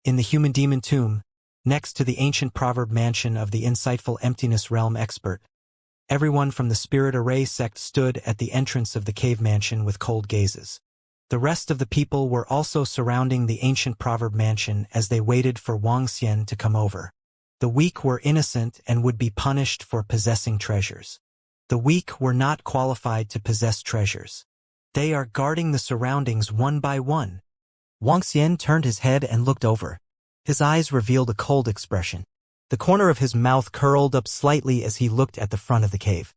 in the human demon tomb, next to the ancient proverb mansion of the insightful emptiness realm expert. Everyone from the Spirit Array sect stood at the entrance of the cave mansion with cold gazes. The rest of the people were also surrounding the ancient proverb mansion as they waited for Wang Xian to come over. The weak were innocent and would be punished for possessing treasures. The weak were not qualified to possess treasures. They are guarding the surroundings one by one. Wang Xian turned his head and looked over. His eyes revealed a cold expression. The corner of his mouth curled up slightly as he looked at the front of the cave.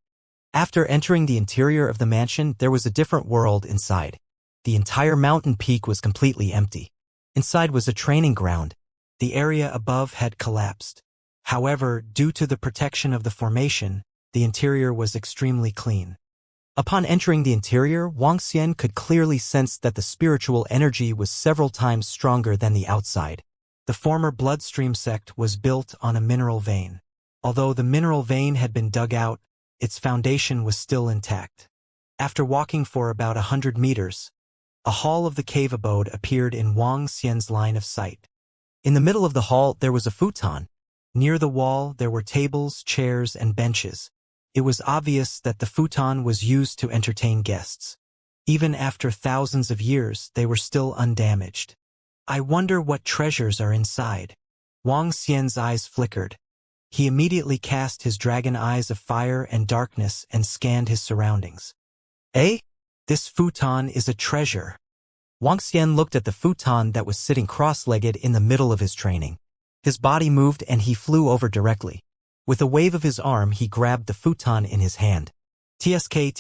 After entering the interior of the mansion, there was a different world inside. The entire mountain peak was completely empty. Inside was a training ground. The area above had collapsed. However, due to the protection of the formation, the interior was extremely clean. Upon entering the interior, Wang Xian could clearly sense that the spiritual energy was several times stronger than the outside. The former bloodstream sect was built on a mineral vein. Although the mineral vein had been dug out, its foundation was still intact. After walking for about 100 meters, a hall of the cave abode appeared in Wang Xian's line of sight. In the middle of the hall there was a futon. Near the wall there were tables, chairs, and benches. It was obvious that the futon was used to entertain guests. Even after thousands of years, they were still undamaged. I wonder what treasures are inside. Wang Xian's eyes flickered. He immediately cast his dragon eyes of fire and darkness and scanned his surroundings. Eh? This futon is a treasure. Wang Xian looked at the futon that was sitting cross-legged in the middle of his training. His body moved and he flew over directly. With a wave of his arm, he grabbed the futon in his hand. TSK.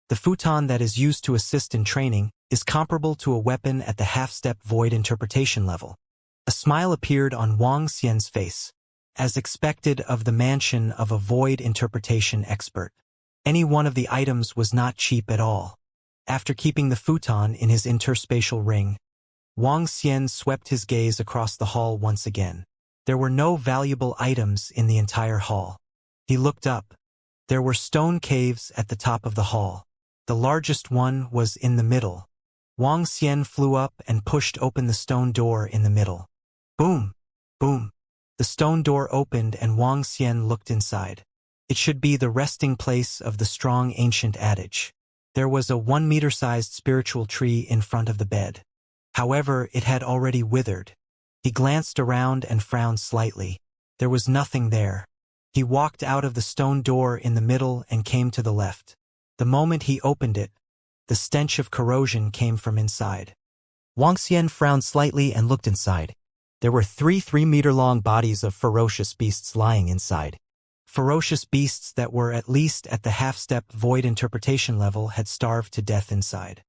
The futon that is used to assist in training is comparable to a weapon at the half-step void interpretation level. A smile appeared on Wang Xian's face. As expected of the mansion of a void interpretation expert, any one of the items was not cheap at all. After keeping the futon in his interspatial ring, Wang Xian swept his gaze across the hall once again. There were no valuable items in the entire hall. He looked up. There were stone caves at the top of the hall. The largest one was in the middle. Wang Xian flew up and pushed open the stone door in the middle. Boom! Boom! The stone door opened and Wang Xian looked inside. It should be the resting place of the strong ancient adage. There was a 1-meter-sized spiritual tree in front of the bed. However, it had already withered. He glanced around and frowned slightly. There was nothing there. He walked out of the stone door in the middle and came to the left. The moment he opened it, the stench of corrosion came from inside. Wang Xian frowned slightly and looked inside. There were 3-meter-long bodies of ferocious beasts lying inside. Ferocious beasts that were at least at the half-step void interpretation level had starved to death inside.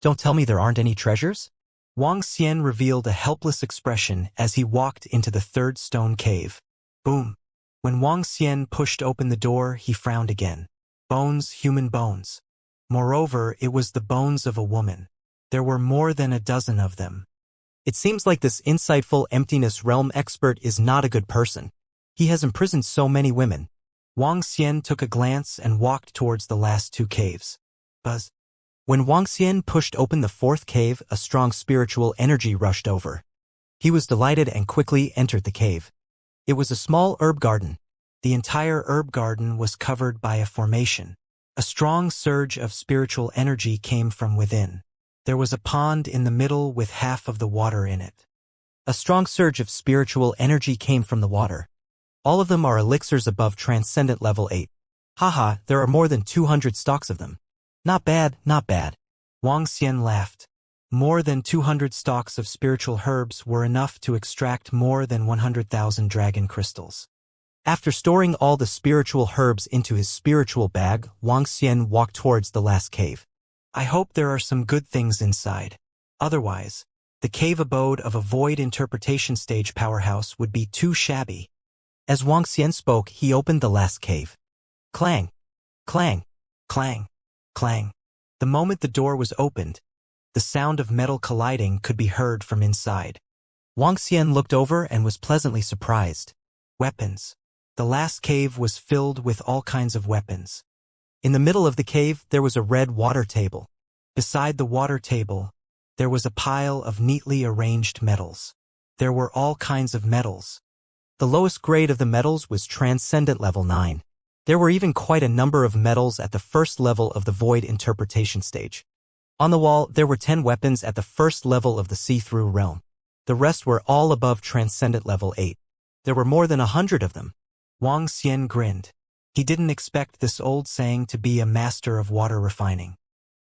Don't tell me there aren't any treasures? Wang Xian revealed a helpless expression as he walked into the third stone cave. Boom! When Wang Xian pushed open the door, he frowned again. Bones, human bones. Moreover, it was the bones of a woman. There were more than a dozen of them. It seems like this insightful emptiness realm expert is not a good person. He has imprisoned so many women. Wang Xian took a glance and walked towards the last 2 caves. Buzz. When Wang Xian pushed open the 4th cave, a strong spiritual energy rushed over. He was delighted and quickly entered the cave. It was a small herb garden. The entire herb garden was covered by a formation. A strong surge of spiritual energy came from within. There was a pond in the middle with half of the water in it. A strong surge of spiritual energy came from the water. All of them are elixirs above Transcendent Level 8. Haha, there are more than 200 stocks of them. Not bad, not bad. Wang Xian laughed. More than 200 stalks of spiritual herbs were enough to extract more than 100,000 dragon crystals. After storing all the spiritual herbs into his spiritual bag, Wang Xian walked towards the last cave. I hope there are some good things inside. Otherwise, the cave abode of a void interpretation stage powerhouse would be too shabby. As Wang Xian spoke, he opened the last cave. Clang! Clang! Clang! Clang! The moment the door was opened, the sound of metal colliding could be heard from inside. Wang Xian looked over and was pleasantly surprised. Weapons. The last cave was filled with all kinds of weapons. In the middle of the cave, there was a red water table. Beside the water table, there was a pile of neatly arranged metals. There were all kinds of metals. The lowest grade of the metals was Transcendent Level 9. There were even quite a number of metals at the first level of the Void Interpretation stage. On the wall, there were 10 weapons at the first level of the See-Through realm. The rest were all above Transcendent Level 8. There were more than 100 of them. Wang Xian grinned. He didn't expect this old saying to be a master of water refining.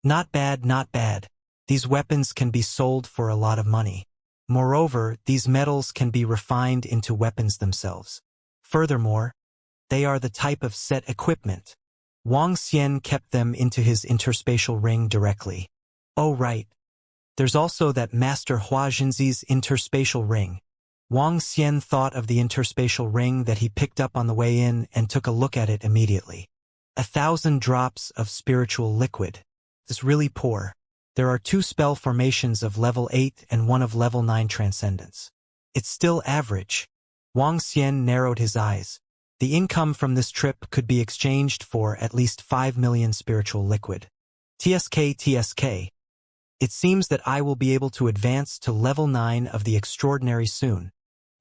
Not bad, not bad. These weapons can be sold for a lot of money. Moreover, these metals can be refined into weapons themselves. Furthermore, they are the type of set equipment. Wang Xian kept them into his interspatial ring directly. Oh right. There's also that Master Hua Jinzi's interspatial ring. Wang Xian thought of the interspatial ring that he picked up on the way in and took a look at it immediately. 1,000 drops of spiritual liquid. It's really poor. There are 2 spell formations of level 8 and 1 of level 9 transcendence. It's still average. Wang Xian narrowed his eyes. The income from this trip could be exchanged for at least 5 million spiritual liquid. TSK. It seems that I will be able to advance to level 9 of the extraordinary soon.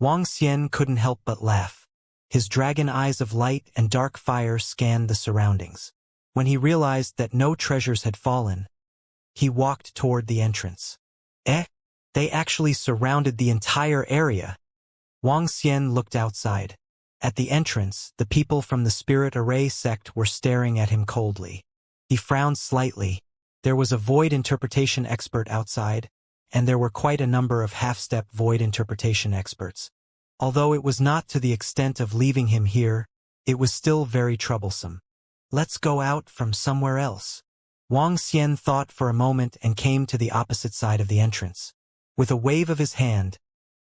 Wang Xian couldn't help but laugh. His dragon eyes of light and dark fire scanned the surroundings. When he realized that no treasures had fallen, he walked toward the entrance. They actually surrounded the entire area. Wang Xian looked outside. At the entrance, the people from the Spirit Array sect were staring at him coldly. He frowned slightly. There was a void interpretation expert outside, and there were quite a number of half-step void interpretation experts. Although it was not to the extent of leaving him here, it was still very troublesome. Let's go out from somewhere else. Wang Xian thought for a moment and came to the opposite side of the entrance. With a wave of his hand,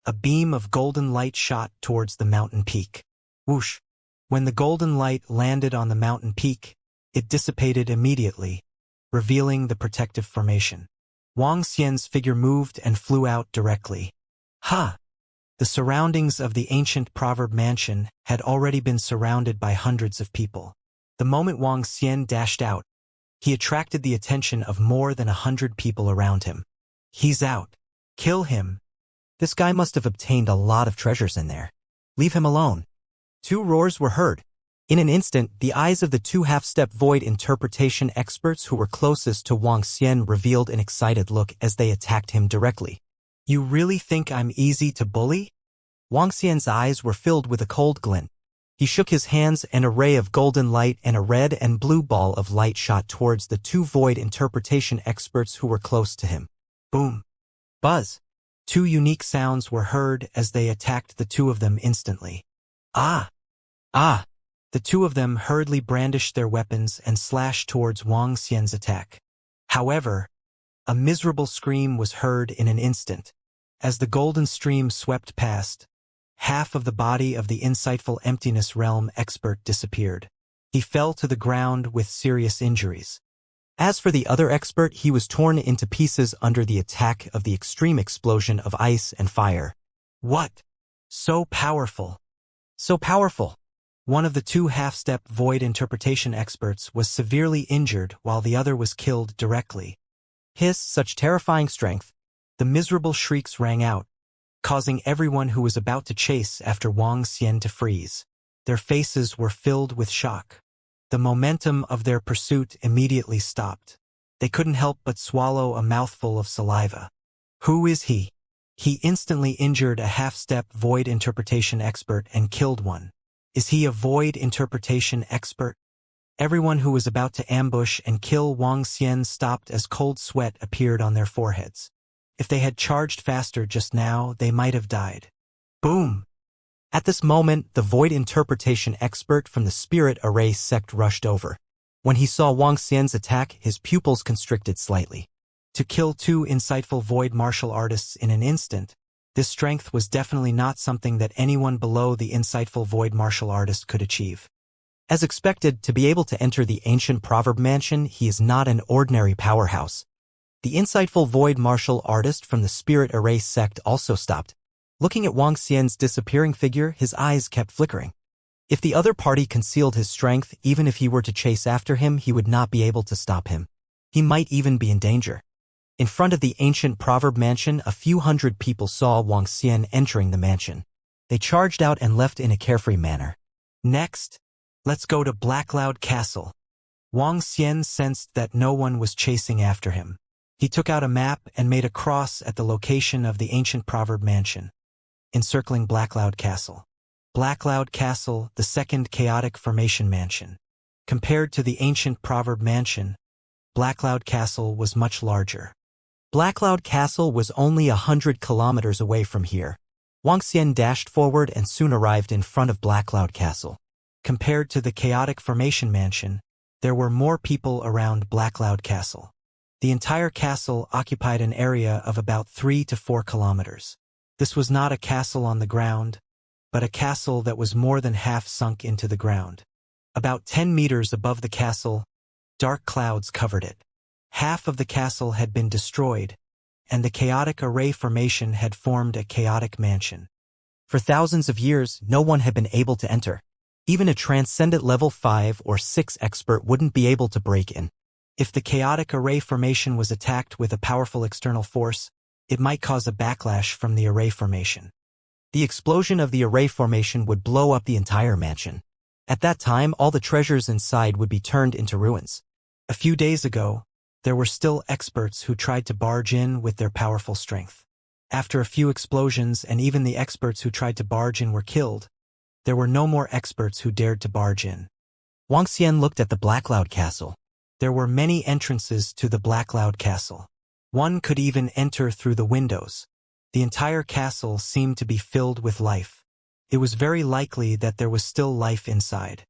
a beam of golden light shot towards the mountain peak. Whoosh! When the golden light landed on the mountain peak, it dissipated immediately, revealing the protective formation. Wang Xian's figure moved and flew out directly. Ha! The surroundings of the ancient proverb mansion had already been surrounded by hundreds of people. The moment Wang Xian dashed out, he attracted the attention of more than 100 people around him. He's out. Kill him. This guy must have obtained a lot of treasures in there. Leave him alone. 2 roars were heard. In an instant, the eyes of the 2 half-step void interpretation experts who were closest to Wang Xian revealed an excited look as they attacked him directly. You really think I'm easy to bully? Wang Xian's eyes were filled with a cold glint. He shook his hands, and a ray of golden light and a red and blue ball of light shot towards the 2 void interpretation experts who were close to him. Boom. Buzz. 2 unique sounds were heard as they attacked the 2 of them instantly. Ah! Ah! The 2 of them hurriedly brandished their weapons and slashed towards Wang Xian's attack. However, a miserable scream was heard in an instant. As the golden stream swept past, half of the body of the insightful emptiness realm expert disappeared. He fell to the ground with serious injuries. As for the other expert, he was torn into pieces under the attack of the extreme explosion of ice and fire. What? So powerful. So powerful. One of the 2 half-step void interpretation experts was severely injured while the other was killed directly. Such terrifying strength. The miserable shrieks rang out, causing everyone who was about to chase after Wang Xian to freeze. Their faces were filled with shock. The momentum of their pursuit immediately stopped. They couldn't help but swallow a mouthful of saliva. Who is he? He instantly injured a half-step void interpretation expert and killed one. Is he a void interpretation expert? Everyone who was about to ambush and kill Wang Xian stopped as cold sweat appeared on their foreheads. If they had charged faster just now, they might have died. Boom! At this moment, the void interpretation expert from the Spirit Array sect rushed over. When he saw Wang Xian's attack, his pupils constricted slightly. To kill 2 insightful void martial artists in an instant, this strength was definitely not something that anyone below the insightful void martial artist could achieve. As expected, to be able to enter the ancient proverb mansion, he is not an ordinary powerhouse. The insightful void martial artist from the Spirit Array sect also stopped. Looking at Wang Xian's disappearing figure, his eyes kept flickering. If the other party concealed his strength, even if he were to chase after him, he would not be able to stop him. He might even be in danger. In front of the ancient proverb mansion, a few hundred people saw Wang Xian entering the mansion. They charged out and left in a carefree manner. Next, let's go to Blackcloud Castle. Wang Xian sensed that no one was chasing after him. He took out a map and made a cross at the location of the ancient proverb mansion, encircling Blackcloud Castle. Blackcloud Castle, the second chaotic formation mansion. Compared to the ancient proverb mansion, Blackcloud Castle was much larger. Blackcloud Castle was only 100 kilometers away from here. Wang Xian dashed forward and soon arrived in front of Blackcloud Castle. Compared to the chaotic formation mansion, there were more people around Blackcloud Castle. The entire castle occupied an area of about 3 to 4 kilometers. This was not a castle on the ground, but a castle that was more than half sunk into the ground. About 10 meters above the castle, dark clouds covered it. Half of the castle had been destroyed, and the chaotic array formation had formed a chaotic mansion. For thousands of years, no one had been able to enter. Even a transcendent level 5 or 6 expert wouldn't be able to break in. If the chaotic array formation was attacked with a powerful external force, it might cause a backlash from the array formation. The explosion of the array formation would blow up the entire mansion. At that time, all the treasures inside would be turned into ruins. A few days ago, there were still experts who tried to barge in with their powerful strength. After a few explosions and even the experts who tried to barge in were killed, there were no more experts who dared to barge in. Wang Xian looked at the Blackcloud Castle. There were many entrances to the Blackcloud Castle. One could even enter through the windows. The entire castle seemed to be filled with life. It was very likely that there was still life inside.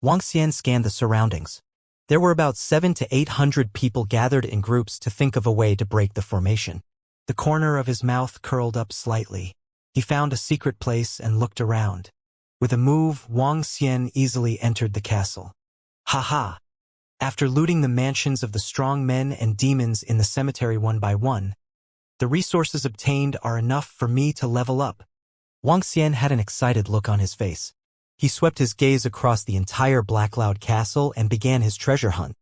Wang Xian scanned the surroundings. There were about 700 to 800 people gathered in groups to think of a way to break the formation. The corner of his mouth curled up slightly. He found a secret place and looked around. With a move, Wang Xian easily entered the castle. Ha! After looting the mansions of the strong men and demons in the cemetery one by one, the resources obtained are enough for me to level up. Wang Xian had an excited look on his face. He swept his gaze across the entire Blackcloud Castle and began his treasure hunt.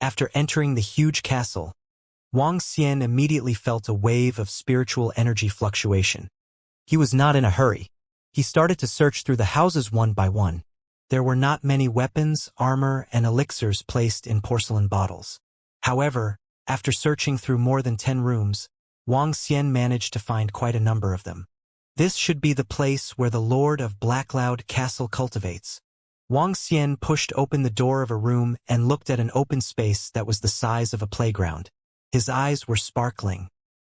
After entering the huge castle, Wang Xian immediately felt a wave of spiritual energy fluctuation. He was not in a hurry. He started to search through the houses one by one. There were not many weapons, armor, and elixirs placed in porcelain bottles. However, after searching through more than 10 rooms, Wang Xian managed to find quite a number of them. This should be the place where the Lord of Blackcloud Castle cultivates. Wang Xian pushed open the door of a room and looked at an open space that was the size of a playground. His eyes were sparkling.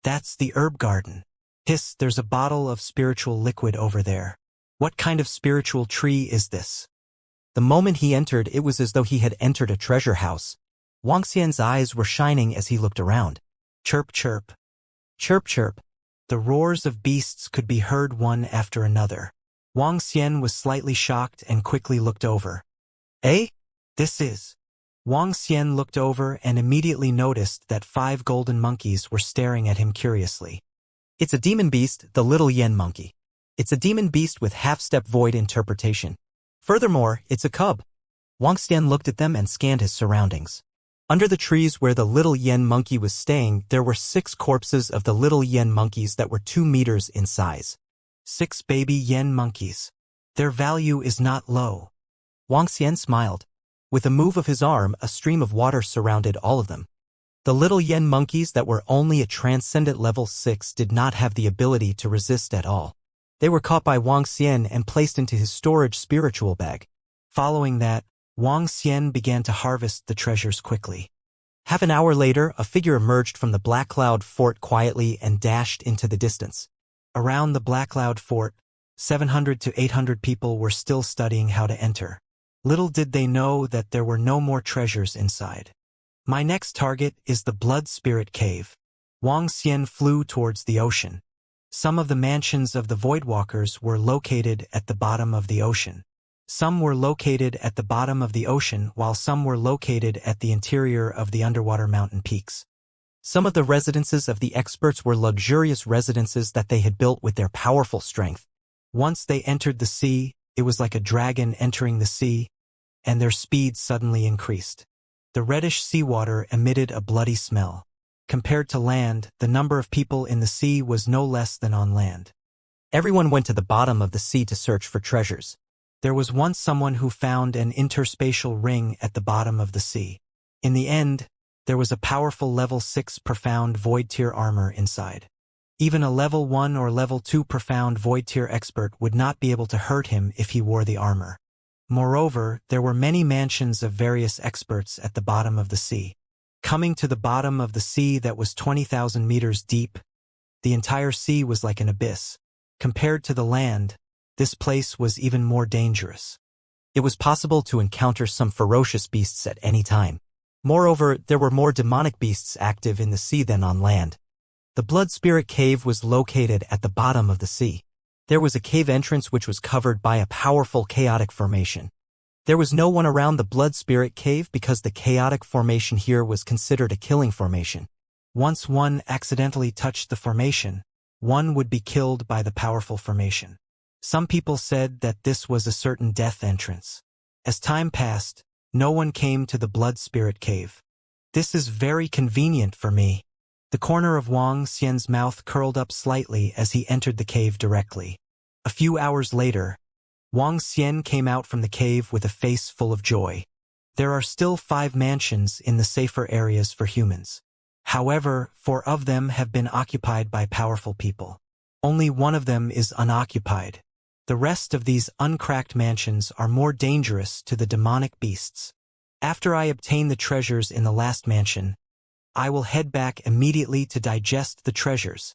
That's the herb garden. Hiss, there's a bottle of spiritual liquid over there. What kind of spiritual tree is this? The moment he entered, it was as though he had entered a treasure house. Wang Xian's eyes were shining as he looked around. Chirp, chirp. Chirp, chirp. The roars of beasts could be heard one after another. Wang Xian was slightly shocked and quickly looked over. Eh? This is... Wang Xian looked over and immediately noticed that 5 golden monkeys were staring at him curiously. It's a demon beast, the little yen monkey. It's a demon beast with half-step void interpretation. Furthermore, it's a cub. Wang Xian looked at them and scanned his surroundings. Under the trees where the little yen monkey was staying, there were 6 corpses of the little yen monkeys that were 2 meters in size. 6 baby yen monkeys. Their value is not low. Wang Xian smiled. With a move of his arm, a stream of water surrounded all of them. The little yen monkeys that were only at transcendent level 6 did not have the ability to resist at all. They were caught by Wang Xian and placed into his storage spiritual bag. Following that, Wang Xian began to harvest the treasures quickly. Half an hour later, a figure emerged from the Blackcloud Fort quietly and dashed into the distance. Around the Blackcloud Fort, 700 to 800 people were still studying how to enter. Little did they know that there were no more treasures inside. My next target is the Blood Spirit Cave. Wang Xian flew towards the ocean. Some of the mansions of the Voidwalkers were located at the bottom of the ocean. Some were located at the bottom of the ocean, while some were located at the interior of the underwater mountain peaks. Some of the residences of the experts were luxurious residences that they had built with their powerful strength. Once they entered the sea, it was like a dragon entering the sea, and their speed suddenly increased. The reddish seawater emitted a bloody smell. Compared to land, the number of people in the sea was no less than on land. Everyone went to the bottom of the sea to search for treasures. There was once someone who found an interspatial ring at the bottom of the sea. In the end, there was a powerful level 6 profound void tier armor inside. Even a level 1 or level 2 profound void tier expert would not be able to hurt him if he wore the armor. Moreover, there were many mansions of various experts at the bottom of the sea. Coming to the bottom of the sea that was 20,000 meters deep, the entire sea was like an abyss. Compared to the land, this place was even more dangerous. It was possible to encounter some ferocious beasts at any time. Moreover, there were more demonic beasts active in the sea than on land. The Blood Spirit Cave was located at the bottom of the sea. There was a cave entrance which was covered by a powerful chaotic formation. There was no one around the Blood Spirit Cave because the chaotic formation here was considered a killing formation. Once one accidentally touched the formation, one would be killed by the powerful formation. Some people said that this was a certain death entrance. As time passed, no one came to the Blood Spirit Cave. This is very convenient for me. The corner of Wang Xian's mouth curled up slightly as he entered the cave directly. A few hours later, Wang Xian came out from the cave with a face full of joy. There are still 5 mansions in the safer areas for humans. However, 4 of them have been occupied by powerful people. Only 1 of them is unoccupied. The rest of these uncracked mansions are more dangerous to the demonic beasts. After I obtain the treasures in the last mansion, I will head back immediately to digest the treasures.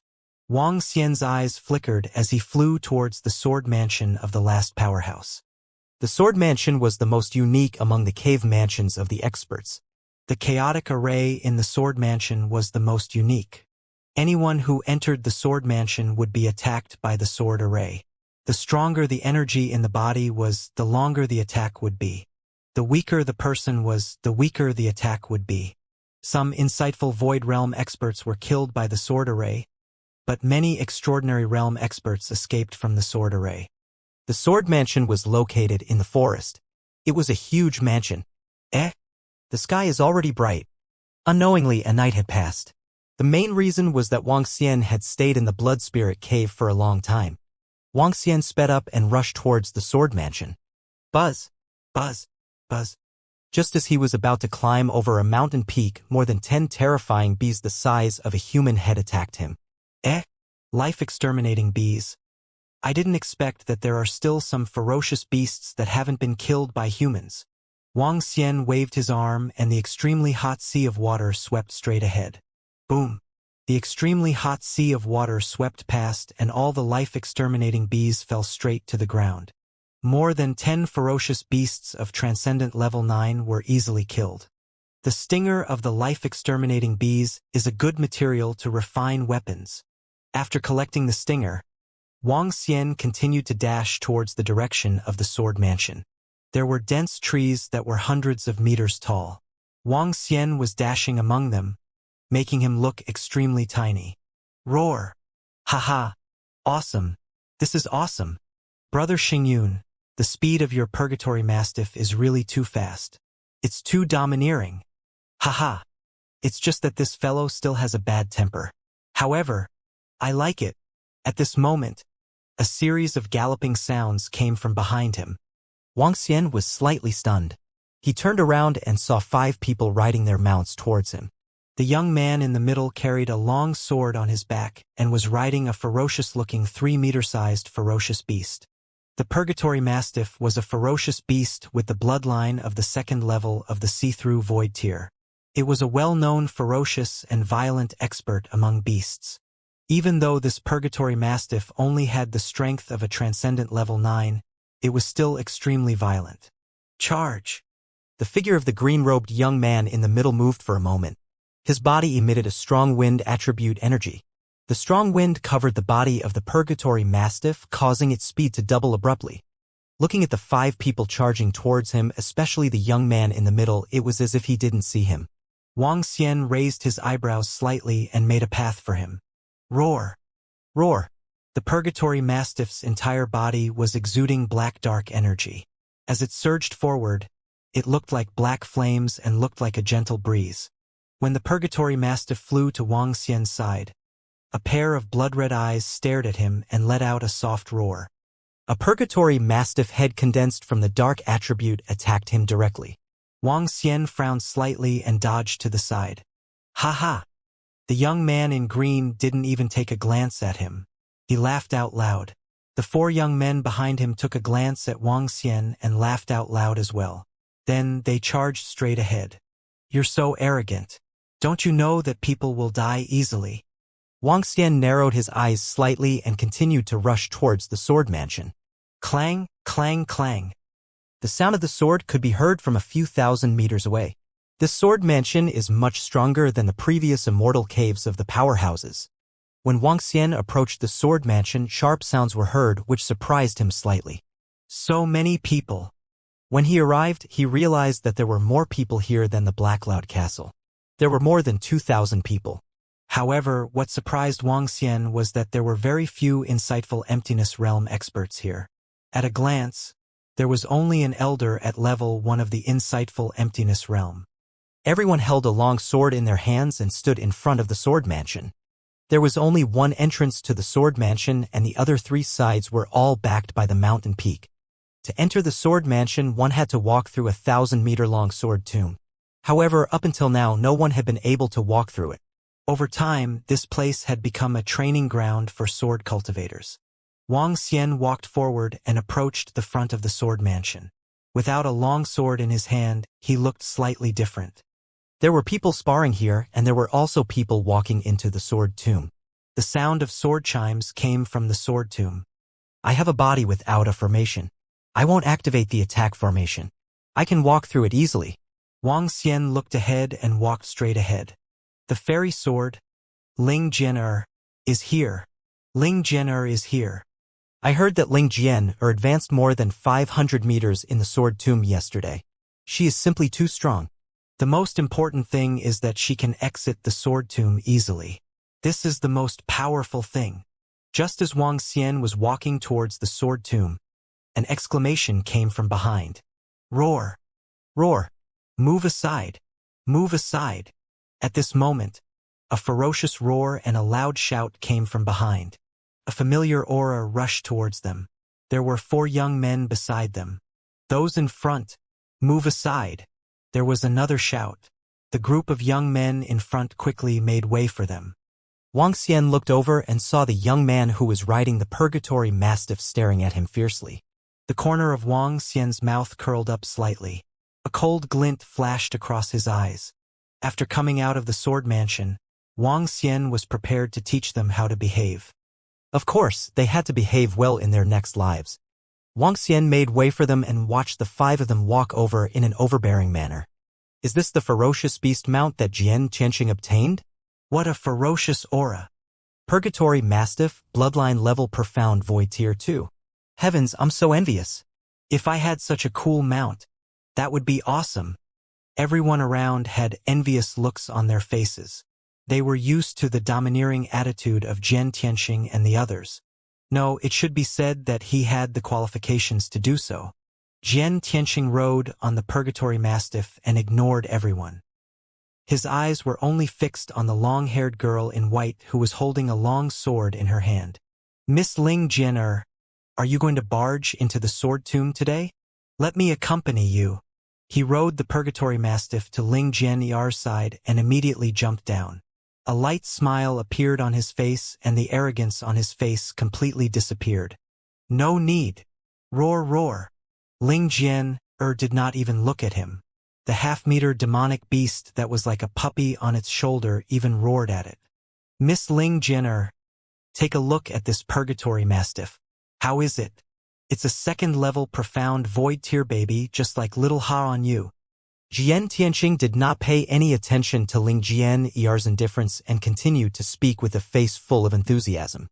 Wang Xian's eyes flickered as he flew towards the sword mansion of the last powerhouse. The sword mansion was the most unique among the cave mansions of the experts. The chaotic array in the sword mansion was the most unique. Anyone who entered the sword mansion would be attacked by the sword array. The stronger the energy in the body was, the longer the attack would be. The weaker the person was, the weaker the attack would be. Some insightful Void Realm experts were killed by the sword array, but many extraordinary realm experts escaped from the sword array. The sword mansion was located in the forest. It was a huge mansion. The sky is already bright. Unknowingly, a night had passed. The main reason was that Wang Xian had stayed in the Blood Spirit Cave for a long time. Wang Xian sped up and rushed towards the sword mansion. Buzz! Buzz! Buzz! Just as he was about to climb over a mountain peak, more than 10 terrifying bees the size of a human head attacked him. Life-exterminating bees. I didn't expect that there are still some ferocious beasts that haven't been killed by humans. Wang Xian waved his arm and the extremely hot sea of water swept straight ahead. Boom! The extremely hot sea of water swept past and all the life-exterminating bees fell straight to the ground. More than 10 ferocious beasts of Transcendent Level 9 were easily killed. The stinger of the life-exterminating bees is a good material to refine weapons. After collecting the stinger, Wang Xian continued to dash towards the direction of the sword mansion. There were dense trees that were hundreds of meters tall. Wang Xian was dashing among them, making him look extremely tiny. Roar! Haha! Awesome! This is awesome! Brother Xingyun, the speed of your Purgatory Mastiff is really too fast. It's too domineering. Haha! It's just that this fellow still has a bad temper. However, I like it. At this moment, a series of galloping sounds came from behind him. Wang Xian was slightly stunned. He turned around and saw 5 people riding their mounts towards him. The young man in the middle carried a long sword on his back and was riding a ferocious-looking 3-meter-sized ferocious beast. The Purgatory Mastiff was a ferocious beast with the bloodline of the 2nd level of the see-through void tier. It was a well-known ferocious and violent expert among beasts. Even though this Purgatory Mastiff only had the strength of a Transcendent Level 9, it was still extremely violent. Charge! The figure of the green-robed young man in the middle moved for a moment. His body emitted a strong wind attribute energy. The strong wind covered the body of the Purgatory Mastiff, causing its speed to double abruptly. Looking at the 5 people charging towards him, especially the young man in the middle, it was as if he didn't see him. Wang Xian raised his eyebrows slightly and made a path for him. Roar! Roar! The Purgatory Mastiff's entire body was exuding black-dark energy. As it surged forward, it looked like black flames and looked like a gentle breeze. When the Purgatory Mastiff flew to Wang Xian's side, a pair of blood-red eyes stared at him and let out a soft roar. A Purgatory Mastiff head condensed from the dark attribute attacked him directly. Wang Xian frowned slightly and dodged to the side. Ha ha! The young man in green didn't even take a glance at him. He laughed out loud. The four young men behind him took a glance at Wang Xian and laughed out loud as well. Then they charged straight ahead. You're so arrogant. Don't you know that people will die easily? Wang Xian narrowed his eyes slightly and continued to rush towards the sword mansion. Clang, clang, clang. The sound of the sword could be heard from a few thousand meters away. This sword mansion is much stronger than the previous immortal caves of the powerhouses. When Wang Xian approached the sword mansion, sharp sounds were heard which surprised him slightly. So many people. When he arrived, he realized that there were more people here than the Black Cloud Castle. There were more than 2,000 people. However, what surprised Wang Xian was that there were very few insightful emptiness realm experts here. At a glance, there was only an elder at level 1 of the insightful emptiness realm. Everyone held a long sword in their hands and stood in front of the sword mansion. There was only one entrance to the sword mansion and the other 3 sides were all backed by the mountain peak. To enter the sword mansion, one had to walk through a 1,000-meter-long sword tomb. However, up until now, no one had been able to walk through it. Over time, this place had become a training ground for sword cultivators. Wang Xian walked forward and approached the front of the sword mansion. Without a long sword in his hand, he looked slightly different. There were people sparring here, and there were also people walking into the sword tomb. The sound of sword chimes came from the sword tomb. I have a body without a formation. I won't activate the attack formation. I can walk through it easily. Wang Xian looked ahead and walked straight ahead. The fairy sword, Ling Jian is here. Ling Jian is here. I heard that Ling Jian advanced more than 500 meters in the sword tomb yesterday. She is simply too strong. The most important thing is that she can exit the sword tomb easily. This is the most powerful thing. Just as Wang Xian was walking towards the sword tomb, an exclamation came from behind. Roar! Roar! Move aside! Move aside! At this moment, a ferocious roar and a loud shout came from behind. A familiar aura rushed towards them. There were 4 young men beside them. Those in front, move aside! There was another shout. The group of young men in front quickly made way for them. Wang Xian looked over and saw the young man who was riding the Purgatory Mastiff staring at him fiercely. The corner of Wang Xian's mouth curled up slightly. A cold glint flashed across his eyes. After coming out of the sword mansion, Wang Xian was prepared to teach them how to behave. Of course, they had to behave well in their next lives. Wang Xian made way for them and watched the 5 of them walk over in an overbearing manner. Is this the ferocious beast mount that Jian Tianqing obtained? What a ferocious aura! Purgatory Mastiff, Bloodline Level Profound Void Tier 2. Heavens, I'm so envious. If I had such a cool mount, that would be awesome. Everyone around had envious looks on their faces. They were used to the domineering attitude of Jian Tianqing and the others. No, it should be said that he had the qualifications to do so. Jian Tianqing rode on the Purgatory Mastiff and ignored everyone. His eyes were only fixed on the long-haired girl in white who was holding a long sword in her hand. Miss Ling Jian, are you going to barge into the sword tomb today? Let me accompany you. He rode the Purgatory Mastiff to Ling Jian's side and immediately jumped down. A light smile appeared on his face and the arrogance on his face completely disappeared. No need. Roar, roar. Ling Jian did not even look at him. The half-meter demonic beast that was like a puppy on its shoulder even roared at it. Miss Ling Jian, take a look at this Purgatory Mastiff. How is it? It's a 2nd-level profound void tier baby just like little Ha on you. Jian Tianqing did not pay any attention to Ling Jian's indifference and continued to speak with a face full of enthusiasm.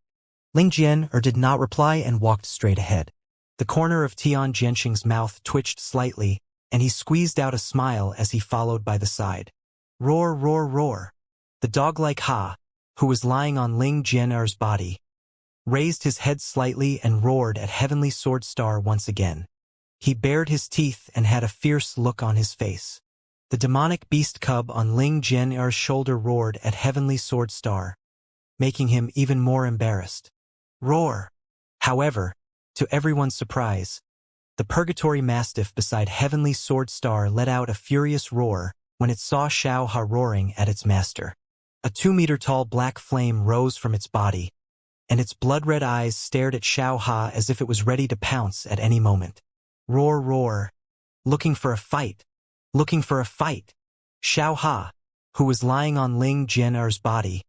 Ling Jian did not reply and walked straight ahead. The corner of Tian Jianqing's mouth twitched slightly, and he squeezed out a smile as he followed by the side. Roar, roar, roar. The dog-like Ha, who was lying on Ling Jian's body, raised his head slightly and roared at Heavenly Sword Star once again. He bared his teeth and had a fierce look on his face. The demonic beast cub on Ling Jian'er's shoulder roared at Heavenly Sword Star, making him even more embarrassed. Roar! However, to everyone's surprise, the Purgatory Mastiff beside Heavenly Sword Star let out a furious roar when it saw Xiao Ha roaring at its master. A 2-meter-tall black flame rose from its body, and its blood-red eyes stared at Xiao Ha as if it was ready to pounce at any moment. Roar, roar! Looking for a fight! Looking for a fight! Xiao Ha, who was lying on Ling Jian'er's body,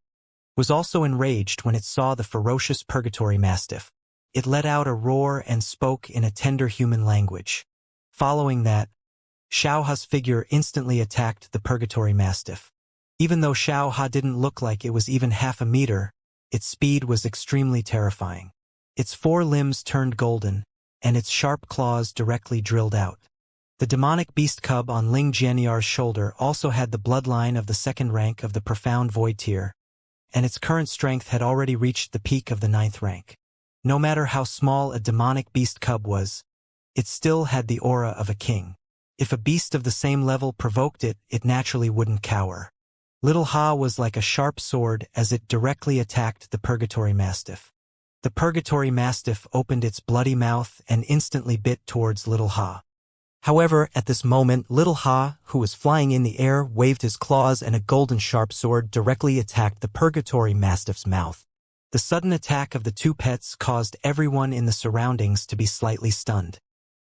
was also enraged when it saw the ferocious Purgatory Mastiff. It let out a roar and spoke in a tender human language. Following that, Xiao Ha's figure instantly attacked the Purgatory Mastiff. Even though Xiao Ha didn't look like it was even half a meter, its speed was extremely terrifying. Its 4 limbs turned golden, and its sharp claws directly drilled out. The demonic beast cub on Ling Jian'er's shoulder also had the bloodline of the 2nd rank of the Profound Void tier, and its current strength had already reached the peak of the 9th rank. No matter how small a demonic beast cub was, it still had the aura of a king. If a beast of the same level provoked it, it naturally wouldn't cower. Little Ha was like a sharp sword as it directly attacked the Purgatory Mastiff. The Purgatory Mastiff opened its bloody mouth and instantly bit towards Little Ha. However, at this moment, Little Ha, who was flying in the air, waved his claws and a golden sharp sword directly attacked the Purgatory Mastiff's mouth. The sudden attack of the 2 pets caused everyone in the surroundings to be slightly stunned.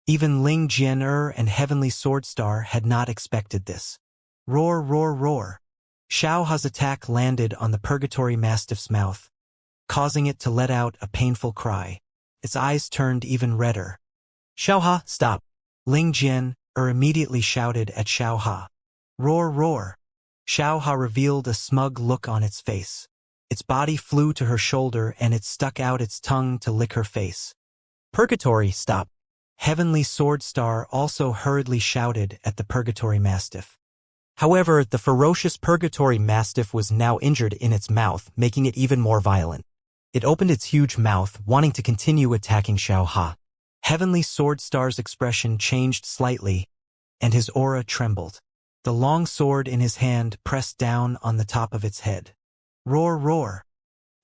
Even Ling Jian'er and Heavenly Sword Star had not expected this. Roar, roar, roar! Xiao Ha's attack landed on the Purgatory Mastiff's mouth, causing it to let out a painful cry. Its eyes turned even redder. Xiao Ha, stop! Ling Jian'er immediately shouted at Xiao Ha. Roar, roar! Xiao Ha revealed a smug look on its face. Its body flew to her shoulder and it stuck out its tongue to lick her face. Purgatory, stop! Heavenly Sword Star also hurriedly shouted at the Purgatory Mastiff. However, the ferocious Purgatory Mastiff was now injured in its mouth, making it even more violent. It opened its huge mouth, wanting to continue attacking Xiao Ha. Heavenly Sword Star's expression changed slightly, and his aura trembled. The long sword in his hand pressed down on the top of its head. Roar, roar!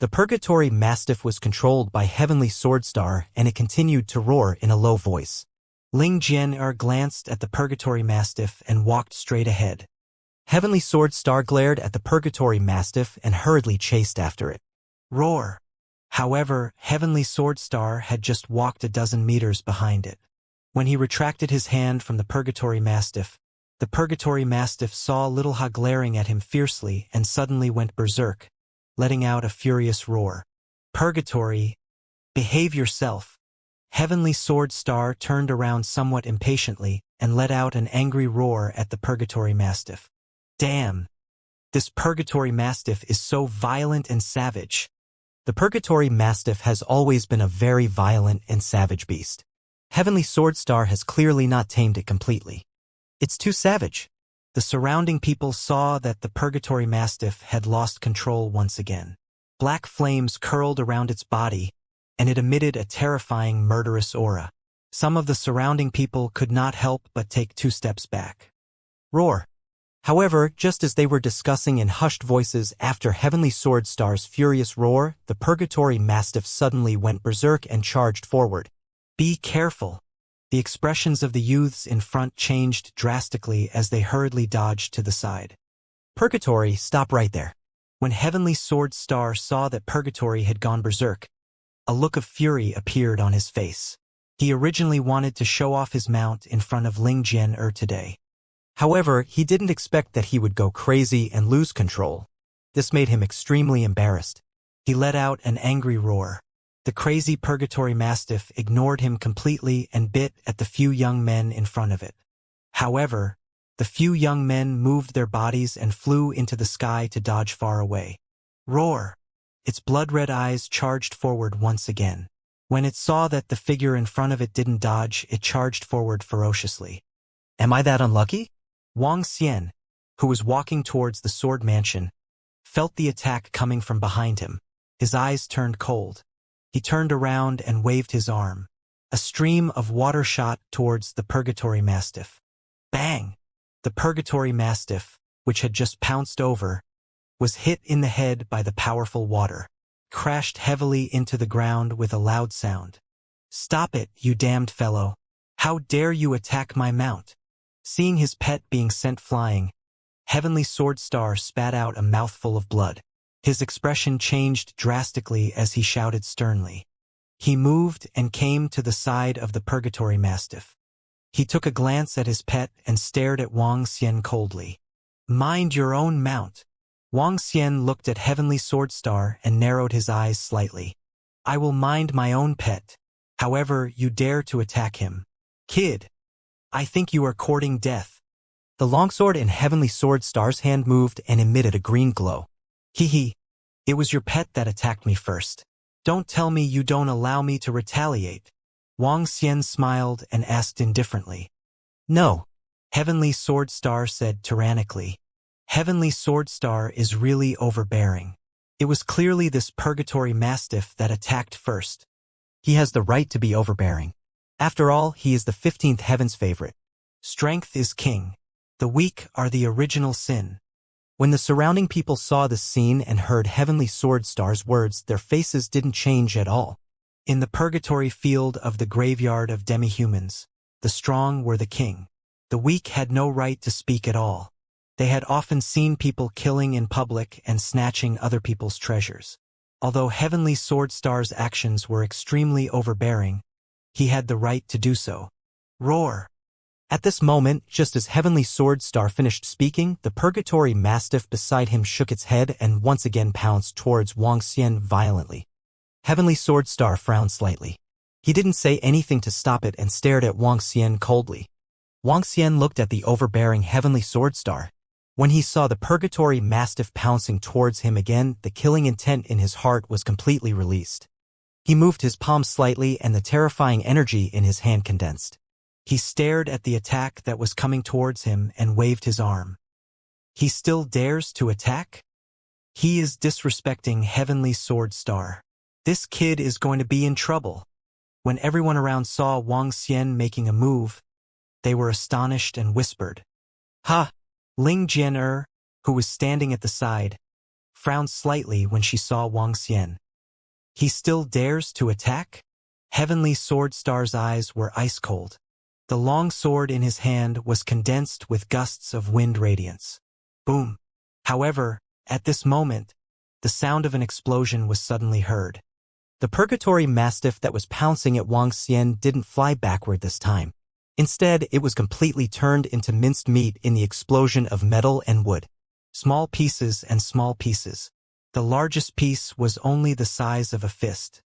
The Purgatory Mastiff was controlled by Heavenly Sword Star, and it continued to roar in a low voice. Ling Jian'er glanced at the Purgatory Mastiff and walked straight ahead. Heavenly Sword Star glared at the Purgatory Mastiff and hurriedly chased after it. Roar! However, Heavenly Sword Star had just walked a dozen meters behind it. When he retracted his hand from the Purgatory Mastiff, the Purgatory Mastiff saw Little Ha glaring at him fiercely and suddenly went berserk, letting out a furious roar. Purgatory, behave yourself! Heavenly Sword Star turned around somewhat impatiently and let out an angry roar at the Purgatory Mastiff. Damn! This Purgatory Mastiff is so violent and savage. The Purgatory Mastiff has always been a very violent and savage beast. Heavenly Sword Star has clearly not tamed it completely. It's too savage. The surrounding people saw that the Purgatory Mastiff had lost control once again. Black flames curled around its body, and it emitted a terrifying, murderous aura. Some of the surrounding people could not help but take 2 steps back. Roar! However, just as they were discussing in hushed voices after Heavenly Sword Star's furious roar, the Purgatory Mastiff suddenly went berserk and charged forward. Be careful! The expressions of the youths in front changed drastically as they hurriedly dodged to the side. Purgatory, stop right there. When Heavenly Sword Star saw that Purgatory had gone berserk, a look of fury appeared on his face. He originally wanted to show off his mount in front of Ling Jian'er today. However, he didn't expect that he would go crazy and lose control. This made him extremely embarrassed. He let out an angry roar. The crazy Purgatory Mastiff ignored him completely and bit at the few young men in front of it. However, the few young men moved their bodies and flew into the sky to dodge far away. Roar! Its blood-red eyes charged forward once again. When it saw that the figure in front of it didn't dodge, it charged forward ferociously. Am I that unlucky? Wang Xian, who was walking towards the Sword Mansion, felt the attack coming from behind him. His eyes turned cold. He turned around and waved his arm. A stream of water shot towards the Purgatory Mastiff. Bang! The Purgatory Mastiff, which had just pounced over, was hit in the head by the powerful water, crashed heavily into the ground with a loud sound. "Stop it, you damned fellow! How dare you attack my mount?" Seeing his pet being sent flying, Heavenly Sword Star spat out a mouthful of blood. His expression changed drastically as he shouted sternly. He moved and came to the side of the Purgatory Mastiff. He took a glance at his pet and stared at Wang Xian coldly. "Mind your own mount." Wang Xian looked at Heavenly Sword Star and narrowed his eyes slightly. "I will mind my own pet. However, you dare to attack him. Kid, I think you are courting death." The longsword in Heavenly Sword Star's hand moved and emitted a green glow. "Hee. It was your pet that attacked me first. Don't tell me you don't allow me to retaliate." Wang Xian smiled and asked indifferently. "No." Heavenly Sword Star said tyrannically. Heavenly Sword Star is really overbearing. It was clearly this Purgatory Mastiff that attacked first. "He has the right to be overbearing. After all, he is the 15th Heaven's favorite." "Strength is king. The weak are the original sin." When the surrounding people saw this scene and heard Heavenly Sword Star's words, their faces didn't change at all. In the purgatory field of the graveyard of demi-humans, the strong were the king. The weak had no right to speak at all. They had often seen people killing in public and snatching other people's treasures. Although Heavenly Sword Star's actions were extremely overbearing, he had the right to do so. Roar! At this moment, just as Heavenly Sword Star finished speaking, the Purgatory Mastiff beside him shook its head and once again pounced towards Wang Xian violently. Heavenly Sword Star frowned slightly. He didn't say anything to stop it and stared at Wang Xian coldly. Wang Xian looked at the overbearing Heavenly Sword Star. When he saw the Purgatory Mastiff pouncing towards him again, the killing intent in his heart was completely released. He moved his palm slightly and the terrifying energy in his hand condensed. He stared at the attack that was coming towards him and waved his arm. He still dares to attack? He is disrespecting Heavenly Sword Star. This kid is going to be in trouble. When everyone around saw Wang Xian making a move, they were astonished and whispered. "Ha!" Ling Jian'er, who was standing at the side, frowned slightly when she saw Wang Xian. He still dares to attack? Heavenly Sword Star's eyes were ice cold. The long sword in his hand was condensed with gusts of wind radiance. Boom! However, at this moment, the sound of an explosion was suddenly heard. The Purgatory Mastiff that was pouncing at Wang Xian didn't fly backward this time. Instead, it was completely turned into minced meat in the explosion of metal and wood. Small pieces and small pieces. The largest piece was only the size of a fist.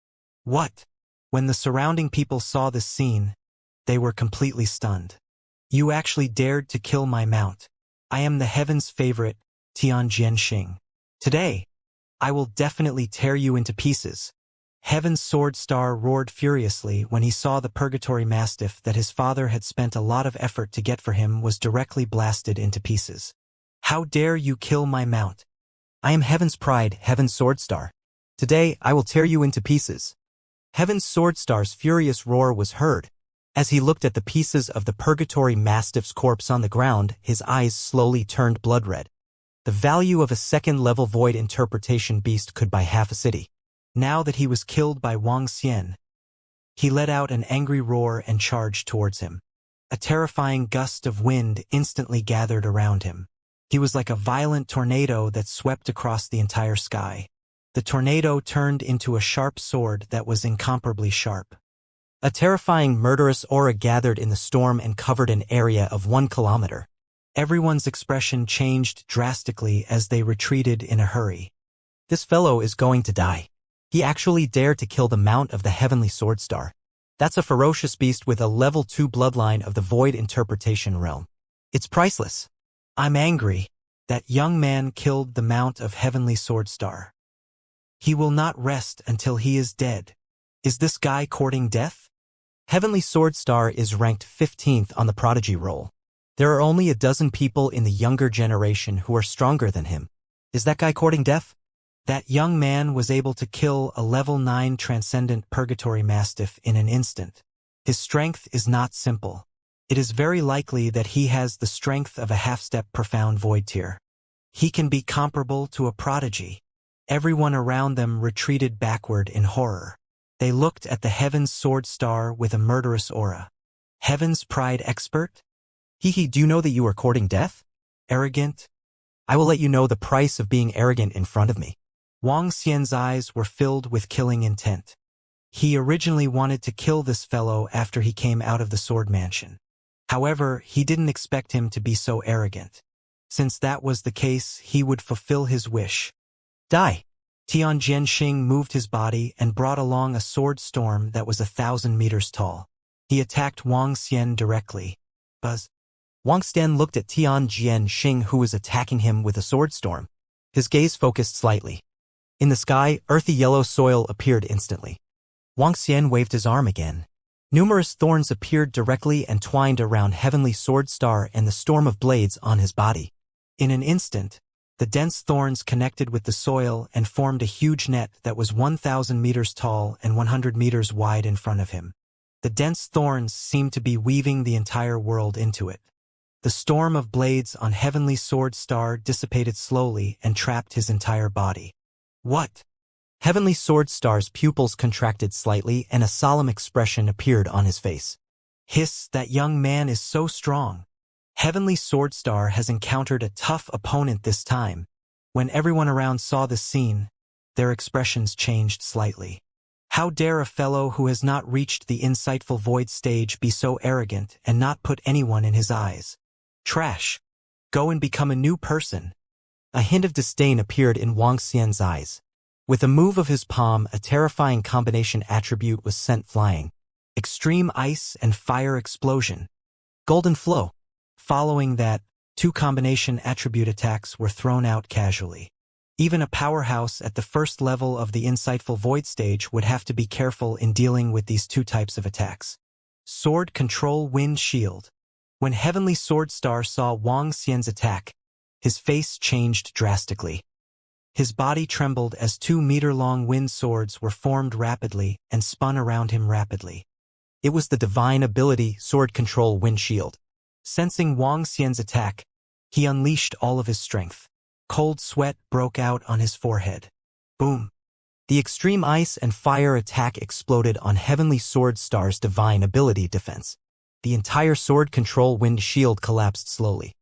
What? When the surrounding people saw this scene, they were completely stunned. "You actually dared to kill my mount. I am the heaven's favorite, Tianjian Xing. Today, I will definitely tear you into pieces." Heaven's Sword Star roared furiously when he saw the Purgatory Mastiff that his father had spent a lot of effort to get for him was directly blasted into pieces. "How dare you kill my mount?" "I am Heaven's pride, Heaven's Sword Star. Today, I will tear you into pieces." Heaven's Sword Star's furious roar was heard. As he looked at the pieces of the Purgatory Mastiff's corpse on the ground, his eyes slowly turned blood red. The value of a second-level void interpretation beast could buy half a city. Now that he was killed by Wang Xian, he let out an angry roar and charged towards him. A terrifying gust of wind instantly gathered around him. He was like a violent tornado that swept across the entire sky. The tornado turned into a sharp sword that was incomparably sharp. A terrifying murderous aura gathered in the storm and covered an area of 1 kilometer. Everyone's expression changed drastically as they retreated in a hurry. "This fellow is going to die. He actually dared to kill the mount of the Heavenly Sword Star. That's a ferocious beast with a level 2 bloodline of the Void Interpretation realm. It's priceless." "I'm angry. That young man killed the mount of Heavenly Sword Star. He will not rest until he is dead. Is this guy courting death?" Heavenly Sword Star is ranked 15th on the Prodigy roll. There are only a dozen people in the younger generation who are stronger than him. Is that guy courting death? That young man was able to kill a level 9 transcendent Purgatory Mastiff in an instant. His strength is not simple. It is very likely that he has the strength of a half-step profound void tier. He can be comparable to a prodigy. Everyone around them retreated backward in horror. They looked at the Heaven's Sword Star with a murderous aura. Heaven's Pride expert? Hee, do you know that you are courting death? Arrogant? I will let you know the price of being arrogant in front of me. Wang Xian's eyes were filled with killing intent. He originally wanted to kill this fellow after he came out of the sword mansion. However, he didn't expect him to be so arrogant. Since that was the case, he would fulfill his wish. Die! Tian Jianxing moved his body and brought along a sword storm that was 1,000 meters tall. He attacked Wang Xian directly. Buzz. Wang Xian looked at Tian Jianxing, who was attacking him with a sword storm. His gaze focused slightly. In the sky, earthy yellow soil appeared instantly. Wang Xian waved his arm again. Numerous thorns appeared directly and twined around Heavenly Sword Star and the storm of blades on his body. In an instant, the dense thorns connected with the soil and formed a huge net that was 1,000 meters tall and 100 meters wide in front of him. The dense thorns seemed to be weaving the entire world into it. The storm of blades on Heavenly Sword Star dissipated slowly and trapped his entire body. What? Heavenly Sword Star's pupils contracted slightly and a solemn expression appeared on his face. Hiss, that young man is so strong. Heavenly Sword Star has encountered a tough opponent this time. When everyone around saw this scene, their expressions changed slightly. How dare a fellow who has not reached the insightful void stage be so arrogant and not put anyone in his eyes? Trash. Go and become a new person. A hint of disdain appeared in Wang Xian's eyes. With a move of his palm, a terrifying combination attribute was sent flying. Extreme ice and fire explosion. Golden flow. Following that, 2 combination attribute attacks were thrown out casually. Even a powerhouse at the first level of the insightful void stage would have to be careful in dealing with these 2 types of attacks. Sword Control Wind Shield. When Heavenly Sword Star saw Wang Xian's attack, his face changed drastically. His body trembled as 2-meter-long wind swords were formed rapidly and spun around him rapidly. It was the divine ability Sword Control Wind Shield. Sensing Wang Xian's attack, he unleashed all of his strength. Cold sweat broke out on his forehead. Boom! The extreme ice and fire attack exploded on Heavenly Sword Star's divine ability defense. The entire Sword Control Wind Shield collapsed slowly.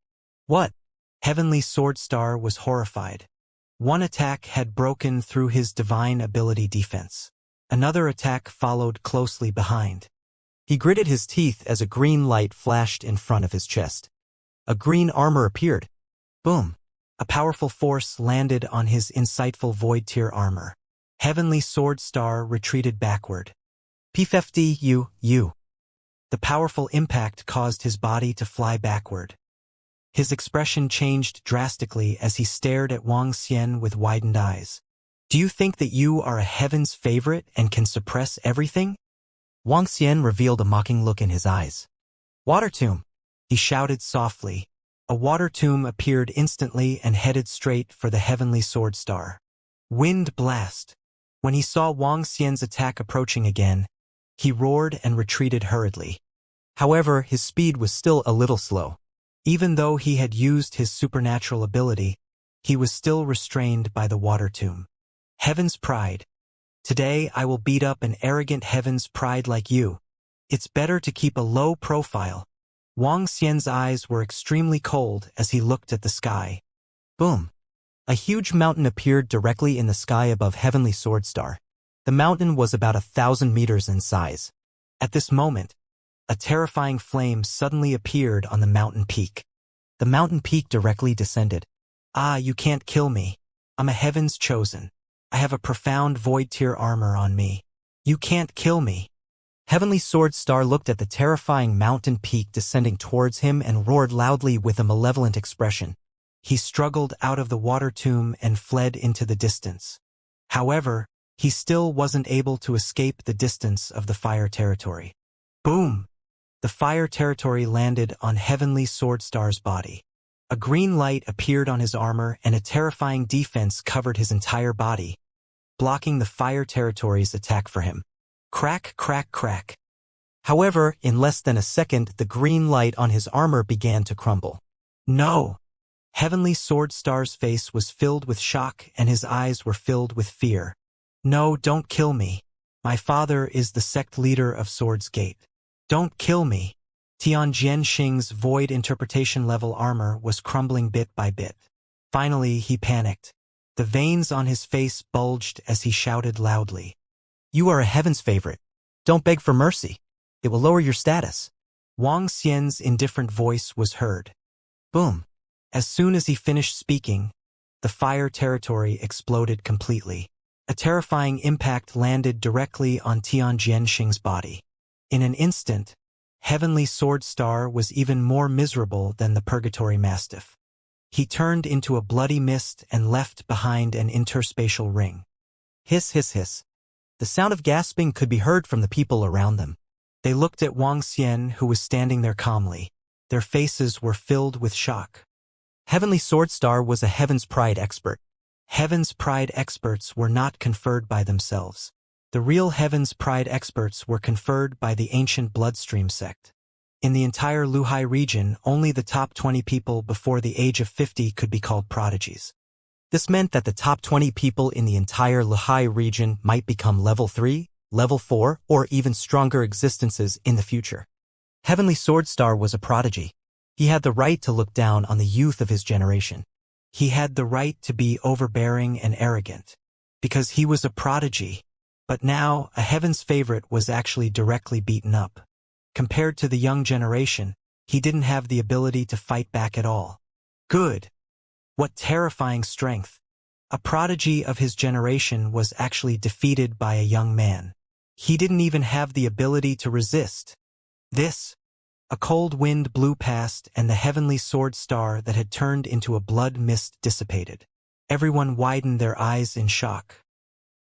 What? Heavenly Sword Star was horrified. One attack had broken through his divine ability defense. Another attack followed closely behind. He gritted his teeth as a green light flashed in front of his chest. A green armor appeared. Boom! A powerful force landed on his insightful void tier armor. Heavenly Sword Star retreated backward. P50 you. The powerful impact caused his body to fly backward. His expression changed drastically as he stared at Wang Xian with widened eyes. Do you think that you are a heaven's favorite and can suppress everything? Wang Xian revealed a mocking look in his eyes. Water tomb! He shouted softly. A water tomb appeared instantly and headed straight for the Heavenly Sword Star. Wind blast! When he saw Wang Xian's attack approaching again, he roared and retreated hurriedly. However, his speed was still a little slow. Even though he had used his supernatural ability, he was still restrained by the water tomb. Heaven's Pride. Today I will beat up an arrogant Heaven's Pride like you. It's better to keep a low profile. Wang Xian's eyes were extremely cold as he looked at the sky. Boom! A huge mountain appeared directly in the sky above Heavenly Sword Star. The mountain was about 1,000 meters in size. At this moment, a terrifying flame suddenly appeared on the mountain peak. The mountain peak directly descended. Ah, you can't kill me. I'm a Heaven's chosen. I have a profound void tier armor on me. You can't kill me. Heavenly Sword Star looked at the terrifying mountain peak descending towards him and roared loudly with a malevolent expression. He struggled out of the water tomb and fled into the distance. However, he still wasn't able to escape the distance of the fire territory. Boom! The fire territory landed on Heavenly Sword Star's body. A green light appeared on his armor and a terrifying defense covered his entire body, blocking the fire territory's attack for him. Crack, crack, crack. However, in less than a second, the green light on his armor began to crumble. No! Heavenly Sword Star's face was filled with shock and his eyes were filled with fear. No, don't kill me. My father is the sect leader of Sword's Gate. Don't kill me. Tianjian Xing's void interpretation level armor was crumbling bit by bit. Finally, he panicked. The veins on his face bulged as he shouted loudly. You are a heaven's favorite. Don't beg for mercy. It will lower your status. Wang Xian's indifferent voice was heard. Boom. As soon as he finished speaking, the fire territory exploded completely. A terrifying impact landed directly on Tianjian Xing's body. In an instant, Heavenly Sword Star was even more miserable than the Purgatory Mastiff. He turned into a bloody mist and left behind an interspatial ring. Hiss, hiss, hiss. The sound of gasping could be heard from the people around them. They looked at Wang Xian, who was standing there calmly. Their faces were filled with shock. Heavenly Sword Star was a Heaven's Pride expert. Heaven's Pride experts were not conferred by themselves. The real Heaven's Pride experts were conferred by the ancient Bloodstream sect. In the entire Luhai region, only the top 20 people before the age of 50 could be called prodigies. This meant that the top 20 people in the entire Luhai region might become level 3, level 4, or even stronger existences in the future. Heavenly Sword Star was a prodigy. He had the right to look down on the youth of his generation. He had the right to be overbearing and arrogant, because he was a prodigy. But now, a Heaven's favorite was actually directly beaten up. Compared to the young generation, he didn't have the ability to fight back at all. Good. What terrifying strength. A prodigy of his generation was actually defeated by a young man. He didn't even have the ability to resist. This. A cold wind blew past and the Heavenly Sword Star that had turned into a blood mist dissipated. Everyone widened their eyes in shock.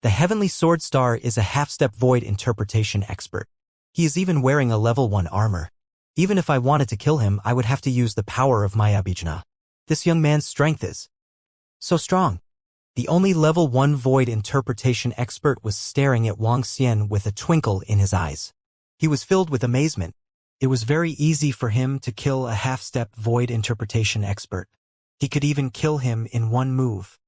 The Heavenly Sword Star is a half-step void interpretation expert. He is even wearing a level 1 armor. Even if I wanted to kill him, I would have to use the power of my Abhijna. This young man's strength is so strong. The only level 1 void interpretation expert was staring at Wang Xian with a twinkle in his eyes. He was filled with amazement. It was very easy for him to kill a half-step void interpretation expert. He could even kill him in one move.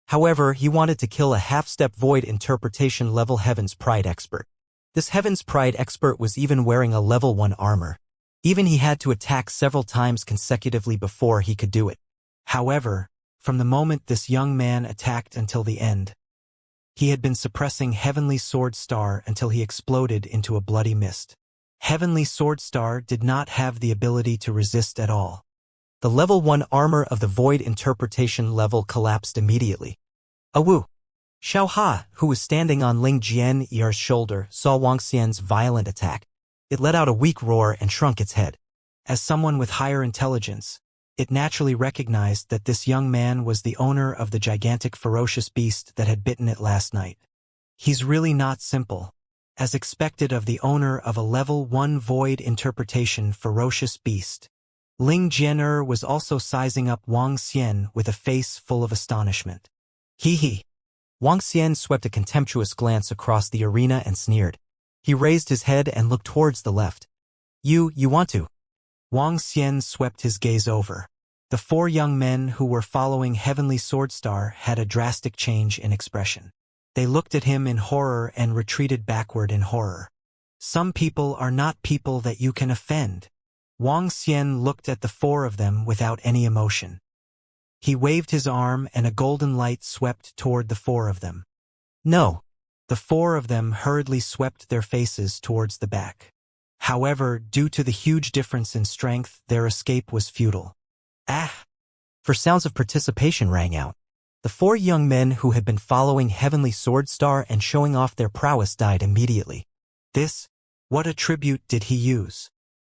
However, he wanted to kill a half-step void interpretation level Heaven's Pride expert. This Heaven's Pride expert was even wearing a level 1 armor. Even he had to attack several times consecutively before he could do it. However, from the moment this young man attacked until the end, he had been suppressing Heavenly Sword Star until he exploded into a bloody mist. Heavenly Sword Star did not have the ability to resist at all. The level 1 armor of the void interpretation level collapsed immediately. Awu! Xiao Ha, who was standing on Ling Jian'er's shoulder, saw Wang Xian's violent attack. It let out a weak roar and shrunk its head. As someone with higher intelligence, it naturally recognized that this young man was the owner of the gigantic ferocious beast that had bitten it last night. He's really not simple. As expected of the owner of a level 1 void interpretation ferocious beast. Ling Jian'er was also sizing up Wang Xian with a face full of astonishment. Hee. Wang Xian swept a contemptuous glance across the arena and sneered. He raised his head and looked towards the left. You want to? Wang Xian swept his gaze over. The 4 young men who were following Heavenly Sword Star had a drastic change in expression. They looked at him in horror and retreated backward in horror. Some people are not people that you can offend. Wang Xian looked at the 4 of them without any emotion. He waved his arm and a golden light swept toward the 4 of them. No. The 4 of them hurriedly swept their faces towards the back. However, due to the huge difference in strength, their escape was futile. Ah! For sounds of participation rang out. The 4 young men who had been following Heavenly Sword Star and showing off their prowess died immediately. What attribute did he use?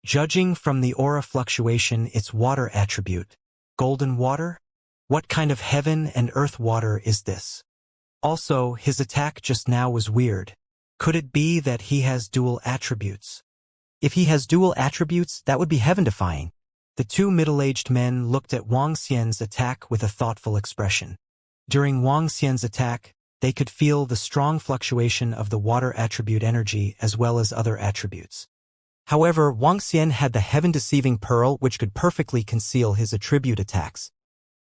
Judging from the aura fluctuation, its water attribute. Golden water? What kind of heaven and earth water is this? Also, his attack just now was weird. Could it be that he has dual attributes? If he has dual attributes, that would be heaven-defying. The 2 middle-aged men looked at Wang Xian's attack with a thoughtful expression. During Wang Xian's attack, they could feel the strong fluctuation of the water attribute energy as well as other attributes. However, Wang Xian had the heaven-deceiving pearl which could perfectly conceal his attribute attacks.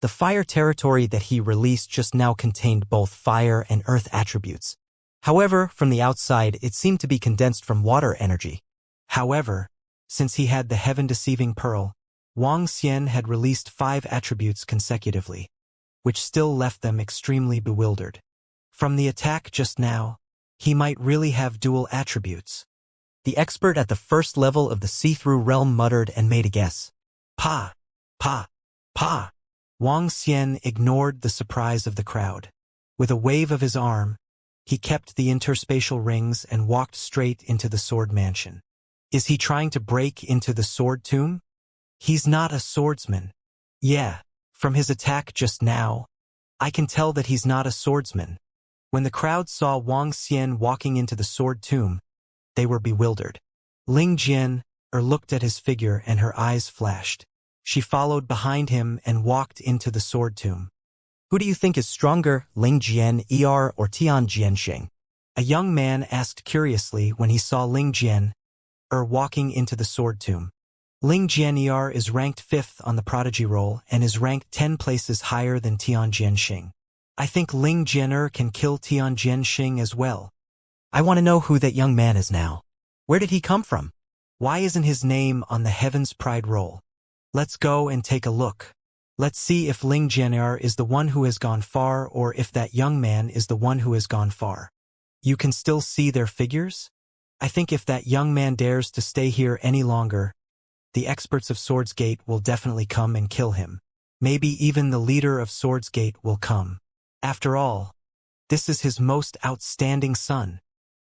The fire territory that he released just now contained both fire and earth attributes. However, from the outside, it seemed to be condensed from water energy. However, since he had the heaven-deceiving pearl, Wang Xian had released 5 attributes consecutively, which still left them extremely bewildered. From the attack just now, he might really have dual attributes. The expert at the first level of the see-through realm muttered and made a guess. Pa! Pa! Pa! Wang Xian ignored the surprise of the crowd. With a wave of his arm, he kept the interspatial rings and walked straight into the sword mansion. Is he trying to break into the sword tomb? He's not a swordsman. Yeah, from his attack just now, I can tell that he's not a swordsman. When the crowd saw Wang Xian walking into the sword tomb, they were bewildered. Ling Jian looked at his figure and her eyes flashed. She followed behind him and walked into the sword tomb. Who do you think is stronger, Ling Jian or Tian Jianxing? A young man asked curiously when he saw Ling Jian walking into the sword tomb. Ling Jian is ranked 5th on the prodigy roll and is ranked 10 places higher than Tian Jianxing. I think Ling Jian can kill Tian Jianxing as well. I want to know who that young man is now. Where did he come from? Why isn't his name on the Heaven's Pride roll? Let's go and take a look. Let's see if Ling Jian is the one who has gone far or if that young man is the one who has gone far. You can still see their figures? I think if that young man dares to stay here any longer, the experts of Swords Gate will definitely come and kill him. Maybe even the leader of Swords Gate will come. After all, this is his most outstanding son.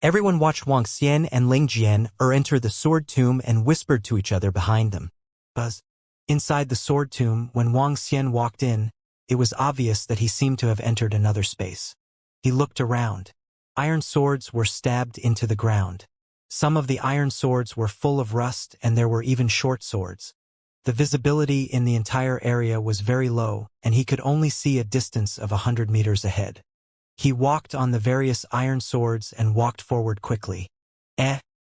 Everyone watched Wang Xian and Ling Jian enter the sword tomb and whispered to each other behind them. Buzz. Inside the sword tomb, when Wang Xian walked in, it was obvious that he seemed to have entered another space. He looked around. Iron swords were stabbed into the ground. Some of the iron swords were full of rust and there were even short swords. The visibility in the entire area was very low and he could only see a distance of 100 meters ahead. He walked on the various iron swords and walked forward quickly.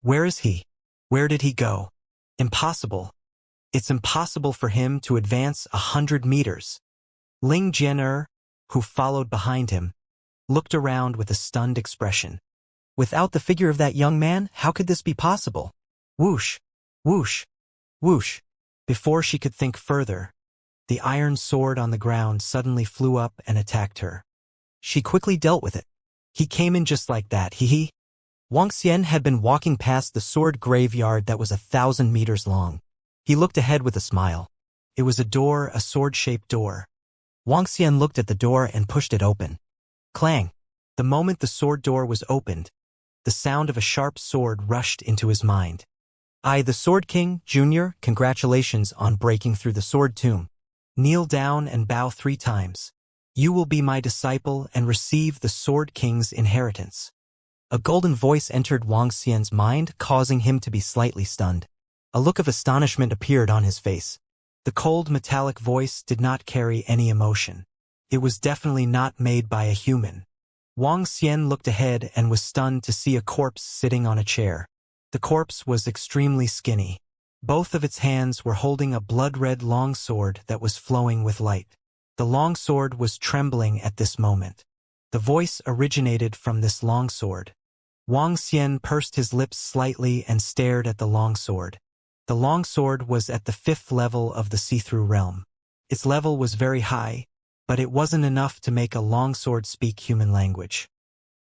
Where is he? Where did he go? Impossible. It's impossible for him to advance 100 meters. Ling Jian, who followed behind him, looked around with a stunned expression. Without the figure of that young man, how could this be possible? Whoosh, whoosh, whoosh. Before she could think further, the iron sword on the ground suddenly flew up and attacked her. She quickly dealt with it. He came in just like that, hee. Wang Xian had been walking past the sword graveyard that was 1,000 meters long. He looked ahead with a smile. It was a door, a sword-shaped door. Wang Xian looked at the door and pushed it open. Clang! The moment the sword door was opened, the sound of a sharp sword rushed into his mind. I, the Sword King, Jr., congratulations on breaking through the sword tomb. Kneel down and bow 3 times. You will be my disciple and receive the Sword King's inheritance. A golden voice entered Wang Xian's mind, causing him to be slightly stunned. A look of astonishment appeared on his face. The cold metallic voice did not carry any emotion. It was definitely not made by a human. Wang Xian looked ahead and was stunned to see a corpse sitting on a chair. The corpse was extremely skinny. Both of its hands were holding a blood-red longsword that was flowing with light. The longsword was trembling at this moment. The voice originated from this longsword. Wang Xian pursed his lips slightly and stared at the longsword. The longsword was at the 5th level of the see-through realm. Its level was very high, but it wasn't enough to make a longsword speak human language.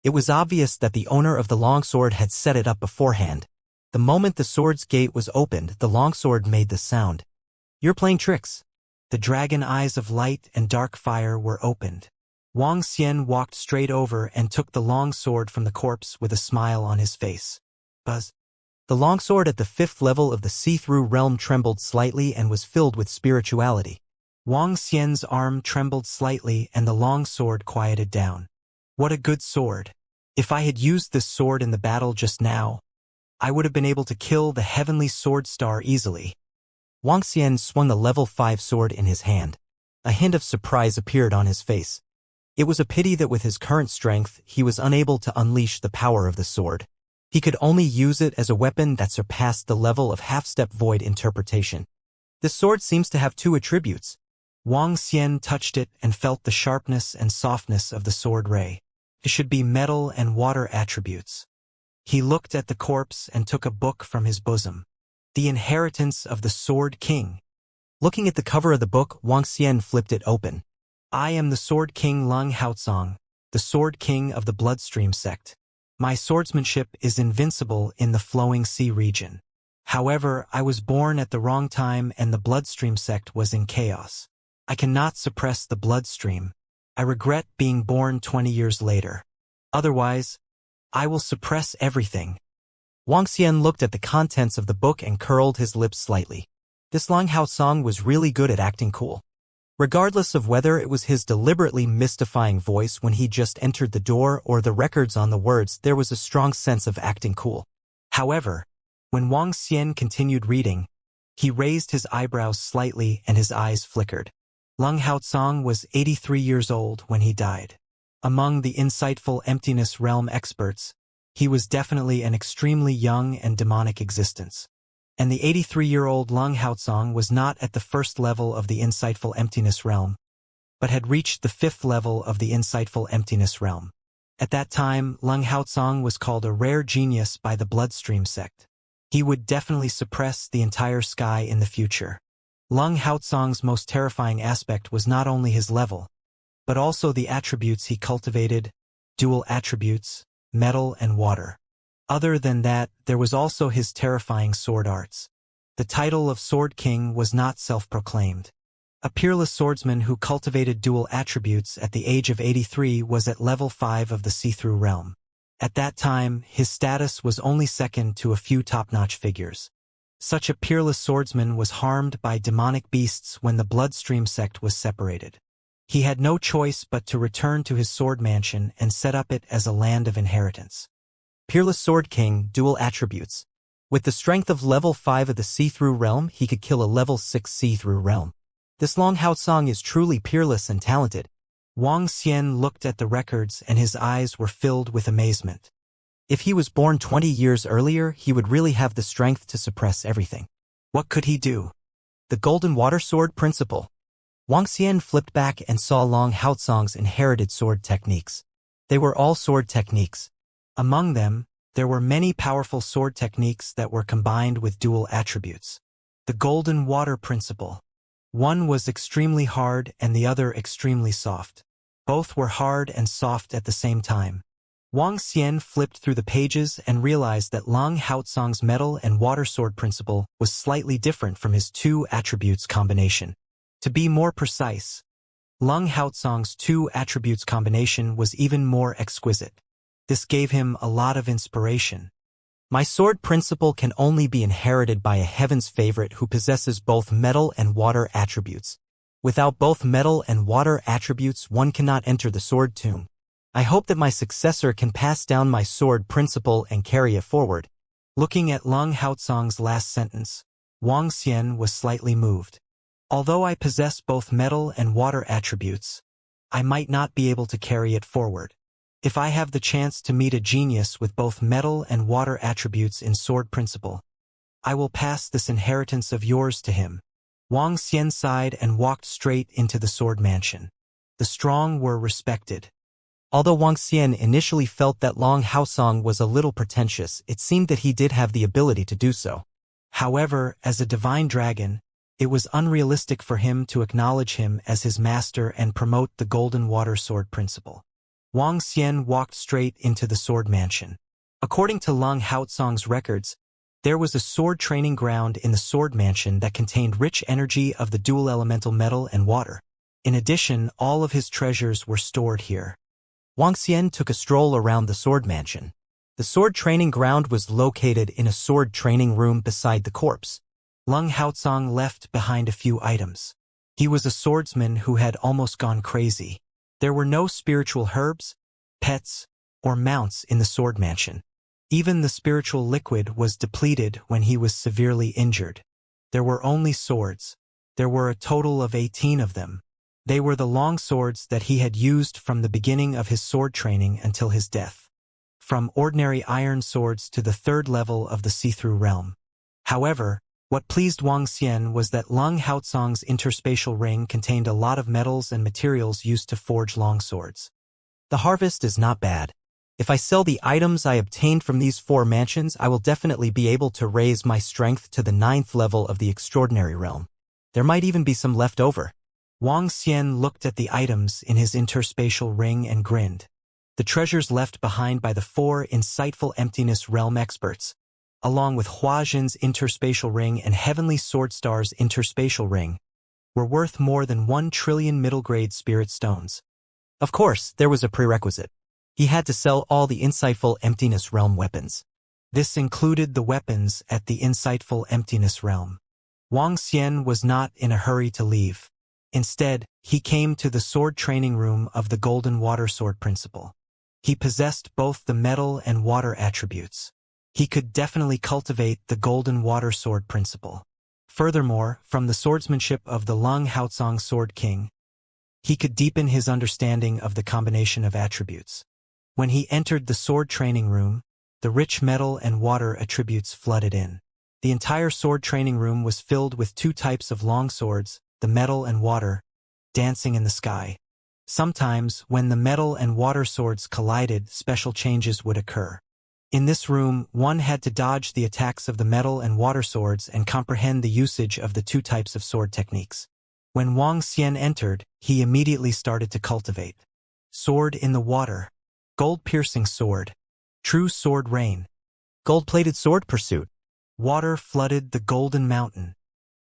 It was obvious that the owner of the longsword had set it up beforehand. The moment the sword's gate was opened, the longsword made the sound. You're playing tricks. The dragon eyes of light and dark fire were opened. Wang Xian walked straight over and took the longsword from the corpse with a smile on his face. Buzz. The longsword at the 5th level of the see-through realm trembled slightly and was filled with spirituality. Wang Xian's arm trembled slightly and the longsword quieted down. What a good sword. If I had used this sword in the battle just now, I would have been able to kill the heavenly sword star easily. Wang Xian swung the level 5 sword in his hand. A hint of surprise appeared on his face. It was a pity that with his current strength, he was unable to unleash the power of the sword. He could only use it as a weapon that surpassed the level of half-step void interpretation. This sword seems to have two attributes. Wang Xian touched it and felt the sharpness and softness of the sword ray. It should be metal and water attributes. He looked at the corpse and took a book from his bosom. The Inheritance of the Sword King. Looking at the cover of the book, Wang Xian flipped it open. I am the Sword King Lung Haotsong, the Sword King of the Bloodstream sect. My swordsmanship is invincible in the Flowing Sea region. However, I was born at the wrong time and the Bloodstream sect was in chaos. I cannot suppress the bloodstream. I regret being born 20 years later. Otherwise, I will suppress everything. Wang Xian looked at the contents of the book and curled his lips slightly. This Long Hao Song was really good at acting cool. Regardless of whether it was his deliberately mystifying voice when he just entered the door or the records on the words, there was a strong sense of acting cool. However, when Wang Xian continued reading, he raised his eyebrows slightly and his eyes flickered. Lung Haotsong was 83 years old when he died. Among the insightful emptiness realm experts, he was definitely an extremely young and demonic existence. And the 83-year-old Lung Haotsong was not at the first level of the insightful emptiness realm, but had reached the 5th level of the insightful emptiness realm. At that time, Lung Haotsong was called a rare genius by the Bloodstream sect. He would definitely suppress the entire sky in the future. Lung Haotsong's most terrifying aspect was not only his level, but also the attributes he cultivated, dual attributes, metal and water. Other than that, there was also his terrifying sword arts. The title of Sword King was not self-proclaimed. A peerless swordsman who cultivated dual attributes at the age of 83 was at level 5 of the see-through realm. At that time, his status was only second to a few top-notch figures. Such a peerless swordsman was harmed by demonic beasts when the Bloodstream sect was separated. He had no choice but to return to his sword mansion and set up it as a land of inheritance. Peerless Sword King, dual attributes. With the strength of level 5 of the see-through realm, he could kill a level 6 see-through realm. This Long Hao Song is truly peerless and talented. Wang Xian looked at the records and his eyes were filled with amazement. If he was born 20 years earlier, he would really have the strength to suppress everything. What could he do? The Golden Water Sword Principle. Wang Xian flipped back and saw Long Hao Song's inherited sword techniques. They were all sword techniques. Among them, there were many powerful sword techniques that were combined with dual attributes. The Golden Water Principle. One was extremely hard and the other extremely soft. Both were hard and soft at the same time. Wang Xian flipped through the pages and realized that Long Haotsong's metal and water sword principle was slightly different from his two attributes combination. To be more precise, Lung Haotsong's two attributes combination was even more exquisite. This gave him a lot of inspiration. My sword principle can only be inherited by a heaven's favorite who possesses both metal and water attributes. Without both metal and water attributes, one cannot enter the sword tomb. I hope that my successor can pass down my sword principle and carry it forward. Looking at Lung Haotsong's last sentence, Wang Xian was slightly moved. Although I possess both metal and water attributes, I might not be able to carry it forward. If I have the chance to meet a genius with both metal and water attributes in sword principle, I will pass this inheritance of yours to him. Wang Xian sighed and walked straight into the sword mansion. The strong were respected. Although Wang Xian initially felt that Long Hao Song was a little pretentious, it seemed that he did have the ability to do so. However, as a divine dragon, it was unrealistic for him to acknowledge him as his master and promote the Golden Water Sword principle. Wang Xian walked straight into the sword mansion. According to Lung Haotsong's records, there was a sword training ground in the sword mansion that contained rich energy of the dual elemental metal and water. In addition, all of his treasures were stored here. Wang Xian took a stroll around the sword mansion. The sword training ground was located in a sword training room beside the corpse. Lung Haotsong left behind a few items. He was a swordsman who had almost gone crazy. There were no spiritual herbs, pets, or mounts in the sword mansion. Even the spiritual liquid was depleted when he was severely injured. There were only swords. There were a total of 18 of them. They were the long swords that he had used from the beginning of his sword training until his death. from ordinary iron swords to the third level of the see-through realm. However, what pleased Wang Xian was that Lung Haozong's interspatial ring contained a lot of metals and materials used to forge longswords. The harvest is not bad. If I sell the items I obtained from these 4 mansions, I will definitely be able to raise my strength to the 9th level of the extraordinary realm. There might even be some left over. Wang Xian looked at the items in his interspatial ring and grinned. The treasures left behind by the 4 insightful emptiness realm experts, along with Huajin's interspatial ring and Heavenly Sword Star's interspatial ring, were worth more than 1 trillion middle-grade spirit stones. Of course, there was a prerequisite. He had to sell all the insightful emptiness realm weapons. This included the weapons at the insightful emptiness realm. Wang Xian was not in a hurry to leave. Instead, he came to the sword training room of the Golden Water Sword Principle. He possessed both the metal and water attributes. He could definitely cultivate the Golden Water Sword Principle. Furthermore, from the swordsmanship of the Lung Haozong Sword King, he could deepen his understanding of the combination of attributes. When he entered the sword training room, the rich metal and water attributes flooded in. The entire sword training room was filled with 2 types of long swords, the metal and water, dancing in the sky. Sometimes, when the metal and water swords collided, special changes would occur. In this room, one had to dodge the attacks of the metal and water swords and comprehend the usage of the 2 types of sword techniques. When Wang Xian entered, he immediately started to cultivate. Sword in the water. Gold-piercing sword. True sword rain. Gold-plated sword pursuit. Water flooded the golden mountain.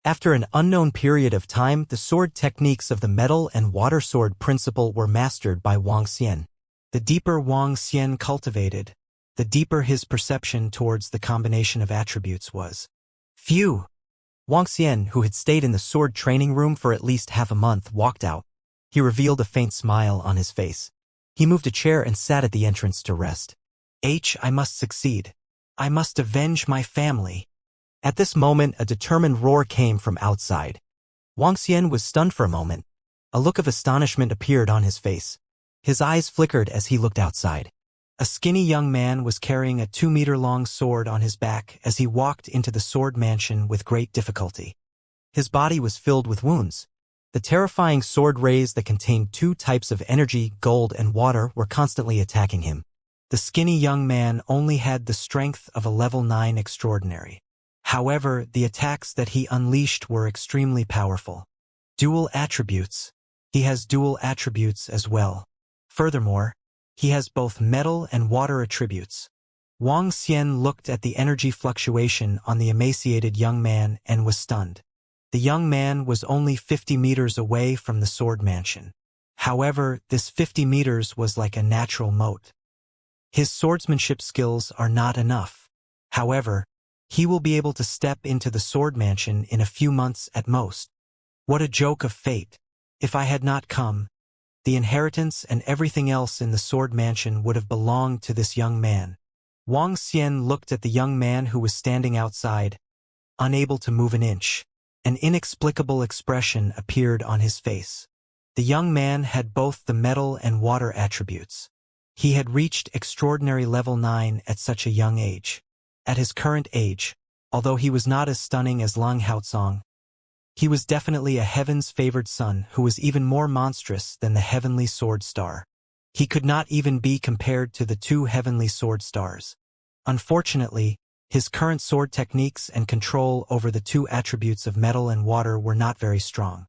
After an unknown period of time, the sword techniques of the metal and water sword principle were mastered by Wang Xian. The deeper Wang Xian cultivated, the deeper his perception towards the combination of attributes was. Phew! Wang Xian, who had stayed in the sword training room for at least half a month, walked out. He revealed a faint smile on his face. He moved a chair and sat at the entrance to rest. I must succeed. I must avenge my family. At this moment, a determined roar came from outside. Wang Xian was stunned for a moment. A look of astonishment appeared on his face. His eyes flickered as he looked outside. A skinny young man was carrying a 2-meter-long sword on his back as he walked into the sword mansion with great difficulty. His body was filled with wounds. The terrifying sword rays that contained 2 types of energy, gold and water, were constantly attacking him. The skinny young man only had the strength of a level 9 extraordinary. However, the attacks that he unleashed were extremely powerful. Dual attributes. He has dual attributes as well. Furthermore, he has both metal and water attributes. Wang Xian looked at the energy fluctuation on the emaciated young man and was stunned. The young man was only 50 meters away from the sword mansion. However, this 50 meters was like a natural moat. His swordsmanship skills are not enough. However, he will be able to step into the sword mansion in a few months at most. What a joke of fate. If I had not come, the inheritance and everything else in the sword mansion would have belonged to this young man. Wang Xian looked at the young man who was standing outside, unable to move an inch. An inexplicable expression appeared on his face. The young man had both the metal and water attributes. He had reached extraordinary level 9 at such a young age. At his current age, although he was not as stunning as Lung Haozong, he was definitely a heaven's favored son who was even more monstrous than the heavenly sword star. He could not even be compared to the 2 heavenly sword stars. Unfortunately, his current sword techniques and control over the 2 attributes of metal and water were not very strong.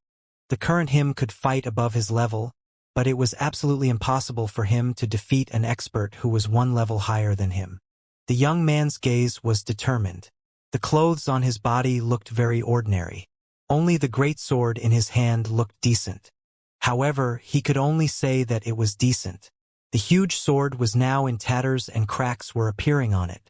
The current him could fight above his level, but it was absolutely impossible for him to defeat an expert who was 1 level higher than him. The young man's gaze was determined. The clothes on his body looked very ordinary. Only the great sword in his hand looked decent. However, he could only say that it was decent. The huge sword was now in tatters and cracks were appearing on it.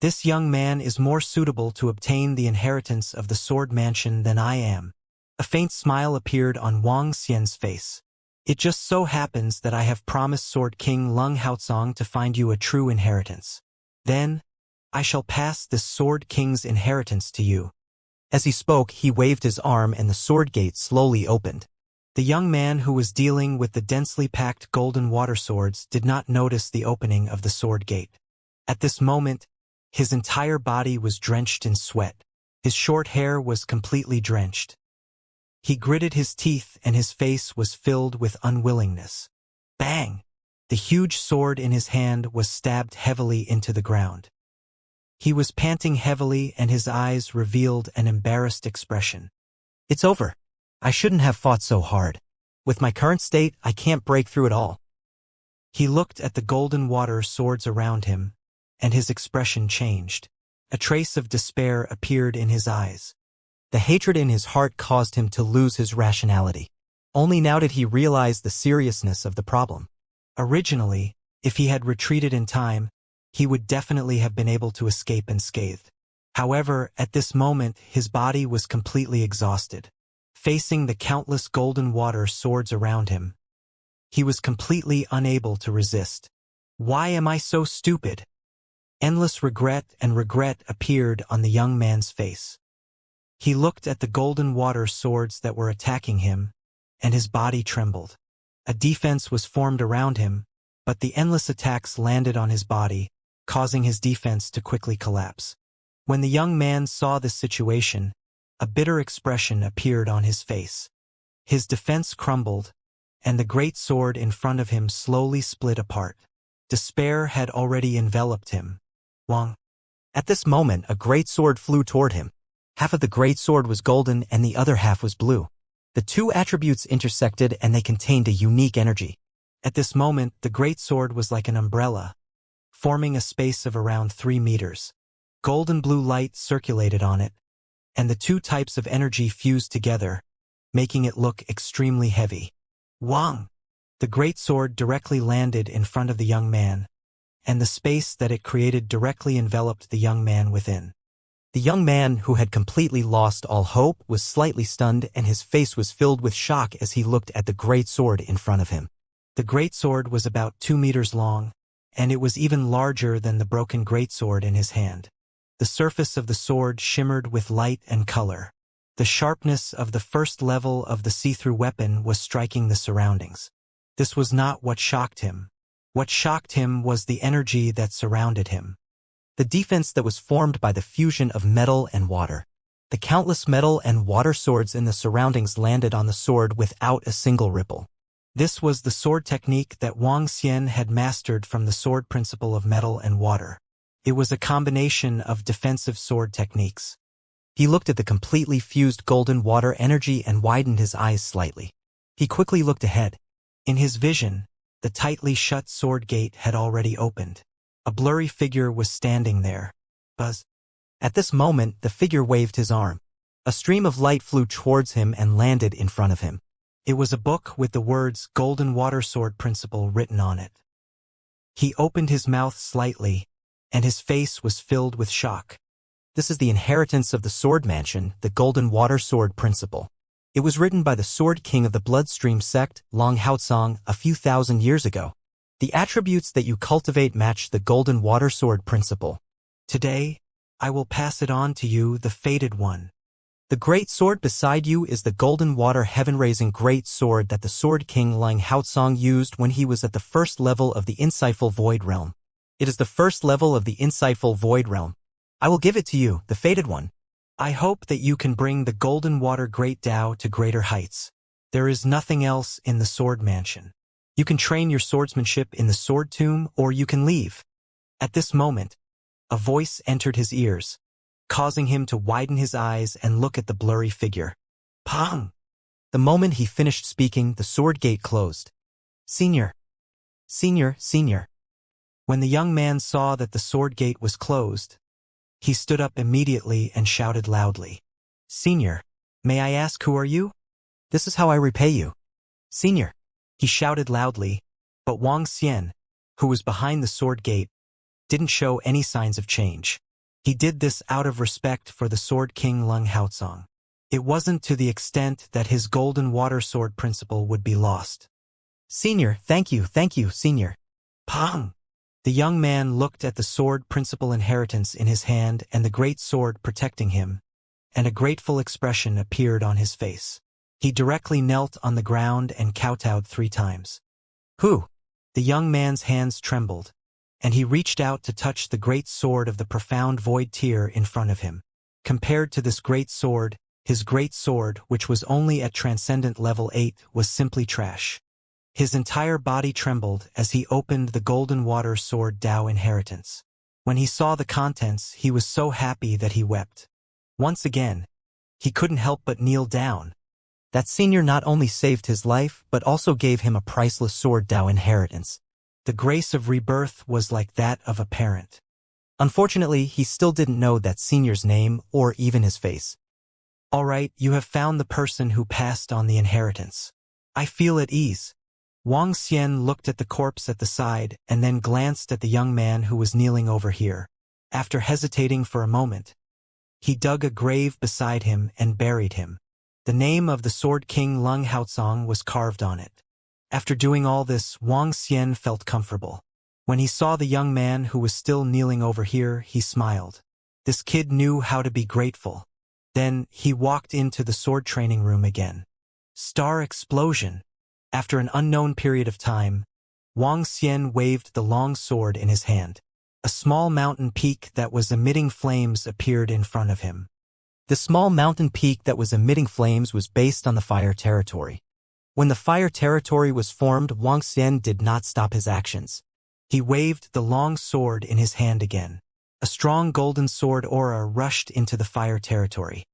This young man is more suitable to obtain the inheritance of the sword mansion than I am. A faint smile appeared on Wang Xian's face. It just so happens that I have promised Sword King Lung Haozong to find you a true inheritance. Then, I shall pass this Sword King's inheritance to you. As he spoke, he waved his arm and the sword gate slowly opened. The young man who was dealing with the densely packed golden water swords did not notice the opening of the sword gate. At this moment, his entire body was drenched in sweat. His short hair was completely drenched. He gritted his teeth and his face was filled with unwillingness. Bang! The huge sword in his hand was stabbed heavily into the ground. He was panting heavily and his eyes revealed an embarrassed expression. It's over. I shouldn't have fought so hard. With my current state, I can't break through it all. He looked at the golden water swords around him, and his expression changed. A trace of despair appeared in his eyes. The hatred in his heart caused him to lose his rationality. Only now did he realize the seriousness of the problem. Originally, if he had retreated in time, he would definitely have been able to escape unscathed. However, at this moment, his body was completely exhausted. Facing the countless golden water swords around him, he was completely unable to resist. Why am I so stupid? Endless regret appeared on the young man's face. He looked at the golden water swords that were attacking him, and his body trembled. A defense was formed around him, but the endless attacks landed on his body, causing his defense to quickly collapse. When the young man saw this situation, a bitter expression appeared on his face. His defense crumbled, and the great sword in front of him slowly split apart. Despair had already enveloped him. Wang. At this moment, a great sword flew toward him. Half of the great sword was golden and the other half was blue. The two attributes intersected and they contained a unique energy. At this moment, the great sword was like an umbrella, forming a space of around 3 meters. Golden blue light circulated on it, and the two types of energy fused together, making it look extremely heavy. Wang! The great sword directly landed in front of the young man, and the space that it created directly enveloped the young man within. The young man, who had completely lost all hope, was slightly stunned and his face was filled with shock as he looked at the great sword in front of him. The great sword was about 2 meters long, and it was even larger than the broken greatsword in his hand. The surface of the sword shimmered with light and color. The sharpness of the first level of the see-through weapon was striking the surroundings. This was not what shocked him. What shocked him was the energy that surrounded him. The defense that was formed by the fusion of metal and water. The countless metal and water swords in the surroundings landed on the sword without a single ripple. This was the sword technique that Wang Xian had mastered from the sword principle of metal and water. It was a combination of defensive sword techniques. He looked at the completely fused golden water energy and widened his eyes slightly. He quickly looked ahead. In his vision, the tightly shut sword gate had already opened. A blurry figure was standing there. Buzz. At this moment, the figure waved his arm. A stream of light flew towards him and landed in front of him. It was a book with the words Golden Water Sword Principle written on it. He opened his mouth slightly, and his face was filled with shock. This is the inheritance of the Sword Mansion, the Golden Water Sword Principle. It was written by the Sword King of the Bloodstream sect, Long Haotsong, a few thousand years ago. The attributes that you cultivate match the Golden Water Sword Principle. Today, I will pass it on to you, the Fated One. The great sword beside you is the Golden Water Heaven-Raising Great Sword that the Sword King Long Haotsong used when he was at the first level of the Insightful Void Realm. It is the first level of the Insightful Void Realm. I will give it to you, the Fated One. I hope that you can bring the Golden Water Great Tao to greater heights. There is nothing else in the Sword Mansion. You can train your swordsmanship in the Sword Tomb, or you can leave. At this moment, a voice entered his ears, causing him to widen his eyes and look at the blurry figure. Pang! The moment he finished speaking, the sword gate closed. Senior. Senior. When the young man saw that the sword gate was closed, he stood up immediately and shouted loudly. Senior, may I ask who are you? This is how I repay you. Senior. He shouted loudly, but Wang Xian, who was behind the sword gate, didn't show any signs of change. He did this out of respect for the Sword King Long Haotsong. It wasn't to the extent that his Golden Water Sword Principle would be lost. Senior, thank you, senior. Pang! The young man looked at the sword principle inheritance in his hand and the great sword protecting him, and a grateful expression appeared on his face. He directly knelt on the ground and kowtowed 3 times. Who? The young man's hands trembled, and he reached out to touch the great sword of the profound void tier in front of him. Compared to this great sword, his great sword, which was only at Transcendent Level 8, was simply trash. His entire body trembled as he opened the Golden Water Sword Dao Inheritance. When he saw the contents, he was so happy that he wept. Once again, he couldn't help but kneel down. That senior not only saved his life, but also gave him a priceless Sword Dao Inheritance. The grace of rebirth was like that of a parent. Unfortunately, he still didn't know that senior's name or even his face. All right, you have found the person who passed on the inheritance. I feel at ease. Wang Xian looked at the corpse at the side and then glanced at the young man who was kneeling over here. After hesitating for a moment, he dug a grave beside him and buried him. The name of the Sword King Lung Haozong was carved on it. After doing all this, Wang Xian felt comfortable. When he saw the young man who was still kneeling over here, he smiled. This kid knew how to be grateful. Then, he walked into the sword training room again. Star explosion. After an unknown period of time, Wang Xian waved the long sword in his hand. A small mountain peak that was emitting flames appeared in front of him. The small mountain peak that was emitting flames was based on the fire territory. When the fire territory was formed, Wang Xian did not stop his actions. He waved the long sword in his hand again. A strong golden sword aura rushed into the fire territory.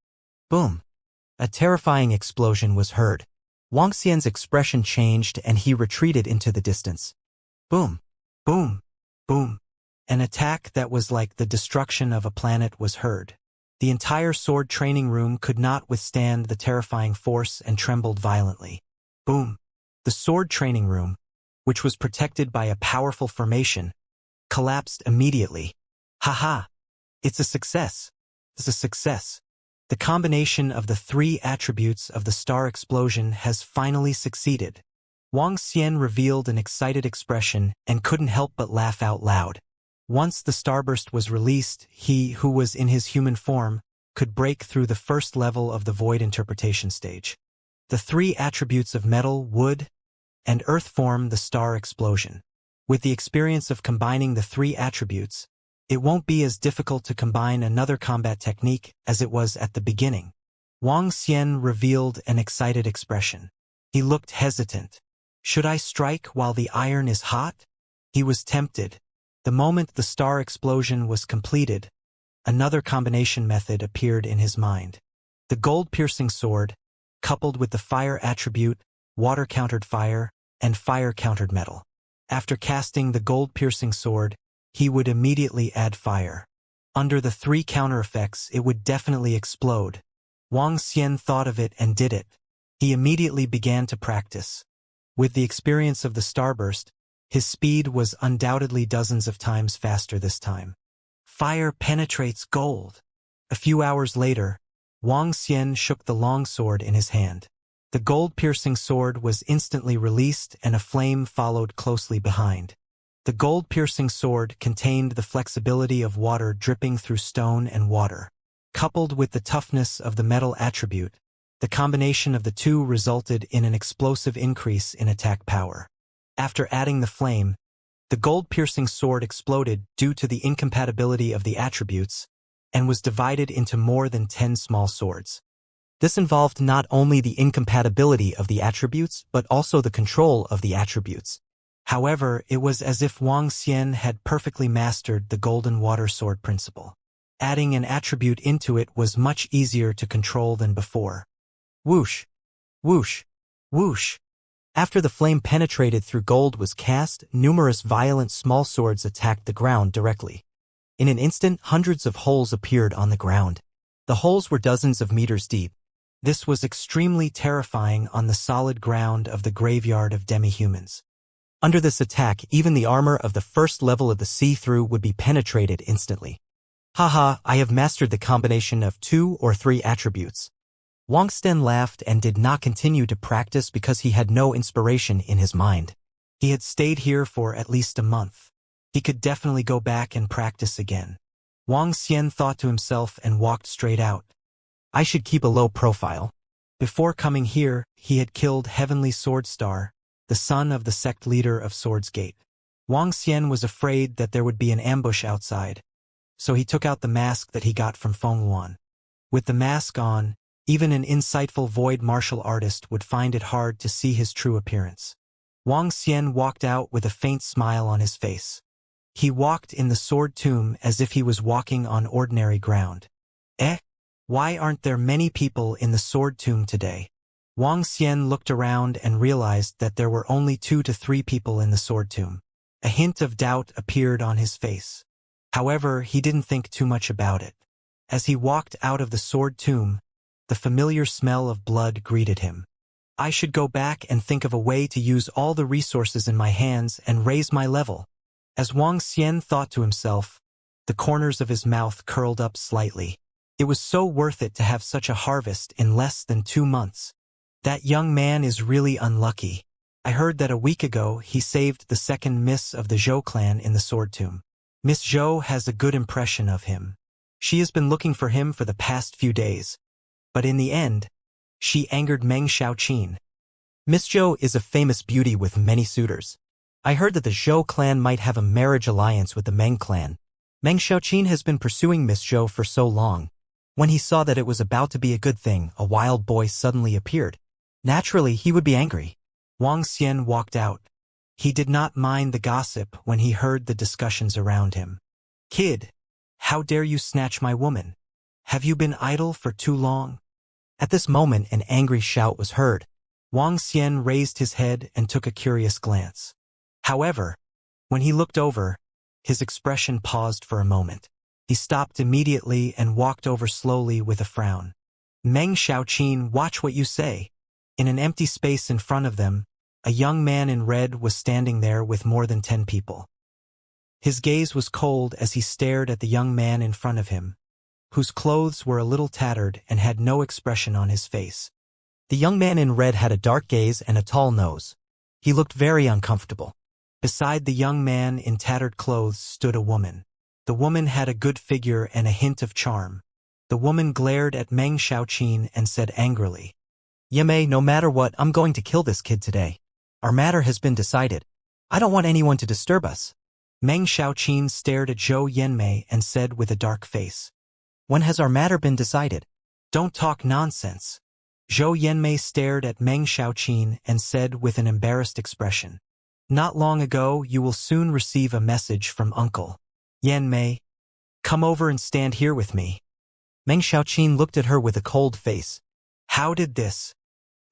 Boom! A terrifying explosion was heard. Wang Xian's expression changed and he retreated into the distance. Boom! Boom! Boom! An attack that was like the destruction of a planet was heard. The entire sword training room could not withstand the terrifying force and trembled violently. Boom! The sword training room, which was protected by a powerful formation, collapsed immediately. Haha! It's a success. It's a success. The combination of the three attributes of the star explosion has finally succeeded. Wang Xian revealed an excited expression and couldn't help but laugh out loud. Once the starburst was released, he, who was in his human form, could break through the first level of the void interpretation stage. The three attributes of metal, wood, and earth form the star explosion. With the experience of combining the three attributes, it won't be as difficult to combine another combat technique as it was at the beginning. Wang Xian revealed an excited expression. He looked hesitant. Should I strike while the iron is hot? He was tempted. The moment the star explosion was completed, another combination method appeared in his mind. The gold-piercing sword, coupled with the fire attribute, water countered fire, and fire countered metal. After casting the gold-piercing sword, he would immediately add fire. Under the three counter effects, it would definitely explode. Wang Xian thought of it and did it. He immediately began to practice. With the experience of the starburst, his speed was undoubtedly dozens of times faster this time. Fire penetrates gold. A few hours later, Wang Xian shook the long sword in his hand. The gold-piercing sword was instantly released and a flame followed closely behind. The gold-piercing sword contained the flexibility of water dripping through stone and water. Coupled with the toughness of the metal attribute, the combination of the two resulted in an explosive increase in attack power. After adding the flame, the gold-piercing sword exploded due to the incompatibility of the attributes and was divided into more than 10 small swords. This involved not only the incompatibility of the attributes, but also the control of the attributes. However, it was as if Wang Xian had perfectly mastered the golden water sword principle. Adding an attribute into it was much easier to control than before. Whoosh! Whoosh! Whoosh! After the flame penetrated through gold was cast, numerous violent small swords attacked the ground directly. In an instant, hundreds of holes appeared on the ground. The holes were dozens of meters deep. This was extremely terrifying on the solid ground of the graveyard of demi-humans. Under this attack, even the armor of the first level of the see-through would be penetrated instantly. Haha, I have mastered the combination of 2 or 3 attributes. Wang Xian laughed and did not continue to practice because he had no inspiration in his mind. He had stayed here for at least a month. He could definitely go back and practice again. Wang Xian thought to himself and walked straight out. I should keep a low profile. Before coming here, he had killed Heavenly Sword Star, the son of the sect leader of Swords Gate. Wang Xian was afraid that there would be an ambush outside, so he took out the mask that he got from Feng Yuan. With the mask on, even an insightful void martial artist would find it hard to see his true appearance. Wang Xian walked out with a faint smile on his face. He walked in the sword tomb as if he was walking on ordinary ground. Why aren't there many people in the sword tomb today? Wang Xian looked around and realized that there were only 2 to 3 people in the sword tomb. A hint of doubt appeared on his face. However, he didn't think too much about it. As he walked out of the sword tomb, the familiar smell of blood greeted him. I should go back and think of a way to use all the resources in my hands and raise my level. As Wang Xian thought to himself, the corners of his mouth curled up slightly. It was so worth it to have such a harvest in less than 2 months. That young man is really unlucky. I heard that a week ago he saved the second miss of the Zhou clan in the sword tomb. Miss Zhou has a good impression of him. She has been looking for him for the past few days. But in the end, she angered Meng Xiaoqin. Miss Zhou is a famous beauty with many suitors. I heard that the Zhou clan might have a marriage alliance with the Meng clan. Meng Xiaoqin has been pursuing Miss Zhou for so long. When he saw that it was about to be a good thing, a wild boy suddenly appeared. Naturally, he would be angry. Wang Xian walked out. He did not mind the gossip when he heard the discussions around him. Kid, how dare you snatch my woman? Have you been idle for too long? At this moment, an angry shout was heard. Wang Xian raised his head and took a curious glance. However, when he looked over, his expression paused for a moment. He stopped immediately and walked over slowly with a frown. Meng Xiaoqin, watch what you say. In an empty space in front of them, a young man in red was standing there with more than 10 people. His gaze was cold as he stared at the young man in front of him, whose clothes were a little tattered and had no expression on his face. The young man in red had a dark gaze and a tall nose. He looked very uncomfortable. Beside the young man in tattered clothes stood a woman. The woman had a good figure and a hint of charm. The woman glared at Meng Xiaoqin and said angrily, Yimei, no matter what, I'm going to kill this kid today. Our matter has been decided. I don't want anyone to disturb us. Meng Xiaoqin stared at Zhou Yanmei and said with a dark face, When has our matter been decided? Don't talk nonsense. Zhou Yanmei stared at Meng Xiaoqin and said with an embarrassed expression, Not long ago, you will soon receive a message from Uncle. Yanmei, come over and stand here with me. Meng Xiaoqin looked at her with a cold face. How did this?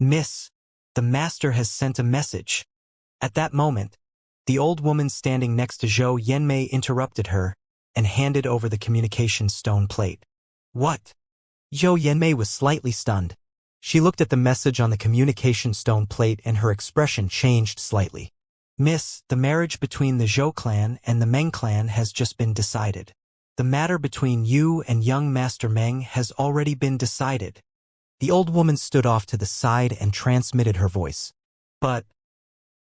Miss, the master has sent a message. At that moment, the old woman standing next to Zhou Yanmei interrupted her and handed over the communication stone plate. What? Zhou Yanmei was slightly stunned. She looked at the message on the communication stone plate and her expression changed slightly. Miss, the marriage between the Zhou clan and the Meng clan has just been decided. The matter between you and young Master Meng has already been decided. The old woman stood off to the side and transmitted her voice. But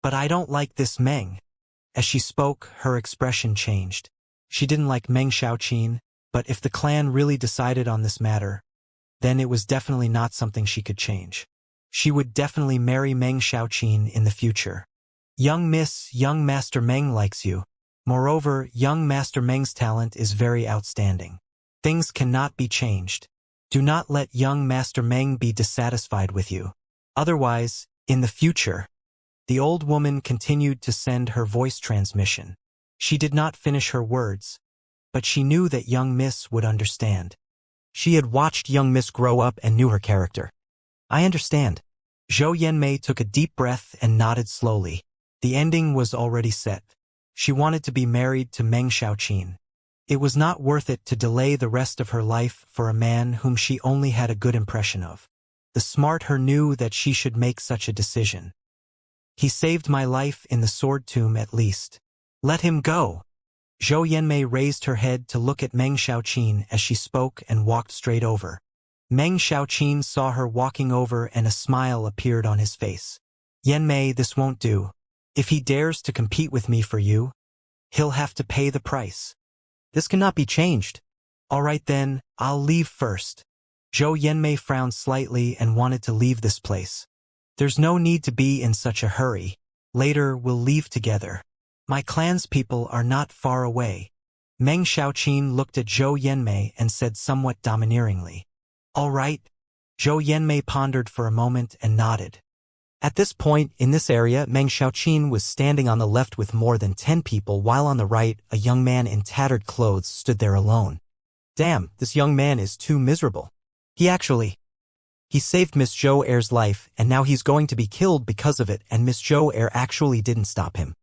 I don't like this Meng. As she spoke, her expression changed. She didn't like Meng Xiaoqin, but if the clan really decided on this matter, then it was definitely not something she could change. She would definitely marry Meng Xiaoqin in the future. Young Miss, young Master Meng likes you. Moreover, young Master Meng's talent is very outstanding. Things cannot be changed. Do not let young Master Meng be dissatisfied with you. Otherwise, in the future, the old woman continued to send her voice transmission. She did not finish her words, but she knew that young Miss would understand. She had watched young Miss grow up and knew her character. I understand. Zhou Yanmei took a deep breath and nodded slowly. The ending was already set. She wanted to be married to Meng Xiaoqin. It was not worth it to delay the rest of her life for a man whom she only had a good impression of. The smart her knew that she should make such a decision. He saved my life in the sword tomb at least. Let him go. Zhou Yanmei raised her head to look at Meng Xiaoqin as she spoke and walked straight over. Meng Xiaoqin saw her walking over and a smile appeared on his face. Yanmei, this won't do. If he dares to compete with me for you, he'll have to pay the price. This cannot be changed. All right then, I'll leave first. Zhou Yanmei frowned slightly and wanted to leave this place. There's no need to be in such a hurry. Later, we'll leave together. My clanspeople are not far away. Meng Xiaoqin looked at Zhou Yanmei and said somewhat domineeringly. All right. Zhou Yanmei pondered for a moment and nodded. At this point, in this area, Meng Xiaoqin was standing on the left with more than 10 people, while on the right, a young man in tattered clothes stood there alone. Damn, this young man is too miserable. He saved Miss Zhou Er's life, and now he's going to be killed because of it, and Miss Zhou Er actually didn't stop him.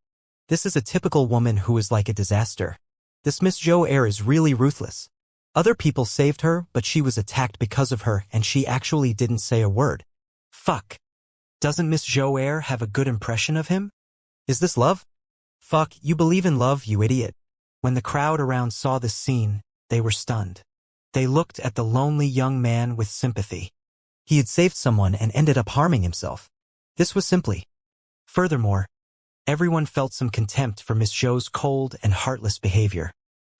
This is a typical woman who is like a disaster. This Miss Zhou Er is really ruthless. Other people saved her, but she was attacked because of her, and she actually didn't say a word. Fuck. Doesn't Miss Zhou Er have a good impression of him? Is this love? Fuck, you believe in love, you idiot. When the crowd around saw this scene, they were stunned. They looked at the lonely young man with sympathy. He had saved someone and ended up harming himself. This was simply. Furthermore, everyone felt some contempt for Miss Zhou's cold and heartless behavior.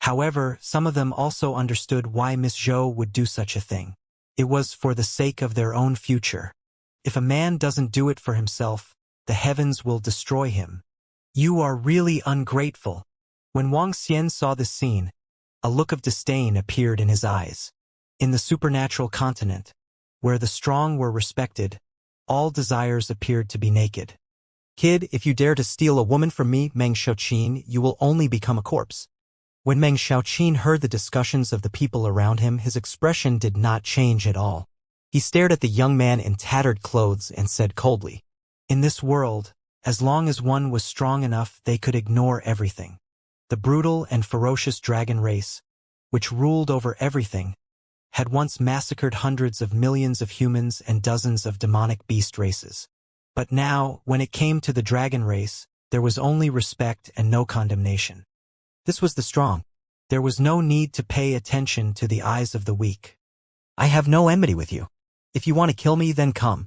However, some of them also understood why Miss Zhou would do such a thing. It was for the sake of their own future. If a man doesn't do it for himself, the heavens will destroy him. You are really ungrateful. When Wang Xian saw this scene, a look of disdain appeared in his eyes. In the supernatural continent, where the strong were respected, all desires appeared to be naked. Kid, if you dare to steal a woman from me, Meng Xiaoqin, you will only become a corpse. When Meng Xiaoqin heard the discussions of the people around him, his expression did not change at all. He stared at the young man in tattered clothes and said coldly, in this world, as long as one was strong enough, they could ignore everything. The brutal and ferocious dragon race, which ruled over everything, had once massacred hundreds of millions of humans and dozens of demonic beast races. But now, when it came to the dragon race, there was only respect and no condemnation. This was the strong. There was no need to pay attention to the eyes of the weak. I have no enmity with you. If you want to kill me, then come.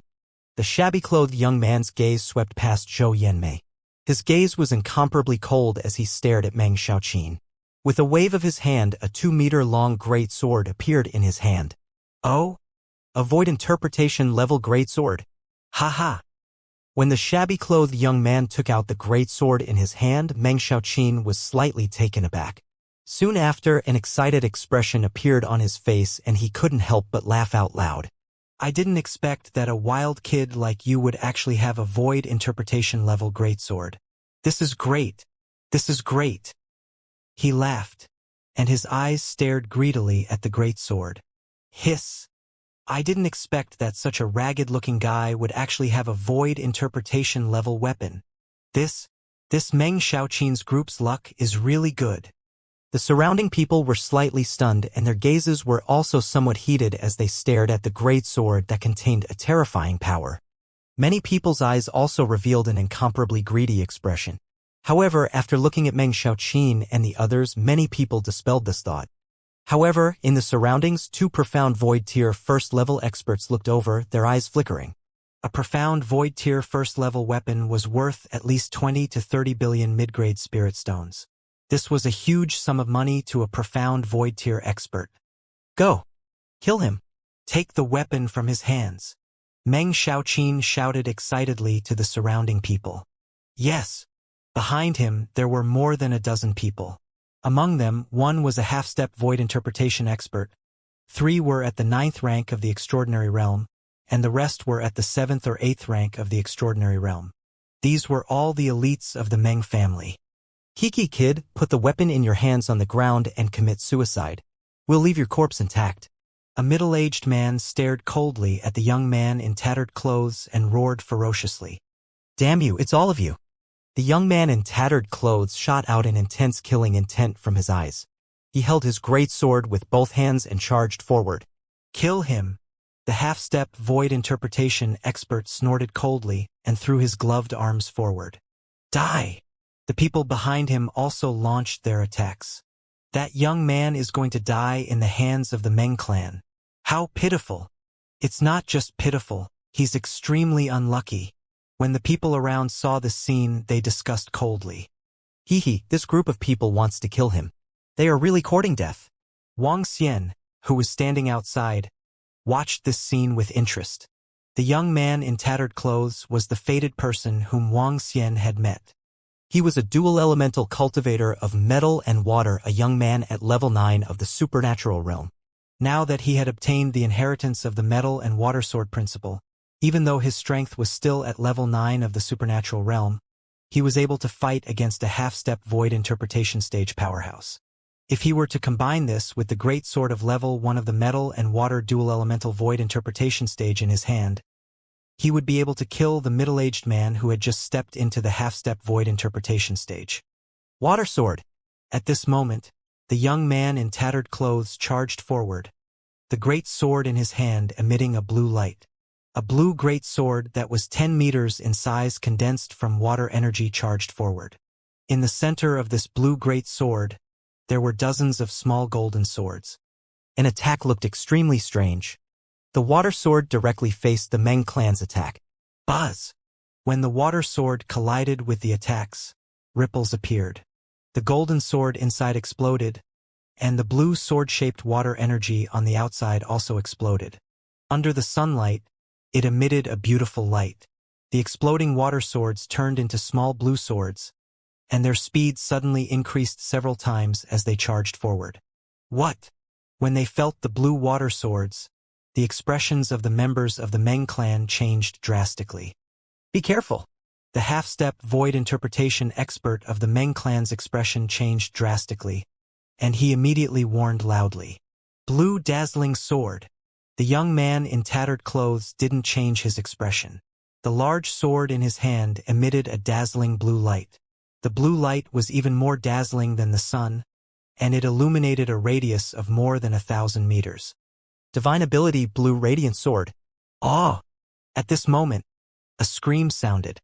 The shabby-clothed young man's gaze swept past Zhou Yanmei. His gaze was incomparably cold as he stared at Meng Xiaoqin. With a wave of his hand, a 2-meter-long great sword appeared in his hand. Oh? A void interpretation-level great sword. Ha ha. When the shabby-clothed young man took out the great sword in his hand, Meng Xiaoqin was slightly taken aback. Soon after, an excited expression appeared on his face and he couldn't help but laugh out loud. I didn't expect that a wild kid like you would actually have a void interpretation-level greatsword. This is great. This is great. He laughed, and his eyes stared greedily at the greatsword. Hiss. I didn't expect that such a ragged-looking guy would actually have a void interpretation-level weapon. This Meng Xiaoqin's group's luck is really good. The surrounding people were slightly stunned, and their gazes were also somewhat heated as they stared at the great sword that contained a terrifying power. Many people's eyes also revealed an incomparably greedy expression. However, after looking at Meng Xiaoqin and the others, many people dispelled this thought. However, in the surroundings, 2 profound void-tier first-level experts looked over, their eyes flickering. A profound void-tier first-level weapon was worth at least 20 to 30 billion mid-grade spirit stones. This was a huge sum of money to a profound void-tier expert. Go! Kill him! Take the weapon from his hands! Meng Xiaoqin shouted excitedly to the surrounding people. Yes! Behind him, there were more than a dozen people. Among them, 1 was a half-step void interpretation expert, 3 were at the 9th rank of the extraordinary realm, and the rest were at the 7th or 8th rank of the extraordinary realm. These were all the elites of the Meng family. Kiki kid, put the weapon in your hands on the ground and commit suicide. We'll leave your corpse intact. A middle-aged man stared coldly at the young man in tattered clothes and roared ferociously. Damn you, it's all of you. The young man in tattered clothes shot out an intense killing intent from his eyes. He held his great sword with both hands and charged forward. Kill him! The half-step void interpretation expert snorted coldly and threw his gloved arms forward. Die! The people behind him also launched their attacks. That young man is going to die in the hands of the Meng clan. How pitiful! It's not just pitiful, he's extremely unlucky. When the people around saw the scene, they discussed coldly. This group of people wants to kill him. They are really courting death. Wang Xian, who was standing outside, watched this scene with interest. The young man in tattered clothes was the fated person whom Wang Xian had met. He was a dual elemental cultivator of metal and water, a young man at level 9 of the supernatural realm. Now that he had obtained the inheritance of the metal and water sword principle, even though his strength was still at level 9 of the supernatural realm, he was able to fight against a half-step void interpretation stage powerhouse. If he were to combine this with the great sword of level 1 of the metal and water dual elemental void interpretation stage in his hand, he would be able to kill the middle-aged man who had just stepped into the half-step void interpretation stage. Water sword! At this moment, the young man in tattered clothes charged forward, the great sword in his hand emitting a blue light. A blue great sword that was 10 meters in size condensed from water energy charged forward. In the center of this blue great sword, there were dozens of small golden swords. An attack looked extremely strange. The water sword directly faced the Meng clan's attack. Buzz! When the water sword collided with the attacks, ripples appeared. The golden sword inside exploded, and the blue sword-shaped water energy on the outside also exploded. Under the sunlight, it emitted a beautiful light. The exploding water swords turned into small blue swords, and their speed suddenly increased several times as they charged forward. What? When they felt the blue water swords, the expressions of the members of the Meng clan changed drastically. Be careful! The half-step void interpretation expert of the Meng clan's expression changed drastically, and he immediately warned loudly. Blue dazzling sword! The young man in tattered clothes didn't change his expression. The large sword in his hand emitted a dazzling blue light. The blue light was even more dazzling than the sun, and it illuminated a radius of more than 1,000 meters. Divine ability blue radiant sword. Awe! At this moment, a scream sounded.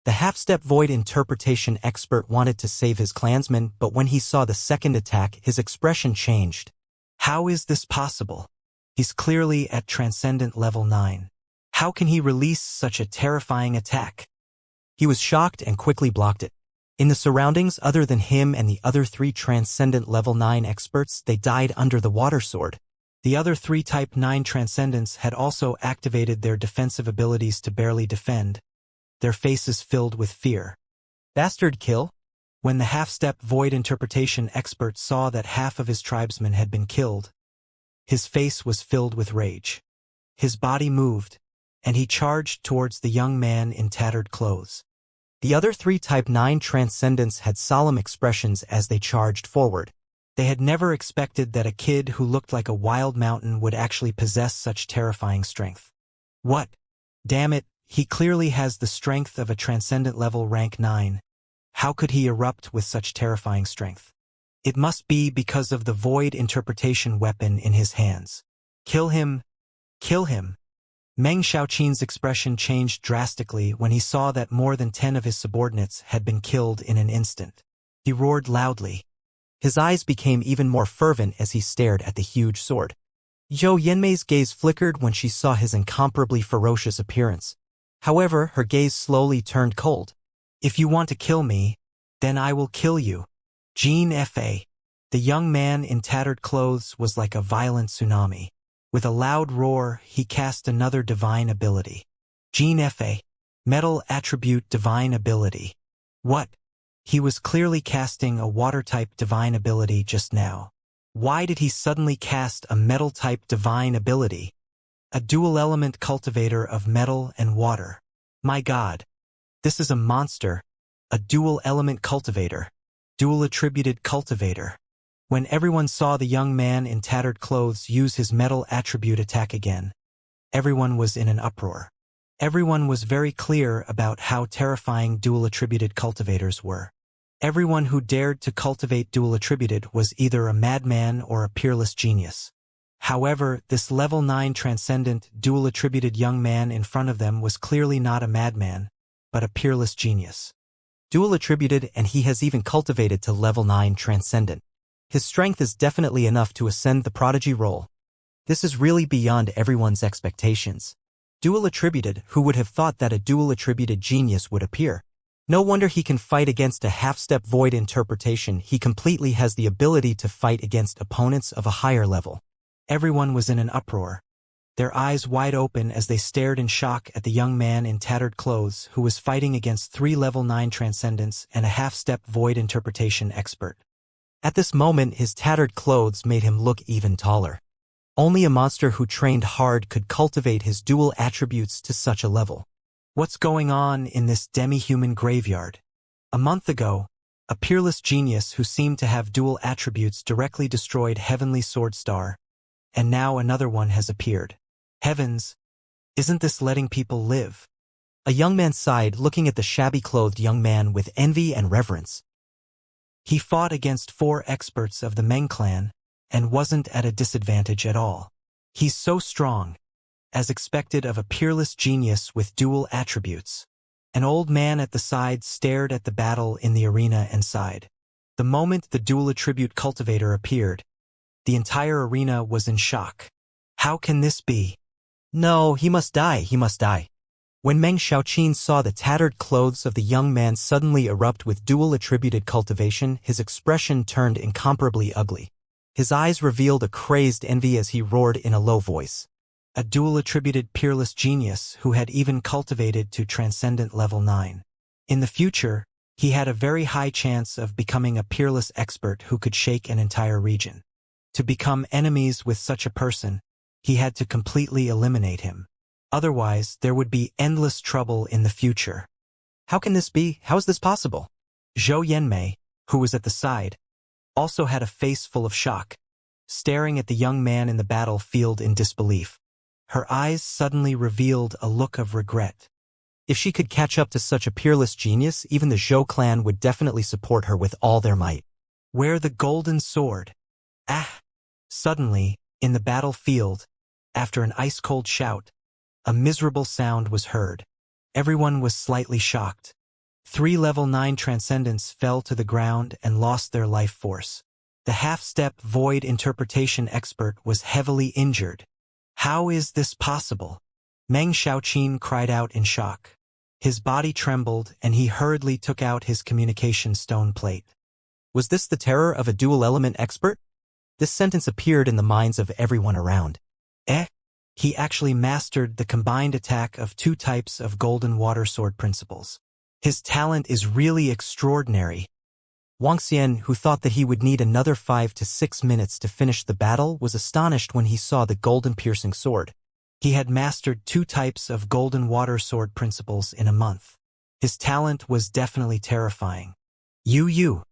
The half-step void interpretation expert wanted to save his clansman, but when he saw the second attack, his expression changed. How is this possible? He's clearly at transcendent level 9. How can he release such a terrifying attack? He was shocked and quickly blocked it. In the surroundings other than him and the other 3 transcendent level 9 experts, they died under the water sword. The other 3 type 9 transcendents had also activated their defensive abilities to barely defend, their faces filled with fear. Bastard kill? When the half-step void interpretation expert saw that half of his tribesmen had been killed, his face was filled with rage. His body moved, and he charged towards the young man in tattered clothes. The other 3 Type 9 transcendents had solemn expressions as they charged forward. They had never expected that a kid who looked like a wild mountain would actually possess such terrifying strength. What? Damn it, he clearly has the strength of a transcendent level rank 9. How could he erupt with such terrifying strength? It must be because of the void interpretation weapon in his hands. Kill him! Kill him! Meng Xiaoqin's expression changed drastically when he saw that more than 10 of his subordinates had been killed in an instant. He roared loudly. His eyes became even more fervent as he stared at the huge sword. Zhou Yanmei's gaze flickered when she saw his incomparably ferocious appearance. However, her gaze slowly turned cold. If you want to kill me, then I will kill you. Jean Fa. The young man in tattered clothes was like a violent tsunami. With a loud roar, he cast another divine ability. Jean Fa. Metal attribute divine ability. What? He was clearly casting a water-type divine ability just now. Why did he suddenly cast a metal-type divine ability? A dual-element cultivator of metal and water. My God. This is a monster. A dual-element cultivator. Dual-attributed cultivator. When everyone saw the young man in tattered clothes use his metal attribute attack again, everyone was in an uproar. Everyone was very clear about how terrifying dual-attributed cultivators were. Everyone who dared to cultivate dual-attributed was either a madman or a peerless genius. However, this level 9 transcendent, dual-attributed young man in front of them was clearly not a madman, but a peerless genius. Dual-attributed, and he has even cultivated to level 9 transcendent. His strength is definitely enough to ascend the prodigy role. This is really beyond everyone's expectations. Dual-attributed, who would have thought that a dual-attributed genius would appear? No wonder he can fight against a half-step void interpretation. He completely has the ability to fight against opponents of a higher level. Everyone was in an uproar. their eyes wide open as they stared in shock at the young man in tattered clothes who was fighting against 3 level 9 transcendents and a half-step void interpretation expert. At this moment, his tattered clothes made him look even taller. Only a monster who trained hard could cultivate his dual attributes to such a level. What's going on in this demi-human graveyard? A month ago, a peerless genius who seemed to have dual attributes directly destroyed Heavenly Sword Star, and now another one has appeared. Heavens, isn't this letting people live? A young man sighed, looking at the shabby-clothed young man with envy and reverence. He fought against 4 experts of the Meng clan, and wasn't at a disadvantage at all. He's so strong, as expected of a peerless genius with dual attributes. An old man at the side stared at the battle in the arena and sighed. The moment the dual attribute cultivator appeared, the entire arena was in shock. How can this be? No, he must die, he must die. When Meng Xiaoqin saw the tattered clothes of the young man suddenly erupt with dual-attributed cultivation, his expression turned incomparably ugly. His eyes revealed a crazed envy as he roared in a low voice. A dual-attributed peerless genius who had even cultivated to transcendent level 9. In the future, he had a very high chance of becoming a peerless expert who could shake an entire region. To become enemies with such a person, he had to completely eliminate him. Otherwise, there would be endless trouble in the future. How can this be? How is this possible? Zhou Yanmei, who was at the side, also had a face full of shock, staring at the young man in the battlefield in disbelief. Her eyes suddenly revealed a look of regret. If she could catch up to such a peerless genius, even the Zhou clan would definitely support her with all their might. Where the golden sword? Ah! Suddenly, in the battlefield, after an ice-cold shout, a miserable sound was heard. Everyone was slightly shocked. 3 level 9 transcendents fell to the ground and lost their life force. The half-step void interpretation expert was heavily injured. How is this possible? Meng Xiaoqin cried out in shock. His body trembled and he hurriedly took out his communication stone plate. Was this the terror of a dual-element expert? This sentence appeared in the minds of everyone around. He actually mastered the combined attack of 2 types of golden water sword principles. His talent is really extraordinary. Wuxia, who thought that he would need another 5 to 6 minutes to finish the battle, was astonished when he saw the golden piercing sword. He had mastered 2 types of golden water sword principles in a month. His talent was definitely terrifying. Yu,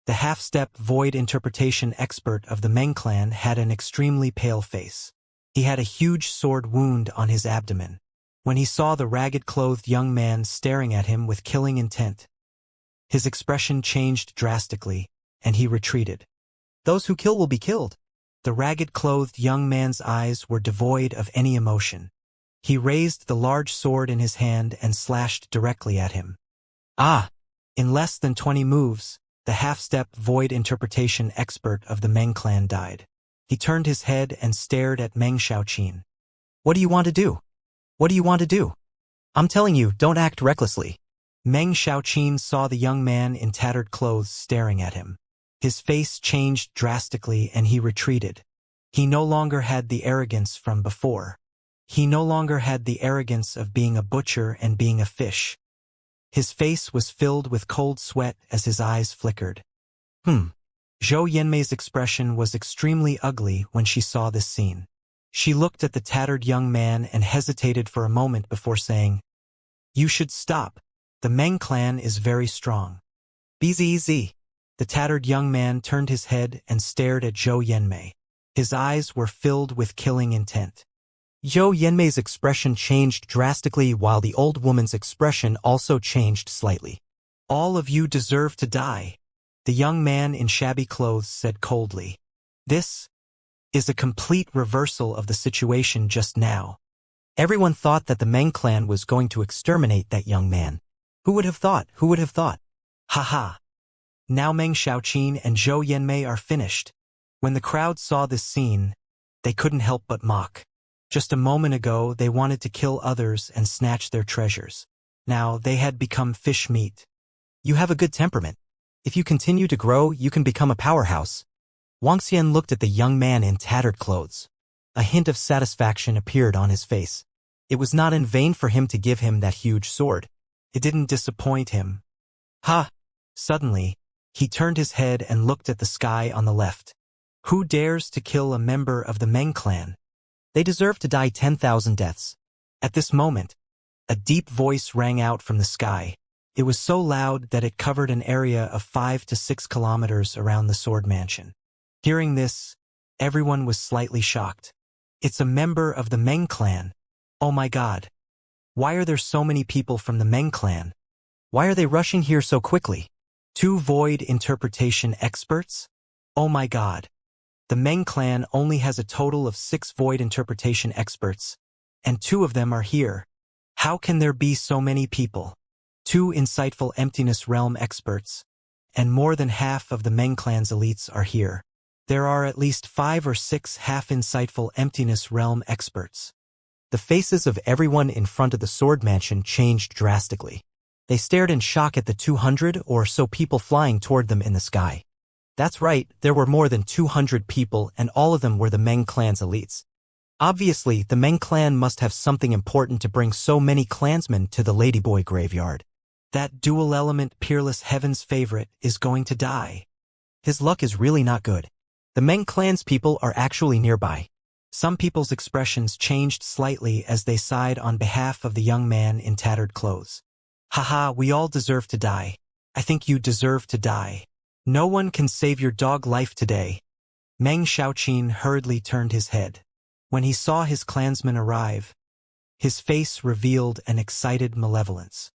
the half-step void interpretation expert of the Meng clan, had an extremely pale face. He had a huge sword wound on his abdomen. When he saw the ragged-clothed young man staring at him with killing intent, his expression changed drastically, and he retreated. Those who kill will be killed. The ragged-clothed young man's eyes were devoid of any emotion. He raised the large sword in his hand and slashed directly at him. Ah! In less than 20 moves, the half-step void interpretation expert of the Meng clan died. He turned his head and stared at Meng Xiaoqin. What do you want to do? What do you want to do? I'm telling you, don't act recklessly. Meng Xiaoqin saw the young man in tattered clothes staring at him. His face changed drastically and he retreated. He no longer had the arrogance from before. He no longer had the arrogance of being a butcher and being a fish. His face was filled with cold sweat as his eyes flickered. Zhou Yanmei's expression was extremely ugly when she saw this scene. She looked at the tattered young man and hesitated for a moment before saying, "You should stop. The Meng clan is very strong." "Bzz." The tattered young man turned his head and stared at Zhou Yanmei. His eyes were filled with killing intent. Zhou Yanmei's expression changed drastically while the old woman's expression also changed slightly. "All of you deserve to die," the young man in shabby clothes said coldly. "This is a complete reversal of the situation just now." Everyone thought that the Meng clan was going to exterminate that young man. Who would have thought? Who would have thought? Haha. Now Meng Xiaoqin and Zhou Yanmei are finished. When the crowd saw this scene, they couldn't help but mock. Just a moment ago, they wanted to kill others and snatch their treasures. Now they had become fish meat. You have a good temperament. If you continue to grow, you can become a powerhouse. Wuxia looked at the young man in tattered clothes. A hint of satisfaction appeared on his face. It was not in vain for him to give him that huge sword. It didn't disappoint him. Ha! Suddenly, he turned his head and looked at the sky on the left. Who dares to kill a member of the Meng clan? They deserve to die 10,000 deaths. At this moment, a deep voice rang out from the sky. It was so loud that it covered an area of 5 to 6 kilometers around the sword mansion. Hearing this, everyone was slightly shocked. It's a member of the Meng clan. Oh my God. Why are there so many people from the Meng clan? Why are they rushing here so quickly? 2 void interpretation experts? Oh my God. The Meng clan only has a total of 6 void interpretation experts, and 2 of them are here. How can there be so many people? 2 insightful emptiness realm experts, and more than half of the Meng clan's elites are here. There are at least 5 or 6 half-insightful emptiness realm experts. The faces of everyone in front of the sword mansion changed drastically. They stared in shock at the 200 or so people flying toward them in the sky. That's right, there were more than 200 people, and all of them were the Meng clan's elites. Obviously, the Meng clan must have something important to bring so many clansmen to the Ladyboy graveyard. That dual-element peerless heaven's favorite is going to die. His luck is really not good. The Meng clan's people are actually nearby. Some people's expressions changed slightly as they sighed on behalf of the young man in tattered clothes. Haha, we all deserve to die. I think you deserve to die. No one can save your dog life today. Meng Xiaoqin hurriedly turned his head. When he saw his clansmen arrive, his face revealed an excited malevolence.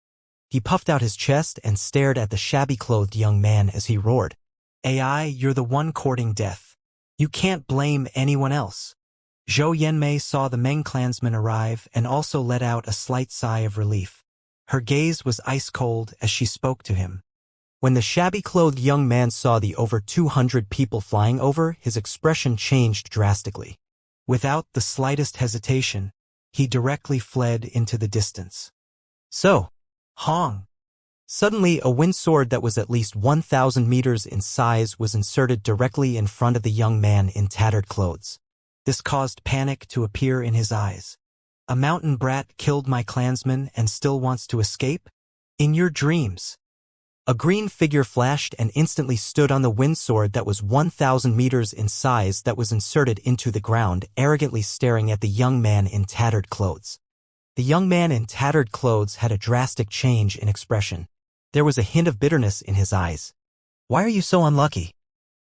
He puffed out his chest and stared at the shabby-clothed young man as he roared. AI, you're the one courting death. You can't blame anyone else. Zhou Yanmei saw the Meng clansmen arrive and also let out a slight sigh of relief. Her gaze was ice-cold as she spoke to him. When the shabby-clothed young man saw the over 200 people flying over, his expression changed drastically. Without the slightest hesitation, he directly fled into the distance. So, Hong! Suddenly, a wind sword that was at least 1,000 meters in size was inserted directly in front of the young man in tattered clothes. This caused panic to appear in his eyes. A mountain brat killed my clansman and still wants to escape? In your dreams. A green figure flashed and instantly stood on the wind sword that was 1,000 meters in size that was inserted into the ground, arrogantly staring at the young man in tattered clothes. The young man in tattered clothes had a drastic change in expression. There was a hint of bitterness in his eyes. Why are you so unlucky?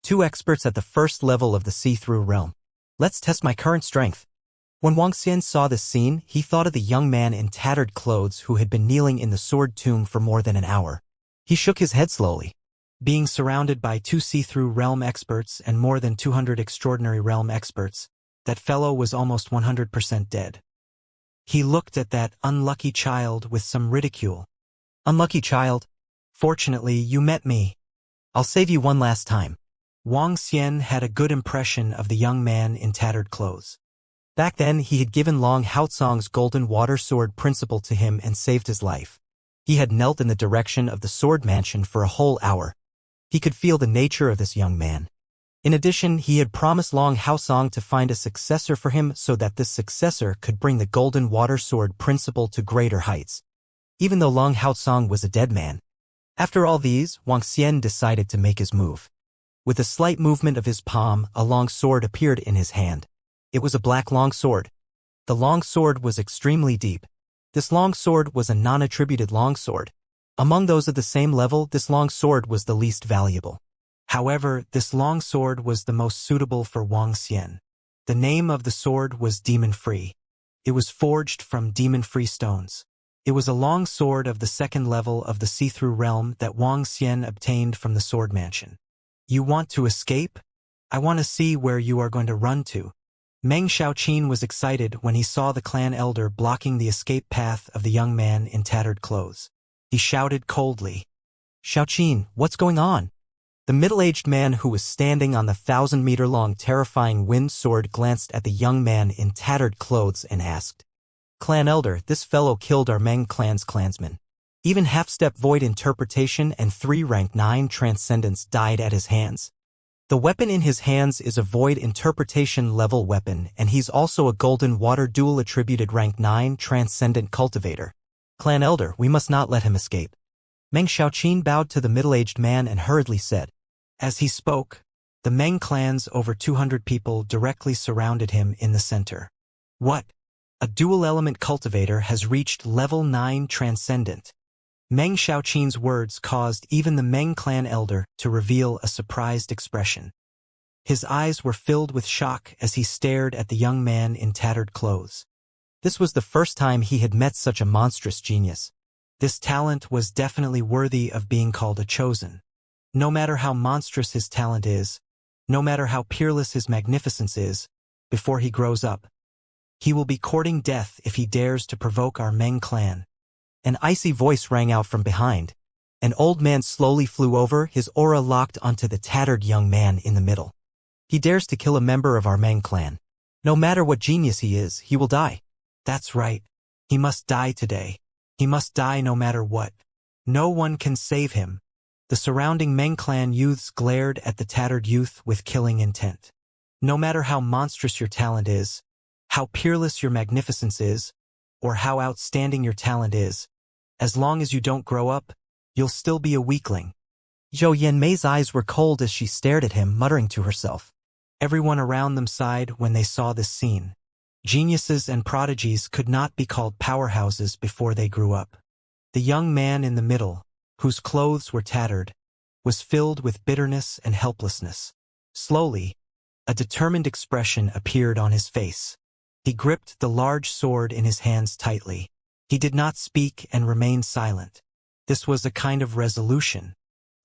2 experts at the first level of the see-through realm. Let's test my current strength. When Wuxia saw this scene, he thought of the young man in tattered clothes who had been kneeling in the sword tomb for more than an hour. He shook his head slowly. Being surrounded by 2 see-through realm experts and more than 200 extraordinary realm experts, that fellow was almost 100% dead. He looked at that unlucky child with some ridicule. Unlucky child? Fortunately, you met me. I'll save you one last time. Wang Xian had a good impression of the young man in tattered clothes. Back then, he had given Long Haotsong's golden water sword principle to him and saved his life. He had knelt in the direction of the sword mansion for a whole hour. He could feel the nature of this young man. In addition, he had promised Long Haotsong to find a successor for him so that this successor could bring the golden water sword principle to greater heights. Even though Long Haotsong was a dead man. After all these, Wang Xian decided to make his move. With a slight movement of his palm, a long sword appeared in his hand. It was a black long sword. The long sword was extremely deep. This long sword was a non-attributed long sword. Among those of the same level, this long sword was the least valuable. However, this long sword was the most suitable for Wang Xian. The name of the sword was Demon-Free. It was forged from demon-free stones. It was a long sword of the second level of the see-through realm that Wang Xian obtained from the sword mansion. You want to escape? I want to see where you are going to run to. Meng Xiaoqin was excited when he saw the clan elder blocking the escape path of the young man in tattered clothes. He shouted coldly, Xiaoqin, what's going on? The middle-aged man who was standing on the 1,000-meter-long terrifying wind sword glanced at the young man in tattered clothes and asked, Clan elder, this fellow killed our Meng clan's clansmen. Even half-step void interpretation and 3 rank 9 transcendence died at his hands. The weapon in his hands is a void interpretation level weapon, and he's also a golden water dual attributed rank 9 transcendent cultivator. Clan Elder, we must not let him escape. Meng Xiaoqin bowed to the middle-aged man and hurriedly said. As he spoke, the Meng clan's over 200 people directly surrounded him in the center. What? A dual-element cultivator has reached level 9 transcendent. Meng Xiaoqin's words caused even the Meng clan elder to reveal a surprised expression. His eyes were filled with shock as he stared at the young man in tattered clothes. This was the first time he had met such a monstrous genius. This talent was definitely worthy of being called a chosen. No matter how monstrous his talent is, no matter how peerless his magnificence is, before he grows up, he will be courting death if he dares to provoke our Meng clan. An icy voice rang out from behind. An old man slowly flew over, his aura locked onto the tattered young man in the middle. He dares to kill a member of our Meng clan. No matter what genius he is, he will die. That's right. He must die today. He must die no matter what. No one can save him. The surrounding Meng clan youths glared at the tattered youth with killing intent. No matter how monstrous your talent is, how peerless your magnificence is, or how outstanding your talent is, as long as you don't grow up, you'll still be a weakling. Zhou Yanmei's eyes were cold as she stared at him, muttering to herself. Everyone around them sighed when they saw this scene. Geniuses and prodigies could not be called powerhouses before they grew up. The young man in the middle, whose clothes were tattered, was filled with bitterness and helplessness. Slowly, a determined expression appeared on his face. He gripped the large sword in his hands tightly. He did not speak and remained silent. This was a kind of resolution.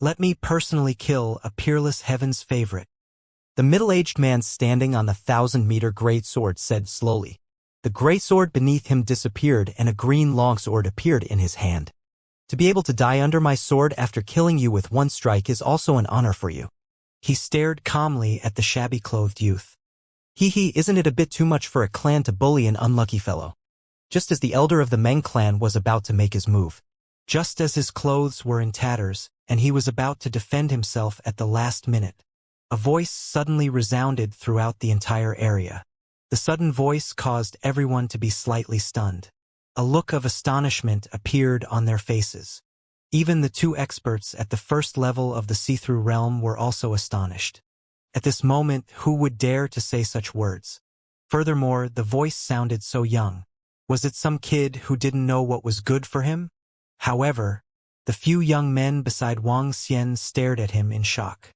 Let me personally kill a peerless heaven's favorite. The middle-aged man standing on the 1,000-meter greatsword said slowly. The greatsword beneath him disappeared and a green longsword appeared in his hand. To be able to die under my sword after killing you with one strike is also an honor for you. He stared calmly at the shabby-clothed youth. Isn't it a bit too much for a clan to bully an unlucky fellow? Just as the elder of the Meng clan was about to make his move. Just as his clothes were in tatters, and he was about to defend himself at the last minute. A voice suddenly resounded throughout the entire area. The sudden voice caused everyone to be slightly stunned. A look of astonishment appeared on their faces. Even the two experts at the first level of the see-through realm were also astonished. At this moment, who would dare to say such words? Furthermore, the voice sounded so young. Was it some kid who didn't know what was good for him? However, the few young men beside Wang Xian stared at him in shock.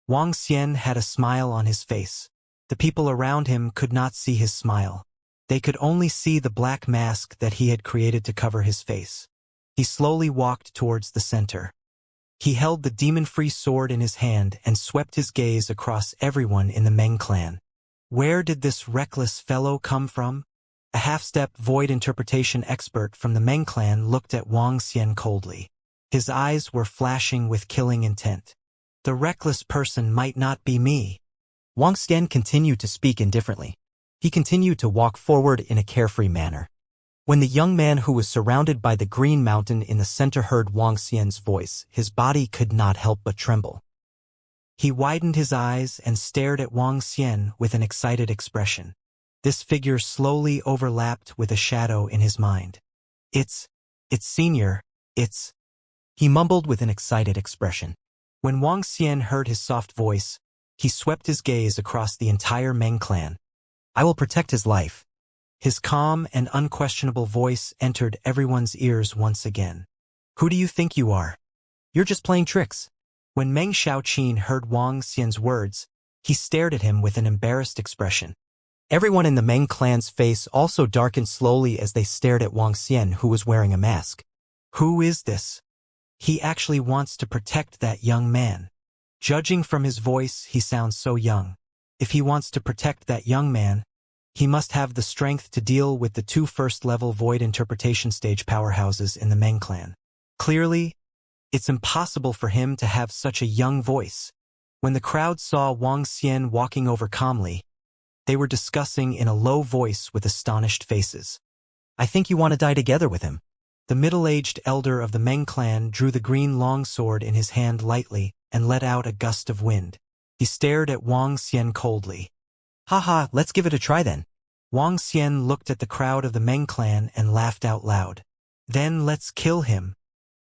Wang Xian had a smile on his face. The people around him could not see his smile. They could only see the black mask that he had created to cover his face. He slowly walked towards the center. He held the demon-free sword in his hand and swept his gaze across everyone in the Meng clan. Where did this reckless fellow come from? A half-step void interpretation expert from the Meng clan looked at Wang Xian coldly. His eyes were flashing with killing intent. The reckless person might not be me. Wang Xian continued to speak indifferently. He continued to walk forward in a carefree manner. When the young man who was surrounded by the green mountain in the center heard Wang Xian's voice, his body could not help but tremble. He widened his eyes and stared at Wang Xian with an excited expression. This figure slowly overlapped with a shadow in his mind. It's senior, he mumbled with an excited expression. When Wang Xian heard his soft voice, he swept his gaze across the entire Meng clan. I will protect his life. His calm and unquestionable voice entered everyone's ears once again. Who do you think you are? You're just playing tricks. When Meng Xiaoqin heard Wang Xian's words, he stared at him with an embarrassed expression. Everyone in the Meng clan's face also darkened slowly as they stared at Wang Xian, who was wearing a mask. Who is this? He actually wants to protect that young man. Judging from his voice, he sounds so young. If he wants to protect that young man, he must have the strength to deal with the two first-level void interpretation stage powerhouses in the Meng clan. Clearly, it's impossible for him to have such a young voice. When the crowd saw Wang Xian walking over calmly, they were discussing in a low voice with astonished faces. I think you want to die together with him. The middle-aged elder of the Meng clan drew the green longsword in his hand lightly and let out a gust of wind. He stared at Wang Xian coldly. Haha, let's give it a try then. Wang Xian looked at the crowd of the Meng clan and laughed out loud. Then let's kill him.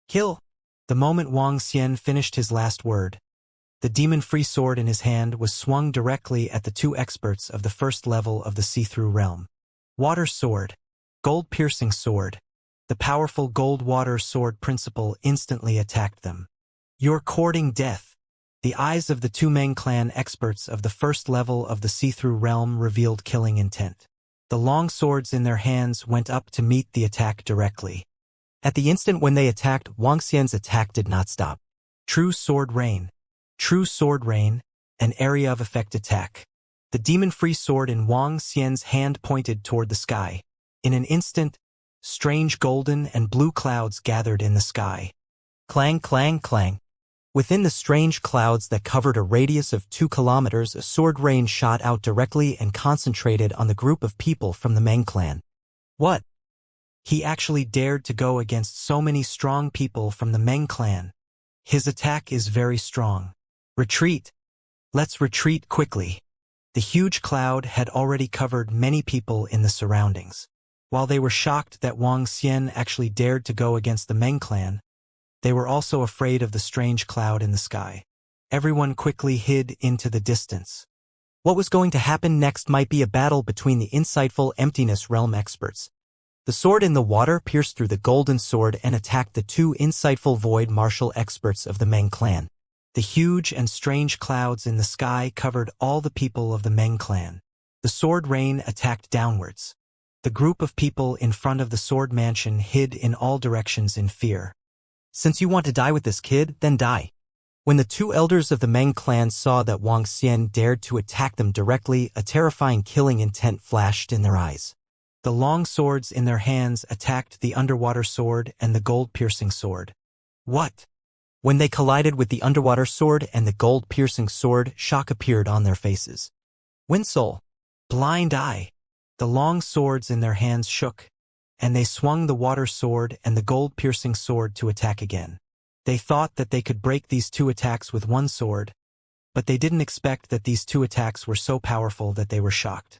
Kill. The moment Wang Xian finished his last word, the demon-free sword in his hand was swung directly at the two experts of the first level of the see-through realm. Water sword. Gold-piercing sword. The powerful gold-water sword principle instantly attacked them. You're courting death. The eyes of the two Meng clan experts of the first level of the see-through realm revealed killing intent. The long swords in their hands went up to meet the attack directly. At the instant when they attacked, Wang Xian's attack did not stop. True sword rain. True sword rain, an area of effect attack. The demon-free sword in Wang Xian's hand pointed toward the sky. In an instant, strange golden and blue clouds gathered in the sky. Clang, clang, clang. Within the strange clouds that covered a radius of 2 kilometers, a sword rain shot out directly and concentrated on the group of people from the Meng clan. What? He actually dared to go against so many strong people from the Meng clan. His attack is very strong. Retreat. Let's retreat quickly. The huge cloud had already covered many people in the surroundings. While they were shocked that Wang Xian actually dared to go against the Meng clan, they were also afraid of the strange cloud in the sky. Everyone quickly hid into the distance. What was going to happen next might be a battle between the insightful emptiness realm experts. The sword in the water pierced through the golden sword and attacked the two insightful void martial experts of the Meng clan. The huge and strange clouds in the sky covered all the people of the Meng clan. The sword rain attacked downwards. The group of people in front of the sword mansion hid in all directions in fear. Since you want to die with this kid, then die. When the two elders of the Meng clan saw that Wang Xian dared to attack them directly, a terrifying killing intent flashed in their eyes. The long swords in their hands attacked the underwater sword and the gold-piercing sword. What? When they collided with the underwater sword and the gold-piercing sword, shock appeared on their faces. Winsole. Blind eye. The long swords in their hands shook, and they swung the water sword and the gold-piercing sword to attack again. They thought that they could break these two attacks with one sword, but they didn't expect that these two attacks were so powerful that they were shocked.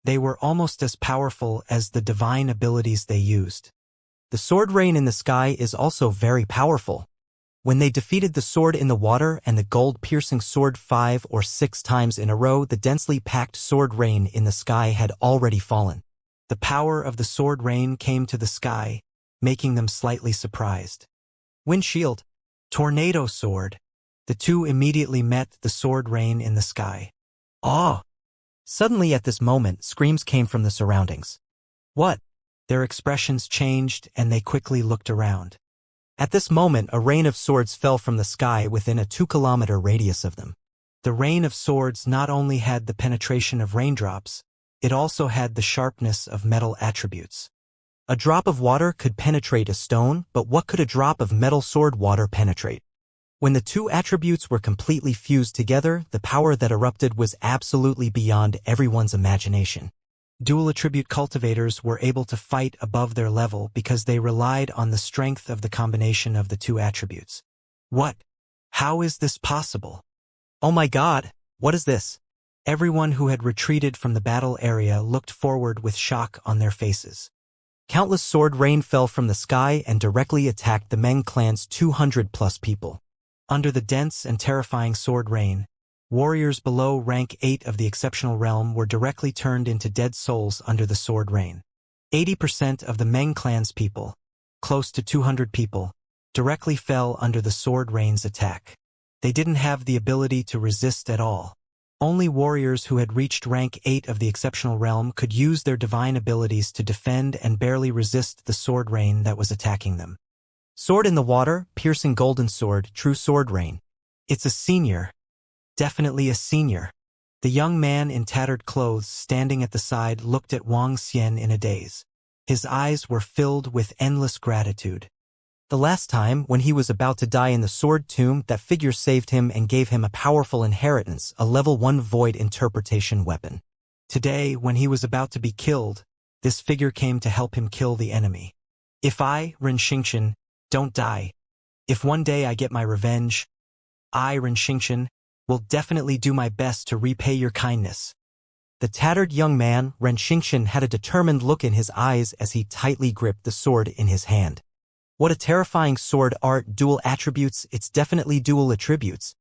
They were almost as powerful as the divine abilities they used. The sword rain in the sky is also very powerful. When they defeated the sword in the water and the gold-piercing sword 5 or 6 times in a row, the densely packed sword rain in the sky had already fallen. The power of the sword rain came to the sky, making them slightly surprised. Windshield. Tornado sword. The two immediately met the sword rain in the sky. Awe! Suddenly at this moment, screams came from the surroundings. What? Their expressions changed and they quickly looked around. At this moment, a rain of swords fell from the sky within a 2-kilometer radius of them. The rain of swords not only had the penetration of raindrops, it also had the sharpness of metal attributes. A drop of water could penetrate a stone, but what could a drop of metal sword water penetrate? When the two attributes were completely fused together, the power that erupted was absolutely beyond everyone's imagination. Dual attribute cultivators were able to fight above their level because they relied on the strength of the combination of the two attributes. What? How is this possible? Oh my God, what is this? Everyone who had retreated from the battle area looked forward with shock on their faces. Countless sword rain fell from the sky and directly attacked the Meng clan's 200+ people. Under the dense and terrifying sword rain, warriors below rank 8 of the exceptional realm were directly turned into dead souls under the sword rain. 80% of the Meng clan's people, close to 200 people, directly fell under the sword rain's attack. They didn't have the ability to resist at all. Only warriors who had reached rank 8 of the exceptional realm could use their divine abilities to defend and barely resist the sword rain that was attacking them. Sword in the water, piercing golden sword, true sword rain. It's a senior. Definitely a senior. The young man in tattered clothes standing at the side looked at Wang Xian in a daze. His eyes were filled with endless gratitude. The last time, when he was about to die in the sword tomb, that figure saved him and gave him a powerful inheritance, a level 1 void interpretation weapon. Today, when he was about to be killed, this figure came to help him kill the enemy. If I, Ren Xingqian, don't die, if one day I get my revenge, I, Ren Xingqian, Will definitely do my best to repay your kindness. The tattered young man, Ren Xingqian, had a determined look in his eyes as he tightly gripped the sword in his hand. What a terrifying sword art, dual attributes, it's definitely dual attributes.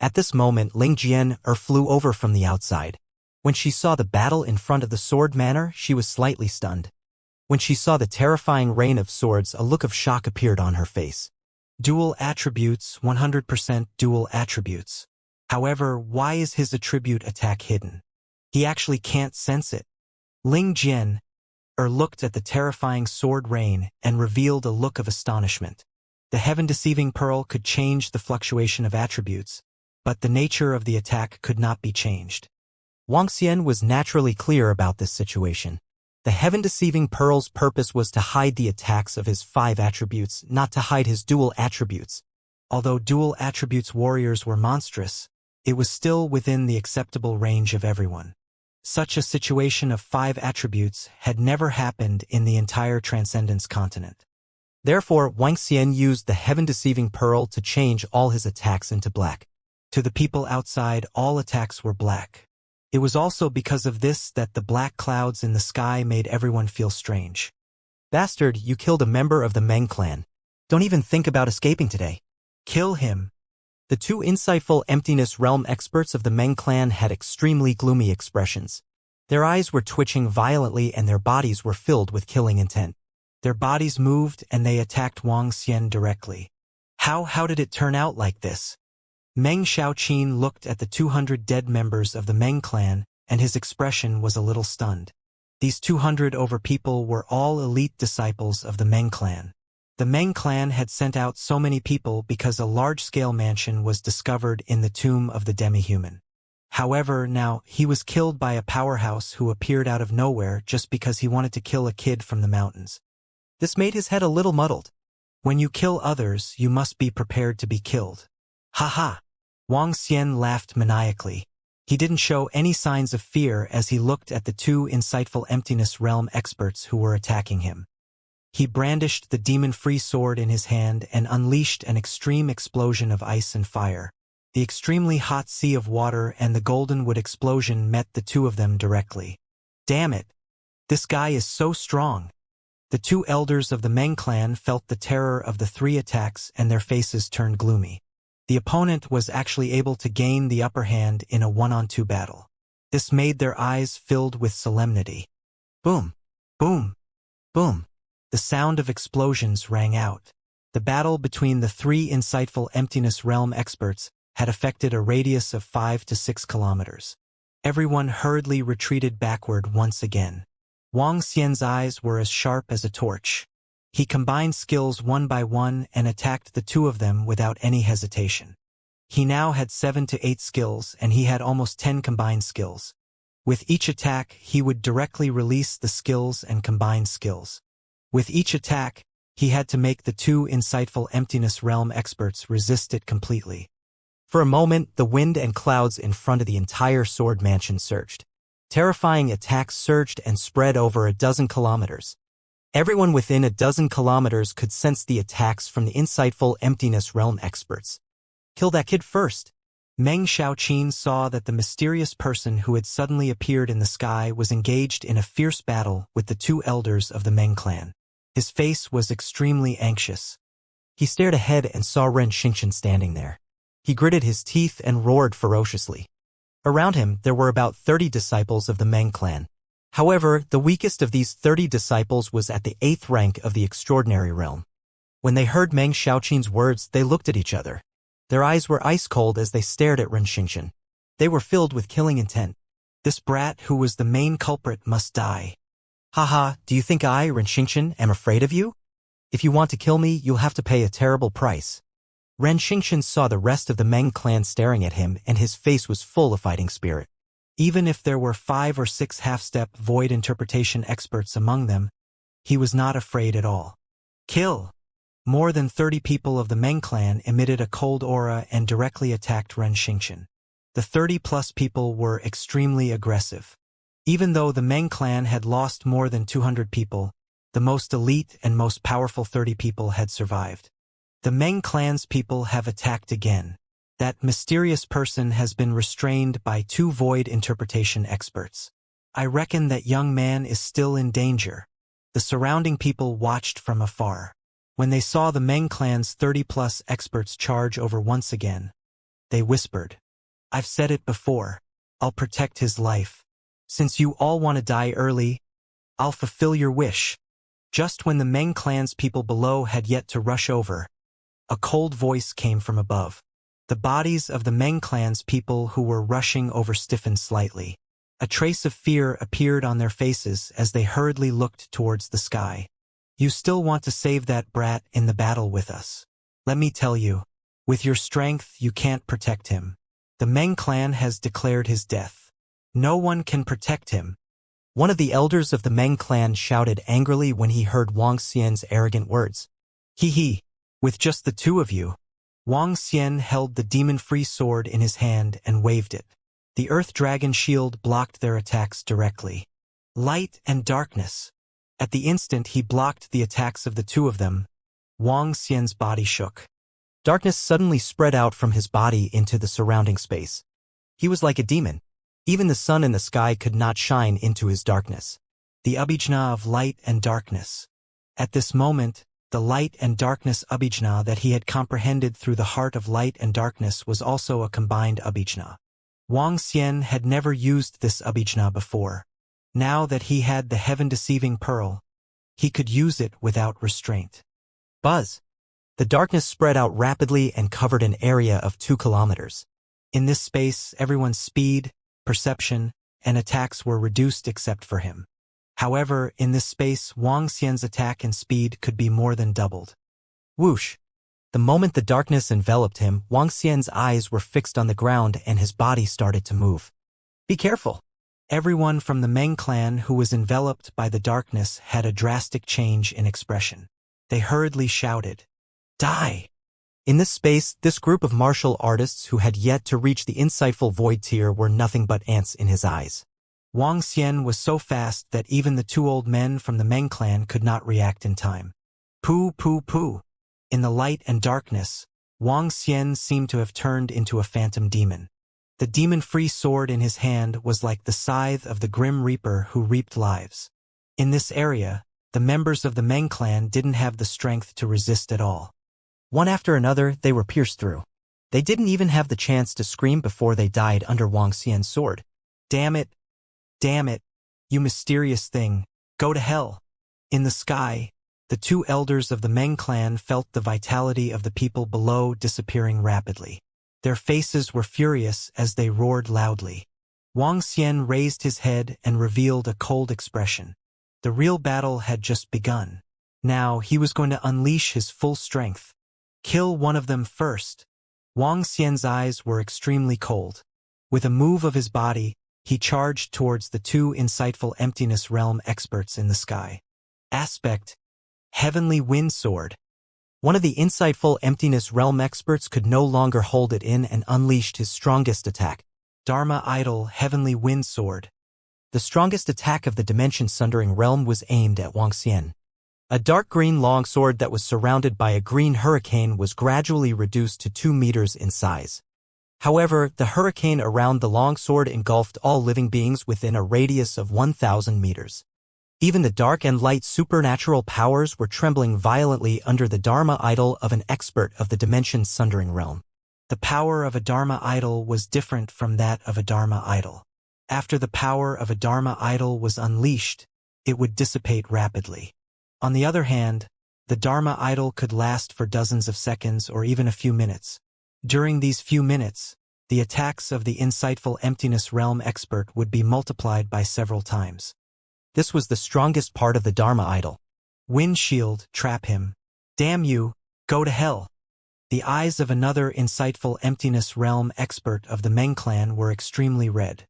At this moment, Ling Jian flew over from the outside. When she saw the battle in front of the sword manor, she was slightly stunned. When she saw the terrifying rain of swords, a look of shock appeared on her face. Dual attributes, 100% dual attributes. However, why is his attribute attack hidden? He actually can't sense it. Ling Jian looked at the terrifying sword rain and revealed a look of astonishment. The heaven-deceiving pearl could change the fluctuation of attributes, but the nature of the attack could not be changed. Wang Xian was naturally clear about this situation. The heaven-deceiving pearl's purpose was to hide the attacks of his 5 attributes, not to hide his dual attributes. Although dual attributes warriors were monstrous, it was still within the acceptable range of everyone. Such a situation of 5 attributes had never happened in the entire Transcendence continent. Therefore, Wang Xian used the heaven-deceiving pearl to change all his attacks into black. To the people outside, all attacks were black. It was also because of this that the black clouds in the sky made everyone feel strange. Bastard, you killed a member of the Meng clan. Don't even think about escaping today. Kill him. The 2 insightful emptiness realm experts of the Meng clan had extremely gloomy expressions. Their eyes were twitching violently and their bodies were filled with killing intent. Their bodies moved and they attacked Wang Xian directly. How did it turn out like this? Meng Xiaoqin looked at the 200 dead members of the Meng clan and his expression was a little stunned. These 200 over people were all elite disciples of the Meng clan. The Meng clan had sent out so many people because a large-scale mansion was discovered in the tomb of the demi-human. However, now, he was killed by a powerhouse who appeared out of nowhere just because he wanted to kill a kid from the mountains. This made his head a little muddled. When you kill others, you must be prepared to be killed. Ha ha! Wang Xian laughed maniacally. He didn't show any signs of fear as he looked at the 2 insightful emptiness realm experts who were attacking him. He brandished the demon-free sword in his hand and unleashed an extreme explosion of ice and fire. The extremely hot sea of water and the golden wood explosion met the 2 of them directly. Damn it! This guy is so strong. The 2 elders of the Meng clan felt the terror of the 3 attacks and their faces turned gloomy. The opponent was actually able to gain the upper hand in a 1-on-2 battle. This made their eyes filled with solemnity. Boom! Boom! Boom! The sound of explosions rang out. The battle between the 3 insightful emptiness realm experts had affected a radius of 5 to 6 kilometers. Everyone hurriedly retreated backward once again. Wang Xian's eyes were as sharp as a torch. He combined skills one by one and attacked the 2 of them without any hesitation. He now had 7 to 8 skills and he had almost 10 combined skills. With each attack, he would directly release the skills and combine skills. With each attack, he had to make the 2 insightful emptiness realm experts resist it completely. For a moment, the wind and clouds in front of the entire sword mansion surged. Terrifying attacks surged and spread over a dozen kilometers. Everyone within a dozen kilometers could sense the attacks from the insightful emptiness realm experts. Kill that kid first. Meng Xiaoqin saw that the mysterious person who had suddenly appeared in the sky was engaged in a fierce battle with the 2 elders of the Meng clan. His face was extremely anxious. He stared ahead and saw Ren Xingqian standing there. He gritted his teeth and roared ferociously. Around him, there were about 30 disciples of the Meng clan. However, the weakest of these 30 disciples was at the 8th rank of the extraordinary realm. When they heard Meng Xiaoqin's words, they looked at each other. Their eyes were ice-cold as they stared at Ren Xingqian. They were filled with killing intent. This brat who was the main culprit must die. Haha, do you think I, Ren Xingqian, am afraid of you? If you want to kill me, you'll have to pay a terrible price. Ren Xingqian saw the rest of the Meng clan staring at him and his face was full of fighting spirit. Even if there were 5 or 6 half-step void interpretation experts among them, he was not afraid at all. Kill! More than 30 people of the Meng clan emitted a cold aura and directly attacked Ren Xingqian. The 30-plus people were extremely aggressive. Even though the Meng clan had lost more than 200 people, the most elite and most powerful 30 people had survived. The Meng clan's people have attacked again. That mysterious person has been restrained by 2 void interpretation experts. I reckon that young man is still in danger. The surrounding people watched from afar. When they saw the Meng clan's 30-plus experts charge over once again, they whispered, "I've said it before. I'll protect his life. Since you all want to die early, I'll fulfill your wish." Just when the Meng clan's people below had yet to rush over, a cold voice came from above. The bodies of the Meng clan's people who were rushing over stiffened slightly. A trace of fear appeared on their faces as they hurriedly looked towards the sky. "You still want to save that brat in the battle with us. Let me tell you, with your strength you can't protect him. The Meng clan has declared his death. No one can protect him." One of the elders of the Meng clan shouted angrily when he heard Wang Xian's arrogant words. "Hee, with just the 2 of you." Wang Xian held the demon-free sword in his hand and waved it. The Earth Dragon shield blocked their attacks directly. Light and darkness. At the instant he blocked the attacks of the 2 of them, Wang Xian's body shook. Darkness suddenly spread out from his body into the surrounding space. He was like a demon. Even the sun in the sky could not shine into his darkness. The Abhijna of light and darkness. At this moment, the light and darkness Abhijna that he had comprehended through the heart of light and darkness was also a combined Abhijna. Wang Xian had never used this Abhijna before. Now that he had the heaven-deceiving pearl, he could use it without restraint. Buzz! The darkness spread out rapidly and covered an area of 2 kilometers. In this space, everyone's speed, perception, and attacks were reduced except for him. However, in this space, Wang Xian's attack and speed could be more than doubled. Whoosh! The moment the darkness enveloped him, Wang Xian's eyes were fixed on the ground and his body started to move. "Be careful!" Everyone from the Meng clan who was enveloped by the darkness had a drastic change in expression. They hurriedly shouted, "Die!" In this space, this group of martial artists who had yet to reach the insightful void tier were nothing but ants in his eyes. Wang Xian was so fast that even the 2 old men from the Meng clan could not react in time. Pooh. In the light and darkness, Wang Xian seemed to have turned into a phantom demon. The demon-free sword in his hand was like the scythe of the Grim Reaper who reaped lives. In this area, the members of the Meng clan didn't have the strength to resist at all. One after another, they were pierced through. They didn't even have the chance to scream before they died under Wang Xian's sword. Damn it, you mysterious thing, go to hell." In the sky, the 2 elders of the Meng clan felt the vitality of the people below disappearing rapidly. Their faces were furious as they roared loudly. Wang Xian raised his head and revealed a cold expression. The real battle had just begun. Now he was going to unleash his full strength. Kill one of them first. Wang Xian's eyes were extremely cold. With a move of his body, he charged towards the 2 insightful emptiness realm experts in the sky. Aspect: Heavenly Wind Sword. One of the insightful emptiness realm experts could no longer hold it in and unleashed his strongest attack. Dharma Idol Heavenly Wind Sword. The strongest attack of the dimension-sundering realm was aimed at Wang Xian. A dark green longsword that was surrounded by a green hurricane was gradually reduced to 2 meters in size. However, the hurricane around the longsword engulfed all living beings within a radius of 1,000 meters. Even the dark and light supernatural powers were trembling violently under the Dharma idol of an expert of the dimension-sundering realm. The power of a Dharma idol was different from that of a Dharma idol. After the power of a Dharma idol was unleashed, it would dissipate rapidly. On the other hand, the Dharma idol could last for dozens of seconds or even a few minutes. During these few minutes, the attacks of the insightful emptiness realm expert would be multiplied by several times. This was the strongest part of the Dharma idol. Windshield, trap him. Damn you, go to hell. The eyes of another insightful emptiness realm expert of the Meng clan were extremely red.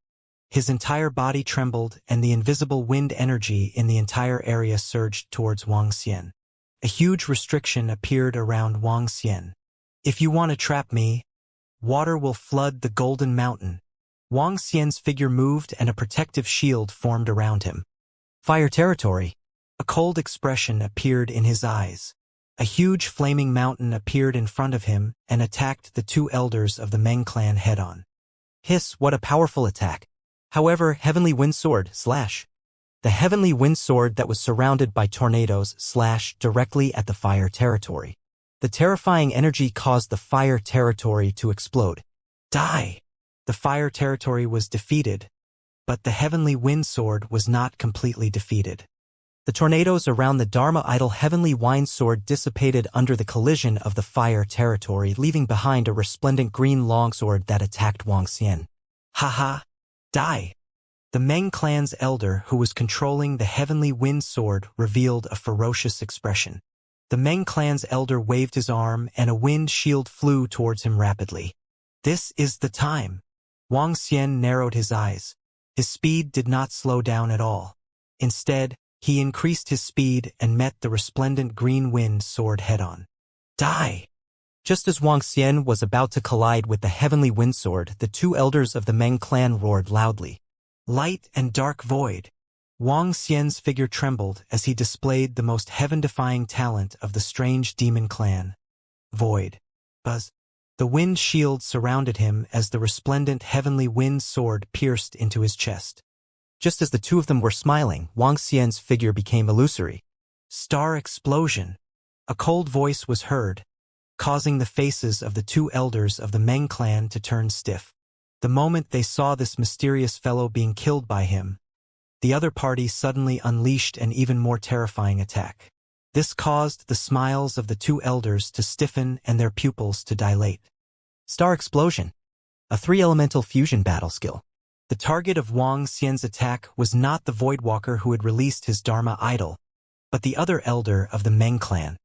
His entire body trembled and the invisible wind energy in the entire area surged towards Wang Xian. A huge restriction appeared around Wang Xian. If you want to trap me, water will flood the Golden Mountain. Wang Xian's figure moved and a protective shield formed around him. Fire territory. A cold expression appeared in his eyes. A huge flaming mountain appeared in front of him and attacked the two elders of the Meng clan head-on. Hiss, what a powerful attack. However, Heavenly Wind Sword, slash. The Heavenly Wind Sword that was surrounded by tornadoes, slash, directly at the fire territory. The terrifying energy caused the fire territory to explode. Die! The fire territory was defeated, but the Heavenly Wind Sword was not completely defeated. The tornadoes around the Dharma idol Heavenly Wind Sword dissipated under the collision of the fire territory, leaving behind a resplendent green longsword that attacked Wuxia. Haha! Die! The Meng clan's elder, who was controlling the Heavenly Wind Sword, revealed a ferocious expression. The Meng clan's elder waved his arm and a wind shield flew towards him rapidly. This is the time. Wuxia narrowed his eyes. His speed did not slow down at all. Instead, he increased his speed and met the resplendent green wind sword head-on. Die! Just as Wuxia was about to collide with the Heavenly Wind Sword, the two elders of the Meng clan roared loudly. Light and dark void. Wuxia's figure trembled as he displayed the most heaven-defying talent of the strange demon clan. Void. Buzz. The wind shield surrounded him as the resplendent Heavenly Wind Sword pierced into his chest. Just as the two of them were smiling, Wuxia's figure became illusory. Star explosion. A cold voice was heard, causing the faces of the two elders of the Meng clan to turn stiff. The moment they saw this mysterious fellow being killed by him, the other party suddenly unleashed an even more terrifying attack. This caused the smiles of the two elders to stiffen and their pupils to dilate. Star explosion. A 3-elemental fusion battle skill. The target of Wuxia's attack was not the Voidwalker who had released his Dharma idol, but the other elder of the Meng clan.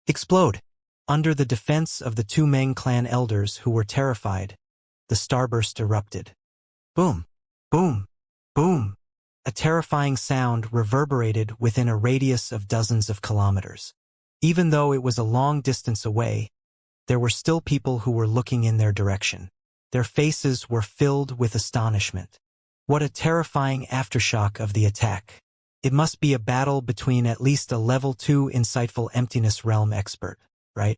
Explode. Under the defense of the two Meng clan elders who were terrified, the starburst erupted. Boom, boom, boom. A terrifying sound reverberated within a radius of dozens of kilometers. Even though it was a long distance away, there were still people who were looking in their direction. Their faces were filled with astonishment. What a terrifying aftershock of the attack. It must be a battle between at least a level 2 insightful emptiness realm expert, right?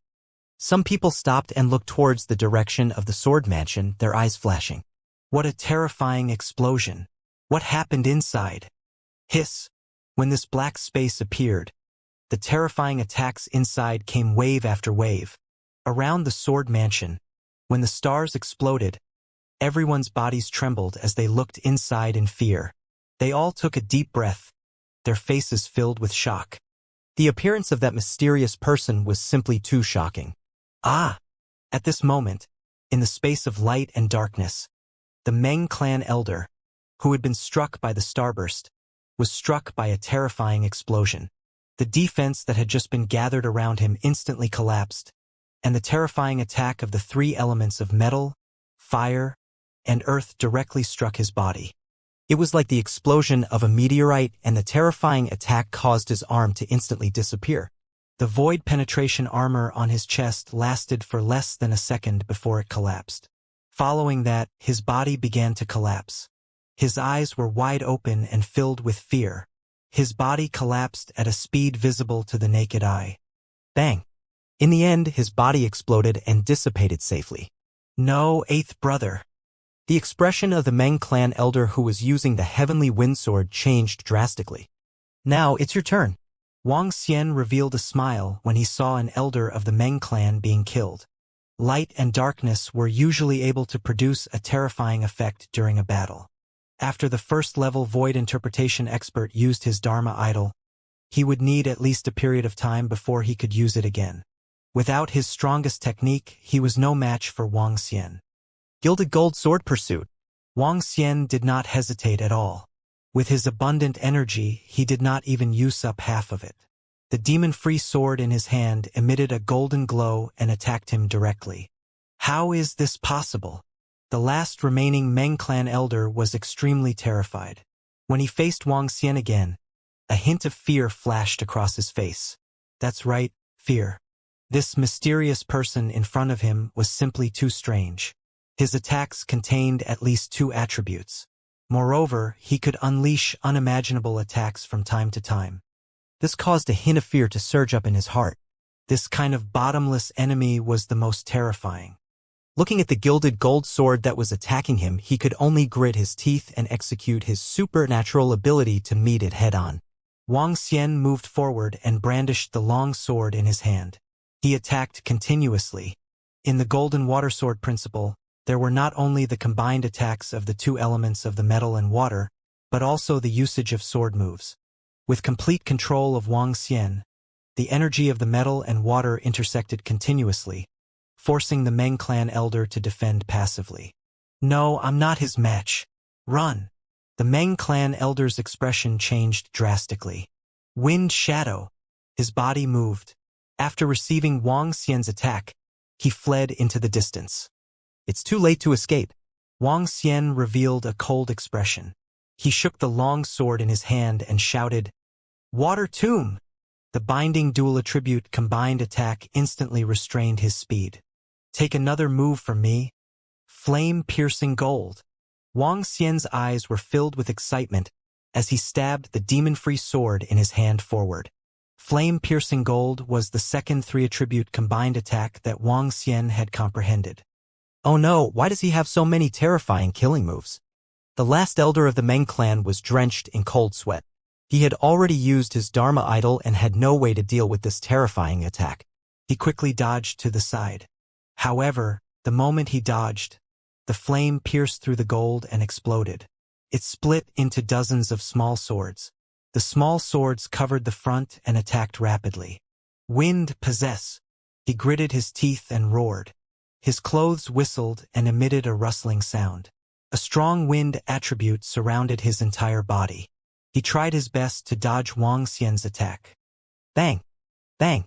Some people stopped and looked towards the direction of the sword mansion, their eyes flashing. What a terrifying explosion. What happened inside? Hiss. When this black space appeared, the terrifying attacks inside came wave after wave. Around the sword mansion, when the stars exploded, everyone's bodies trembled as they looked inside in fear. They all took a deep breath, their faces filled with shock. The appearance of that mysterious person was simply too shocking. Ah! At this moment, in the space of light and darkness, the Meng clan elder, who had been struck by the starburst, was struck by a terrifying explosion. The defense that had just been gathered around him instantly collapsed, and the terrifying attack of the 3 elements of metal, fire, and earth directly struck his body. It was like the explosion of a meteorite, and the terrifying attack caused his arm to instantly disappear. The void penetration armor on his chest lasted for less than a second before it collapsed. Following that, his body began to collapse. His eyes were wide open and filled with fear. His body collapsed at a speed visible to the naked eye. Bang! In the end, his body exploded and dissipated safely. No, 8th brother. The expression of the Meng clan elder who was using the Heavenly Wind Sword changed drastically. Now it's your turn. Wuxia revealed a smile when he saw an elder of the Meng clan being killed. Light and darkness were usually able to produce a terrifying effect during a battle. After the first-level void interpretation expert used his Dharma idol, he would need at least a period of time before he could use it again. Without his strongest technique, he was no match for Wuxia. Gilded Gold Sword Pursuit. Wuxia did not hesitate at all. With his abundant energy, he did not even use up half of it. The demon-free sword in his hand emitted a golden glow and attacked him directly. How is this possible? The last remaining Meng clan elder was extremely terrified. When he faced Wuxia again, a hint of fear flashed across his face. That's right, fear. This mysterious person in front of him was simply too strange. His attacks contained at least 2 attributes. Moreover, he could unleash unimaginable attacks from time to time. This caused a hint of fear to surge up in his heart. This kind of bottomless enemy was the most terrifying. Looking at the gilded gold sword that was attacking him, he could only grit his teeth and execute his supernatural ability to meet it head-on. Wang Xian moved forward and brandished the long sword in his hand. He attacked continuously. In the golden water sword principle, there were not only the combined attacks of the two elements of the metal and water, but also the usage of sword moves. With complete control of Wang Xian, the energy of the metal and water intersected continuously, forcing the Meng clan elder to defend passively. "No, I'm not his match. Run!" The Meng clan elder's expression changed drastically. Wind shadow. His body moved. After receiving Wang Xian's attack, he fled into the distance. It's too late to escape. Wang Xian revealed a cold expression. He shook the long sword in his hand and shouted, "Water tomb!" The binding dual attribute combined attack instantly restrained his speed. "Take another move from me." Flame-piercing gold. Wang Xian's eyes were filled with excitement as he stabbed the demon-free sword in his hand forward. Flame-piercing gold was the second three-attribute combined attack that Wang Xian had comprehended. Oh no, why does he have so many terrifying killing moves? The last elder of the Meng clan was drenched in cold sweat. He had already used his Dharma idol and had no way to deal with this terrifying attack. He quickly dodged to the side. However, the moment he dodged, the flame pierced through the gold and exploded. It split into dozens of small swords. The small swords covered the front and attacked rapidly. Wind possess. He gritted his teeth and roared. His clothes whistled and emitted a rustling sound. A strong wind attribute surrounded his entire body. He tried his best to dodge Wang Xian's attack. Bang! Bang!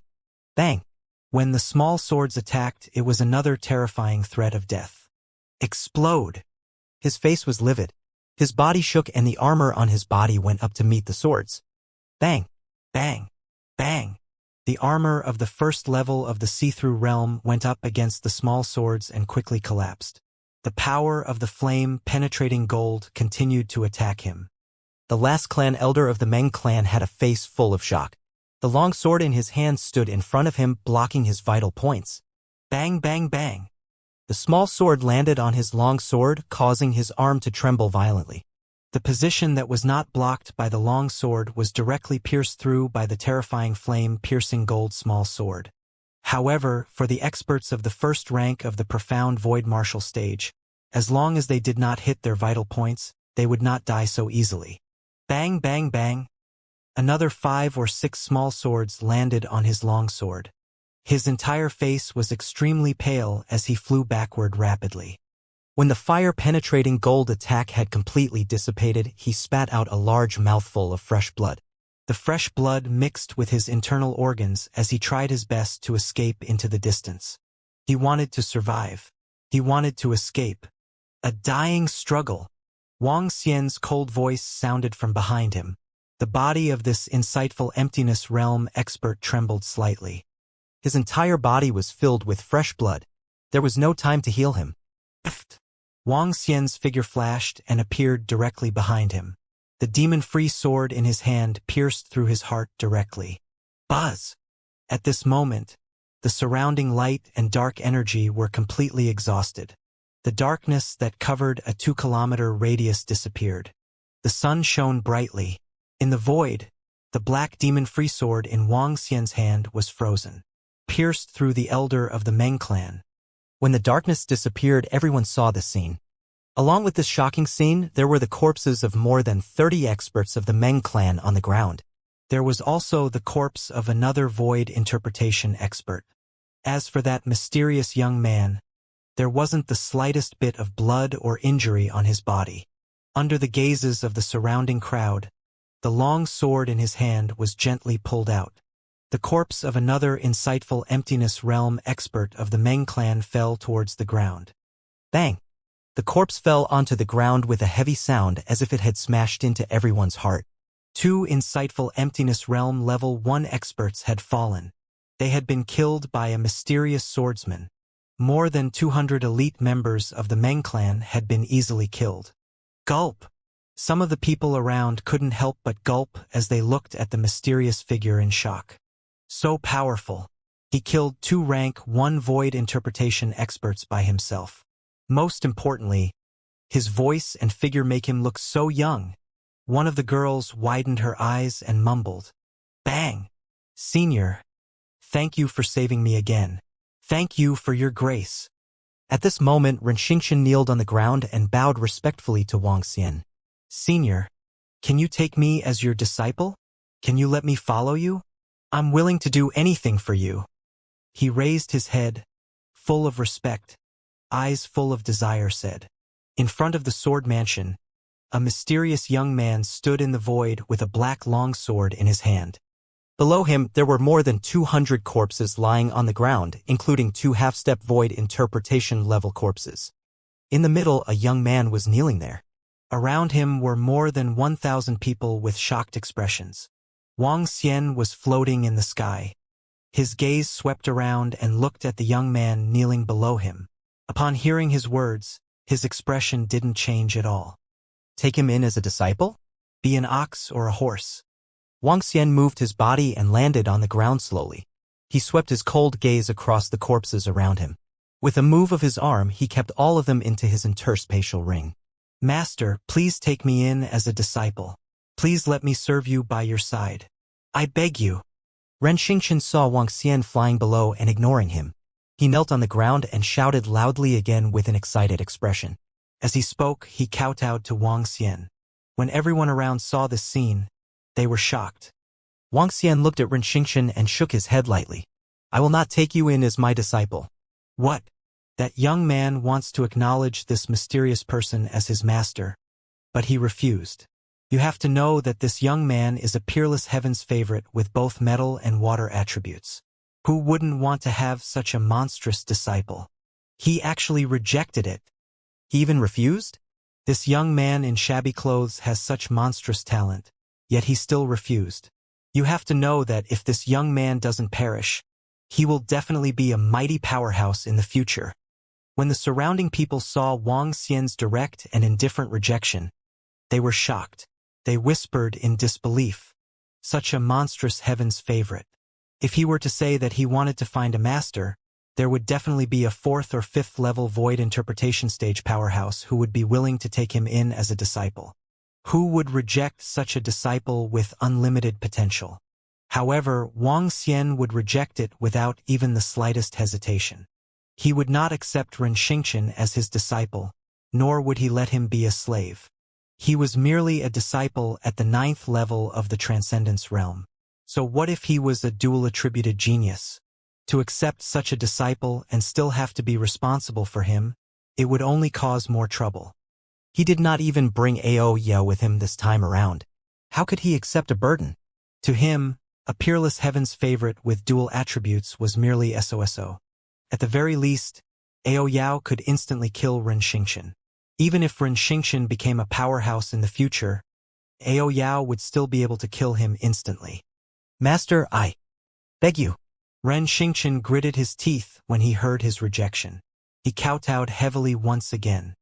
Bang! When the small swords attacked, it was another terrifying threat of death. Explode! His face was livid. His body shook and the armor on his body went up to meet the swords. Bang! Bang! Bang! The armor of the first level of the see-through realm went up against the small swords and quickly collapsed. The power of the flame-penetrating gold continued to attack him. The last clan elder of the Meng clan had a face full of shock. The long sword in his hand stood in front of him, blocking his vital points. Bang, bang, bang. The small sword landed on his long sword, causing his arm to tremble violently. The position that was not blocked by the long sword was directly pierced through by the terrifying flame-piercing gold small sword. However, for the experts of the first rank of the profound void martial stage, as long as they did not hit their vital points, they would not die so easily. Bang, bang, bang. Another 5 or 6 small swords landed on his long sword. His entire face was extremely pale as he flew backward rapidly. When the fire-penetrating gold attack had completely dissipated, he spat out a large mouthful of fresh blood. The fresh blood mixed with his internal organs as he tried his best to escape into the distance. He wanted to survive. He wanted to escape. A dying struggle. Wang Xian's cold voice sounded from behind him. The body of this insightful emptiness realm expert trembled slightly. His entire body was filled with fresh blood. There was no time to heal him. Wang Xian's figure flashed and appeared directly behind him. The demon-free sword in his hand pierced through his heart directly. Buzz! At this moment, the surrounding light and dark energy were completely exhausted. The darkness that covered a 2-kilometer radius disappeared. The sun shone brightly. In the void, the black demon-free sword in Wang Xian's hand was frozen, pierced through the elder of the Meng clan. When the darkness disappeared, everyone saw the scene. Along with this shocking scene, there were the corpses of more than 30 experts of the Meng clan on the ground. There was also the corpse of another void interpretation expert. As for that mysterious young man, there wasn't the slightest bit of blood or injury on his body. Under the gazes of the surrounding crowd, the long sword in his hand was gently pulled out. The corpse of another insightful emptiness realm expert of the Meng clan fell towards the ground. Bang! The corpse fell onto the ground with a heavy sound as if it had smashed into everyone's heart. 2 insightful emptiness realm level 1 experts had fallen. They had been killed by a mysterious swordsman. More than 200 elite members of the Meng clan had been easily killed. Gulp! Some of the people around couldn't help but gulp as they looked at the mysterious figure in shock. So powerful. He killed 2 rank 1 void interpretation experts by himself. Most importantly, his voice and figure make him look so young. One of the girls widened her eyes and mumbled, "Bang! Senior, thank you for saving me again. Thank you for your grace." At this moment, Renxingchen kneeled on the ground and bowed respectfully to Wang Xian. "Senior, can you take me as your disciple? Can you let me follow you? I'm willing to do anything for you." He raised his head, full of respect, eyes full of desire, said. In front of the sword mansion, a mysterious young man stood in the void with a black longsword in his hand. Below him, there were more than 200 corpses lying on the ground, including 2 half-step void interpretation-level corpses. In the middle, a young man was kneeling there. Around him were more than 1,000 people with shocked expressions. Wang Xian was floating in the sky. His gaze swept around and looked at the young man kneeling below him. Upon hearing his words, his expression didn't change at all. "Take him in as a disciple? Be an ox or a horse." Wang Xian moved his body and landed on the ground slowly. He swept his cold gaze across the corpses around him. With a move of his arm, he kept all of them into his interspatial ring. "Master, please take me in as a disciple. Please let me serve you by your side. I beg you." Renxingchen saw Wang Xian flying below and ignoring him. He knelt on the ground and shouted loudly again with an excited expression. As he spoke, he kowtowed to Wang Xian. When everyone around saw this scene, they were shocked. Wang Xian looked at Renxingchen and shook his head lightly. "I will not take you in as my disciple." "What? That young man wants to acknowledge this mysterious person as his master." But he refused. "You have to know that this young man is a peerless heaven's favorite with both metal and water attributes. Who wouldn't want to have such a monstrous disciple?" He actually rejected it. He even refused? This young man in shabby clothes has such monstrous talent, yet he still refused. You have to know that if this young man doesn't perish, he will definitely be a mighty powerhouse in the future. When the surrounding people saw Wang Xian's direct and indifferent rejection, they were shocked. They whispered in disbelief. Such a monstrous heaven's favorite. If he were to say that he wanted to find a master, there would definitely be a 4th or 5th level void interpretation stage powerhouse who would be willing to take him in as a disciple. Who would reject such a disciple with unlimited potential? However, Wang Xian would reject it without even the slightest hesitation. He would not accept Renxingchen as his disciple, nor would he let him be a slave. He was merely a disciple at the 9th level of the Transcendence realm. So what if he was a dual-attributed genius? To accept such a disciple and still have to be responsible for him, it would only cause more trouble. He did not even bring Aoya with him this time around. How could he accept a burden? To him, a peerless heaven's favorite with dual attributes was merely SOSO. At the very least, Aoyao could instantly kill Renxingchen. Even if Renxingchen became a powerhouse in the future, Aoyao would still be able to kill him instantly. "Master, I beg you." Renxingchen gritted his teeth when he heard his rejection. He kowtowed heavily once again.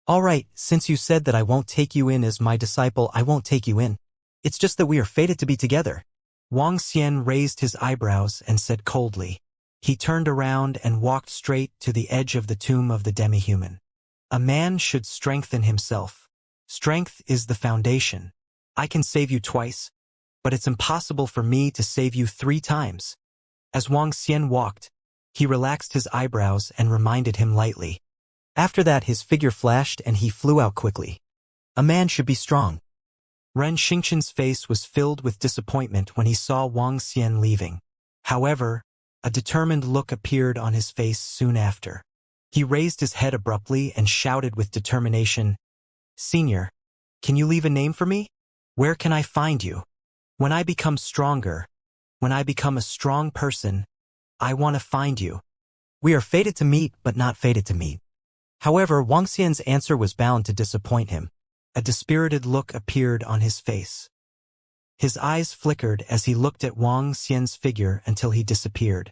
"All right, since you said that I won't take you in as my disciple, I won't take you in. It's just that we are fated to be together." Wang Xian raised his eyebrows and said coldly. He turned around and walked straight to the edge of the tomb of the demi-human. A man should strengthen himself. Strength is the foundation. I can save you twice, but it's impossible for me to save you 3 times. As Wang Xian walked, he relaxed his eyebrows and reminded him lightly. After that, his figure flashed and he flew out quickly. A man should be strong. Renxingchen's face was filled with disappointment when he saw Wang Xian leaving. However, a determined look appeared on his face soon after. He raised his head abruptly and shouted with determination, "Senior, can you leave a name for me? Where can I find you? When I become stronger, when I become a strong person, I want to find you." We are fated to meet, but not fated to meet. However, Wang Xian's answer was bound to disappoint him. A dispirited look appeared on his face. His eyes flickered as he looked at Wang Xian's figure until he disappeared.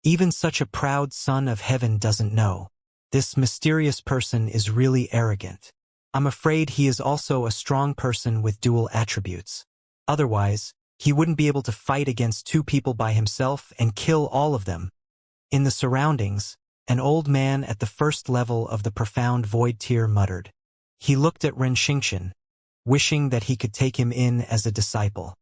Even such a proud son of heaven doesn't know. This mysterious person is really arrogant. I'm afraid he is also a strong person with dual attributes. Otherwise, he wouldn't be able to fight against 2 people by himself and kill all of them, In the surroundings, an old man at the first level of the profound void tier muttered. He looked at Ren Xingqian, wishing that he could take him in as a disciple.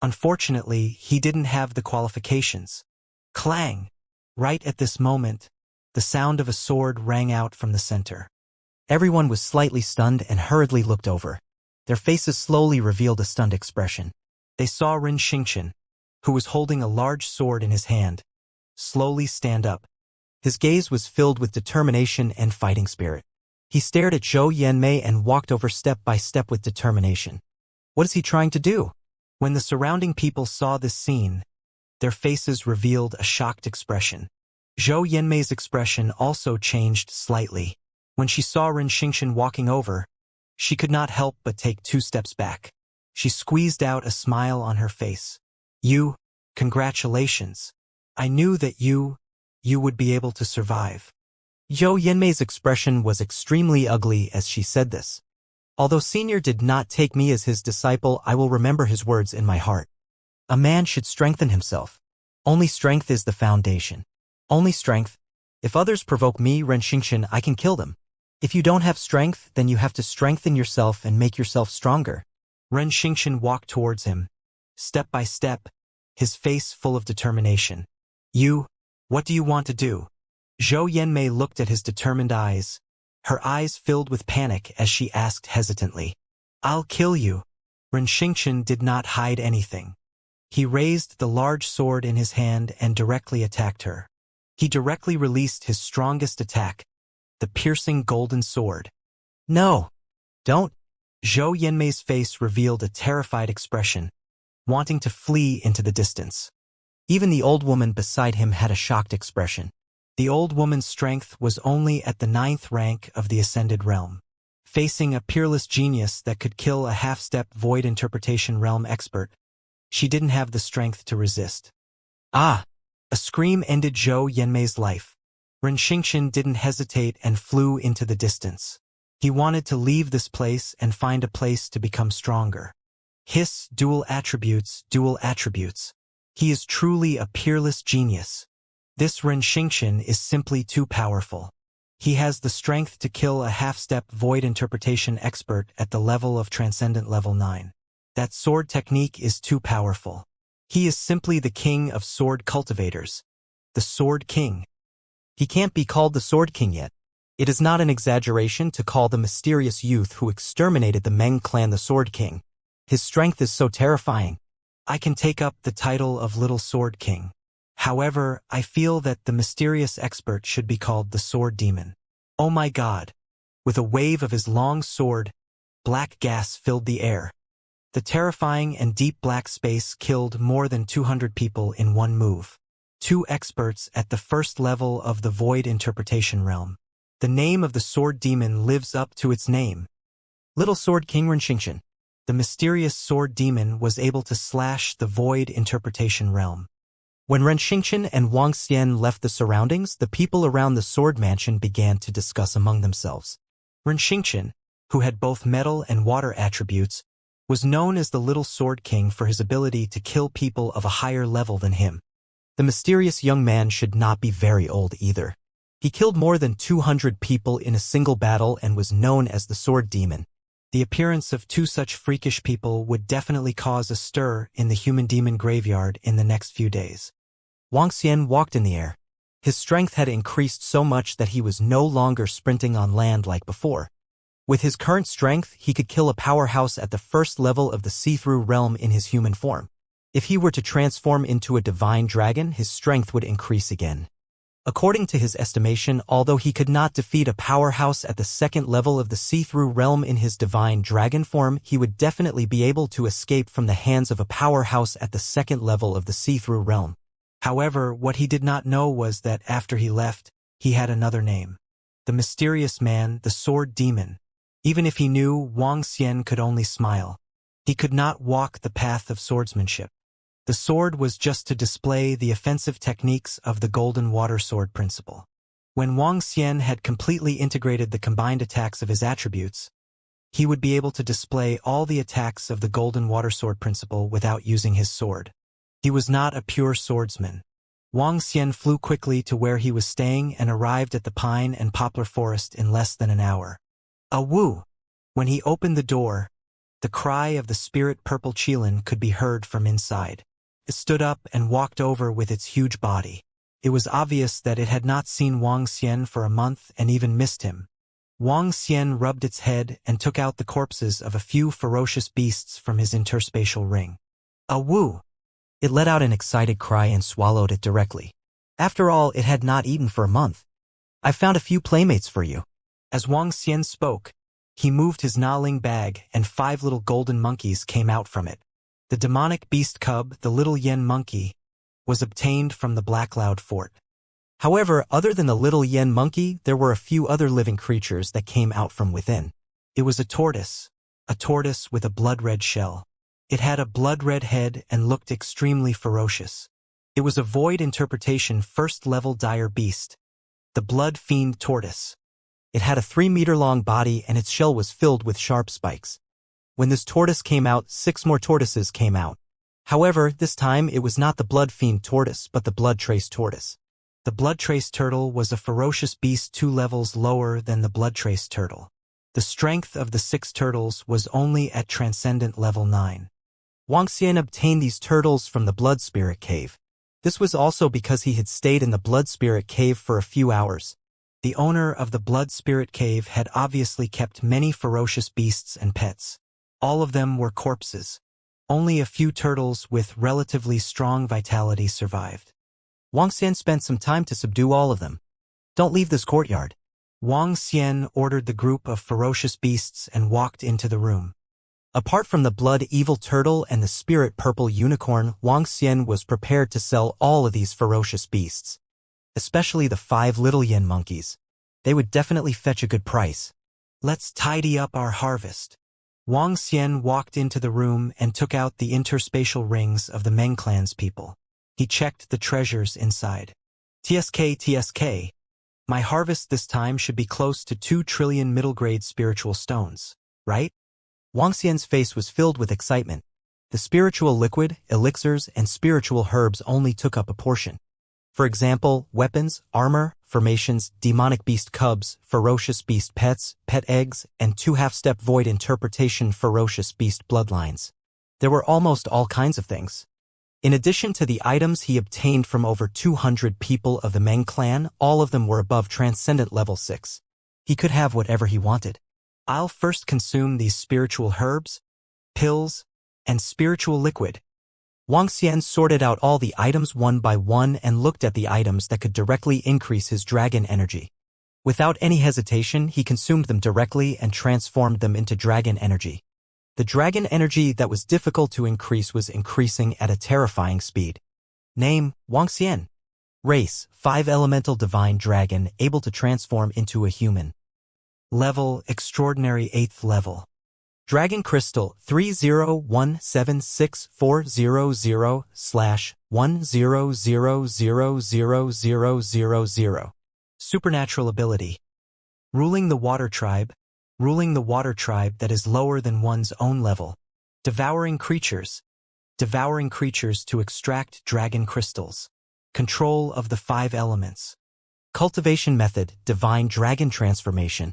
Unfortunately, he didn't have the qualifications. Clang! Right at this moment, the sound of a sword rang out from the center. Everyone was slightly stunned and hurriedly looked over. Their faces slowly revealed a stunned expression. They saw Ren Xingqian, who was holding a large sword in his hand, slowly stand up. His gaze was filled with determination and fighting spirit. He stared at Zhou Yanmei and walked over step by step with determination. What is he trying to do? When the surrounding people saw this scene, their faces revealed a shocked expression. Zhou Yanmei's expression also changed slightly. When she saw Ren Xingqian walking over, she could not help but take 2 steps back. She squeezed out a smile on her face. Congratulations. I knew that you would be able to survive. Zhou Yanmei's expression was extremely ugly as she said this. Although Senior did not take me as his disciple, I will remember his words in my heart. A man should strengthen himself. Only strength is the foundation. Only strength. If others provoke me, Ren Xingqian, I can kill them. If you don't have strength, then you have to strengthen yourself and make yourself stronger. Ren Xingqian walked towards him, step by step, his face full of determination. What do you want to do? Zhou Yanmei looked at his determined eyes, her eyes filled with panic as she asked hesitantly. I'll kill you. Ren Xingqian did not hide anything. He raised the large sword in his hand and directly attacked her. He directly released his strongest attack, the piercing golden sword. No! Don't! Zhou Yanmei's face revealed a terrified expression, wanting to flee into the distance. Even the old woman beside him had a shocked expression. The old woman's strength was only at the 9th rank of the Ascended Realm. Facing a peerless genius that could kill a half-step void interpretation realm expert, she didn't have the strength to resist. Ah! A scream ended Zhou Yanmei's life. Ren Xingqian didn't hesitate and flew into the distance. He wanted to leave this place and find a place to become stronger. Dual attributes. He is truly a peerless genius. This Ren Xingqian is simply too powerful. He has the strength to kill a half-step void interpretation expert at the level of Transcendent Level 9. That sword technique is too powerful. He is simply the king of sword cultivators. The Sword King. He can't be called the Sword King yet. It is not an exaggeration to call the mysterious youth who exterminated the Meng clan the Sword King. His strength is so terrifying. I can take up the title of Little Sword King. However, I feel that the mysterious expert should be called the Sword Demon. Oh my God! With a wave of his long sword, black gas filled the air. The terrifying and deep black space killed more than 200 people in one move. 2 experts at the first level of the void interpretation realm. The name of the Sword Demon lives up to its name. Little Sword King Ren Xingqian. The mysterious Sword Demon was able to slash the void interpretation realm. When Ren Xingqian and Wang Xian left the surroundings, the people around the sword mansion began to discuss among themselves. Ren Xingqian, who had both metal and water attributes, was known as the Little Sword King for his ability to kill people of a higher level than him. The mysterious young man should not be very old either. He killed more than 200 people in a single battle and was known as the Sword Demon. The appearance of 2 such freakish people would definitely cause a stir in the human demon graveyard in the next few days. Wang Xian walked in the air. His strength had increased so much that he was no longer sprinting on land like before. With his current strength, he could kill a powerhouse at the first level of the see-through realm in his human form. If he were to transform into a divine dragon, his strength would increase again. According to his estimation, although he could not defeat a powerhouse at the second level of the see-through realm in his divine dragon form, he would definitely be able to escape from the hands of a powerhouse at the second level of the see-through realm. However, what he did not know was that after he left, he had another name. The mysterious man, the Sword Demon. Even if he knew, Wang Xian could only smile. He could not walk the path of swordsmanship. The sword was just to display the offensive techniques of the Golden Water Sword principle. When Wang Xian had completely integrated the combined attacks of his attributes, he would be able to display all the attacks of the Golden Water Sword principle without using his sword. He was not a pure swordsman. Wang Xian flew quickly to where he was staying and arrived at the pine and poplar forest in less than an hour. Woo! When he opened the door, the cry of the spirit purple Qilin could be heard from inside. It stood up and walked over with its huge body. It was obvious that it had not seen Wang Xian for a month and even missed him. Wang Xian rubbed its head and took out the corpses of a few ferocious beasts from his interspatial ring. Woo! It let out an excited cry and swallowed it directly. After all, it had not eaten for a month. I found a few playmates for you. As Wang Xian spoke, he moved his Naling bag and 5 little golden monkeys came out from it. The demonic beast cub, the little yen monkey, was obtained from the Black Cloud Fort. However, other than the little yen monkey, there were a few other living creatures that came out from within. It was a tortoise with a blood-red shell. It had a blood-red head and looked extremely ferocious. It was a void interpretation first-level dire beast, the blood fiend tortoise. It had a 3-meter-long body and its shell was filled with sharp spikes. When this tortoise came out, 6 more tortoises came out. However, this time it was not the blood fiend tortoise but the blood trace tortoise. The blood trace turtle was a ferocious beast 2 levels lower than the blood trace turtle. The strength of the 6 turtles was only at transcendent level 9. Wang Xian obtained these turtles from the Blood Spirit Cave. This was also because he had stayed in the Blood Spirit Cave for a few hours. The owner of the Blood Spirit Cave had obviously kept many ferocious beasts and pets. All of them were corpses. Only a few turtles with relatively strong vitality survived. Wang Xian spent some time to subdue all of them. Don't leave this courtyard. Wang Xian ordered the group of ferocious beasts and walked into the room. Apart from the blood evil turtle and the spirit purple unicorn, Wang Xian was prepared to sell all of these ferocious beasts. Especially the 5 little yen monkeys. They would definitely fetch a good price. Let's tidy up our harvest. Wang Xian walked into the room and took out the interspatial rings of the Meng clan's people. He checked the treasures inside. TSK. My harvest this time should be close to 2 trillion middle-grade spiritual stones, right? Wang Xian's face was filled with excitement. The spiritual liquid, elixirs, and spiritual herbs only took up a portion. For example, weapons, armor, formations, demonic beast cubs, ferocious beast pets, pet eggs, and 2 half-step void interpretation ferocious beast bloodlines. There were almost all kinds of things. In addition to the items he obtained from over 200 people of the Meng clan, all of them were above transcendent level 6. He could have whatever he wanted. I'll first consume these spiritual herbs, pills, and spiritual liquid. Wang Xian sorted out all the items one by one and looked at the items that could directly increase his dragon energy. Without any hesitation, he consumed them directly and transformed them into dragon energy. The dragon energy that was difficult to increase was increasing at a terrifying speed. Name, Wang Xian. Race, 5 elemental divine dragon, able to transform into a human. Level, extraordinary 8th level. Dragon Crystal 30176400/10000000. Supernatural ability. Ruling the water tribe that is lower than one's own level. Devouring creatures to extract dragon crystals. Control of the 5 elements. Cultivation method, divine dragon transformation.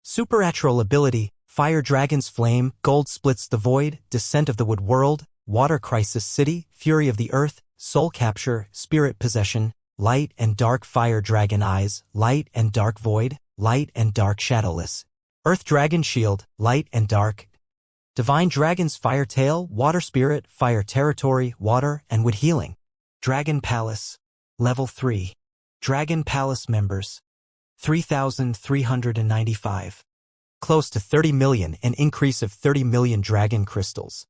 Supernatural ability, Fire Dragon's Flame, Gold Splits the Void, Descent of the Wood World, Water Crisis City, Fury of the Earth, Soul Capture, Spirit Possession, Light and Dark Fire Dragon Eyes, Light and Dark Void, Light and Dark Shadowless. Earth Dragon Shield, Light and Dark. Divine Dragon's Fire Tail, Water Spirit, Fire Territory, Water, and Wood Healing. Dragon Palace, Level 3. Dragon Palace members, 3,395. Close to 30 million, an increase of 30 million dragon crystals.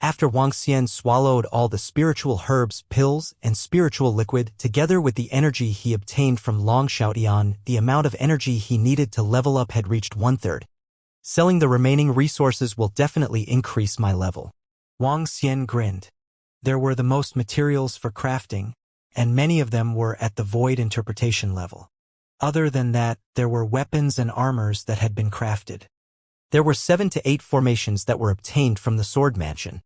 After Wang Xian swallowed all the spiritual herbs, pills, and spiritual liquid, together with the energy he obtained from Long Xiaotian, the amount of energy he needed to level up had reached 1/3. Selling the remaining resources will definitely increase my level. Wang Xian grinned. There were the most materials for crafting, and many of them were at the void interpretation level. Other than that, there were weapons and armors that had been crafted. There were 7 to 8 formations that were obtained from the Sword Mansion.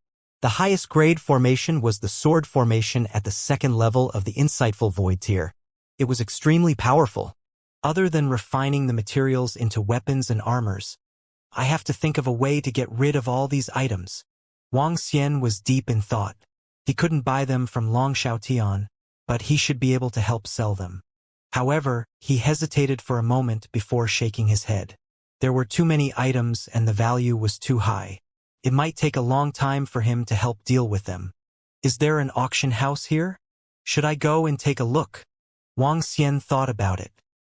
The highest grade formation was the sword formation at the second level of the insightful void tier. It was extremely powerful. Other than refining the materials into weapons and armors, I have to think of a way to get rid of all these items. Wang Xian was deep in thought. He couldn't buy them from Long Xiaotian, but he should be able to help sell them. However, he hesitated for a moment before shaking his head. There were too many items and the value was too high. It might take a long time for him to help deal with them. Is there an auction house here? Should I go and take a look? Wang Xian thought about it.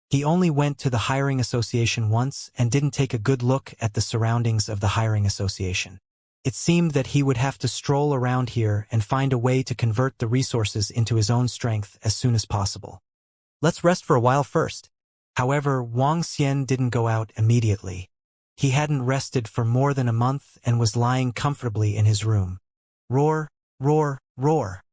He only went to the hiring association once and didn't take a good look at the surroundings of the hiring association. It seemed that he would have to stroll around here and find a way to convert the resources into his own strength as soon as possible. Let's rest for a while first. However, Wang Xian didn't go out immediately. He hadn't rested for more than a month and was lying comfortably in his room. Roar, roar, roar.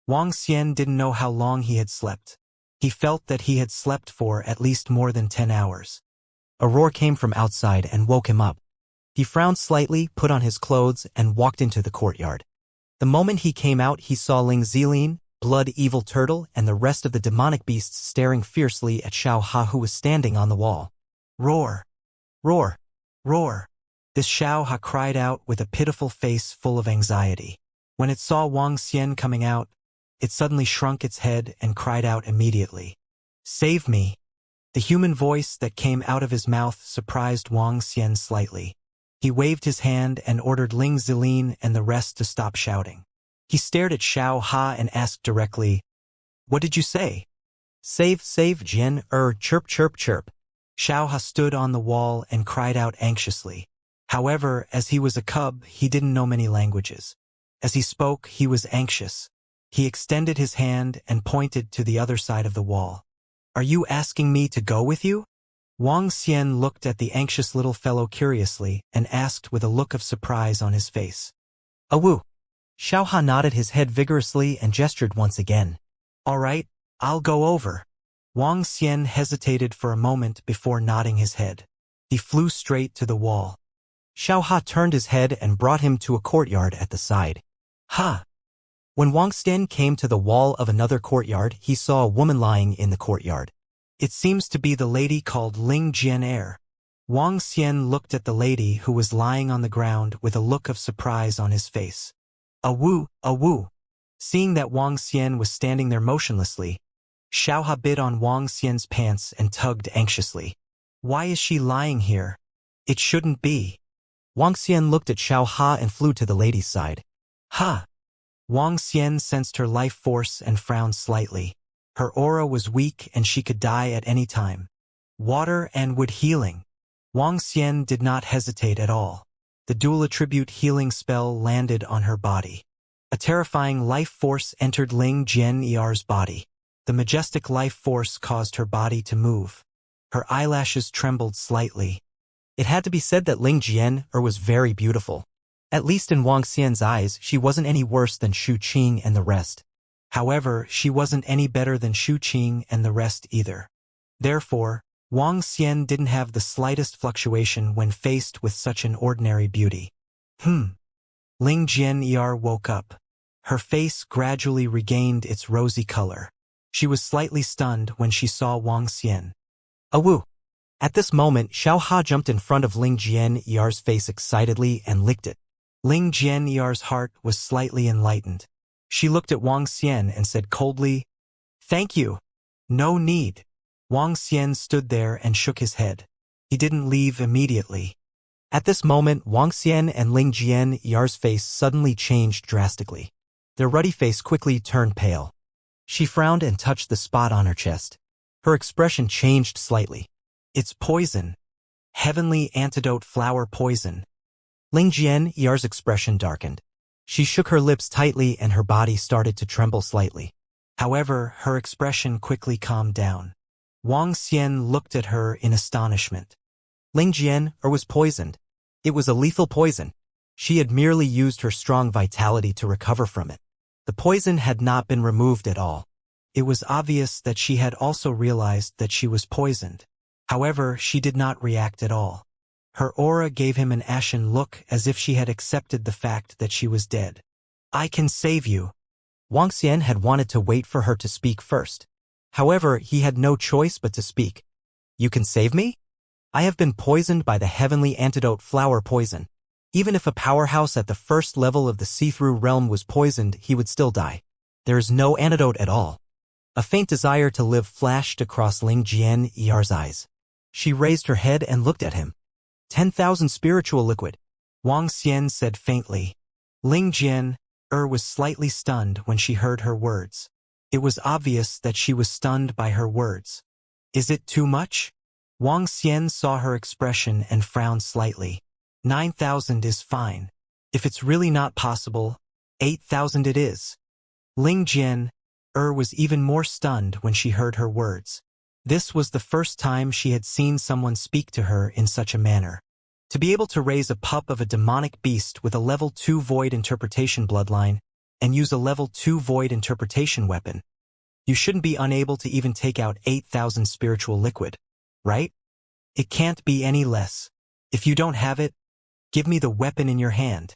Wang Xian didn't know how long he had slept. He felt that he had slept for at least more than 10 hours. A roar came from outside and woke him up. He frowned slightly, put on his clothes, and walked into the courtyard. The moment he came out, he saw Ling Zilin, Blood Evil Turtle, and the rest of the demonic beasts staring fiercely at Xiao Ha, who was standing on the wall. Roar! Roar! Roar! This Xiao Ha cried out with a pitiful face full of anxiety. When it saw Wang Xian coming out, it suddenly shrunk its head and cried out immediately. Save me! The human voice that came out of his mouth surprised Wang Xian slightly. He waved his hand and ordered Ling Zilin and the rest to stop shouting. He stared at Xiao Ha and asked directly, What did you say? Save Jian, chirp chirp chirp. Xiao Ha stood on the wall and cried out anxiously. However, as he was a cub, he didn't know many languages. As he spoke, he was anxious. He extended his hand and pointed to the other side of the wall. Are you asking me to go with you? Wang Xian looked at the anxious little fellow curiously and asked with a look of surprise on his face. Awoo! Xiao Ha nodded his head vigorously and gestured once again. All right, I'll go over. Wang Xian hesitated for a moment before nodding his head. He flew straight to the wall. Xiao Ha turned his head and brought him to a courtyard at the side. Ha! When Wang Xian came to the wall of another courtyard, he saw a woman lying in the courtyard. It seems to be the lady called Ling Jian. Wang Xian looked at the lady who was lying on the ground with a look of surprise on his face. Awoo, awoo. Seeing that Wang Xian was standing there motionlessly, Xiao Ha bit on Wang Xian's pants and tugged anxiously. Why is she lying here? It shouldn't be. Wang Xian looked at Xiao Ha and flew to the lady's side. Ha! Wang Xian sensed her life force and frowned slightly. Her aura was weak and she could die at any time. Water and wood healing. Wang Xian did not hesitate at all. The dual attribute healing spell landed on her body. A terrifying life force entered Ling Jian's body. The majestic life force caused her body to move. Her eyelashes trembled slightly. It had to be said that Ling Jian was very beautiful. At least in Wang Xian's eyes, she wasn't any worse than Shu Qing and the rest. However, she wasn't any better than Shu Qing and the rest either. Therefore, Wang Xian didn't have the slightest fluctuation when faced with such an ordinary beauty. Ling Jian woke up. Her face gradually regained its rosy color. She was slightly stunned when she saw Wang Xian. Awoo! At this moment, Xiao Ha jumped in front of Ling Jian's face excitedly and licked it. Ling Jian's heart was slightly enlightened. She looked at Wang Xian and said coldly, Thank you. No need. Wang Xian stood there and shook his head. He didn't leave immediately. At this moment, Wang Xian and Ling Jian's face suddenly changed drastically. Their ruddy face quickly turned pale. She frowned and touched the spot on her chest. Her expression changed slightly. It's poison. Heavenly antidote flower poison. Ling Jian's expression darkened. She shook her lips tightly and her body started to tremble slightly. However, her expression quickly calmed down. Wang Xian looked at her in astonishment. Ling Jian was poisoned. It was a lethal poison. She had merely used her strong vitality to recover from it. The poison had not been removed at all. It was obvious that she had also realized that she was poisoned. However, she did not react at all. Her aura gave him an ashen look as if she had accepted the fact that she was dead. I can save you. Wang Xian had wanted to wait for her to speak first. However, he had no choice but to speak. You can save me? I have been poisoned by the heavenly antidote flower poison. Even if a powerhouse at the first level of the see-through realm was poisoned, he would still die. There is no antidote at all. A faint desire to live flashed across Ling Jian's eyes. She raised her head and looked at him. 10,000 spiritual liquid. Wang Xian said faintly. Ling Jian was slightly stunned when she heard her words. It was obvious that she was stunned by her words. Is it too much? Wang Xian saw her expression and frowned slightly. 9,000 is fine. If it's really not possible, 8,000 it is. Ling Jian was even more stunned when she heard her words. This was the first time she had seen someone speak to her in such a manner. To be able to raise a pup of a demonic beast with a level 2 void interpretation bloodline and use a level 2 void interpretation weapon, you shouldn't be unable to even take out 8,000 spiritual liquid, right? It can't be any less. If you don't have it, give me the weapon in your hand.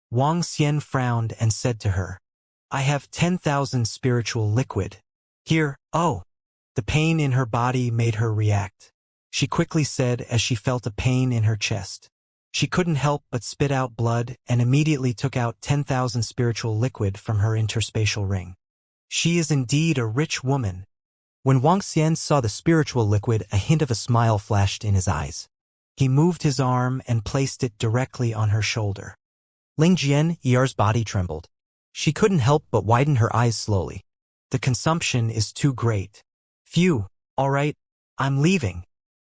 Wang Xian frowned and said to her, I have 10,000 spiritual liquid. Here, oh. The pain in her body made her react. She quickly said as she felt a pain in her chest. She couldn't help but spit out blood and immediately took out 10,000 spiritual liquid from her interspatial ring. She is indeed a rich woman. When Wang Xian saw the spiritual liquid, a hint of a smile flashed in his eyes. He moved his arm and placed it directly on her shoulder. Ling Jian's body trembled. She couldn't help but widen her eyes slowly. The consumption is too great. Phew, all right, I'm leaving.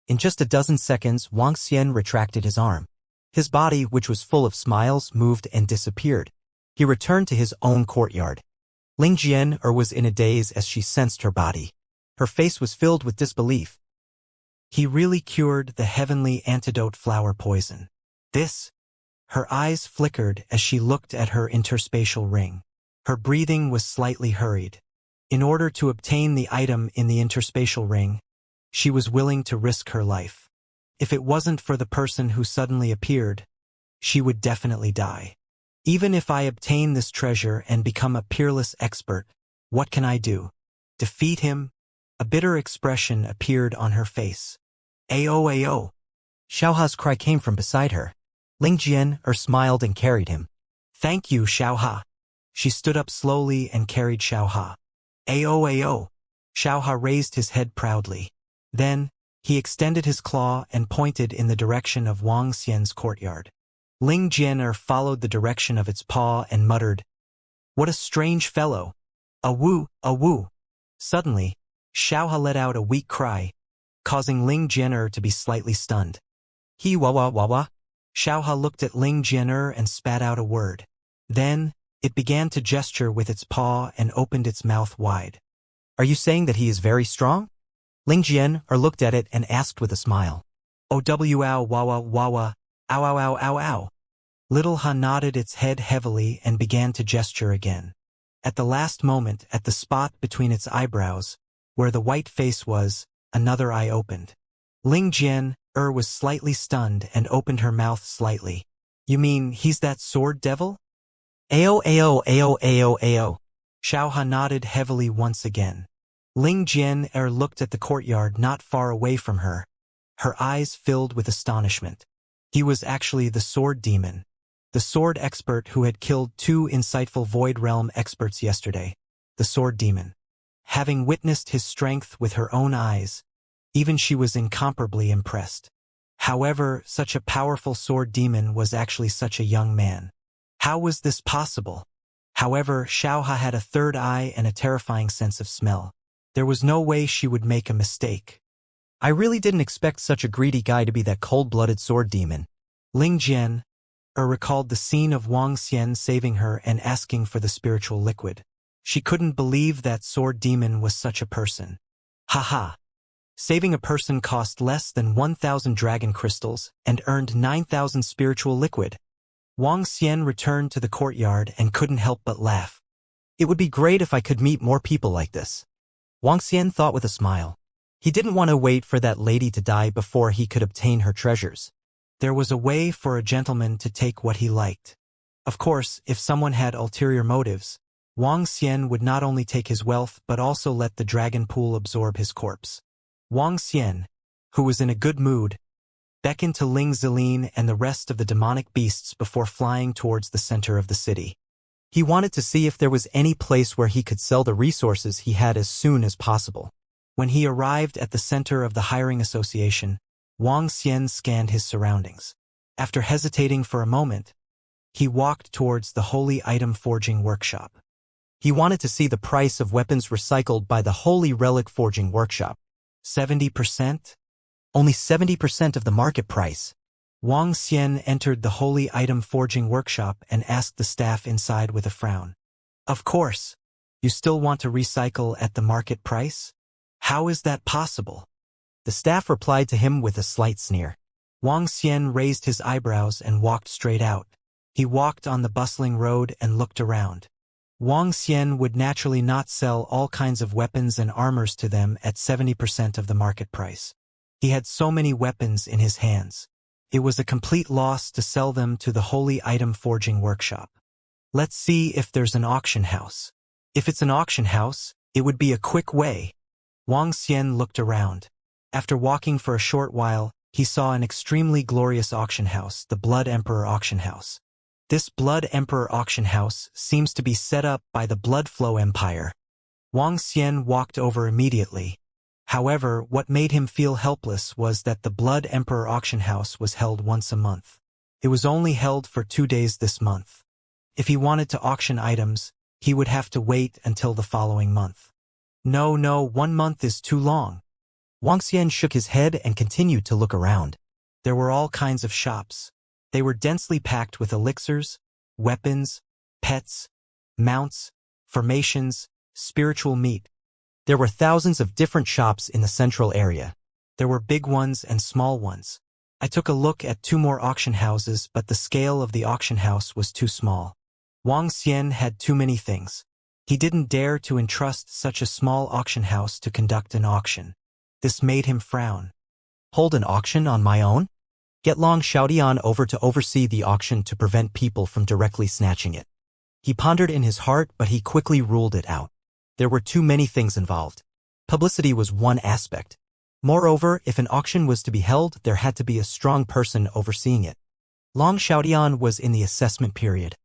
In just a dozen seconds, Wang Xian retracted his arm. His body, which was full of smiles, moved and disappeared. He returned to his own courtyard. Ling Jian was in a daze as she sensed her body. Her face was filled with disbelief. He really cured the heavenly antidote flower poison. This? Her eyes flickered as she looked at her interspatial ring. Her breathing was slightly hurried. In order to obtain the item in the interspatial ring, she was willing to risk her life. If it wasn't for the person who suddenly appeared, she would definitely die. Even if I obtain this treasure and become a peerless expert, what can I do? Defeat him? A bitter expression appeared on her face. Ao. Xiaoha's cry came from beside her. Ling Jian smiled and carried him. Thank you, Xiaoha. She stood up slowly and carried Xiaoha. Ao. Xiaoha raised his head proudly. Then, he extended his claw and pointed in the direction of Wang Xian's courtyard. Ling Jian followed the direction of its paw and muttered, What a strange fellow. A woo. Suddenly, Xiaoha let out a weak cry, causing Ling Jian to be slightly stunned. He wah. Xiaoha looked at Ling Jian and spat out a word. Then, it began to gesture with its paw and opened its mouth wide. Are you saying that he is very strong? Ling Jian looked at it and asked with a smile. Ow wawa, ow. Little Ha nodded its head heavily and began to gesture again. At the last moment, at the spot between its eyebrows, where the white face was, another eye opened. Ling Jian was slightly stunned and opened her mouth slightly. You mean he's that sword devil? Ao. Xiaoha nodded heavily once again. Ling Jian looked at the courtyard not far away from her. Her eyes filled with astonishment. He was actually the sword demon, the sword expert who had killed 2 insightful Void Realm experts yesterday, the sword demon. Having witnessed his strength with her own eyes, even she was incomparably impressed. However, such a powerful sword demon was actually such a young man. How was this possible? However, Xiaoha had a third eye and a terrifying sense of smell. There was no way she would make a mistake. I really didn't expect such a greedy guy to be that cold-blooded sword demon. Ling Jian recalled the scene of Wang Xian saving her and asking for the spiritual liquid. She couldn't believe that sword demon was such a person. Haha. Saving a person cost less than 1,000 dragon crystals and earned 9,000 spiritual liquid. Wang Xian returned to the courtyard and couldn't help but laugh. It would be great if I could meet more people like this. Wang Xian thought with a smile. He didn't want to wait for that lady to die before he could obtain her treasures. There was a way for a gentleman to take what he liked. Of course, if someone had ulterior motives, Wang Xian would not only take his wealth but also let the dragon pool absorb his corpse. Wang Xian, who was in a good mood, beckoned to Ling Ziling and the rest of the demonic beasts before flying towards the center of the city. He wanted to see if there was any place where he could sell the resources he had as soon as possible. When he arrived at the center of the hiring association, Wang Xian scanned his surroundings. After hesitating for a moment, he walked towards the Holy Item Forging Workshop. He wanted to see the price of weapons recycled by the Holy Relic Forging Workshop. 70%? Only 70% of the market price. Wang Xian entered the Holy Item Forging Workshop and asked the staff inside with a frown. Of course. You still want to recycle at the market price? How is that possible? The staff replied to him with a slight sneer. Wang Xian raised his eyebrows and walked straight out. He walked on the bustling road and looked around. Wang Xian would naturally not sell all kinds of weapons and armors to them at 70% of the market price. He had so many weapons in his hands. It was a complete loss to sell them to the Holy Item Forging Workshop. Let's see if there's an auction house. If it's an auction house, it would be a quick way. Wang Xian looked around. After walking for a short while, he saw an extremely glorious auction house, the Blood Emperor Auction House. This Blood Emperor Auction House seems to be set up by the Blood Flow Empire. Wang Xian walked over immediately. However, what made him feel helpless was that the Blood Emperor Auction House was held once a month. It was only held for 2 days this month. If he wanted to auction items, he would have to wait until the following month. No, 1 month is too long. Wang Xian shook his head and continued to look around. There were all kinds of shops. They were densely packed with elixirs, weapons, pets, mounts, formations, spiritual meat. There were thousands of different shops in the central area. There were big ones and small ones. I took a look at 2 more auction houses, but the scale of the auction house was too small. Wang Xian had too many things. He didn't dare to entrust such a small auction house to conduct an auction. This made him frown. Hold an auction on my own? Get Long Xiaodian over to oversee the auction to prevent people from directly snatching it. He pondered in his heart, but he quickly ruled it out. There were too many things involved. Publicity was one aspect. Moreover, if an auction was to be held, there had to be a strong person overseeing it. Long Xiaodian was in the assessment period.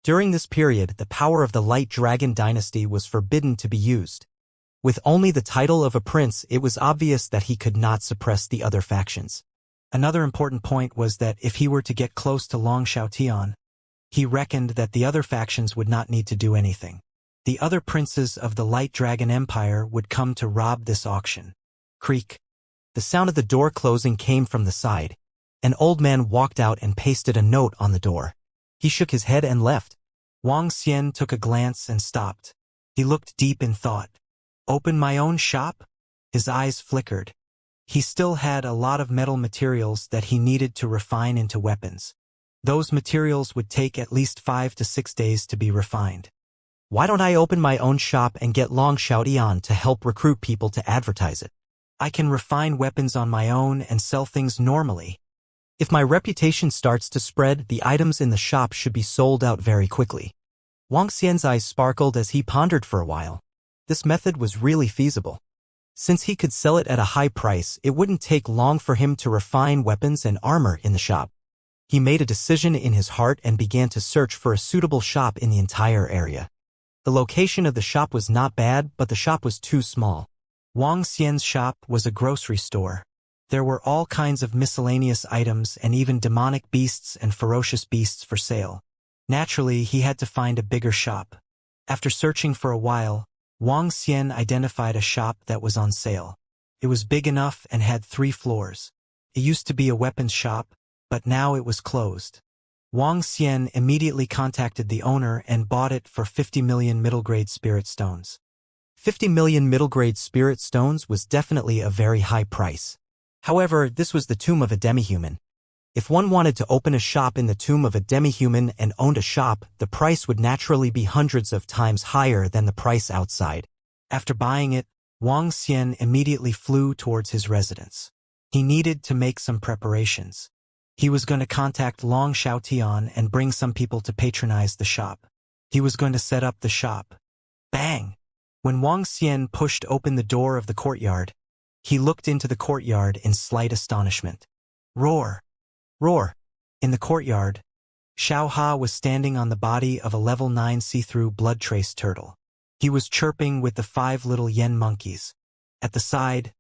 During this period, the power of the Light Dragon dynasty was forbidden to be used. With only the title of a prince, it was obvious that he could not suppress the other factions. Another important point was that if he were to get close to Long Xiaotian, he reckoned that the other factions would not need to do anything. The other princes of the Light Dragon Empire would come to rob this auction. Creak. The sound of the door closing came from the side. An old man walked out and pasted a note on the door. He shook his head and left. Wang Xian took a glance and stopped. He looked deep in thought. Open my own shop? His eyes flickered. He still had a lot of metal materials that he needed to refine into weapons. Those materials would take at least 5 to 6 days to be refined. Why don't I open my own shop and get Long Xiaodian to help recruit people to advertise it? I can refine weapons on my own and sell things normally. If my reputation starts to spread, the items in the shop should be sold out very quickly. Wang Xian's eyes sparkled as he pondered for a while. This method was really feasible. Since he could sell it at a high price, it wouldn't take long for him to refine weapons and armor in the shop. He made a decision in his heart and began to search for a suitable shop in the entire area. The location of the shop was not bad, but the shop was too small. Wang Xian's shop was a grocery store. There were all kinds of miscellaneous items and even demonic beasts and ferocious beasts for sale. Naturally, he had to find a bigger shop. After searching for a while, Wang Xian identified a shop that was on sale. It was big enough and had 3 floors. It used to be a weapons shop, but now it was closed. Wang Xian immediately contacted the owner and bought it for 50 million middle-grade spirit stones. 50 million middle-grade spirit stones was definitely a very high price. However, this was the tomb of a demi-human. If one wanted to open a shop in the tomb of a demi-human and owned a shop, the price would naturally be hundreds of times higher than the price outside. After buying it, Wang Xian immediately flew towards his residence. He needed to make some preparations. He was going to contact Long Xiaotian and bring some people to patronize the shop. He was going to set up the shop. Bang! When Wang Xian pushed open the door of the courtyard, he looked into the courtyard in slight astonishment. Roar! Roar! In the courtyard, Xiao Ha was standing on the body of a level 9 see-through blood trace turtle. He was chirping with the 5 little yen monkeys. At the side,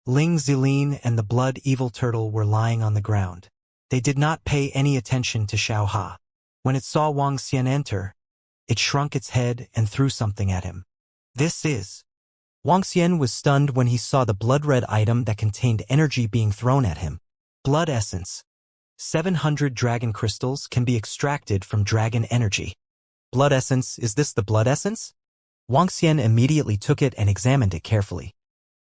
Ling Zilin and the blood evil turtle were lying on the ground. They did not pay any attention to Xiao Ha. When it saw Wang Xian enter, it shrunk its head and threw something at him. This is... Wang Xian was stunned when he saw the blood-red item that contained energy being thrown at him. Blood essence. 700 dragon crystals can be extracted from dragon energy. Blood essence, is this the blood essence? Wang Xian immediately took it and examined it carefully.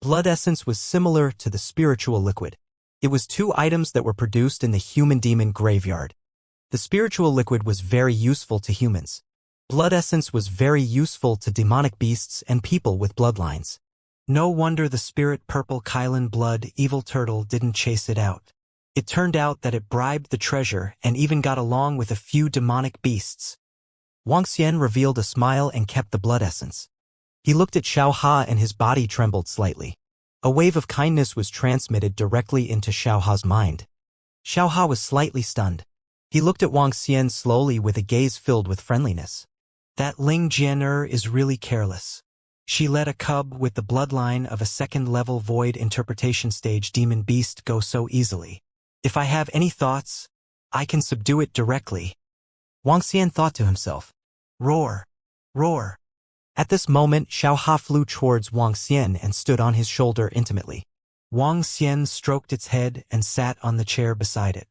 Blood essence was similar to the spiritual liquid. It was 2 items that were produced in the human-demon graveyard. The spiritual liquid was very useful to humans. Blood essence was very useful to demonic beasts and people with bloodlines. No wonder the spirit purple Kylan blood evil turtle didn't chase it out. It turned out that it bribed the treasure and even got along with a few demonic beasts. Wang Xian revealed a smile and kept the blood essence. He looked at Xiao Ha and his body trembled slightly. A wave of kindness was transmitted directly into Xiao Ha's mind. Xiao Ha was slightly stunned. He looked at Wang Xian slowly with a gaze filled with friendliness. That Ling Jian is really careless. She let a cub with the bloodline of a 2nd-level void interpretation stage demon beast go so easily. If I have any thoughts, I can subdue it directly. Wang Xian thought to himself. Roar! Roar! At this moment, Xiao Ha flew towards Wang Xian and stood on his shoulder intimately. Wang Xian stroked its head and sat on the chair beside it.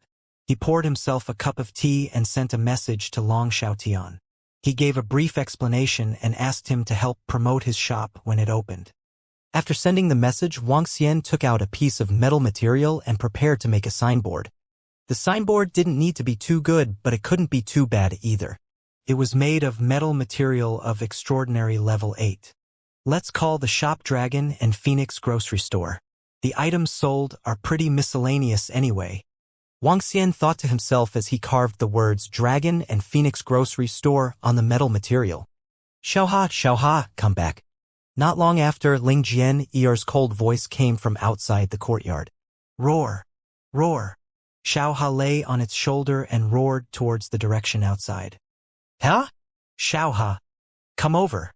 He poured himself a cup of tea and sent a message to Long Xiaotian. He gave a brief explanation and asked him to help promote his shop when it opened. After sending the message, Wang Xian took out a piece of metal material and prepared to make a signboard. The signboard didn't need to be too good, but it couldn't be too bad either. It was made of metal material of extraordinary level 8. Let's call the shop Dragon and Phoenix Grocery Store. The items sold are pretty miscellaneous anyway. Wang Xian thought to himself as he carved the words Dragon and Phoenix Grocery Store on the metal material. Xiao Ha, come back. Not long after, Ling Jian's cold voice came from outside the courtyard. Roar! Roar! Xiao Ha lay on its shoulder and roared towards the direction outside. Huh? Xiao Ha, come over.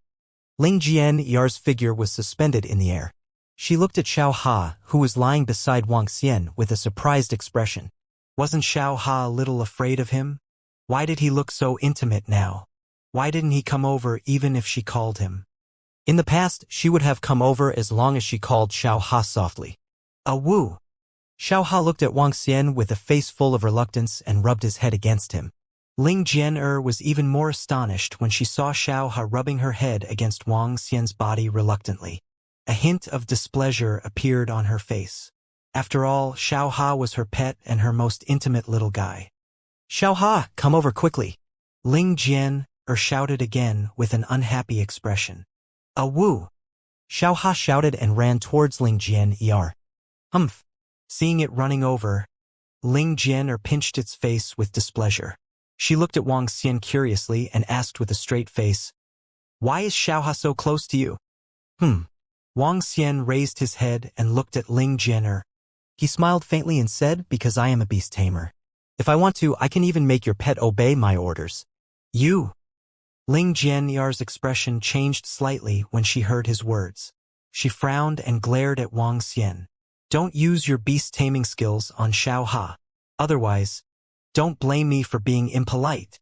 Ling Jian's figure was suspended in the air. She looked at Xiao Ha, who was lying beside Wang Xian, with a surprised expression. Wasn't Xiao Ha a little afraid of him? Why did he look so intimate now? Why didn't he come over even if she called him? In the past, she would have come over as long as she called Xiao Ha softly. Woo! Xiao Ha looked at Wang Xian with a face full of reluctance and rubbed his head against him. Ling Jian was even more astonished when she saw Xiao Ha rubbing her head against Wang Xian's body reluctantly. A hint of displeasure appeared on her face. After all, Xiao Ha was her pet and her most intimate little guy. Xiao Ha, come over quickly. Ling Jian shouted again with an unhappy expression. Woo! Xiao Ha shouted and ran towards Ling Jian. Humph! Seeing it running over, Ling Jian pinched its face with displeasure. She looked at Wang Xian curiously and asked with a straight face, Why is Xiao Ha so close to you? Wang Xian raised his head and looked at Ling Jian. He smiled faintly and said, Because I am a beast tamer. If I want to, I can even make your pet obey my orders. You! Ling Jian's expression changed slightly when she heard his words. She frowned and glared at Wang Xian. Don't use your beast-taming skills on Xiao Ha. Otherwise, don't blame me for being impolite.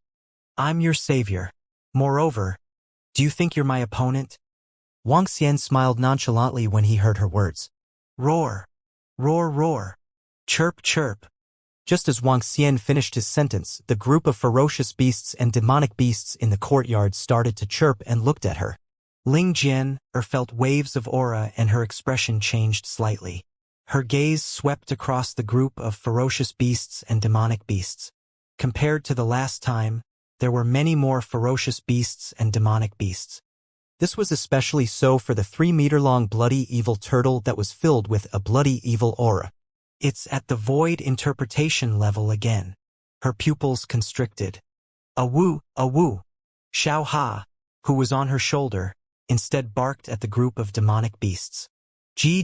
I'm your savior. Moreover, do you think you're my opponent? Wang Xian smiled nonchalantly when he heard her words. Roar! Roar, roar! Chirp, chirp! Just as Wang Xian finished his sentence, the group of ferocious beasts and demonic beasts in the courtyard started to chirp and looked at her. Ling Jian felt waves of aura and her expression changed slightly. Her gaze swept across the group of ferocious beasts and demonic beasts. Compared to the last time, there were many more ferocious beasts and demonic beasts. This was especially so for the 3-meter-long bloody evil turtle that was filled with a bloody evil aura. It's at the void interpretation level again. Her pupils constricted. A woo, a woo. Xiao Ha, who was on her shoulder, instead barked at the group of demonic beasts. G.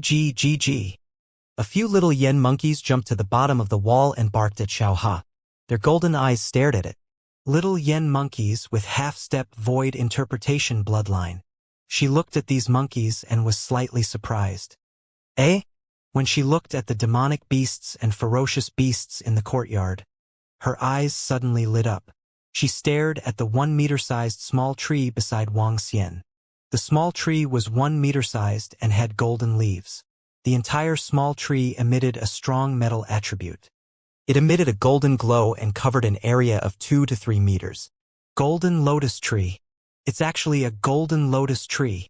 A few little yen monkeys jumped to the bottom of the wall and barked at Xiao Ha. Their golden eyes stared at it. Little yen monkeys with half-step void interpretation bloodline. She looked at these monkeys and was slightly surprised. Eh? When she looked at the demonic beasts and ferocious beasts in the courtyard, her eyes suddenly lit up. She stared at the 1-meter-sized small tree beside Wang Xian. The small tree was 1-meter-sized and had golden leaves. The entire small tree emitted a strong metal attribute. It emitted a golden glow and covered an area of 2 to 3 meters. Golden lotus tree. It's actually a golden lotus tree.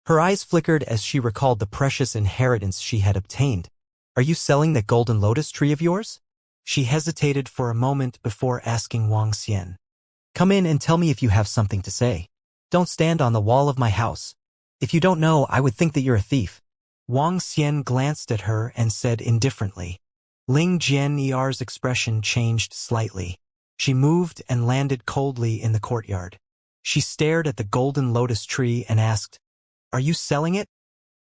Her eyes flickered as she recalled the precious inheritance she had obtained. Are you selling that golden lotus tree of yours? She hesitated for a moment before asking Wang Xian. Come in and tell me if you have something to say. Don't stand on the wall of my house. If you don't know, I would think that you're a thief. Wang Xian glanced at her and said indifferently. Ling Jian'er's expression changed slightly. She moved and landed coldly in the courtyard. She stared at the golden lotus tree and asked, Are you selling it?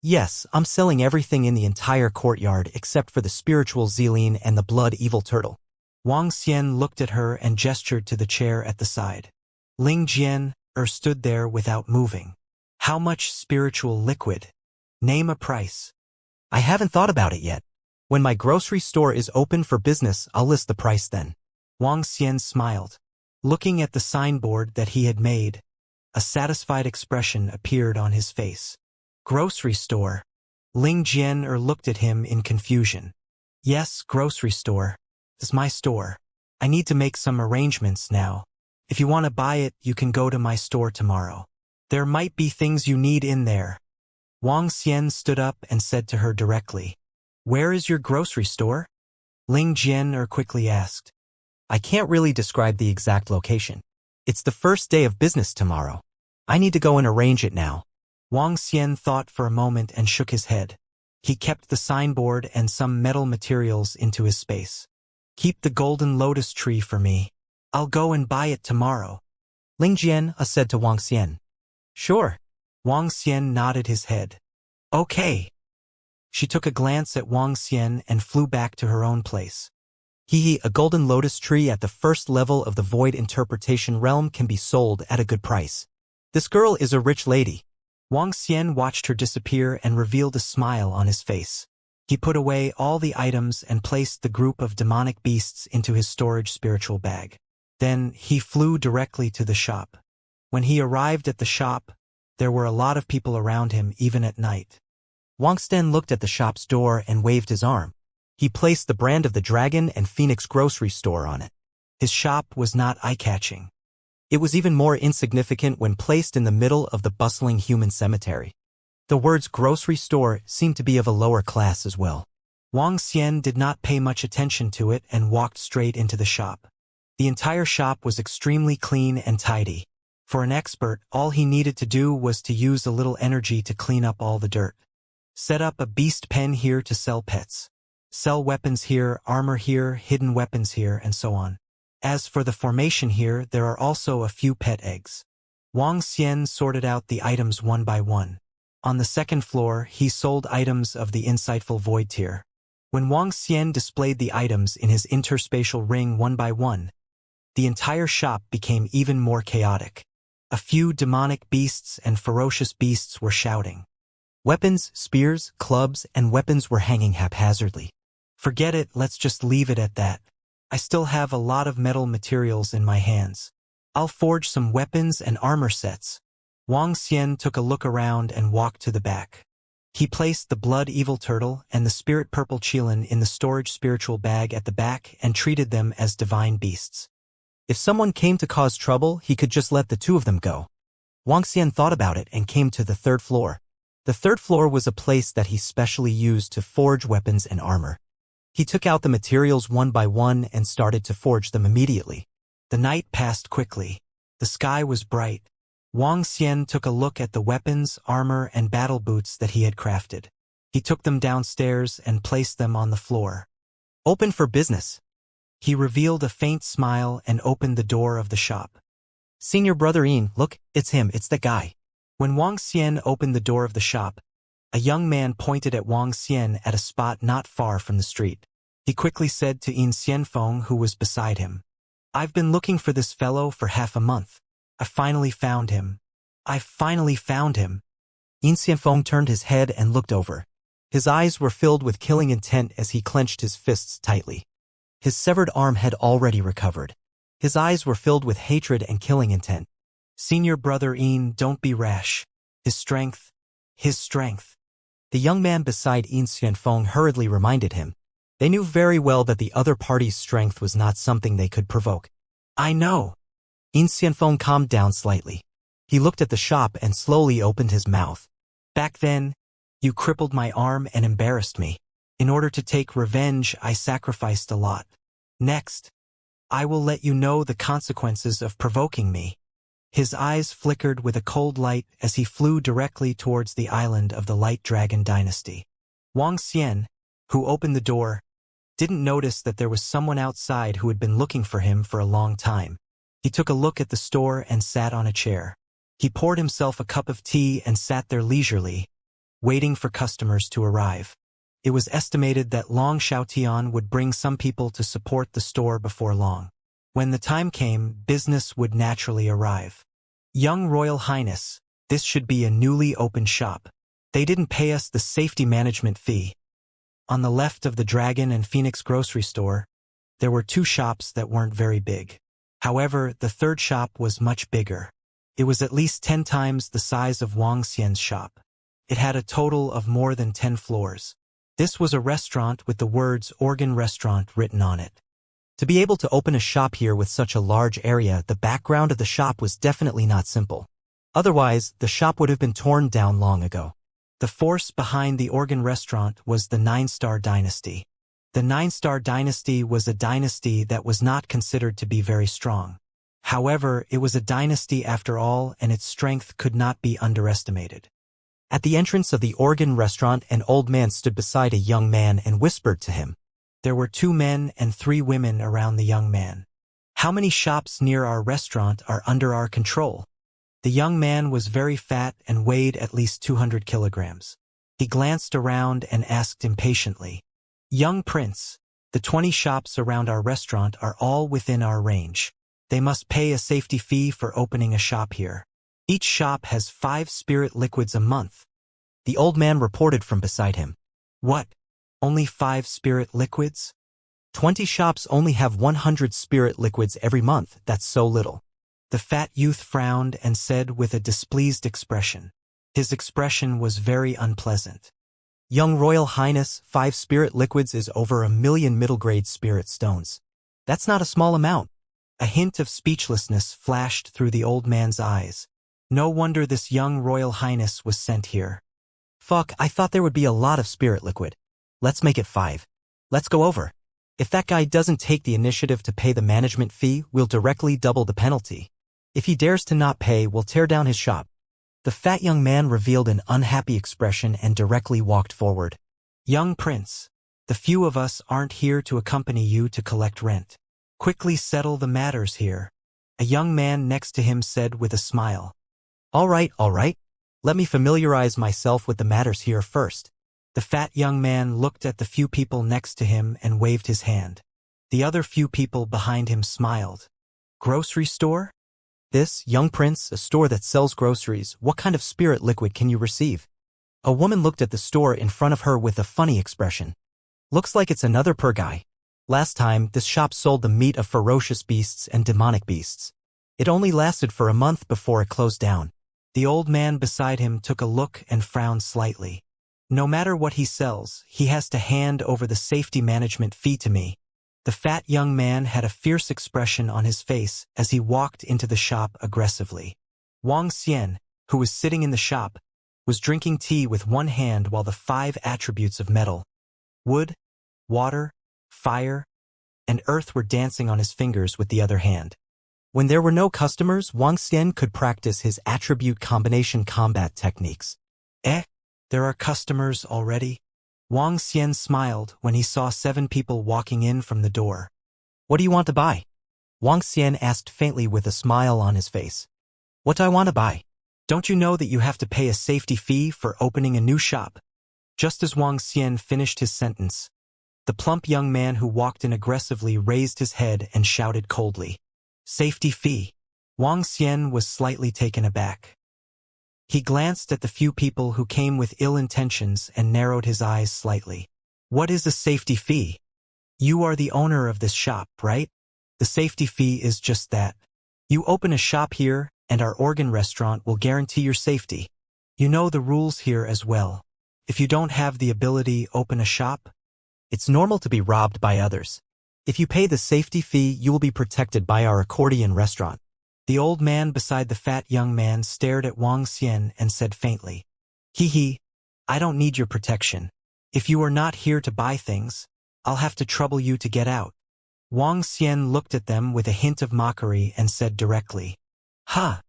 Yes, I'm selling everything in the entire courtyard except for the spiritual Zeline and the blood evil turtle. Wang Xian looked at her and gestured to the chair at the side. Ling Jian'er stood there without moving. How much spiritual liquid? Name a price. I haven't thought about it yet. When my grocery store is open for business, I'll list the price then. Wang Xian smiled. Looking at the signboard that he had made, a satisfied expression appeared on his face. Grocery store. Ling Jian'er looked at him in confusion. Yes, grocery store. It's my store. I need to make some arrangements now. If you want to buy it, you can go to my store tomorrow. There might be things you need in there. Wang Xian stood up and said to her directly, Where is your grocery store? Ling Jian'er quickly asked. I can't really describe the exact location. It's the first day of business tomorrow. I need to go and arrange it now. Wang Xian thought for a moment and shook his head. He kept the signboard and some metal materials into his space. Keep the golden lotus tree for me. I'll go and buy it tomorrow. Ling Jian'er said to Wang Xian. Sure. Wang Xian nodded his head. Okay. She took a glance at Wang Xian and flew back to her own place. A golden lotus tree at the first level of the void interpretation realm can be sold at a good price. This girl is a rich lady. Wang Xian watched her disappear and revealed a smile on his face. He put away all the items and placed the group of demonic beasts into his storage spiritual bag. Then he flew directly to the shop. When he arrived at the shop, there were a lot of people around him even at night. Wang Xian looked at the shop's door and waved his arm. He placed the brand of the Dragon and Phoenix grocery store on it. His shop was not eye-catching. It was even more insignificant when placed in the middle of the bustling human cemetery. The words grocery store seemed to be of a lower class as well. Wang Xian did not pay much attention to it and walked straight into the shop. The entire shop was extremely clean and tidy. For an expert, all he needed to do was to use a little energy to clean up all the dirt. Set up a beast pen here to sell pets. Sell weapons here, armor here, hidden weapons here, and so on. As for the formation here, there are also a few pet eggs. Wang Xian sorted out the items one by one. On the second floor, he sold items of the insightful void tier. When Wang Xian displayed the items in his interspatial ring one by one, the entire shop became even more chaotic. A few demonic beasts and ferocious beasts were shouting. Weapons, spears, clubs, and weapons were hanging haphazardly. Forget it, let's just leave it at that. I still have a lot of metal materials in my hands. I'll forge some weapons and armor sets. Wang Xian took a look around and walked to the back. He placed the blood evil turtle and the spirit purple qilin in the storage spiritual bag at the back and treated them as divine beasts. If someone came to cause trouble, he could just let the two of them go. Wang Xian thought about it and came to the third floor. The third floor was a place that he specially used to forge weapons and armor. He took out the materials one by one and started to forge them immediately. The night passed quickly. The sky was bright. Wang Xian took a look at the weapons, armor, and battle boots that he had crafted. He took them downstairs and placed them on the floor. Open for business. He revealed a faint smile and opened the door of the shop. Senior brother Ian, look, it's him, it's that guy. When Wang Xian opened the door of the shop, a young man pointed at Wang Xian at a spot not far from the street. He quickly said to Yin Xianfeng, who was beside him, "I've been looking for this fellow for half a month. I finally found him. I finally found him." Yin Xianfeng turned his head and looked over. His eyes were filled with killing intent as he clenched his fists tightly. His severed arm had already recovered. His eyes were filled with hatred and killing intent. "Senior brother Yin, don't be rash. His strength. The young man beside Yin Xianfeng hurriedly reminded him. They knew very well that the other party's strength was not something they could provoke. "I know." Yin Xianfeng calmed down slightly. He looked at the shop and slowly opened his mouth. "Back then, you crippled my arm and embarrassed me. In order to take revenge, I sacrificed a lot. Next, I will let you know the consequences of provoking me." His eyes flickered with a cold light as he flew directly towards the island of the Light Dragon Dynasty. Wang Xian, who opened the door, didn't notice that there was someone outside who had been looking for him for a long time. He took a look at the store and sat on a chair. He poured himself a cup of tea and sat there leisurely, waiting for customers to arrive. It was estimated that Long Xiaotian would bring some people to support the store before long. When the time came, business would naturally arrive. "Young Royal Highness, this should be a newly opened shop. They didn't pay us the safety management fee." On the left of the Dragon and Phoenix grocery store, there were two shops that weren't very big. However, the third shop was much bigger. It was at least 10 times the size of Wang Xian's shop. It had a total of more than 10 floors. This was a restaurant with the words Organ Restaurant written on it. To be able to open a shop here with such a large area, the background of the shop was definitely not simple. Otherwise, the shop would have been torn down long ago. The force behind the Organ Restaurant was the Nine-Star Dynasty. The Nine-Star Dynasty was a dynasty that was not considered to be very strong. However, it was a dynasty after all, and its strength could not be underestimated. At the entrance of the Organ Restaurant, an old man stood beside a young man and whispered to him. There were 2 men and 3 women around the young man. "How many shops near our restaurant are under our control?" The young man was very fat and weighed at least 200 kilograms. He glanced around and asked impatiently, "Young prince, the 20 shops around our restaurant are all within our range. They must pay a safety fee for opening a shop here. Each shop has 5 spirit liquids a month." The old man reported from beside him. "What? Only 5 spirit liquids? 20 shops only have 100 spirit liquids every month. That's so little." The fat youth frowned and said with a displeased expression. His expression was very unpleasant. "Young Royal Highness, 5 spirit liquids is over 1 million middle-grade spirit stones. That's not a small amount." A hint of speechlessness flashed through the old man's eyes. No wonder this young Royal Highness was sent here. "Fuck, I thought there would be a lot of spirit liquid. Let's make it 5. Let's go over. If that guy doesn't take the initiative to pay the management fee, we'll directly double the penalty. If he dares to not pay, we'll tear down his shop." The fat young man revealed an unhappy expression and directly walked forward. "Young prince, the few of us aren't here to accompany you to collect rent. Quickly settle the matters here," a young man next to him said with a smile. All right. Let me familiarize myself with the matters here first." The fat young man looked at the few people next to him and waved his hand. The other few people behind him smiled. "Grocery store?" "This, young prince, a store that sells groceries. What kind of spirit liquid can you receive?" A woman looked at the store in front of her with a funny expression. "Looks like it's another per guy. Last time, this shop sold the meat of ferocious beasts and demonic beasts. It only lasted for a month before it closed down." The old man beside him took a look and frowned slightly. "No matter what he sells, he has to hand over the safety management fee to me." The fat young man had a fierce expression on his face as he walked into the shop aggressively. Wang Xian, who was sitting in the shop, was drinking tea with one hand while the 5 attributes of metal, wood, water, fire, and earth were dancing on his fingers with the other hand. When there were no customers, Wang Xian could practice his attribute combination combat techniques. There are customers already?" Wang Xian smiled when he saw 7 people walking in from the door. What do you want to buy? Wang Xian asked faintly with a smile on his face. What do I want to buy? Don't you know that you have to pay a safety fee for opening a new shop? Just as Wang Xian finished his sentence, the plump young man who walked in aggressively raised his head and shouted coldly, "Safety fee." Wang Xian was slightly taken aback. He glanced at the few people who came with ill intentions and narrowed his eyes slightly. What is a safety fee? You are the owner of this shop, right? The safety fee is just that. You open a shop here, and our organ restaurant will guarantee your safety. You know the rules here as well. If you don't have the ability to open a shop, it's normal to be robbed by others. If you pay the safety fee, you will be protected by our accordion restaurant. The old man beside the fat young man stared at Wang Xian and said faintly, "Hee, I don't need your protection. If you are not here to buy things, I'll have to trouble you to get out." Wang Xian looked at them with a hint of mockery and said directly, "Ha!"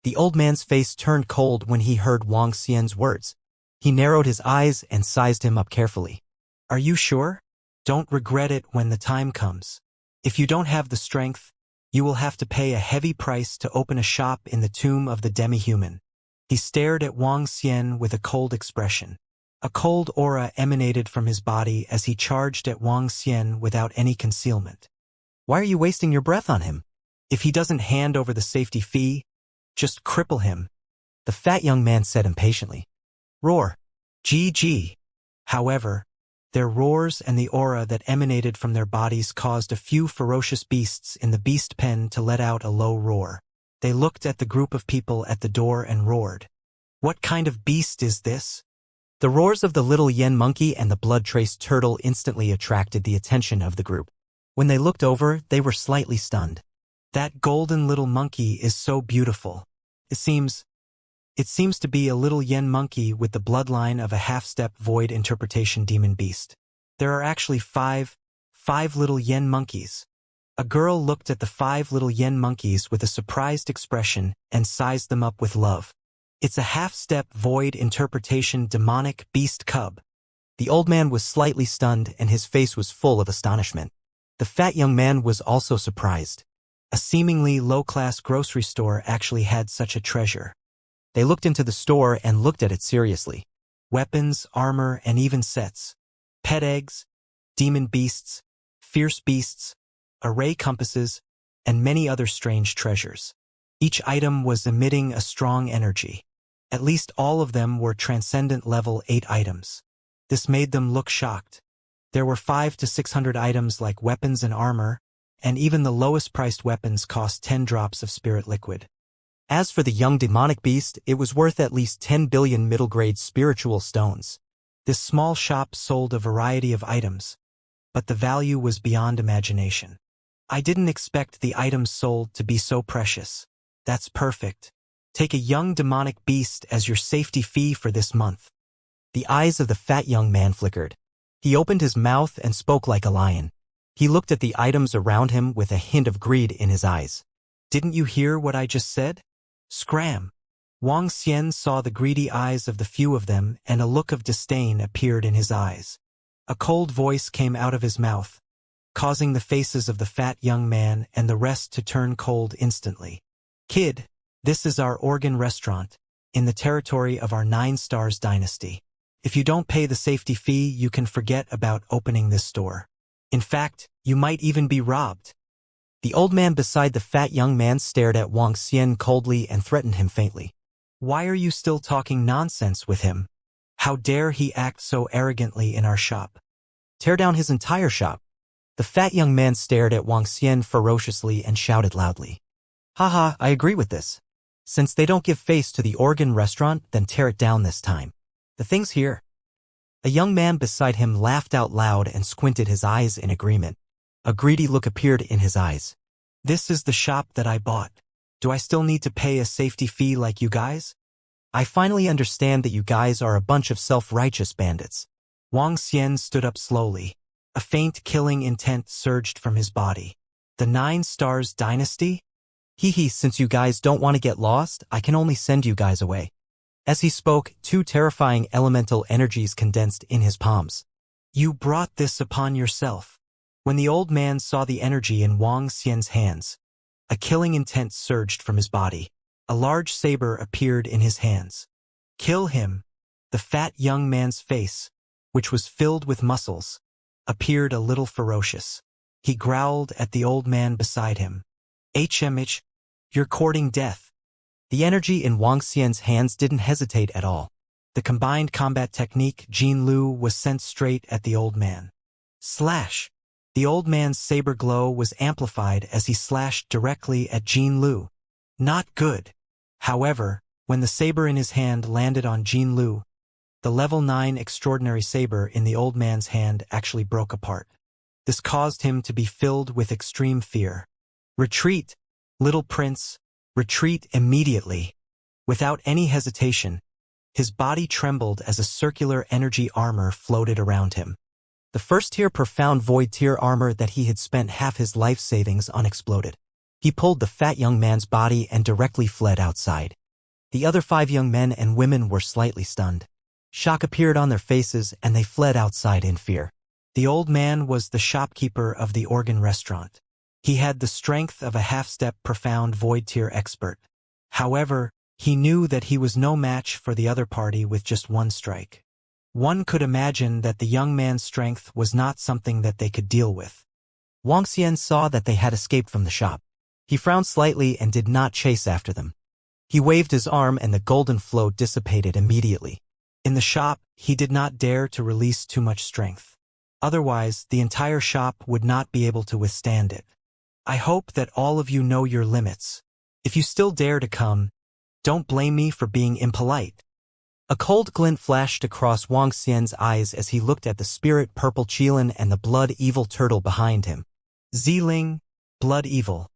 The old man's face turned cold when he heard Wang Xian's words. He narrowed his eyes and sized him up carefully. "Are you sure? Don't regret it when the time comes. If you don't have the strength, you will have to pay a heavy price to open a shop in the tomb of the demi-human." He stared at Wang Xian with a cold expression. A cold aura emanated from his body as he charged at Wang Xian without any concealment. Why are you wasting your breath on him? If he doesn't hand over the safety fee, just cripple him, the fat young man said impatiently. Roar. GG. However, their roars and the aura that emanated from their bodies caused a few ferocious beasts in the beast pen to let out a low roar. They looked at the group of people at the door and roared. What kind of beast is this? The roars of the little yen monkey and the blood-traced turtle instantly attracted the attention of the group. When they looked over, they were slightly stunned. That golden little monkey is so beautiful. It seems to be a little yen monkey with the bloodline of a half-step void interpretation demon beast. There are actually five little yen monkeys. A girl looked at the 5 little yen monkeys with a surprised expression and sized them up with love. It's a half-step void interpretation demonic beast cub. The old man was slightly stunned and his face was full of astonishment. The fat young man was also surprised. A seemingly low-class grocery store actually had such a treasure. They looked into the store and looked at it seriously. Weapons, armor, and even sets. Pet eggs, demon beasts, fierce beasts, array compasses, and many other strange treasures. Each item was emitting a strong energy. At least all of them were transcendent level 8 items. This made them look shocked. There were 500 to 600 items like weapons and armor, and even the lowest priced weapons cost 10 drops of spirit liquid. As for the young demonic beast, it was worth at least 10 billion middle-grade spiritual stones. This small shop sold a variety of items, but the value was beyond imagination. I didn't expect the items sold to be so precious. That's perfect. Take a young demonic beast as your safety fee for this month. The eyes of the fat young man flickered. He opened his mouth and spoke like a lion. He looked at the items around him with a hint of greed in his eyes. Didn't you hear what I just said? Scram! Wang Xian saw the greedy eyes of the few of them and a look of disdain appeared in his eyes. A cold voice came out of his mouth, causing the faces of the fat young man and the rest to turn cold instantly. Kid, this is our organ restaurant, in the territory of our 9 Stars dynasty. If you don't pay the safety fee, you can forget about opening this store. In fact, you might even be robbed. The old man beside the fat young man stared at Wang Xian coldly and threatened him faintly. Why are you still talking nonsense with him? How dare he act so arrogantly in our shop? Tear down his entire shop. The fat young man stared at Wang Xian ferociously and shouted loudly. Haha, I agree with this. Since they don't give face to the organ restaurant, then tear it down this time. The thing's here. A young man beside him laughed out loud and squinted his eyes in agreement. A greedy look appeared in his eyes. This is the shop that I bought. Do I still need to pay a safety fee like you guys? I finally understand that you guys are a bunch of self-righteous bandits. Wang Xian stood up slowly. A faint killing intent surged from his body. The 9 Stars dynasty? Since you guys don't want to get lost, I can only send you guys away. As he spoke, two terrifying elemental energies condensed in his palms. You brought this upon yourself. When the old man saw the energy in Wang Xian's hands, a killing intent surged from his body. A large saber appeared in his hands. Kill him. The fat young man's face, which was filled with muscles, appeared a little ferocious. He growled at the old man beside him. HMH, you're courting death. The energy in Wang Xian's hands didn't hesitate at all. The combined combat technique, Jin Lu, was sent straight at the old man. Slash! The old man's saber glow was amplified as he slashed directly at Jin Lu. Not good. However, when the saber in his hand landed on Jin Lu, the level 9 extraordinary saber in the old man's hand actually broke apart. This caused him to be filled with extreme fear. Retreat, little prince, retreat immediately. Without any hesitation, his body trembled as a circular energy armor floated around him. The first-tier profound void-tier armor that he had spent half his life savings on exploded. He pulled the fat young man's body and directly fled outside. The other 5 young men and women were slightly stunned. Shock appeared on their faces and they fled outside in fear. The old man was the shopkeeper of the organ restaurant. He had the strength of a half-step profound void-tier expert. However, he knew that he was no match for the other party with just one strike. One could imagine that the young man's strength was not something that they could deal with. Wang Xian saw that they had escaped from the shop. He frowned slightly and did not chase after them. He waved his arm and the golden flow dissipated immediately. In the shop, he did not dare to release too much strength. Otherwise, the entire shop would not be able to withstand it. I hope that all of you know your limits. If you still dare to come, don't blame me for being impolite. A cold glint flashed across Wang Xian's eyes as he looked at the spirit purple Qilin and the blood evil turtle behind him. Ziling, blood evil.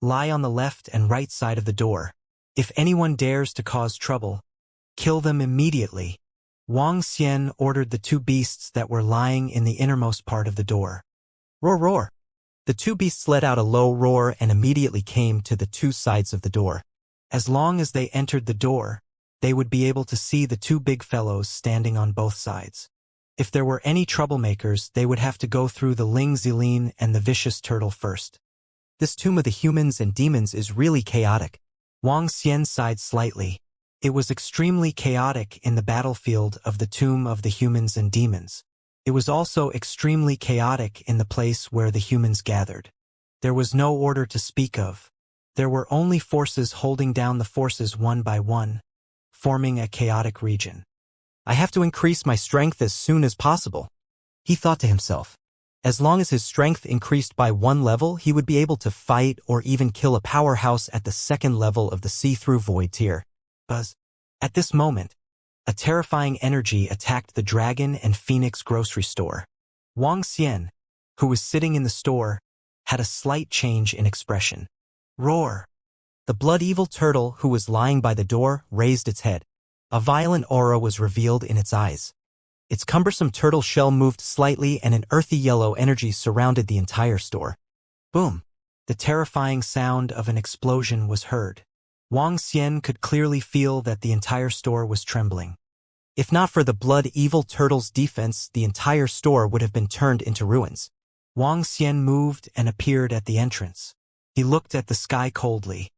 Lie on the left and right side of the door. If anyone dares to cause trouble, kill them immediately. Wang Xian ordered the 2 beasts that were lying in the innermost part of the door. Roar, roar. The 2 beasts let out a low roar and immediately came to the 2 sides of the door. As long as they entered the door, they would be able to see the 2 big fellows standing on both sides. If there were any troublemakers, they would have to go through the Ling Zilin and the vicious turtle first. This tomb of the humans and demons is really chaotic. Wang Xian sighed slightly. It was extremely chaotic in the battlefield of the tomb of the humans and demons. It was also extremely chaotic in the place where the humans gathered. There was no order to speak of. There were only forces holding down the forces one by one, forming a chaotic region. I have to increase my strength as soon as possible, he thought to himself. As long as his strength increased by 1 level, he would be able to fight or even kill a powerhouse at the 2nd level of the see-through void tier. Buzz. At this moment, a terrifying energy attacked the Dragon and Phoenix grocery store. Wang Xian, who was sitting in the store, had a slight change in expression. Roar! The blood evil turtle, who was lying by the door, raised its head. A violent aura was revealed in its eyes. Its cumbersome turtle shell moved slightly and an earthy yellow energy surrounded the entire store. Boom! The terrifying sound of an explosion was heard. Wang Xian could clearly feel that the entire store was trembling. If not for the blood evil turtle's defense, the entire store would have been turned into ruins. Wang Xian moved and appeared at the entrance. He looked at the sky coldly.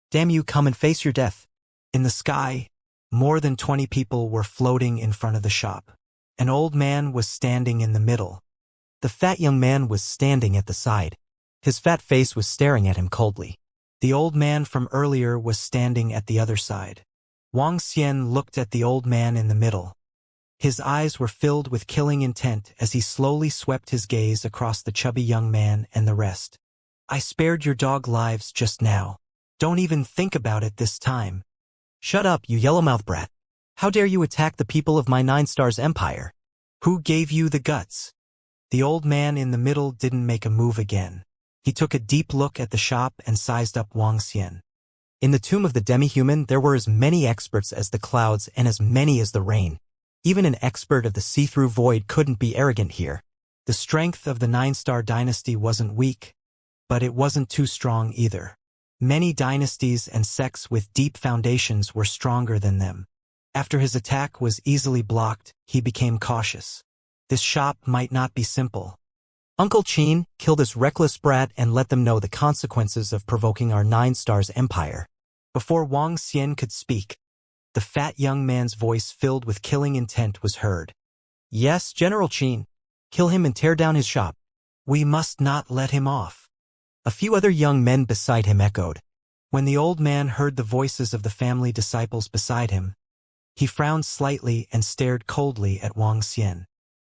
Damn you, come and face your death. In the sky, more than 20 people were floating in front of the shop. An old man was standing in the middle. The fat young man was standing at the side. His fat face was staring at him coldly. The old man from earlier was standing at the other side. Wang Xian looked at the old man in the middle. His eyes were filled with killing intent as he slowly swept his gaze across the chubby young man and the rest. I spared your dog lives just now. Don't even think about it this time. Shut up, you yellowmouth brat. How dare you attack the people of my 9 stars empire? Who gave you the guts? The old man in the middle didn't make a move again. He took a deep look at the shop and sized up Wang Xian. In the tomb of the demi-human, there were as many experts as the clouds and as many as the rain. Even an expert of the see-through void couldn't be arrogant here. The strength of the 9-star dynasty wasn't weak, but it wasn't too strong either. Many dynasties and sects with deep foundations were stronger than them. After his attack was easily blocked, he became cautious. This shop might not be simple. Uncle Qin, kill this reckless brat and let them know the consequences of provoking our 9 stars empire. Before Wang Xian could speak, the fat young man's voice filled with killing intent was heard. Yes, General Qin. Kill him and tear down his shop. We must not let him off. A few other young men beside him echoed. When the old man heard the voices of the family disciples beside him, he frowned slightly and stared coldly at Wang Xian.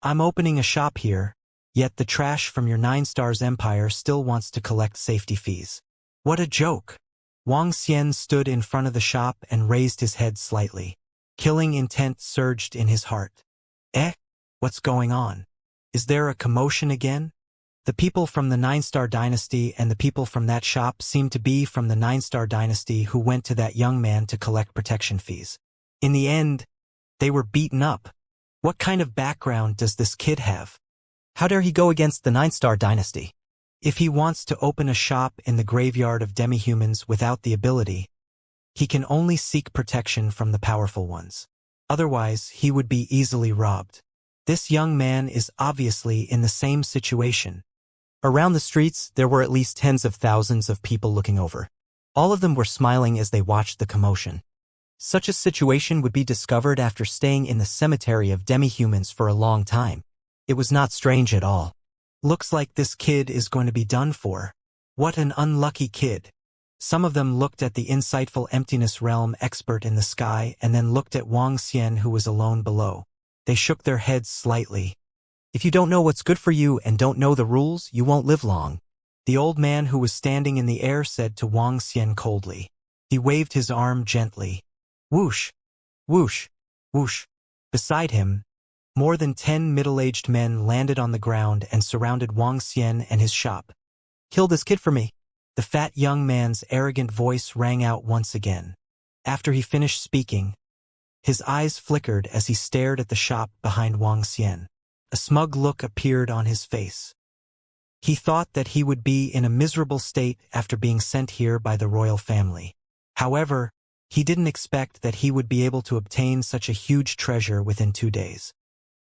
I'm opening a shop here, yet the trash from your 9 stars empire still wants to collect safety fees. What a joke! Wang Xian stood in front of the shop and raised his head slightly. Killing intent surged in his heart. What's going on? Is there a commotion again? The people from the 9-star dynasty and the people from that shop seemed to be from the 9-star dynasty who went to that young man to collect protection fees. In the end, they were beaten up. What kind of background does this kid have? How dare he go against the 9-star dynasty? If he wants to open a shop in the graveyard of demihumans without the ability, he can only seek protection from the powerful ones. Otherwise, he would be easily robbed. This young man is obviously in the same situation. Around the streets, there were at least tens of thousands of people looking over. All of them were smiling as they watched the commotion. Such a situation would be discovered after staying in the cemetery of demihumans for a long time. It was not strange at all. Looks like this kid is going to be done for. What an unlucky kid. Some of them looked at the insightful emptiness realm expert in the sky and then looked at Wang Xian who was alone below. They shook their heads slightly. If you don't know what's good for you and don't know the rules, you won't live long. The old man who was standing in the air said to Wang Xian coldly. He waved his arm gently. Whoosh, whoosh, whoosh. Beside him, more than 10 middle-aged men landed on the ground and surrounded Wang Xian and his shop. Kill this kid for me. The fat young man's arrogant voice rang out once again. After he finished speaking, his eyes flickered as he stared at the shop behind Wang Xian. A smug look appeared on his face. He thought that he would be in a miserable state after being sent here by the royal family. However, he didn't expect that he would be able to obtain such a huge treasure within 2 days.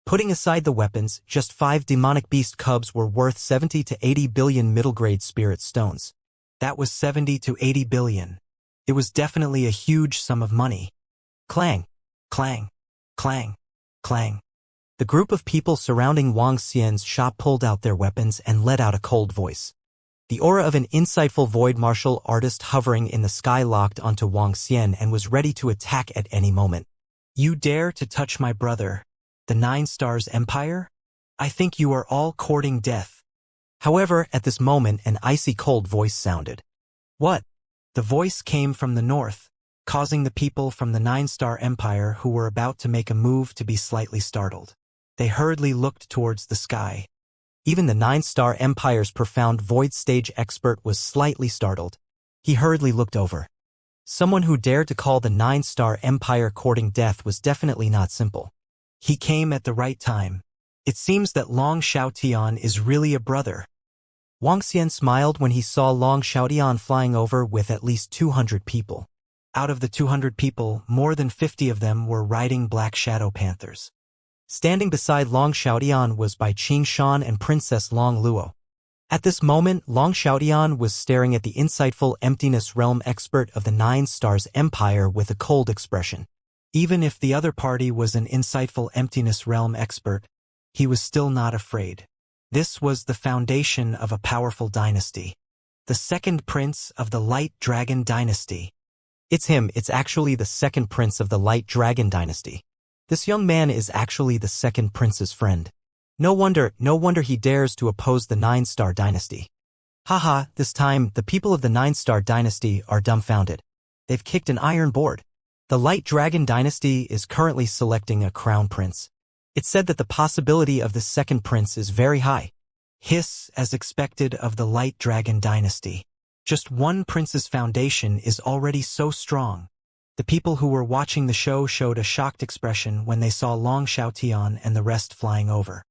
Putting aside the weapons, just 5 demonic beast cubs were worth 70 to 80 billion middle-grade spirit stones. That was 70 to 80 billion. It was definitely a huge sum of money. Clang, clang, clang, clang. The group of people surrounding Wang Xian's shop pulled out their weapons and let out a cold voice. The aura of an insightful void martial artist hovering in the sky locked onto Wang Xian and was ready to attack at any moment. You dare to touch my brother, the 9 stars empire? I think you are all courting death. However, at this moment an icy cold voice sounded. What? The voice came from the north, causing the people from the 9-star empire who were about to make a move to be slightly startled. They hurriedly looked towards the sky. Even the 9-star empire's profound void stage expert was slightly startled. He hurriedly looked over. Someone who dared to call the 9-star empire courting death was definitely not simple. He came at the right time. It seems that Long Xiaotian is really a brother. Wang Xian smiled when he saw Long Xiaotian flying over with at least 200 people. Out of the 200 people, more than 50 of them were riding black shadow panthers. Standing beside Long Xiaotian was Bai Qing Shan and Princess Long Luo. At this moment, Long Xiaotian was staring at the insightful emptiness realm expert of the 9 stars empire with a cold expression. Even if the other party was an insightful emptiness realm expert, he was still not afraid. This was the foundation of a powerful dynasty. The second prince of the Light Dragon dynasty. It's him, it's actually the second prince of the Light Dragon dynasty. This young man is actually the second prince's friend. No wonder he dares to oppose the 9-star dynasty. Haha, this time, the people of the 9-star dynasty are dumbfounded. They've kicked an iron board. The Light Dragon dynasty is currently selecting a crown prince. It's said that the possibility of the second prince is very high. Hiss, as expected of the Light Dragon dynasty. Just one prince's foundation is already so strong. The people who were watching the show showed a shocked expression when they saw Long Xiaotian and the rest flying over.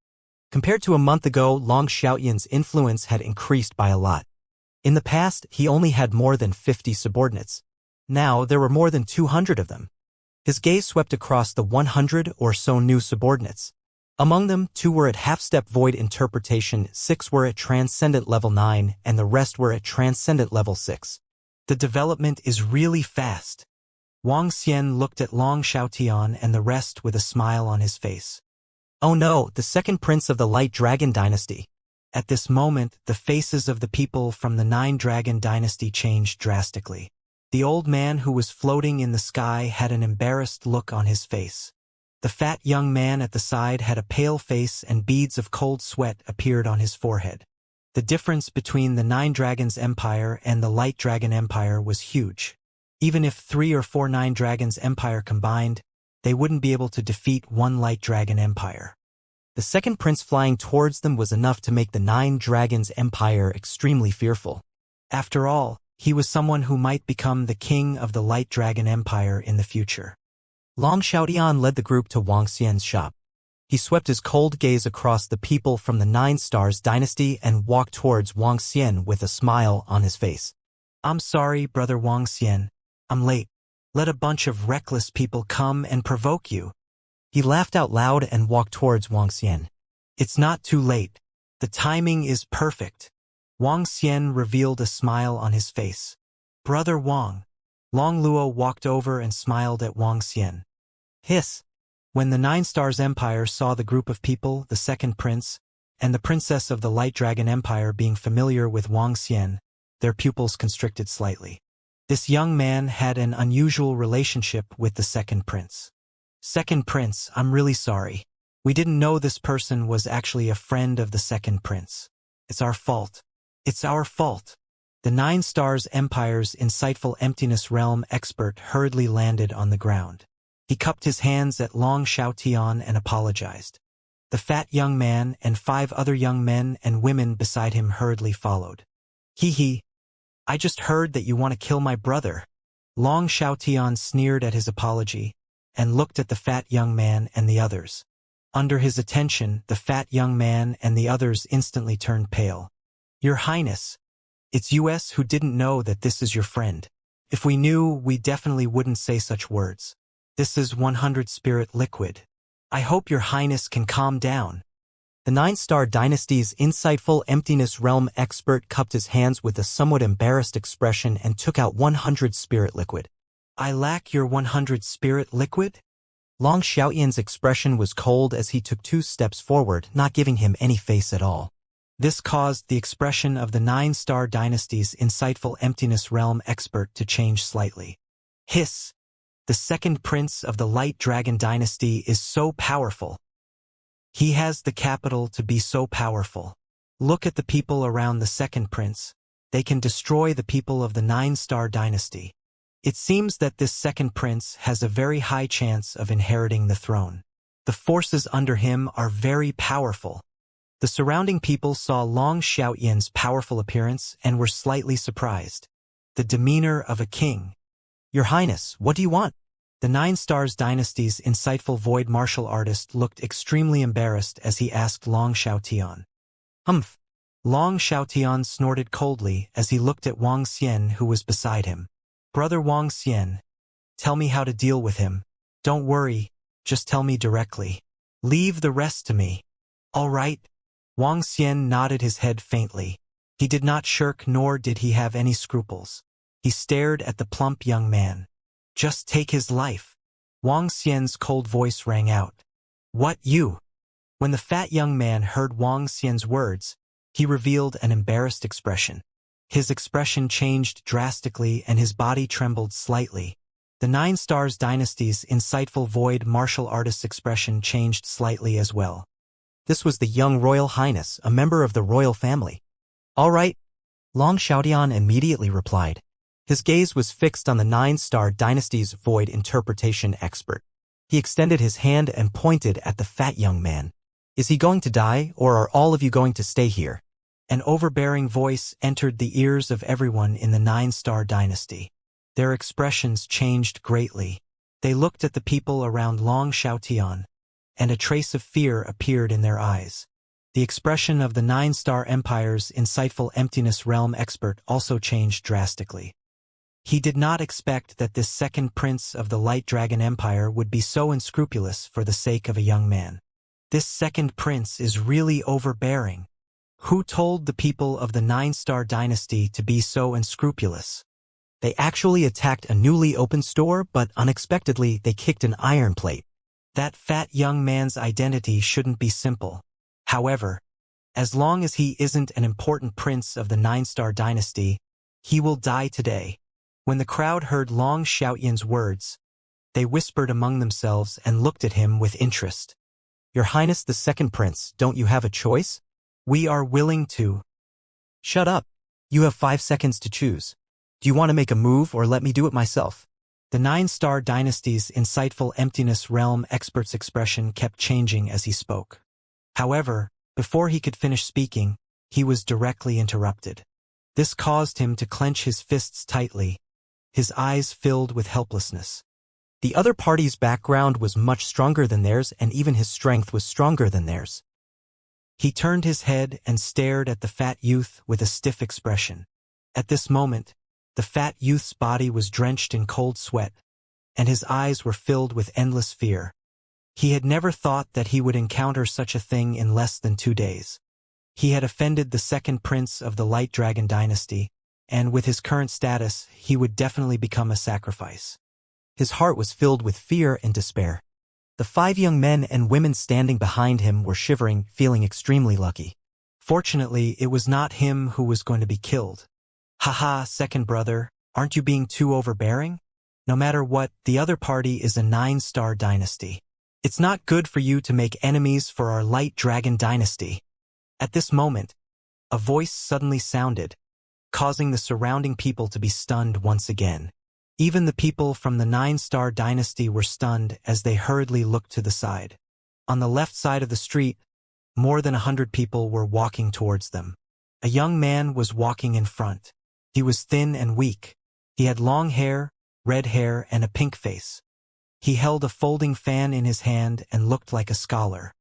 Compared to a month ago, Long Xiaotian's influence had increased by a lot. In the past, he only had more than 50 subordinates. Now, there were more than 200 of them. His gaze swept across the 100 or so new subordinates. Among them, 2 were at half-step void interpretation, 6 were at transcendent level 9, and the rest were at transcendent level 6. The development is really fast. Wang Xian looked at Long Xiaotian and the rest with a smile on his face. Oh no, the second prince of the Light Dragon Dynasty. At this moment, the faces of the people from the 9 Dragon Dynasty changed drastically. The old man who was floating in the sky had an embarrassed look on his face. The fat young man at the side had a pale face and beads of cold sweat appeared on his forehead. The difference between the 9 Dragons Empire and the Light Dragon Empire was huge. Even if 3 or 4 9 Dragons Empire combined, they wouldn't be able to defeat 1 Light Dragon Empire. The second prince flying towards them was enough to make the 9 Dragons Empire extremely fearful. After all, he was someone who might become the king of the Light Dragon Empire in the future. Long Xiaotian led the group to Wang Xian's shop. He swept his cold gaze across the people from the 9 Stars Dynasty and walked towards Wang Xian with a smile on his face. I'm sorry, brother Wang Xian. I'm late. Let a bunch of reckless people come and provoke you. He laughed out loud and walked towards Wang Xian. It's not too late. The timing is perfect. Wang Xian revealed a smile on his face. Brother Wang. Long Luo walked over and smiled at Wang Xian. Hiss. When the 9 Stars Empire saw the group of people, the second prince, and the princess of the Light Dragon Empire being familiar with Wang Xian, their pupils constricted slightly. This young man had an unusual relationship with the second prince. Second prince, I'm really sorry. We didn't know this person was actually a friend of the second prince. It's our fault. It's our fault. The 9 Stars Empire's insightful emptiness realm expert hurriedly landed on the ground. He cupped his hands at Long Xiaotian and apologized. The fat young man and 5 other young men and women beside him hurriedly followed. Hee. I just heard that you want to kill my brother. Long Xiaotian sneered at his apology and looked at the fat young man and the others. Under his attention, the fat young man and the others instantly turned pale. Your Highness, it's us who didn't know that this is your friend. If we knew, we definitely wouldn't say such words. This is 100 spirit liquid. I hope your Highness can calm down. The 9 Star Dynasty's insightful emptiness realm expert cupped his hands with a somewhat embarrassed expression and took out 100 spirit liquid. I lack your 100 spirit liquid? Long Xiaotian's expression was cold as he took 2 steps forward, not giving him any face at all. This caused the expression of the 9 Star Dynasty's insightful emptiness realm expert to change slightly. Hiss! The second prince of the Light Dragon Dynasty is so powerful. He has the capital to be so powerful. Look at the people around the second prince. They can destroy the people of the 9 Star Dynasty. It seems that this second prince has a very high chance of inheriting the throne. The forces under him are very powerful. The surrounding people saw Long Xiaotian's powerful appearance and were slightly surprised. The demeanor of a king. Your Highness, what do you want? The 9 Stars Dynasty's insightful void martial artist looked extremely embarrassed as he asked Long Xiaotian. Humph. Long Xiaotian snorted coldly as he looked at Wang Xian who was beside him. Brother Wang Xian, tell me how to deal with him. Don't worry, just tell me directly. Leave the rest to me. All right? Wang Xian nodded his head faintly. He did not shirk nor did he have any scruples. He stared at the plump young man. Just take his life. Wang Xian's cold voice rang out. What, you? When the fat young man heard Wang Xian's words, he revealed an embarrassed expression. His expression changed drastically and his body trembled slightly. The 9 Stars Dynasty's insightful void martial artist's expression changed slightly as well. This was the young Royal Highness, a member of the royal family. All right. Long Xiaotian immediately replied. His gaze was fixed on the 9 Star Dynasty's void interpretation expert. He extended his hand and pointed at the fat young man. Is he going to die, or are all of you going to stay here? An overbearing voice entered the ears of everyone in the 9 Star Dynasty. Their expressions changed greatly. They looked at the people around Long Xiaotian, and a trace of fear appeared in their eyes. The expression of the 9 Star Empire's insightful emptiness realm expert also changed drastically. He did not expect that this second prince of the Light Dragon Empire would be so unscrupulous for the sake of a young man. This second prince is really overbearing. Who told the people of the Nine-Star Dynasty to be so unscrupulous? They actually attacked a newly opened store, but unexpectedly they kicked an iron plate. That fat young man's identity shouldn't be simple. However, as long as he isn't an important prince of the Nine-Star Dynasty, he will die today. When the crowd heard Long Xiaoyan's words, they whispered among themselves and looked at him with interest. Your Highness the Second Prince, don't you have a choice? We are willing to. Shut up. You have 5 seconds to choose. Do you want to make a move or let me do it myself? The Nine-Star Dynasty's insightful emptiness realm expert's expression kept changing as he spoke. However, before he could finish speaking, he was directly interrupted. This caused him to clench his fists tightly, his eyes filled with helplessness. The other party's background was much stronger than theirs, and even his strength was stronger than theirs. He turned his head and stared at the fat youth with a stiff expression. At this moment, the fat youth's body was drenched in cold sweat, and his eyes were filled with endless fear. He had never thought that he would encounter such a thing in less than 2 days. He had offended the second prince of the Light Dragon Dynasty, and with his current status, he would definitely become a sacrifice. His heart was filled with fear and despair. The 5 young men and women standing behind him were shivering, feeling extremely lucky. Fortunately, it was not him who was going to be killed. Haha, second brother, aren't you being too overbearing? No matter what, the other party is a 9-star dynasty. It's not good for you to make enemies for our Light Dragon Dynasty. At this moment, a voice suddenly sounded, causing the surrounding people to be stunned once again. Even the people from the 9-star dynasty were stunned as they hurriedly looked to the side. On the left side of the street, more than 100 people were walking towards them. A young man was walking in front. He was thin and weak. He had long hair, red hair, and a pink face. He held a folding fan in his hand and looked like a scholar.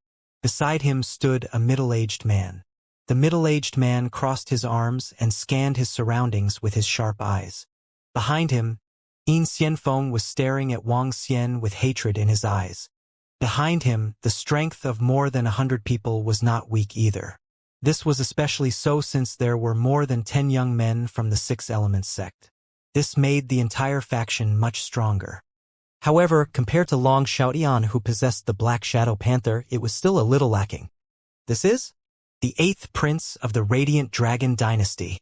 Beside him stood a middle-aged man. The middle-aged man crossed his arms and scanned his surroundings with his sharp eyes. Behind him, Yin Xianfeng was staring at Wang Xian with hatred in his eyes. Behind him, the strength of more than 100 people was not weak either. This was especially so since there were more than 10 young men from the Six Elements sect. This made the entire faction much stronger. However, compared to Long Xiaoyan, who possessed the Black Shadow Panther, it was still a little lacking. This is the 8th prince of the Radiant Dragon Dynasty.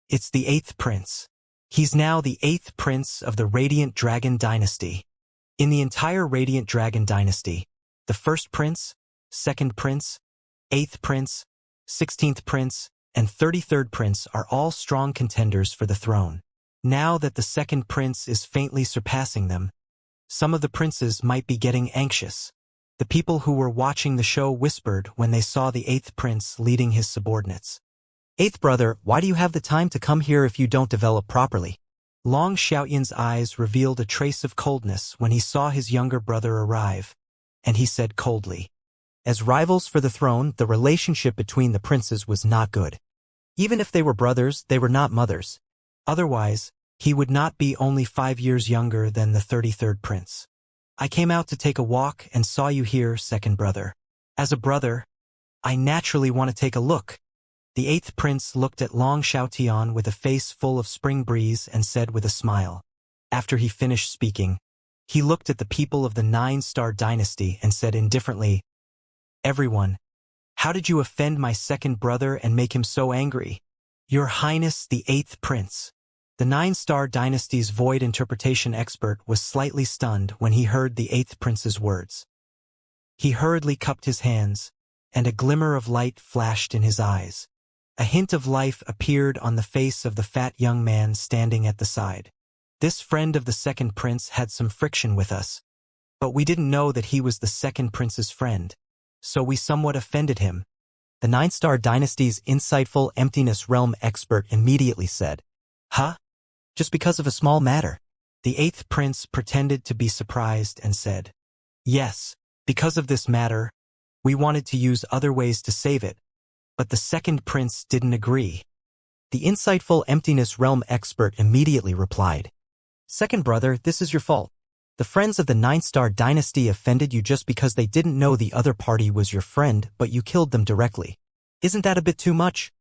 It's the 8th prince. He's now the 8th prince of the Radiant Dragon Dynasty. In the entire Radiant Dragon Dynasty, the 1st prince, 2nd prince, 8th prince, 16th prince, and 33rd prince are all strong contenders for the throne. Now that the 2nd prince is faintly surpassing them, some of the princes might be getting anxious. The people who were watching the show whispered when they saw the 8th prince leading his subordinates. 8th brother, why do you have the time to come here if you don't develop properly? Long Xiaoyan's eyes revealed a trace of coldness when he saw his younger brother arrive, and he said coldly, as rivals for the throne, the relationship between the princes was not good. Even if they were brothers, they were not mothers. Otherwise, he would not be only 5 years younger than the 33rd prince. I came out to take a walk and saw you here, second brother. As a brother, I naturally want to take a look. The 8th prince looked at Long Xiaotian with a face full of spring breeze and said with a smile. After he finished speaking, he looked at the people of the 9-star dynasty and said indifferently, Everyone, how did you offend my second brother and make him so angry? Your Highness the 8th prince. The 9-star dynasty's void interpretation expert was slightly stunned when he heard the 8th prince's words. He hurriedly cupped his hands, and a glimmer of light flashed in his eyes. A hint of life appeared on the face of the fat young man standing at the side. This friend of the second prince had some friction with us, but we didn't know that he was the second prince's friend, so we somewhat offended him. The 9-star dynasty's insightful emptiness realm expert immediately said, Huh? Just because of a small matter? The 8th prince pretended to be surprised and said, Yes, because of this matter, we wanted to use other ways to save it, but the second prince didn't agree. The insightful emptiness realm expert immediately replied, Second brother, this is your fault. The friends of the Nine-Star Dynasty offended you just because they didn't know the other party was your friend, but you killed them directly. Isn't that a bit too much?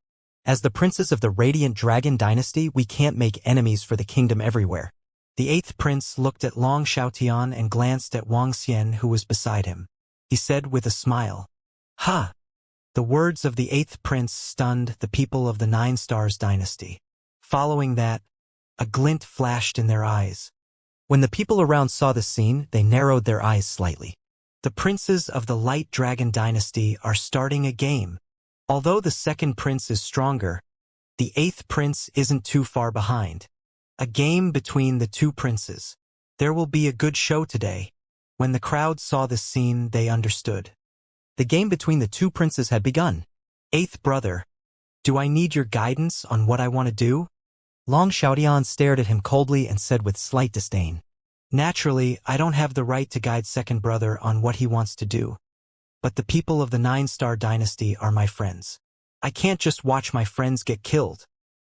As the princes of the Radiant Dragon Dynasty, we can't make enemies for the kingdom everywhere. The 8th prince looked at Long Xiaotian and glanced at Wang Xian, who was beside him. He said with a smile, "Ha!" The words of the 8th prince stunned the people of the Nine Stars Dynasty. Following that, a glint flashed in their eyes. When the people around saw the scene, they narrowed their eyes slightly. The princes of the Light Dragon Dynasty are starting a game. Although the second prince is stronger, the 8th prince isn't too far behind. A game between the two princes. There will be a good show today. When the crowd saw this scene, they understood. The game between the two princes had begun. 8th brother, do I need your guidance on what I want to do? Long Xiaotian stared at him coldly and said with slight disdain. Naturally, I don't have the right to guide second brother on what he wants to do. But the people of the Nine-Star Dynasty are my friends. I can't just watch my friends get killed,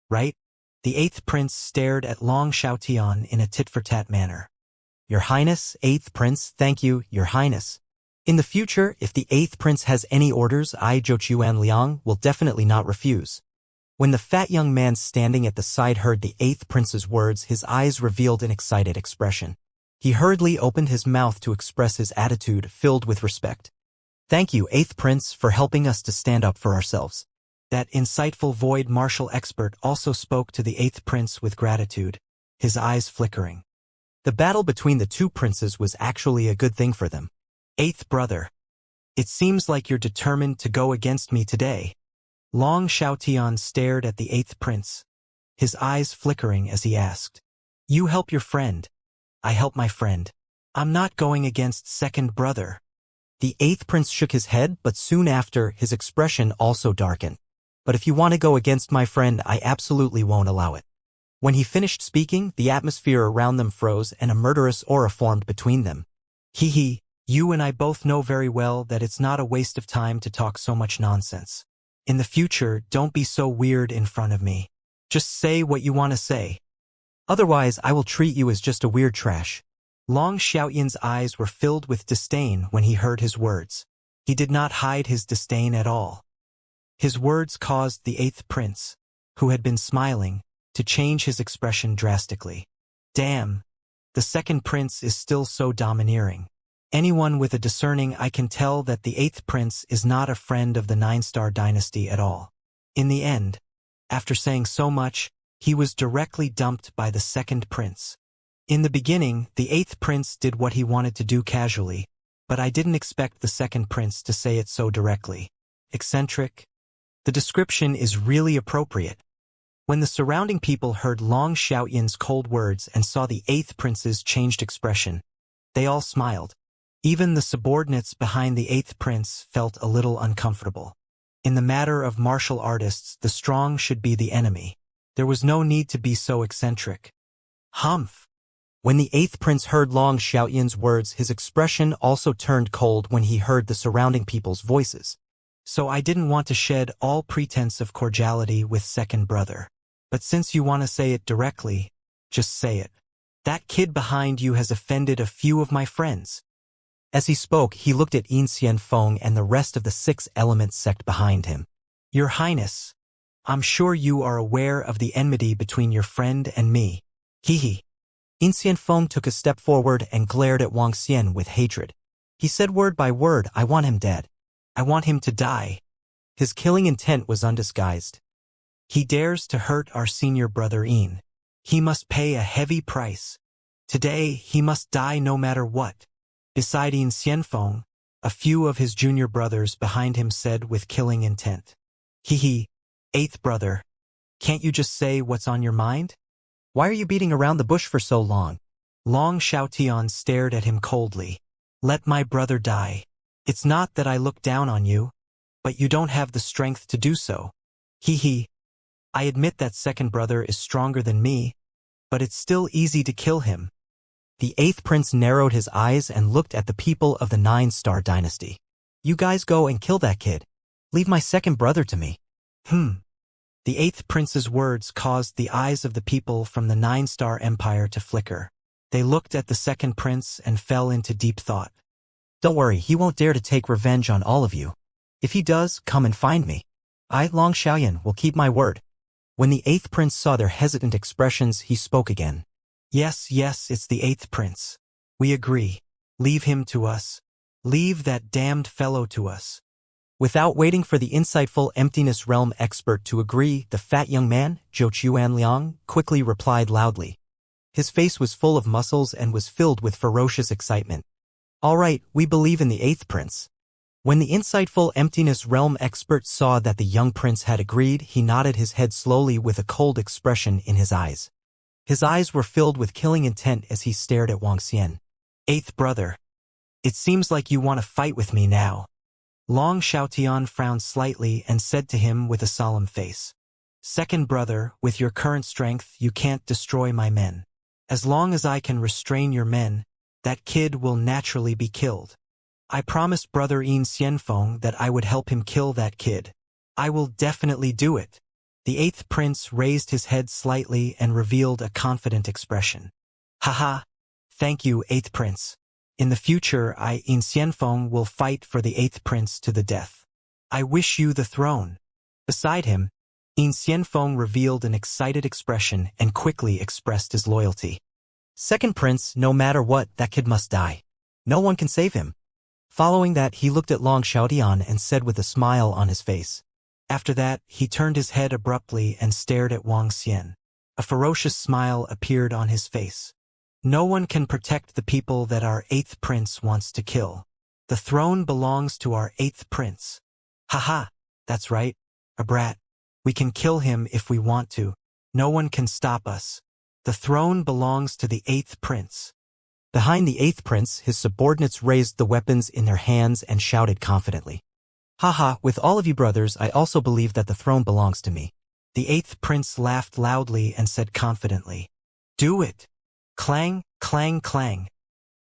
right? The 8th prince stared at Long Xiaotian in a tit-for-tat manner. Your Highness, 8th prince, thank you, Your Highness. In the future, if the 8th prince has any orders, I, Zhou Liang, will definitely not refuse. When the fat young man standing at the side heard the 8th prince's words, his eyes revealed an excited expression. He hurriedly opened his mouth to express his attitude filled with respect. Thank you, 8th prince, for helping us to stand up for ourselves. That insightful void martial expert also spoke to the 8th prince with gratitude, his eyes flickering. The battle between the two princes was actually a good thing for them. 8th brother, it seems like you're determined to go against me today. Long Xiaotian stared at the 8th prince, his eyes flickering as he asked. You help your friend. I help my friend. I'm not going against second brother. The 8th prince shook his head, but soon after, his expression also darkened. But if you want to go against my friend, I absolutely won't allow it. When he finished speaking, the atmosphere around them froze and a murderous aura formed between them. Hee, you and I both know very well that it's not a waste of time to talk so much nonsense. In the future, don't be so weird in front of me. Just say what you want to say. Otherwise, I will treat you as just a weird trash. Long Xiaotian's eyes were filled with disdain when he heard his words. He did not hide his disdain at all. His words caused the 8th prince, who had been smiling, to change his expression drastically. Damn, the second prince is still so domineering. Anyone with a discerning eye can tell that the 8th prince is not a friend of the Nine-Star Dynasty at all. In the end, after saying so much, he was directly dumped by the second prince. In the beginning, the 8th prince did what he wanted to do casually, but I didn't expect the second prince to say it so directly. Eccentric. The description is really appropriate. When the surrounding people heard Long Xiaotian's cold words and saw the 8th prince's changed expression, they all smiled. Even the subordinates behind the 8th prince felt a little uncomfortable. In the matter of martial artists, the strong should be the enemy. There was no need to be so eccentric. Humph! When the 8th prince heard Long Xiaotian's words, his expression also turned cold when he heard the surrounding people's voices. So I didn't want to shed all pretense of cordiality with second brother. But since you want to say it directly, just say it. That kid behind you has offended a few of my friends. As he spoke, he looked at Yin Xianfeng and the rest of the 6 Element sect behind him. Your Highness, I'm sure you are aware of the enmity between your friend and me. Hee. Yin Xianfeng took a step forward and glared at Wang Xian with hatred. He said word by word, I want him dead. I want him to die. His killing intent was undisguised. He dares to hurt our senior brother Yin. He must pay a heavy price. Today, he must die no matter what. Beside Yin Xianfeng, a few of his junior brothers behind him said with killing intent. Hee, 8th brother, can't you just say what's on your mind? Why are you beating around the bush for so long? Long Xiaotian stared at him coldly. Let my brother die. It's not that I look down on you, but you don't have the strength to do so. Hee. I admit that second brother is stronger than me, but it's still easy to kill him. The 8th prince narrowed his eyes and looked at the people of the Nine-Star Dynasty. You guys go and kill that kid. Leave my second brother to me. The eighth prince's words caused the eyes of the people from the nine-star empire to flicker. They looked at the second prince and fell into deep thought. Don't worry, he won't dare to take revenge on all of you. If he does, come and find me. I, Long Xiaoyan, will keep my word. When the eighth prince saw their hesitant expressions, he spoke again. Yes, it's the eighth prince. We agree. Leave him to us. Leave that damned fellow to us. Without waiting for the insightful emptiness realm expert to agree, the fat young man, Zhou Chuanliang, quickly replied loudly. His face was full of muscles and was filled with ferocious excitement. All right, we believe in the eighth prince. When the insightful emptiness realm expert saw that the young prince had agreed, he nodded his head slowly with a cold expression in his eyes. His eyes were filled with killing intent as he stared at Wang Xian. Eighth brother. It seems like you want to fight with me now. Long Xiaotian frowned slightly and said to him with a solemn face. Second brother, with your current strength, you can't destroy my men. As long as I can restrain your men, that kid will naturally be killed. I promised brother Yin Xianfeng that I would help him kill that kid. I will definitely do it. The eighth prince raised his head slightly and revealed a confident expression. Haha. Thank you, eighth prince. In the future, I, Yin Xianfeng, will fight for the eighth prince to the death. I wish you the throne. Beside him, Yin Xianfeng revealed an excited expression and quickly expressed his loyalty. Second prince, no matter what, that kid must die. No one can save him. Following that, he looked at Long Xiaotian and said with a smile on his face. After that, he turned his head abruptly and stared at Wang Xian. A ferocious smile appeared on his face. No one can protect the people that our eighth prince wants to kill. The throne belongs to our eighth prince. Haha, that's right, a brat. We can kill him if we want to. No one can stop us. The throne belongs to the eighth prince. Behind the eighth prince, his subordinates raised the weapons in their hands and shouted confidently. Haha, with all of you brothers, I also believe that the throne belongs to me. The eighth prince laughed loudly and said confidently, Do it. Clang, clang, clang.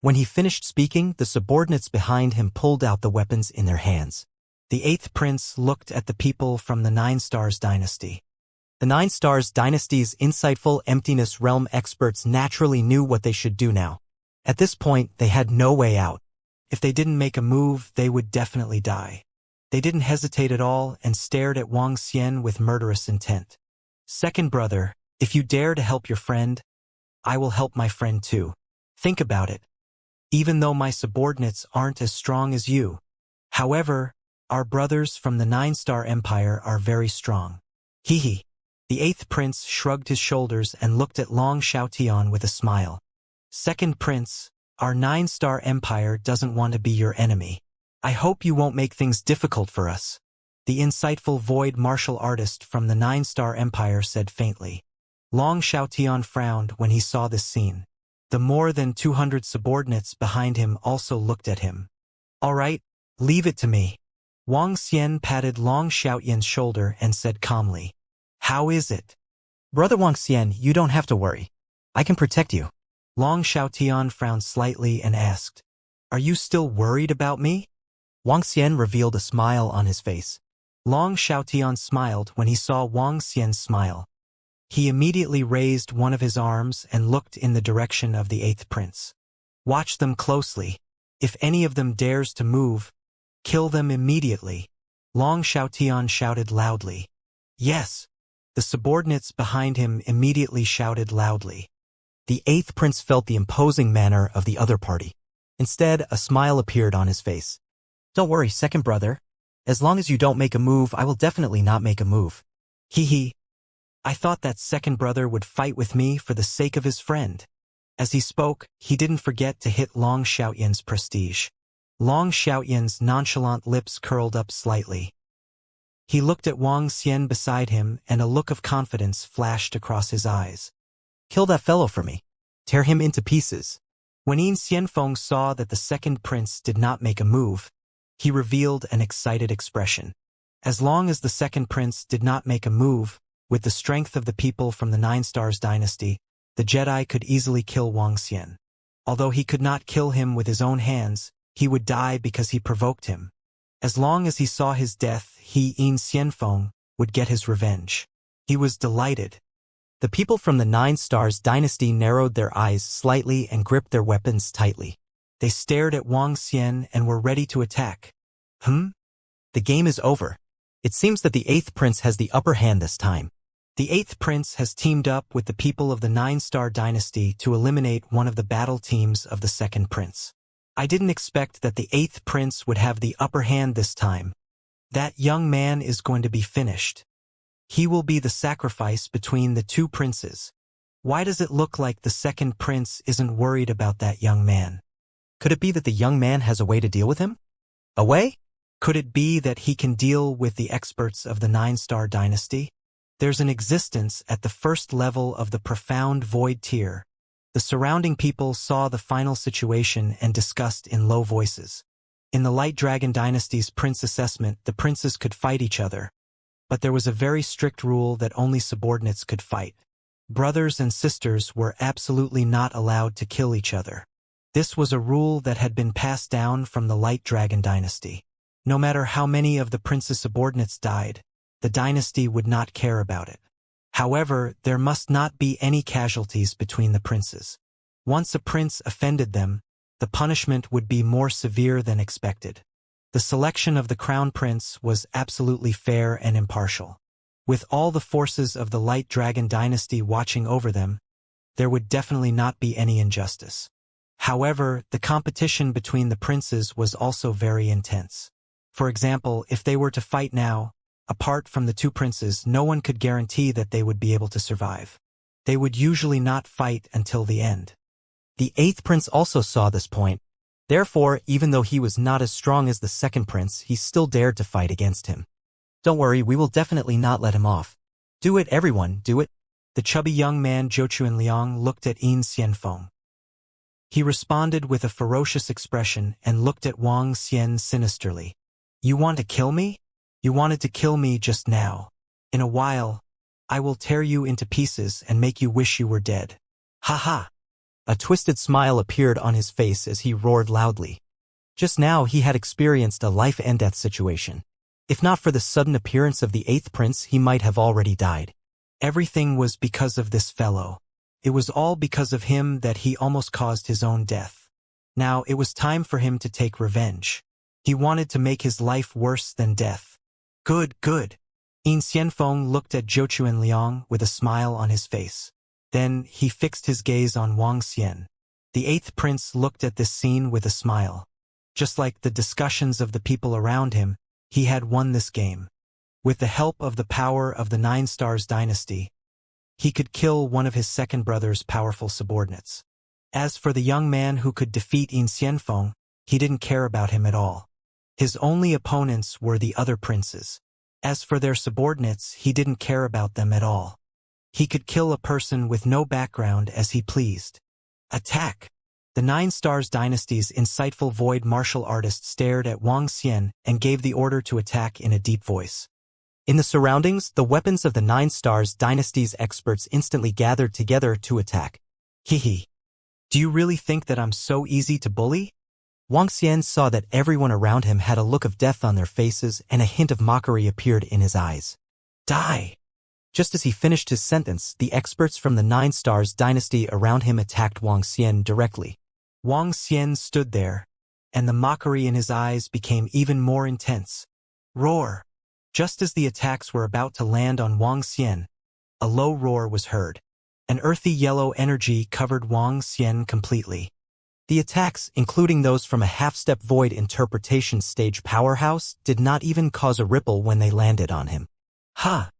When he finished speaking, the subordinates behind him pulled out the weapons in their hands. The eighth prince looked at the people from the Nine Stars dynasty. The Nine Stars dynasty's insightful emptiness realm experts naturally knew what they should do now. At this point, they had no way out. If they didn't make a move, they would definitely die. They didn't hesitate at all and stared at Wang Xian with murderous intent. Second brother, if you dare to help your friend, I will help my friend too. Think about it. Even though my subordinates aren't as strong as you. However, our brothers from the Nine-Star Empire are very strong. Hee. The eighth prince shrugged his shoulders and looked at Long Xiaotian with a smile. Second prince, our Nine-Star Empire doesn't want to be your enemy. I hope you won't make things difficult for us. The insightful void martial artist from the Nine-Star Empire said faintly. Long Xiaotian frowned when he saw this scene. The more than 200 subordinates behind him also looked at him. All right, leave it to me. Wang Xian patted Long Xiaotian's shoulder and said calmly. How is it? Brother Wang Xian, you don't have to worry. I can protect you. Long Xiaotian frowned slightly and asked, Are you still worried about me? Wang Xian revealed a smile on his face. Long Xiaotian smiled when he saw Wang Xian's smile. He immediately raised one of his arms and looked in the direction of the eighth prince. Watch them closely. If any of them dares to move, kill them immediately. Long Xiaotian shouted loudly. Yes. The subordinates behind him immediately shouted loudly. The eighth prince felt the imposing manner of the other party. Instead, a smile appeared on his face. Don't worry, second brother. As long as you don't make a move, I will definitely not make a move. Hee. I thought that second brother would fight with me for the sake of his friend. As he spoke, he didn't forget to hit Long Xiaotian's prestige. Long Xiaotian's nonchalant lips curled up slightly. He looked at Wang Xian beside him and a look of confidence flashed across his eyes. Kill that fellow for me. Tear him into pieces. When Yin Xianfeng saw that the second prince did not make a move, he revealed an excited expression. As long as the second prince did not make a move, with the strength of the people from the Nine Stars dynasty, the Jedi could easily kill Wang Xian. Although he could not kill him with his own hands, he would die because he provoked him. As long as he saw his death, he, Yin Xianfeng, would get his revenge. He was delighted. The people from the Nine Stars dynasty narrowed their eyes slightly and gripped their weapons tightly. They stared at Wang Xian and were ready to attack. The game is over. It seems that the eighth prince has the upper hand this time. The eighth prince has teamed up with the people of the Nine-Star dynasty to eliminate one of the battle teams of the second prince. I didn't expect that the eighth prince would have the upper hand this time. That young man is going to be finished. He will be the sacrifice between the two princes. Why does it look like the second prince isn't worried about that young man? Could it be that the young man has a way to deal with him? A way? Could it be that he can deal with the experts of the Nine-Star dynasty? There's an existence at the first level of the profound void tier. The surrounding people saw the final situation and discussed in low voices. In the Light Dragon dynasty's prince assessment, the princes could fight each other. But there was a very strict rule that only subordinates could fight. Brothers and sisters were absolutely not allowed to kill each other. This was a rule that had been passed down from the Light Dragon dynasty. No matter how many of the prince's subordinates died, the dynasty would not care about it. However, there must not be any casualties between the princes. Once a prince offended them, the punishment would be more severe than expected. The selection of the crown prince was absolutely fair and impartial. With all the forces of the Light Dragon dynasty watching over them, there would definitely not be any injustice. However, the competition between the princes was also very intense. For example, if they were to fight now, apart from the two princes, no one could guarantee that they would be able to survive. They would usually not fight until the end. The eighth prince also saw this point. Therefore, even though he was not as strong as the second prince, he still dared to fight against him. Don't worry, we will definitely not let him off. Do it, everyone, do it. The chubby young man Zhou Chuanliang looked at Yin Xianfeng. He responded with a ferocious expression and looked at Wang Xian sinisterly. You want to kill me? You wanted to kill me just now. In a while, I will tear you into pieces and make you wish you were dead. Ha ha! A twisted smile appeared on his face as he roared loudly. Just now he had experienced a life-and-death situation. If not for the sudden appearance of the eighth prince, he might have already died. Everything was because of this fellow. It was all because of him that he almost caused his own death. Now it was time for him to take revenge. He wanted to make his life worse than death. Good, good. Yin Xianfeng looked at Zhou Chuanliang with a smile on his face. Then he fixed his gaze on Wang Xian. The eighth prince looked at this scene with a smile. Just like the discussions of the people around him, he had won this game. With the help of the power of the Nine Stars dynasty, he could kill one of his second brother's powerful subordinates. As for the young man who could defeat Yin Xianfeng, he didn't care about him at all. His only opponents were the other princes. As for their subordinates, he didn't care about them at all. He could kill a person with no background as he pleased. Attack! The Nine Stars dynasty's insightful void martial artist stared at Wang Xian and gave the order to attack in a deep voice. In the surroundings, the weapons of the Nine Stars dynasty's experts instantly gathered together to attack. Hehe. Do you really think that I'm so easy to bully? Wang Xian saw that everyone around him had a look of death on their faces and a hint of mockery appeared in his eyes. Die! Just as he finished his sentence, the experts from the Nine Stars dynasty around him attacked Wang Xian directly. Wang Xian stood there, and the mockery in his eyes became even more intense. Roar! Just as the attacks were about to land on Wang Xian, a low roar was heard. An earthy yellow energy covered Wang Xian completely. The attacks, including those from a half-step void interpretation stage powerhouse, did not even cause a ripple when they landed on him. Ha!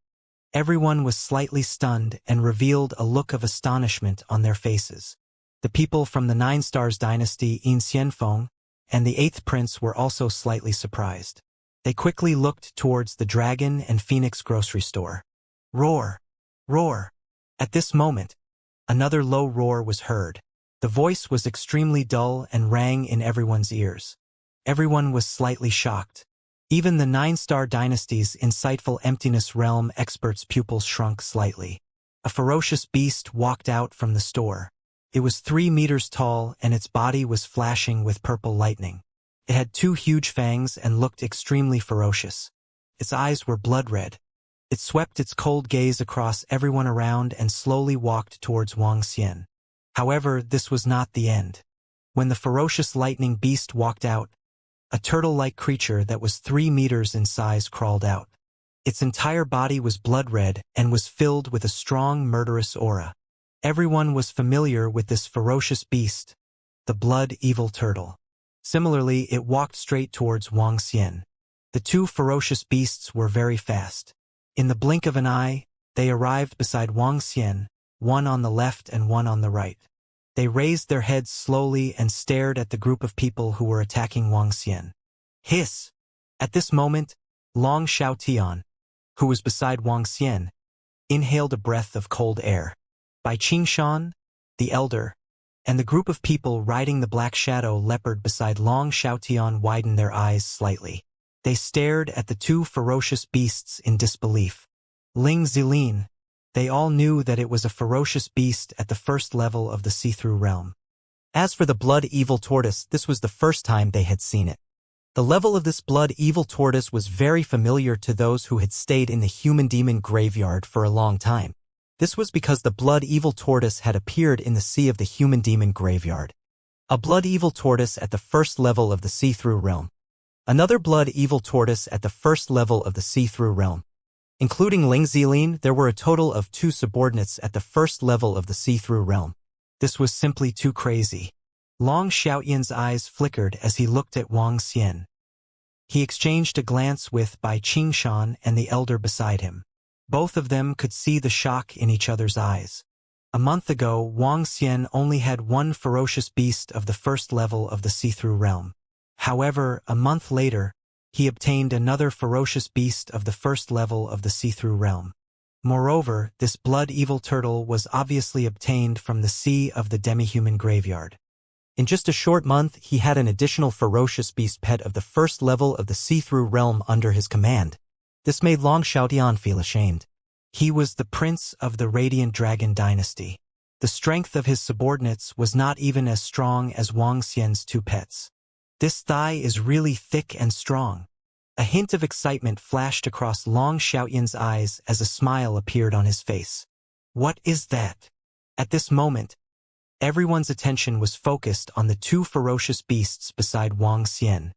Everyone was slightly stunned and revealed a look of astonishment on their faces. The people from the Nine Stars dynasty, Yin Xianfeng, and the eighth prince were also slightly surprised. They quickly looked towards the Dragon and Phoenix grocery store. Roar! Roar! At this moment, another low roar was heard. The voice was extremely dull and rang in everyone's ears. Everyone was slightly shocked. Even the Nine-Star dynasty's insightful emptiness realm experts' pupils shrunk slightly. A ferocious beast walked out from the store. It was 3 meters tall and its body was flashing with purple lightning. It had 2 huge fangs and looked extremely ferocious. Its eyes were blood red. It swept its cold gaze across everyone around and slowly walked towards Wang Xian. However, this was not the end. When the ferocious lightning beast walked out, a turtle-like creature that was 3 meters in size crawled out. Its entire body was blood-red and was filled with a strong, murderous aura. Everyone was familiar with this ferocious beast, the blood-evil turtle. Similarly, it walked straight towards Wang Xian. The two ferocious beasts were very fast. In the blink of an eye, they arrived beside Wang Xian, one on the left and one on the right. They raised their heads slowly and stared at the group of people who were attacking Wang Xian. Hiss! At this moment, Long Xiaotian, who was beside Wang Xian, inhaled a breath of cold air. Bai Qingshan, the elder, and the group of people riding the black shadow leopard beside Long Xiaotian widened their eyes slightly. They stared at the two ferocious beasts in disbelief. Ling Zilin, they all knew that it was a ferocious beast at the first level of the see-through realm. As for the blood-evil tortoise, this was the first time they had seen it. The level of this blood-evil tortoise was very familiar to those who had stayed in the human-demon graveyard for a long time. This was because the blood-evil tortoise had appeared in the sea of the human-demon graveyard. A blood-evil tortoise at the first level of the see-through realm. Another blood-evil tortoise at the first level of the see-through realm. Including Ling Zilin, there were a total of 2 subordinates at the first level of the see-through realm. This was simply too crazy. Long Xiaotian's eyes flickered as he looked at Wang Xian. He exchanged a glance with Bai Qingshan and the elder beside him. Both of them could see the shock in each other's eyes. A month ago, Wang Xian only had one ferocious beast of the first level of the see-through realm. However, a month later, he obtained another ferocious beast of the first level of the see-through realm. Moreover, this blood-evil turtle was obviously obtained from the sea of the demi-human graveyard. In just a short month, he had an additional ferocious beast pet of the first level of the see-through realm under his command. This made Long Xiaotian feel ashamed. He was the prince of the Radiant Dragon dynasty. The strength of his subordinates was not even as strong as Wang Xian's 2 pets. This thigh is really thick and strong. A hint of excitement flashed across Long Xiaotian's eyes as a smile appeared on his face. What is that? At this moment, everyone's attention was focused on the 2 ferocious beasts beside Wang Xian.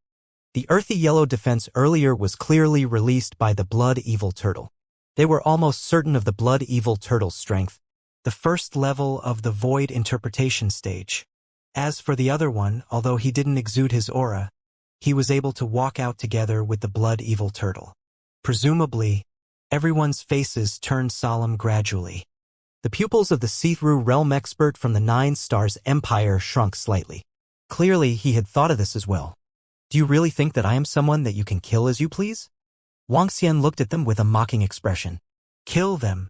The earthy yellow defense earlier was clearly released by the blood-evil turtle. They were almost certain of the blood-evil turtle's strength, the first level of the void interpretation stage. As for the other one, although he didn't exude his aura, he was able to walk out together with the blood-evil turtle. Presumably, everyone's faces turned solemn gradually. The pupils of the see-through realm expert from the 9 Stars Empire shrunk slightly. Clearly, he had thought of this as well. Do you really think that I am someone that you can kill as you please? Wang Xian looked at them with a mocking expression. Kill them.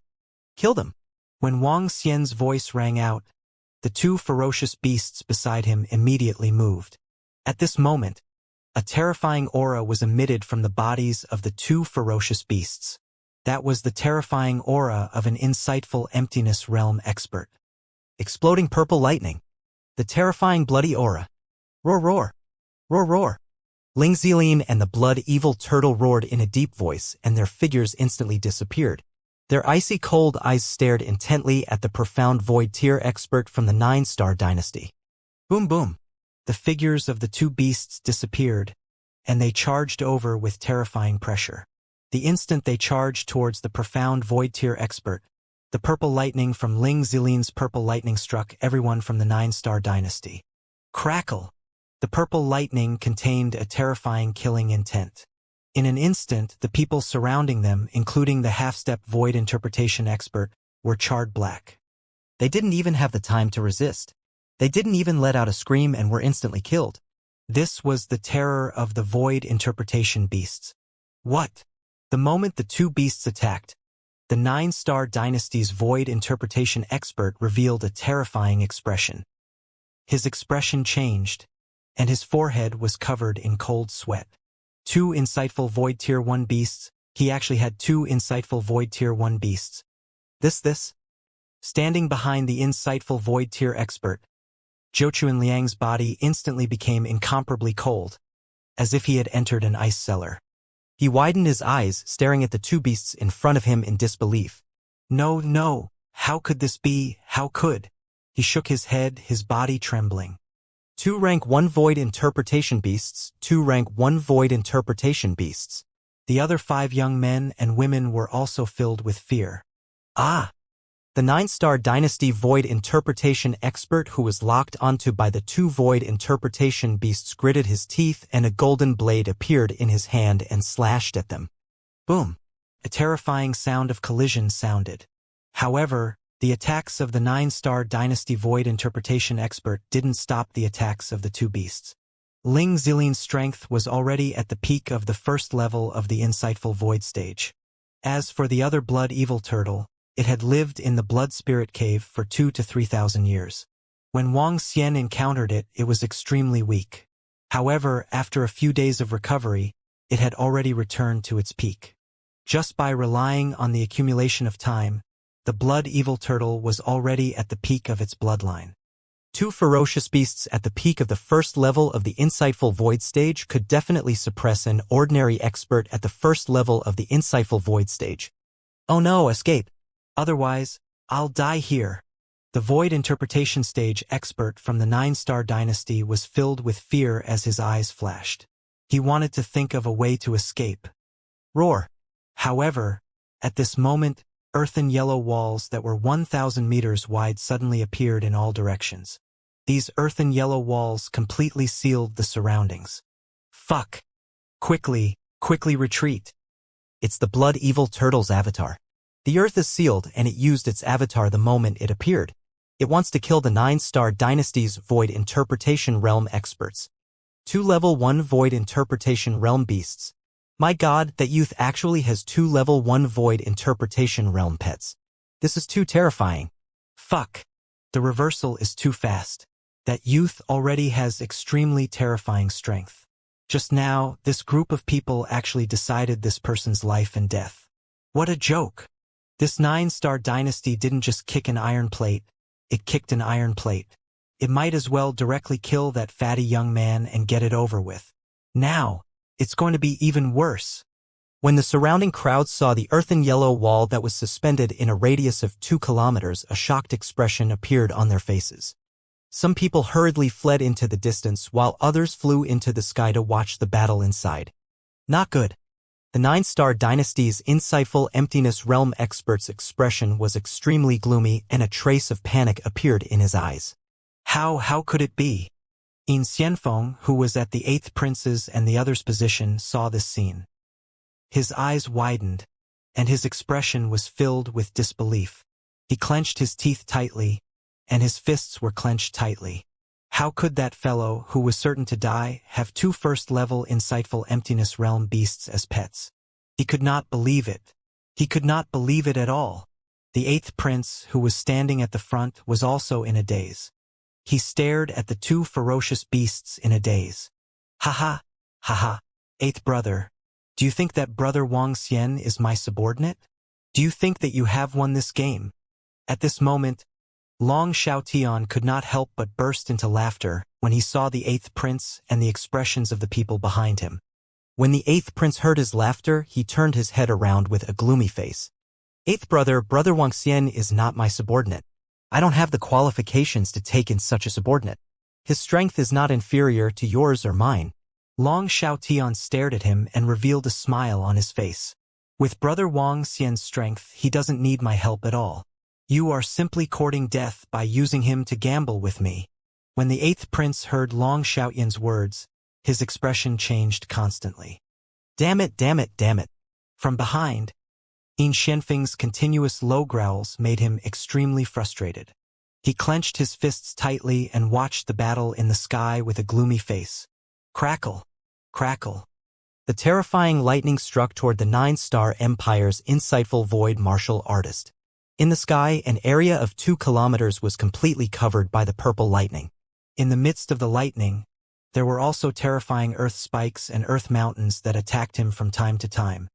Kill them. When Wang Xian's voice rang out, the 2 ferocious beasts beside him immediately moved. At this moment, a terrifying aura was emitted from the bodies of the 2 ferocious beasts. That was the terrifying aura of an insightful emptiness realm expert. Exploding purple lightning. The terrifying bloody aura. Roar, roar. Roar, roar. Ling Zilin and the blood-evil turtle roared in a deep voice, and their figures instantly disappeared. Their icy cold eyes stared intently at the profound void tier expert from the 9-Star dynasty. Boom boom. The figures of the 2 beasts disappeared, and they charged over with terrifying pressure. The instant they charged towards the profound void tier expert, the purple lightning from Ling Zilin's purple lightning struck everyone from the 9-Star dynasty. Crackle! The purple lightning contained a terrifying killing intent. In an instant, the people surrounding them, including the half-step void interpretation expert, were charred black. They didn't even have the time to resist. They didn't even let out a scream and were instantly killed. This was the terror of the void interpretation beasts. What? The moment the 2 beasts attacked, the 9-Star dynasty's void interpretation expert revealed a terrifying expression. His expression changed, and his forehead was covered in cold sweat. 2 insightful Void Tier 1 beasts. He actually had 2 insightful Void Tier 1 beasts. This. Standing behind the insightful Void Tier expert, Zhou Chuanliang's body instantly became incomparably cold, as if he had entered an ice cellar. He widened his eyes, staring at the two beasts in front of him in disbelief. No, no, how could this be, how could? He shook his head, his body trembling. 2 rank 1 void interpretation beasts, 2 rank 1 void interpretation beasts. The other 5 young men and women were also filled with fear. Ah! The 9-star dynasty void interpretation expert who was locked onto by the 2 void interpretation beasts gritted his teeth and a golden blade appeared in his hand and slashed at them. Boom! A terrifying sound of collision sounded. However, the attacks of the 9-star dynasty void interpretation expert didn't stop the attacks of the 2 beasts. Ling Zillian's strength was already at the peak of the first level of the insightful void stage. As for the other blood evil turtle, it had lived in the blood spirit cave for 2,000 to 3,000 years. When Wang Xian encountered it, it was extremely weak. However, after a few days of recovery, it had already returned to its peak. Just by relying on the accumulation of time, the blood evil turtle was already at the peak of its bloodline. 2 ferocious beasts at the peak of the first level of the insightful void stage could definitely suppress an ordinary expert at the first level of the insightful void stage. Oh no, escape! Otherwise, I'll die here. The void interpretation stage expert from the 9-star dynasty was filled with fear as his eyes flashed. He wanted to think of a way to escape. Roar! However, at this moment, earthen yellow walls that were 1,000 meters wide suddenly appeared in all directions. These earthen yellow walls completely sealed the surroundings. Fuck! Quickly retreat! It's the blood evil turtle's avatar. The earth is sealed and it used its avatar the moment it appeared. It wants to kill the 9-star dynasty's void interpretation realm experts. 2 level 1 void interpretation realm beasts. My god, that youth actually has 2 level 1 void interpretation realm pets. This is too terrifying. Fuck. The reversal is too fast. That youth already has extremely terrifying strength. Just now, this group of people actually decided this person's life and death. What a joke. This 9-star dynasty didn't just kick an iron plate, it kicked an iron plate. It might as well directly kill that fatty young man and get it over with. Now, it's going to be even worse. When the surrounding crowd saw the earthen yellow wall that was suspended in a radius of 2 kilometers, a shocked expression appeared on their faces. Some people hurriedly fled into the distance while others flew into the sky to watch the battle inside. Not good. The 9-star dynasty's insightful emptiness realm expert's expression was extremely gloomy and a trace of panic appeared in his eyes. How could it be? In Xianfeng, who was at the 8th prince's and the others' position, saw this scene. His eyes widened, and his expression was filled with disbelief. He clenched his teeth tightly, and his fists were clenched tightly. How could that fellow, who was certain to die, have 2 first-level insightful emptiness realm beasts as pets? He could not believe it. He could not believe it at all. The 8th prince, who was standing at the front, was also in a daze. He stared at the 2 ferocious beasts in a daze. Ha ha, 8th brother. Do you think that brother Wang Xian is my subordinate? Do you think that you have won this game? At this moment, Long Xiaotian could not help but burst into laughter when he saw the 8th prince and the expressions of the people behind him. When the 8th prince heard his laughter, he turned his head around with a gloomy face. 8th brother Wang Xian is not my subordinate. I don't have the qualifications to take in such a subordinate. His strength is not inferior to yours or mine. Long Xiaotian stared at him and revealed a smile on his face. With brother Wang Xian's strength, he doesn't need my help at all. You are simply courting death by using him to gamble with me. When the 8th prince heard Long Xiaotian's words, his expression changed constantly. Damn it. From behind, In Xianfeng's continuous low growls made him extremely frustrated. He clenched his fists tightly and watched the battle in the sky with a gloomy face. Crackle. Crackle. The terrifying lightning struck toward the 9-star Empire's insightful void martial artist. In the sky, an area of 2 kilometers was completely covered by the purple lightning. In the midst of the lightning, there were also terrifying earth spikes and earth mountains that attacked him from time to time.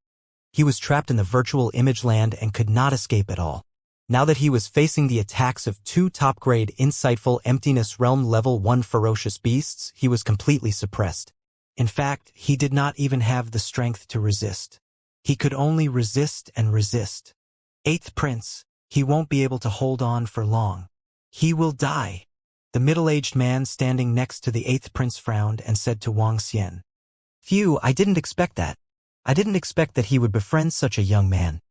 He was trapped in the virtual image land and could not escape at all. Now that he was facing the attacks of 2 top-grade insightful emptiness realm level 1 ferocious beasts, he was completely suppressed. In fact, he did not even have the strength to resist. He could only resist and resist. Eighth Prince, he won't be able to hold on for long. He will die. The middle-aged man standing next to the Eighth Prince frowned and said to Wang Xian. Phew, I didn't expect that. I didn't expect that he would befriend such a young man.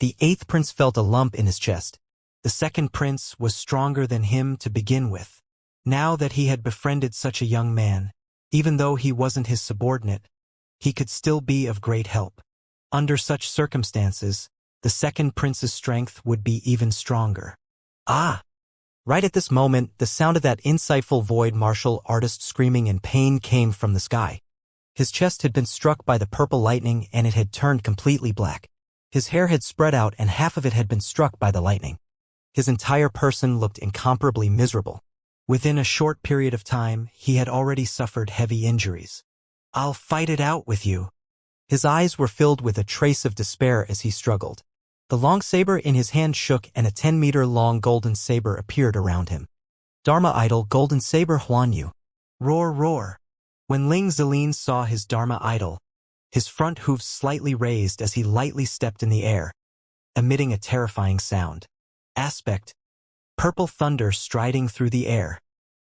The Eighth Prince felt a lump in his chest. The second prince was stronger than him to begin with. Now that he had befriended such a young man, even though he wasn't his subordinate, he could still be of great help. Under such circumstances, the second prince's strength would be even stronger. Ah! Right at this moment, the sound of that insightful void martial artist screaming in pain came from the sky. His chest had been struck by the purple lightning and it had turned completely black. His hair had spread out and half of it had been struck by the lightning. His entire person looked incomparably miserable. Within a short period of time, he had already suffered heavy injuries. I'll fight it out with you. His eyes were filled with a trace of despair as he struggled. The long saber in his hand shook and a 10-meter-long golden saber appeared around him. Dharma idol golden saber Huan Yu. Roar, roar. When Ling Zilin saw his Dharma idol, his front hooves slightly raised as he lightly stepped in the air, emitting a terrifying sound. Aspect: purple thunder striding through the air.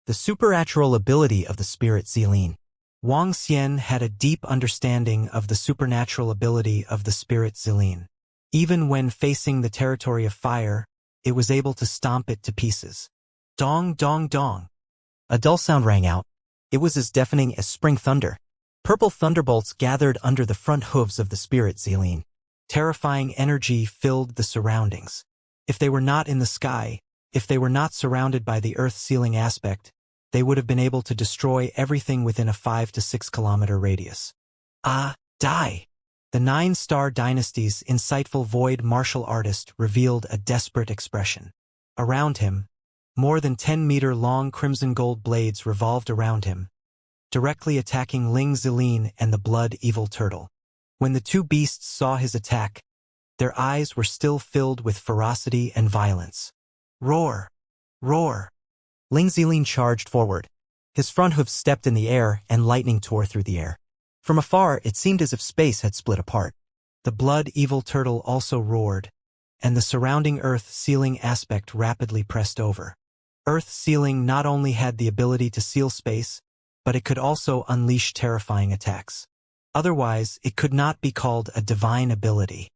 The supernatural ability of the spirit Zilin. Wang Xian had a deep understanding of the supernatural ability of the spirit Zilin. Even when facing the territory of fire, it was able to stomp it to pieces. Dong, dong, dong. A dull sound rang out. It was as deafening as spring thunder. Purple thunderbolts gathered under the front hooves of the spirit Zilin. Terrifying energy filled the surroundings. If they were not in the sky, if they were not surrounded by the earth-sealing aspect, they would have been able to destroy everything within a 5 to 6 kilometer radius. Ah, die! The 9-star dynasty's insightful void martial artist revealed a desperate expression. Around him, more than 10-meter-long crimson gold blades revolved around him, directly attacking Ling Zilin and the blood evil turtle. When the two beasts saw his attack, their eyes were still filled with ferocity and violence. Roar! Roar! Ling Zilin charged forward. His front hooves stepped in the air and lightning tore through the air. From afar, it seemed as if space had split apart. The blood evil turtle also roared, and the surrounding earth-sealing aspect rapidly pressed over. Earth-sealing not only had the ability to seal space, but it could also unleash terrifying attacks. Otherwise, it could not be called a divine ability.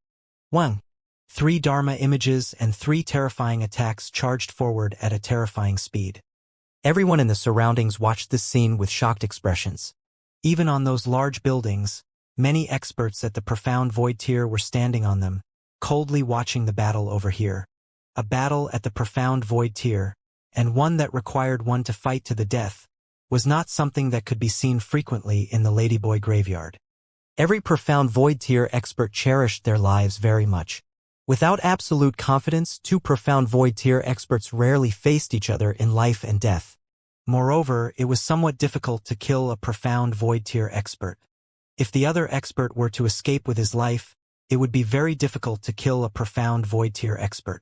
1. 3 Dharma images and 3 terrifying attacks charged forward at a terrifying speed. Everyone in the surroundings watched this scene with shocked expressions. Even on those large buildings, many experts at the profound void tier were standing on them, coldly watching the battle over here. A battle at the profound void tier, and one that required one to fight to the death, was not something that could be seen frequently in the Ladyboy graveyard. Every profound void tier expert cherished their lives very much. Without absolute confidence, 2 profound void tier experts rarely faced each other in life and death. Moreover, it was somewhat difficult to kill a profound void tier expert. If the other expert were to escape with his life, it would be very difficult to kill a profound void tier expert.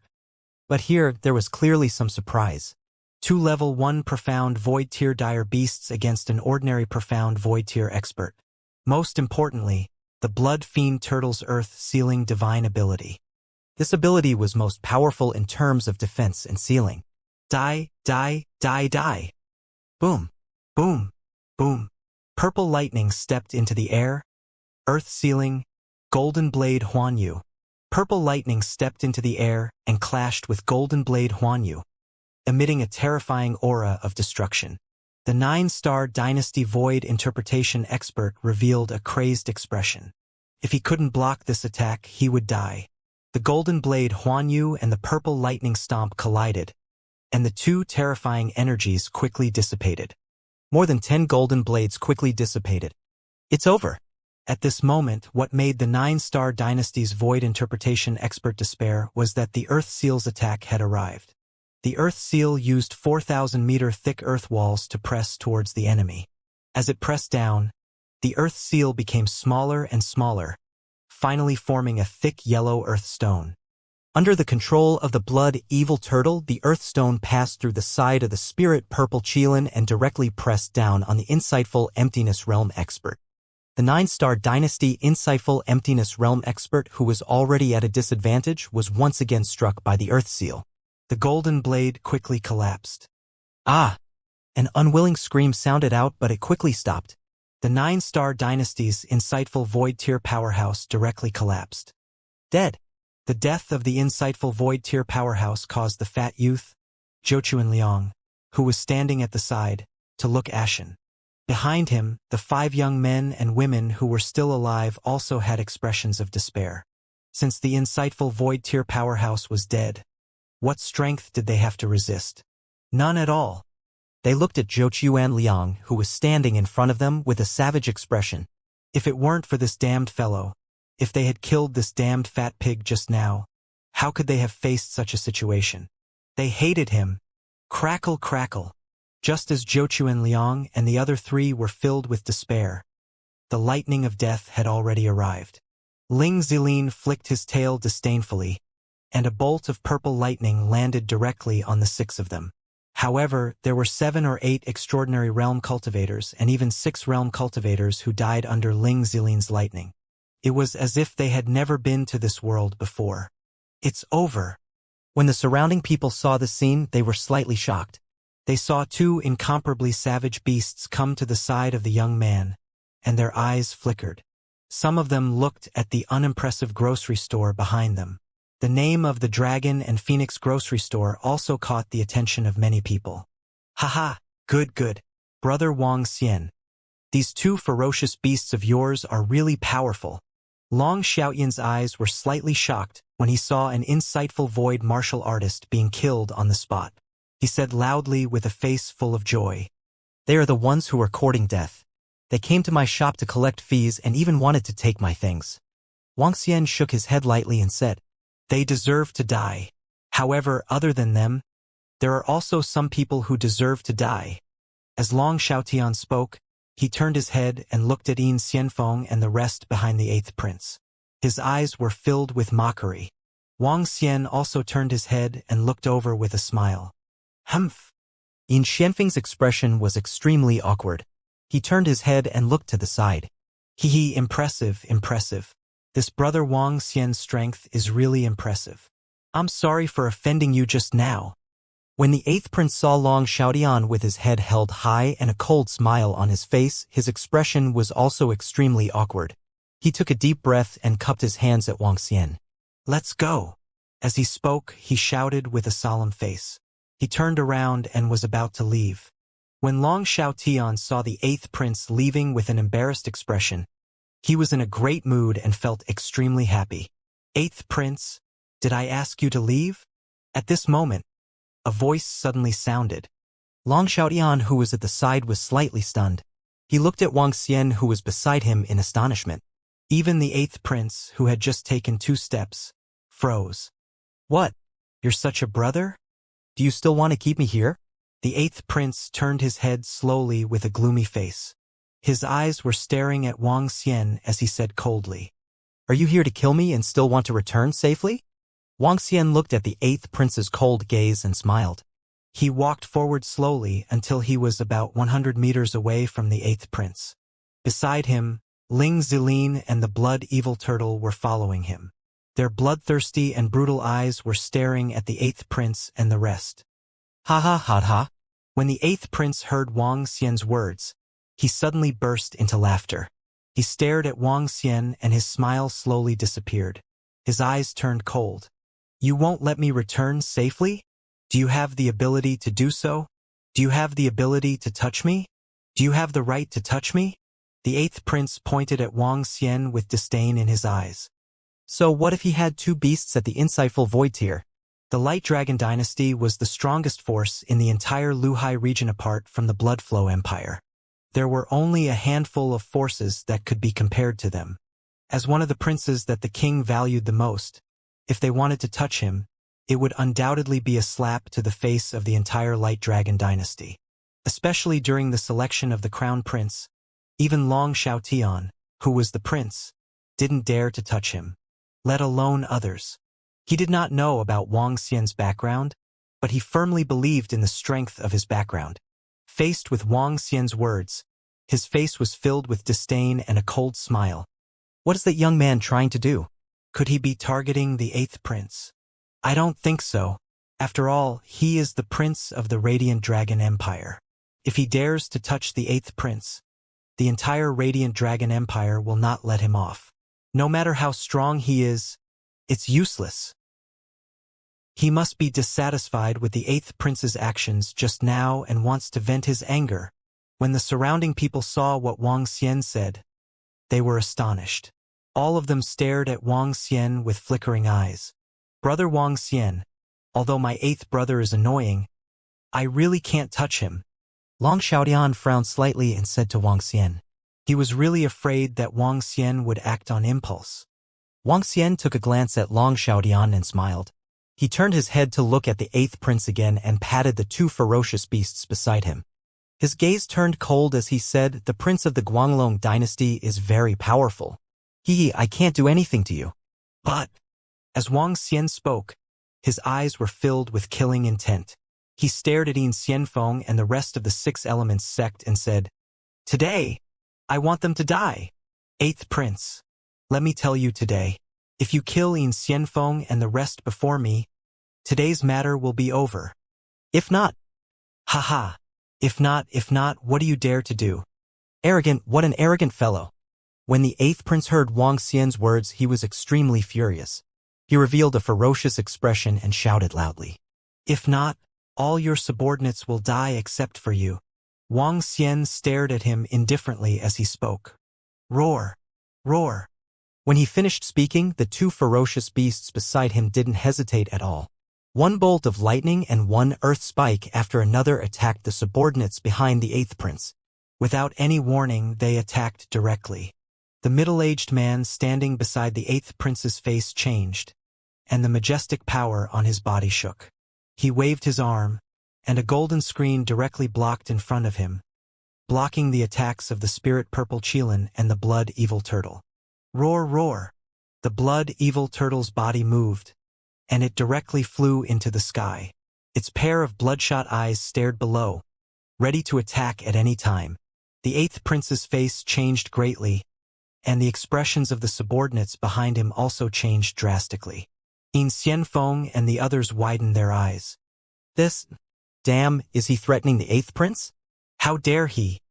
But here, there was clearly some surprise. 2 level 1 profound void tier dire beasts against an ordinary profound void tier expert. Most importantly, the blood fiend turtle's earth-sealing divine ability. This ability was most powerful in terms of defense and sealing. Die, die, die, die. Boom, boom, boom. Purple lightning stepped into the air. Earth-sealing, golden blade Huan Yu. Purple lightning stepped into the air and clashed with golden blade Huan Yu, emitting a terrifying aura of destruction. The 9-star dynasty void interpretation expert revealed a crazed expression. If he couldn't block this attack, he would die. The golden blade Huan Yu and the purple lightning stomp collided, and the 2 terrifying energies quickly dissipated. More than 10 golden blades quickly dissipated. It's over. At this moment, what made the 9-star dynasty's void interpretation expert despair was that the Earth Seal's attack had arrived. The Earth Seal used 4,000-meter thick earth walls to press towards the enemy. As it pressed down, the Earth Seal became smaller and smaller, finally forming a thick yellow earth stone. Under the control of the blood evil turtle, the Earthstone passed through the side of the spirit purple Qilin and directly pressed down on the insightful emptiness realm expert. The 9-star dynasty insightful emptiness realm expert, who was already at a disadvantage, was once again struck by the Earth seal. The golden blade quickly collapsed. Ah! An unwilling scream sounded out, but it quickly stopped. The 9-star dynasty's insightful void tier powerhouse directly collapsed. Dead. The death of the insightful void tier powerhouse caused the fat youth, Zhou Liang, who was standing at the side, to look ashen. Behind him, the 5 young men and women who were still alive also had expressions of despair. Since the insightful void tier powerhouse was dead, what strength did they have to resist? None at all. They looked at Zhou Liang, who was standing in front of them with a savage expression. If it weren't for this damned fellow, if they had killed this damned fat pig just now, how could they have faced such a situation? They hated him. Crackle, crackle. Just as Zhou Liang and the other 3 were filled with despair, the lightning of death had already arrived. Ling Zilin flicked his tail disdainfully, and a bolt of purple lightning landed directly on the 6 of them. However, there were 7 or 8 extraordinary realm cultivators and even 6 realm cultivators who died under Ling Zilin's lightning. It was as if they had never been to this world before. It's over. When the surrounding people saw the scene, they were slightly shocked. They saw 2 incomparably savage beasts come to the side of the young man, and their eyes flickered. Some of them looked at the unimpressive grocery store behind them. The name of the Dragon and Phoenix grocery store also caught the attention of many people. Haha, good. Brother Wang Xian. These 2 ferocious beasts of yours are really powerful. Long Xiaoyan's eyes were slightly shocked when he saw an insightful void martial artist being killed on the spot. He said loudly with a face full of joy, "They are the ones who are courting death. They came to my shop to collect fees and even wanted to take my things." Wang Xian shook his head lightly and said, "They deserve to die. However, other than them, there are also some people who deserve to die." As Long Xiaotian spoke, he turned his head and looked at Yin Xianfeng and the rest behind the 8th prince. His eyes were filled with mockery. Wang Xian also turned his head and looked over with a smile. Humph! Yin Xianfeng's expression was extremely awkward. He turned his head and looked to the side. Hee, impressive. This brother Wang Xian's strength is really impressive. I'm sorry for offending you just now. When the 8th prince saw Long Xiaotian with his head held high and a cold smile on his face, his expression was also extremely awkward. He took a deep breath and cupped his hands at Wang Xian. "Let's go." As he spoke, he shouted with a solemn face. He turned around and was about to leave. When Long Xiaotian saw the 8th prince leaving with an embarrassed expression, he was in a great mood and felt extremely happy. "8th prince, did I ask you to leave?" At this moment, a voice suddenly sounded. Long Xiaotian, who was at the side, was slightly stunned. He looked at Wang Xian, who was beside him, in astonishment. Even the 8th prince, who had just taken 2 steps, froze. "What? You're such a brother? Do you still want to keep me here?" The 8th prince turned his head slowly with a gloomy face. His eyes were staring at Wang Xian as he said coldly, "Are you here to kill me and still want to return safely?" Wang Xian looked at the 8th prince's cold gaze and smiled. He walked forward slowly until he was about 100 meters away from the 8th prince. Beside him, Ling Zilin and the blood evil turtle were following him. Their bloodthirsty and brutal eyes were staring at the 8th prince and the rest. Ha. When the 8th prince heard Wang Xian's words, he suddenly burst into laughter. He stared at Wang Xian and his smile slowly disappeared. His eyes turned cold. "You won't let me return safely? Do you have the ability to do so? Do you have the ability to touch me? Do you have the right to touch me?" The 8th prince pointed at Wang Xian with disdain in his eyes. "So what if he had 2 beasts at the insightful void tier?" The Light Dragon dynasty was the strongest force in the entire Luhai region apart from the Bloodflow Empire. There were only a handful of forces that could be compared to them. As one of the princes that the king valued the most, if they wanted to touch him, it would undoubtedly be a slap to the face of the entire Light Dragon dynasty. Especially during the selection of the crown prince, even Long Xiaotian, who was the prince, didn't dare to touch him, let alone others. He did not know about Wang Xian's background, but he firmly believed in the strength of his background. Faced with Wang Xian's words, his face was filled with disdain and a cold smile. What is that young man trying to do? Could he be targeting the 8th prince? I don't think so. After all, he is the prince of the Radiant Dragon Empire. If he dares to touch the 8th prince, the entire Radiant Dragon Empire will not let him off. No matter how strong he is, it's useless. He must be dissatisfied with the 8th prince's actions just now and wants to vent his anger. When the surrounding people saw what Wang Xian said, they were astonished. All of them stared at Wang Xian with flickering eyes. Brother Wang Xian, although my 8th brother is annoying, I really can't touch him. Long Xiaodian frowned slightly and said to Wang Xian. He was really afraid that Wang Xian would act on impulse. Wang Xian took a glance at Long Xiaodian and smiled. He turned his head to look at the 8th prince again and patted the 2 ferocious beasts beside him. His gaze turned cold as he said, "The prince of the Guanglong dynasty is very powerful. I can't do anything to you." But, as Wang Xian spoke, his eyes were filled with killing intent. He stared at Yin Xianfeng and the rest of the 6 Elements sect and said, "Today, I want them to die. 8th prince, let me tell you today, if you kill Yin Xianfeng and the rest before me, today's matter will be over. If not, haha, if not, what do you dare to do?" Arrogant, what an arrogant fellow. When the 8th prince heard Wang Xian's words, he was extremely furious. He revealed a ferocious expression and shouted loudly, "If not, all your subordinates will die except for you." Wang Xian stared at him indifferently as he spoke. Roar! Roar! When he finished speaking, the 2 ferocious beasts beside him didn't hesitate at all. One bolt of lightning and one earth spike after another attacked the subordinates behind the 8th prince. Without any warning, they attacked directly. The middle-aged man standing beside the 8th prince's face changed, and the majestic power on his body shook. He waved his arm, and a golden screen directly blocked in front of him, blocking the attacks of the spirit purple Qilin and the blood evil turtle. Roar, roar! The blood evil turtle's body moved, and it directly flew into the sky. Its pair of bloodshot eyes stared below, ready to attack at any time. The 8th prince's face changed greatly, and the expressions of the subordinates behind him also changed drastically. Yin Xianfeng and the others widened their eyes. Damn, is he threatening the 8th prince? How dare he?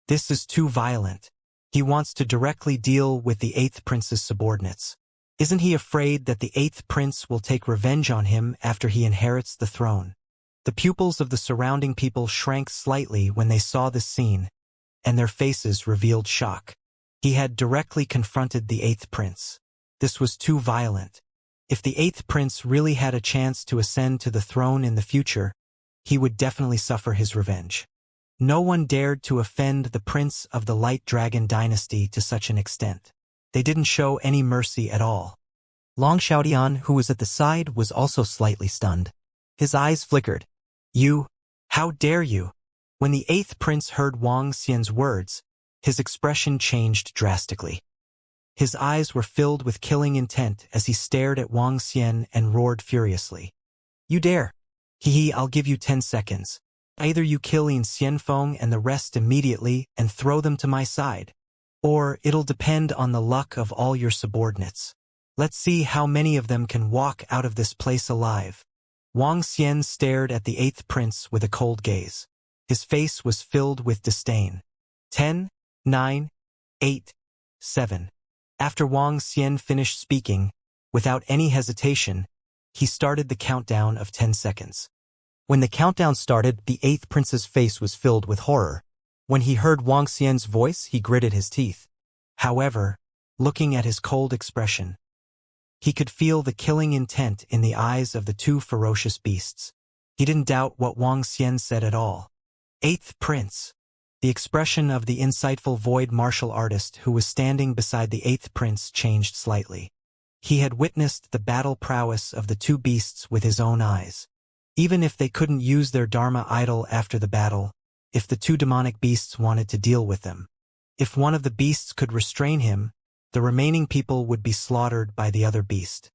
This is too violent. He wants to directly deal with the 8th prince's subordinates. Isn't he afraid that the 8th prince will take revenge on him after he inherits the throne? The pupils of the surrounding people shrank slightly when they saw this scene, and their faces revealed shock. He had directly confronted the 8th prince. This was too violent. If the 8th prince really had a chance to ascend to the throne in the future, he would definitely suffer his revenge. No one dared to offend the prince of the Light Dragon dynasty to such an extent. They didn't show any mercy at all. Long Xiaodian, who was at the side, was also slightly stunned. His eyes flickered. "You? How dare you?" When the 8th prince heard Wang Xian's words, his expression changed drastically. His eyes were filled with killing intent as he stared at Wang Xian and roared furiously. "You dare? I'll give you 10 seconds. Either you kill Yin Xianfeng and the rest immediately and throw them to my side, or it'll depend on the luck of all your subordinates. Let's see how many of them can walk out of this place alive." Wang Xian stared at the 8th prince with a cold gaze. His face was filled with disdain. 10, 9, 8, 7. After Wang Xian finished speaking, without any hesitation, he started the countdown of 10 seconds. When the countdown started, the 8th prince's face was filled with horror. When he heard Wang Xian's voice, he gritted his teeth. However, looking at his cold expression, he could feel the killing intent in the eyes of the 2 ferocious beasts. He didn't doubt what Wang Xian said at all. 8th prince. The expression of the insightful void martial artist who was standing beside the 8th prince changed slightly. He had witnessed the battle prowess of the 2 beasts with his own eyes. Even if they couldn't use their Dharma idol after the battle, if the 2 demonic beasts wanted to deal with them, if one of the beasts could restrain him, the remaining people would be slaughtered by the other beast.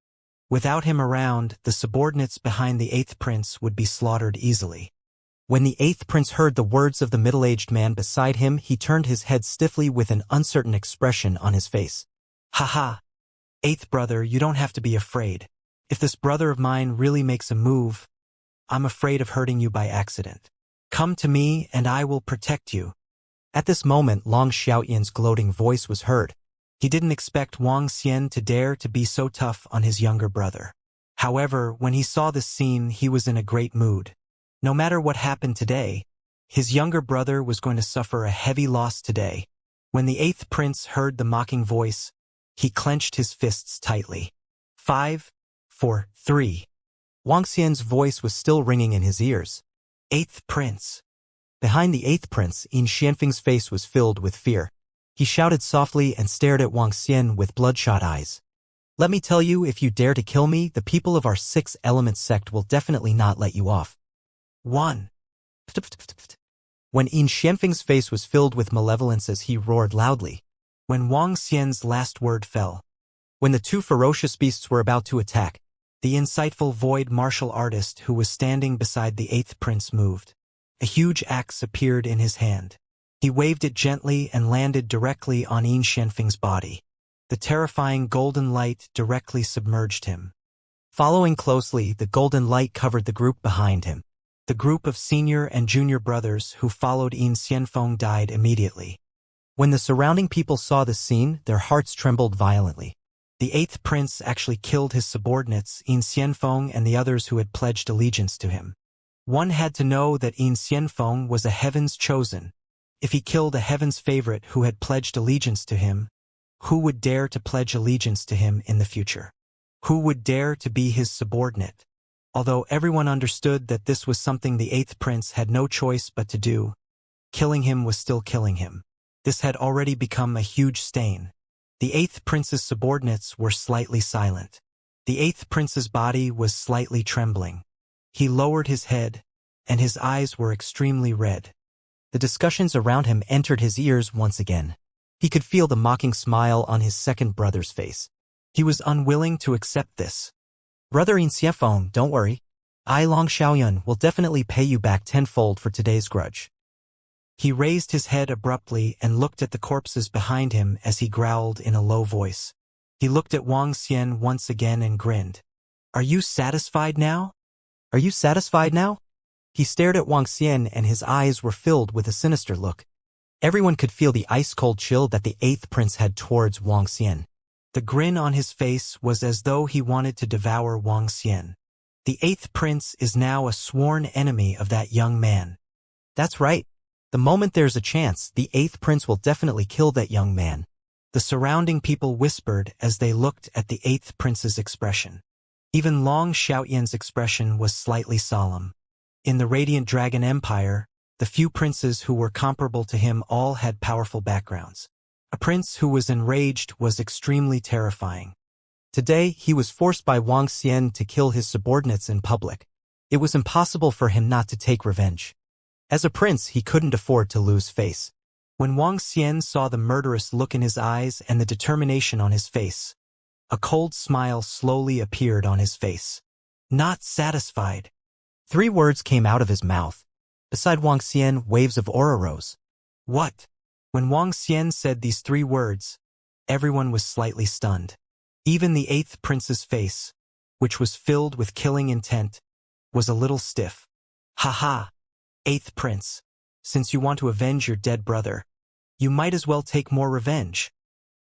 Without him around, the subordinates behind the 8th prince would be slaughtered easily. When the 8th prince heard the words of the middle-aged man beside him, he turned his head stiffly with an uncertain expression on his face. Haha. 8th brother, you don't have to be afraid. If this brother of mine really makes a move, I'm afraid of hurting you by accident. Come to me and I will protect you. At this moment, Long Xiaoyan's gloating voice was heard. He didn't expect Wang Xian to dare to be so tough on his younger brother. However, when he saw this scene, he was in a great mood. No matter what happened today, his younger brother was going to suffer a heavy loss today. When the 8th prince heard the mocking voice, he clenched his fists tightly. 5, 4, 3. Wang Xian's voice was still ringing in his ears. 8th prince. Behind the 8th prince, Yin Xianfeng's face was filled with fear. He shouted softly and stared at Wang Xian with bloodshot eyes. Let me tell you, if you dare to kill me, the people of our 6 Elements sect will definitely not let you off. 1. When Yin Xianfeng's face was filled with malevolence as he roared loudly. When Wang Xian's last word fell. When the 2 ferocious beasts were about to attack. The insightful void martial artist who was standing beside the 8th prince moved. A huge axe appeared in his hand. He waved it gently and landed directly on Yin Xianfeng's body. The terrifying golden light directly submerged him. Following closely, the golden light covered the group behind him. The group of senior and junior brothers who followed Yin Xianfeng died immediately. When the surrounding people saw the scene, their hearts trembled violently. The 8th prince actually killed his subordinates, Yin Xianfeng and the others who had pledged allegiance to him. One had to know that Yin Xianfeng was a heaven's chosen. If he killed a heaven's favorite who had pledged allegiance to him, who would dare to pledge allegiance to him in the future? Who would dare to be his subordinate? Although everyone understood that this was something the 8th prince had no choice but to do, killing him was still killing him. This had already become a huge stain. The 8th prince's subordinates were slightly silent. The 8th prince's body was slightly trembling. He lowered his head, and his eyes were extremely red. The discussions around him entered his ears once again. He could feel the mocking smile on his second brother's face. He was unwilling to accept this. Brother Yin Xianfeng, don't worry. I, Long Xiaoyan, will definitely pay you back tenfold for today's grudge. He raised his head abruptly and looked at the corpses behind him as he growled in a low voice. He looked at Wang Xian once again and grinned. Are you satisfied now? Are you satisfied now? He stared at Wang Xian and his eyes were filled with a sinister look. Everyone could feel the ice-cold chill that the 8th prince had towards Wang Xian. The grin on his face was as though he wanted to devour Wang Xian. The 8th prince is now a sworn enemy of that young man. That's right. The moment there's a chance, the 8th prince will definitely kill that young man. The surrounding people whispered as they looked at the 8th prince's expression. Even Long Xiaoyan's expression was slightly solemn. In the Radiant Dragon Empire, the few princes who were comparable to him all had powerful backgrounds. A prince who was enraged was extremely terrifying. Today, he was forced by Wang Xian to kill his subordinates in public. It was impossible for him not to take revenge. As a prince, he couldn't afford to lose face. When Wang Xian saw the murderous look in his eyes and the determination on his face, a cold smile slowly appeared on his face. Not satisfied. 3 words came out of his mouth. Beside Wang Xian, waves of aura rose. What? When Wang Xian said these 3 words, everyone was slightly stunned. Even the 8th prince's face, which was filled with killing intent, was a little stiff. Haha, 8th prince, since you want to avenge your dead brother, you might as well take more revenge.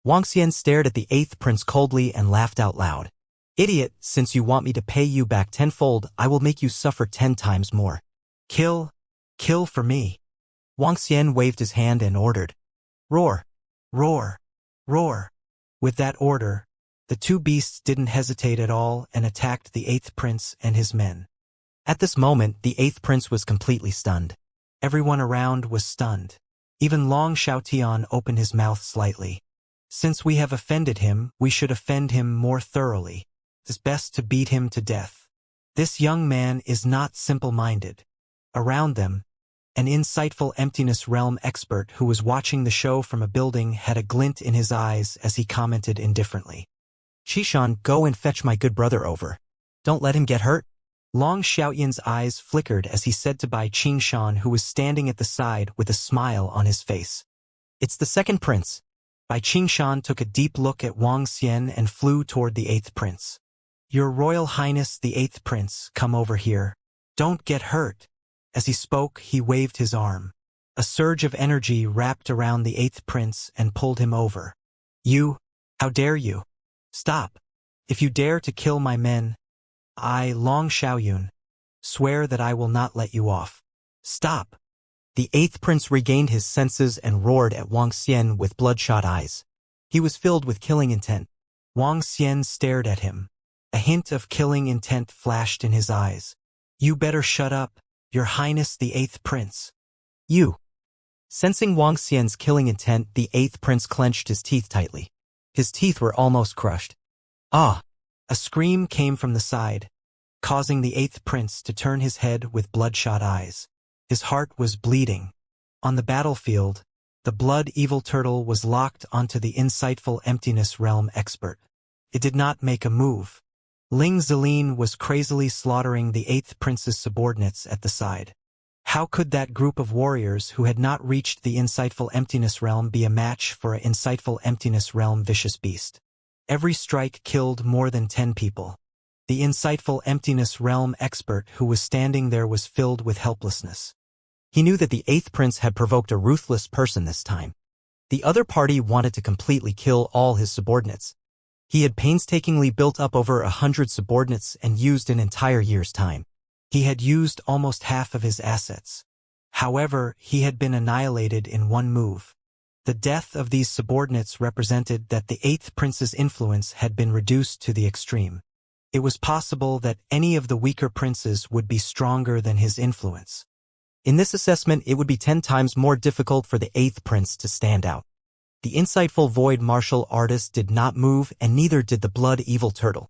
Wang Xian stared at the 8th prince coldly and laughed out loud. Idiot, since you want me to pay you back tenfold, I will make you suffer 10 times more. Kill for me. Wang Xian waved his hand and ordered. Roar, roar, roar. With that order, the 2 beasts didn't hesitate at all and attacked the 8th prince and his men. At this moment, the 8th prince was completely stunned. Everyone around was stunned. Even Long Xiaotian opened his mouth slightly. Since we have offended him, we should offend him more thoroughly. It's best to beat him to death. This young man is not simple-minded. Around them, an insightful emptiness realm expert who was watching the show from a building had a glint in his eyes as he commented indifferently. Qishan, go and fetch my good brother over. Don't let him get hurt. Long Xiaoyan's eyes flickered as he said to Bai Qingshan, who was standing at the side with a smile on his face. It's the second prince. Bai Qingshan took a deep look at Wang Xian and flew toward the eighth prince. Your Royal Highness the eighth prince, come over here. Don't get hurt. As he spoke, he waved his arm. A surge of energy wrapped around the eighth prince and pulled him over. You, how dare you? Stop. If you dare to kill my men, I, Long Xiaoyun, swear that I will not let you off. Stop. The eighth prince regained his senses and roared at Wang Xian with bloodshot eyes. He was filled with killing intent. Wang Xian stared at him. A hint of killing intent flashed in his eyes. You better shut up, Your Highness the eighth prince. You. Sensing Wang Xian's killing intent, the eighth prince clenched his teeth tightly. His teeth were almost crushed. Ah! A scream came from the side, causing the eighth prince to turn his head with bloodshot eyes. His heart was bleeding. On the battlefield, the blood evil turtle was locked onto the insightful emptiness realm expert. It did not make a move. Ling Zilin was crazily slaughtering the eighth prince's subordinates at the side. How could that group of warriors who had not reached the insightful emptiness realm be a match for an insightful emptiness realm vicious beast? Every strike killed more than 10 people. The insightful emptiness realm expert who was standing there was filled with helplessness. He knew that the eighth prince had provoked a ruthless person this time. The other party wanted to completely kill all his subordinates. He had painstakingly built up over 100 subordinates and used an entire year's time. He had used almost half of his assets. However, he had been annihilated in one move. The death of these subordinates represented that the eighth prince's influence had been reduced to the extreme. It was possible that any of the weaker princes would be stronger than his influence. In this assessment, it would be 10 times more difficult for the eighth prince to stand out. The insightful void martial artist did not move, and neither did the blood evil turtle.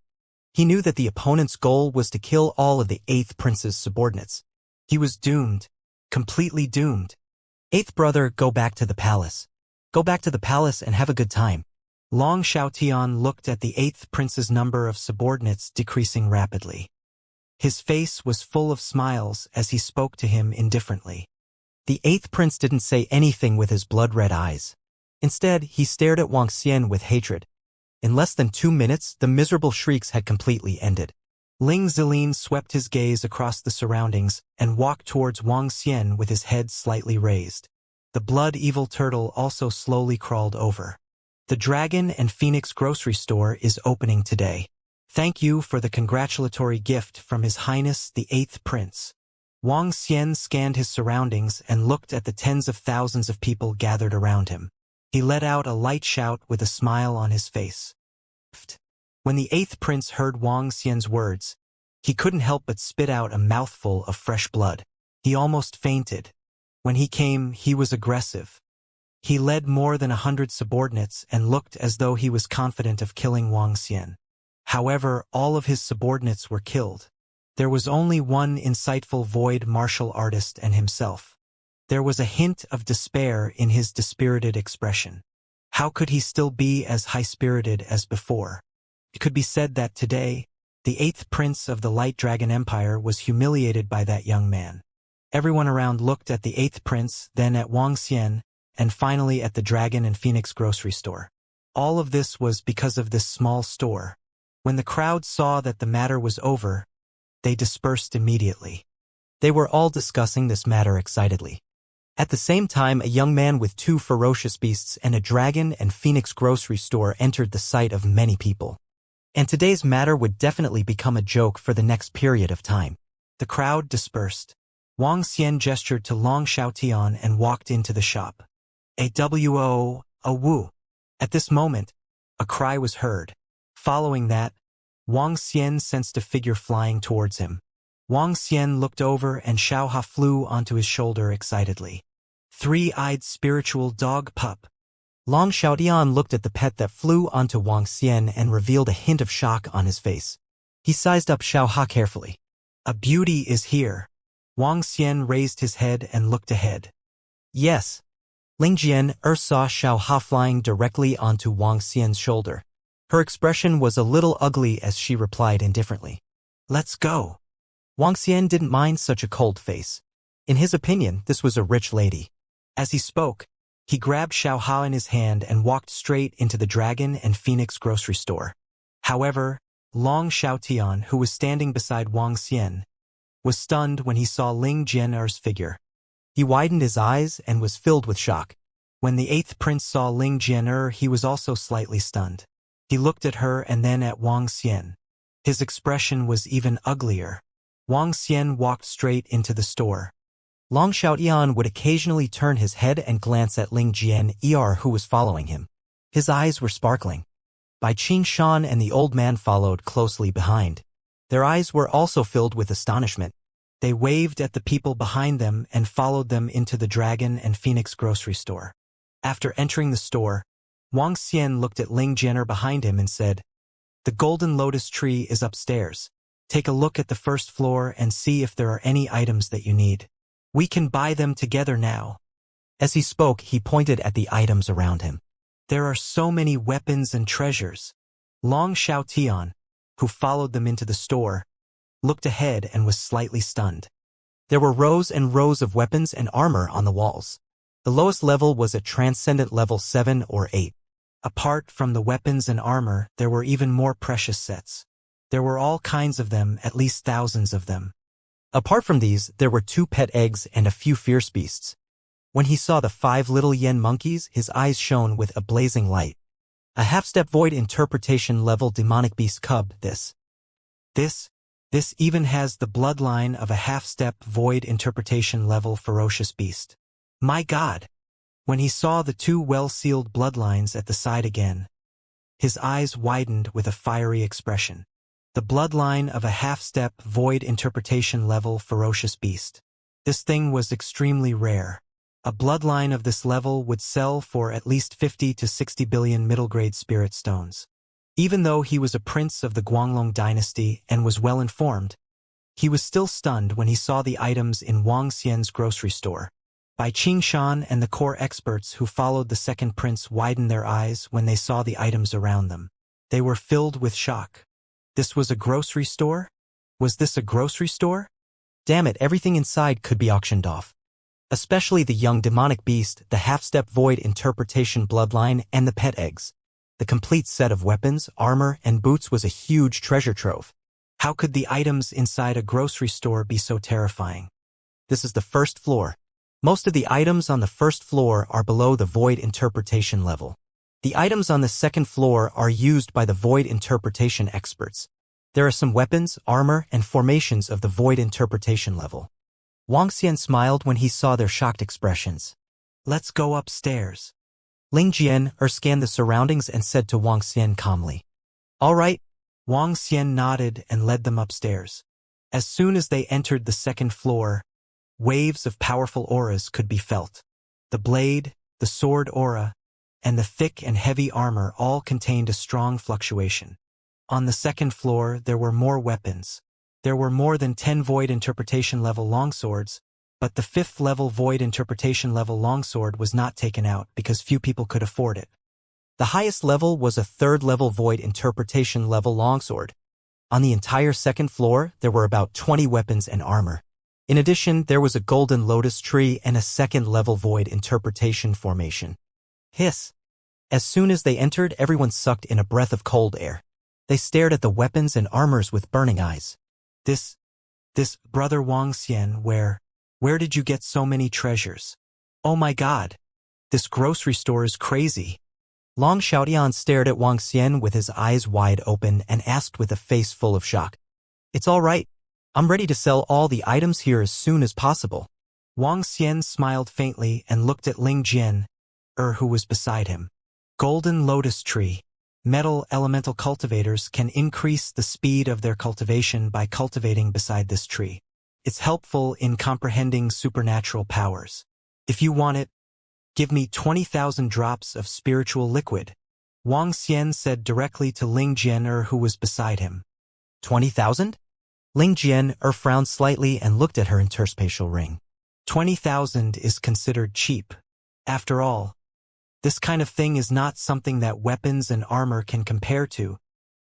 He knew that the opponent's goal was to kill all of the eighth prince's subordinates. He was doomed, completely doomed. Eighth brother, go back to the palace. Go back to the palace and have a good time. Long Xiaotian looked at the eighth prince's number of subordinates decreasing rapidly. His face was full of smiles as he spoke to him indifferently. The eighth prince didn't say anything with his blood-red eyes. Instead, he stared at Wang Xian with hatred. In less than 2 minutes, the miserable shrieks had completely ended. Ling Zilin swept his gaze across the surroundings and walked towards Wang Xian with his head slightly raised. The blood evil turtle also slowly crawled over. The Dragon and Phoenix grocery store is opening today. Thank you for the congratulatory gift from His Highness the eighth prince. Wang Xian scanned his surroundings and looked at the tens of thousands of people gathered around him. He let out a light shout with a smile on his face. When the eighth prince heard Wang Xian's words, he couldn't help but spit out a mouthful of fresh blood. He almost fainted. When he came, he was aggressive. He led more than 100 subordinates and looked as though he was confident of killing Wang Xian. However, all of his subordinates were killed. There was only one insightful void martial artist and himself. There was a hint of despair in his dispirited expression. How could he still be as high-spirited as before? It could be said that today, the eighth prince of the Light Dragon Empire was humiliated by that young man. Everyone around looked at the eighth prince, then at Wang Xian, and finally at the Dragon and Phoenix grocery store. All of this was because of this small store. When the crowd saw that the matter was over, they dispersed immediately. They were all discussing this matter excitedly. At the same time, a young man with 2 ferocious beasts and a Dragon and Phoenix grocery store entered the sight of many people. And today's matter would definitely become a joke for the next period of time. The crowd dispersed. Wang Xian gestured to Long Xiaotian and walked into the shop. A woo. At this moment, a cry was heard. Following that, Wang Xian sensed a figure flying towards him. Wang Xian looked over and Xiaoha flew onto his shoulder excitedly. Three-eyed spiritual dog pup. Long Xiaotian looked at the pet that flew onto Wang Xian and revealed a hint of shock on his face. He sized up Xiaoha carefully. A beauty is here. Wang Xian raised his head and looked ahead. Yes. Ling Jian saw Xiaoha flying directly onto Wang Xian's shoulder. Her expression was a little ugly as she replied indifferently. "Let's go." Wang Xian didn't mind such a cold face. In his opinion, this was a rich lady. As he spoke, he grabbed Xiao Hao in his hand and walked straight into the Dragon and Phoenix grocery store. However, Long Xiaotian, who was standing beside Wang Xian, was stunned when he saw Ling Jian'er's figure. He widened his eyes and was filled with shock. When the 8th prince saw Ling Jian'er, he was also slightly stunned. He looked at her and then at Wang Xian. His expression was even uglier. Wang Xian walked straight into the store. Long Xiaotian would occasionally turn his head and glance at Ling Jian'er, who was following him. His eyes were sparkling. Bai Qing and the old man followed closely behind. Their eyes were also filled with astonishment. They waved at the people behind them and followed them into the Dragon and Phoenix grocery store. After entering the store, Wang Xian looked at Ling Jian'er behind him and said, "The golden lotus tree is upstairs. Take a look at the first floor and see if there are any items that you need. We can buy them together now." As he spoke, he pointed at the items around him. There are so many weapons and treasures. Long Xiaotian, who followed them into the store, looked ahead and was slightly stunned. There were rows and rows of weapons and armor on the walls. The lowest level was at Transcendent level 7 or 8. Apart from the weapons and armor, there were even more precious sets. There were all kinds of them, at least thousands of them. Apart from these, there were 2 pet eggs and a few fierce beasts. When he saw the 5 little yen monkeys, his eyes shone with a blazing light. A half-step void interpretation level demonic beast cub, this even has the bloodline of a half-step void interpretation level ferocious beast. My God! When he saw the 2 well-sealed bloodlines at the side again, his eyes widened with a fiery expression. The bloodline of a half-step void interpretation level ferocious beast. This thing was extremely rare. A bloodline of this level would sell for at least 50 to 60 billion middle-grade spirit stones. Even though he was a prince of the Guanglong dynasty and was well-informed, he was still stunned when he saw the items in Wang Xian's grocery store. Bai Qingshan and the core experts who followed the second prince widened their eyes when they saw the items around them. They were filled with shock. This was a grocery store? Was this a grocery store? Damn it, everything inside could be auctioned off. Especially the young demonic beast, the half-step void interpretation bloodline, and the pet eggs. The complete set of weapons, armor, and boots was a huge treasure trove. How could the items inside a grocery store be so terrifying? This is the first floor. Most of the items on the first floor are below the void interpretation level. The items on the second floor are used by the void interpretation experts. There are some weapons, armor, and formations of the void interpretation level. Wang Xian smiled when he saw their shocked expressions. "Let's go upstairs." Ling Jian'er scanned the surroundings and said to Wang Xian calmly. "All right." Wang Xian nodded and led them upstairs. As soon as they entered the second floor, waves of powerful auras could be felt. The blade, the sword aura, and the thick and heavy armor all contained a strong fluctuation. On the second floor, there were more weapons. There were more than 10 void interpretation level longswords, but the 5th level void interpretation level longsword was not taken out because few people could afford it. The highest level was a 3rd level void interpretation level longsword. On the entire second floor, there were about 20 weapons and armor. In addition, there was a golden lotus tree and a 2nd level void interpretation formation. Hiss! As soon as they entered, everyone sucked in a breath of cold air. They stared at the weapons and armors with burning eyes. This brother Wang Xian, where did you get so many treasures? Oh my God! This grocery store is crazy. Long Xiaotian stared at Wang Xian with his eyes wide open and asked with a face full of shock. "It's all right. I'm ready to sell all the items here as soon as possible." Wang Xian smiled faintly and looked at Ling Jian'er, who was beside him. Golden lotus tree. Metal elemental cultivators can increase the speed of their cultivation by cultivating beside this tree. It's helpful in comprehending supernatural powers. If you want it, give me 20,000 drops of spiritual liquid. Wang Xian said directly to Ling Jian'er, who was beside him. 20,000? Ling Jian'er frowned slightly and looked at her interspatial ring. 20,000 is considered cheap. After all, This kind of thing is not something that weapons and armor can compare to,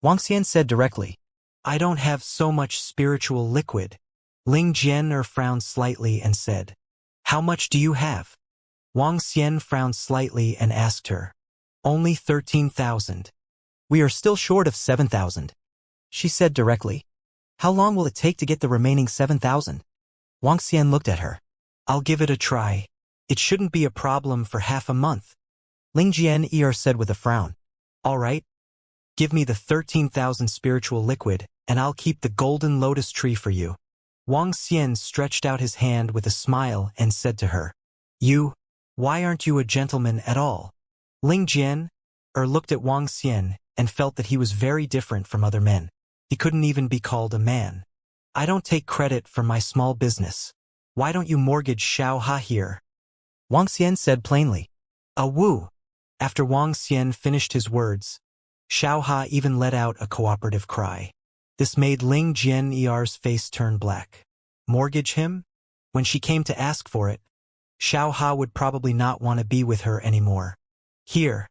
Wuxia said directly. I don't have so much spiritual liquid. Ling Jian frowned slightly and said, How much do you have? Wang Xian frowned slightly and asked her, Only 13,000. We are still short of 7,000. She said directly. How long will it take to get the remaining 7,000? Wang Xian looked at her. I'll give it a try. It shouldn't be a problem for half a month. Ling Jian said with a frown. All right. Give me the 13,000 spiritual liquid, and I'll keep the golden lotus tree for you. Wang Xian stretched out his hand with a smile and said to her, Why aren't you a gentleman at all? Ling Jian looked at Wang Xian and felt that he was very different from other men. He couldn't even be called a man. I don't take credit for my small business. Why don't you mortgage Xiaoha here? Wang Xian said plainly. Woo! After Wang Xian finished his words, Xiaoha even let out a cooperative cry. This made Ling Jian's face turn black. Mortgage him? When she came to ask for it, Xiaoha would probably not want to be with her anymore. Here.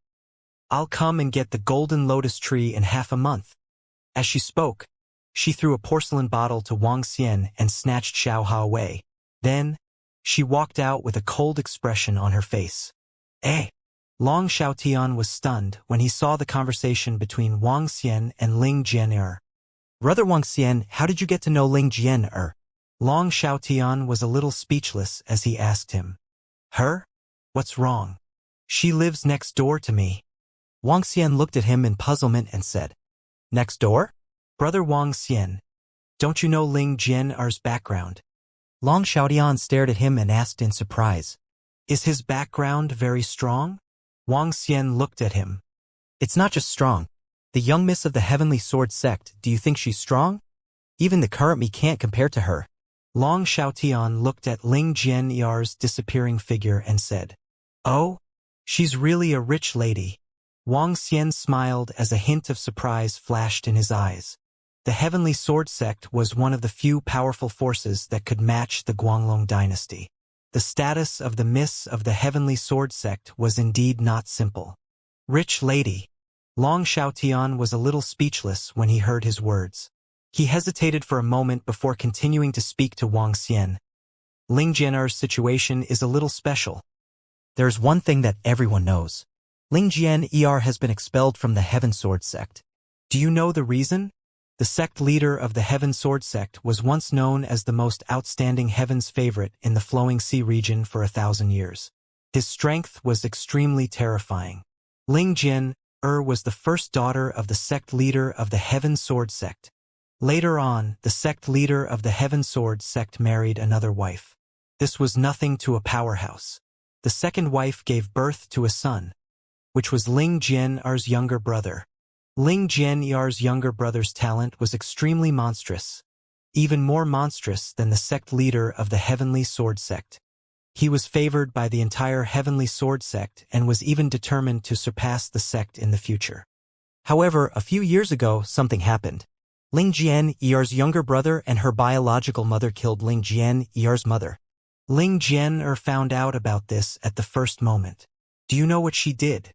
I'll come and get the golden lotus tree in half a month. As she spoke, she threw a porcelain bottle to Wang Xian and snatched Xiaoha away. Then, she walked out with a cold expression on her face. Long Xiaotian was stunned when he saw the conversation between Wang Xian and Ling Jian. Brother Wang Xian, how did you get to know Ling Jian? Long Xiaotian was a little speechless as he asked him. Her? What's wrong? She lives next door to me. Wang Xian looked at him in puzzlement and said, Next door? Brother Wang Xian, don't you know Ling Jian's background? Long Xiaotian stared at him and asked in surprise. Is his background very strong? Wang Xian looked at him. It's not just strong. The young miss of the Heavenly Sword sect, do you think she's strong? Even the current me can't compare to her. Long Xiaotian looked at Ling Jian's disappearing figure and said, Oh, she's really a rich lady. Wang Xian smiled as a hint of surprise flashed in his eyes. The Heavenly Sword sect was one of the few powerful forces that could match the Guanglong dynasty. The status of the miss of the Heavenly Sword sect was indeed not simple. Rich lady. Long Xiaotian was a little speechless when he heard his words. He hesitated for a moment before continuing to speak to Wang Xian. Ling Jian's situation is a little special. There's one thing that everyone knows. Ling Jian has been expelled from the Heaven Sword sect. Do you know the reason? The sect leader of the Heaven Sword sect was once known as the most outstanding Heaven's favorite in the Flowing Sea region for 1,000 years. His strength was extremely terrifying. Ling Jian was the first daughter of the sect leader of the Heaven Sword sect. Later on, the sect leader of the Heaven Sword sect married another wife. This was nothing to a powerhouse. The second wife gave birth to a son, which was Ling Jian's younger brother. Ling Jian's younger brother's talent was extremely monstrous, even more monstrous than the sect leader of the Heavenly Sword sect. He was favored by the entire Heavenly Sword sect and was even determined to surpass the sect in the future. However, a few years ago, something happened. Ling Jian's younger brother and her biological mother killed Ling Jian's mother. Ling Jian found out about this at the first moment. Do you know what she did?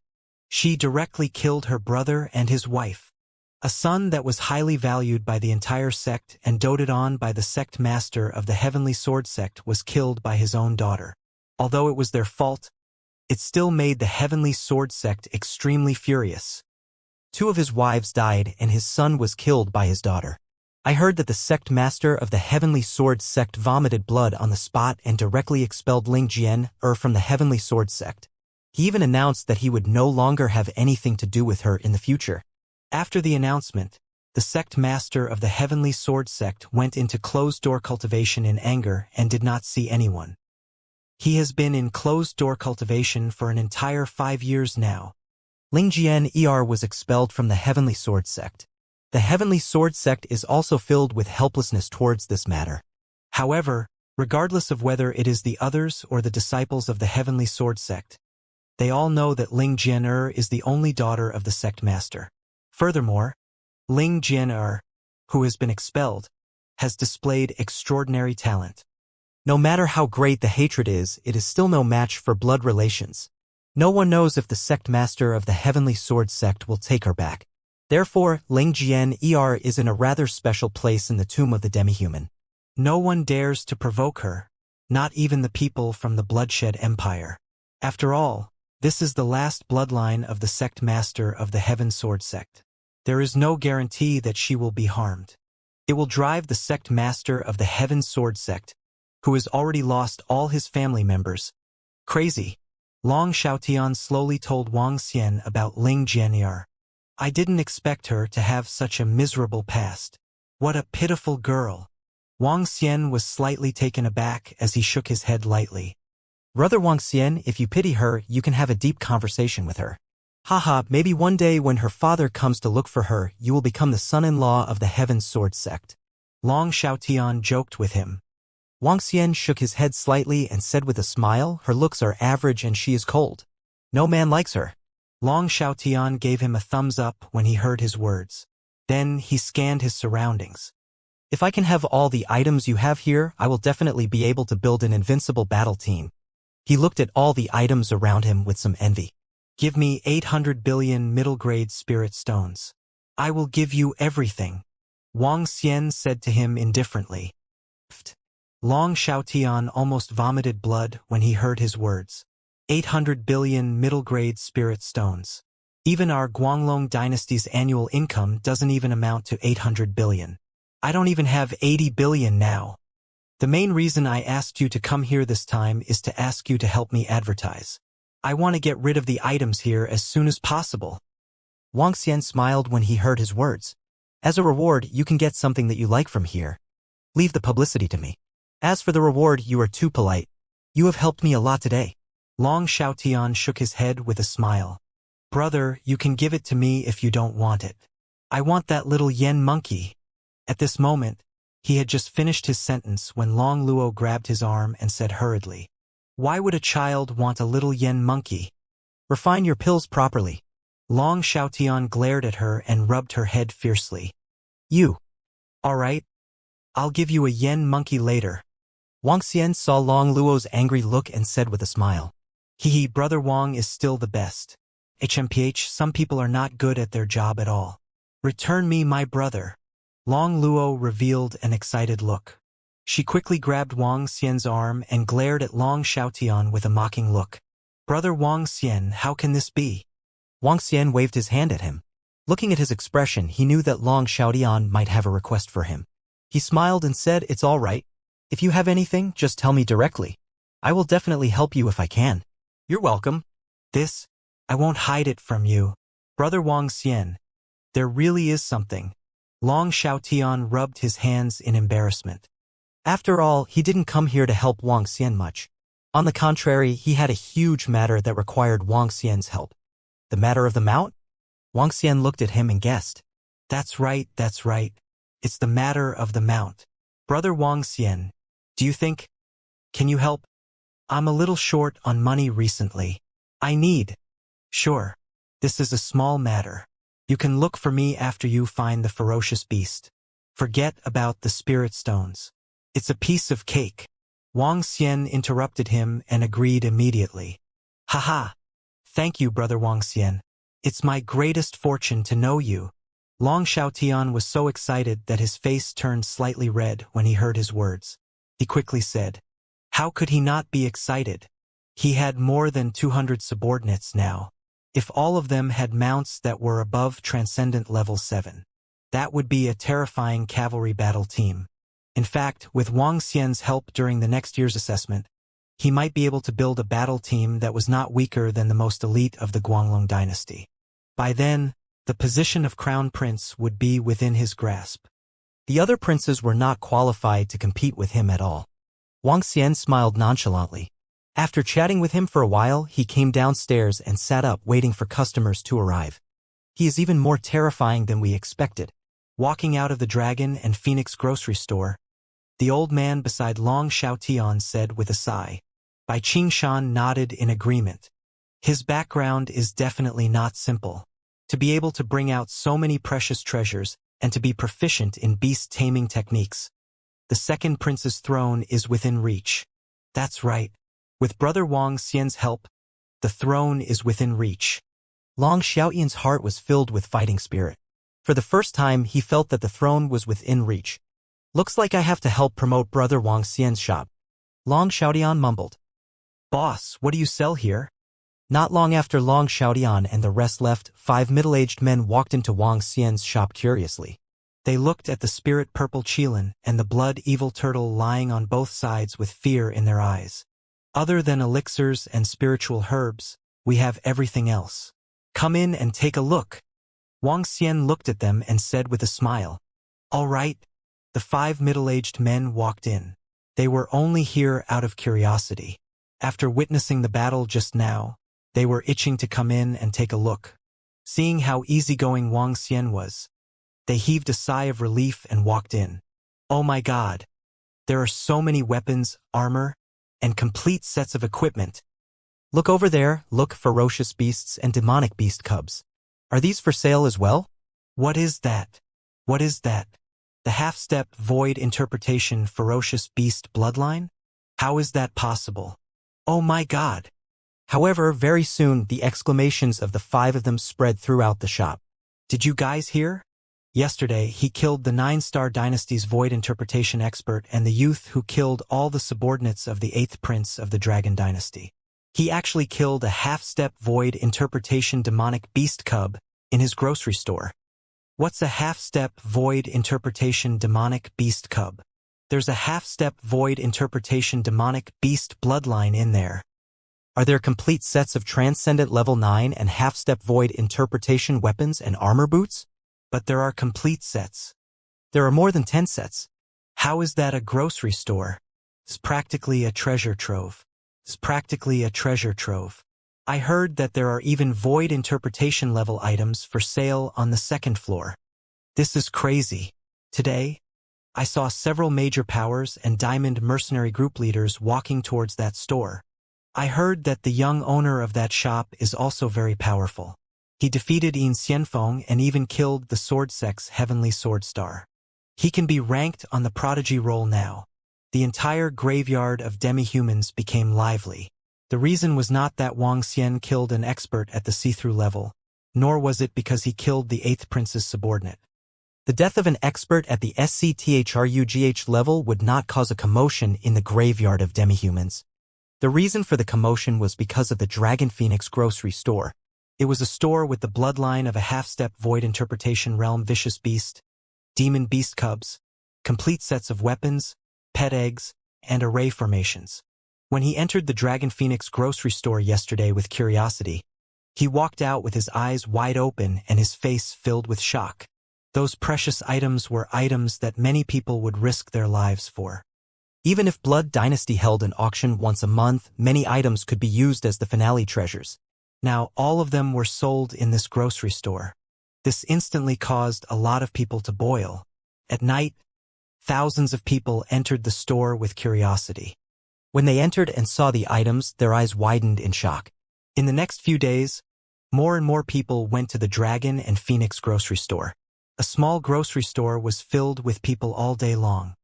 She directly killed her brother and his wife. A son that was highly valued by the entire sect and doted on by the sect master of the Heavenly Sword sect was killed by his own daughter. Although it was their fault, it still made the Heavenly Sword sect extremely furious. 2 of his wives died and his son was killed by his daughter. I heard that the sect master of the Heavenly Sword sect vomited blood on the spot and directly expelled Ling Jian from the Heavenly Sword sect. He even announced that he would no longer have anything to do with her in the future. After the announcement, the sect master of the Heavenly Sword sect went into closed-door cultivation in anger and did not see anyone. He has been in closed-door cultivation for an entire 5 years now. Ling Jian was expelled from the Heavenly Sword sect. The Heavenly Sword sect is also filled with helplessness towards this matter. However, regardless of whether it is the others or the disciples of the Heavenly Sword sect, they all know that Ling Jian is the only daughter of the sect master. Furthermore, Ling Jian, who has been expelled, has displayed extraordinary talent. No matter how great the hatred is, it is still no match for blood relations. No one knows if the sect master of the Heavenly Sword sect will take her back. Therefore, Ling Jian is in a rather special place in the tomb of the demi-human. No one dares to provoke her, not even the people from the Bloodshed Empire. After all, this is the last bloodline of the sect master of the Heaven Sword sect. There is no guarantee that she will be harmed. It will drive the sect master of the Heaven Sword sect, who has already lost all his family members, crazy. Long Xiaotian slowly told Wang Xian about Ling Jianyar. I didn't expect her to have such a miserable past. What a pitiful girl. Wang Xian was slightly taken aback as he shook his head lightly. Brother Wang Xian, if you pity her, you can have a deep conversation with her. Haha, maybe one day when her father comes to look for her, you will become the son-in-law of the Heaven Sword sect. Long Xiaotian joked with him. Wang Xian shook his head slightly and said with a smile, her looks are average and she is cold. No man likes her. Long Xiaotian gave him a thumbs up when he heard his words. Then he scanned his surroundings. If I can have all the items you have here, I will definitely be able to build an invincible battle team. He looked at all the items around him with some envy. Give me 800 billion middle-grade spirit stones. I will give you everything. Wang Xian said to him indifferently. Long Xiaotian almost vomited blood when he heard his words. 800 billion middle-grade spirit stones. Even our Guanglong dynasty's annual income doesn't even amount to 800 billion. I don't even have 80 billion now. The main reason I asked you to come here this time is to ask you to help me advertise. I want to get rid of the items here as soon as possible. Wang Xian smiled when he heard his words. As a reward, you can get something that you like from here. Leave the publicity to me. As for the reward, you are too polite. You have helped me a lot today. Long Xiaotian shook his head with a smile. Brother, you can give it to me if you don't want it. I want that little yen monkey. At this moment, he had just finished his sentence when Long Luo grabbed his arm and said hurriedly, Why would a child want a little yen monkey? Refine your pills properly. Long Xiaotian glared at her and rubbed her head fiercely. You. All right. I'll give you a yen monkey later. Wang Xian saw Long Luo's angry look and said with a smile. Hehe, Brother Wang is still the best. HMPH, some people are not good at their job at all. Return me my brother. Long Luo revealed an excited look. She quickly grabbed Wang Xian's arm and glared at Long Xiaotian with a mocking look. Brother Wang Xian, how can this be? Wang Xian waved his hand at him. Looking at his expression, he knew that Long Xiaotian might have a request for him. He smiled and said, It's all right. If you have anything, just tell me directly. I will definitely help you if I can. You're welcome. I won't hide it from you. Brother Wang Xian, there really is something. Long Xiaotian rubbed his hands in embarrassment. After all, he didn't come here to help Wang Xian much. On the contrary, he had a huge matter that required Wang Xian's help. The matter of the mount? Wang Xian looked at him and guessed. That's right. It's the matter of the mount. Brother Wang Xian, do you think? Can you help? I'm a little short on money recently. I need. Sure. This is a small matter. You can look for me after you find the ferocious beast. Forget about the spirit stones. It's a piece of cake. Wang Xian interrupted him and agreed immediately. Haha. Thank you, Brother Wang Xian. It's my greatest fortune to know you. Long Xiaotian was so excited that his face turned slightly red when he heard his words. He quickly said, How could he not be excited? He had more than 200 subordinates now. If all of them had mounts that were above Transcendent Level 7, that would be a terrifying cavalry battle team. In fact, with Wang Xian's help during the next year's assessment, he might be able to build a battle team that was not weaker than the most elite of the Guanglong dynasty. By then, the position of Crown Prince would be within his grasp. The other princes were not qualified to compete with him at all. Wang Xian smiled nonchalantly. After chatting with him for a while, he came downstairs and sat up waiting for customers to arrive. He is even more terrifying than we expected. Walking out of the Dragon and Phoenix grocery store, the old man beside Long Xiaotian said with a sigh. Bai Qingshan nodded in agreement. His background is definitely not simple. To be able to bring out so many precious treasures and to be proficient in beast-taming techniques. The second prince's throne is within reach. That's right. With Brother Wang Xian's help, The throne is within reach. Long Xiaoyan's heart was filled with fighting spirit. For the first time, he felt that the throne was within reach. Looks like I have to help promote Brother Wang Xian's shop. Long Xiaoyan mumbled. Boss, what do you sell here? Not long after Long Xiaoyan and the rest left, 5 middle-aged men walked into Wang Xian's shop curiously. They looked at the spirit-purple qilin and the blood-evil turtle lying on both sides with fear in their eyes. Other than elixirs and spiritual herbs, we have everything else. Come in and take a look. Wang Xian looked at them and said with a smile. All right. The 5 middle-aged men walked in. They were only here out of curiosity. After witnessing the battle just now, they were itching to come in and take a look. Seeing how easygoing Wang Xian was, they heaved a sigh of relief and walked in. Oh my God! There are so many weapons, armor, and complete sets of equipment. Look over there, look, ferocious beasts and demonic beast cubs. Are these for sale as well? What is that? What is that? The half-step void interpretation ferocious beast bloodline? How is that possible? Oh my God! However, very soon the exclamations of the 5 of them spread throughout the shop. Did you guys hear? Yesterday, he killed the 9-star dynasty's void interpretation expert and the youth who killed all the subordinates of the 8th prince of the dragon dynasty. He actually killed a half-step void interpretation demonic beast cub in his grocery store. What's a half-step void interpretation demonic beast cub? There's a half-step void interpretation demonic beast bloodline in there. Are there complete sets of transcendent level 9 and half-step void interpretation weapons and armor boots? But there are complete sets. There are more than 10 sets. How is that a grocery store? It's practically a treasure trove. It's practically a treasure trove. I heard that there are even void interpretation level items for sale on the 2nd floor. This is crazy. Today, I saw several major powers and diamond mercenary group leaders walking towards that store. I heard that the young owner of that shop is also very powerful. He defeated Yin Xianfeng and even killed the Sword Sect's Heavenly Sword Star. He can be ranked on the prodigy roll now. The entire graveyard of demi-humans became lively. The reason was not that Wang Xian killed an expert at the see-through level, nor was it because he killed the 8th prince's subordinate. The death of an expert at the SCTHRUGH level would not cause a commotion in the graveyard of demi-humans. The reason for the commotion was because of the Dragon Phoenix grocery store. It was a store with the bloodline of a half-step void interpretation realm vicious beast, demon beast cubs, complete sets of weapons, pet eggs, and array formations. When he entered the Dragon Phoenix grocery store yesterday with curiosity, he walked out with his eyes wide open and his face filled with shock. Those precious items were items that many people would risk their lives for. Even if Blood Dynasty held an auction once a month, many items could be used as the finale treasures. Now, all of them were sold in this grocery store. This instantly caused a lot of people to boil. At night, thousands of people entered the store with curiosity. When they entered and saw the items, their eyes widened in shock. In the next few days, more and more people went to the Dragon and Phoenix grocery store. A small grocery store was filled with people all day long.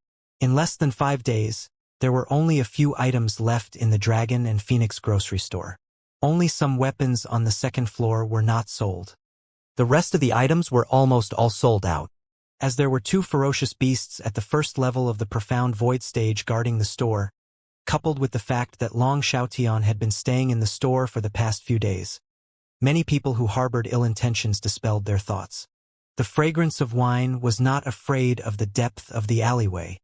In less than 5 days, there were only a few items left in the Dragon and Phoenix grocery store. Only some weapons on the 2nd floor were not sold. The rest of the items were almost all sold out. As there were 2 ferocious beasts at the first level of the profound void stage guarding the store, coupled with the fact that Long Xiaotian had been staying in the store for the past few days, many people who harbored ill intentions dispelled their thoughts. The fragrance of wine was not afraid of the depth of the alleyway.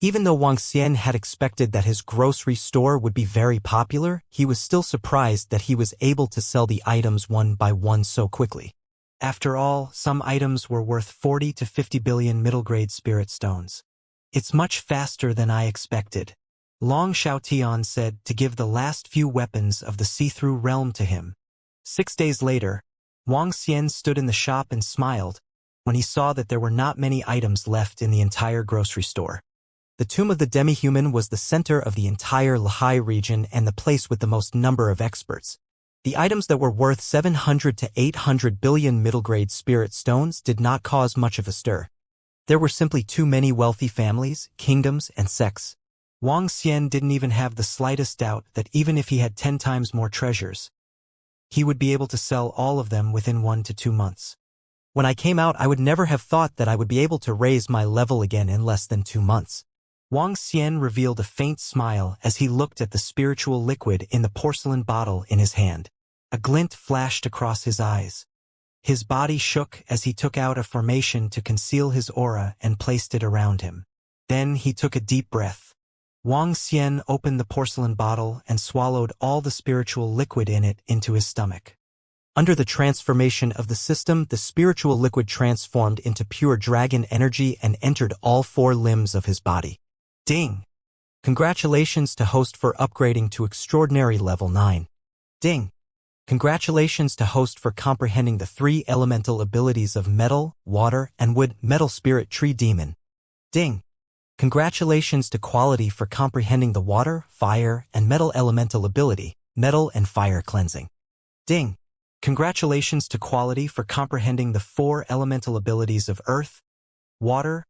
Even though Wang Xian had expected that his grocery store would be very popular, he was still surprised that he was able to sell the items one by one so quickly. After all, some items were worth 40 to 50 billion middle-grade spirit stones. It's much faster than I expected. Long Xiaotian said to give the last few weapons of the see-through realm to him. 6 days later, Wang Xian stood in the shop and smiled when he saw that there were not many items left in the entire grocery store. The tomb of the demi-human was the center of the entire Lehigh region and the place with the most number of experts. The items that were worth 700 to 800 billion middle-grade spirit stones did not cause much of a stir. There were simply too many wealthy families, kingdoms, and sects. Wang Xian didn't even have the slightest doubt that even if he had 10 times more treasures, He would be able to sell all of them within 1 to 2 months. When I came out, I would never have thought that I would be able to raise my level again in less than 2 months. Wang Xian revealed a faint smile as he looked at the spiritual liquid in the porcelain bottle in his hand. A glint flashed across his eyes. His body shook as he took out a formation to conceal his aura and placed it around him. Then he took a deep breath. Wang Xian opened the porcelain bottle and swallowed all the spiritual liquid in it into his stomach. Under the transformation of the system, the spiritual liquid transformed into pure dragon energy and entered all 4 limbs of his body. Ding! Congratulations to host for upgrading to extraordinary level 9. Ding! Congratulations to host for comprehending the 3 elemental abilities of metal, water, and wood, metal spirit tree demon. Ding! Congratulations to quality for comprehending the water, fire, and metal elemental ability, metal and fire cleansing. Ding! Congratulations to quality for comprehending the 4 elemental abilities of earth, water,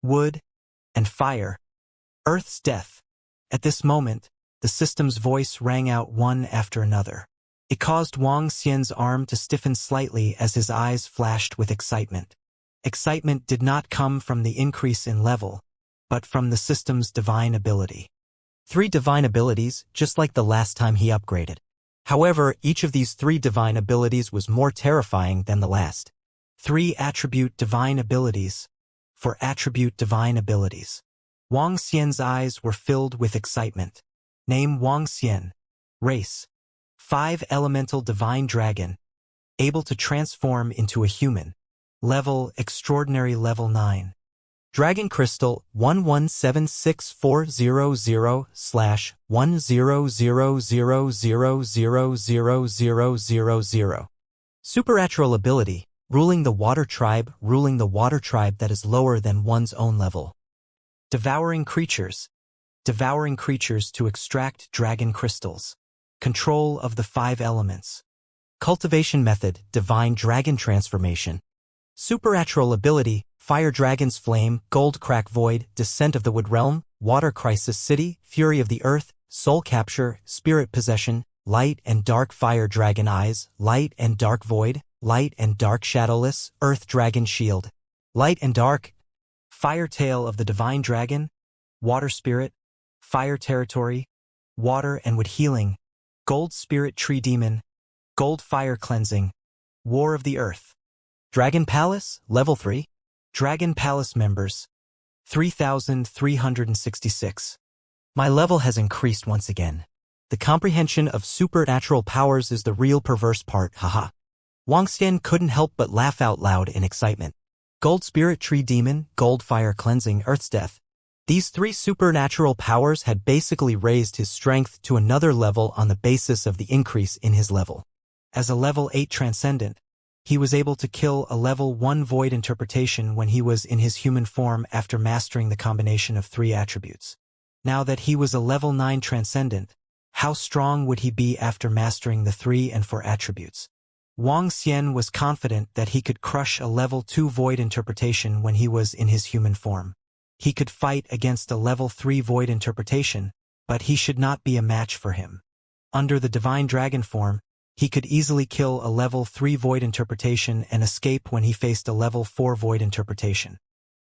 wood, and fire. Earth's death. At this moment, the system's voice rang out one after another. It caused Wang Xian's arm to stiffen slightly as his eyes flashed with excitement. Excitement did not come from the increase in level, but from the system's divine ability. 3 divine abilities, just like the last time he upgraded. However, each of these 3 divine abilities was more terrifying than the last. 3 attribute divine abilities. For attribute divine abilities. Wang Xian's eyes were filled with excitement. Name Wang Xian. Race. 5 elemental divine dragon. Able to transform into a human. Level extraordinary level 9. Dragon Crystal 1176400000000000. Supernatural ability, ruling the water tribe that is lower than one's own level. Devouring creatures. Devouring creatures to extract dragon crystals. Control of the 5 elements. Cultivation method, divine dragon transformation. Supernatural ability, fire dragon's flame, gold crack void, descent of the wood realm, water crisis city, fury of the earth, soul capture, spirit possession, light and dark fire dragon eyes, light and dark void, light and dark shadowless, earth dragon shield. Light and dark. Fire tail of the divine dragon, water spirit, fire territory, water and wood healing, gold spirit tree demon, gold fire cleansing, war of the earth. Dragon Palace, level 3. Dragon Palace members, 3,366. My level has increased once again. The comprehension of supernatural powers is the real perverse part, haha. Wang Xian couldn't help but laugh out loud in excitement. Gold Spirit Tree Demon, Gold Fire Cleansing, Earth's Death. These 3 supernatural powers had basically raised his strength to another level on the basis of the increase in his level. As a level 8 transcendent, he was able to kill a level 1 void interpretation when he was in his human form after mastering the combination of 3 attributes. Now that he was a level 9 transcendent, how strong would he be after mastering the 3 and 4 attributes? Wang Xian was confident that he could crush a level 2 void interpretation when he was in his human form. He could fight against a level 3 void interpretation, but he should not be a match for him. Under the divine dragon form, he could easily kill a level 3 void interpretation and escape when he faced a level 4 void interpretation.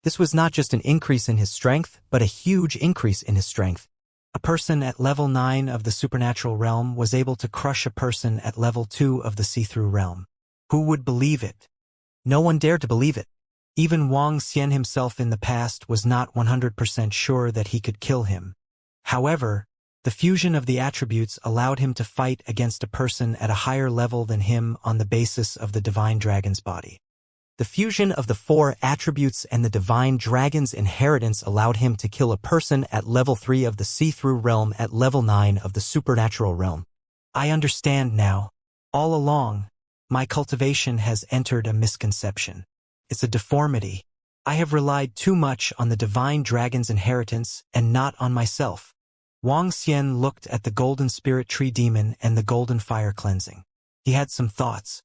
This was not just an increase in his strength, but a huge increase in his strength. A person at level 9 of the supernatural realm was able to crush a person at level 2 of the see-through realm. Who would believe it? No one dared to believe it. Even Wang Xian himself in the past was not 100% sure that he could kill him. However, the fusion of the attributes allowed him to fight against a person at a higher level than him on the basis of the divine dragon's body. The fusion of the 4 attributes and the divine dragon's inheritance allowed him to kill a person at level 3 of the see-through realm at level 9 of the supernatural realm. I understand now. All along, my cultivation has entered a misconception. It's a deformity. I have relied too much on the divine dragon's inheritance and not on myself. Wang Xian looked at the golden spirit tree demon and the golden fire cleansing. He had some thoughts.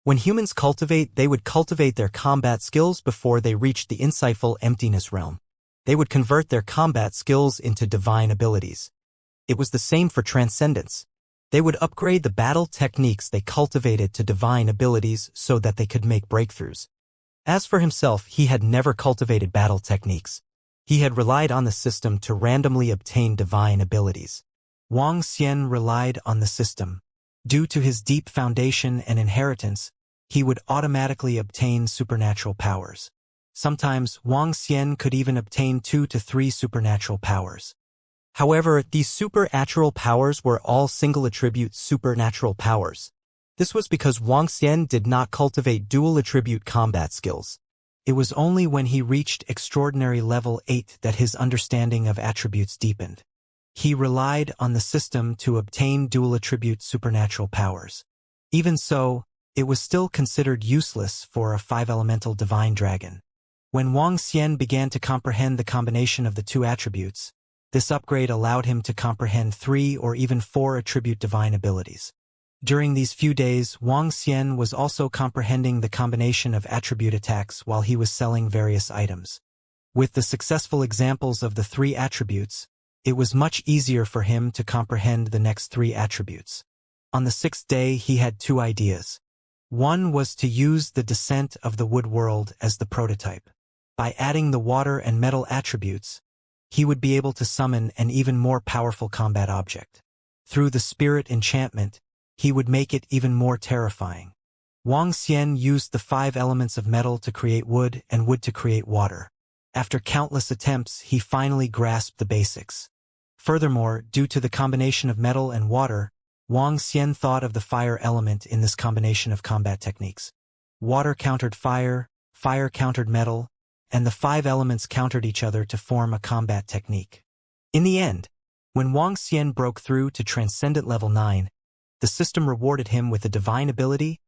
When humans cultivate, they would cultivate their combat skills before they reached the insightful emptiness realm. They would convert their combat skills into divine abilities. It was the same for transcendence. They would upgrade the battle techniques they cultivated to divine abilities so that they could make breakthroughs. As for himself, he had never cultivated battle techniques. He had relied on the system to randomly obtain divine abilities. Wang Xian relied on the system. Due to his deep foundation and inheritance, he would automatically obtain supernatural powers. Sometimes, Wang Xian could even obtain 2 to 3 supernatural powers. However, these supernatural powers were all single-attribute supernatural powers. This was because Wang Xian did not cultivate dual-attribute combat skills. It was only when he reached extraordinary level 8 that his understanding of attributes deepened. He relied on the system to obtain dual-attribute supernatural powers. Even so, it was still considered useless for a 5-elemental divine dragon. When Wang Xian began to comprehend the combination of the 2 attributes, this upgrade allowed him to comprehend 3 or even 4 attribute divine abilities. During these few days, Wang Xian was also comprehending the combination of attribute attacks while he was selling various items. With the successful examples of the 3 attributes, it was much easier for him to comprehend the next 3 attributes. On the 6th day, he had 2 ideas. One was to use the descent of the wood world as the prototype. By adding the water and metal attributes, he would be able to summon an even more powerful combat object. Through the spirit enchantment, he would make it even more terrifying. Wang Xian used the 5 elements of metal to create wood and wood to create water. After countless attempts, he finally grasped the basics. Furthermore, due to the combination of metal and water, Wang Xian thought of the fire element in this combination of combat techniques. Water countered fire, fire countered metal, and the 5 elements countered each other to form a combat technique. In the end, when Wang Xian broke through to Transcendent Level 9, the system rewarded him with a divine ability,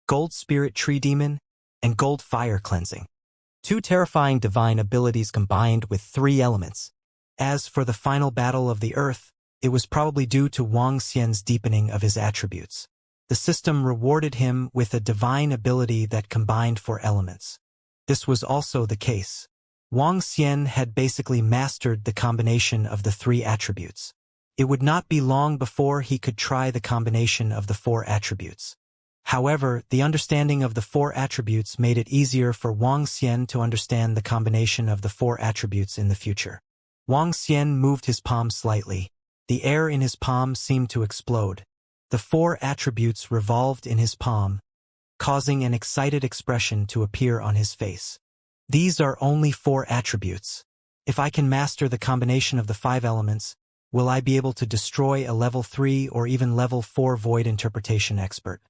Gold Spirit Tree Demon, and Gold Fire Cleansing. 2 terrifying divine abilities combined with 3 elements. As for the final battle of the earth, it was probably due to Wang Xian's deepening of his attributes. The system rewarded him with a divine ability that combined 4 elements. This was also the case. Wang Xian had basically mastered the combination of the 3 attributes. It would not be long before he could try the combination of the 4 attributes. However, the understanding of the 4 attributes made it easier for Wang Xian to understand the combination of the 4 attributes in the future. Wang Xian moved his palm slightly. The air in his palm seemed to explode. The 4 attributes revolved in his palm, causing an excited expression to appear on his face. These are only 4 attributes. If I can master the combination of the 5 elements, will I be able to destroy a level 3 or even level 4 void interpretation expert?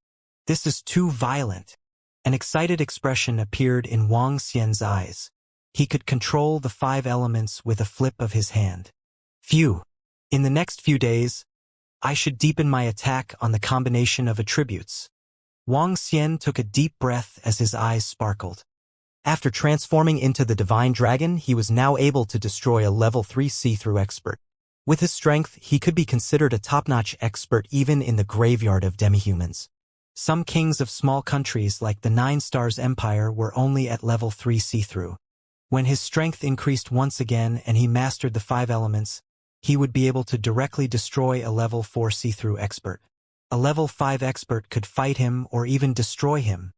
This is too violent. An excited expression appeared in Wang Xian's eyes. He could control the 5 elements with a flip of his hand. Phew! In the next few days, I should deepen my attack on the combination of attributes. Wang Xian took a deep breath as his eyes sparkled. After transforming into the divine dragon, he was now able to destroy a level 3 see-through expert. With his strength, he could be considered a top-notch expert even in the graveyard of demihumans. Some kings of small countries like the 9 Stars Empire were only at level 3 see-through. When his strength increased once again and he mastered the 5 elements, he would be able to directly destroy a level 4 see-through expert. A level 5 expert could fight him or even destroy him.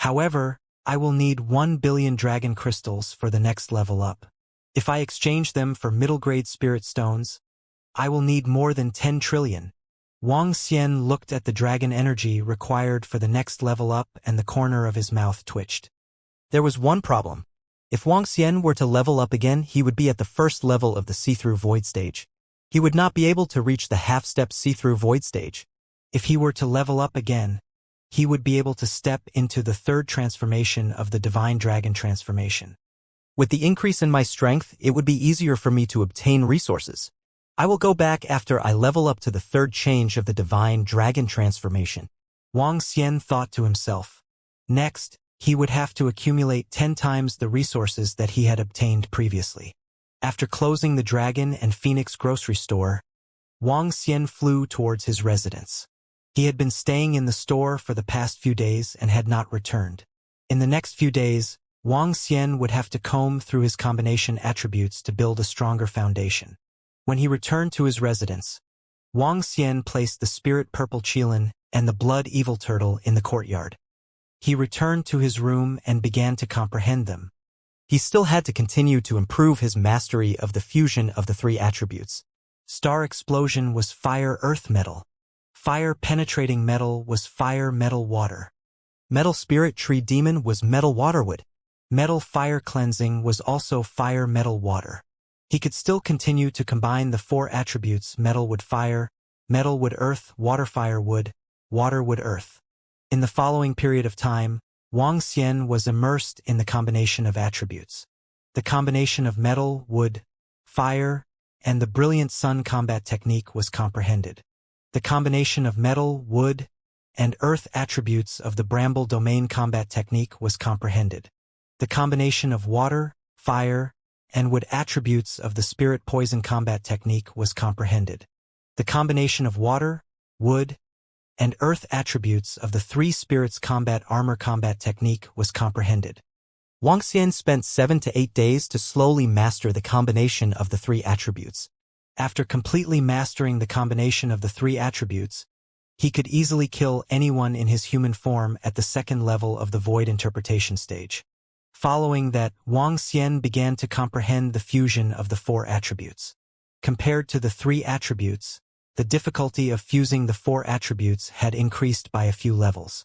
However, I will need 1 billion dragon crystals for the next level up. If I exchange them for middle-grade spirit stones, I will need more than 10 trillion. Wang Xian looked at the dragon energy required for the next level up and the corner of his mouth twitched. There was one problem. If Wang Xian were to level up again, he would be at the first level of the see-through void stage. He would not be able to reach the half-step see-through void stage. If he were to level up again, he would be able to step into the 3rd transformation of the Divine Dragon transformation. With the increase in my strength, it would be easier for me to obtain resources. I will go back after I level up to the 3rd change of the Divine Dragon transformation. Wang Xian thought to himself. Next, he would have to accumulate 10 times the resources that he had obtained previously. After closing the Dragon and Phoenix grocery store, Wang Xian flew towards his residence. He had been staying in the store for the past few days and had not returned. In the next few days, Wang Xian would have to comb through his combination attributes to build a stronger foundation. When he returned to his residence, Wang Xian placed the spirit purple qilin and the blood evil turtle in the courtyard. He returned to his room and began to comprehend them. He still had to continue to improve his mastery of the fusion of the three attributes. Star explosion was fire earth metal. Fire penetrating metal was fire metal water. Metal spirit tree demon was metal waterwood. Metal fire cleansing was also fire metal water. He could still continue to combine the four attributes metal wood fire, metal wood earth, water fire wood, water wood earth. In the following period of time, Wang Xian was immersed in the combination of attributes. The combination of metal, wood, fire, and the brilliant sun combat technique was comprehended. The combination of metal, wood, and earth attributes of the bramble domain combat technique was comprehended. The combination of water, fire, and wood attributes of the spirit poison combat technique was comprehended. The combination of water, wood, and earth attributes of the three spirits combat armor combat technique was comprehended. Wang Xian spent 7 to 8 days to slowly master the combination of the three attributes. After completely mastering the combination of the three attributes, he could easily kill anyone in his human form at the second level of the void interpretation stage. Following that, Wang Xian began to comprehend the fusion of the four attributes. Compared to the three attributes, the difficulty of fusing the four attributes had increased by a few levels.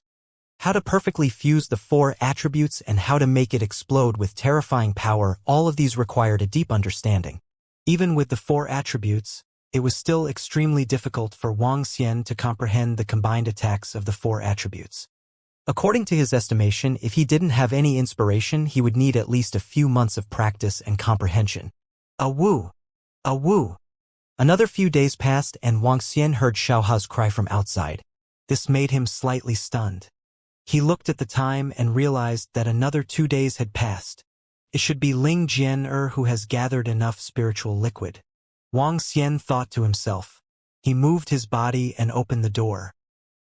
How to perfectly fuse the four attributes and how to make it explode with terrifying power, all of these required a deep understanding. Even with the four attributes, it was still extremely difficult for Wang Xian to comprehend the combined attacks of the four attributes. According to his estimation, if he didn't have any inspiration, he would need at least a few months of practice and comprehension. Awoo! Awoo! Another few days passed and Wang Xian heard Xiaoha's cry from outside. This made him slightly stunned. He looked at the time and realized that another 2 days had passed. It should be Ling Jian who has gathered enough spiritual liquid. Wang Xian thought to himself. He moved his body and opened the door.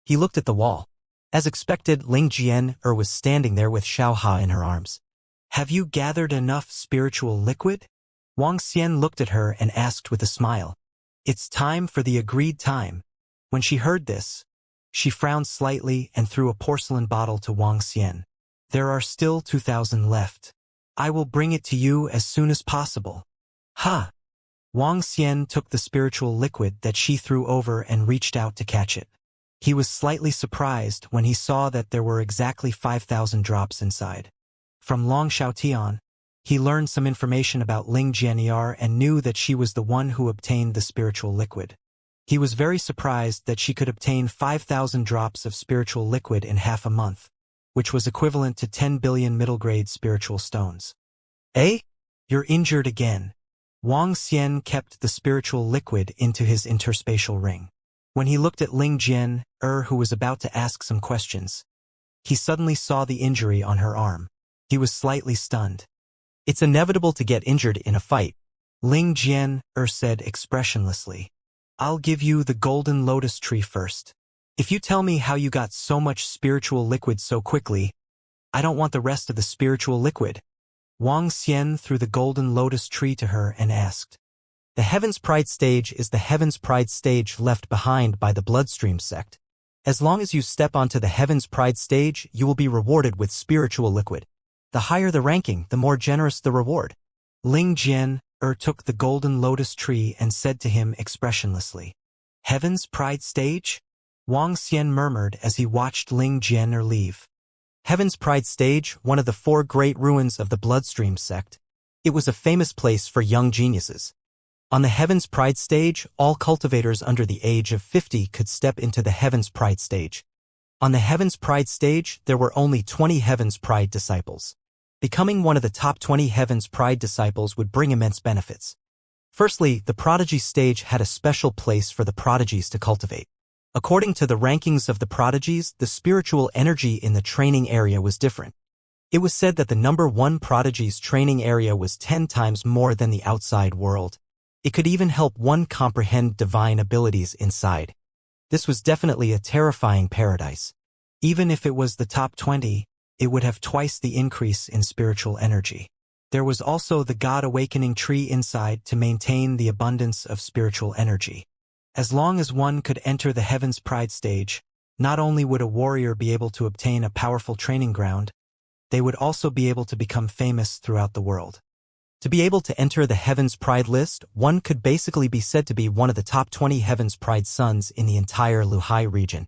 He looked at the wall. As expected, Ling Jian was standing there with Xiaoha in her arms. Have you gathered enough spiritual liquid? Wang Xian looked at her and asked with a smile. It's time for the agreed time. When she heard this, she frowned slightly and threw a porcelain bottle to Wang Xian. There are still 2,000 left. I will bring it to you as soon as possible. Ha! Wang Xian took the spiritual liquid that she threw over and reached out to catch it. He was slightly surprised when he saw that there were exactly 5,000 drops inside. From Long Xiaotian, he learned some information about Ling Jianyar and knew that she was the one who obtained the spiritual liquid. He was very surprised that she could obtain 5,000 drops of spiritual liquid in half a month, which was equivalent to 10 billion middle-grade spiritual stones. Eh? You're injured again. Wang Xian kept the spiritual liquid into his interspatial ring. When he looked at Ling Jian, who was about to ask some questions, he suddenly saw the injury on her arm. He was slightly stunned. It's inevitable to get injured in a fight, Ling Jian said expressionlessly. I'll give you the golden lotus tree first. If you tell me how you got so much spiritual liquid so quickly, I don't want the rest of the spiritual liquid. Wang Xian threw the golden lotus tree to her and asked. The Heaven's Pride stage is the Heaven's Pride stage left behind by the Bloodstream sect. As long as you step onto the Heaven's Pride stage, you will be rewarded with spiritual liquid. The higher the ranking, the more generous the reward. Ling Jian took the golden lotus tree and said to him expressionlessly. Heaven's Pride stage? Wang Xian murmured as he watched Ling Jian leave. Heaven's Pride stage, one of the 4 great ruins of the Bloodstream sect. It was a famous place for young geniuses. On the Heaven's Pride stage, all cultivators under the age of 50 could step into the Heaven's Pride stage. On the Heaven's Pride stage, there were only 20 Heaven's Pride disciples. Becoming one of the top 20 Heaven's Pride disciples would bring immense benefits. Firstly, the Prodigy stage had a special place for the prodigies to cultivate. According to the rankings of the prodigies, the spiritual energy in the training area was different. It was said that the number 1 prodigy's training area was 10 times more than the outside world. It could even help one comprehend divine abilities inside. This was definitely a terrifying paradise. Even if it was the top 20, it would have twice the increase in spiritual energy. There was also the God Awakening tree inside to maintain the abundance of spiritual energy. As long as one could enter the Heaven's Pride stage, not only would a warrior be able to obtain a powerful training ground, they would also be able to become famous throughout the world. To be able to enter the Heaven's Pride list, one could basically be said to be one of the top 20 Heaven's Pride sons in the entire Luhai region.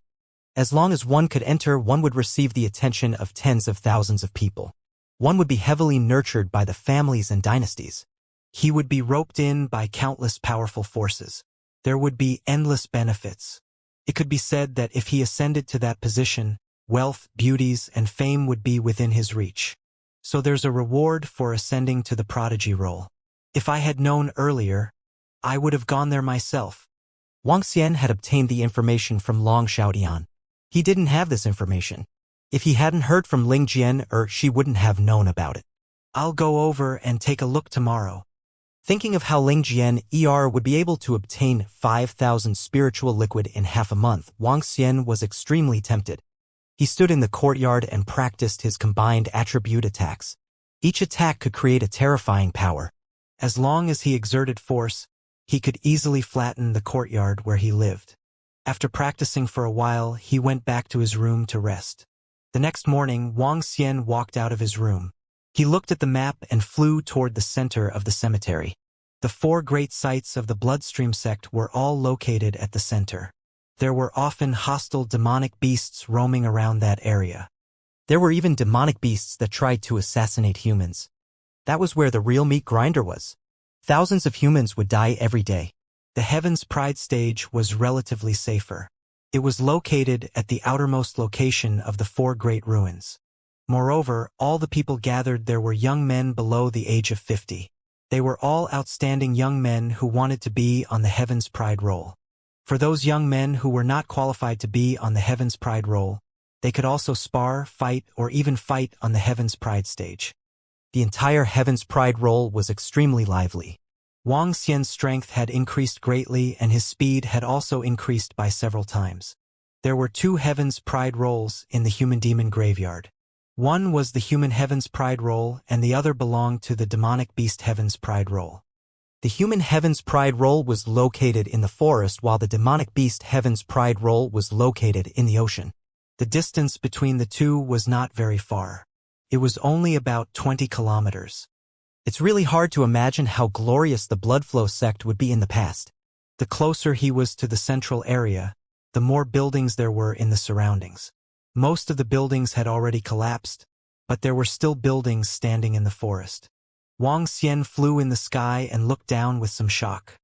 As long as one could enter, one would receive the attention of tens of thousands of people. One would be heavily nurtured by the families and dynasties. He would be roped in by countless powerful forces. There would be endless benefits. It could be said that if he ascended to that position, wealth, beauties, and fame would be within his reach. So there's a reward for ascending to the prodigy role. If I had known earlier, I would have gone there myself. Wang Xian had obtained the information from Long Xiaodian. He didn't have this information. If he hadn't heard from Ling Jian, she wouldn't have known about it. I'll go over and take a look tomorrow. Thinking of how Ling Jian would be able to obtain 5,000 spiritual liquid in half a month, Wang Xian was extremely tempted. He stood in the courtyard and practiced his combined attribute attacks. Each attack could create a terrifying power. As long as he exerted force, he could easily flatten the courtyard where he lived. After practicing for a while, he went back to his room to rest. The next morning, Wang Xian walked out of his room. He looked at the map and flew toward the center of the cemetery. The 4 great sites of the Bloodstream sect were all located at the center. There were often hostile demonic beasts roaming around that area. There were even demonic beasts that tried to assassinate humans. That was where the real meat grinder was. Thousands of humans would die every day. The Heaven's Pride stage was relatively safer. It was located at the outermost location of the 4 great ruins. Moreover, all the people gathered there were young men below the age of 50. They were all outstanding young men who wanted to be on the Heaven's Pride roll. For those young men who were not qualified to be on the Heaven's Pride roll, they could also spar, fight, or even fight on the Heaven's Pride stage. The entire Heaven's Pride roll was extremely lively. Wang Xian's strength had increased greatly and his speed had also increased by several times. There were 2 Heaven's Pride rolls in the Human Demon Graveyard. One was the Human Heaven's Pride roll and the other belonged to the Demonic Beast Heaven's Pride roll. The Human Heaven's Pride roll was located in the forest while the Demonic Beast Heaven's Pride roll was located in the ocean. The distance between the two was not very far. It was only about 20 kilometers. It's really hard to imagine how glorious the Bloodflow sect would be in the past. The closer he was to the central area, the more buildings there were in the surroundings. Most of the buildings had already collapsed, but there were still buildings standing in the forest. Wang Xian flew in the sky and looked down with some shock.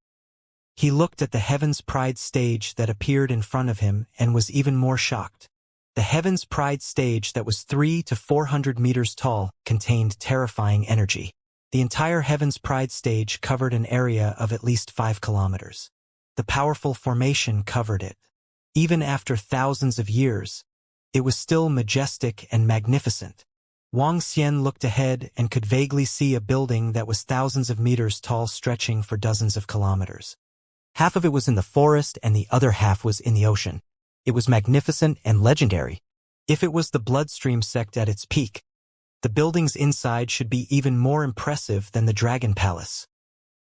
He looked at the Heaven's Pride stage that appeared in front of him and was even more shocked. The Heaven's Pride stage that was 300 to 400 meters tall contained terrifying energy. The entire Heaven's Pride stage covered an area of at least 5 kilometers. The powerful formation covered it. Even after thousands of years, it was still majestic and magnificent. Wang Xian looked ahead and could vaguely see a building that was thousands of meters tall stretching for dozens of kilometers. Half of it was in the forest and the other half was in the ocean. It was magnificent and legendary. If it was the Bloodstream sect at its peak, the buildings inside should be even more impressive than the Dragon Palace.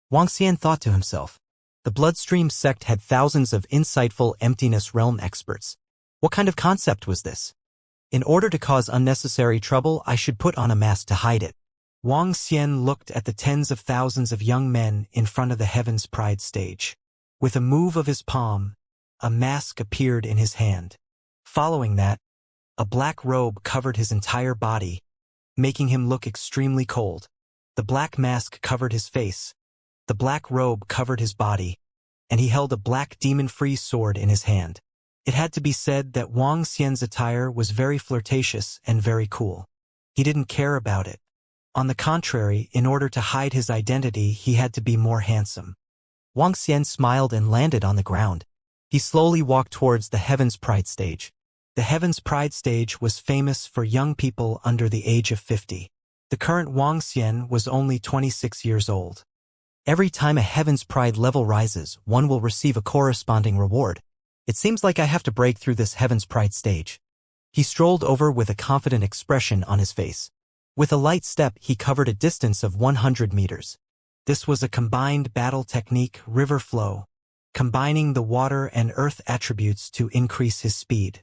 Wang Xian thought to himself. The Bloodstream sect had thousands of insightful Emptiness Realm experts. What kind of concept was this? In order to cause unnecessary trouble, I should put on a mask to hide it. Wang Xian looked at the tens of thousands of young men in front of the Heaven's Pride stage. With a move of his palm, a mask appeared in his hand. Following that, a black robe covered his entire body, making him look extremely cold. The black mask covered his face, the black robe covered his body, and he held a black demon-free sword in his hand. It had to be said that Wang Xian's attire was very flirtatious and very cool. He didn't care about it. On the contrary, in order to hide his identity, he had to be more handsome. Wang Xian smiled and landed on the ground. He slowly walked towards the Heaven's Pride stage. The Heaven's Pride stage was famous for young people under the age of 50. The current Wang Xian was only 26 years old. Every time a Heaven's Pride level rises, one will receive a corresponding reward. It seems like I have to break through this Heaven's Pride stage. He strolled over with a confident expression on his face. With a light step, he covered a distance of 100 meters. This was a combined battle technique, river flow. combining the water and earth attributes to increase his speed.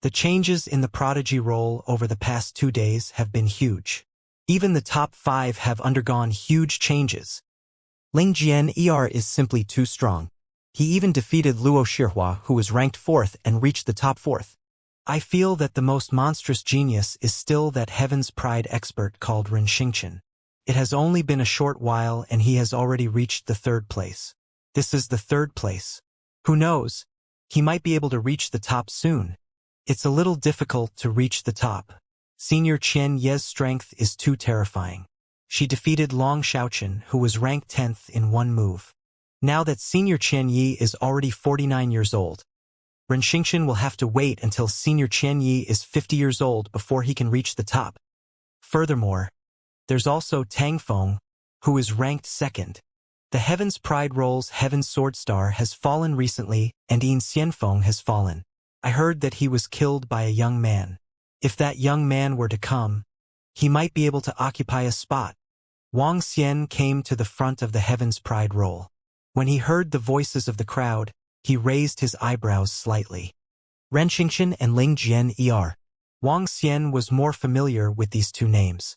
The changes in the prodigy role over the past 2 days have been huge. Even the top 5 have undergone huge changes. Ling Jian is simply too strong. He even defeated Luo Shihua, who was ranked 4th and reached the top 4th. I feel that the most monstrous genius is still that Heaven's Pride expert called Ren Xingqian. It has only been a short while and he has already reached the 3rd place. This is the 3rd place. Who knows? He might be able to reach the top soon. It's a little difficult to reach the top. Senior Qian Ye's strength is too terrifying. She defeated Long Xiaochen, who was ranked 10th in one move. Now that Senior Qian Yi is already 49 years old, Ren Xingqian will have to wait until Senior Qian Yi is 50 years old before he can reach the top. Furthermore, there's also Tang Feng, who is ranked 2nd. The Heaven's Pride role's Heaven's Sword Star has fallen recently, and Yin Xianfeng has fallen. I heard that he was killed by a young man. If that young man were to come, he might be able to occupy a spot. Wang Xian came to the front of the Heaven's Pride role. When he heard the voices of the crowd, he raised his eyebrows slightly. Ren Xingqian and Ling Jian Wang Xian was more familiar with these 2 names.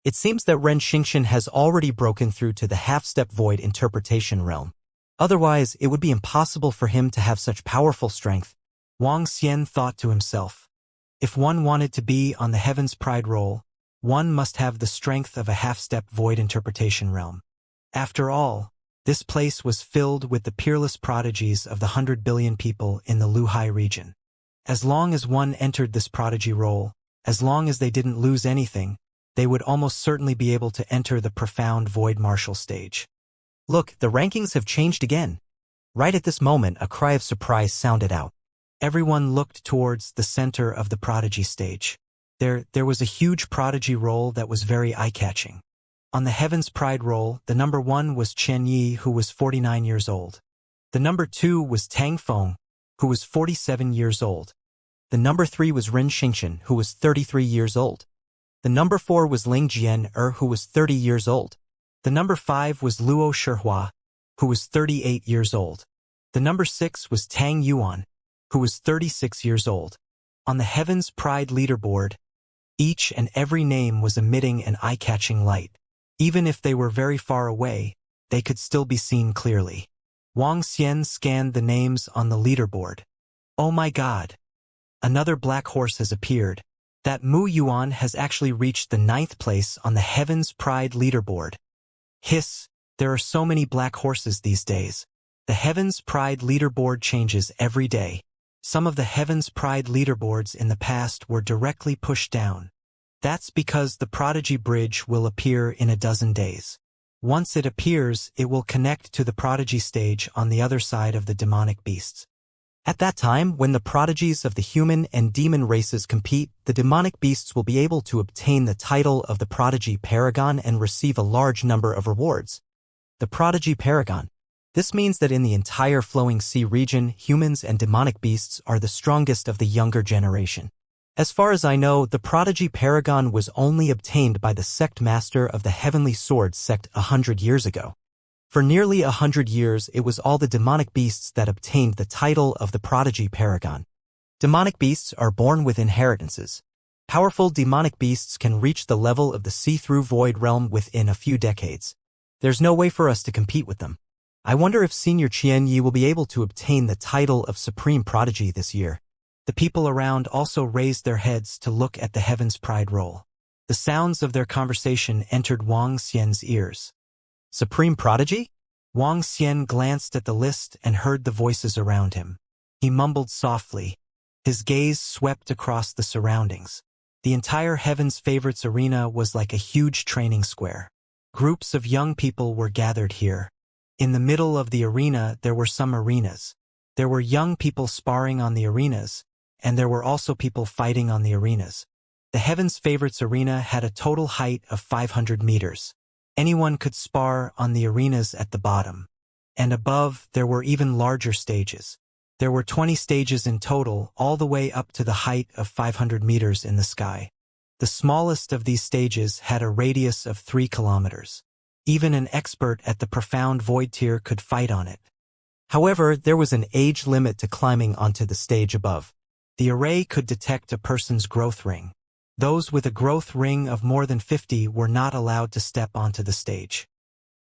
It seems that Ren Xingqian has already broken through to the half-step void interpretation realm. Otherwise, it would be impossible for him to have such powerful strength. Wang Xian thought to himself. If one wanted to be on the Heaven's Pride role, one must have the strength of a half-step void interpretation realm. After all, this place was filled with the peerless prodigies of the 100 billion people in the Luhai region. As long as one entered this prodigy role, as long as they didn't lose anything, they would almost certainly be able to enter the profound void martial stage. Look, the rankings have changed again. Right at this moment, a cry of surprise sounded out. Everyone looked towards the center of the prodigy stage. There was a huge prodigy role that was very eye-catching. On the Heaven's Pride role, the number 1 was Chen Yi, who was 49 years old. The number 2 was Tang Feng, who was 47 years old. The number 3 was Ren Xingqian, who was 33 years old. The number 4 was Ling Jian who was 30 years old. The number 5 was Luo Shihua, who was 38 years old. The number 6 was Tang Yuan, who was 36 years old. On the Heaven's Pride leaderboard, each and every name was emitting an eye-catching light. Even if they were very far away, they could still be seen clearly. Wang Xian scanned the names on the leaderboard. Oh my god! Another black horse has appeared. That Mu Yuan has actually reached the 9th place on the Heaven's Pride leaderboard. Hiss, there are so many black horses these days. The Heaven's Pride leaderboard changes every day. Some of the Heaven's Pride leaderboards in the past were directly pushed down. That's because the Prodigy Bridge will appear in a dozen days. Once it appears, it will connect to the Prodigy stage on the other side of the demonic beasts. At that time, when the prodigies of the human and demon races compete, the demonic beasts will be able to obtain the title of the Prodigy Paragon and receive a large number of rewards. The Prodigy Paragon. This means that in the entire Flowing Sea region, humans and demonic beasts are the strongest of the younger generation. As far as I know, the Prodigy Paragon was only obtained by the sect master of the Heavenly Sword sect 100 years ago. For nearly 100 years, it was all the demonic beasts that obtained the title of the Prodigy Paragon. Demonic beasts are born with inheritances. Powerful demonic beasts can reach the level of the see-through void realm within a few decades. There's no way for us to compete with them. I wonder if Senior Qian Yi will be able to obtain the title of Supreme Prodigy this year. The people around also raised their heads to look at the Heaven's Pride role. The sounds of their conversation entered Wang Xian's ears. Supreme Prodigy? Wang Xian glanced at the list and heard the voices around him. He mumbled softly. His gaze swept across the surroundings. The entire Heaven's Favorites arena was like a huge training square. Groups of young people were gathered here. In the middle of the arena, there were some arenas. There were young people sparring on the arenas, and there were also people fighting on the arenas. The Heaven's Favorites arena had a total height of 500 meters. Anyone could spar on the arenas at the bottom. And above, there were even larger stages. There were 20 stages in total, all the way up to the height of 500 meters in the sky. The smallest of these stages had a radius of 3 kilometers. Even an expert at the profound void tier could fight on it. However, there was an age limit to climbing onto the stage above. The array could detect a person's growth ring. Those with a growth ring of more than 50 were not allowed to step onto the stage.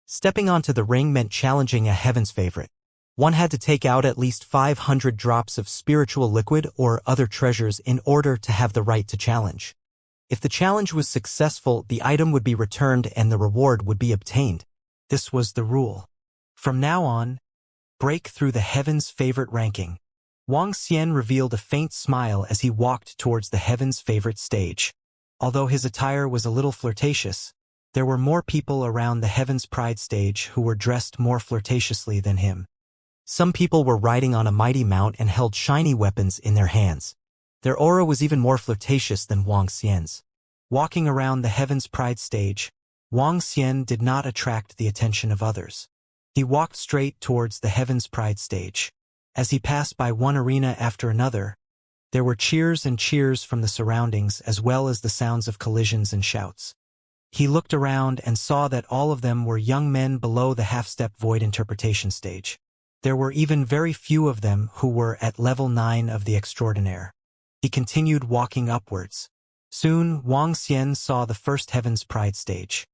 Stepping onto the ring meant challenging a heaven's favorite. One had to take out at least 500 drops of spiritual liquid or other treasures in order to have the right to challenge. If the challenge was successful, the item would be returned and the reward would be obtained. This was the rule. From now on, break through the heaven's favorite ranking. Wang Xian revealed a faint smile as he walked towards the heaven's favorite stage. Although his attire was a little flirtatious, there were more people around the heaven's pride stage who were dressed more flirtatiously than him. Some people were riding on a mighty mount and held shiny weapons in their hands. Their aura was even more flirtatious than Wang Xian's. Walking around the heaven's pride stage, Wang Xian did not attract the attention of others. He walked straight towards the heaven's pride stage. As he passed by one arena after another, there were cheers and cheers from the surroundings as well as the sounds of collisions and shouts. He looked around and saw that all of them were young men below the half-step void interpretation stage. There were even very few of them who were at level 9 of the extraordinaire. He continued walking upwards. Soon, Wang Xian saw the first Heaven's Pride stage.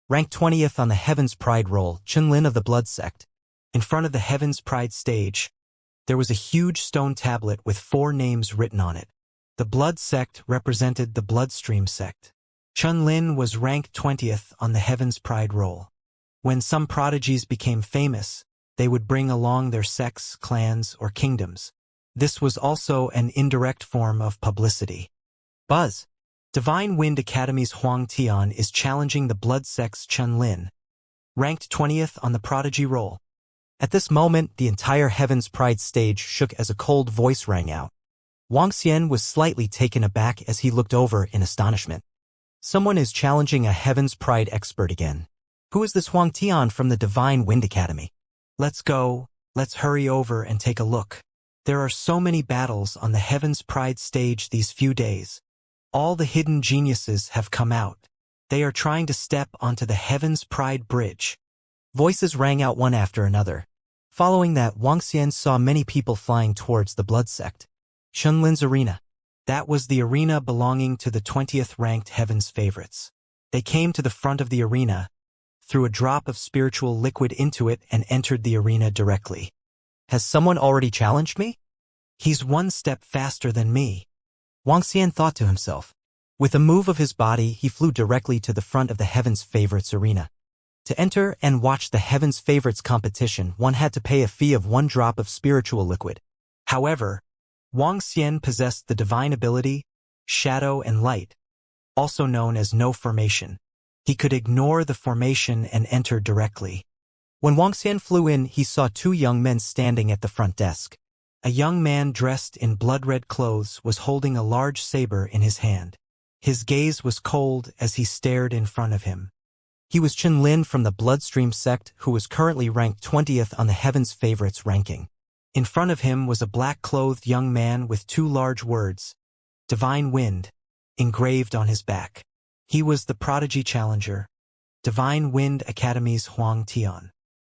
Ranked 20th on the Heaven's Pride roll, Chunlin of the Blood Sect. In front of the Heaven's Pride stage, there was a huge stone tablet with 4 names written on it. The Blood Sect represented the Bloodstream Sect. Chunlin was ranked 20th on the Heaven's Pride roll. When some prodigies became famous, they would bring along their sects, clans, or kingdoms. This was also an indirect form of publicity. Buzz. Divine Wind Academy's Huang Tian is challenging the Blood Sect's Chunlin, ranked 20th on the prodigy roll. At this moment, the entire Heaven's Pride stage shook as a cold voice rang out. Wang Xian was slightly taken aback as he looked over in astonishment. Someone is challenging a Heaven's Pride expert again. Who is this Huang Tian from the Divine Wind Academy? Let's go, let's hurry over and take a look. There are so many battles on the Heaven's Pride stage these few days. All the hidden geniuses have come out. They are trying to step onto the Heaven's Pride bridge. Voices rang out one after another. Following that, Wang Xian saw many people flying towards the Blood Sect. Chunlin's arena. That was the arena belonging to the 20th ranked Heaven's favorites. They came to the front of the arena, threw a drop of spiritual liquid into it and entered the arena directly. Has someone already challenged me? He's one step faster than me. Wang Xian thought to himself. With a move of his body, he flew directly to the front of the Heaven's Favorites arena. To enter and watch the Heaven's Favorites competition, one had to pay a fee of 1 drop of spiritual liquid. However, Wang Xian possessed the divine ability, Shadow and Light, also known as No Formation. He could ignore the formation and enter directly. When Wang Xian flew in, he saw 2 young men standing at the front desk. A young man dressed in blood-red clothes was holding a large saber in his hand. His gaze was cold as he stared in front of him. He was Chunlin from the Bloodstream Sect, who was currently ranked 20th on the Heaven's Favorites ranking. In front of him was a black-clothed young man with 2 large words, Divine Wind, engraved on his back. He was the prodigy challenger, Divine Wind Academy's Huang Tian.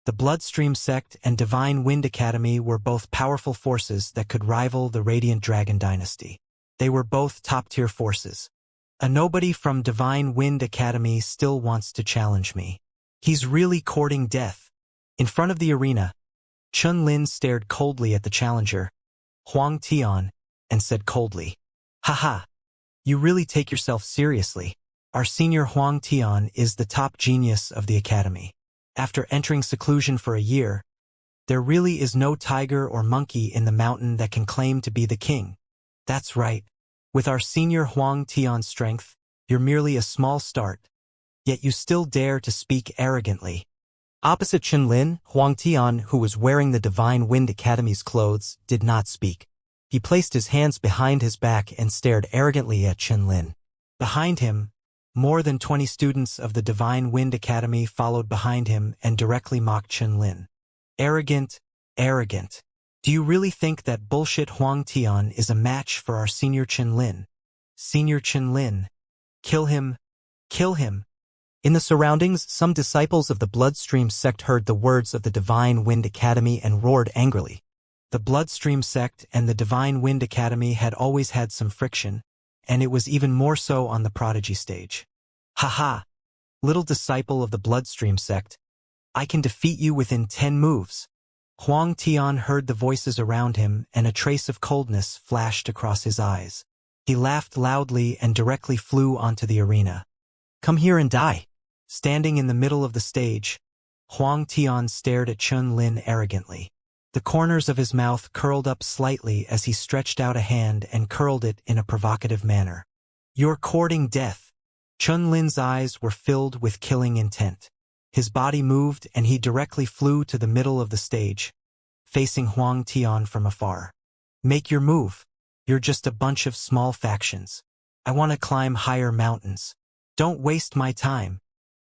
The Bloodstream Sect and Divine Wind Academy were both powerful forces that could rival the Radiant Dragon Dynasty. They were both top-tier forces. A nobody from Divine Wind Academy still wants to challenge me. He's really courting death. In front of the arena, Chunlin stared coldly at the challenger, Huang Tian, and said coldly, Haha, you really take yourself seriously. Our senior Huang Tian is the top genius of the academy. After entering seclusion for a year, there really is no tiger or monkey in the mountain that can claim to be the king. That's right. With our senior Huang Tian's strength, you're merely a small start. Yet you still dare to speak arrogantly. Opposite Chunlin, Huang Tian, who was wearing the Divine Wind Academy's clothes, did not speak. He placed his hands behind his back and stared arrogantly at Chunlin. Behind him, more than 20 students of the Divine Wind Academy followed behind him and directly mocked Chunlin. Arrogant, arrogant. Do you really think that bullshit Huang Tian is a match for our senior Chunlin? Senior Chunlin. Kill him. Kill him. In the surroundings, some disciples of the Bloodstream sect heard the words of the Divine Wind Academy and roared angrily. The Bloodstream sect and the Divine Wind Academy had always had some friction, and it was even more so on the Prodigy stage. Haha! Little disciple of the Bloodstream sect, I can defeat you within 10 moves. Huang Tian heard the voices around him, and a trace of coldness flashed across his eyes. He laughed loudly and directly flew onto the arena. Come here and die. Standing in the middle of the stage, Huang Tian stared at Chun Lin arrogantly. The corners of his mouth curled up slightly as he stretched out a hand and curled it in a provocative manner. You're courting death. Chun Lin's eyes were filled with killing intent. His body moved and he directly flew to the middle of the stage, facing Huang Tian from afar. Make your move. You're just a bunch of small factions. I want to climb higher mountains. Don't waste my time.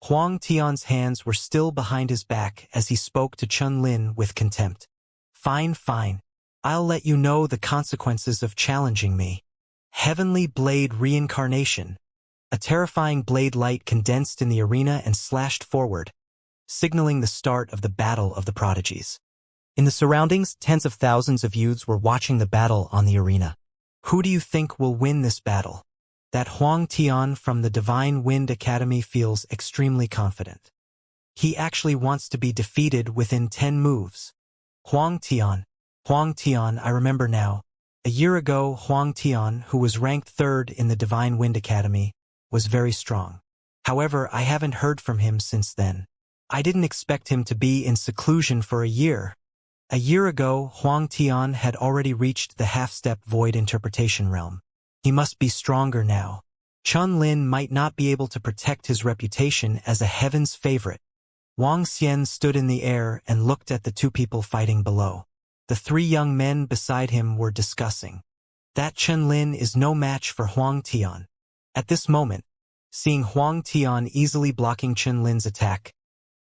Huang Tian's hands were still behind his back as he spoke to Chun Lin with contempt. Fine, fine. I'll let you know the consequences of challenging me. Heavenly Blade Reincarnation. A terrifying blade light condensed in the arena and slashed forward, signaling the start of the Battle of the Prodigies. In the surroundings, tens of thousands of youths were watching the battle on the arena. Who do you think will win this battle? That Huang Tian from the Divine Wind Academy feels extremely confident. He actually wants to be defeated within 10 moves. Huang Tian, I remember now. A year ago, Huang Tian, who was ranked 3rd in the Divine Wind Academy, was very strong. However, I haven't heard from him since then. I didn't expect him to be in seclusion for a year. A year ago, Huang Tian had already reached the half-step void interpretation realm. He must be stronger now. Chun Lin might not be able to protect his reputation as a heaven's favorite. Wang Xian stood in the air and looked at the two people fighting below. The 3 young men beside him were discussing. That Chun Lin is no match for Huang Tian. At this moment, seeing Huang Tian easily blocking Chun Lin's attack,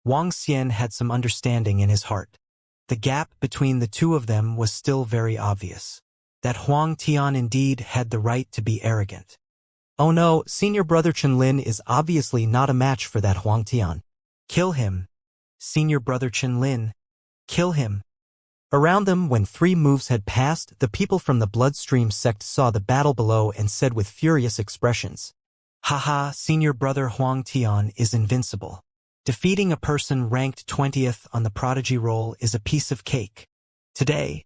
Wang Xian had some understanding in his heart. The gap between the two of them was still very obvious. That Huang Tian indeed had the right to be arrogant. Oh no, senior brother Chun Lin is obviously not a match for that Huang Tian. Kill him. Senior brother Chun Lin. Kill him. Around them, when 3 moves had passed, the people from the Bloodstream sect saw the battle below and said with furious expressions, Haha, senior brother Huang Tian is invincible. Defeating a person ranked 20th on the Prodigy roll is a piece of cake. Today,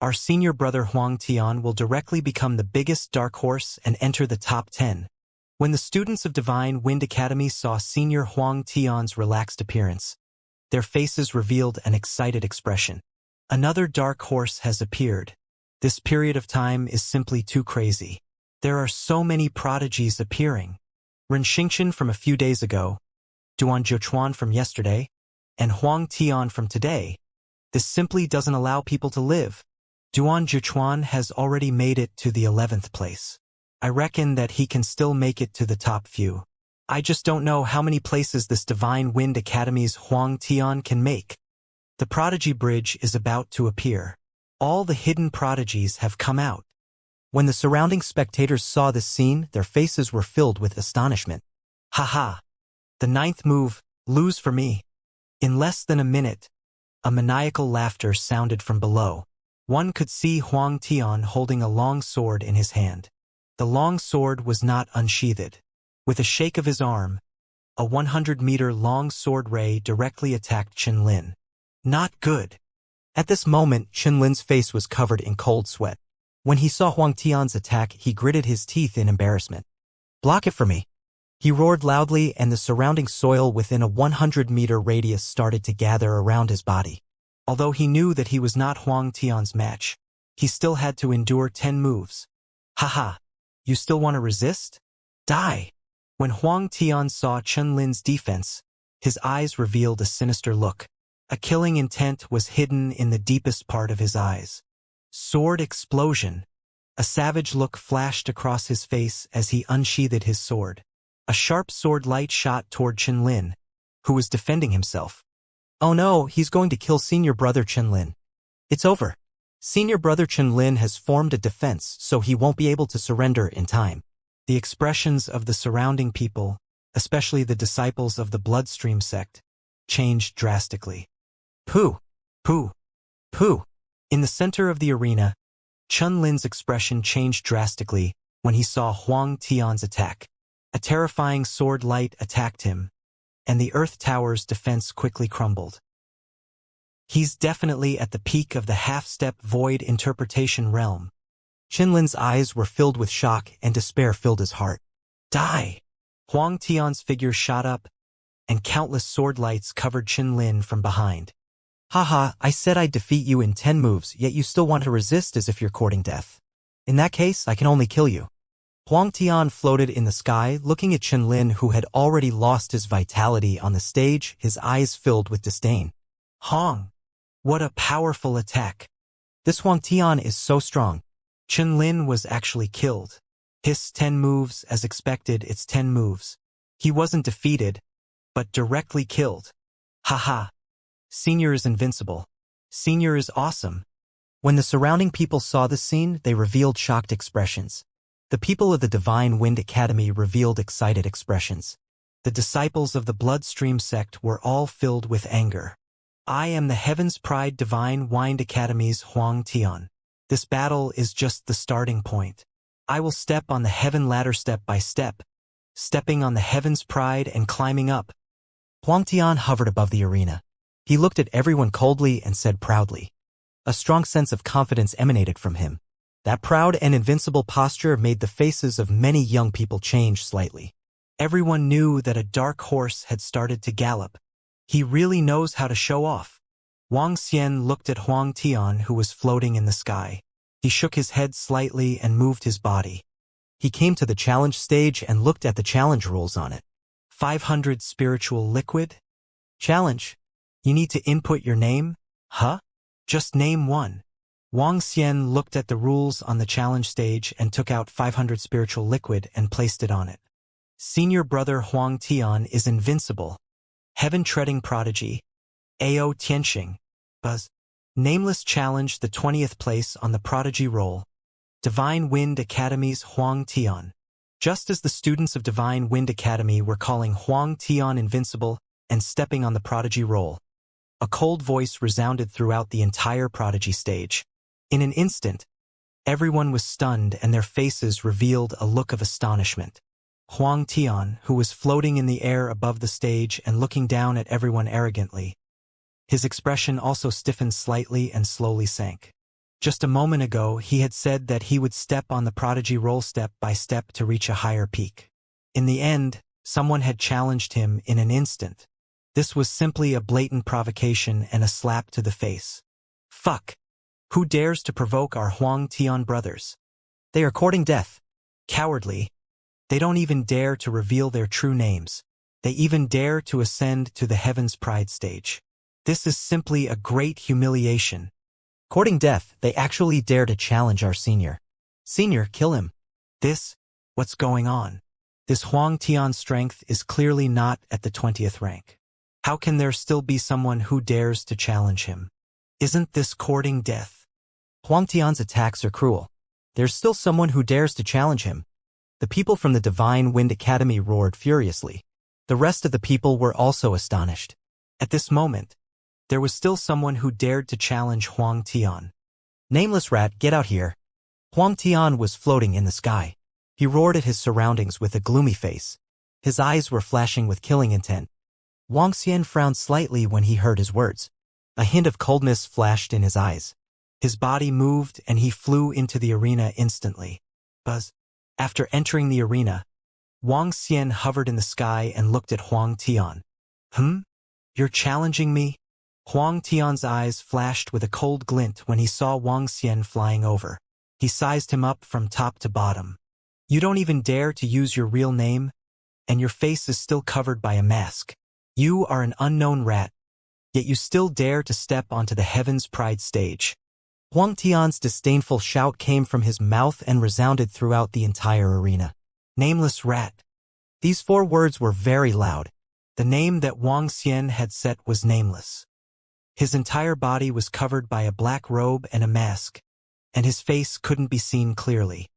our senior brother Huang Tian will directly become the biggest dark horse and enter the top 10. When the students of Divine Wind Academy saw senior Huang Tian's relaxed appearance, their faces revealed an excited expression. Another dark horse has appeared. This period of time is simply too crazy. There are so many prodigies appearing. Ren Xingchen from a few days ago, Duan Zhuchuan from yesterday, and Huang Tian from today. This simply doesn't allow people to live. Duan Zhuchuan has already made it to the 11th place. I reckon that he can still make it to the top few. I just don't know how many places this Divine Wind Academy's Huang Tian can make. The Prodigy Bridge is about to appear. All the hidden prodigies have come out. When the surrounding spectators saw this scene, their faces were filled with astonishment. Haha! The 9th move, lose for me. In less than a minute, a maniacal laughter sounded from below. One could see Huang Tian holding a long sword in his hand. The long sword was not unsheathed. With a shake of his arm, a 100-meter long sword ray directly attacked Chun Lin. Not good. At this moment, Chun Lin's face was covered in cold sweat. When he saw Huang Tian's attack, he gritted his teeth in embarrassment. Block it for me. He roared loudly, and the surrounding soil within a 100-meter radius started to gather around his body. Although he knew that he was not Huang Tian's match, he still had to endure 10 moves. Haha, you still want to resist? Die! When Huang Tian saw Chun Lin's defense, his eyes revealed a sinister look. A killing intent was hidden in the deepest part of his eyes. Sword explosion. A savage look flashed across his face as he unsheathed his sword. A sharp sword light shot toward Chun Lin, who was defending himself. Oh no, he's going to kill senior brother Chun Lin. It's over. Senior brother Chun Lin has formed a defense, so he won't be able to surrender in time. The expressions of the surrounding people, especially the disciples of the bloodstream sect, changed drastically. Pooh! Pooh! Pooh! In the center of the arena, Chun Lin's expression changed drastically when he saw Huang Tian's attack. A terrifying sword light attacked him, and the Earth Tower's defense quickly crumbled. He's definitely at the peak of the half-step void interpretation realm. Lin's eyes were filled with shock, and despair filled his heart. Die! Huang Tian's figure shot up, and countless sword lights covered Lin from behind. Haha, I said I'd defeat you in 10 moves, yet you still want to resist as if you're courting death. In that case, I can only kill you. Huang Tian floated in the sky, looking at Lin, who had already lost his vitality on the stage, his eyes filled with disdain. Hong! What a powerful attack! This Huang Tian is so strong. Lin was actually killed. His 10 moves, as expected, it's 10 moves. He wasn't defeated, but directly killed. Haha. Senior is invincible. Senior is awesome. When the surrounding people saw the scene, they revealed shocked expressions. The people of the Divine Wind Academy revealed excited expressions. The disciples of the Bloodstream sect were all filled with anger. I am the Heaven's Pride Divine Wind Academy's Huang Tian. This battle is just the starting point. I will step on the heaven ladder step by step, stepping on the Heaven's Pride and climbing up. Huang Tian hovered above the arena. He looked at everyone coldly and said proudly. A strong sense of confidence emanated from him. That proud and invincible posture made the faces of many young people change slightly. Everyone knew that a dark horse had started to gallop. He really knows how to show off. Wang Xian looked at Huang Tian, who was floating in the sky. He shook his head slightly and moved his body. He came to the challenge stage and looked at the challenge rules on it. 500 spiritual liquid? Challenge. You need to input your name? Huh? Just name one. Wang Xian looked at the rules on the challenge stage and took out 500 spiritual liquid and placed it on it. Senior brother Huang Tian is invincible. Heaven-treading prodigy. Ao Tianxing. Buzz. Nameless challenge the 20th place on the prodigy roll. Divine Wind Academy's Huang Tian. Just as the students of Divine Wind Academy were calling Huang Tian invincible and stepping on the prodigy roll, a cold voice resounded throughout the entire prodigy stage. In an instant, everyone was stunned and their faces revealed a look of astonishment. Huang Tian, who was floating in the air above the stage and looking down at everyone arrogantly. His expression also stiffened slightly and slowly sank. Just a moment ago, he had said that he would step on the prodigy roll step by step to reach a higher peak. In the end, someone had challenged him in an instant. This was simply a blatant provocation and a slap to the face. Fuck! Who dares to provoke our Huang Tian brothers? They are courting death. Cowardly. They don't even dare to reveal their true names. They even dare to ascend to the Heaven's Pride stage. This is simply a great humiliation. Courting death, they actually dare to challenge our senior. Senior, kill him. What's going on? This Huang Tian's strength is clearly not at the 20th rank. How can there still be someone who dares to challenge him? Isn't this courting death? Huang Tian's attacks are cruel. There's still someone who dares to challenge him. The people from the Divine Wind Academy roared furiously. The rest of the people were also astonished. At this moment, there was still someone who dared to challenge Huang Tian. Nameless rat, get out here. Huang Tian was floating in the sky. He roared at his surroundings with a gloomy face. His eyes were flashing with killing intent. Wang Xian frowned slightly when he heard his words. A hint of coldness flashed in his eyes. His body moved and he flew into the arena instantly. Buzz. After entering the arena, Wang Xian hovered in the sky and looked at Huang Tian. You're challenging me? Huang Tian's eyes flashed with a cold glint when he saw Wang Xian flying over. He sized him up from top to bottom. You don't even dare to use your real name, and your face is still covered by a mask. You are an unknown rat, yet you still dare to step onto the Heaven's Pride stage. Huang Tian's disdainful shout came from his mouth and resounded throughout the entire arena. Nameless rat. These 4 words were very loud. The name that Wang Xian had set was nameless. His entire body was covered by a black robe and a mask, and his face couldn't be seen clearly.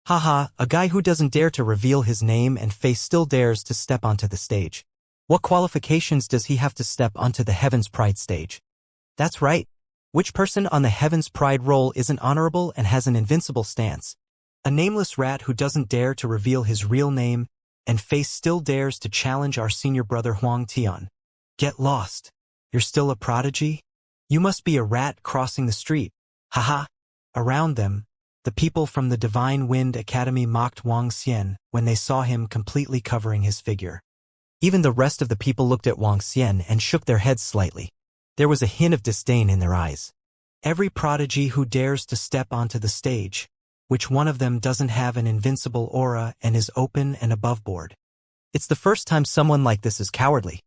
Haha, a guy who doesn't dare to reveal his name and face still dares to step onto the stage. What qualifications does he have to step onto the Heaven's Pride stage? That's right. Which person on the Heaven's Pride roll isn't honorable and has an invincible stance? A nameless rat who doesn't dare to reveal his real name and face still dares to challenge our senior brother Huang Tian. Get lost. You're still a prodigy? You must be a rat crossing the street. Haha. Around them, the people from the Divine Wind Academy mocked Wang Xian when they saw him completely covering his figure. Even the rest of the people looked at Wang Xian and shook their heads slightly. There was a hint of disdain in their eyes. Every prodigy who dares to step onto the stage, which one of them doesn't have an invincible aura and is open and aboveboard? It's the first time someone like this is cowardly.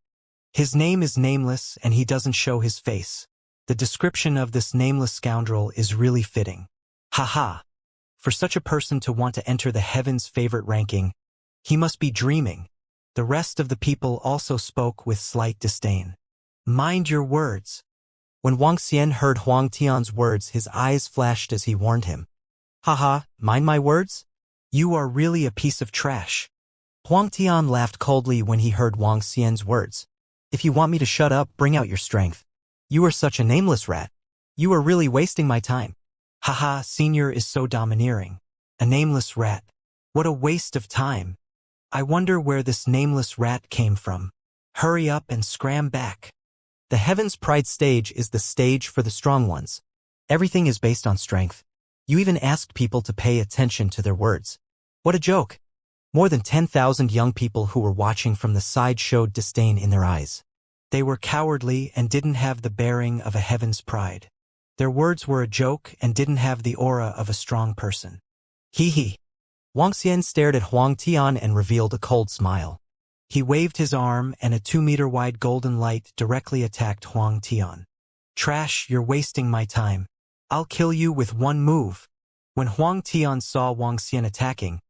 His name is nameless and he doesn't show his face. The description of this nameless scoundrel is really fitting. Haha. For such a person to want to enter the Heaven's favorite ranking, he must be dreaming. The rest of the people also spoke with slight disdain. Mind your words. When Wang Xian heard Huang Tian's words, his eyes flashed as he warned him. Haha, mind my words? You are really a piece of trash. Huang Tian laughed coldly when he heard Wang Xian's words. If you want me to shut up, bring out your strength. You are such a nameless rat. You are really wasting my time. Haha, senior is so domineering. A nameless rat. What a waste of time. I wonder where this nameless rat came from. Hurry up and scram back. The Heaven's Pride stage is the stage for the strong ones. Everything is based on strength. You even asked people to pay attention to their words. What a joke. More than 10,000 young people who were watching from the side showed disdain in their eyes. They were cowardly and didn't have the bearing of a Heaven's Pride. Their words were a joke and didn't have the aura of a strong person. Hee hee. Wang Xian stared at Huang Tian and revealed a cold smile. He waved his arm and a 2-meter-wide golden light directly attacked Huang Tian. Trash, you're wasting my time. I'll kill you with one move. When Huang Tian saw Wang Xian attacking,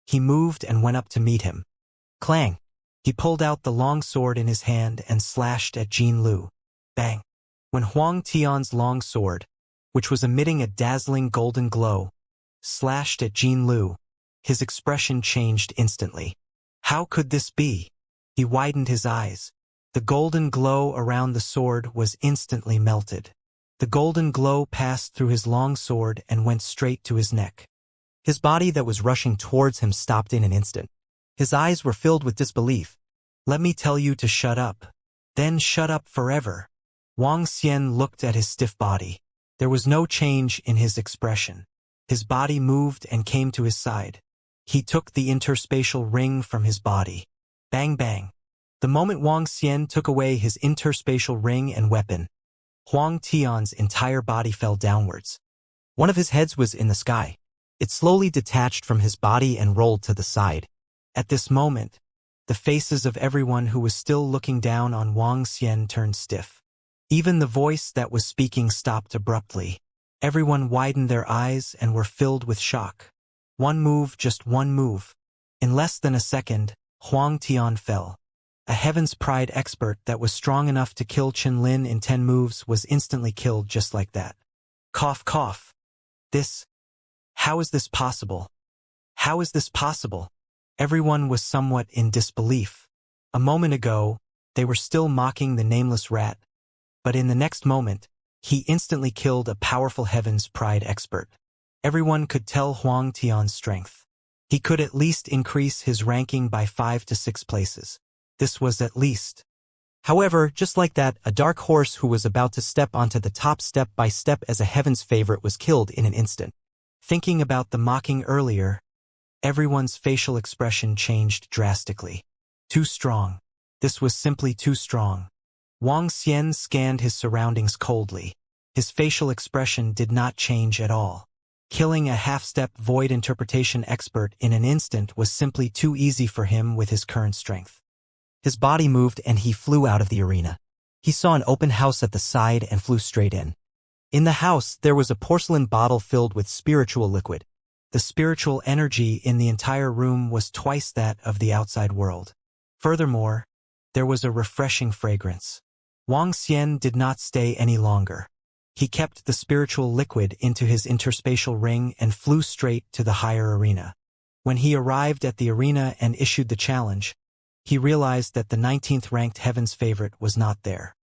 he moved and went up to meet him. Clang! He pulled out the long sword in his hand and slashed at Jin Lu. Bang! When Huang Tian's long sword, which was emitting a dazzling golden glow, slashed at Jin Lu, his expression changed instantly. How could this be? He widened his eyes. The golden glow around the sword was instantly melted. The golden glow passed through his long sword and went straight to his neck. His body that was rushing towards him stopped in an instant. His eyes were filled with disbelief. Let me tell you to shut up. Then shut up forever. Wang Xian looked at his stiff body. There was no change in his expression. His body moved and came to his side. He took the interspatial ring from his body. Bang bang. The moment Wang Xian took away his interspatial ring and weapon, Huang Tian's entire body fell downwards. One of his heads was in the sky. It slowly detached from his body and rolled to the side. At this moment, the faces of everyone who was still looking down on Wang Xian turned stiff. Even the voice that was speaking stopped abruptly. Everyone widened their eyes and were filled with shock. One move, just one move. In less than a second, Huang Tian fell. A Heaven's Pride expert that was strong enough to kill Chen Lin in 10 moves was instantly killed just like that. Cough cough. How is this possible? How is this possible? Everyone was somewhat in disbelief. A moment ago, they were still mocking the nameless rat, but in the next moment, he instantly killed a powerful Heaven's Pride expert. Everyone could tell Huang Tian's strength. He could at least increase his ranking by 5 to 6 places. This was at least. However, just like that, a dark horse who was about to step onto the top step by step as a Heaven's favorite was killed in an instant. Thinking about the mocking earlier, everyone's facial expression changed drastically. Too strong. This was simply too strong. Wang Xian scanned his surroundings coldly. His facial expression did not change at all. Killing a half-step void interpretation expert in an instant was simply too easy for him with his current strength. His body moved and he flew out of the arena. He saw an open house at the side and flew straight in. In the house, there was a porcelain bottle filled with spiritual liquid. The spiritual energy in the entire room was twice that of the outside world. Furthermore, there was a refreshing fragrance. Wang Xian did not stay any longer. He kept the spiritual liquid into his interspatial ring and flew straight to the higher arena. When he arrived at the arena and issued the challenge, he realized that the 19th ranked Heaven's favorite was not there.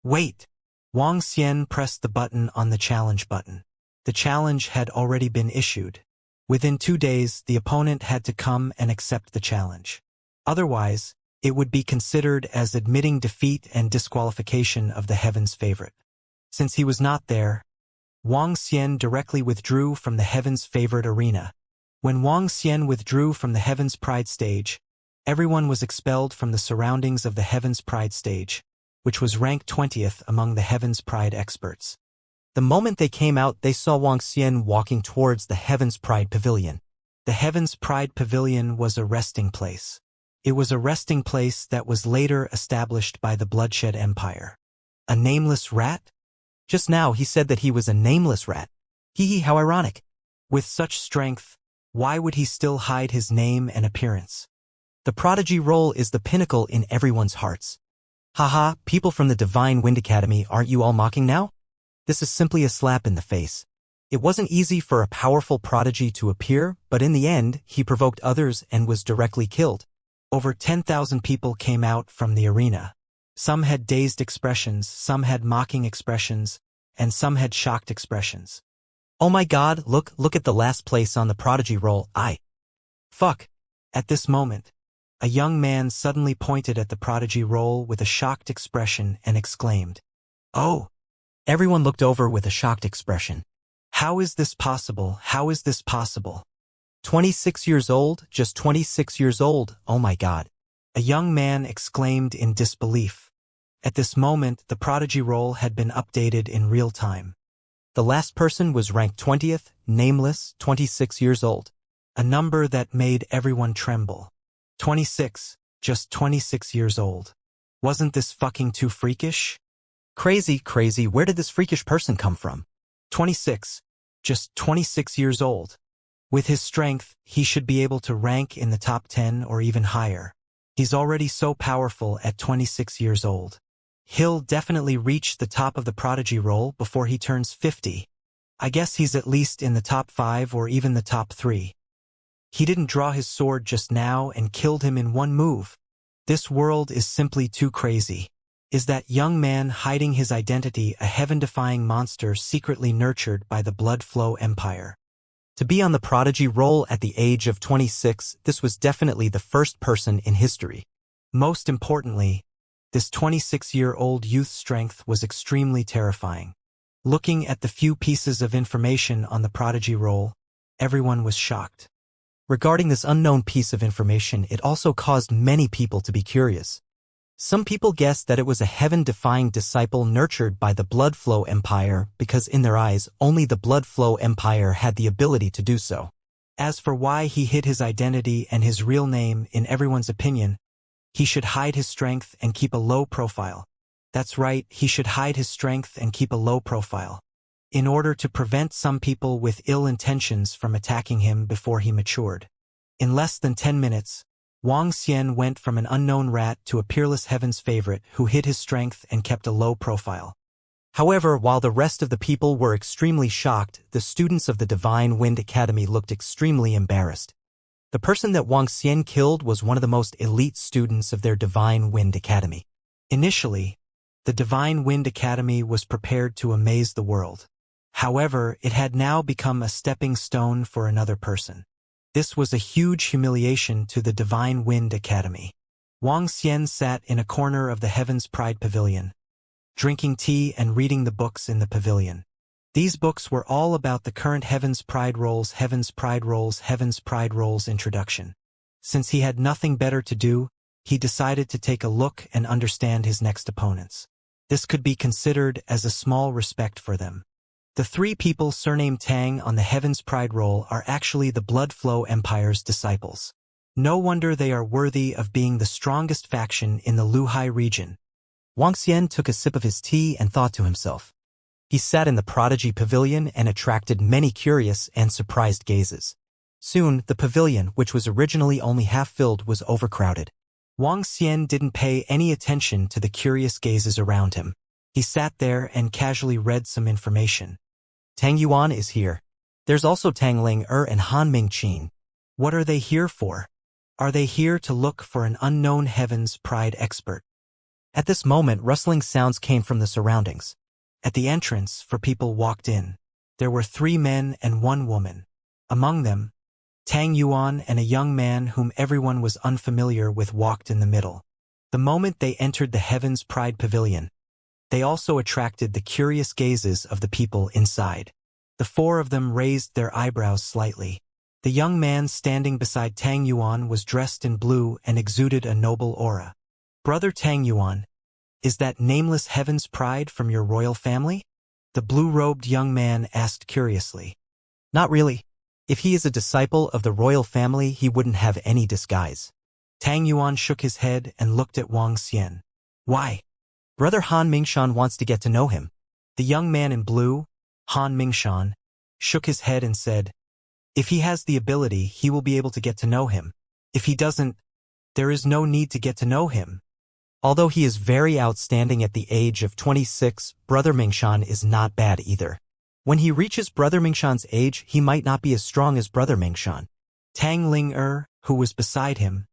Wait! Wang Xian pressed the button on the challenge button. The challenge had already been issued. Within 2 days, the opponent had to come and accept the challenge. Otherwise, it would be considered as admitting defeat and disqualification of the Heaven's favorite. Since he was not there, Wang Xian directly withdrew from the Heaven's favorite arena. When Wang Xian withdrew from the Heaven's Pride stage, everyone was expelled from the surroundings of the Heaven's Pride stage, which was ranked 20th among the Heaven's Pride experts. The moment they came out, they saw Wang Xian walking towards the Heaven's Pride Pavilion. The Heaven's Pride Pavilion was a resting place. It was a resting place that was later established by the Bloodshed Empire. A nameless rat? Just now he said that he was a nameless rat. Hee, how ironic. With such strength, why would he still hide his name and appearance? The prodigy role is the pinnacle in everyone's hearts. Haha, people from the Divine Wind Academy, aren't you all mocking now? This is simply a slap in the face. It wasn't easy for a powerful prodigy to appear, but in the end, he provoked others and was directly killed. Over 10,000 people came out from the arena. Some had dazed expressions, some had mocking expressions, and some had shocked expressions. Oh my god, look at the last place on the prodigy roll. Fuck. At this moment, a young man suddenly pointed at the prodigy roll with a shocked expression and exclaimed, "Oh!" Everyone looked over with a shocked expression. How is this possible? How is this possible? 26 years old? Just 26 years old? Oh my god. A young man exclaimed in disbelief. At this moment, the prodigy roll had been updated in real time. The last person was ranked 20th, nameless, 26 years old. A number that made everyone tremble. 26, just 26 years old. Wasn't this fucking too freakish? Crazy, where did this freakish person come from? 26, just 26 years old. With his strength, he should be able to rank in the top 10 or even higher. He's already so powerful at 26 years old. He'll definitely reach the top of the prodigy roll before he turns 50. I guess he's at least in the top 5 or even the top 3. He didn't draw his sword just now and killed him in one move. This world is simply too crazy. Is that young man hiding his identity a heaven-defying monster secretly nurtured by the Blood Flow Empire? To be on the prodigy roll at the age of 26, this was definitely the first person in history. Most importantly, this 26-year-old youth's strength was extremely terrifying. Looking at the few pieces of information on the prodigy roll, everyone was shocked. Regarding this unknown piece of information, it also caused many people to be curious. Some people guessed that it was a heaven-defying disciple nurtured by the Blood Flow Empire because in their eyes, only the Blood Flow Empire had the ability to do so. As for why he hid his identity and his real name, in everyone's opinion, he should hide his strength and keep a low profile. That's right, he should hide his strength and keep a low profile. In order to prevent some people with ill intentions from attacking him before he matured. In less than 10 minutes, Wang Xian went from an unknown rat to a peerless Heaven's favorite who hid his strength and kept a low profile. However, while the rest of the people were extremely shocked, the students of the Divine Wind Academy looked extremely embarrassed. The person that Wang Xian killed was one of the most elite students of their Divine Wind Academy. Initially, the Divine Wind Academy was prepared to amaze the world. However, it had now become a stepping stone for another person. This was a huge humiliation to the Divine Wind Academy. Wang Xian sat in a corner of the Heaven's Pride Pavilion, drinking tea and reading the books in the pavilion. These books were all about the current Heaven's Pride Rolls, Heaven's Pride Rolls, Heaven's Pride Rolls introduction. Since he had nothing better to do, he decided to take a look and understand his next opponents. This could be considered as a small respect for them. The 3 people surnamed Tang on the Heaven's Pride roll are actually the Blood Flow Empire's disciples. No wonder they are worthy of being the strongest faction in the Luhai region. Wang Xian took a sip of his tea and thought to himself. He sat in the Prodigy Pavilion and attracted many curious and surprised gazes. Soon, the pavilion, which was originally only half filled, was overcrowded. Wang Xian didn't pay any attention to the curious gazes around him. He sat there and casually read some information. Tang Yuan is here. There's also Tang Ling and Han Ming Qin. What are they here for? Are they here to look for an unknown heaven's pride expert? At this moment, rustling sounds came from the surroundings. At the entrance, people walked in. There were 3 men and 1 woman. Among them, Tang Yuan and a young man whom everyone was unfamiliar with walked in the middle. The moment they entered the Heaven's Pride Pavilion, they also attracted the curious gazes of the people inside. The 4 of them raised their eyebrows slightly. The young man standing beside Tang Yuan was dressed in blue and exuded a noble aura. Brother Tang Yuan, is that nameless Heaven's Pride from your royal family? The blue-robed young man asked curiously. Not really. If he is a disciple of the royal family, he wouldn't have any disguise. Tang Yuan shook his head and looked at Wang Xian. Why? Brother Han Mingshan wants to get to know him. The young man in blue, Han Mingshan, shook his head and said, if he has the ability, he will be able to get to know him. If he doesn't, there is no need to get to know him. Although he is very outstanding at the age of 26, Brother Mingshan is not bad either. When he reaches Brother Mingshan's age, he might not be as strong as Brother Mingshan. Tang Ling-er, who was beside him,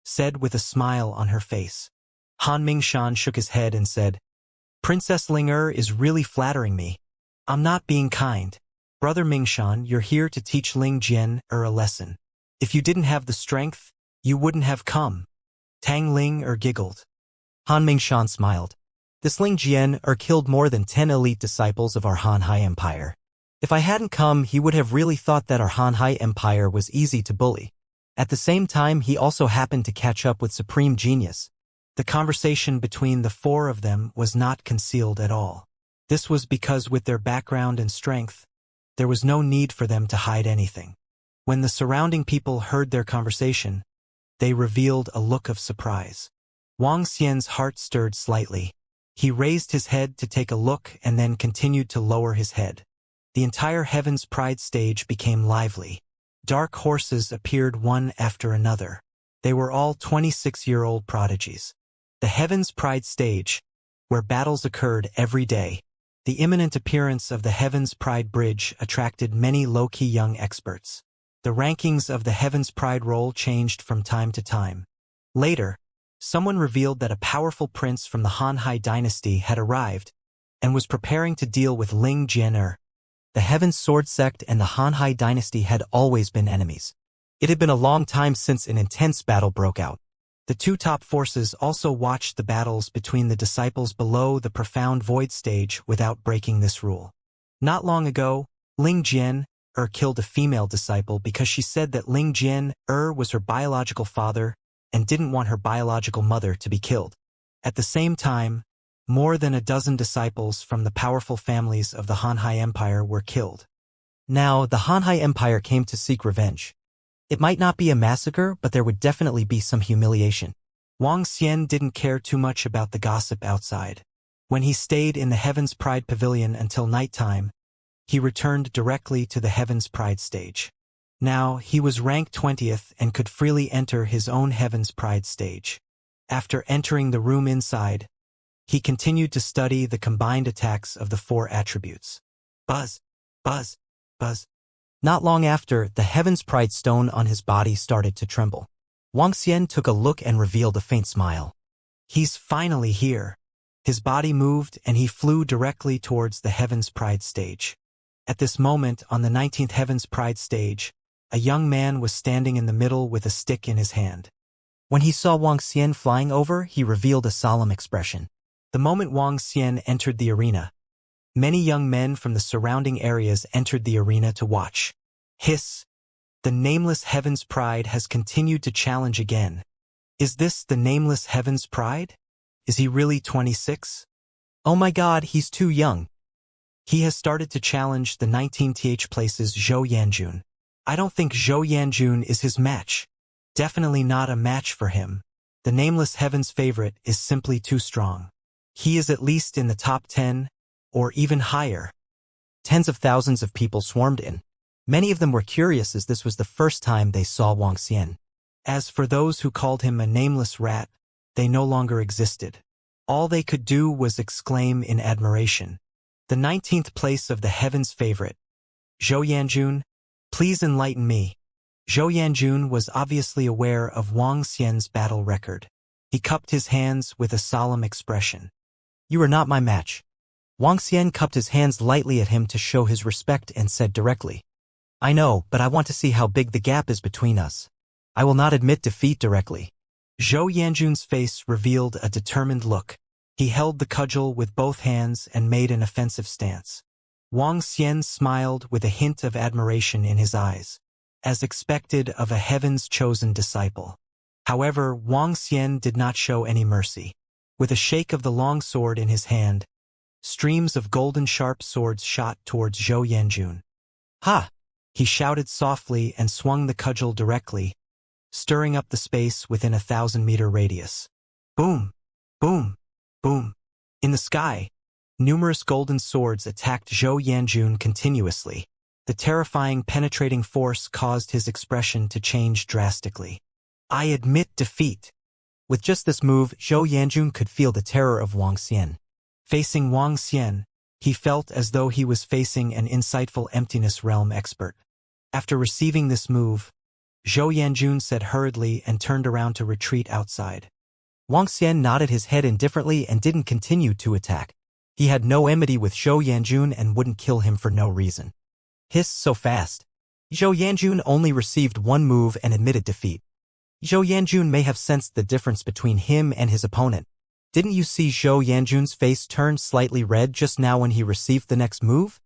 said with a smile on her face. Han Mingshan shook his head and said, Princess Ling-er is really flattering me. I'm not being kind. Brother Mingshan, you're here to teach Ling Jian-er a lesson. If you didn't have the strength, you wouldn't have come. Tang Ling-er giggled. Han Mingshan smiled. This Ling Jian-er killed more than 10 elite disciples of our Han Hai Empire. If I hadn't come, he would have really thought that our Han Hai Empire was easy to bully. At the same time, he also happened to catch up with Supreme Genius. The conversation between the 4 of them was not concealed at all. This was because with their background and strength, there was no need for them to hide anything. When the surrounding people heard their conversation, they revealed a look of surprise. Wang Xian's heart stirred slightly. He raised his head to take a look and then continued to lower his head. The entire Heaven's Pride stage became lively. Dark horses appeared one after another. They were all 26-year-old prodigies. The Heaven's Pride stage, where battles occurred every day. The imminent appearance of the Heaven's Pride Bridge attracted many low-key young experts. The rankings of the Heaven's Pride roll changed from time to time. Later, someone revealed that a powerful prince from the Han Hai dynasty had arrived and was preparing to deal with Ling Jian-er. The Heaven's Sword sect and the Han Hai dynasty had always been enemies. It had been a long time since an intense battle broke out. The 2 top forces also watched the battles between the disciples below the profound void stage without breaking this rule. Not long ago, Ling Jian-er killed a female disciple because she said that Ling Jian-er was her biological father and didn't want her biological mother to be killed. At the same time, more than a dozen disciples from the powerful families of the Han Hai Empire were killed. Now, the Han Hai Empire came to seek revenge. It might not be a massacre, but there would definitely be some humiliation. Wang Xian didn't care too much about the gossip outside. When he stayed in the Heaven's Pride Pavilion until nighttime, he returned directly to the Heaven's Pride stage. Now, he was ranked 20th and could freely enter his own Heaven's Pride stage. After entering the room inside, he continued to study the combined attacks of the 4 attributes. Buzz, buzz, buzz. Not long after, the Heaven's Pride stone on his body started to tremble. Wang Xian took a look and revealed a faint smile. He's finally here. His body moved and he flew directly towards the Heaven's Pride stage. At this moment, on the 19th Heaven's Pride stage, a young man was standing in the middle with a stick in his hand. When he saw Wang Xian flying over, he revealed a solemn expression. The moment Wang Xian entered the arena, many young men from the surrounding areas entered the arena to watch. Hiss! The nameless Heaven's Pride has continued to challenge again. Is this the nameless Heaven's Pride? Is he really 26? Oh my god, he's too young. He has started to challenge the 19th place's Zhou Yanjun. I don't think Zhou Yanjun is his match. Definitely not a match for him. The nameless Heaven's favorite is simply too strong. He is at least in the top 10, or even higher. Tens of thousands of people swarmed in. Many of them were curious as this was the first time they saw Wang Xian. As for those who called him a nameless rat, they no longer existed. All they could do was exclaim in admiration. The 19th place of the Heaven's favorite, Zhou Yanjun, please enlighten me. Zhou Yanjun was obviously aware of Wang Xian's battle record. He cupped his hands with a solemn expression. You are not my match. Wang Xian cupped his hands lightly at him to show his respect and said directly. I know, but I want to see how big the gap is between us. I will not admit defeat directly. Zhou Yanjun's face revealed a determined look. He held the cudgel with both hands and made an offensive stance. Wang Xian smiled with a hint of admiration in his eyes, as expected of a heaven's chosen disciple. However, Wang Xian did not show any mercy. With a shake of the long sword in his hand, streams of golden sharp swords shot towards Zhou Yanjun. Ha! He shouted softly and swung the cudgel directly, stirring up the space within a 1,000-meter radius. Boom! Boom! Boom! In the sky, numerous golden swords attacked Zhou Yanjun continuously. The terrifying penetrating force caused his expression to change drastically. I admit defeat. With just this move, Zhou Yanjun could feel the terror of Wang Xian. Facing Wang Xian, he felt as though he was facing an insightful emptiness realm expert. After receiving this move, Zhou Yanjun said hurriedly and turned around to retreat outside. Wang Xian nodded his head indifferently and didn't continue to attack. He had no enmity with Zhou Yanjun and wouldn't kill him for no reason. Hiss so fast. Zhou Yanjun only received one move and admitted defeat. Zhou Yanjun may have sensed the difference between him and his opponent. Didn't you see Zhou Yanjun's face turn slightly red just now when he received the next move?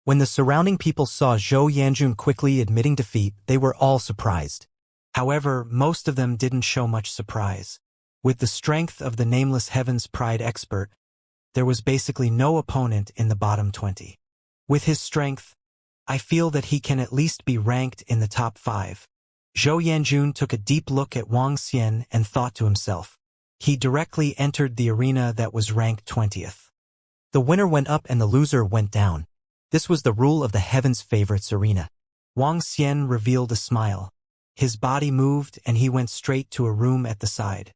When the surrounding people saw Zhou Yanjun quickly admitting defeat, they were all surprised. However, most of them didn't show much surprise. With the strength of the nameless Heaven's Pride expert, there was basically no opponent in the bottom 20. With his strength, I feel that he can at least be ranked in the top 5. Zhou Yanjun took a deep look at Wang Xian and thought to himself. He directly entered the arena that was ranked 20th. The winner went up and the loser went down. This was the rule of the Heaven's Favorites arena. Wang Xian revealed a smile. His body moved and he went straight to a room at the side.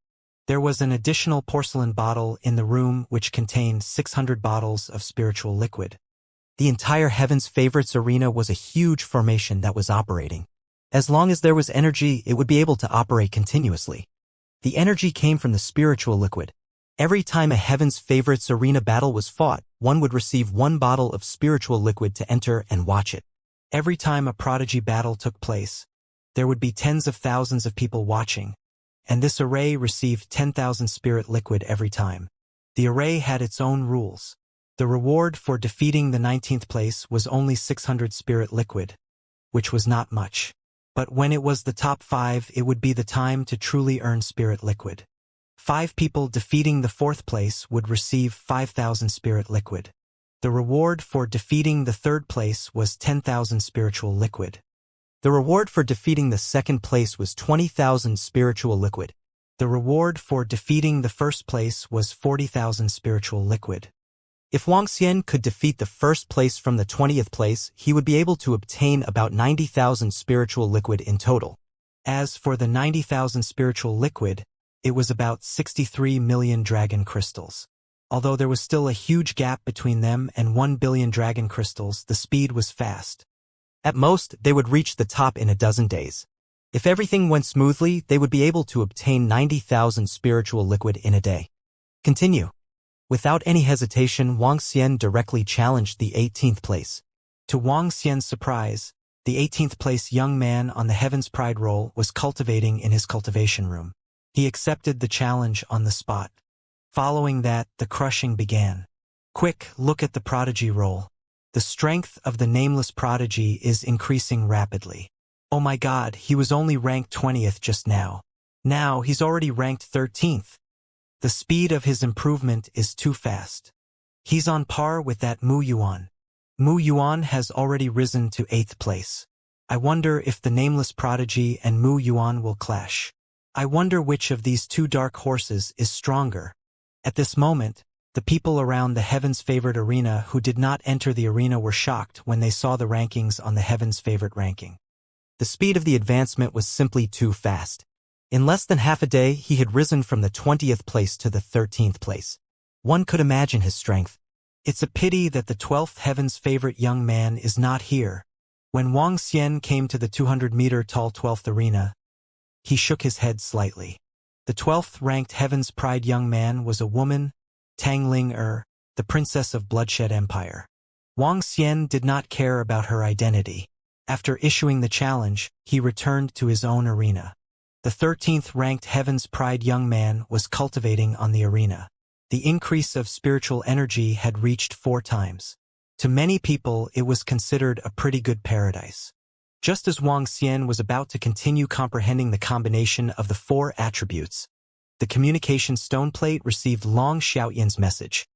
There was an additional porcelain bottle in the room which contained 600 bottles of spiritual liquid. The entire Heaven's Favorites arena was a huge formation that was operating. As long as there was energy, it would be able to operate continuously. The energy came from the spiritual liquid. Every time a Heaven's Favorites arena battle was fought, one would receive 1 bottle of spiritual liquid to enter and watch it. Every time a prodigy battle took place, there would be tens of thousands of people watching, and this array received 10,000 spirit liquid every time. The array had its own rules. The reward for defeating the 19th place was only 600 spirit liquid, which was not much. But when it was the top 5, it would be the time to truly earn spirit liquid. 5 people defeating the 4th place would receive 5,000 spirit liquid. The reward for defeating the 3rd place was 10,000 spiritual liquid. The reward for defeating the 2nd place was 20,000 spiritual liquid. The reward for defeating the 1st place was 40,000 spiritual liquid. If Wang Xian could defeat the 1st place from the 20th place, he would be able to obtain about 90,000 spiritual liquid in total. As for the 90,000 spiritual liquid, it was about 63 million dragon crystals. Although there was still a huge gap between them and 1 billion dragon crystals, the speed was fast. At most, they would reach the top in a dozen days. If everything went smoothly, they would be able to obtain 90,000 spiritual liquid in a day. Continue. Without any hesitation, Wang Xian directly challenged the 18th place. To Wang Xian's surprise, the 18th place young man on the Heaven's Pride roll was cultivating in his cultivation room. He accepted the challenge on the spot. Following that, the crushing began. Quick, look at the prodigy roll. The strength of the nameless prodigy is increasing rapidly. Oh my god, he was only ranked 20th just now. Now he's already ranked 13th. The speed of his improvement is too fast. He's on par with that Mu Yuan. Mu Yuan has already risen to 8th place. I wonder if the nameless prodigy and Mu Yuan will clash. I wonder which of these 2 dark horses is stronger. At this moment, the people around the Heaven's Favorite arena who did not enter the arena were shocked when they saw the rankings on the Heaven's Favorite ranking. The speed of the advancement was simply too fast. In less than half a day, he had risen from the 20th place to the 13th place. One could imagine his strength. It's a pity that the 12th Heaven's Favorite young man is not here. When Wang Xian came to the 200-meter-tall 12th arena, he shook his head slightly. The 12th-ranked Heaven's Pride young man was a woman, Tang Ling-er, the princess of Bloodshed Empire. Wang Xian did not care about her identity. After issuing the challenge, he returned to his own arena. The 13th-ranked Heaven's Pride young man was cultivating on the arena. The increase of spiritual energy had reached 4 times. To many people, it was considered a pretty good paradise. Just as Wang Xian was about to continue comprehending the combination of the 4 attributes, the communication stone plate received Long Xiaoyan's message.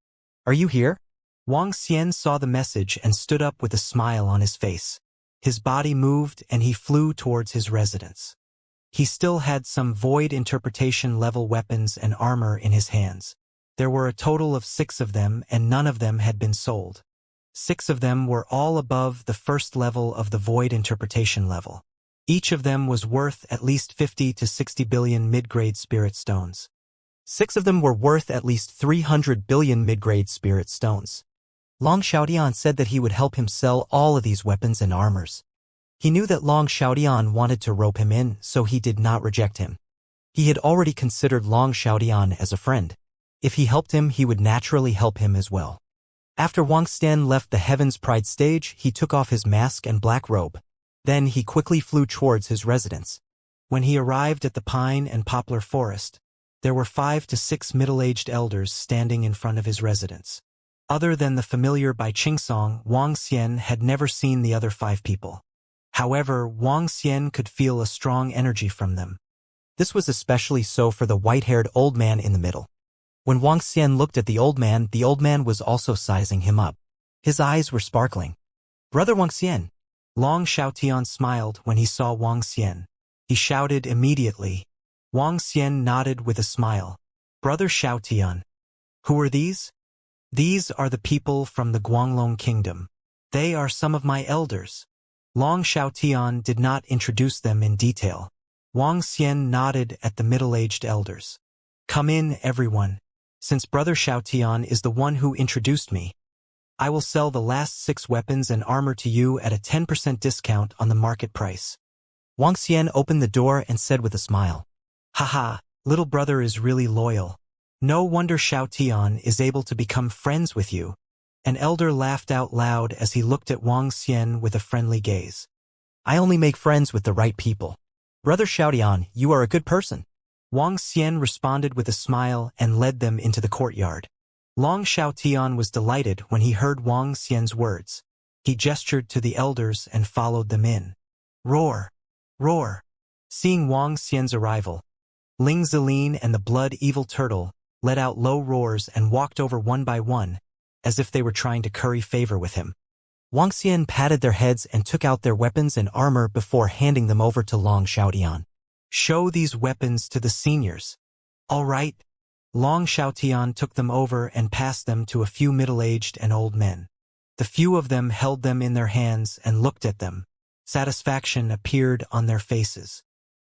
"Are you here?" Wang Xian saw the message and stood up with a smile on his face. His body moved and he flew towards his residence. He still had some void interpretation level weapons and armor in his hands. There were a total of 6 of them and none of them had been sold. 6 of them were all above the first level of the void interpretation level. Each of them was worth at least 50 to 60 billion mid-grade spirit stones. 6 of them were worth at least 300 billion mid-grade spirit stones. Long Xiaotian said that he would help him sell all of these weapons and armors. He knew that Long Xiaotian wanted to rope him in, so he did not reject him. He had already considered Long Xiaotian as a friend. If he helped him, he would naturally help him as well. After Wang Xian left the Heaven's Pride stage, he took off his mask and black robe. Then he quickly flew towards his residence. When he arrived at the pine and poplar forest, there were 5 to 6 middle-aged elders standing in front of his residence. Other than the familiar by Qingsong, Wang Xian had never seen the other 5 people. However, Wang Xian could feel a strong energy from them. This was especially so for the white-haired old man in the middle. When Wang Xian looked at the old man was also sizing him up. His eyes were sparkling. "Brother Wang Xian." Long Xiaotian smiled when he saw Wang Xian. He shouted immediately. Wang Xian nodded with a smile. "Brother Xiaotian." "Who are these?" "These are the people from the Guanglong Kingdom. They are some of my elders." Long Xiaotian did not introduce them in detail. Wang Xian nodded at the middle-aged elders. "Come in, everyone. Since Brother Xiaotian is the one who introduced me, I will sell the last 6 weapons and armor to you at a 10% discount on the market price." Wang Xian opened the door and said with a smile, "Haha, little brother is really loyal. No wonder Xiaotian is able to become friends with you." An elder laughed out loud as he looked at Wang Xian with a friendly gaze. "I only make friends with the right people. Brother Xiaotian, you are a good person." Wang Xian responded with a smile and led them into the courtyard. Long Xiaotian was delighted when he heard Wang Xian's words. He gestured to the elders and followed them in. Roar! Roar! Seeing Wang Xian's arrival, Ling Zilin and the blood-evil turtle let out low roars and walked over one by one, as if they were trying to curry favor with him. Wang Xian patted their heads and took out their weapons and armor before handing them over to Long Xiaotian. "Show these weapons to the seniors." "All right." Long Xiaotian took them over and passed them to a few middle-aged and old men. The few of them held them in their hands and looked at them. Satisfaction appeared on their faces.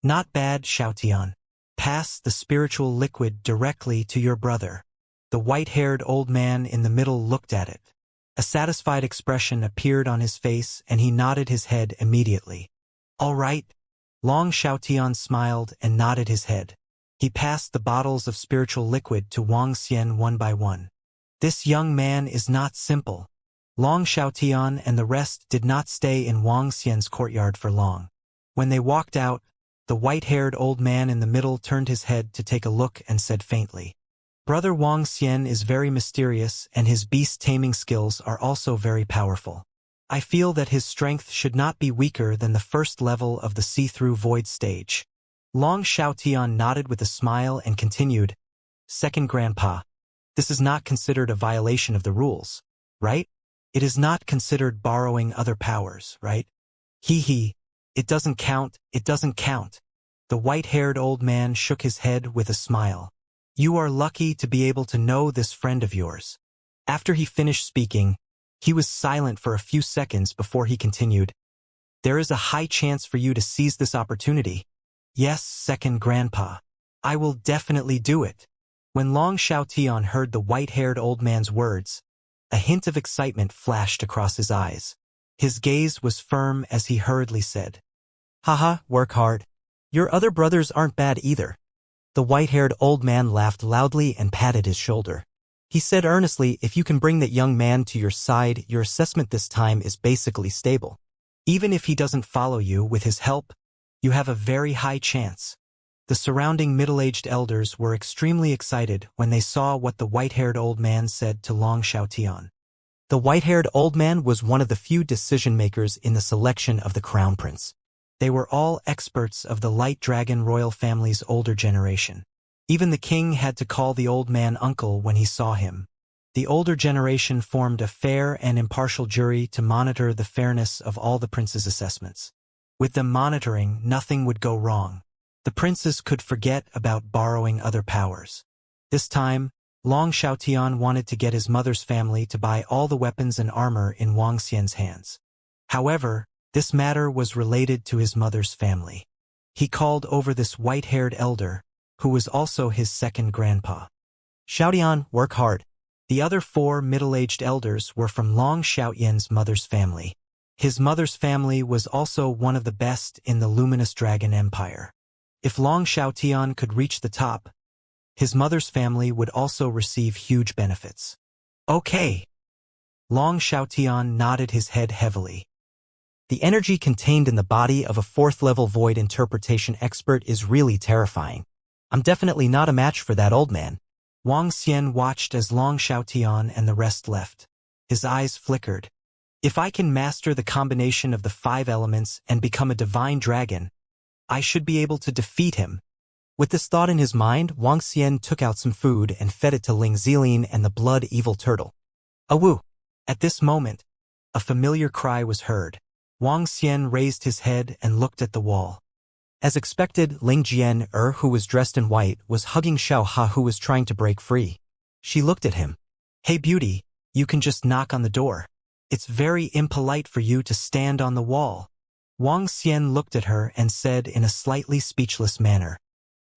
"Not bad, Xiaotian. Pass the spiritual liquid directly to your brother." The white-haired old man in the middle looked at it. A satisfied expression appeared on his face and he nodded his head immediately. "All right." Long Xiaotian smiled and nodded his head. He passed the bottles of spiritual liquid to Wang Xian one by one. This young man is not simple. Long Xiaotian and the rest did not stay in Wang Xian's courtyard for long. When they walked out, the white-haired old man in the middle turned his head to take a look and said faintly, "Brother Wang Xian is very mysterious and his beast-taming skills are also very powerful. I feel that his strength should not be weaker than the first level of the see-through void stage." Long Xiaotian nodded with a smile and continued, "Second Grandpa, this is not considered a violation of the rules, right? It is not considered borrowing other powers, right? Hee. It doesn't count, it doesn't count." The white-haired old man shook his head with a smile. "You are lucky to be able to know this friend of yours." After he finished speaking, he was silent for a few seconds before he continued, "There is a high chance for you to seize this opportunity." "Yes, Second Grandpa. I will definitely do it." When Long Xiaotian heard the white-haired old man's words, a hint of excitement flashed across his eyes. His gaze was firm as he hurriedly said, Haha, work hard. Your other brothers aren't bad either. The white-haired old man laughed loudly and patted his shoulder. He said earnestly, if you can bring that young man to your side, your assessment this time is basically stable. Even if he doesn't follow you with his help, you have a very high chance. The surrounding middle-aged elders were extremely excited when they saw what the white-haired old man said to Long Xiaotian. The white-haired old man was one of the few decision-makers in the selection of the crown prince. They were all experts of the Light Dragon royal family's older generation. Even the king had to call the old man uncle when he saw him. The older generation formed a fair and impartial jury to monitor the fairness of all the prince's assessments. With them monitoring, nothing would go wrong. The princes could forget about borrowing other powers. This time, Long Xiaotian wanted to get his mother's family to buy all the weapons and armor in Wang Xian's hands. However, this matter was related to his mother's family. He called over this white-haired elder, who was also his second grandpa. Xiaotian, work hard. The other 4 middle-aged elders were from Long Xiaotian's mother's family. His mother's family was also one of the best in the Luminous Dragon Empire. If Long Xiaotian could reach the top, his mother's family would also receive huge benefits. Okay. Long Xiaotian nodded his head heavily. The energy contained in the body of a 4th-level void interpretation expert is really terrifying. I'm definitely not a match for that old man. Wang Xian watched as Long Xiaotian and the rest left. His eyes flickered. If I can master the combination of the 5 elements and become a divine dragon, I should be able to defeat him. With this thought in his mind, Wang Xian took out some food and fed it to Ling Ziling and the blood-evil turtle. Awoo! At this moment, a familiar cry was heard. Wang Xian raised his head and looked at the wall. As expected, Ling Jian, who was dressed in white, was hugging Xiao Ha, who was trying to break free. She looked at him. Hey beauty, you can just knock on the door. It's very impolite for you to stand on the wall. Wang Xian looked at her and said in a slightly speechless manner.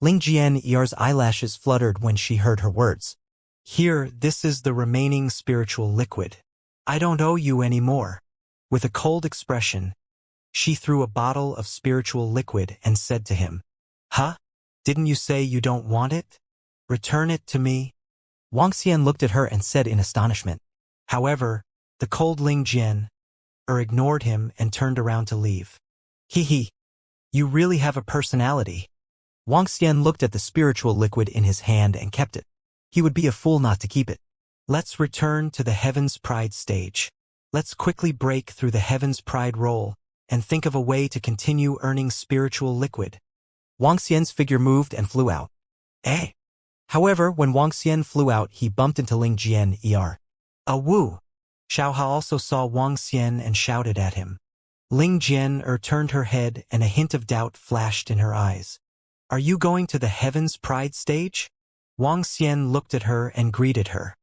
Ling Jian's eyelashes fluttered when she heard her words. Here, this is the remaining spiritual liquid. I don't owe you any more. With a cold expression, she threw a bottle of spiritual liquid and said to him, Huh? Didn't you say you don't want it? Return it to me. Wang Xian looked at her and said in astonishment. However, the cold Ling Jian ignored him and turned around to leave. Hee. You really have a personality. Wang Xian looked at the spiritual liquid in his hand and kept it. He would be a fool not to keep it. Let's return to the Heaven's Pride stage. Let's quickly break through the Heaven's Pride roll and think of a way to continue earning spiritual liquid. Wang Xian's figure moved and flew out. However, when Wang Xian flew out, he bumped into Ling Jian. Awoo! Xiao Ha also saw Wang Xian and shouted at him. Ling Jian turned her head and a hint of doubt flashed in her eyes. Are you going to the Heaven's Pride stage? Wang Xian looked at her and greeted her.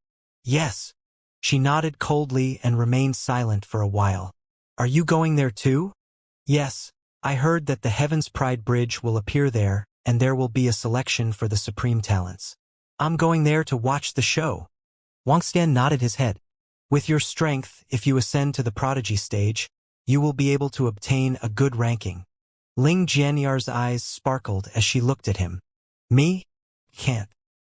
Yes. She nodded coldly and remained silent for a while. Are you going there too? Yes. I heard that the Heaven's Pride Bridge will appear there, and there will be a selection for the supreme talents. I'm going there to watch the show. Wang Xian nodded his head. With your strength, if you ascend to the prodigy stage, you will be able to obtain a good ranking. Ling Jianyar's eyes sparkled as she looked at him. Me? Can't.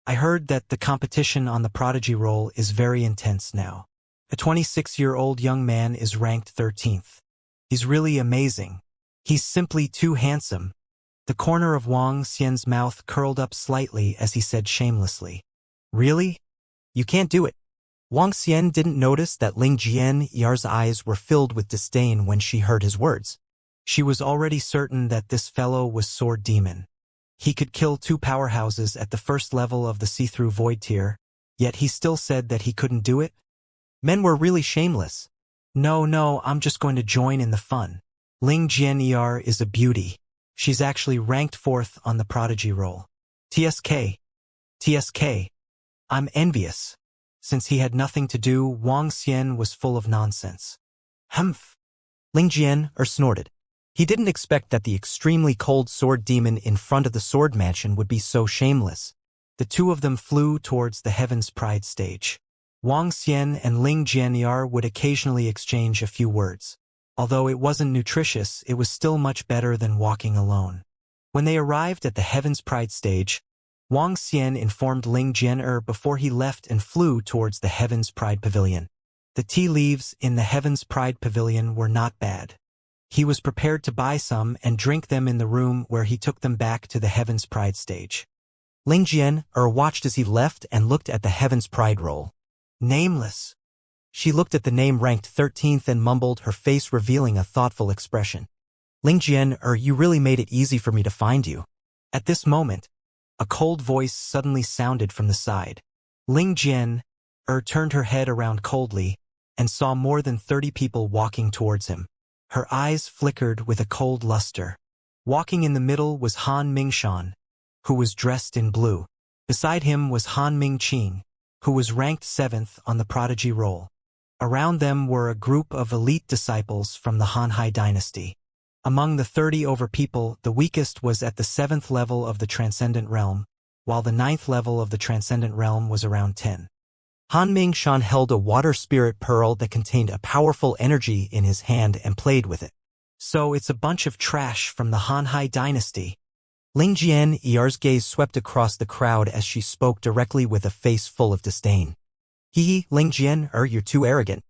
I heard that the competition on the prodigy roll is very intense now. A 26-year-old young man is ranked 13th. He's really amazing. He's simply too handsome. The corner of Wang Xian's mouth curled up slightly as he said shamelessly. Really? You can't do it. Wang Xian didn't notice that Ling Jianyar's eyes were filled with disdain when she heard his words. She was already certain that this fellow was Sword Demon. He could kill 2 powerhouses at the first level of the see-through void tier, yet he still said that he couldn't do it? Men were really shameless. No, I'm just going to join in the fun. Ling Jianyar is a beauty. She's actually ranked 4th on the prodigy roll. TSK. I'm envious. Since he had nothing to do, Wang Xian was full of nonsense. Humph. Ling Jian snorted. He didn't expect that the extremely cold sword demon in front of the sword mansion would be so shameless. The 2 of them flew towards the Heaven's Pride stage. Wang Xian and Ling Jianyar would occasionally exchange a few words. Although it wasn't nutritious, it was still much better than walking alone. When they arrived at the Heaven's Pride stage, Wang Xian informed Ling Jian'er before he left and flew towards the Heaven's Pride Pavilion. The tea leaves in the Heaven's Pride Pavilion were not bad. He was prepared to buy some and drink them in the room where he took them back to the Heaven's Pride stage. Ling Jian'er watched as he left and looked at the Heaven's Pride roll. Nameless. She looked at the name ranked 13th and mumbled, her face revealing a thoughtful expression. Ling Jian'er, you really made it easy for me to find you. At this moment, a cold voice suddenly sounded from the side. Ling Jian'er turned her head around coldly and saw more than 30 people walking towards him. Her eyes flickered with a cold luster. Walking in the middle was Han Mingshan, who was dressed in blue. Beside him was Han Mingqing, who was ranked 7th on the prodigy roll. Around them were a group of elite disciples from the Hanhai dynasty. Among the 30 over people, the weakest was at the 7th level of the Transcendent Realm, while the 9th level of the Transcendent Realm was around 10. Han Mingshan held a water spirit pearl that contained a powerful energy in his hand and played with it. So it's a bunch of trash from the Hanhai dynasty. Ling Jian'er's gaze swept across the crowd as she spoke directly with a face full of disdain. Hee, Ling Jian'er, you're too arrogant.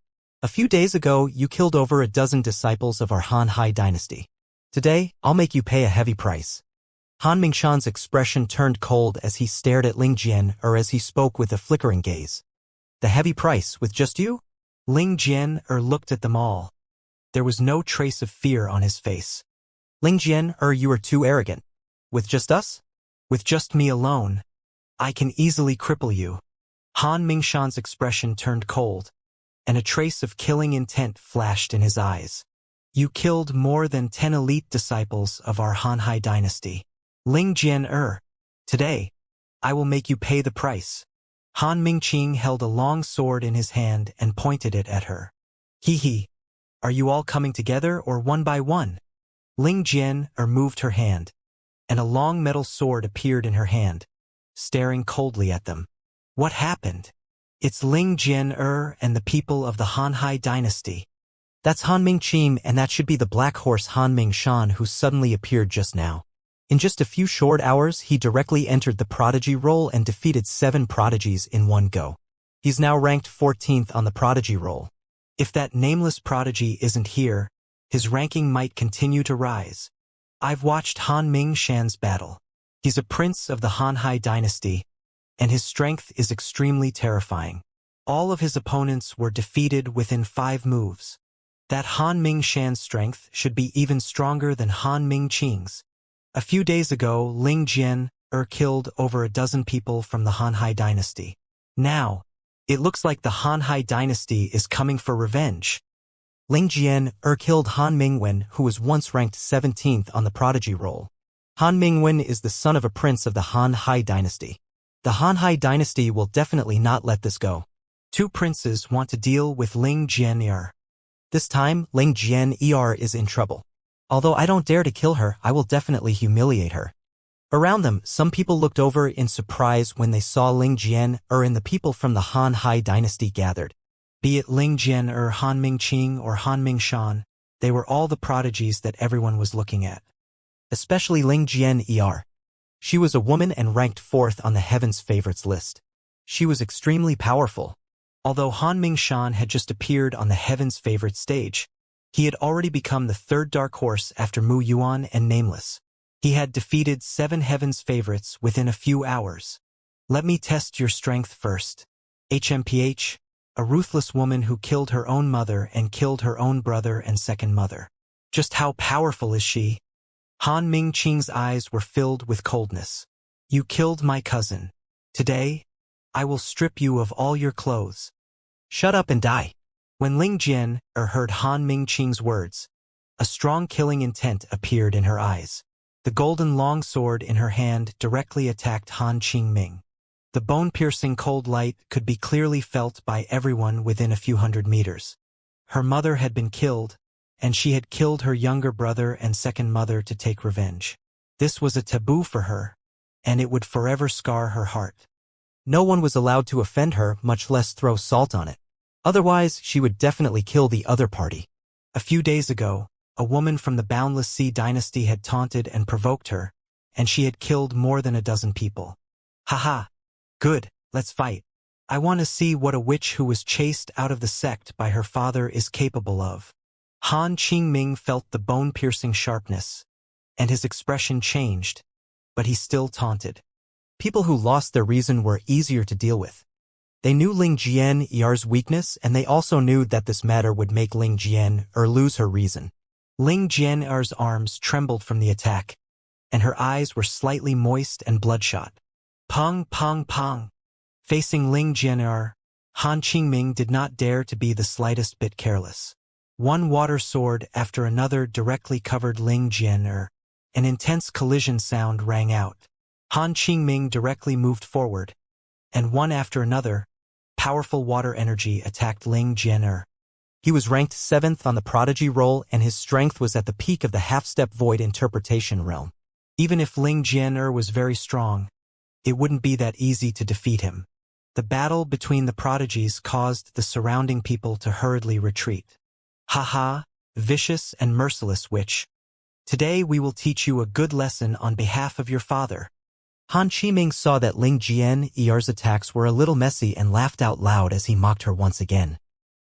A few days ago, you killed over a dozen disciples of our Hanhai dynasty. Today, I'll make you pay a heavy price. Han Mingshan's expression turned cold as he stared at Ling Jian'er as he spoke with a flickering gaze. The heavy price with just you? Ling Jian'er looked at them all. There was no trace of fear on his face. Ling Jian'er, you are too arrogant. With just us? With just me alone, I can easily cripple you. Han Mingshan's expression turned cold, and a trace of killing intent flashed in his eyes. You killed more than 10 elite disciples of our Hanhai dynasty. Ling Jian'er, today, I will make you pay the price. Han Mingqing held a long sword in his hand and pointed it at her. Hee, are you all coming together or one by one? Ling Jian'er moved her hand, and a long metal sword appeared in her hand, staring coldly at them. What happened? It's Ling Jian'er and the people of the Hanhai dynasty. That's Han Mingqing, and that should be the black horse Han Mingshan who suddenly appeared just now. In just a few short hours, he directly entered the prodigy roll and defeated 7 prodigies in one go. He's now ranked 14th on the prodigy roll. If that nameless prodigy isn't here, his ranking might continue to rise. I've watched Han Mingshan's battle. He's a prince of the Hanhai dynasty, and his strength is extremely terrifying. All of his opponents were defeated within 5 moves. That Han Mingshan's strength should be even stronger than Han Mingqing's. A few days ago, Ling Jian'er killed over a dozen people from the Hanhai dynasty. Now, it looks like the Hanhai dynasty is coming for revenge. Ling Jian'er killed Han Mingwen, who was once ranked 17th on the prodigy roll. Han Mingwen is the son of a prince of the Hanhai dynasty. The Hanhai dynasty will definitely not let this go. 2 princes want to deal with Ling Jian'er. This time, Ling Jian'er is in trouble. Although I don't dare to kill her, I will definitely humiliate her. Around them, some people looked over in surprise when they saw Ling Jian'er and the people from the Hanhai dynasty gathered. Be it Ling Jian'er, Han Mingqing, or Han Mingshan, they were all the prodigies that everyone was looking at. Especially Ling Jian'er. She was a woman and ranked 4th on the Heaven's Favorites list. She was extremely powerful. Although Han Mingshan had just appeared on the Heaven's Favorite stage, he had already become the 3rd dark horse after Mu Yuan and Nameless. He had defeated 7 Heaven's Favorites within a few hours. Let me test your strength first. HMPH, a ruthless woman who killed her own mother and killed her own brother and second mother. Just how powerful is she? Han Mingqing's eyes were filled with coldness. You killed my cousin. Today, I will strip you of all your clothes. Shut up and die. When Ling Jian'er heard Han Mingqing's words, a strong killing intent appeared in her eyes. The golden long sword in her hand directly attacked Han Qingming. The bone-piercing cold light could be clearly felt by everyone within a few hundred meters. Her mother had been killed, and she had killed her younger brother and second mother to take revenge. This was a taboo for her, and it would forever scar her heart. No one was allowed to offend her, much less throw salt on it. Otherwise, she would definitely kill the other party. A few days ago, a woman from the Boundless Sea dynasty had taunted and provoked her, and she had killed more than a dozen people. Haha. Good, let's fight. I want to see what a witch who was chased out of the sect by her father is capable of. Han Qingming felt the bone-piercing sharpness, and his expression changed, but he still taunted. People who lost their reason were easier to deal with. They knew Ling Jian'er's weakness, and they also knew that this matter would make Ling Jian'er lose her reason. Ling Jian'er's arms trembled from the attack, and her eyes were slightly moist and bloodshot. Pong, pong, pong. Facing Ling Jian'er, Han Qingming did not dare to be the slightest bit careless. One water sword after another directly covered Ling Jian'er. An intense collision sound rang out. Han Qingming directly moved forward, and one after another, powerful water energy attacked Ling Jian'er. He was ranked 7th on the prodigy roll, and his strength was at the peak of the half-step void interpretation realm. Even if Ling Jian'er was very strong, it wouldn't be that easy to defeat him. The battle between the prodigies caused the surrounding people to hurriedly retreat. Haha, vicious and merciless witch. Today we will teach you a good lesson on behalf of your father. Han Qingming saw that Ling Jian'er's attacks were a little messy and laughed out loud as he mocked her once again.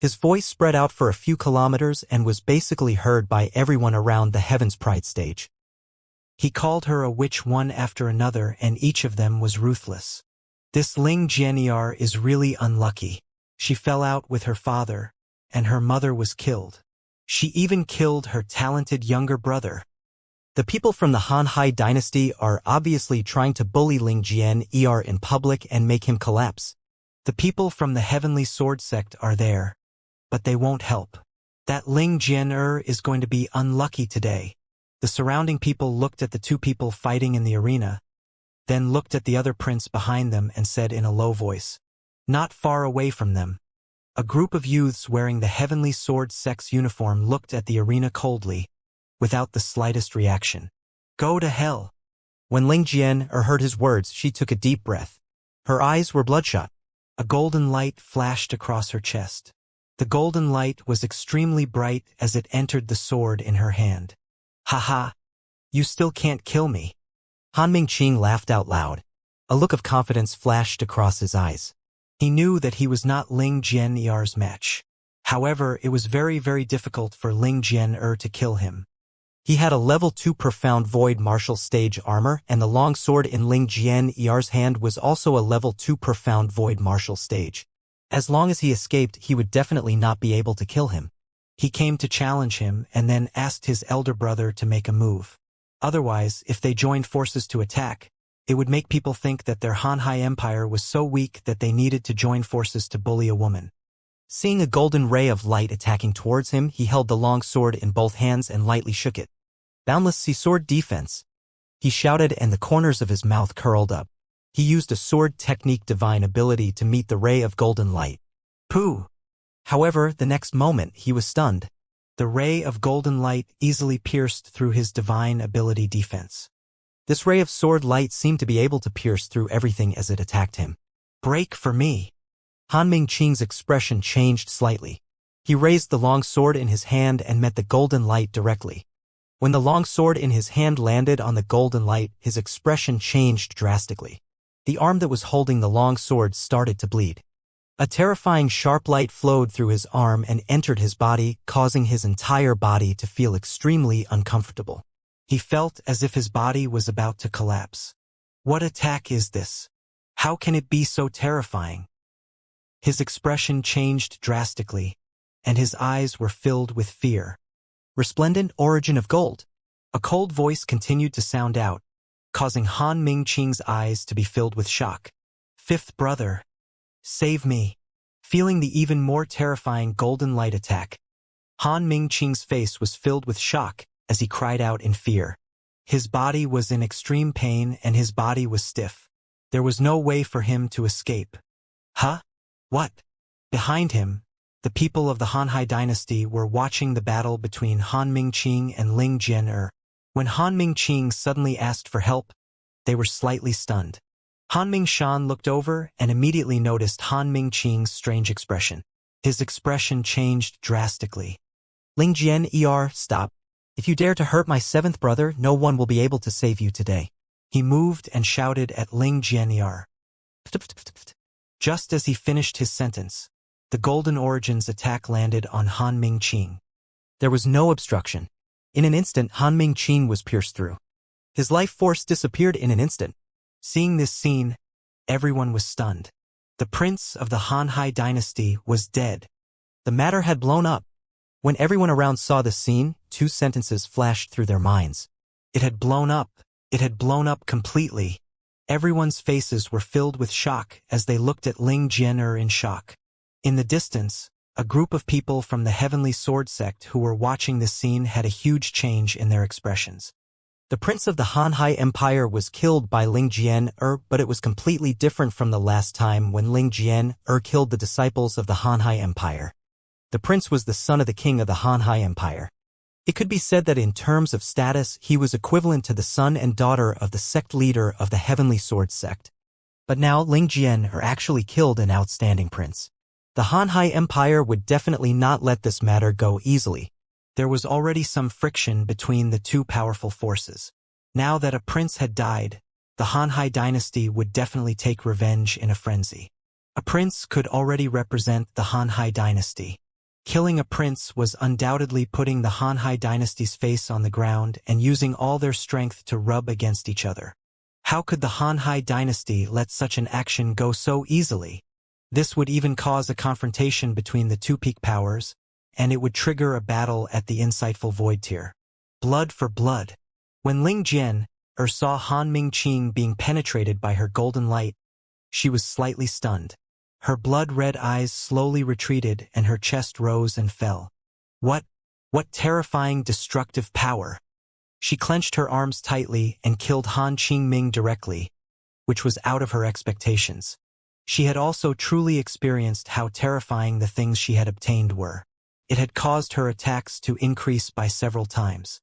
His voice spread out for a few kilometers and was basically heard by everyone around the Heaven's Pride stage. He called her a witch one after another, and each of them was ruthless. This Ling Jian'er is really unlucky. She fell out with her father, and her mother was killed. She even killed her talented younger brother. The people from the Han dynasty are obviously trying to bully Ling Jian'er in public and make him collapse. The people from the Heavenly Sword sect are there, but they won't help. That Ling Jian'er is going to be unlucky today. The surrounding people looked at the two people fighting in the arena, then looked at the other prince behind them and said in a low voice, not far away from them, a group of youths wearing the Heavenly Sword sect's uniform looked at the arena coldly, without the slightest reaction. Go to hell. When Ling Jian'er heard his words, she took a deep breath. Her eyes were bloodshot. A golden light flashed across her chest. The golden light was extremely bright as it entered the sword in her hand. Haha, you still can't kill me. Han Mingqing laughed out loud. A look of confidence flashed across his eyes. He knew that he was not Ling Jian'er's match. However, it was very, very difficult for Ling Jian'er to kill him. He had a level 2 profound void martial stage armor, and the long sword in Ling Jian'er's hand was also a level 2 profound void martial stage. As long as he escaped, he would definitely not be able to kill him. He came to challenge him and then asked his elder brother to make a move. Otherwise, if they joined forces to attack, it would make people think that their Hanhai Empire was so weak that they needed to join forces to bully a woman. Seeing a golden ray of light attacking towards him, he held the long sword in both hands and lightly shook it. Boundless Sea Sword Defense. He shouted, and the corners of his mouth curled up. He used a sword technique divine ability to meet the ray of golden light. Pooh! However, the next moment, he was stunned. The ray of golden light easily pierced through his divine ability defense. This ray of sword light seemed to be able to pierce through everything as it attacked him. Break for me. Han Mingqing's expression changed slightly. He raised the long sword in his hand and met the golden light directly. When the long sword in his hand landed on the golden light, his expression changed drastically. The arm that was holding the long sword started to bleed. A terrifying sharp light flowed through his arm and entered his body, causing his entire body to feel extremely uncomfortable. He felt as if his body was about to collapse. What attack is this? How can it be so terrifying? His expression changed drastically, and his eyes were filled with fear. Resplendent origin of gold. A cold voice continued to sound out, causing Han Mingqing's eyes to be filled with shock. Fifth brother, save me. Feeling the even more terrifying golden light attack, Han Mingqing's face was filled with shock as he cried out in fear. His body was in extreme pain and his body was stiff. There was no way for him to escape. Huh? What? Behind him, the people of the Hanhai dynasty were watching the battle between Han Mingqing and Ling Jian'er. When Han Mingqing suddenly asked for help, they were slightly stunned. Han Mingshan looked over and immediately noticed Han Mingqing's strange expression. His expression changed drastically. Ling Jian, stop. If you dare to hurt my seventh brother, no one will be able to save you today. He moved and shouted at Ling Jian. Just as he finished his sentence, the Golden Origins attack landed on Han Ming-Qing. There was no obstruction. In an instant, Han Ming-Qing was pierced through. His life force disappeared in an instant. Seeing this scene, everyone was stunned. The prince of the Hanhai dynasty was dead. The matter had blown up. When everyone around saw the scene, two sentences flashed through their minds. It had blown up. It had blown up completely. Everyone's faces were filled with shock as they looked at Ling Jian in shock. In the distance, a group of people from the Heavenly Sword sect who were watching this scene had a huge change in their expressions. The prince of the Hanhai Empire was killed by Ling Jian, but it was completely different from the last time when Ling Jian killed the disciples of the Hanhai Empire. The prince was the son of the king of the Hanhai Empire. It could be said that in terms of status, he was equivalent to the son and daughter of the sect leader of the Heavenly Sword sect. But now Ling Jian actually killed an outstanding prince. The Hanhai Empire would definitely not let this matter go easily. There was already some friction between the two powerful forces. Now that a prince had died, the Hanhai dynasty would definitely take revenge in a frenzy. A prince could already represent the Hanhai dynasty. Killing a prince was undoubtedly putting the Hanhai dynasty's face on the ground and using all their strength to rub against each other. How could the Hanhai dynasty let such an action go so easily? This would even cause a confrontation between the two peak powers, and it would trigger a battle at the insightful void tier. Blood for blood. When Ling Jian saw Han Ming-Qing being penetrated by her golden light, she was slightly stunned. Her blood-red eyes slowly retreated and her chest rose and fell. What terrifying destructive power! She clenched her arms tightly and killed Han Qingming directly, which was out of her expectations. She had also truly experienced how terrifying the things she had obtained were. It had caused her attacks to increase by several times.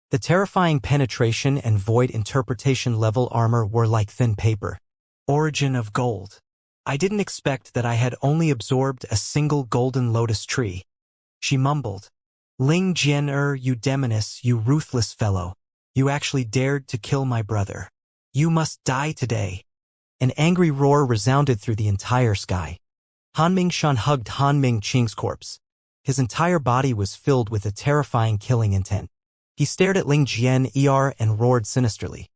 The terrifying penetration and void interpretation level armor were like thin paper. Origin of gold. I didn't expect that I had only absorbed a single golden lotus tree. She mumbled. Ling Jian, you demoness, you ruthless fellow. You actually dared to kill my brother. You must die today. An angry roar resounded through the entire sky. Han Ming-Shan hugged Han Ming-Qing's corpse. His entire body was filled with a terrifying killing intent. He stared at Ling Jian and roared sinisterly.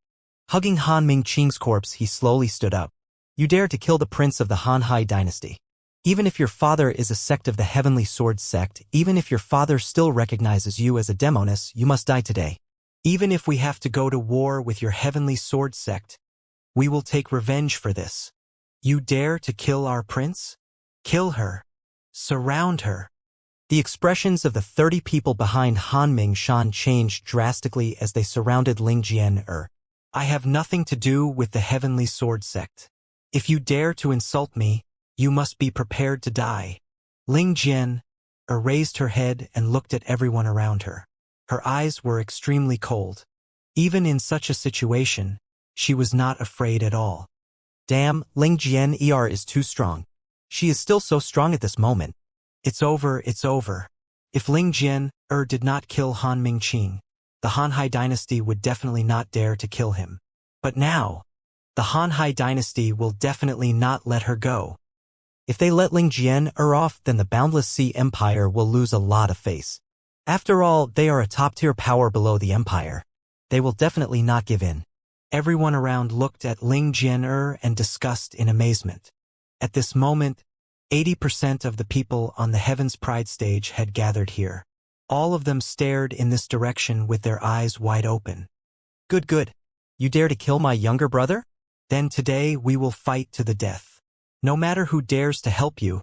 Hugging Han Ming-Qing's corpse, he slowly stood up. You dare to kill the prince of the Hanhai dynasty. Even if your father is a sect of the Heavenly Sword sect, even if your father still recognizes you as a demoness, you must die today. Even if we have to go to war with your Heavenly Sword sect, we will take revenge for this. You dare to kill our prince? Kill her. Surround her. The expressions of the 30 people behind Han Ming-Shan changed drastically as they surrounded Ling Jian. I have nothing to do with the Heavenly Sword sect. If you dare to insult me, you must be prepared to die. Ling Jian raised her head and looked at everyone around her. Her eyes were extremely cold. Even in such a situation, she was not afraid at all. Damn, Ling Jian is too strong. She is still so strong at this moment. It's over, it's over. If Ling Jian did not kill Han Ming-Qing, the Hanhai dynasty would definitely not dare to kill him. But now, the Hanhai dynasty will definitely not let her go. If they let Ling Jian off, then the Boundless Sea Empire will lose a lot of face. After all, they are a top-tier power below the Empire. They will definitely not give in. Everyone around looked at Ling Jian and discussed in amazement. At this moment, 80% of the people on the Heaven's Pride stage had gathered here. All of them stared in this direction with their eyes wide open. Good. You dare to kill my younger brother? Then today we will fight to the death. No matter who dares to help you,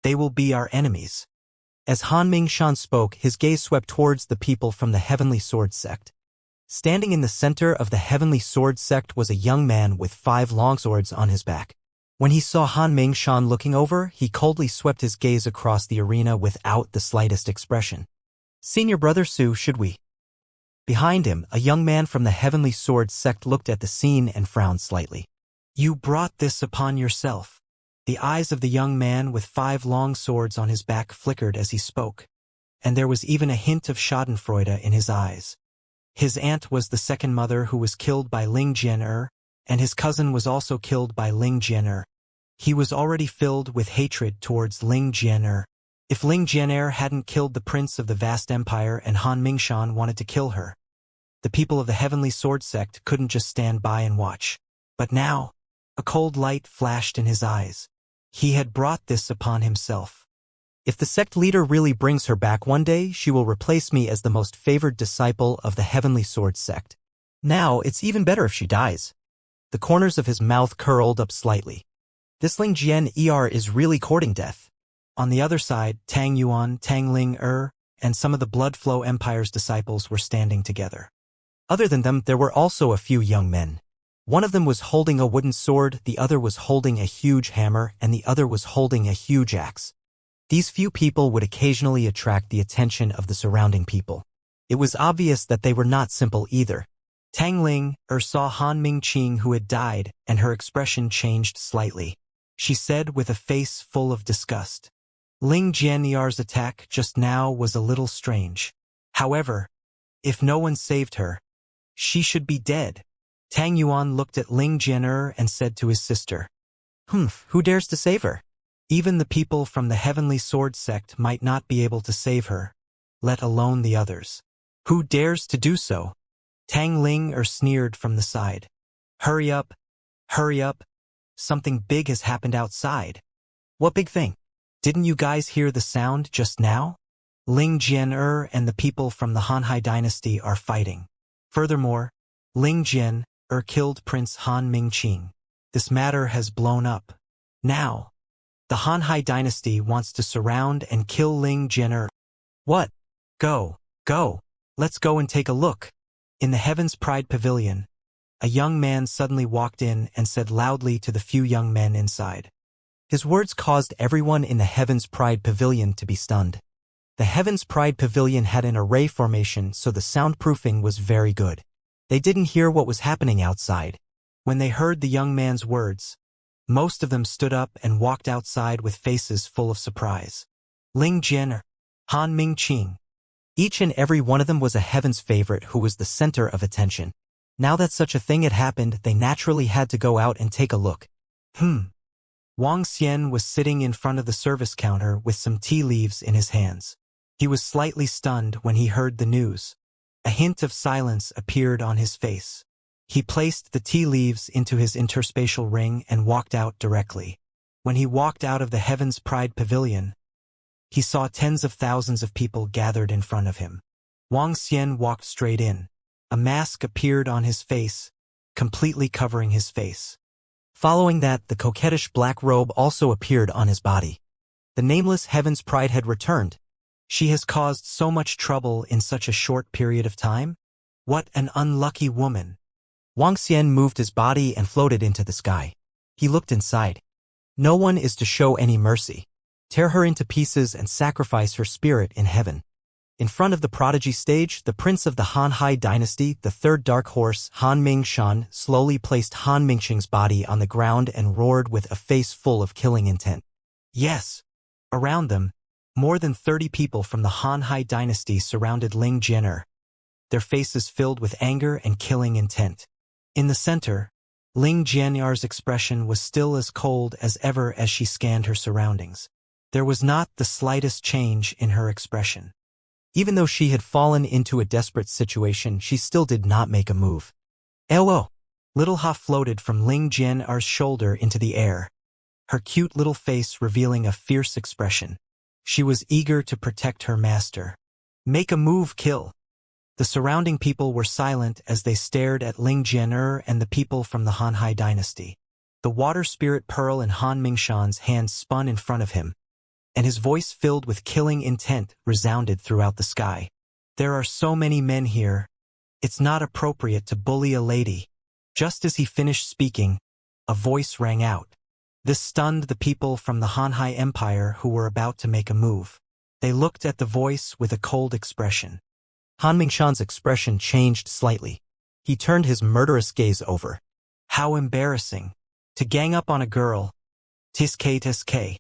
they will be our enemies. As Han Ming-Shan spoke, his gaze swept towards the people from the Heavenly Sword sect. Standing in the center of the Heavenly Sword sect was a young man with 5 longswords on his back. When he saw Han Ming-Shan looking over, he coldly swept his gaze across the arena without the slightest expression. Senior Brother Su, should we? Behind him, a young man from the Heavenly Sword sect looked at the scene and frowned slightly. You brought this upon yourself. The eyes of the young man with 5 long swords on his back flickered as he spoke. and there was even a hint of schadenfreude in his eyes. His aunt was the second mother who was killed by Ling Jian'er, and his cousin was also killed by Ling Jian'er. He was already filled with hatred towards Ling Jian'er. If Ling Jian'er hadn't killed the prince of the vast empire and Han Mingshan wanted to kill her, the people of the Heavenly Sword sect couldn't just stand by and watch. But now, a cold light flashed in his eyes. He had brought this upon himself. If the sect leader really brings her back one day, she will replace me as the most favored disciple of the Heavenly Sword sect. Now, it's even better if she dies. The corners of his mouth curled up slightly. This Ling Jian'er is really courting death. On the other side, Tang Yuan, Tang Ling and some of the Blood Flow Empire's disciples were standing together. Other than them, there were also a few young men. One of them was holding a wooden sword, the other was holding a huge hammer, and the other was holding a huge axe. These few people would occasionally attract the attention of the surrounding people. It was obvious that they were not simple either. Tang Ling saw Han Mingqing who had died, and her expression changed slightly. She said with a face full of disgust, Ling Jian'er's attack just now was a little strange. However, if no one saved her, she should be dead. Tang Yuan looked at Ling Jian'er and said to his sister, Who dares to save her? Even the people from the Heavenly Sword sect might not be able to save her, let alone the others. Who dares to do so? Tang Ling sneered from the side. Hurry up, something big has happened outside. What big thing? Didn't you guys hear the sound just now? Ling Jian'er and the people from the Hanhai dynasty are fighting. Furthermore, Ling Jian'er killed Prince Han Mingqing. This matter has blown up. Now, the Hanhai dynasty wants to surround and kill Ling Jian'er. What? Go. Let's go and take a look. In the Heaven's Pride Pavilion, a young man suddenly walked in and said loudly to the few young men inside. His words caused everyone in the Heaven's Pride Pavilion to be stunned. The Heaven's Pride Pavilion had an array formation, so the soundproofing was very good. They didn't hear what was happening outside. When they heard the young man's words, most of them stood up and walked outside with faces full of surprise. Ling Jian'er, Han Mingqing. Each and every one of them was a Heaven's favorite who was the center of attention. Now that such a thing had happened, they naturally had to go out and take a look. Wang Xian was sitting in front of the service counter with some tea leaves in his hands. He was slightly stunned when he heard the news. A hint of silence appeared on his face. He placed the tea leaves into his interspatial ring and walked out directly. When he walked out of the Heaven's Pride Pavilion, he saw tens of thousands of people gathered in front of him. Wang Xian walked straight in. A mask appeared on his face, completely covering his face. Following that, the coquettish black robe also appeared on his body. The nameless Heaven's Pride had returned. She has caused so much trouble in such a short period of time? What an unlucky woman. Wang Xian moved his body and floated into the sky. He looked inside. No one is to show any mercy. Tear her into pieces and sacrifice her spirit in heaven. In front of the prodigy stage, the prince of the Hanhai dynasty, the third dark horse, Han Mingshan, slowly placed Han Mingqing's body on the ground and roared with a face full of killing intent. Yes. Around them, more than 30 people from the Hanhai dynasty surrounded Ling Jian'er, their faces filled with anger and killing intent. In the center, Ling Jian'er's expression was still as cold as ever as she scanned her surroundings. There was not the slightest change in her expression. Even though she had fallen into a desperate situation, she still did not make a move. "Hello." Little Ha floated from Ling Jian'er's shoulder into the air, her cute little face revealing a fierce expression. She was eager to protect her master. "Make a move, kill." The surrounding people were silent as they stared at Ling Jian'er and the people from the Hanhai dynasty. The water spirit pearl in Han Mingshan's hand spun in front of him, and his voice filled with killing intent resounded throughout the sky. "There are so many men here. It's not appropriate to bully a lady." Just as he finished speaking, a voice rang out. This stunned the people from the Hanhai Empire who were about to make a move. They looked at the voice with a cold expression. Han Mingshan's expression changed slightly. He turned his murderous gaze over. "How embarrassing. To gang up on a girl. Tisk.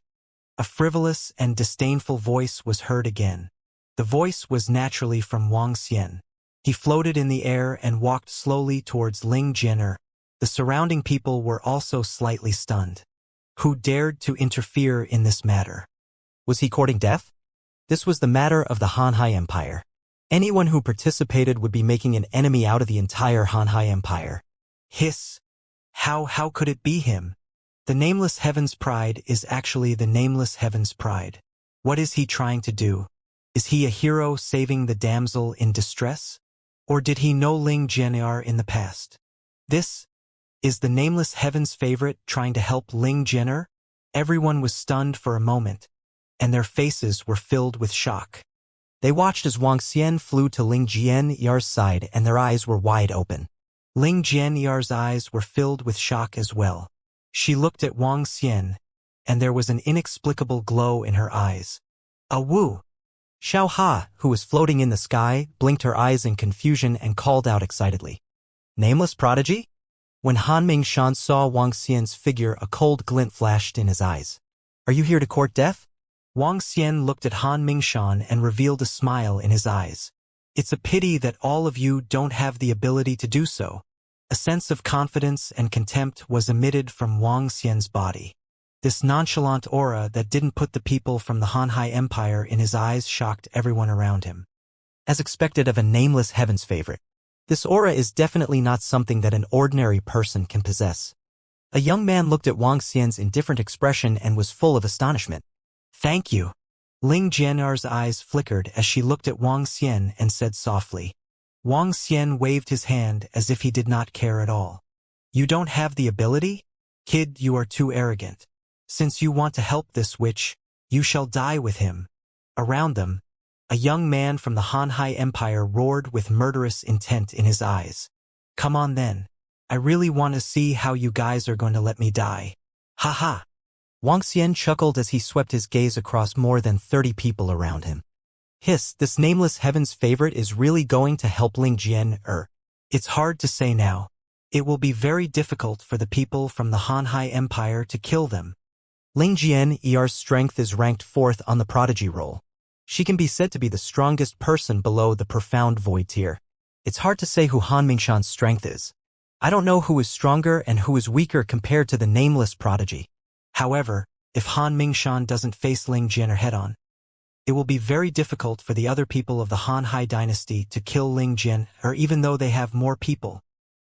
A frivolous and disdainful voice was heard again. The voice was naturally from Wang Xian. He floated in the air and walked slowly towards Ling Jian'er. The surrounding people were also slightly stunned. Who dared to interfere in this matter? Was he courting death? This was the matter of the Hanhai Empire. Anyone who participated would be making an enemy out of the entire Hanhai Empire. Hiss. How could it be him? The Nameless Heaven's pride is actually the Nameless Heaven's pride. What is he trying to do? Is he a hero saving the damsel in distress? Or did he know Ling Jian'er in the past? This is the Nameless Heaven's favorite trying to help Ling Jian'er? Everyone was stunned for a moment, and their faces were filled with shock. They watched as Wang Xian flew to Ling Jian'er's side, and their eyes were wide open. Ling Jian'er's eyes were filled with shock as well. She looked at Wang Xian, and there was an inexplicable glow in her eyes. A woo! Xiao Ha, who was floating in the sky, blinked her eyes in confusion and called out excitedly. Nameless prodigy? When Han Mingshan saw Wang Xian's figure, a cold glint flashed in his eyes. Are you here to court death? Wang Xian looked at Han Mingshan and revealed a smile in his eyes. It's a pity that all of you don't have the ability to do so. A sense of confidence and contempt was emitted from Wang Xian's body. This nonchalant aura that didn't put the people from the Hanhai Empire in his eyes shocked everyone around him. As expected of a Nameless Heaven's favorite, this aura is definitely not something that an ordinary person can possess. A young man looked at Wang Xian's indifferent expression and was full of astonishment. Thank you. Ling Jian'er's eyes flickered as she looked at Wang Xian and said softly. Wang Xian waved his hand as if he did not care at all. You don't have the ability? Kid, you are too arrogant. Since you want to help this witch, you shall die with him. Around them, a young man from the Hanhai Empire roared with murderous intent in his eyes. Come on then. I really want to see how you guys are going to let me die. Ha ha. Wang Xian chuckled as he swept his gaze across more than 30 people around him. Hiss, this Nameless Heaven's favorite is really going to help Ling Jian'er. It's hard to say now. It will be very difficult for the people from the Hanhai Empire to kill them. Ling Jian'er's strength is ranked 4th on the prodigy roll. She can be said to be the strongest person below the profound void tier. It's hard to say who Han Mingshan's strength is. I don't know who is stronger and who is weaker compared to the nameless prodigy. However, if Han Mingshan doesn't face Ling Jian'er head-on, it will be very difficult for the other people of the Hanhai dynasty to kill Ling Jian'er even though they have more people.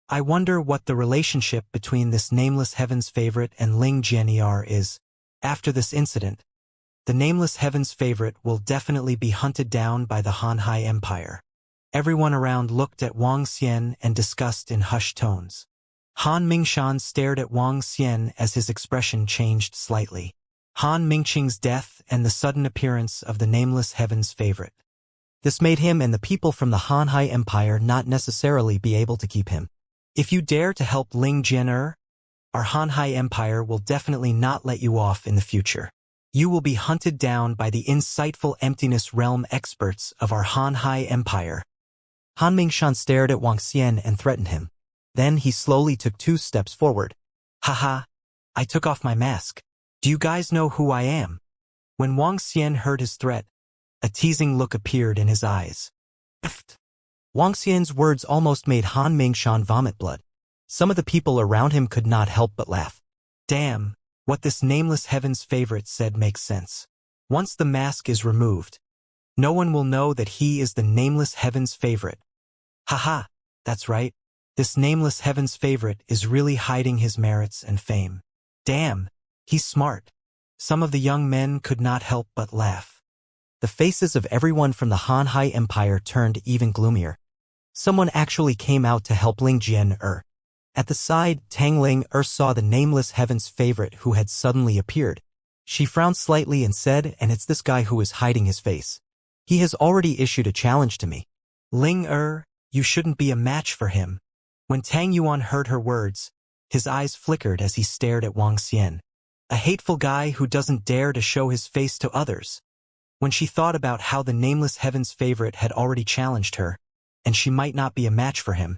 I wonder what the relationship between this Nameless Heaven's favorite and Ling Jian'er is. After this incident, the Nameless Heaven's favorite will definitely be hunted down by the Hanhai Empire. Everyone around looked at Wang Xian and discussed in hushed tones. Han Mingshan stared at Wang Xian as his expression changed slightly. Han Mingqing's death and the sudden appearance of the Nameless Heaven's favorite. This made him and the people from the Hanhai Empire not necessarily be able to keep him. If you dare to help Ling Jian'er, our Hanhai Empire will definitely not let you off in the future. You will be hunted down by the insightful emptiness realm experts of our Hanhai Empire. Han Mingshan stared at Wang Xian and threatened him. Then he slowly took 2 steps forward. Haha, I took off my mask. Do you guys know who I am? When Wang Xian heard his threat, a teasing look appeared in his eyes. Wang Xian's words almost made Han Mingshan vomit blood. Some of the people around him could not help but laugh. Damn, what this Nameless Heaven's favorite said makes sense. Once the mask is removed, no one will know that he is the Nameless Heaven's favorite. Haha, that's right. This Nameless Heaven's favorite is really hiding his merits and fame. Damn, he's smart. Some of the young men could not help but laugh. The faces of everyone from the Hanhai Empire turned even gloomier. Someone actually came out to help Ling Jian'er. At the side, Tang Ling-er saw the Nameless Heaven's favorite who had suddenly appeared. She frowned slightly and said, and it's this guy who is hiding his face. He has already issued a challenge to me. Ling-er, you shouldn't be a match for him. When Tang Yuan heard her words, his eyes flickered as he stared at Wang Xian. A hateful guy who doesn't dare to show his face to others. When she thought about how the Nameless Heaven's favorite had already challenged her, and she might not be a match for him,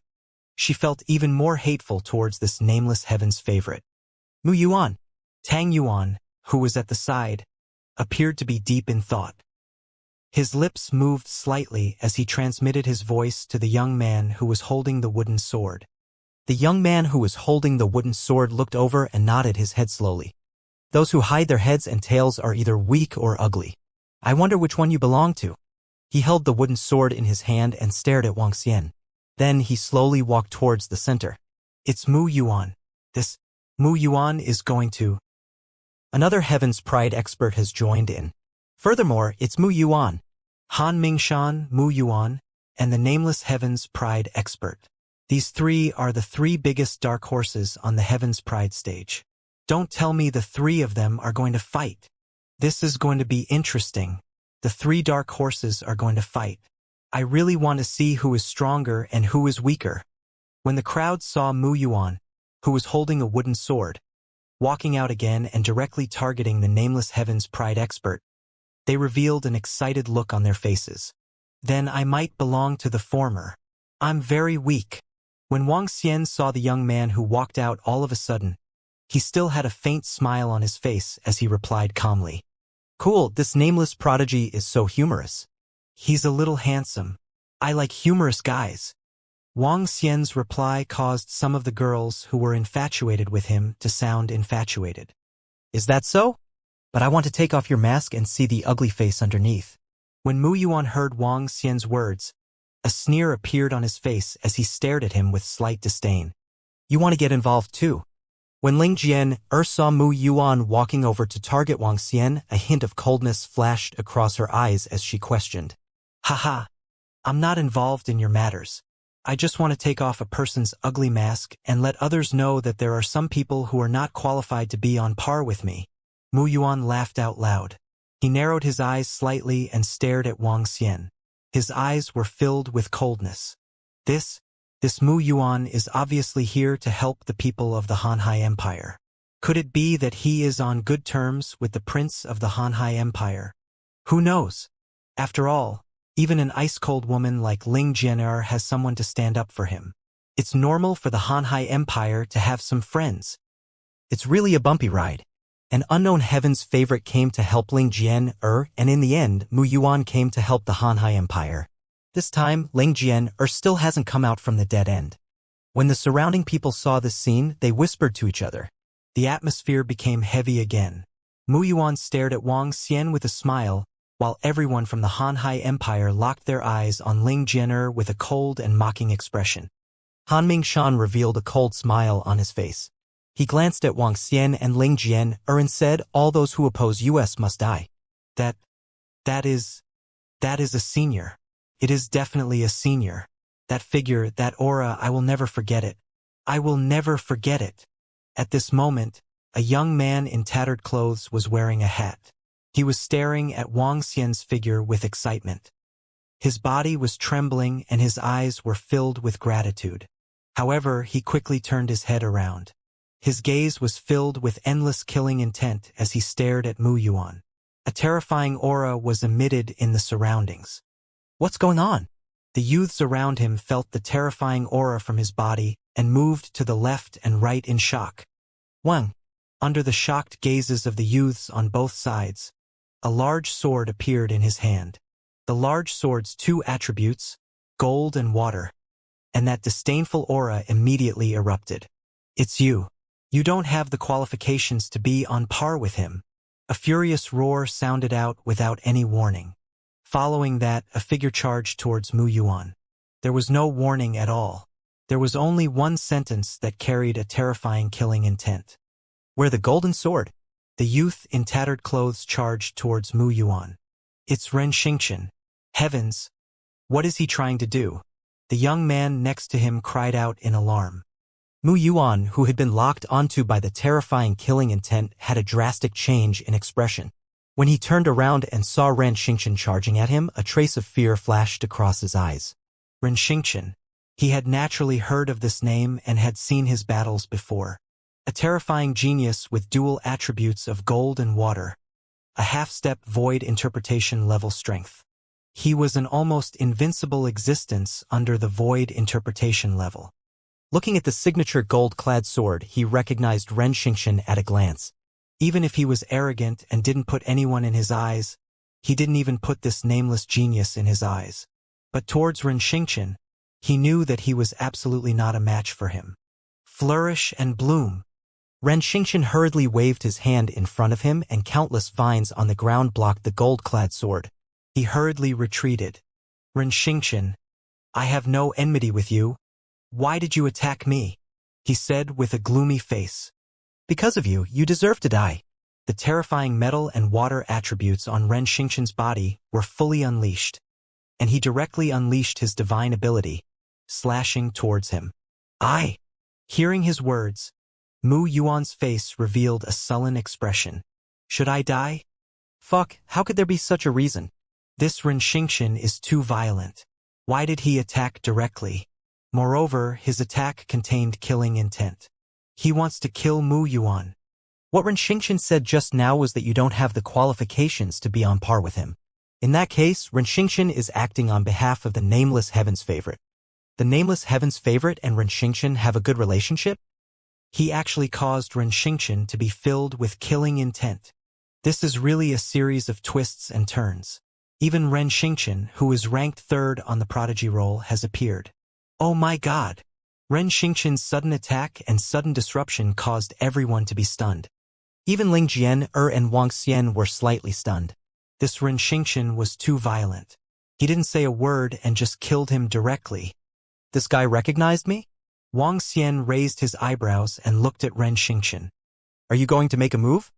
she felt even more hateful towards this Nameless Heaven's favorite. Mu Yuan. Tang Yuan, who was at the side, appeared to be deep in thought. His lips moved slightly as he transmitted his voice to the young man who was holding the wooden sword. The young man who was holding the wooden sword looked over and nodded his head slowly. Those who hide their heads and tails are either weak or ugly. I wonder which one you belong to. He held the wooden sword in his hand and stared at Wang Xian. Then he slowly walked towards the center. It's Mu Yuan. This Mu Yuan is going to... Another Heaven's Pride expert has joined in. Furthermore, it's Mu Yuan. Han Mingshan, Mu Yuan, and the nameless Heaven's Pride expert. These three are the three biggest dark horses on the Heaven's Pride stage. Don't tell me the three of them are going to fight. This is going to be interesting. The three dark horses are going to fight. I really want to see who is stronger and who is weaker. When the crowd saw Mu Yuan, who was holding a wooden sword, walking out again and directly targeting the nameless Heaven's Pride expert, they revealed an excited look on their faces. Then I might belong to the former. I'm very weak. When Wang Xian saw the young man who walked out all of a sudden, he still had a faint smile on his face as he replied calmly. Cool, this nameless prodigy is so humorous. He's a little handsome. I like humorous guys. Wang Xian's reply caused some of the girls who were infatuated with him to sound infatuated. Is that so? But I want to take off your mask and see the ugly face underneath. When Mu Yuan heard Wang Xian's words, a sneer appeared on his face as he stared at him with slight disdain. You want to get involved too? When Ling Jian saw Mu Yuan walking over to target Wang Xian, a hint of coldness flashed across her eyes as she questioned. Haha, I'm not involved in your matters. I just want to take off a person's ugly mask and let others know that there are some people who are not qualified to be on par with me. Mu Yuan laughed out loud. He narrowed his eyes slightly and stared at Wang Xian. His eyes were filled with coldness. This Mu Yuan is obviously here to help the people of the Hanhai Empire. Could it be that he is on good terms with the prince of the Hanhai Empire? Who knows? After all, even an ice-cold woman like Ling Jianer has someone to stand up for him. It's normal for the Hanhai Empire to have some friends. It's really a bumpy ride. An unknown Heaven's favorite came to help Ling Jian, and in the end, Mu Yuan came to help the Hanhai Empire. This time, Ling Jian, still hasn't come out from the dead end. When the surrounding people saw this scene, they whispered to each other. The atmosphere became heavy again. Mu Yuan stared at Wang Xian with a smile, while everyone from the Hanhai Empire locked their eyes on Ling Jianer with a cold and mocking expression. Han Mingshan revealed a cold smile on his face. He glanced at Wang Xian and Ling Jian, and said, all those who oppose us must die. That is a senior. It is definitely a senior. That figure, that aura, I will never forget it. I will never forget it. At this moment, a young man in tattered clothes was wearing a hat. He was staring at Wang Xian's figure with excitement. His body was trembling and his eyes were filled with gratitude. However, he quickly turned his head around. His gaze was filled with endless killing intent as he stared at Mu Yuan. A terrifying aura was emitted in the surroundings. What's going on? The youths around him felt the terrifying aura from his body and moved to the left and right in shock. Wang. Under the shocked gazes of the youths on both sides, a large sword appeared in his hand. The large sword's two attributes, gold and water, and that disdainful aura immediately erupted. It's you. You don't have the qualifications to be on par with him. A furious roar sounded out without any warning. Following that, a figure charged towards Mu Yuan. There was no warning at all. There was only one sentence that carried a terrifying killing intent. Wear the golden sword. The youth in tattered clothes charged towards Mu Yuan. It's Ren Xingqian. Heavens! What is he trying to do? The young man next to him cried out in alarm. Mu Yuan, who had been locked onto by the terrifying killing intent, had a drastic change in expression. When he turned around and saw Ren Xingqian charging at him, a trace of fear flashed across his eyes. Ren Xingqian. He had naturally heard of this name and had seen his battles before. A terrifying genius with dual attributes of gold and water. A half-step void interpretation level strength. He was an almost invincible existence under the void interpretation level. Looking at the signature gold-clad sword, he recognized Ren Xingqian at a glance. Even if he was arrogant and didn't put anyone in his eyes, He didn't even put this nameless genius in his eyes. But towards Ren Xingqian, he knew that he was absolutely not a match for him. Flourish and bloom. Ren Xingqian hurriedly waved his hand in front of him and countless vines on the ground blocked the gold-clad sword. He hurriedly retreated. Ren Xingqian, I have no enmity with you. Why did you attack me? He said with a gloomy face. Because of you, you deserve to die. The terrifying metal and water attributes on Ren Xingqian's body were fully unleashed, and he directly unleashed his divine ability, slashing towards him. I. Hearing his words, Mu Yuan's face revealed a sullen expression. Should I die? Fuck, how could there be such a reason? This Ren Xingqian is too violent. Why did he attack directly? Moreover, his attack contained killing intent. He wants to kill Mu Yuan. What Ren Xingqian said just now was that you don't have the qualifications to be on par with him. In that case, Ren Xingqian is acting on behalf of the Nameless Heaven's favorite. The Nameless Heaven's favorite and Ren Xingqian have a good relationship? He actually caused Ren Xingqian to be filled with killing intent. This is really a series of twists and turns. Even Ren Xingqian, who is ranked third on the prodigy roll, has appeared. Oh my god! Ren Xingqian's sudden attack and sudden disruption caused everyone to be stunned. Even Ling Jian, and Wang Xian were slightly stunned. This Ren Xingqian was too violent. He didn't say a word and just killed him directly. This guy recognized me? Wang Xian raised his eyebrows and looked at Ren Xingqian. Are you going to make a move?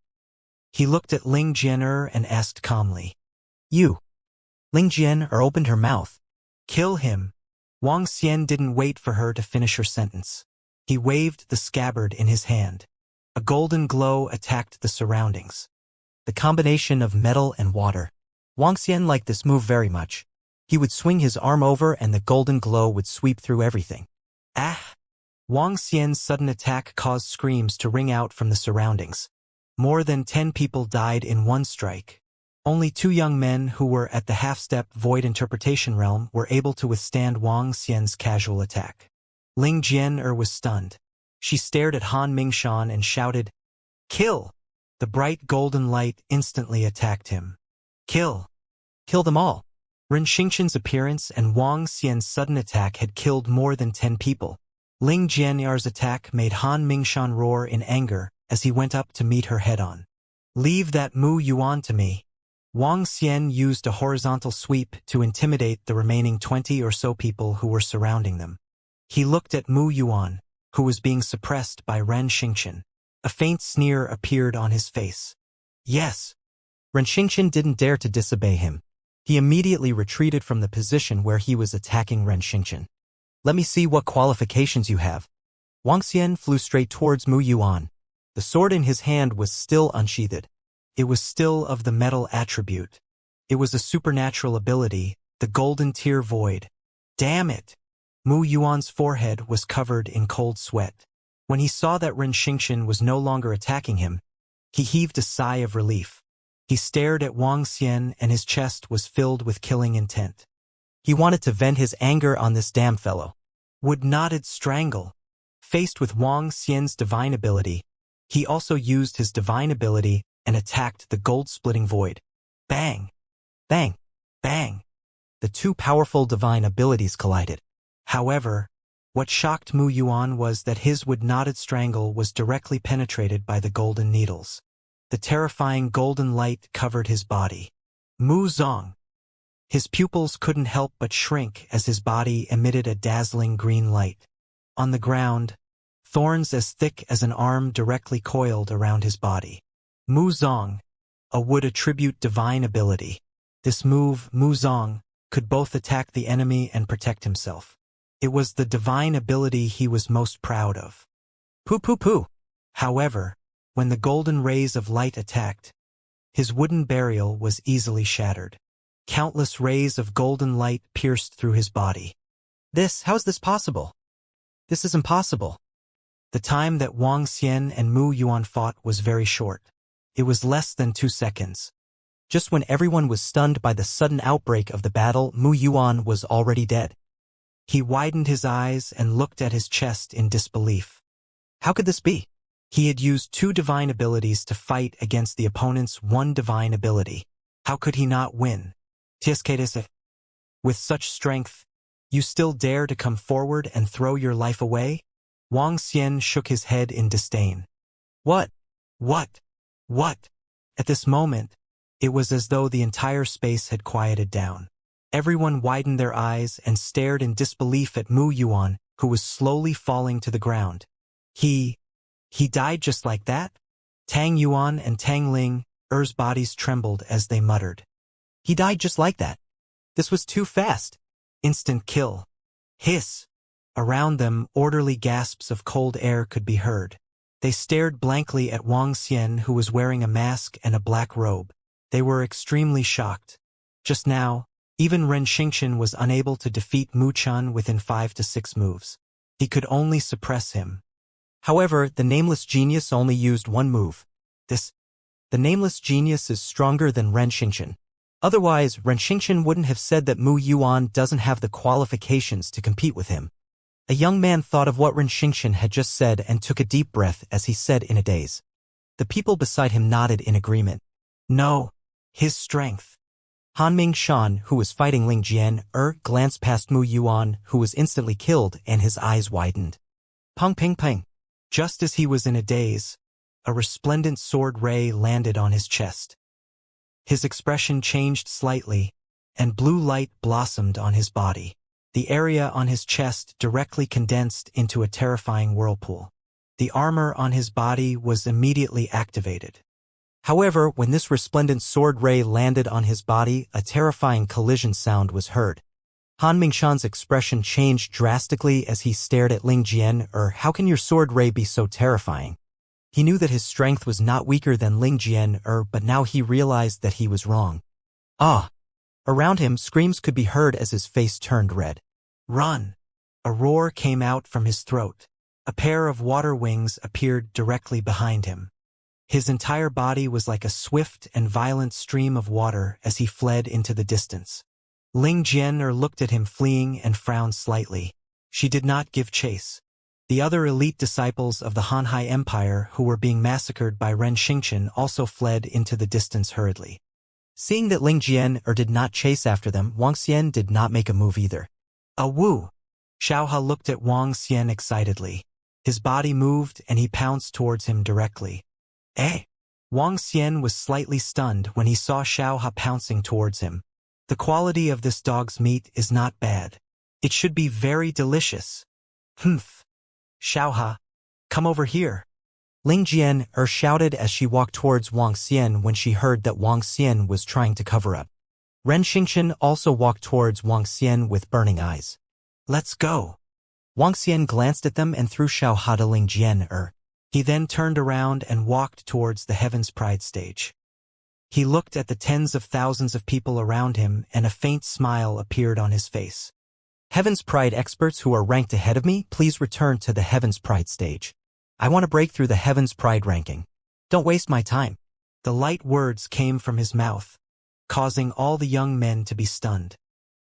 He looked at Ling Jian and asked calmly. You. Ling Jian opened her mouth. Kill him. Wang Xian didn't wait for her to finish her sentence. He waved the scabbard in his hand. A golden glow attacked the surroundings. The combination of metal and water. Wang Xian liked this move very much. He would swing his arm over and the golden glow would sweep through everything. Ah! Wang Xian's sudden attack caused screams to ring out from the surroundings. More than 10 people died in one strike. Only 2 young men who were at the half-step void interpretation realm were able to withstand Wang Xian's casual attack. Ling Jian was stunned. She stared at Han Mingshan and shouted, Kill! The bright golden light instantly attacked him. Kill! Kill them all. Ren Xingqian's appearance and Wang Xian's sudden attack had killed more than 10 people. Ling Jian's attack made Han Mingshan roar in anger as he went up to meet her head-on. Leave that Mu Yuan to me. Wang Xian used a horizontal sweep to intimidate the remaining 20 or so people who were surrounding them. He looked at Mu Yuan, who was being suppressed by Ren Xingqian. A faint sneer appeared on his face. Yes. Ren Xingqian didn't dare to disobey him. He immediately retreated from the position where he was attacking Ren Xingqian. Let me see what qualifications you have. Wang Xian flew straight towards Mu Yuan. The sword in his hand was still unsheathed. It was still of the metal attribute. It was a supernatural ability, the golden tear void. Damn it! Mu Yuan's forehead was covered in cold sweat. When he saw that Ren Xingqian was no longer attacking him, he heaved a sigh of relief. He stared at Wang Xian and his chest was filled with killing intent. He wanted to vent his anger on this damn fellow. Would not it strangle? Faced with Wang Xian's divine ability, he also used his divine ability and attacked the gold-splitting void. Bang! Bang! Bang! The 2 powerful divine abilities collided. However, what shocked Mu Yuan was that his would-not-it strangle was directly penetrated by the golden needles. The terrifying golden light covered his body. Mu Zong! His pupils couldn't help but shrink as his body emitted a dazzling green light. On the ground, thorns as thick as an arm directly coiled around his body. Mu Zong, a would attribute divine ability. This move, Mu Zong, could both attack the enemy and protect himself. It was the divine ability he was most proud of. Poo. However, when the golden rays of light attacked, his wooden burial was easily shattered. Countless rays of golden light pierced through his body. How is this possible? This is impossible. The time that Wang Xian and Mu Yuan fought was very short. It was less than 2 seconds. Just when everyone was stunned by the sudden outbreak of the battle, Mu Yuan was already dead. He widened his eyes and looked at his chest in disbelief. How could this be? He had used 2 divine abilities to fight against the opponent's 1 divine ability. How could he not win? Tiescatus, with such strength, you still dare to come forward and throw your life away? Wang Xian shook his head in disdain. What? What? What? At this moment, it was as though the entire space had quieted down. Everyone widened their eyes and stared in disbelief at Mu Yuan, who was slowly falling to the ground. He died just like that? Tang Yuan and Tang Ling, Er's bodies trembled as they muttered. He died just like that. This was too fast. Instant kill. Hiss. Around them, orderly gasps of cold air could be heard. They stared blankly at Wang Xian, who was wearing a mask and a black robe. They were extremely shocked. Just now, even Ren Xingqian was unable to defeat Mu Chun within 5 to 6 moves. He could only suppress him. However, the Nameless Genius only used one move. The Nameless Genius is stronger than Ren Xingqian. Otherwise, Ren Xingqian wouldn't have said that Mu Yuan doesn't have the qualifications to compete with him. A young man thought of what Ren Xingqian had just said and took a deep breath as he said in a daze. The people beside him nodded in agreement. No, his strength. Hanming Shan, who was fighting Ling Jian, glanced past Mu Yuan, who was instantly killed, and his eyes widened. Peng ping peng. Just as he was in a daze, a resplendent sword ray landed on his chest. His expression changed slightly, and blue light blossomed on his body. The area on his chest directly condensed into a terrifying whirlpool. The armor on his body was immediately activated. However, when this resplendent sword ray landed on his body, a terrifying collision sound was heard. Han Mingshan's expression changed drastically as he stared at Ling Jian. How can your sword ray be so terrifying? He knew that his strength was not weaker than Ling Jian, but now he realized that he was wrong. Ah! Around him, screams could be heard as his face turned red. Run! A roar came out from his throat. A pair of water wings appeared directly behind him. His entire body was like a swift and violent stream of water as he fled into the distance. Ling Jian looked at him fleeing and frowned slightly. She did not give chase. The other elite disciples of the Hanhai Empire who were being massacred by Ren Xingqian also fled into the distance hurriedly. Seeing that Ling Jian did not chase after them, Wang Xian did not make a move either. A woo! Xiaohe looked at Wang Xian excitedly. His body moved and he pounced towards him directly. Eh? Wang Xian was slightly stunned when he saw Xiaohe pouncing towards him. The quality of this dog's meat is not bad. It should be very delicious. Humph. Xiaohe, come over here. Ling Jian shouted as she walked towards Wang Xian when she heard that Wang Xian was trying to cover up. Ren Xingqian also walked towards Wang Xian with burning eyes. Let's go. Wang Xian glanced at them and threw Xiaohe to Ling Jian. He then turned around and walked towards the Heaven's Pride stage. He looked at the tens of thousands of people around him and a faint smile appeared on his face. Heaven's Pride experts who are ranked ahead of me, please return to the Heaven's Pride stage. I want to break through the Heaven's Pride ranking. Don't waste my time. The light words came from his mouth, causing all the young men to be stunned.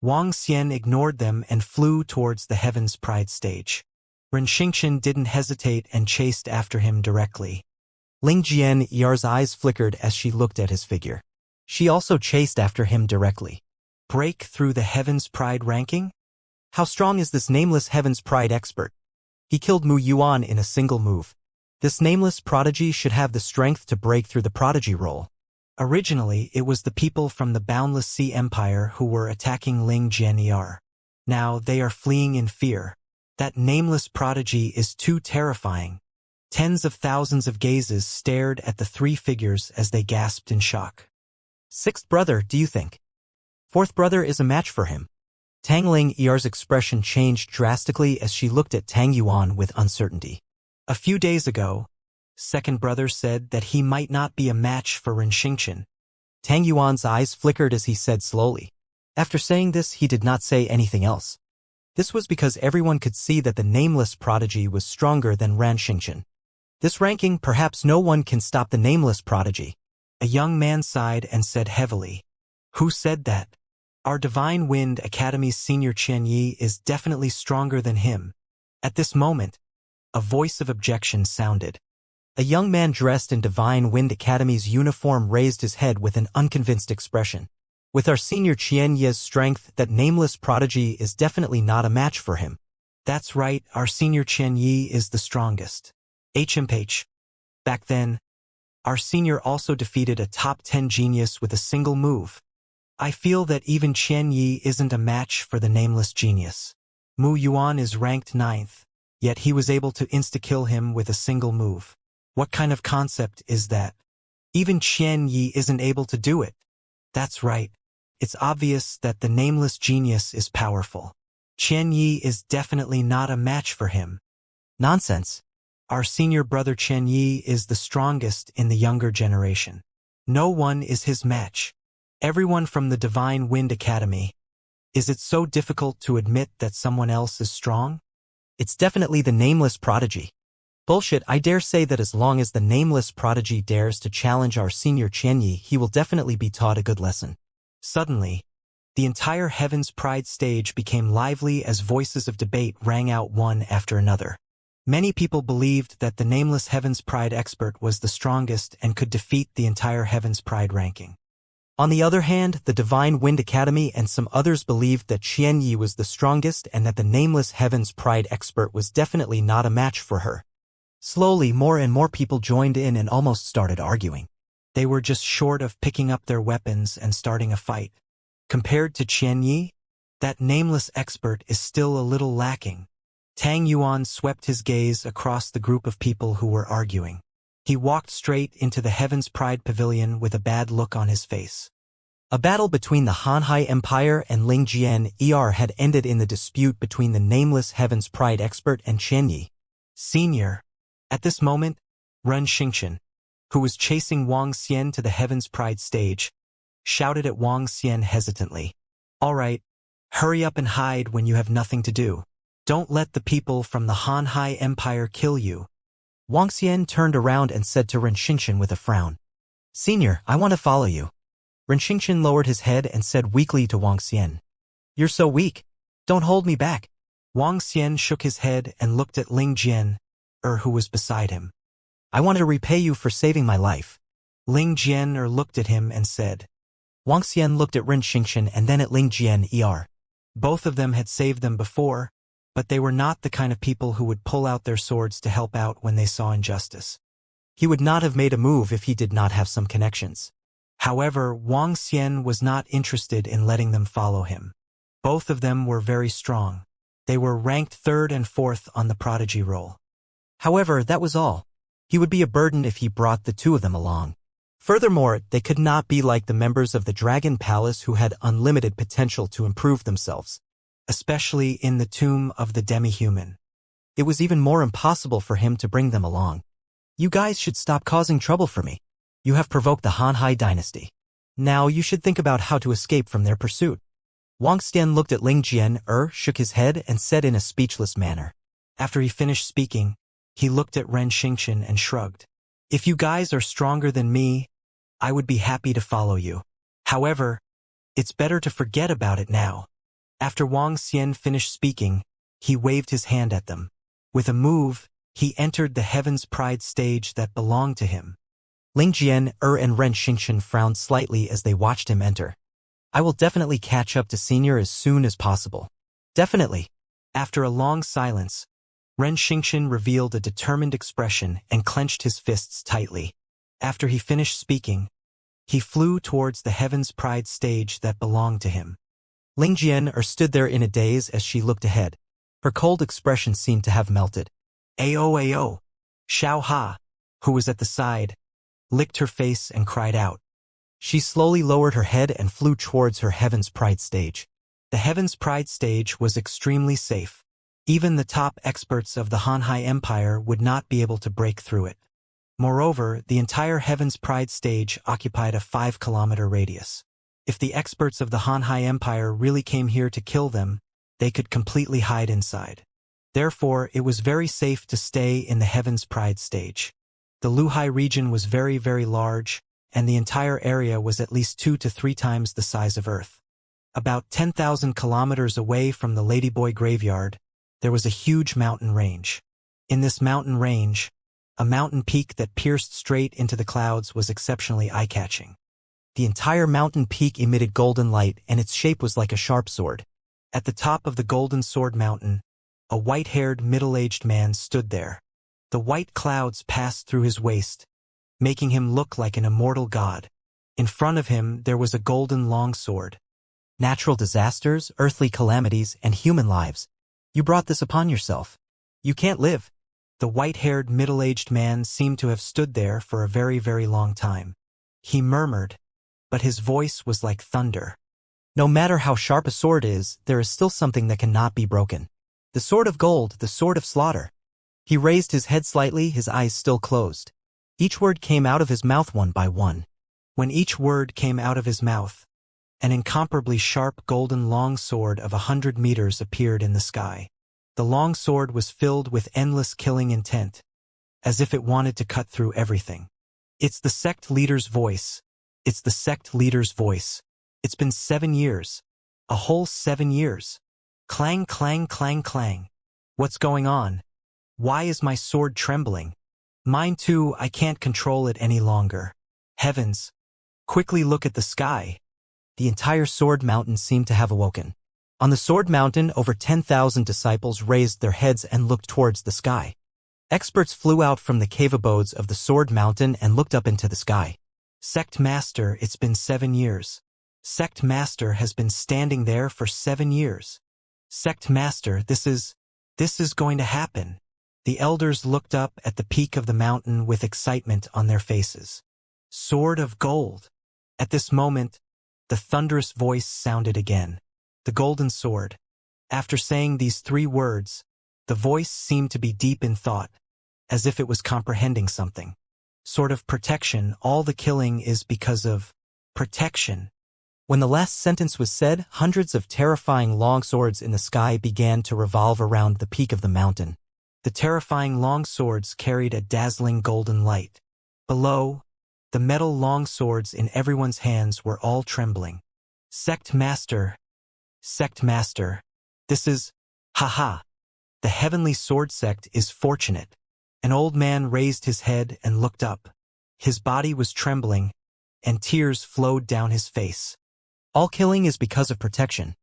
Wang Xian ignored them and flew towards the Heaven's Pride stage. Ren Xingqian didn't hesitate and chased after him directly. Ling Jian's eyes flickered as she looked at his figure. She also chased after him directly. Break through the Heaven's Pride ranking? How strong is this nameless Heaven's Pride expert? He killed Mu Yuan in a single move. This nameless prodigy should have the strength to break through the prodigy role. Originally, it was the people from the Boundless Sea Empire who were attacking Ling Jian. Now they are fleeing in fear. That nameless prodigy is too terrifying. Tens of thousands of gazes stared at the three figures as they gasped in shock. Sixth brother, do you think? Fourth brother is a match for him. Tang Ling's expression changed drastically as she looked at Tang Yuan with uncertainty. A few days ago, second brother said that he might not be a match for Ren Xingqian. Tang Yuan's eyes flickered as he said slowly. After saying this, he did not say anything else. This was because everyone could see that the nameless prodigy was stronger than Ren Xingqian. This ranking, perhaps no one can stop the nameless prodigy. A young man sighed and said heavily, "Who said that? Our Divine Wind Academy's senior Qian Yi is definitely stronger than him." At this moment, a voice of objection sounded. A young man dressed in Divine Wind Academy's uniform raised his head with an unconvinced expression. With our senior Qian Ye's strength, that nameless prodigy is definitely not a match for him. That's right, our senior Qian Yi is the strongest. HMH. Back then, our senior also defeated a top 10 genius with a single move. I feel that even Qian Yi isn't a match for the nameless genius. Mu Yuan is ranked 9th, yet he was able to insta-kill him with a single move. What kind of concept is that? Even Qian Yi isn't able to do it. That's right. It's obvious that the nameless genius is powerful. Qian Yi is definitely not a match for him. Nonsense. Our senior brother Qian Yi is the strongest in the younger generation. No one is his match. Everyone from the Divine Wind Academy. Is it so difficult to admit that someone else is strong? It's definitely the nameless prodigy. Bullshit, I dare say that as long as the nameless prodigy dares to challenge our senior Qian Yi, he will definitely be taught a good lesson. Suddenly, the entire Heaven's Pride stage became lively as voices of debate rang out one after another. Many people believed that the nameless Heaven's Pride expert was the strongest and could defeat the entire Heaven's Pride ranking. On the other hand, the Divine Wind Academy and some others believed that Qian Yi was the strongest and that the nameless Heaven's Pride expert was definitely not a match for her. Slowly, more and more people joined in and almost started arguing. They were just short of picking up their weapons and starting a fight. Compared to Qian Yi, that nameless expert is still a little lacking. Tang Yuan swept his gaze across the group of people who were arguing. He walked straight into the Heaven's Pride Pavilion with a bad look on his face. A battle between the Hanhai Empire and Ling Jian had ended in the dispute between the nameless Heaven's Pride expert and Qian Yi. Senior. At this moment, Ren Xingqian, who was chasing Wang Xian to the Heaven's Pride stage, shouted at Wang Xian hesitantly. All right, hurry up and hide when you have nothing to do. Don't let the people from the Hanhai Empire kill you. Wang Xian turned around and said to Ren Xingqian with a frown. Senior, I want to follow you. Ren Xingqian lowered his head and said weakly to Wang Xian. You're so weak. Don't hold me back. Wang Xian shook his head and looked at Ling Jian, who was beside him. I want to repay you for saving my life. Ling Jian looked at him and said. Wang Xian looked at Ren Xingqian and then at Ling Jian. Both of them had saved them before, but they were not the kind of people who would pull out their swords to help out when they saw injustice. He would not have made a move if he did not have some connections. However, Wang Xian was not interested in letting them follow him. Both of them were very strong. They were ranked 3rd and 4th on the prodigy roll. However, that was all. He would be a burden if he brought the two of them along. Furthermore, they could not be like the members of the Dragon Palace who had unlimited potential to improve themselves, especially in the tomb of the demi-human. It was even more impossible for him to bring them along. You guys should stop causing trouble for me. You have provoked the Hanhai dynasty. Now you should think about how to escape from their pursuit. Wang Xian looked at Ling Jian, shook his head and said in a speechless manner. After he finished speaking, he looked at Ren Xingqian and shrugged. If you guys are stronger than me, I would be happy to follow you. However, it's better to forget about it now. After Wang Xian finished speaking, he waved his hand at them. With a move, he entered the Heaven's Pride stage that belonged to him. Ling Jian, and Ren Xingqian frowned slightly as they watched him enter. I will definitely catch up to Senior as soon as possible. Definitely. After a long silence, Ren Xingqian revealed a determined expression and clenched his fists tightly. After he finished speaking, he flew towards the Heaven's Pride stage that belonged to him. Ling Jian stood there in a daze as she looked ahead. Her cold expression seemed to have melted. Ao. Xiao Ha, who was at the side, licked her face and cried out. She slowly lowered her head and flew towards her Heaven's Pride stage. The Heaven's Pride stage was extremely safe. Even the top experts of the Hanhai Empire would not be able to break through it. Moreover, the entire Heaven's Pride stage occupied a 5-kilometer radius. If the experts of the Hanhai Empire really came here to kill them, they could completely hide inside. Therefore, it was very safe to stay in the Heaven's Pride stage. The Luhai region was very, very large, and the entire area was at least 2 to 3 times the size of Earth. About 10,000 kilometers away from the Ladyboy graveyard, there was a huge mountain range. In this mountain range, A mountain peak that pierced straight into the clouds was exceptionally eye-catching. The entire mountain peak emitted golden light, and its shape was like a sharp sword. At the top of the Golden Sword Mountain, a white-haired, middle-aged man stood there. The white clouds passed through his waist, making him look like an immortal god. In front of him, there was a golden longsword. Natural disasters, earthly calamities, and human lives. You brought this upon yourself. You can't live. The white-haired, middle-aged man seemed to have stood there for a very, very long time. He murmured, but his voice was like thunder. No matter how sharp a sword is, there is still something that cannot be broken. The sword of gold, the sword of slaughter. He raised his head slightly, his eyes still closed. Each word came out of his mouth one by one. When each word came out of his mouth, an incomparably sharp golden long sword of 100 meters appeared in the sky. The long sword was filled with endless killing intent, as if it wanted to cut through everything. It's the sect leader's voice. It's the sect leader's voice. It's been 7 years. A whole 7 years. Clang, clang, clang, clang. What's going on? Why is my sword trembling? Mine too, I can't control it any longer. Heavens! Quickly look at the sky. The entire Sword Mountain seemed to have awoken. On the Sword Mountain, over 10,000 disciples raised their heads and looked towards the sky. Experts flew out from the cave abodes of the Sword Mountain and looked up into the sky. Sect Master, it's been 7 years. Sect Master has been standing there for 7 years. Sect Master, this is going to happen. The elders looked up at the peak of the mountain with excitement on their faces. Sword of gold. At this moment, the thunderous voice sounded again. The golden sword. After saying these 3 words, the voice seemed to be deep in thought, as if it was comprehending something. Sort of protection, all the killing is because of protection. When the last sentence was said, hundreds of terrifying long swords in the sky began to revolve around the peak of the mountain. The terrifying long swords carried a dazzling golden light. Below, the metal long swords in everyone's hands were all trembling. Sect Master, this is, ha. The heavenly sword sect is fortunate. An old man raised his head and looked up. His body was trembling, and tears flowed down his face. All killing is because of protection.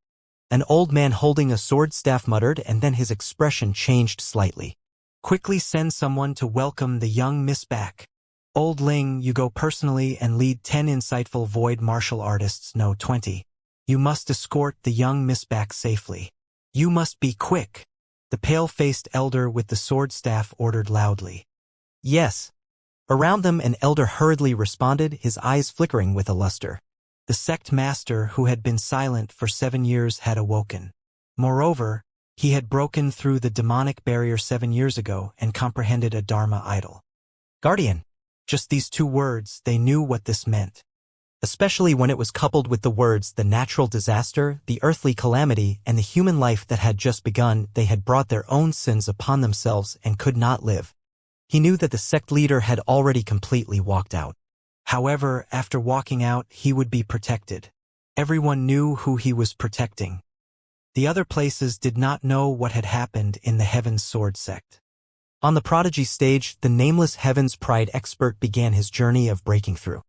An old man holding a sword staff muttered, and then his expression changed slightly. Quickly send someone to welcome the young miss back. Old Ling, you go personally and lead 10 insightful void martial artists, no 20. You must escort the young miss back safely. You must be quick. The pale-faced elder with the sword staff ordered loudly. Yes. Around them an elder hurriedly responded, his eyes flickering with a luster. The sect master who had been silent for 7 years had awoken. Moreover, he had broken through the demonic barrier 7 years ago and comprehended a Dharma idol. Guardian. Just these 2 words, they knew what this meant. Especially when it was coupled with the words the natural disaster, the earthly calamity, and the human life that had just begun. They had brought their own sins upon themselves and could not live. He knew that the sect leader had already completely walked out. However, after walking out, he would be protected. Everyone knew who he was protecting. The other places did not know what had happened in the Heaven's Sword sect. On the Prodigy stage, the nameless Heaven's Pride expert began his journey of breaking through.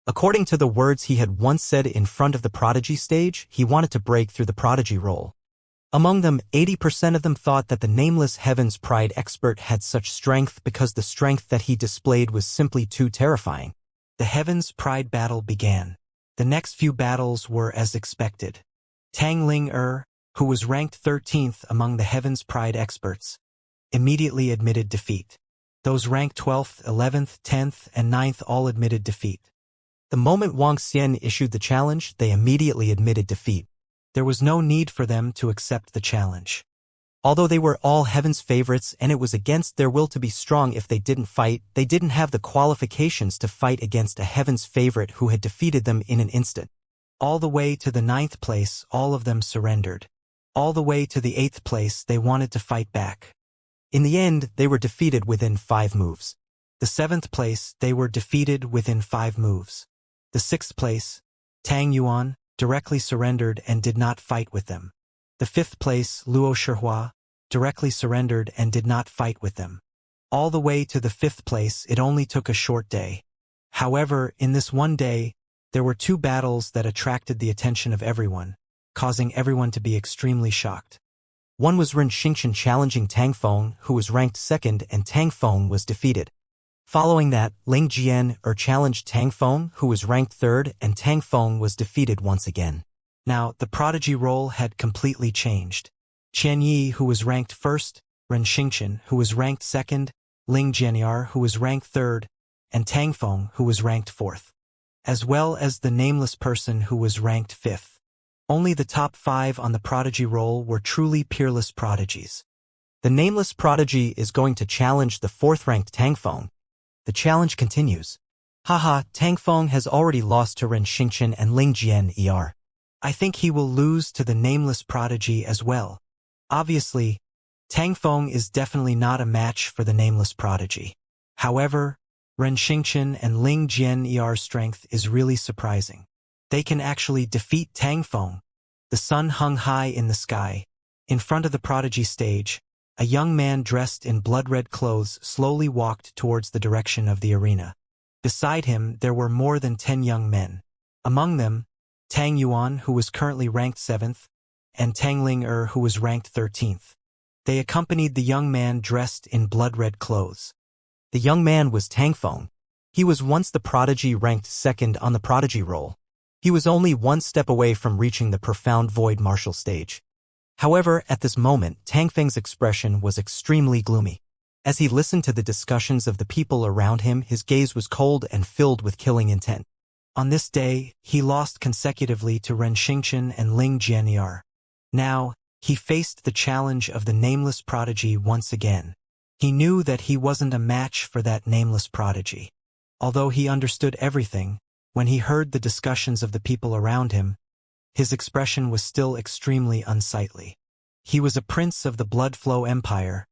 According to the words he had once said in front of the Prodigy stage, he wanted to break through the Prodigy role. Among them, 80% of them thought that the nameless Heaven's Pride expert had such strength because the strength that he displayed was simply too terrifying. The Heaven's Pride battle began. The next few battles were as expected. Tang Ling-er, who was ranked 13th among the Heaven's Pride experts, immediately admitted defeat. Those ranked 12th, 11th, 10th, and 9th all admitted defeat. The moment Wang Xian issued the challenge, they immediately admitted defeat. There was no need for them to accept the challenge. Although they were all Heaven's favorites and it was against their will to be strong if they didn't fight, they didn't have the qualifications to fight against a Heaven's favorite who had defeated them in an instant. All the way to the 9th place, all of them surrendered. All the way to the 8th place, they wanted to fight back. In the end, they were defeated within 5 moves. The 7th place, they were defeated within 5 moves. The 6th place, Tang Yuan, directly surrendered and did not fight with them. The 5th place, Luo Shihua, directly surrendered and did not fight with them. All the way to the 5th place, it only took a short day. However, in this one day, there were 2 battles that attracted the attention of everyone, causing everyone to be extremely shocked. One was Ren Xingqian challenging Tang Feng, who was ranked 2nd, and Tang Feng was defeated. Following that, Ling Jian challenged Tang Feng, who was ranked 3rd, and Tang Feng was defeated once again. Now, the prodigy role had completely changed. Qian Yi, who was ranked 1st, Ren Xingqian, who was ranked 2nd, Ling Jianyar, who was ranked 3rd, and Tang Feng, who was ranked 4th, as well as the nameless person who was ranked 5th. Only the top 5 on the prodigy roll were truly peerless prodigies. The nameless prodigy is going to challenge the 4th-ranked Tang Feng. The challenge continues. Haha, Tang Feng has already lost to Ren Xingqian and Ling Jian. I think he will lose to the nameless prodigy as well. Obviously, Tang Feng is definitely not a match for the nameless prodigy. However, Ren Xingqian and Ling Jian's strength is really surprising. They can actually defeat Tang Feng. The sun hung high in the sky. In front of the prodigy stage, a young man dressed in blood-red clothes slowly walked towards the direction of the arena. Beside him, there were more than 10 young men. Among them, Tang Yuan, who was currently ranked 7th, and Tang Ling who was ranked 13th. They accompanied the young man dressed in blood-red clothes. The young man was Tang Feng. He was once the prodigy ranked 2nd on the prodigy roll. He was only 1 step away from reaching the profound void martial stage. However, at this moment, Tang Feng's expression was extremely gloomy. As he listened to the discussions of the people around him, his gaze was cold and filled with killing intent. On this day, he lost consecutively to Ren Xingqian and Ling Jianyar. Now, he faced the challenge of the nameless prodigy once again. He knew that he wasn't a match for that nameless prodigy. Although he understood everything, when he heard the discussions of the people around him, his expression was still extremely unsightly. He was a prince of the blood flow empire,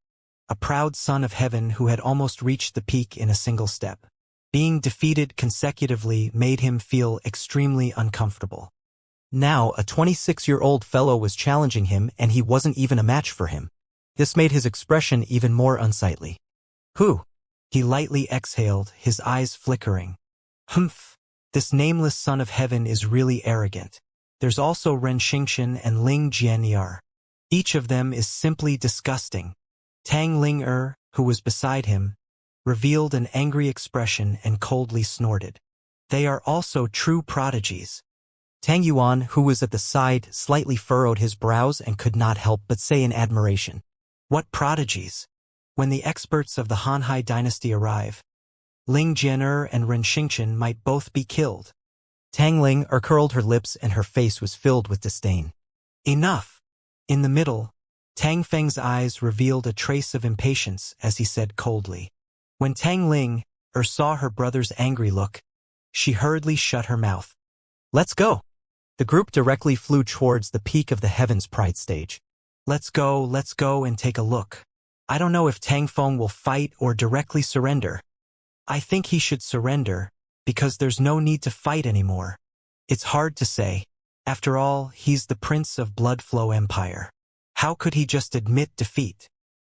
a proud son of heaven who had almost reached the peak in a single step. Being defeated consecutively made him feel extremely uncomfortable. Now, a 26-year-old fellow was challenging him and he wasn't even a match for him. This made his expression even more unsightly. Who? He lightly exhaled, his eyes flickering. Humph, this nameless son of heaven is really arrogant. There's also Ren Xingqian and Ling Jianyar. Each of them is simply disgusting. Tang Ling who was beside him, revealed an angry expression and coldly snorted. They are also true prodigies. Tang Yuan, who was at the side, slightly furrowed his brows and could not help but say in admiration. What prodigies! When the experts of the Hanhai dynasty arrive, Ling Jian and Ren Xingqian might both be killed. Tang Ling curled her lips and her face was filled with disdain. Enough! In the middle, Tang Feng's eyes revealed a trace of impatience as he said coldly. When Tang Ling saw her brother's angry look, she hurriedly shut her mouth. Let's go! The group directly flew towards the peak of the Heaven's Pride stage. Let's go and take a look. I don't know if Tang Feng will fight or directly surrender. I think he should surrender, because there's no need to fight anymore. It's hard to say. After all, he's the Prince of Blood Flow Empire. How could he just admit defeat?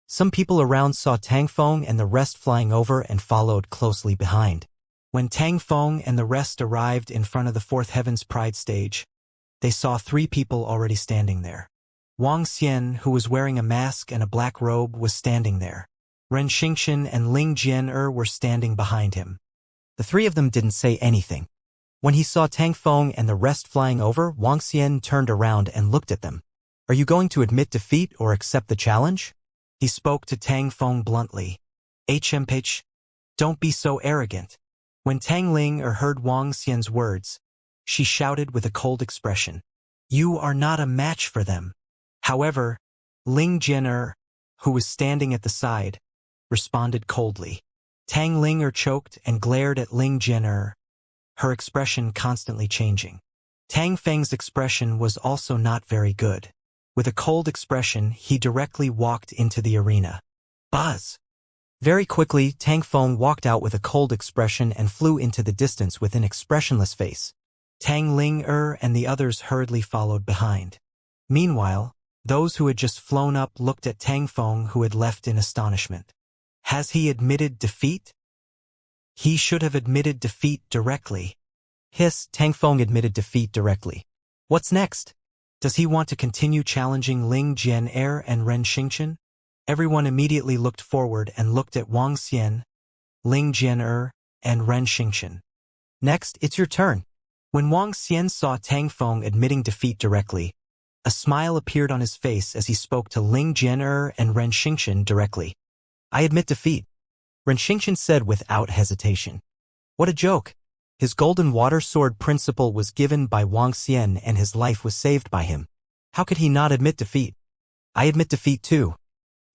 Some people around saw Tang Feng and the rest flying over and followed closely behind. When Tang Feng and the rest arrived in front of the 4th Heaven's Pride stage, they saw 3 people already standing there. Wang Xian, who was wearing a mask and a black robe, was standing there. Ren Xingqian and Ling Jian were standing behind him. The 3 of them didn't say anything. When he saw Tang Feng and the rest flying over, Wang Xian turned around and looked at them. Are you going to admit defeat or accept the challenge? He spoke to Tang Feng bluntly. HMPH, don't be so arrogant. When Tang Ling heard Wang Xian's words, she shouted with a cold expression. You are not a match for them. However, Ling Jian who was standing at the side, responded coldly. Tang Ling choked and glared at Ling Jian her expression constantly changing. Tang Feng's expression was also not very good. With a cold expression, he directly walked into the arena. Buzz! Very quickly, Tang Feng walked out with a cold expression and flew into the distance with an expressionless face. Tang Ling and the others hurriedly followed behind. Meanwhile, those who had just flown up looked at Tang Feng, who had left in astonishment. Has he admitted defeat? He should have admitted defeat directly. Hiss, Tang Feng admitted defeat directly. What's next? Does he want to continue challenging Ling Jian'er and Ren Xingchen? Everyone immediately looked forward and looked at Wang Xian, Ling Jian'er, and Ren Xingchen. Next, it's your turn. When Wang Xian saw Tang Feng admitting defeat directly, a smile appeared on his face as he spoke to Ling Jian'er and Ren Xingchen directly. I admit defeat, Ren Xingchen said without hesitation. What a joke! His golden water sword principle was given by Wang Xian and his life was saved by him. How could he not admit defeat? I admit defeat too.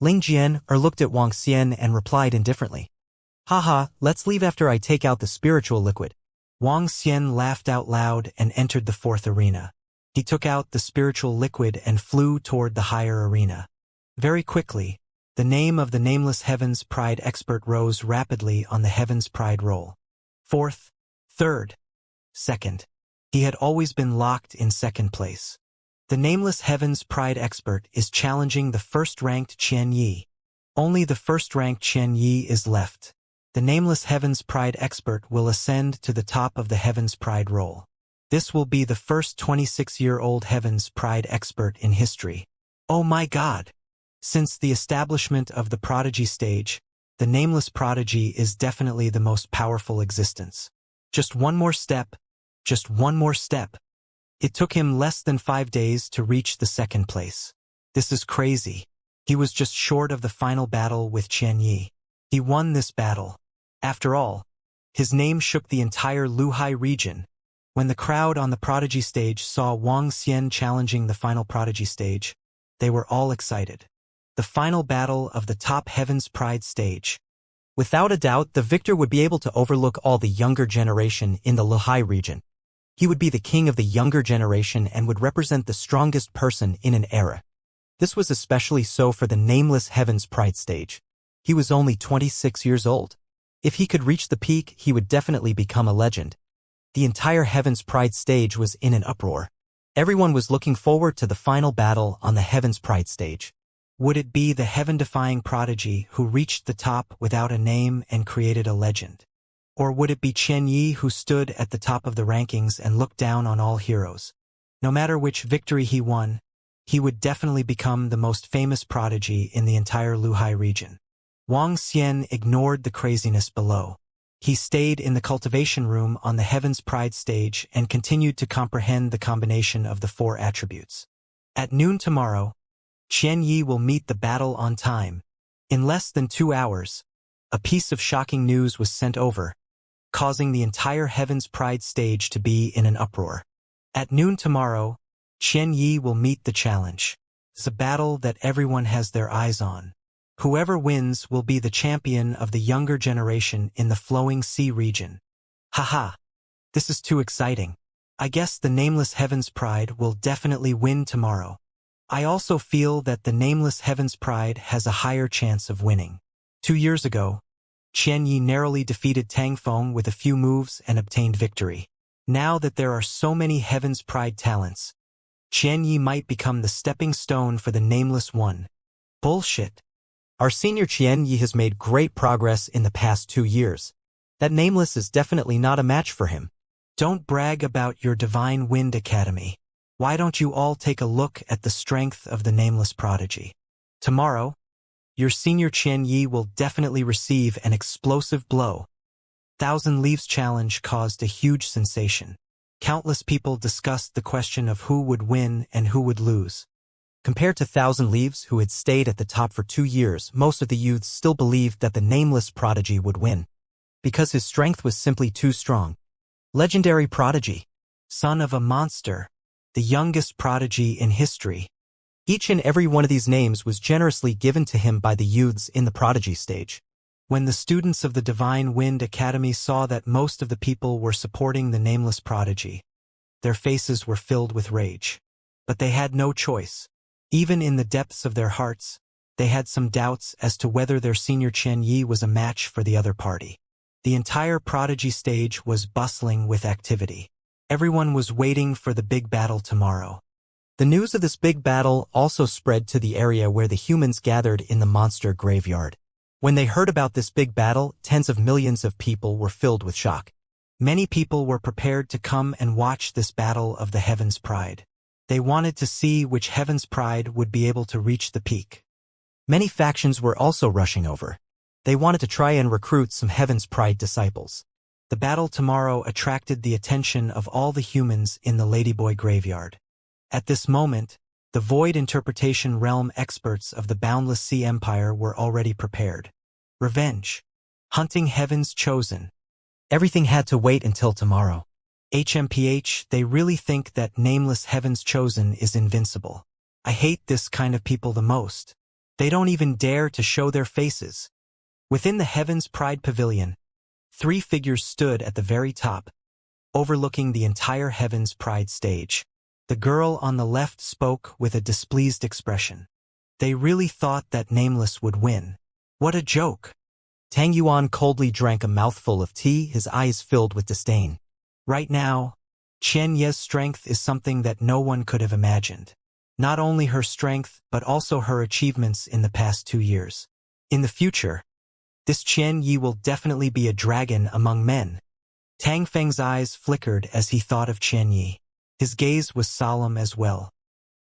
Ling Jian'er looked at Wang Xian and replied indifferently. Haha, let's leave after I take out the spiritual liquid. Wang Xian laughed out loud and entered the fourth arena. He took out the spiritual liquid and flew toward the higher arena. Very quickly, the name of the Nameless Heavens Pride expert rose rapidly on the Heavens Pride roll. Fourth, third, second. He had always been locked in second place. The Nameless Heavens Pride expert is challenging the first-ranked Qian Yi. Only the first-ranked Qian Yi is left. The Nameless Heavens Pride expert will ascend to the top of the Heavens Pride roll. This will be the first 26-year-old Heavens Pride expert in history. Oh my God! Since the establishment of the Prodigy stage, the Nameless Prodigy is definitely the most powerful existence. Just one more step. Just one more step. It took him less than 5 days to reach the second place. This is crazy. He was just short of the final battle with Qian Yi. He won this battle. After all, his name shook the entire Luhai region. When the crowd on the Prodigy stage saw Wang Xian challenging the final Prodigy stage, they were all excited. The final battle of the top Heavens Pride stage. Without a doubt, the victor would be able to overlook all the younger generation in the Luhai region. He would be the king of the younger generation and would represent the strongest person in an era. This was especially so for the Nameless Heavens Pride stage. He was only 26 years old. If he could reach the peak, he would definitely become a legend. The entire Heavens Pride stage was in an uproar. Everyone was looking forward to the final battle on the Heavens Pride stage. Would it be the heaven-defying prodigy who reached the top without a name and created a legend? Or would it be Qian Yi who stood at the top of the rankings and looked down on all heroes? No matter which victory he won, he would definitely become the most famous prodigy in the entire Luhai region. Wang Xian ignored the craziness below. He stayed in the cultivation room on the Heavens Pride stage and continued to comprehend the combination of the 4 attributes. At noon tomorrow, Qian Yi will meet the battle on time. In less than 2 hours, a piece of shocking news was sent over, causing the entire Heavens Pride stage to be in an uproar. At noon tomorrow, Qian Yi will meet the challenge. It's a battle that everyone has their eyes on. Whoever wins will be the champion of the younger generation in the Flowing Sea region. Haha, this is too exciting. I guess the Nameless Heavens Pride will definitely win tomorrow. I also feel that the Nameless Heavens Pride has a higher chance of winning. 2 years ago, Qian Yi narrowly defeated Tang Feng with a few moves and obtained victory. Now that there are so many Heavens Pride talents, Qian Yi might become the stepping stone for the Nameless One. Bullshit. Our senior Qian Yi has made great progress in the past 2 years. That Nameless is definitely not a match for him. Don't brag about your Divine Wind Academy. Why don't you all take a look at the strength of the Nameless Prodigy? Tomorrow, your senior Qian Yi will definitely receive an explosive blow. 1,000 Leaves Challenge caused a huge sensation. Countless people discussed the question of who would win and who would lose. Compared to 1,000 Leaves, who had stayed at the top for 2 years, most of the youths still believed that the Nameless Prodigy would win. Because his strength was simply too strong. Legendary Prodigy. Son of a monster. The youngest prodigy in history. Each and every one of these names was generously given to him by the youths in the Prodigy stage. When the students of the Divine Wind Academy saw that most of the people were supporting the Nameless Prodigy, their faces were filled with rage. But they had no choice. Even in the depths of their hearts, they had some doubts as to whether their senior Qian Yi was a match for the other party. The entire Prodigy stage was bustling with activity. Everyone was waiting for the big battle tomorrow. The news of this big battle also spread to the area where the humans gathered in the monster graveyard. When they heard about this big battle, tens of millions of people were filled with shock. Many people were prepared to come and watch this battle of the Heaven's Pride. They wanted to see which Heaven's Pride would be able to reach the peak. Many factions were also rushing over. They wanted to try and recruit some Heaven's Pride disciples. The battle tomorrow attracted the attention of all the humans in the Ladyboy graveyard. At this moment, the Void Interpretation Realm experts of the Boundless Sea Empire were already prepared. Revenge. Hunting Heaven's Chosen. Everything had to wait until tomorrow. HMPH, they really think that nameless Heaven's Chosen is invincible. I hate this kind of people the most. They don't even dare to show their faces. Within the Heaven's Pride Pavilion, 3 figures stood at the very top, overlooking the entire Heaven's Pride stage. The girl on the left spoke with a displeased expression. They really thought that Nameless would win. What a joke! Tang Yuan coldly drank a mouthful of tea, his eyes filled with disdain. Right now, Qian Ye's strength is something that no one could have imagined. Not only her strength, but also her achievements in the past 2 years. In the future, this Qian Yi will definitely be a dragon among men. Tang Feng's eyes flickered as he thought of Qian Yi. His gaze was solemn as well.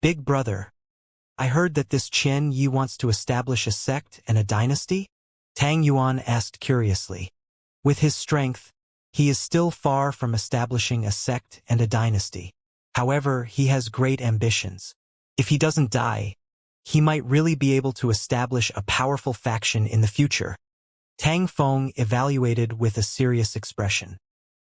Big brother, I heard that this Qian Yi wants to establish a sect and a dynasty? Tang Yuan asked curiously. With his strength, he is still far from establishing a sect and a dynasty. However, he has great ambitions. If he doesn't die, he might really be able to establish a powerful faction in the future. Tang Feng evaluated with a serious expression.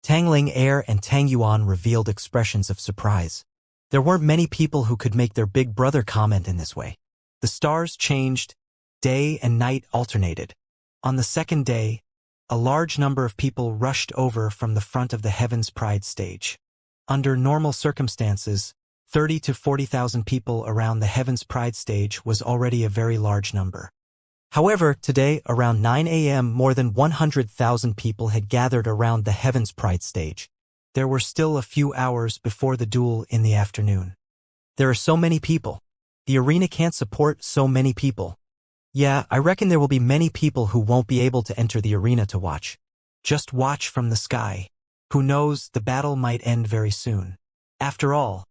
Tang Ling Air and Tang Yuan revealed expressions of surprise. There weren't many people who could make their big brother comment in this way. The stars changed, day and night alternated. On the second day, a large number of people rushed over from the front of the Heaven's Pride stage. Under normal circumstances, 30 to 40,000 people around the Heaven's Pride stage was already a very large number. However, today, around 9 a.m., more than 100,000 people had gathered around the Heaven's Pride stage. There were still a few hours before the duel in the afternoon. There are so many people. The arena can't support so many people. Yeah, I reckon there will be many people who won't be able to enter the arena to watch. Just watch from the sky. Who knows, the battle might end very soon. After all,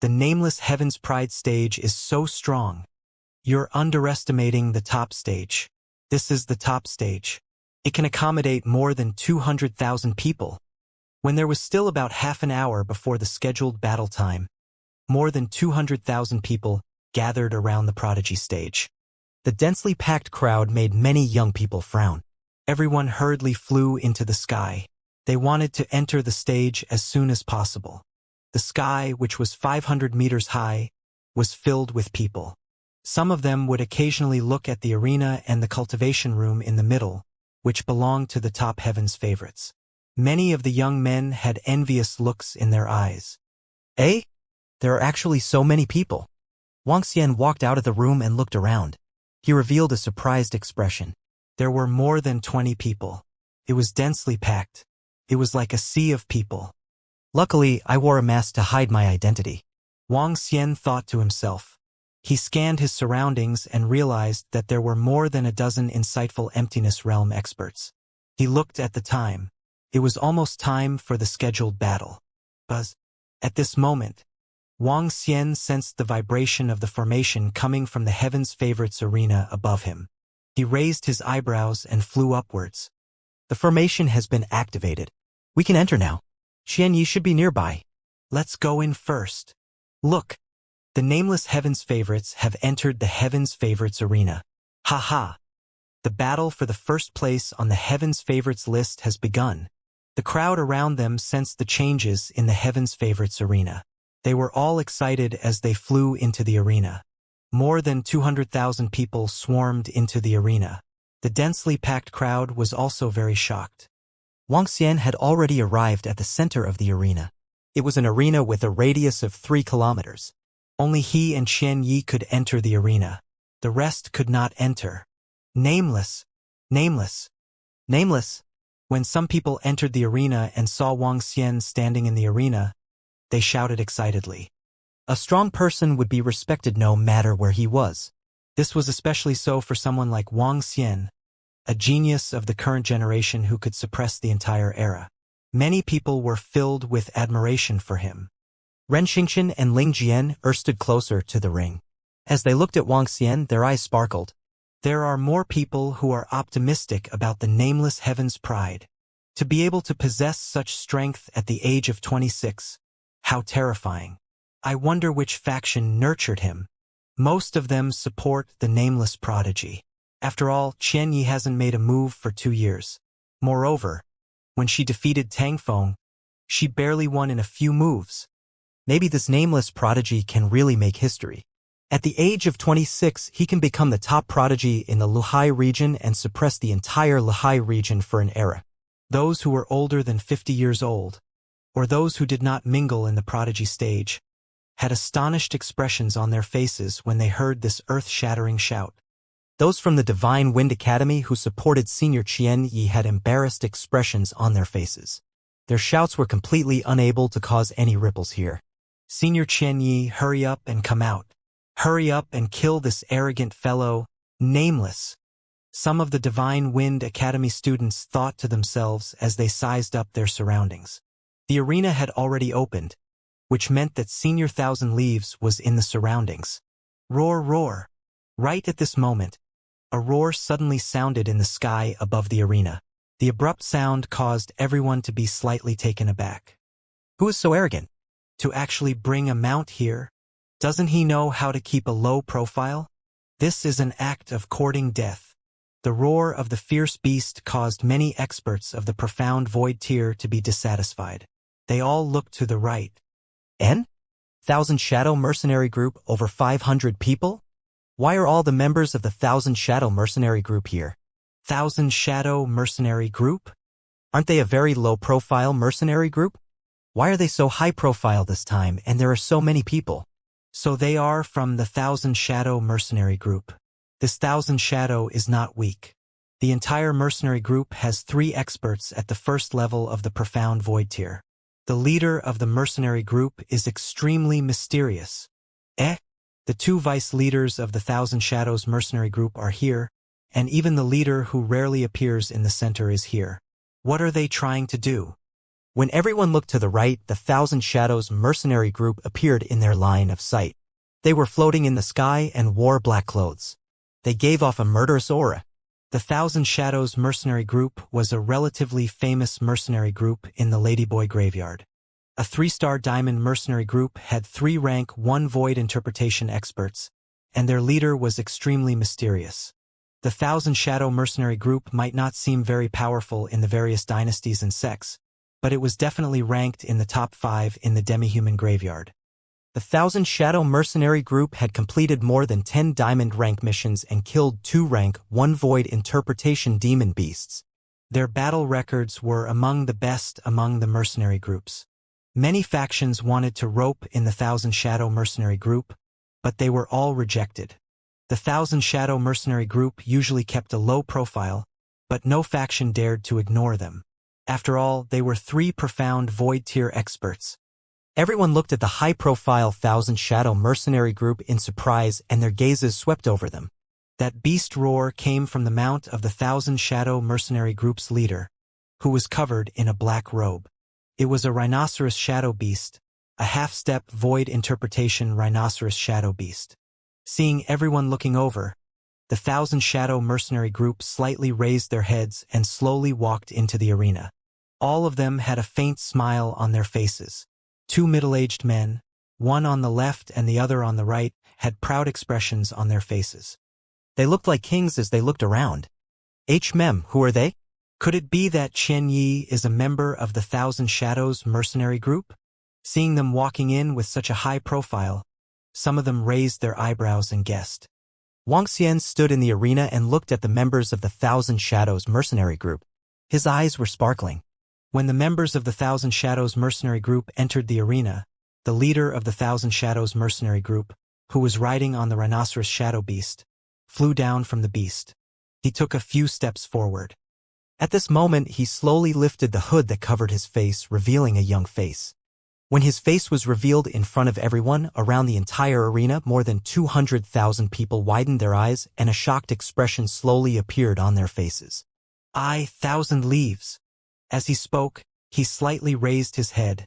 the nameless Heaven's Pride stage is so strong. You're underestimating the top stage. This is the top stage. It can accommodate more than 200,000 people. When there was still about half an hour before the scheduled battle time, more than 200,000 people gathered around the Prodigy stage. The densely packed crowd made many young people frown. Everyone hurriedly flew into the sky. They wanted to enter the stage as soon as possible. The sky, which was 500 meters high, was filled with people. Some of them would occasionally look at the arena and the cultivation room in the middle, which belonged to the top Heaven's favorites. Many of the young men had envious looks in their eyes. Eh? There are actually so many people. Wang Xian walked out of the room and looked around. He revealed a surprised expression. There were more than 20 people. It was densely packed. It was like a sea of people. Luckily, I wore a mask to hide my identity. Wang Xian thought to himself. He scanned his surroundings and realized that there were more than a dozen insightful Emptiness Realm experts. He looked at the time. It was almost time for the scheduled battle. Buzz. At this moment, Wang Xian sensed the vibration of the formation coming from the Heaven's Favorites arena above him. He raised his eyebrows and flew upwards. The formation has been activated. We can enter now. Qian Yi should be nearby. Let's go in first. Look. The nameless Heaven's Favorites have entered the Heaven's Favorites arena. Ha! The battle for the first place on the Heaven's Favorites list has begun. The crowd around them sensed the changes in the Heaven's Favorites arena. They were all excited as they flew into the arena. More than 200,000 people swarmed into the arena. The densely packed crowd was also very shocked. Wang Xian had already arrived at the center of the arena. It was an arena with a radius of 3 kilometers. Only he and Qian Yi could enter the arena. The rest could not enter. Nameless. When some people entered the arena and saw Wang Xian standing in the arena, they shouted excitedly. A strong person would be respected no matter where he was. This was especially so for someone like Wang Xian. a genius of the current generation who could suppress the entire era. Many people were filled with admiration for him. Ren Xingqian and Ling Jian stood closer to the ring. As they looked at Wang Xian, their eyes sparkled. There are more people who are optimistic about the nameless heaven's pride. To be able to possess such strength at the age of 26, how terrifying. I wonder which faction nurtured him. Most of them support the nameless prodigy. After all, Qian Yi hasn't made a move for 2 years. Moreover, when she defeated Tang Feng, she barely won in a few moves. Maybe this nameless prodigy can really make history. At the age of 26, he can become the top prodigy in the Luhai region and suppress the entire Luhai region for an era. Those who were older than 50 years old, or those who did not mingle in the prodigy stage, had astonished expressions on their faces when they heard this earth-shattering shout. Those from the Divine Wind Academy who supported Senior Qian Yi had embarrassed expressions on their faces. Their shouts were completely unable to cause any ripples here. Senior Qian Yi, hurry up and come out. Hurry up and kill this arrogant fellow, nameless. Some of the Divine Wind Academy students thought to themselves as they sized up their surroundings. The arena had already opened, which meant that Senior Thousand Leaves was in the surroundings. Roar, roar. Right at this moment, a roar suddenly sounded in the sky above the arena. The abrupt sound caused everyone to be slightly taken aback. Who is so arrogant? To actually bring a mount here? Doesn't he know how to keep a low profile? This is an act of courting death. The roar of the fierce beast caused many experts of the profound void tier to be dissatisfied. They all looked to the right. N? Thousand Shadow Mercenary Group, over 500 people? Why are all the members of the Thousand Shadow Mercenary Group here? Thousand Shadow Mercenary Group? Aren't they a very low-profile mercenary group? Why are they so high-profile this time and there are so many people? So they are from the Thousand Shadow Mercenary Group. This Thousand Shadow is not weak. The entire mercenary group has 3 experts at the first level of the profound void tier. The leader of the mercenary group is extremely mysterious. The 2 vice leaders of the Thousand Shadows mercenary group are here, and even the leader who rarely appears in the center is here. What are they trying to do? When everyone looked to the right, the Thousand Shadows mercenary group appeared in their line of sight. They were floating in the sky and wore black clothes. They gave off a murderous aura. The Thousand Shadows mercenary group was a relatively famous mercenary group in the Ladyboy Graveyard. A 3-star diamond mercenary group had 3 rank 1 void interpretation experts, and their leader was extremely mysterious. The Thousand Shadow mercenary group might not seem very powerful in the various dynasties and sects, but it was definitely ranked in the top 5 in the demi-human graveyard. The Thousand Shadow Mercenary Group had completed more than 10 Diamond rank missions and killed 2 rank 1 Void Interpretation demon beasts. Their battle records were among the best among the mercenary groups. Many factions wanted to rope in the Thousand Shadow Mercenary Group, but they were all rejected. The Thousand Shadow Mercenary Group usually kept a low profile, but no faction dared to ignore them. After all, they were 3 profound void tier experts. Everyone looked at the high-profile Thousand Shadow Mercenary Group in surprise, and their gazes swept over them. That beast roar came from the mount of the Thousand Shadow Mercenary Group's leader, who was covered in a black robe. It was a rhinoceros shadow beast, a half-step void interpretation rhinoceros shadow beast. Seeing everyone looking over, the Thousand Shadow Mercenary Group slightly raised their heads and slowly walked into the arena. All of them had a faint smile on their faces. 2 middle-aged men, one on the left and the other on the right, had proud expressions on their faces. They looked like kings as they looked around. Mem, who are they? Could it be that Qian Yi is a member of the Thousand Shadows mercenary group? Seeing them walking in with such a high profile, some of them raised their eyebrows and guessed. Wang Xian stood in the arena and looked at the members of the Thousand Shadows mercenary group. His eyes were sparkling. When the members of the Thousand Shadows mercenary group entered the arena, the leader of the Thousand Shadows mercenary group, who was riding on the rhinoceros shadow beast, flew down from the beast. He took a few steps forward. At this moment, he slowly lifted the hood that covered his face, revealing a young face. When his face was revealed in front of everyone around the entire arena, more than 200,000 people widened their eyes and a shocked expression slowly appeared on their faces. 1,000 leaves. As he spoke, he slightly raised his head,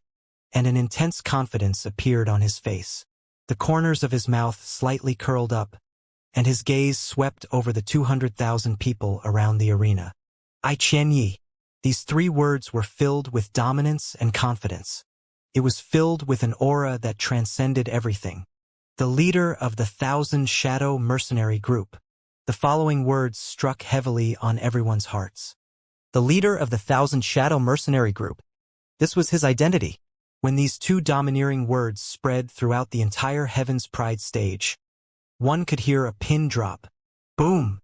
and an intense confidence appeared on his face. The corners of his mouth slightly curled up, and his gaze swept over the 200,000 people around the arena. I Qianyi. These 3 words were filled with dominance and confidence. It was filled with an aura that transcended everything. The leader of the 1,000 Shadow Mercenary Group. The following words struck heavily on everyone's hearts. The leader of the 1,000 Shadow Mercenary Group. This was his identity. When these 2 domineering words spread throughout the entire Heaven's Pride stage, one could hear a pin drop. Boom!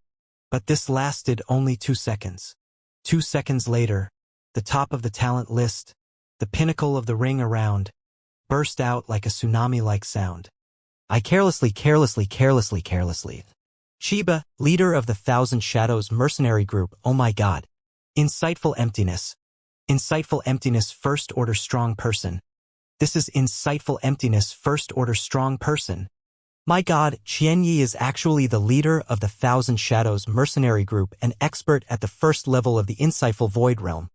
But this lasted only 2 seconds. 2 seconds later, the top of the talent list, the pinnacle of the ring around, burst out like a tsunami-like sound. I carelessly. Shiba, leader of the 1,000 Shadows Mercenary Group, oh my god. Insightful emptiness. Insightful emptiness, first-order strong person. This is insightful emptiness, first-order strong person. My god, Qianyi is actually the leader of the 1,000 Shadows Mercenary Group, an expert at the first level of the insightful void realm.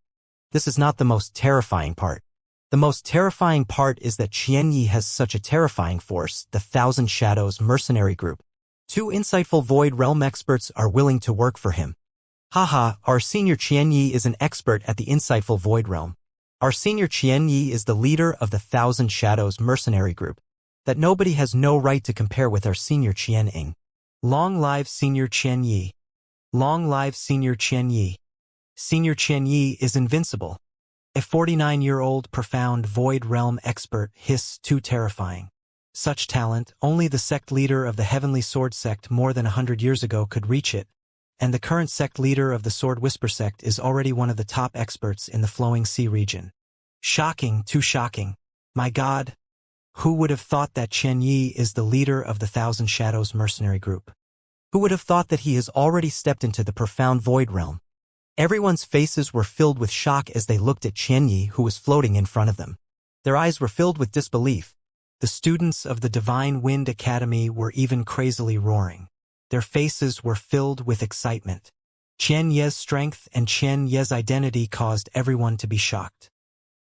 This is not the most terrifying part. The most terrifying part is that Qianyi has such a terrifying force, the 1,000 Shadows Mercenary Group. 2 insightful void realm experts are willing to work for him. Haha, our senior Qianyi is an expert at the insightful void realm. Our senior Qianyi is the leader of the 1,000 Shadows Mercenary Group. That nobody has no right to compare with our senior Qianning. Long live senior Qianyi. Long live senior Qianyi. Senior Qianyi is invincible. A 49-year-old profound void realm expert, hiss, too terrifying. Such talent, only the sect leader of the Heavenly Sword sect more than 100 years ago could reach it, and the current sect leader of the Sword Whisper sect is already one of the top experts in the Flowing Sea region. Shocking, too shocking. My god. Who would have thought that Qianyi is the leader of the 1,000 Shadows Mercenary Group? Who would have thought that he has already stepped into the profound void realm? Everyone's faces were filled with shock as they looked at Qianyi, who was floating in front of them. Their eyes were filled with disbelief. The students of the Divine Wind Academy were even crazily roaring. Their faces were filled with excitement. Qianyi's strength and Qianyi's identity caused everyone to be shocked.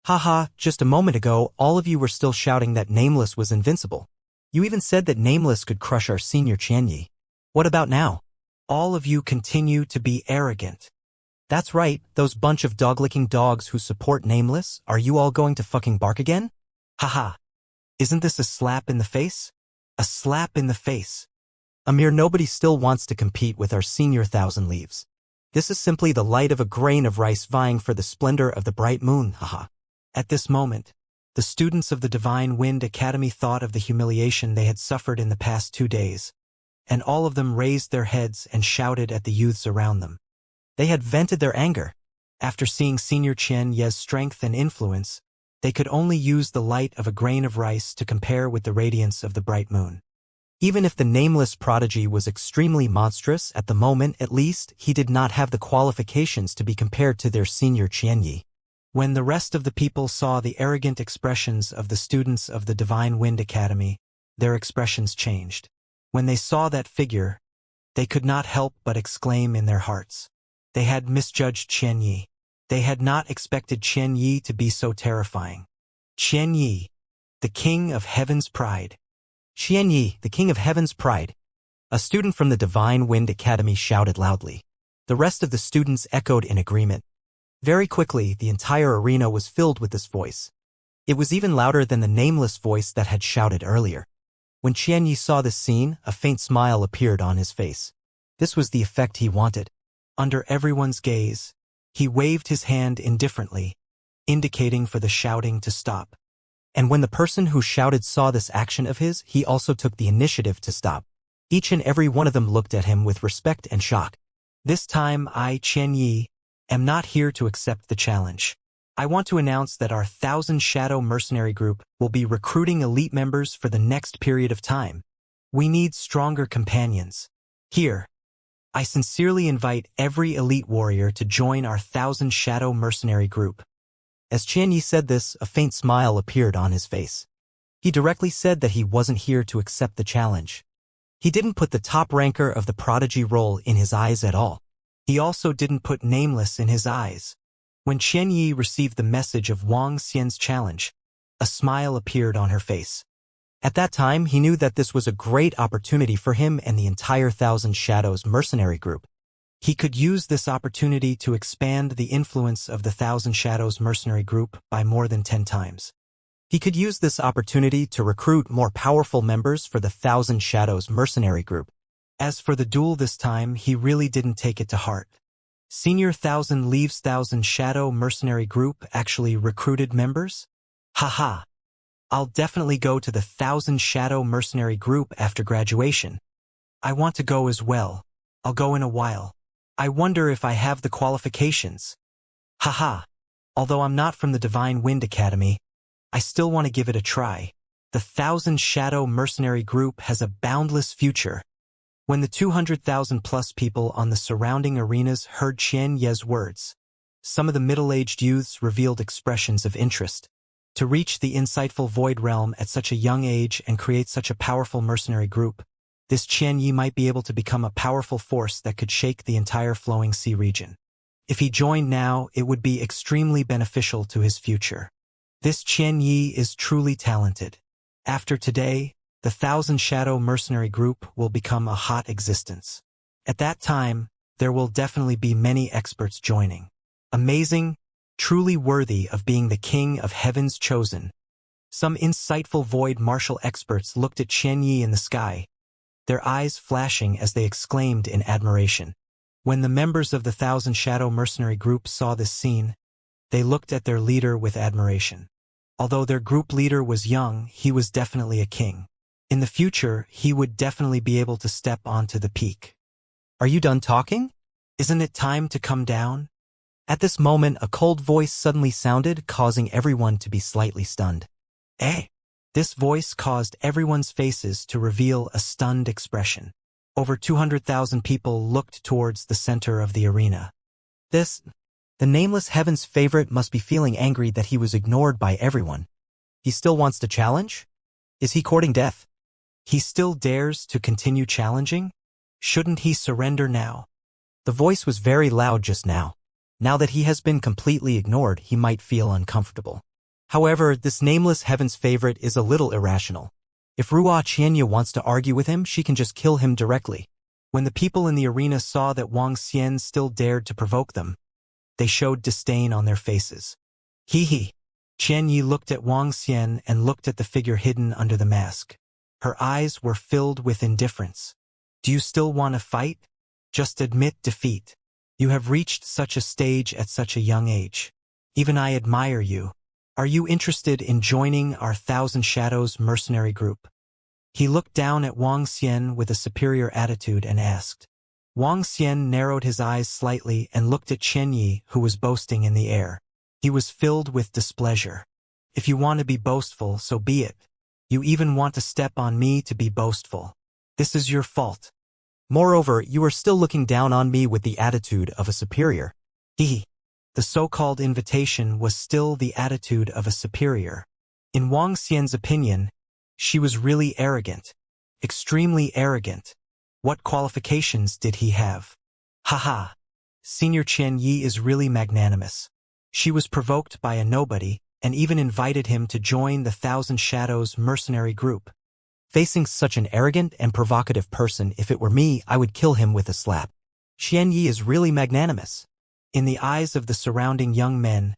Haha, just a moment ago, all of you were still shouting that Nameless was invincible. You even said that Nameless could crush our senior Qianyi. What about now? All of you continue to be arrogant. That's right, those bunch of dog-licking dogs who support Nameless, are you all going to fucking bark again? Haha. Isn't this a slap in the face? A slap in the face. A mere nobody still wants to compete with our senior 1,000 leaves. This is simply the light of a grain of rice vying for the splendor of the bright moon, haha. At this moment, the students of the Divine Wind Academy thought of the humiliation they had suffered in the past 2 days, and all of them raised their heads and shouted at the youths around them. They had vented their anger. After seeing Senior Qianyi's strength and influence, they could only use the light of a grain of rice to compare with the radiance of the bright moon. Even if the nameless prodigy was extremely monstrous, at the moment at least, he did not have the qualifications to be compared to their senior Qianyi. When the rest of the people saw the arrogant expressions of the students of the Divine Wind Academy, their expressions changed. When they saw that figure, they could not help but exclaim in their hearts. They had misjudged Qianyi. They had not expected Qianyi to be so terrifying. Qianyi, the king of heaven's pride. Qianyi, the king of heaven's pride. A student from the Divine Wind Academy shouted loudly. The rest of the students echoed in agreement. Very quickly, the entire arena was filled with this voice. It was even louder than the nameless voice that had shouted earlier. When Qianyi saw this scene, a faint smile appeared on his face. This was the effect he wanted. Under everyone's gaze, he waved his hand indifferently, indicating for the shouting to stop. And when the person who shouted saw this action of his, he also took the initiative to stop. Each and every one of them looked at him with respect and shock. This time I, Qianyi, am not here to accept the challenge. I want to announce that our 1,000 Shadow Mercenary Group will be recruiting elite members for the next period of time. We need stronger companions. Here, I sincerely invite every elite warrior to join our 1,000 Shadow Mercenary Group. As Qian Yi said this, a faint smile appeared on his face. He directly said that he wasn't here to accept the challenge. He didn't put the top ranker of the prodigy role in his eyes at all. He also didn't put nameless in his eyes. When Qian Yi received the message of Wang Xian's challenge, a smile appeared on her face. At that time, he knew that this was a great opportunity for him and the entire Thousand Shadows mercenary group. He could use this opportunity to expand the influence of the Thousand Shadows mercenary group by more than 10 times. He could use this opportunity to recruit more powerful members for the Thousand Shadows mercenary group. As for the duel this time, he really didn't take it to heart. Senior Thousand Leaves Thousand Shadow mercenary group actually recruited members? Haha. I'll definitely go to the Thousand Shadow mercenary group after graduation. I want to go as well. I'll go in a while. I wonder if I have the qualifications. Haha. Although I'm not from the Divine Wind Academy, I still want to give it a try. The Thousand Shadow mercenary group has a boundless future. When the 200,000 plus people on the surrounding arenas heard Qian Ye's words, some of the middle-aged youths revealed expressions of interest. To reach the insightful Void Realm at such a young age and create such a powerful mercenary group, this Qian Yi might be able to become a powerful force that could shake the entire Flowing Sea region. If he joined now, it would be extremely beneficial to his future. This Qian Yi is truly talented. After today, the Thousand Shadow mercenary group will become a hot existence. At that time, there will definitely be many experts joining. Amazing, truly worthy of being the king of heaven's chosen. Some insightful void martial experts looked at Qian Yi in the sky, their eyes flashing as they exclaimed in admiration. When the members of the Thousand Shadow mercenary group saw this scene, they looked at their leader with admiration. Although their group leader was young, he was definitely a king. In the future, he would definitely be able to step onto the peak. Are you done talking? Isn't it time to come down? At this moment, a cold voice suddenly sounded, causing everyone to be slightly stunned. Eh? This voice caused everyone's faces to reveal a stunned expression. Over 200,000 people looked towards the center of the arena. The nameless heaven's favorite must be feeling angry that he was ignored by everyone. He still wants to challenge? Is he courting death? He still dares to continue challenging? Shouldn't he surrender now? The voice was very loud just now. Now that he has been completely ignored, he might feel uncomfortable. However, this nameless heaven's favorite is a little irrational. If Ruo Qianye wants to argue with him, she can just kill him directly. When the people in the arena saw that Wang Xian still dared to provoke them, they showed disdain on their faces. Hee hee. Qian Yi looked at Wang Xian and looked at the figure hidden under the mask. Her eyes were filled with indifference. Do you still want to fight? Just admit defeat. You have reached such a stage at such a young age. Even I admire you. Are you interested in joining our Thousand Shadows mercenary group? He looked down at Wang Xian with a superior attitude and asked. Wang Xian narrowed his eyes slightly and looked at Qian Yi, who was boasting in the air. He was filled with displeasure. If you want to be boastful, so be it. You even want to step on me to be boastful. This is your fault. Moreover, you are still looking down on me with the attitude of a superior. Hee. The so-called invitation was still the attitude of a superior. In Wang Xian's opinion, she was really arrogant. Extremely arrogant. What qualifications did he have? Haha. Senior Qian Yi is really magnanimous. She was provoked by a nobody and even invited him to join the Thousand Shadows mercenary group. Facing such an arrogant and provocative person, if it were me, I would kill him with a slap. Qian Yi is really magnanimous. In the eyes of the surrounding young men,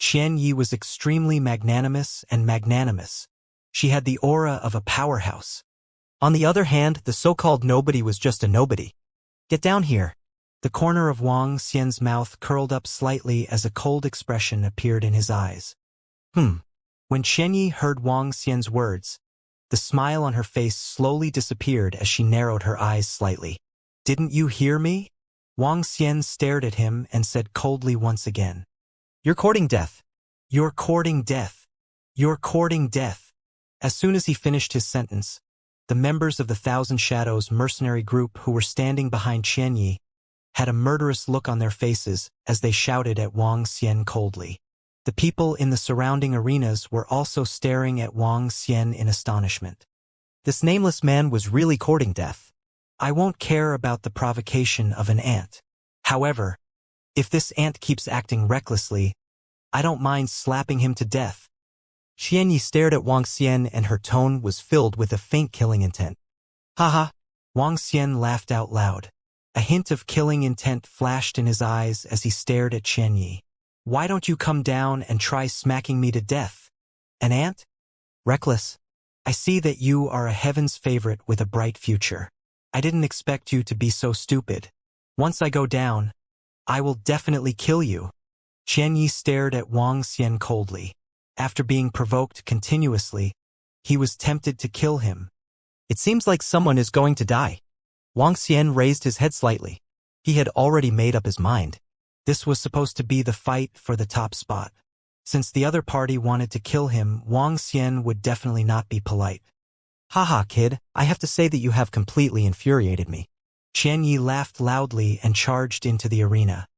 Qian Yi was extremely magnanimous and magnanimous. She had the aura of a powerhouse. On the other hand, the so-called nobody was just a nobody. Get down here. The corner of Wang Xian's mouth curled up slightly as a cold expression appeared in his eyes. When Qian Yi heard Wang Xian's words, the smile on her face slowly disappeared as she narrowed her eyes slightly. Didn't you hear me? Wang Xian stared at him and said coldly once again. You're courting death. You're courting death. You're courting death. As soon as he finished his sentence, the members of the Thousand Shadows mercenary group who were standing behind Qian Yi had a murderous look on their faces as they shouted at Wang Xian coldly. The people in the surrounding arenas were also staring at Wang Xian in astonishment. This nameless man was really courting death. I won't care about the provocation of an ant. However, if this ant keeps acting recklessly, I don't mind slapping him to death. Qianyi stared at Wang Xian and her tone was filled with a faint killing intent. Haha. Wang Xian laughed out loud. A hint of killing intent flashed in his eyes as he stared at Qianyi. Why don't you come down and try smacking me to death? An ant? Reckless. I see that you are a heaven's favorite with a bright future. I didn't expect you to be so stupid. Once I go down, I will definitely kill you. Qianyi stared at Wang Xian coldly. After being provoked continuously, he was tempted to kill him. It seems like someone is going to die. Wang Xian raised his head slightly. He had already made up his mind. This was supposed to be the fight for the top spot. Since the other party wanted to kill him, Wang Xian would definitely not be polite. Haha, kid, I have to say that you have completely infuriated me. Qianyi laughed loudly and charged into the arena.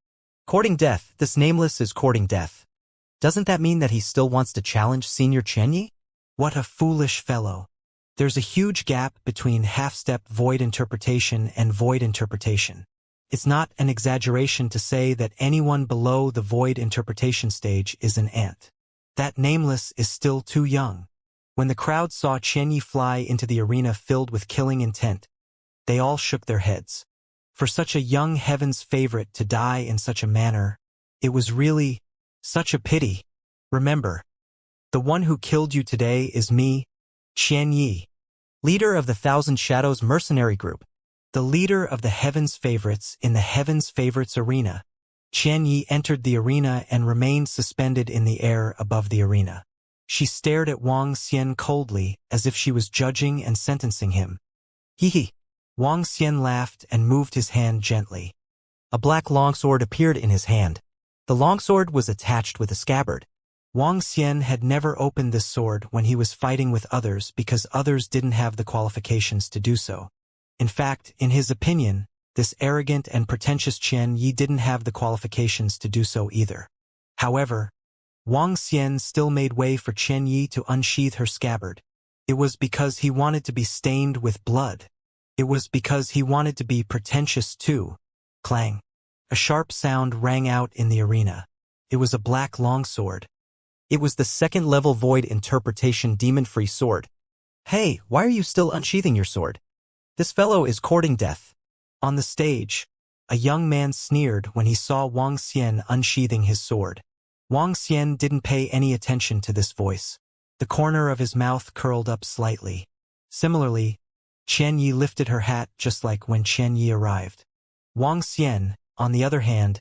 Courting death, this nameless is courting death. Doesn't that mean that he still wants to challenge Senior Qianyi? What a foolish fellow. There's a huge gap between half-step void interpretation and void interpretation. It's not an exaggeration to say that anyone below the void interpretation stage is an ant. That nameless is still too young. When the crowd saw Qianyi fly into the arena filled with killing intent, they all shook their heads. For such a young heaven's favorite to die in such a manner, it was really such a pity. Remember, the one who killed you today is me, Qianyi, leader of the Thousand Shadows mercenary group. The leader of the Heaven's Favorites in the Heaven's Favorites arena. Qianyi entered the arena and remained suspended in the air above the arena. She stared at Wang Xian coldly, as if she was judging and sentencing him. Hee. Wang Xian laughed and moved his hand gently. A black longsword appeared in his hand. The longsword was attached with a scabbard. Wang Xian had never opened this sword when he was fighting with others because others didn't have the qualifications to do so. In fact, in his opinion, this arrogant and pretentious Qianyi didn't have the qualifications to do so either. However, Wang Xian still made way for Qianyi to unsheath her scabbard. It was because he wanted to be stained with blood. It was because he wanted to be pretentious too. Clang. A sharp sound rang out in the arena. It was a black longsword. It was the second-level void interpretation demon-free sword. Hey, why are you still unsheathing your sword? This fellow is courting death. On the stage, a young man sneered when he saw Wang Xian unsheathing his sword. Wang Xian didn't pay any attention to this voice. The corner of his mouth curled up slightly. Similarly, Qianyi lifted her hat just like when Qianyi arrived. Wang Xian, on the other hand,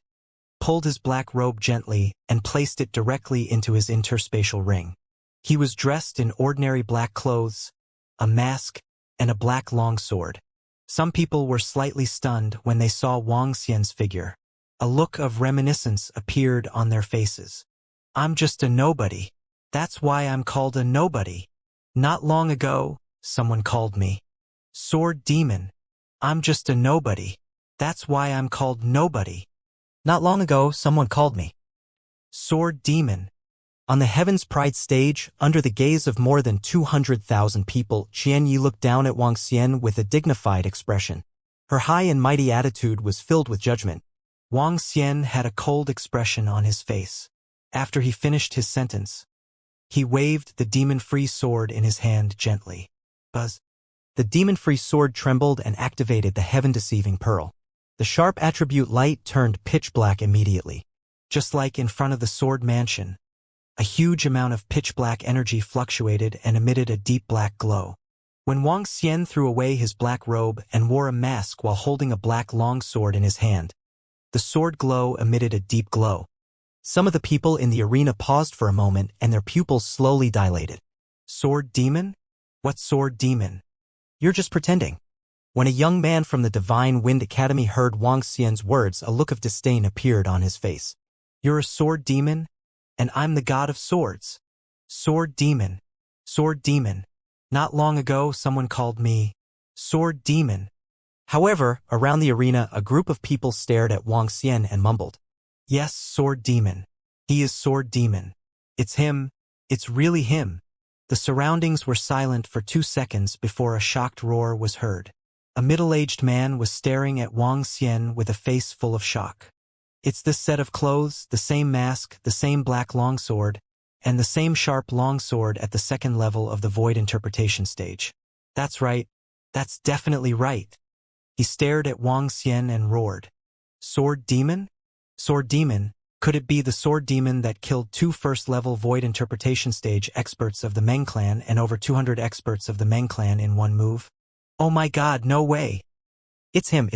pulled his black robe gently and placed it directly into his interspatial ring. He was dressed in ordinary black clothes, a mask, and a black longsword. Some people were slightly stunned when they saw Wang Xian's figure. A look of reminiscence appeared on their faces. I'm just a nobody. That's why I'm called a nobody. Not long ago, someone called me Sword Demon. I'm just a nobody. That's why I'm called nobody. Not long ago, someone called me Sword Demon. On the Heaven's Pride stage, under the gaze of more than 200,000 people, Qianyi looked down at Wang Xian with a dignified expression. Her high and mighty attitude was filled with judgment. Wang Xian had a cold expression on his face. After he finished his sentence, he waved the demon-free sword in his hand gently. Buzz. The demon-free sword trembled and activated the heaven-deceiving pearl. The sharp attribute light turned pitch black immediately. Just like in front of the sword mansion, a huge amount of pitch-black energy fluctuated and emitted a deep black glow. When Wang Xian threw away his black robe and wore a mask while holding a black long sword in his hand, the sword glow emitted a deep glow. Some of the people in the arena paused for a moment and their pupils slowly dilated. Sword Demon? What Sword Demon? You're just pretending. When a young man from the Divine Wind Academy heard Wang Xian's words, a look of disdain appeared on his face. You're a sword demon? And I'm the god of swords. Sword Demon. Sword Demon. Not long ago, someone called me Sword Demon. However, around the arena, a group of people stared at Wang Xian and mumbled, Yes, Sword Demon. He is Sword Demon. It's him. It's really him. The surroundings were silent for 2 seconds before a shocked roar was heard. A middle-aged man was staring at Wang Xian with a face full of shock. It's this set of clothes, the same mask, the same black longsword, and the same sharp longsword at the second level of the void interpretation stage. That's right. That's definitely right. He stared at Wang Xian and roared. Sword Demon? Sword Demon? Could it be the Sword Demon that killed 2 first-level void interpretation stage experts of the Meng clan and over 200 experts of the Meng clan in one move? Oh my god, no way! It's him.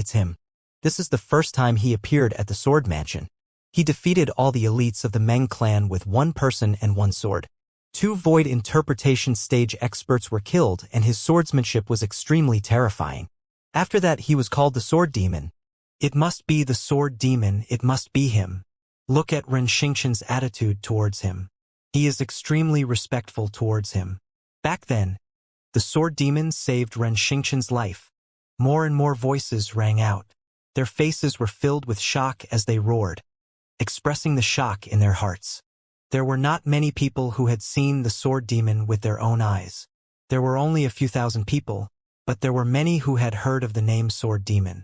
This is the first time he appeared at the Sword Mansion. He defeated all the elites of the Meng clan with 1 person and 1 sword. 2 void interpretation stage experts were killed and his swordsmanship was extremely terrifying. After that he was called the Sword Demon. It must be the Sword Demon, it must be him. Look at Ren Xingqian's attitude towards him. He is extremely respectful towards him. Back then, the Sword Demon saved Ren Xingqian's life. More and more voices rang out. Their faces were filled with shock as they roared, expressing the shock in their hearts. There were not many people who had seen the Sword Demon with their own eyes. There were only a few thousand people, but there were many who had heard of the name Sword Demon.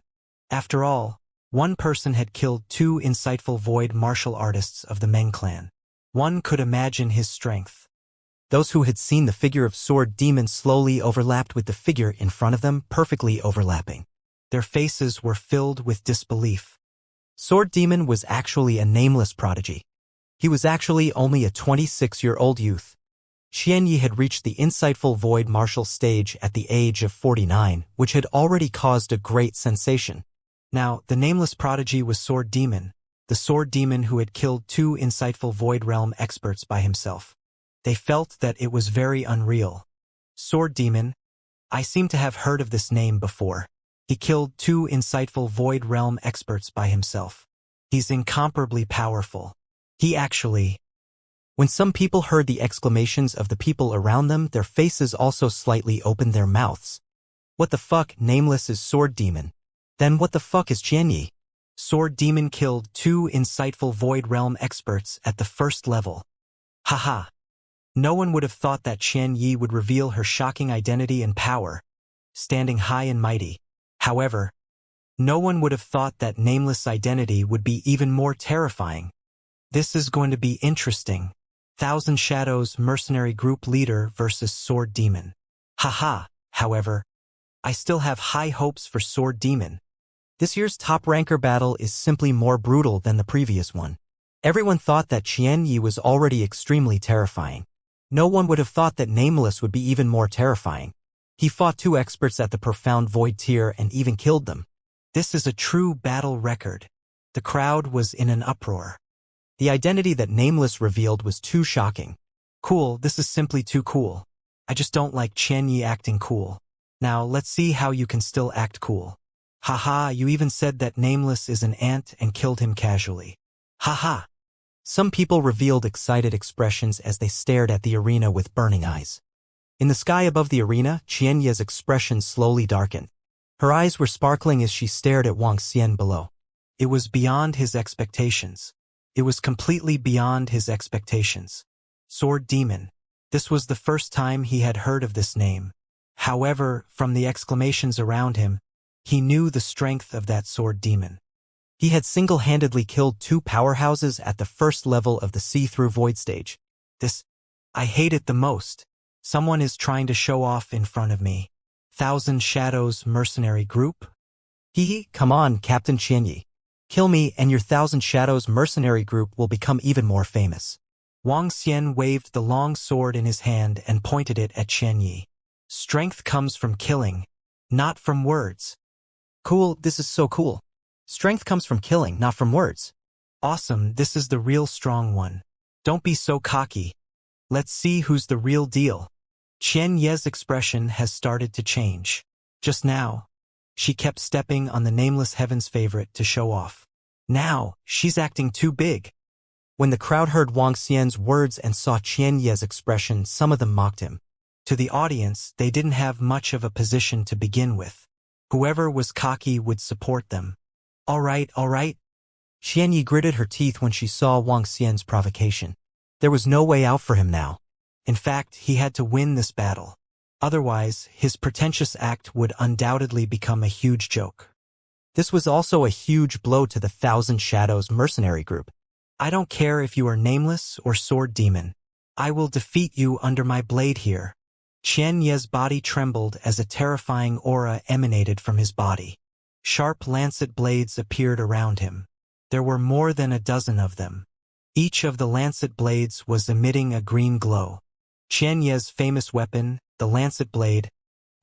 After all, 1 person had killed 2 insightful void martial artists of the Meng clan. One could imagine his strength. Those who had seen the figure of Sword Demon slowly overlapped with the figure in front of them, perfectly overlapping. Their faces were filled with disbelief. Sword Demon was actually a nameless prodigy. He was actually only a 26-year-old youth. Qian Yi had reached the insightful void martial stage at the age of 49, which had already caused a great sensation. Now, the nameless prodigy was Sword Demon, the Sword Demon who had killed 2 insightful void realm experts by himself. They felt that it was very unreal. Sword Demon, I seem to have heard of this name before. He killed 2 insightful void realm experts by himself. He's incomparably powerful. He actually... When some people heard the exclamations of the people around them, their faces also slightly opened their mouths. What the fuck, nameless is Sword Demon? Then what the fuck is Qian Yi? Sword Demon killed 2 insightful void realm experts at the first level. Haha. No one would have thought that Qian Yi would reveal her shocking identity and power, standing high and mighty. However, no one would have thought that nameless identity would be even more terrifying. This is going to be interesting. Thousand Shadows mercenary group leader versus Sword Demon. Haha, however, I still have high hopes for Sword Demon. This year's top ranker battle is simply more brutal than the previous one. Everyone thought that Qian Yi was already extremely terrifying. No one would have thought that Nameless would be even more terrifying. He fought 2 experts at the profound void tier and even killed them. This is a true battle record. The crowd was in an uproar. The identity that Nameless revealed was too shocking. Cool, this is simply too cool. I just don't like Qian Yi acting cool. Now let's see how you can still act cool. Haha, you even said that Nameless is an ant and killed him casually. Haha. Some people revealed excited expressions as they stared at the arena with burning eyes. In the sky above the arena, Qian Yi's expression slowly darkened. Her eyes were sparkling as she stared at Wang Xian below. It was beyond his expectations. It was completely beyond his expectations. Sword Demon. This was the first time he had heard of this name. However, from the exclamations around him, he knew the strength of that Sword Demon. He had single-handedly killed 2 powerhouses at the first level of the see-through void stage. I hate it the most. Someone is trying to show off in front of me. Thousand Shadows mercenary group? Come on, Captain Qian Yi. Kill me and your Thousand Shadows mercenary group will become even more famous. Wang Xian waved the long sword in his hand and pointed it at Qian Yi. Strength comes from killing, not from words. Cool, this is so cool. Strength comes from killing, not from words. Awesome, this is the real strong one. Don't be so cocky. Let's see who's the real deal. Qian Yi's expression has started to change. Just now, she kept stepping on the nameless heaven's favorite to show off. Now, she's acting too big. When the crowd heard Wang Xian's words and saw Qian Yi's expression, some of them mocked him. To the audience, they didn't have much of a position to begin with. Whoever was cocky would support them. All right. Qianyi gritted her teeth when she saw Wang Xian's provocation. There was no way out for him now. In fact, he had to win this battle. Otherwise, his pretentious act would undoubtedly become a huge joke. This was also a huge blow to the Thousand Shadows mercenary group. I don't care if you are nameless or sword demon. I will defeat you under my blade here. Qian Ye's body trembled as a terrifying aura emanated from his body. Sharp lancet blades appeared around him. There were more than a dozen of them. Each of the lancet blades was emitting a green glow. Qian Ye's famous weapon, the lancet blade,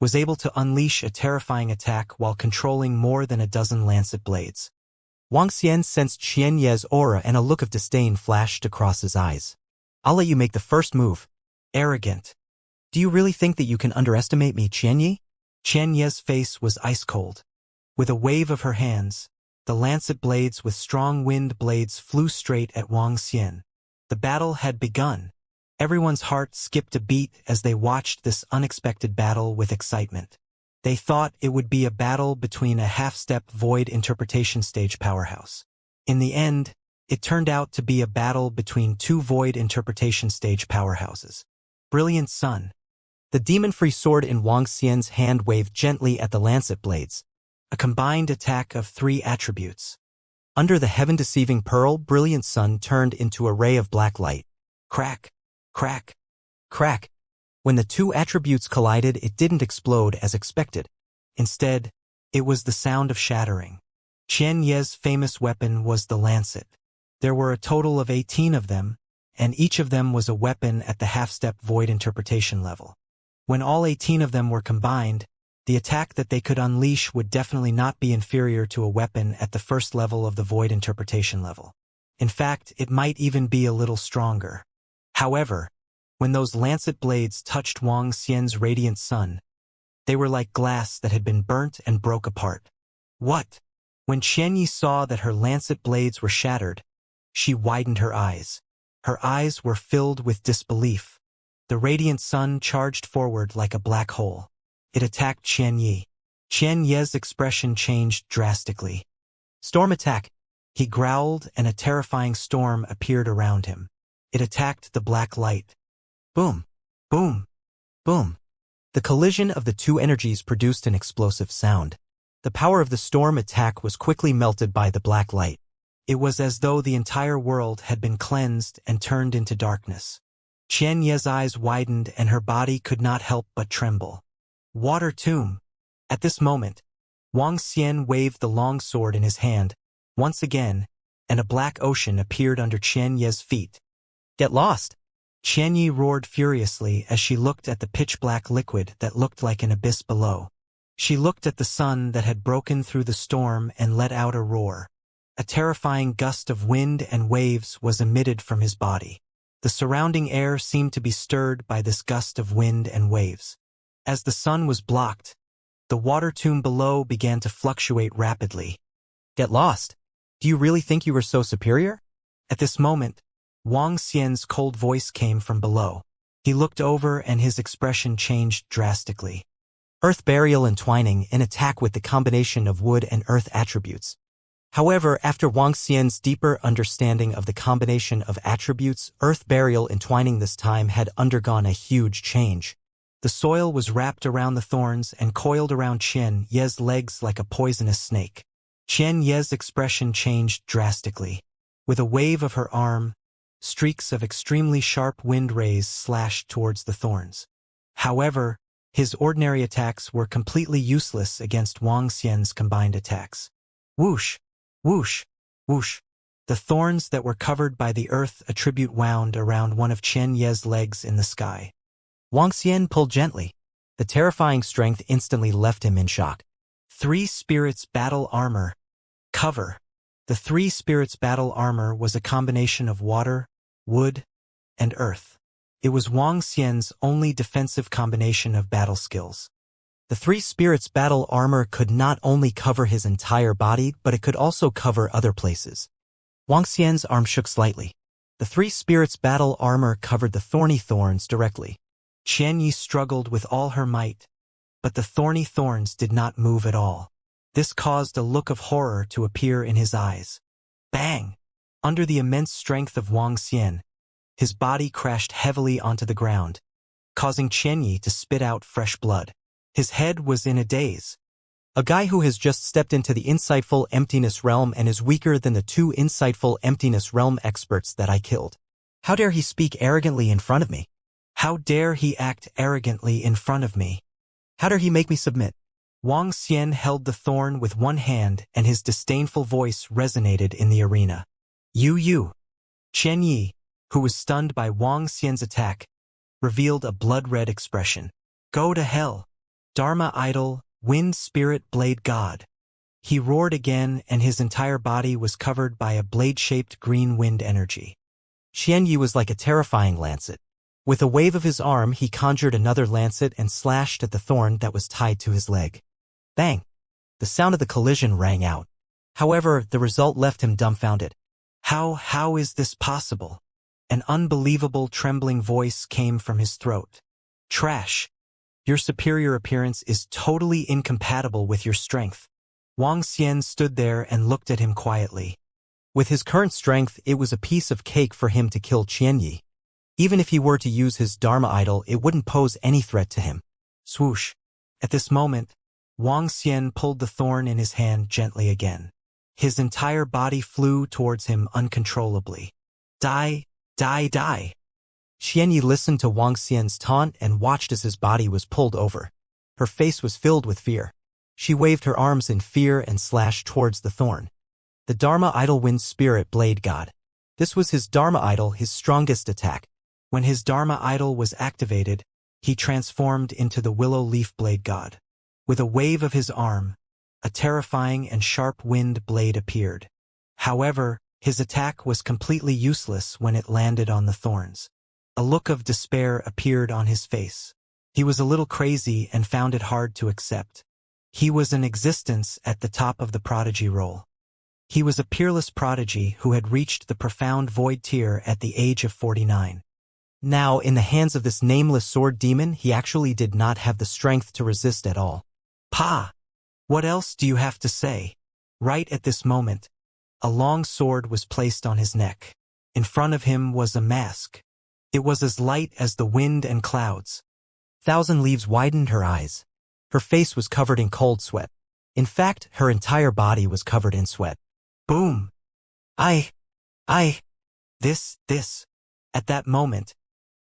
was able to unleash a terrifying attack while controlling more than a dozen lancet blades. Wang Xian sensed Qian Ye's aura and a look of disdain flashed across his eyes. I'll let you make the first move. Arrogant. Do you really think that you can underestimate me, Qianyi? Qian Ye's face was ice cold. With a wave of her hands, the lancet blades with strong wind blades flew straight at Wang Xian. The battle had begun. Everyone's heart skipped a beat as they watched this unexpected battle with excitement. They thought it would be a battle between a half-step void interpretation stage powerhouse. In the end, it turned out to be a battle between two void interpretation stage powerhouses. Brilliant Sun. The demon-free sword in Wang Xian's hand waved gently at the lancet blades, a combined attack of 3 attributes. Under the heaven-deceiving pearl, Brilliant Sun turned into a ray of black light. Crack, crack, crack. When the 2 attributes collided, it didn't explode as expected. Instead, it was the sound of shattering. Qian Ye's famous weapon was the lancet. There were a total of 18 of them, and each of them was a weapon at the half-step void interpretation level. When all 18 of them were combined, the attack that they could unleash would definitely not be inferior to a weapon at the first level of the void interpretation level. In fact, it might even be a little stronger. However, when those lancet blades touched Wang Xian's radiant sun, they were like glass that had been burnt and broke apart. What? When Qianyi saw that her lancet blades were shattered, she widened her eyes. Her eyes were filled with disbelief. The radiant sun charged forward like a black hole. It attacked Qianyi. Qian Ye's expression changed drastically. Storm attack! He growled, and a terrifying storm appeared around him. It attacked the black light. Boom! Boom! Boom! The collision of the 2 energies produced an explosive sound. The power of the storm attack was quickly melted by the black light. It was as though the entire world had been cleansed and turned into darkness. Qian Ye's eyes widened and her body could not help but tremble. Water tomb. At this moment, Wang Xian waved the long sword in his hand, once again, and a black ocean appeared under Qian Ye's feet. Get lost! Qianyi roared furiously as she looked at the pitch-black liquid that looked like an abyss below. She looked at the sun that had broken through the storm and let out a roar. A terrifying gust of wind and waves was emitted from his body. The surrounding air seemed to be stirred by this gust of wind and waves. As the sun was blocked, the water tomb below began to fluctuate rapidly. Get lost! Do you really think you were so superior? At this moment, Wang Xian's cold voice came from below. He looked over and his expression changed drastically. Earth Burial Entwining, an attack with the combination of wood and earth attributes. However, after Wang Xian's deeper understanding of the combination of attributes, Earth Burial Entwining this time had undergone a huge change. The soil was wrapped around the thorns and coiled around Qian Ye's legs like a poisonous snake. Qian Ye's expression changed drastically. With a wave of her arm, streaks of extremely sharp wind rays slashed towards the thorns. However, his ordinary attacks were completely useless against Wang Xian's combined attacks. Whoosh! Whoosh! Whoosh! The thorns that were covered by the earth attribute wound around one of Qian Ye's legs in the sky. Wang Xian pulled gently. The terrifying strength instantly left him in shock. 3 Spirits Battle Armor. Cover. The 3 Spirits Battle Armor was a combination of water, wood, and earth. It was Wang Xian's only defensive combination of battle skills. The 3 Spirits Battle Armor could not only cover his entire body, but it could also cover other places. Wang Xian's arm shook slightly. The 3 Spirits Battle Armor covered the thorny thorns directly. Qianyi struggled with all her might, but the thorny thorns did not move at all. This caused a look of horror to appear in his eyes. Bang! Under the immense strength of Wang Xian, his body crashed heavily onto the ground, causing Qianyi to spit out fresh blood. His head was in a daze. A guy who has just stepped into the insightful emptiness realm and is weaker than the 2 insightful emptiness realm experts that I killed. How dare he speak arrogantly in front of me? How dare he act arrogantly in front of me? How dare he make me submit? Wang Xian held the thorn with one hand and his disdainful voice resonated in the arena. You. Qianyi, who was stunned by Wang Xian's attack, revealed a blood-red expression. Go to hell. Dharma idol, wind spirit blade god. He roared again and his entire body was covered by a blade-shaped green wind energy. Qianyi was like a terrifying lancet. With a wave of his arm, he conjured another lancet and slashed at the thorn that was tied to his leg. Bang! The sound of the collision rang out. However, the result left him dumbfounded. How is this possible? An unbelievable trembling voice came from his throat. Trash! Your superior appearance is totally incompatible with your strength. Wang Xian stood there and looked at him quietly. With his current strength, it was a piece of cake for him to kill Qianyi. Even if he were to use his Dharma idol, it wouldn't pose any threat to him. Swoosh! At this moment, Wang Xian pulled the thorn in his hand gently again. His entire body flew towards him uncontrollably. Die! Qianyi listened to Wang Xian's taunt and watched as his body was pulled over. Her face was filled with fear. She waved her arms in fear and slashed towards the thorn. The Dharma idol wind spirit blade god. This was his Dharma idol, his strongest attack. When his Dharma idol was activated, he transformed into the willow leaf blade god. With a wave of his arm, a terrifying and sharp wind blade appeared. However, his attack was completely useless when it landed on the thorns. A look of despair appeared on his face. He was a little crazy and found it hard to accept. He was an existence at the top of the prodigy role. He was a peerless prodigy who had reached the profound void tier at the age of 49. Now, in the hands of this nameless sword demon, he actually did not have the strength to resist at all. Pa! What else do you have to say? Right at this moment, a long sword was placed on his neck. In front of him was a mask. It was as light as the wind and clouds. Thousand Leaves widened her eyes. Her face was covered in cold sweat. In fact, her entire body was covered in sweat. Boom! This. At that moment,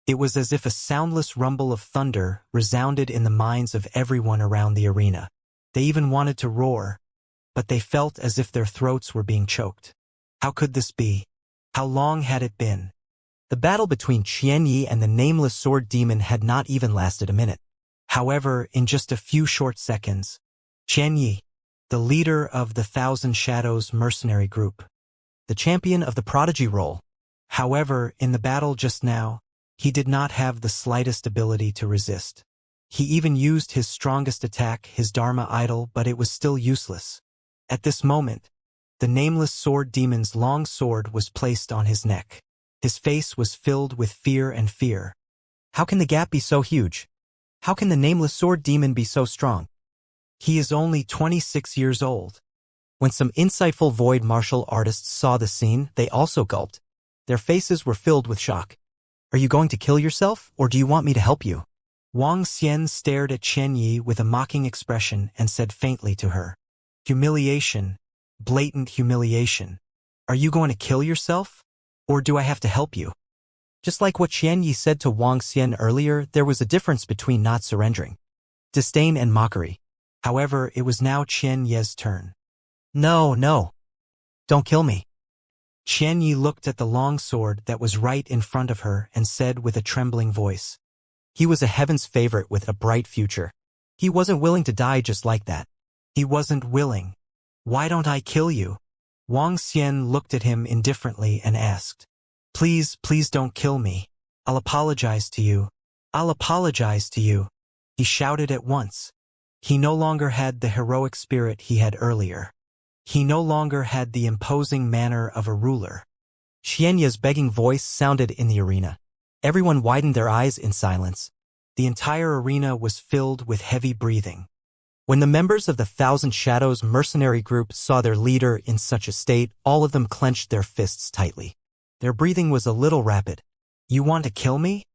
it was as if a soundless rumble of thunder resounded in the minds of everyone around the arena. They even wanted to roar, but they felt as if their throats were being choked. How could this be? How long had it been? The battle between Qianyi and the nameless sword demon had not even lasted a minute. However, in just a few short seconds, Qianyi, the leader of the Thousand Shadows mercenary group, the champion of the prodigy role. However, in the battle just now, he did not have the slightest ability to resist. He even used his strongest attack, his Dharma idol, but it was still useless. At this moment, the nameless sword demon's long sword was placed on his neck. His face was filled with fear and fear. How can the gap be so huge? How can the nameless sword demon be so strong? He is only 26 years old. When some insightful void martial artists saw the scene, they also gulped. Their faces were filled with shock. Are you going to kill yourself, or do you want me to help you? Wang Xian stared at Qianyi with a mocking expression and said faintly to her, Humiliation, blatant humiliation. Are you going to kill yourself? Or do I have to help you? Just like what Qianyi said to Wang Xian earlier, there was a difference between not surrendering. Disdain and mockery. However, it was now Qianyi's turn. No. Don't kill me. Qianyi looked at the long sword that was right in front of her and said with a trembling voice. He was a heaven's favorite with a bright future. He wasn't willing to die just like that. He wasn't willing. Why don't I kill you? Wang Xian looked at him indifferently and asked. Please don't kill me. I'll apologize to you. He shouted at once. He no longer had the heroic spirit he had earlier. He no longer had the imposing manner of a ruler. Qianyi's begging voice sounded in the arena. Everyone widened their eyes in silence. The entire arena was filled with heavy breathing. When the members of the Thousand Shadows mercenary group saw their leader in such a state, all of them clenched their fists tightly. Their breathing was a little rapid. You want to kill me?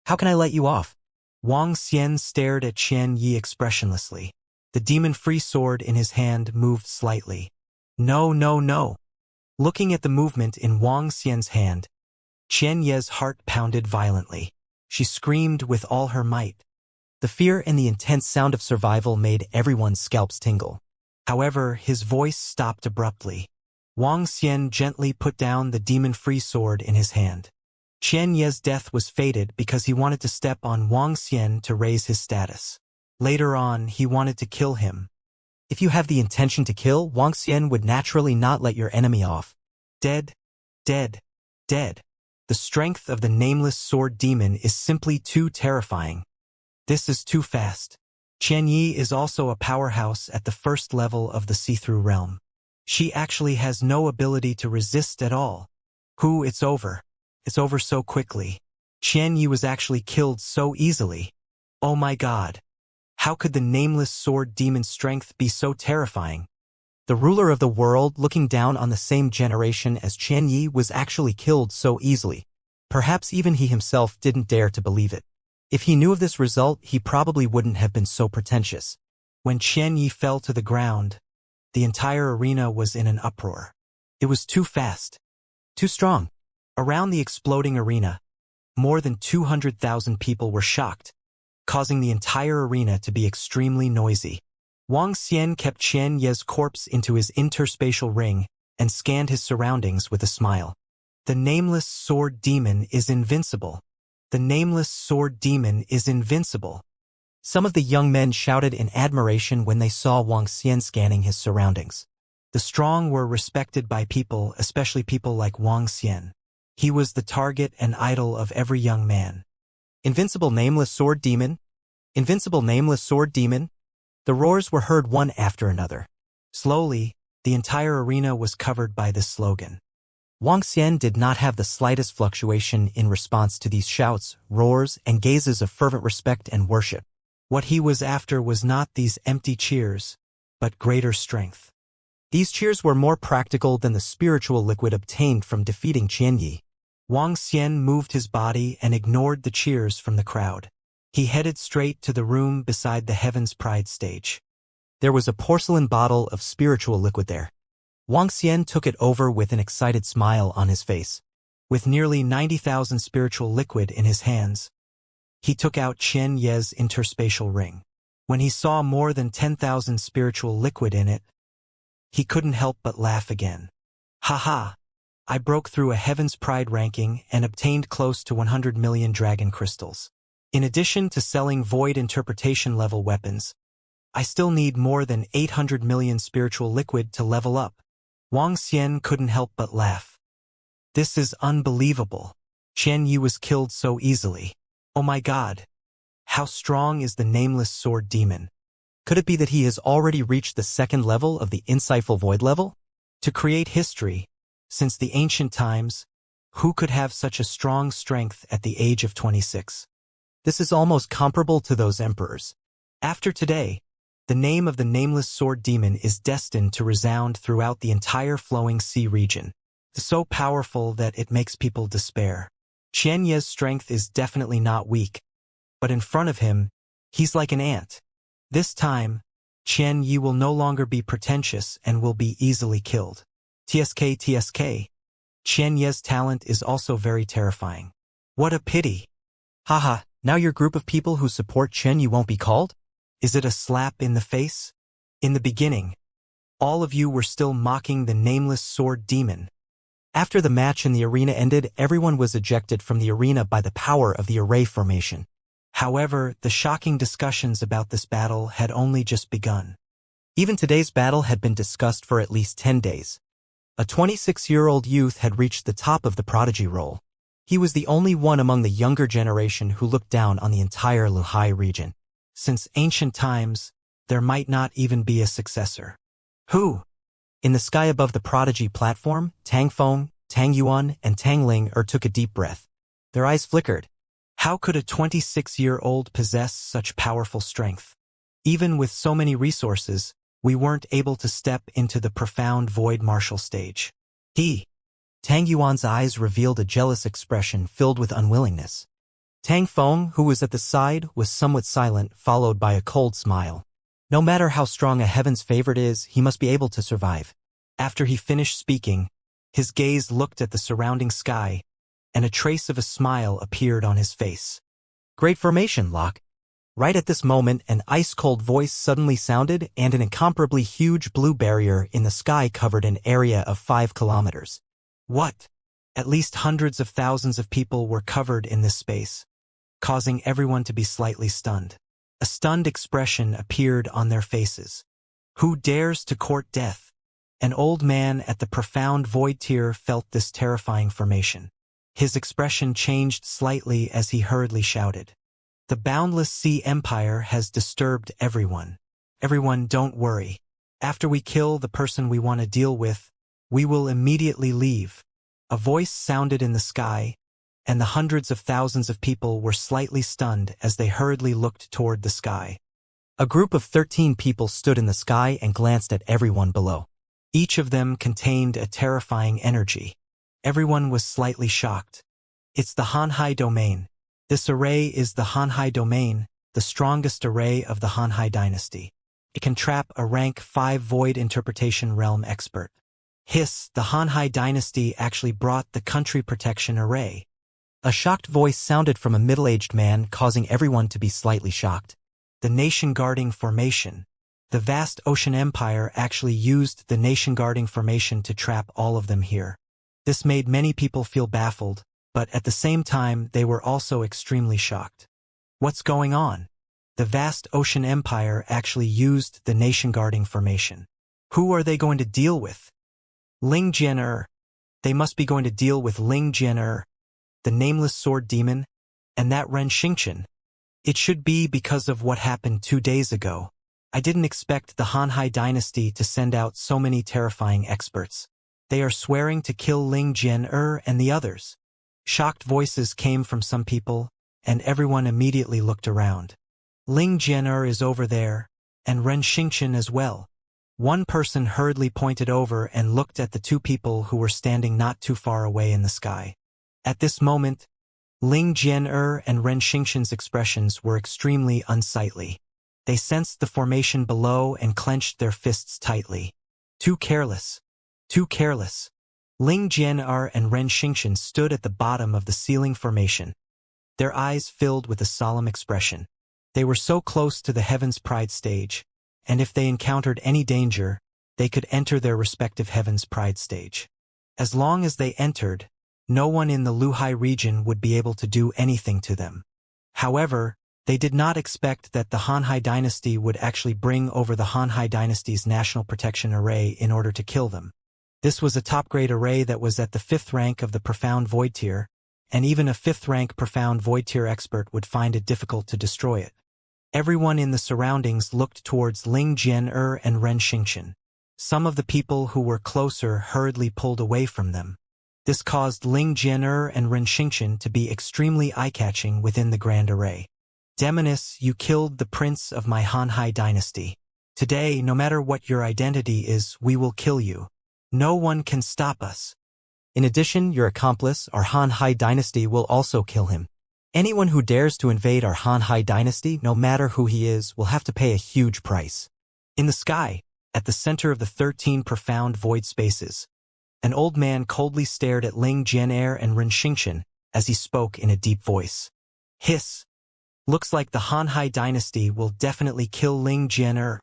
How can I let you off? Wang Xian stared at Qian Yi expressionlessly. The demon-free sword in his hand moved slightly. No, no, no. Looking at the movement in Wang Xian's hand, Qian Yi's heart pounded violently. She screamed with all her might. The fear and the intense sound of survival made everyone's scalps tingle. However, his voice stopped abruptly. Wang Xian gently put down the demon-free sword in his hand. Qian Yi's death was fated because he wanted to step on Wang Xian to raise his status. Later on, he wanted to kill him. If you have the intention to kill, Wang Xian would naturally not let your enemy off. Dead, dead, dead. The strength of the nameless sword demon is simply too terrifying. This is too fast. Qian Yi is also a powerhouse at the first level of the see-through realm. She actually has no ability to resist at all. It's over. It's over so quickly. Qian Yi was actually killed so easily. Oh my god. How could the nameless sword demon's strength be so terrifying? The ruler of the world, looking down on the same generation as Qian Yi, was actually killed so easily. Perhaps even he himself didn't dare to believe it. If he knew of this result, he probably wouldn't have been so pretentious. When Qian Yi fell to the ground, the entire arena was in an uproar. It was too fast. Too strong. Around the exploding arena, more than 200,000 people were shocked, causing the entire arena to be extremely noisy. Wang Xian kept Qian Yi's corpse into his interspatial ring and scanned his surroundings with a smile. The nameless sword demon is invincible. The nameless sword demon is invincible. Some of the young men shouted in admiration when they saw Wang Xian scanning his surroundings. The strong were respected by people, especially people like Wang Xian. He was the target and idol of every young man. Invincible nameless sword demon? Invincible nameless sword demon? The roars were heard one after another. Slowly, the entire arena was covered by this slogan. Wang Xian did not have the slightest fluctuation in response to these shouts, roars, and gazes of fervent respect and worship. What he was after was not these empty cheers, but greater strength. These cheers were more practical than the spiritual liquid obtained from defeating Qian Yi. Wang Xian moved his body and ignored the cheers from the crowd. He headed straight to the room beside the Heaven's Pride stage. There was a porcelain bottle of spiritual liquid there. Wang Xian took it over with an excited smile on his face. With nearly 90,000 spiritual liquid in his hands, he took out Qian Yi's interspatial ring. When he saw more than 10,000 spiritual liquid in it, he couldn't help but laugh again. Haha! I broke through a Heaven's Pride ranking and obtained close to 100 million dragon crystals. In addition to selling void interpretation level weapons, I still need more than 800 million spiritual liquid to level up. Wang Xian couldn't help but laugh. This is unbelievable. Qian Yi was killed so easily. Oh my god. How strong is the nameless sword demon? Could it be that he has already reached the second level of the insightful void level? To create history, since the ancient times, who could have such a strong strength at the age of 26? This is almost comparable to those emperors. After today, the name of the nameless sword demon is destined to resound throughout the entire flowing sea region, so powerful that it makes people despair. Qian Yi's strength is definitely not weak, but in front of him, he's like an ant. This time, Qian Yi will no longer be pretentious and will be easily killed. TSK. Qian Yi's talent is also very terrifying. What a pity. Haha, now your group of people who support Qian Yi won't be called? Is it a slap in the face? In the beginning, all of you were still mocking the nameless sword demon. After the match and the arena ended, everyone was ejected from the arena by the power of the array formation. However, the shocking discussions about this battle had only just begun. Even today's battle had been discussed for at least 10 days. A 26-year-old youth had reached the top of the prodigy roll. He was the only one among the younger generation who looked down on the entire Luhai region. Since ancient times, there might not even be a successor. Who? In the sky above the prodigy platform, Tang Feng, Tang Yuan, and Tang Ling took a deep breath. Their eyes flickered. How could a 26-year-old possess such powerful strength? Even with so many resources, we weren't able to step into the profound void martial stage. Tang Yuan's eyes revealed a jealous expression filled with unwillingness. Tang Feng, who was at the side, was somewhat silent, followed by a cold smile. No matter how strong a heaven's favorite is, he must be able to survive. After he finished speaking, his gaze looked at the surrounding sky, and a trace of a smile appeared on his face. Great formation, Locke. Right at this moment, an ice-cold voice suddenly sounded, and an incomparably huge blue barrier in the sky covered an area of 5 kilometers. What? At least hundreds of thousands of people were covered in this space, causing everyone to be slightly stunned. A stunned expression appeared on their faces. Who dares to court death? An old man at the profound void tier felt this terrifying formation. His expression changed slightly as he hurriedly shouted. The boundless sea empire has disturbed everyone. Everyone, don't worry. After we kill the person we want to deal with, we will immediately leave. A voice sounded in the sky, and the hundreds of thousands of people were slightly stunned as they hurriedly looked toward the sky. A group of 13 people stood in the sky and glanced at everyone below. Each of them contained a terrifying energy. Everyone was slightly shocked. It's the Hanhai domain. This array is the Hanhai domain, the strongest array of the Hanhai dynasty. It can trap a rank 5 void interpretation realm expert. The Hanhai dynasty actually brought the country protection array. A shocked voice sounded from a middle-aged man, causing everyone to be slightly shocked. The nation-guarding formation. The vast ocean empire actually used the nation-guarding formation to trap all of them here. This made many people feel baffled, but at the same time they were also extremely shocked. What's going on? The vast ocean empire actually used the nation-guarding formation. Who are they going to deal with? Ling Jian. They must be going to deal with Ling Jian, the nameless sword demon, and that Ren Xingqian. It should be because of what happened 2 days ago. I didn't expect the Hanhai dynasty to send out so many terrifying experts. They are swearing to kill Ling Jian and the others. Shocked voices came from some people, and everyone immediately looked around. Ling Jian is over there, and Ren Xingqian as well. One person hurriedly pointed over and looked at the 2 people who were standing not too far away in the sky. At this moment, Ling Jian and Ren Xingqian's expressions were extremely unsightly. They sensed the formation below and clenched their fists tightly. Too careless. Too careless. Ling Jian and Ren Xingqian stood at the bottom of the ceiling formation. Their eyes filled with a solemn expression. They were so close to the Heaven's Pride stage, and if they encountered any danger, they could enter their respective Heaven's Pride stage. As long as they entered, no one in the Luhai region would be able to do anything to them. However, they did not expect that the Hanhai dynasty would actually bring over the Hanhai dynasty's national protection array in order to kill them. This was a top-grade array that was at the 5th rank of the Profound Void tier, and even a 5th rank Profound Void tier expert would find it difficult to destroy it. Everyone in the surroundings looked towards Ling Jian and Ren Xingqian. Some of the people who were closer hurriedly pulled away from them. This caused Ling Jian and Ren Xingqian to be extremely eye-catching within the grand array. Demoness, you killed the prince of my Hanhai dynasty. Today, no matter what your identity is, we will kill you. No one can stop us. In addition, your accomplice, our Hanhai dynasty, will also kill him. Anyone who dares to invade our Hanhai dynasty, no matter who he is, will have to pay a huge price. In the sky, at the center of the 13 profound void spaces, an old man coldly stared at Ling Jian and Ren Xingqian as he spoke in a deep voice. Looks like the Hanhai dynasty will definitely kill Ling Jian,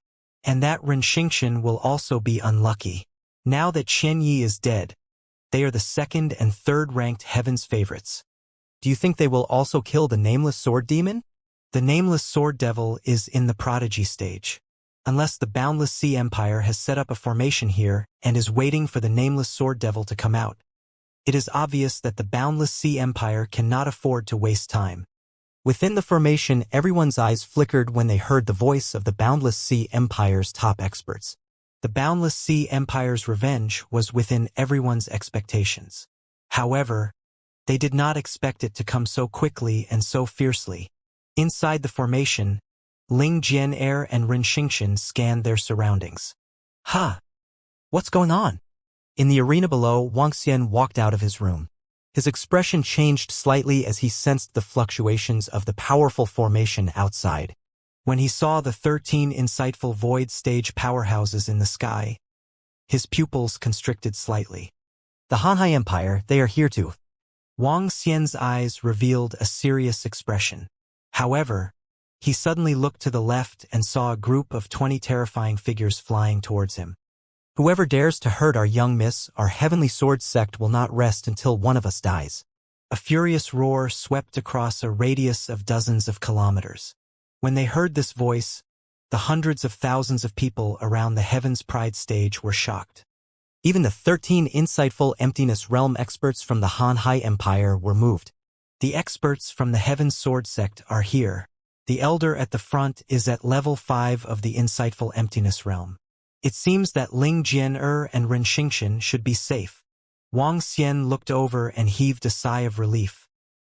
and that Ren Xingqian will also be unlucky. Now that Qian Yi is dead, they are the 2nd and 3rd ranked Heaven's favorites. Do you think they will also kill the nameless sword demon? The nameless sword devil is in the prodigy stage. Unless the boundless sea empire has set up a formation here and is waiting for the nameless sword devil to come out. It is obvious that the boundless sea empire cannot afford to waste time. Within the formation, everyone's eyes flickered when they heard the voice of the boundless sea empire's top experts. The boundless sea empire's revenge was within everyone's expectations. However, they did not expect it to come so quickly and so fiercely. Inside the formation, Ling Jian'er and Ren Xingxian scanned their surroundings. Ha! What's going on? In the arena below, Wuxia walked out of his room. His expression changed slightly as he sensed the fluctuations of the powerful formation outside. When he saw the 13 insightful void stage powerhouses in the sky, his pupils constricted slightly. The Hanhai Empire, they are here too. Wang Xian's eyes revealed a serious expression. However, he suddenly looked to the left and saw a group of 20 terrifying figures flying towards him. Whoever dares to hurt our young miss, our heavenly sword sect will not rest until one of us dies. A furious roar swept across a radius of dozens of kilometers. When they heard this voice, the hundreds of thousands of people around the Heaven's Pride stage were shocked. Even the 13 insightful emptiness realm experts from the Hanhai Empire were moved. The experts from the Heaven's Sword sect are here. The elder at the front is at level 5 of the insightful emptiness realm. It seems that Ling Jian'er and Ren Xingxian should be safe. Wang Xian looked over and heaved a sigh of relief.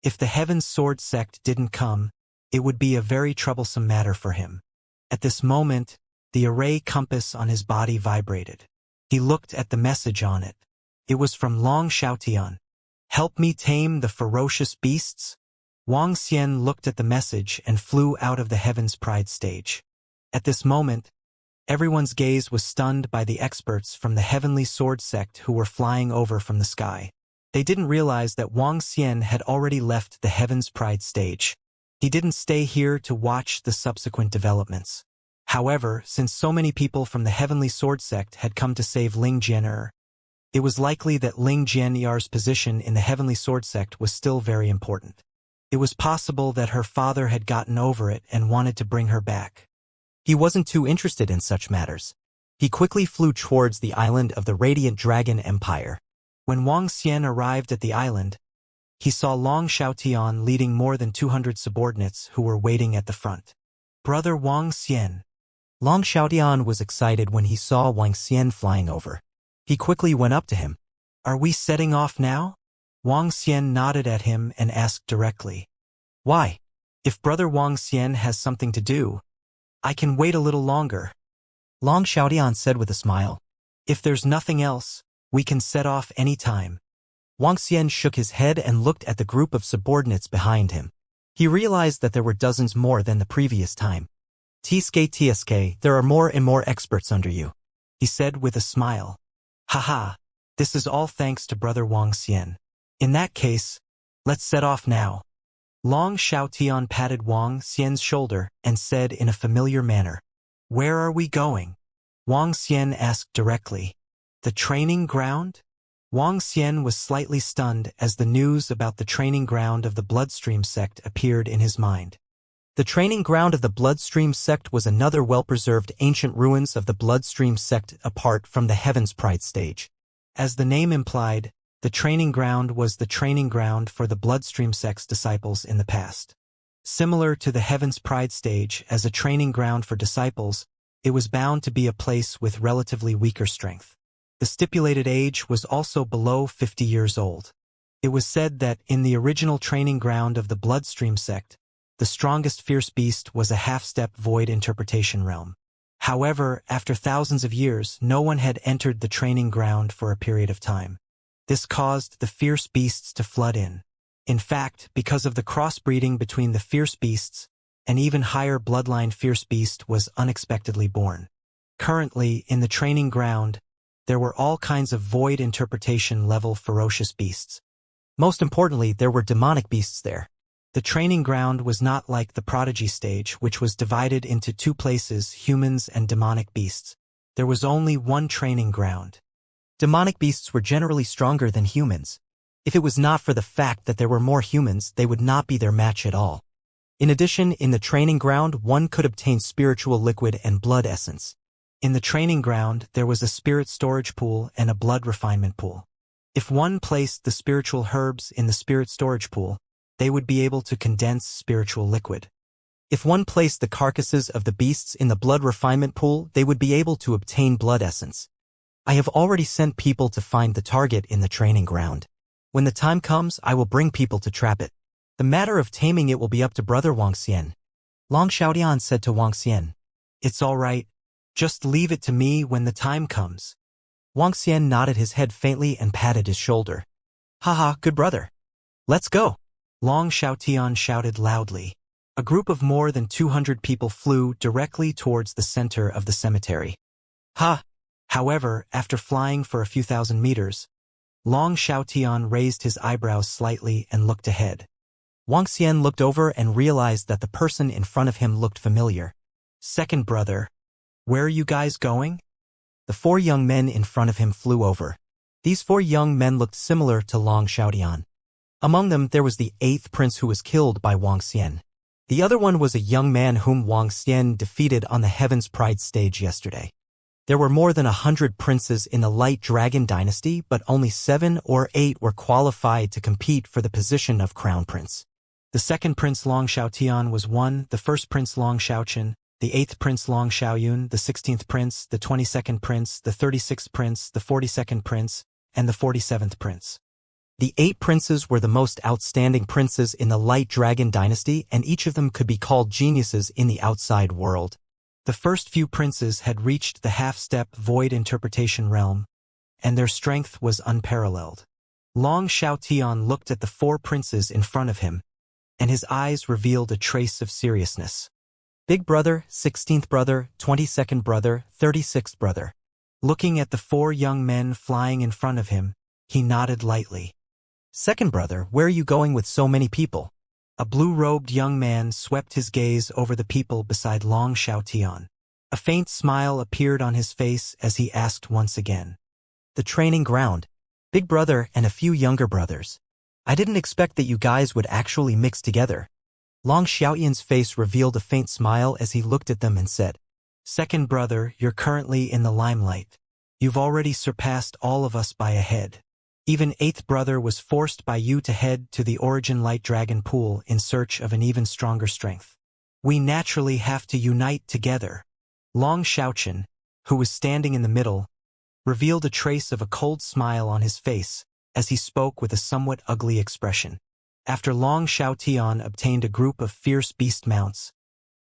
If the Heaven's Sword sect didn't come, it would be a very troublesome matter for him. At this moment, the array compass on his body vibrated. He looked at the message on it. It was from Long Xiaotian. Help me tame the ferocious beasts? Wang Xian looked at the message and flew out of the Heaven's Pride stage. At this moment, everyone's gaze was stunned by the experts from the Heavenly Sword sect who were flying over from the sky. They didn't realize that Wang Xian had already left the Heaven's Pride stage. He didn't stay here to watch the subsequent developments. However, since so many people from the Heavenly Sword sect had come to save Ling Jian'er, it was likely that Ling Jian'er's position in the Heavenly Sword sect was still very important. It was possible that her father had gotten over it and wanted to bring her back. He wasn't too interested in such matters. He quickly flew towards the island of the Radiant Dragon Empire. When Wang Xian arrived at the island, he saw Long Xiaotian leading more than 200 subordinates who were waiting at the front. Brother Wang Xian. Long Xiaotian was excited when he saw Wang Xian flying over. He quickly went up to him. Are we setting off now? Wang Xian nodded at him and asked directly. Why? If Brother Wang Xian has something to do, I can wait a little longer. Long Xiaotian said with a smile. If there's nothing else, we can set off any time. Wang Xian shook his head and looked at the group of subordinates behind him. He realized that there were dozens more than the previous time. TSK, there are more and more experts under you, he said with a smile. Haha, this is all thanks to Brother Wang Xian. In that case, let's set off now. Long Xiaotian patted Wang Xian's shoulder and said in a familiar manner, Where are we going? Wang Xian asked directly. The training ground? Wang Xian was slightly stunned as the news about the training ground of the Bloodstream sect appeared in his mind. The training ground of the Bloodstream sect was another well-preserved ancient ruins of the Bloodstream sect apart from the Heaven's Pride stage. As the name implied, the training ground was the training ground for the Bloodstream sect's disciples in the past. Similar to the Heaven's Pride stage as a training ground for disciples, it was bound to be a place with relatively weaker strength. The stipulated age was also below 50 years old. It was said that in the original training ground of the Bloodstream sect, the strongest fierce beast was a half-step void interpretation realm. However, after thousands of years, no one had entered the training ground for a period of time. This caused the fierce beasts to flood in. In fact, because of the crossbreeding between the fierce beasts, an even higher bloodline fierce beast was unexpectedly born. Currently, in the training ground, there were all kinds of void interpretation level ferocious beasts. Most importantly, there were demonic beasts there. The training ground was not like the prodigy stage, which was divided into two places, humans and demonic beasts. There was only one training ground. Demonic beasts were generally stronger than humans. If it was not for the fact that there were more humans, they would not be their match at all. In addition, in the training ground, one could obtain spiritual liquid and blood essence. In the training ground, there was a spirit storage pool and a blood refinement pool. If one placed the spiritual herbs in the spirit storage pool, they would be able to condense spiritual liquid. If one placed the carcasses of the beasts in the blood refinement pool, they would be able to obtain blood essence. I have already sent people to find the target in the training ground. When the time comes, I will bring people to trap it. The matter of taming it will be up to Brother Wang Xian. Long Xiaodian said to Wang Xian. It's all right. Just leave it to me when the time comes. Wang Xian nodded his head faintly and patted his shoulder. Haha, good brother. Let's go. Long Xiaotian shouted loudly. A group of more than 200 people flew directly towards the center of the cemetery. Ha! However, after flying for a few thousand meters, Long Xiaotian raised his eyebrows slightly and looked ahead. Wang Xian looked over and realized that the person in front of him looked familiar. Second brother, where are you guys going? The 4 young men in front of him flew over. These 4 young men looked similar to Long Xiaodian. Among them there was the 8th prince who was killed by Wang Xian. The other one was a young man whom Wang Xian defeated on the Heaven's Pride stage yesterday. There were more than 100 princes in the Light Dragon dynasty, but only 7 or 8 were qualified to compete for the position of Crown Prince. The second prince Long Xiaotian was 1, the first prince Long Xiaochen, the 8th prince Long Xiaoyun, the 16th prince, the 22nd prince, the 36th prince, the 42nd prince, and the 47th prince. The 8 princes were the most outstanding princes in the Light Dragon dynasty, and each of them could be called geniuses in the outside world. The first few princes had reached the half-step void interpretation realm, and their strength was unparalleled. Long Xiaotian looked at the 4 princes in front of him, and his eyes revealed a trace of seriousness. Big brother, 16th brother, 22nd brother, 36th brother. Looking at the 4 young men flying in front of him, he nodded lightly. Second brother, where are you going with so many people? A blue-robed young man swept his gaze over the people beside Long Xiaotian. A faint smile appeared on his face as he asked once again. The training ground. Big brother and a few younger brothers. I didn't expect that you guys would actually mix together. Long Xiaotian's face revealed a faint smile as he looked at them and said, Second brother, you're currently in the limelight. You've already surpassed all of us by a head. Even 8th brother was forced by you to head to the Origin Light Dragon pool in search of an even stronger strength. We naturally have to unite together. Long Xiaochen, who was standing in the middle, revealed a trace of a cold smile on his face as he spoke with a somewhat ugly expression. After Long Xiaotian obtained a group of fierce beast mounts,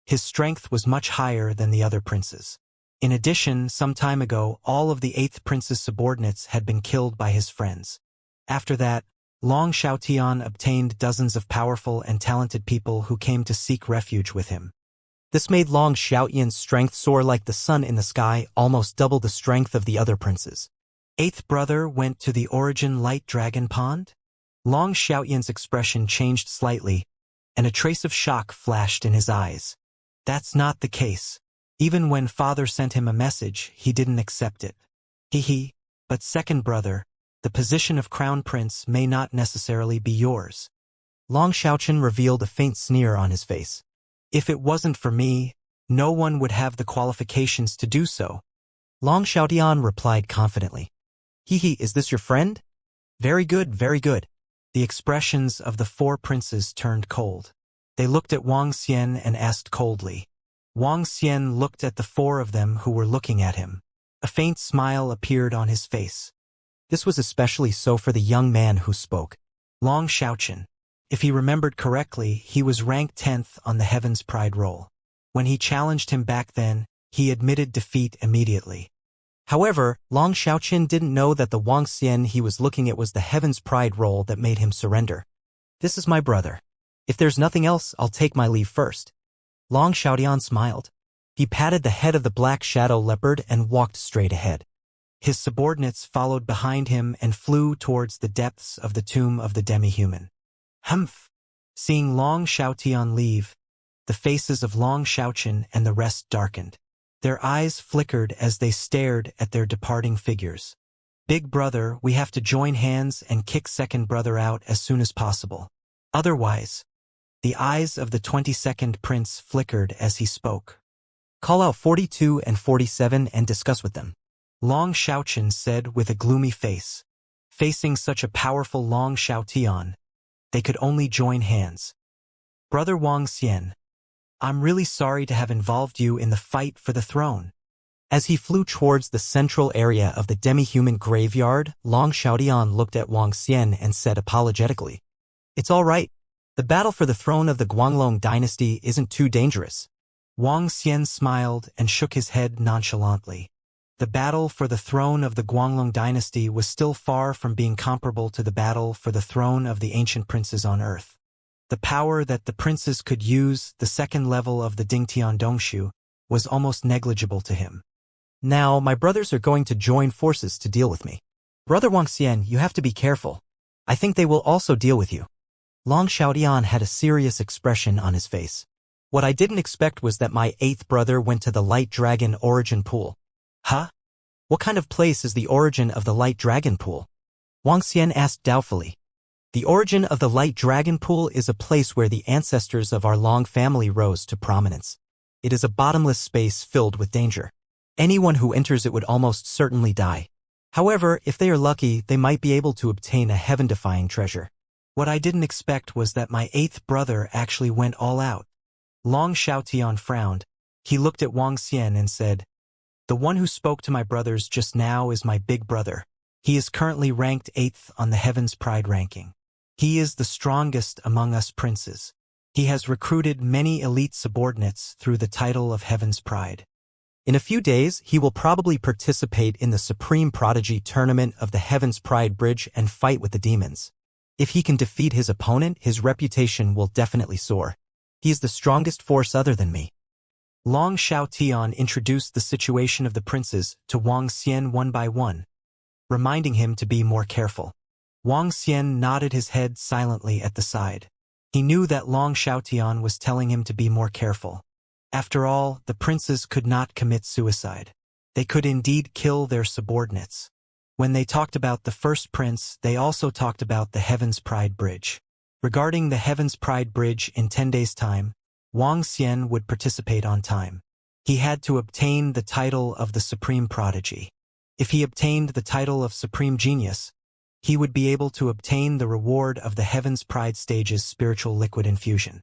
his strength was much higher than the other princes. In addition, some time ago, all of the 8th prince's subordinates had been killed by his friends. After that, Long Xiaotian obtained dozens of powerful and talented people who came to seek refuge with him. This made Long Xiaotian's strength soar like the sun in the sky, almost double the strength of the other princes. 8th brother went to the Origin Light Dragon Pond? Long Xiaotian's expression changed slightly, and a trace of shock flashed in his eyes. That's not the case. Even when father sent him a message, he didn't accept it. But second brother, the position of crown prince may not necessarily be yours. Long Xiaochen revealed a faint sneer on his face. If it wasn't for me, no one would have the qualifications to do so. Long Xiaotian replied confidently. Is this your friend? Very good, very good. The expressions of the 4 princes turned cold. They looked at Wang Xian and asked coldly. Wang Xian looked at the 4 of them who were looking at him. A faint smile appeared on his face. This was especially so for the young man who spoke. Long Xiaochen. If he remembered correctly, he was ranked 10th on the Heaven's Pride roll. When he challenged him back then, he admitted defeat immediately. However, Long Xiaochen didn't know that the Wang Xian he was looking at was the Heaven's Pride roll that made him surrender. This is my brother. If there's nothing else, I'll take my leave first. Long Xiaotian smiled. He patted the head of the black shadow leopard and walked straight ahead. His subordinates followed behind him and flew towards the depths of the tomb of the demi-human. Humph! Seeing Long Xiaotian leave, the faces of Long Xiaochen and the rest darkened. Their eyes flickered as they stared at their departing figures. Big brother, we have to join hands and kick second brother out as soon as possible. Otherwise, the eyes of the 22nd prince flickered as he spoke. Call out 42 and 47 and discuss with them. Long Xiaochen said with a gloomy face. Facing such a powerful Long Xiaotian, they could only join hands. Brother Wang Xian, I'm really sorry to have involved you in the fight for the throne. As he flew towards the central area of the demi-human graveyard, Long Xiaotian looked at Wang Xian and said apologetically, It's all right. The battle for the throne of the Guanglong dynasty isn't too dangerous. Wang Xian smiled and shook his head nonchalantly. The battle for the throne of the Guanglong dynasty was still far from being comparable to the battle for the throne of the ancient princes on earth. The power that the princes could use, the second level of the Dingtian Dongshu, was almost negligible to him. Now, my brothers are going to join forces to deal with me. Brother Wang Xian, you have to be careful. I think they will also deal with you. Long Xiaotian had a serious expression on his face. What I didn't expect was that my 8th brother went to the Light Dragon Origin Pool. Huh? What kind of place is the origin of the Light Dragon Pool? Wang Xian asked doubtfully. The origin of the Light Dragon Pool is a place where the ancestors of our Long family rose to prominence. It is a bottomless space filled with danger. Anyone who enters it would almost certainly die. However, if they are lucky, they might be able to obtain a heaven-defying treasure. What I didn't expect was that my 8th brother actually went all out. Long Xiaotian frowned. He looked at Wang Xian and said, "The one who spoke to my brothers just now is my big brother. He is currently ranked 8th on the Heaven's Pride ranking. He is the strongest among us princes. He has recruited many elite subordinates through the title of Heaven's Pride. In a few days, he will probably participate in the Supreme Prodigy tournament of the Heaven's Pride Bridge and fight with the demons. If he can defeat his opponent, his reputation will definitely soar. He is the strongest force other than me." Long Xiaotian introduced the situation of the princes to Wang Xian one by one, reminding him to be more careful. Wang Xian nodded his head silently at the side. He knew that Long Xiaotian was telling him to be more careful. After all, the princes could not commit suicide. They could indeed kill their subordinates. When they talked about the first prince, they also talked about the Heaven's Pride Bridge. Regarding the Heaven's Pride Bridge in 10 days' time, Wang Xian would participate on time. He had to obtain the title of the Supreme Prodigy. If he obtained the title of Supreme Genius, he would be able to obtain the reward of the Heaven's Pride Stage's spiritual liquid infusion.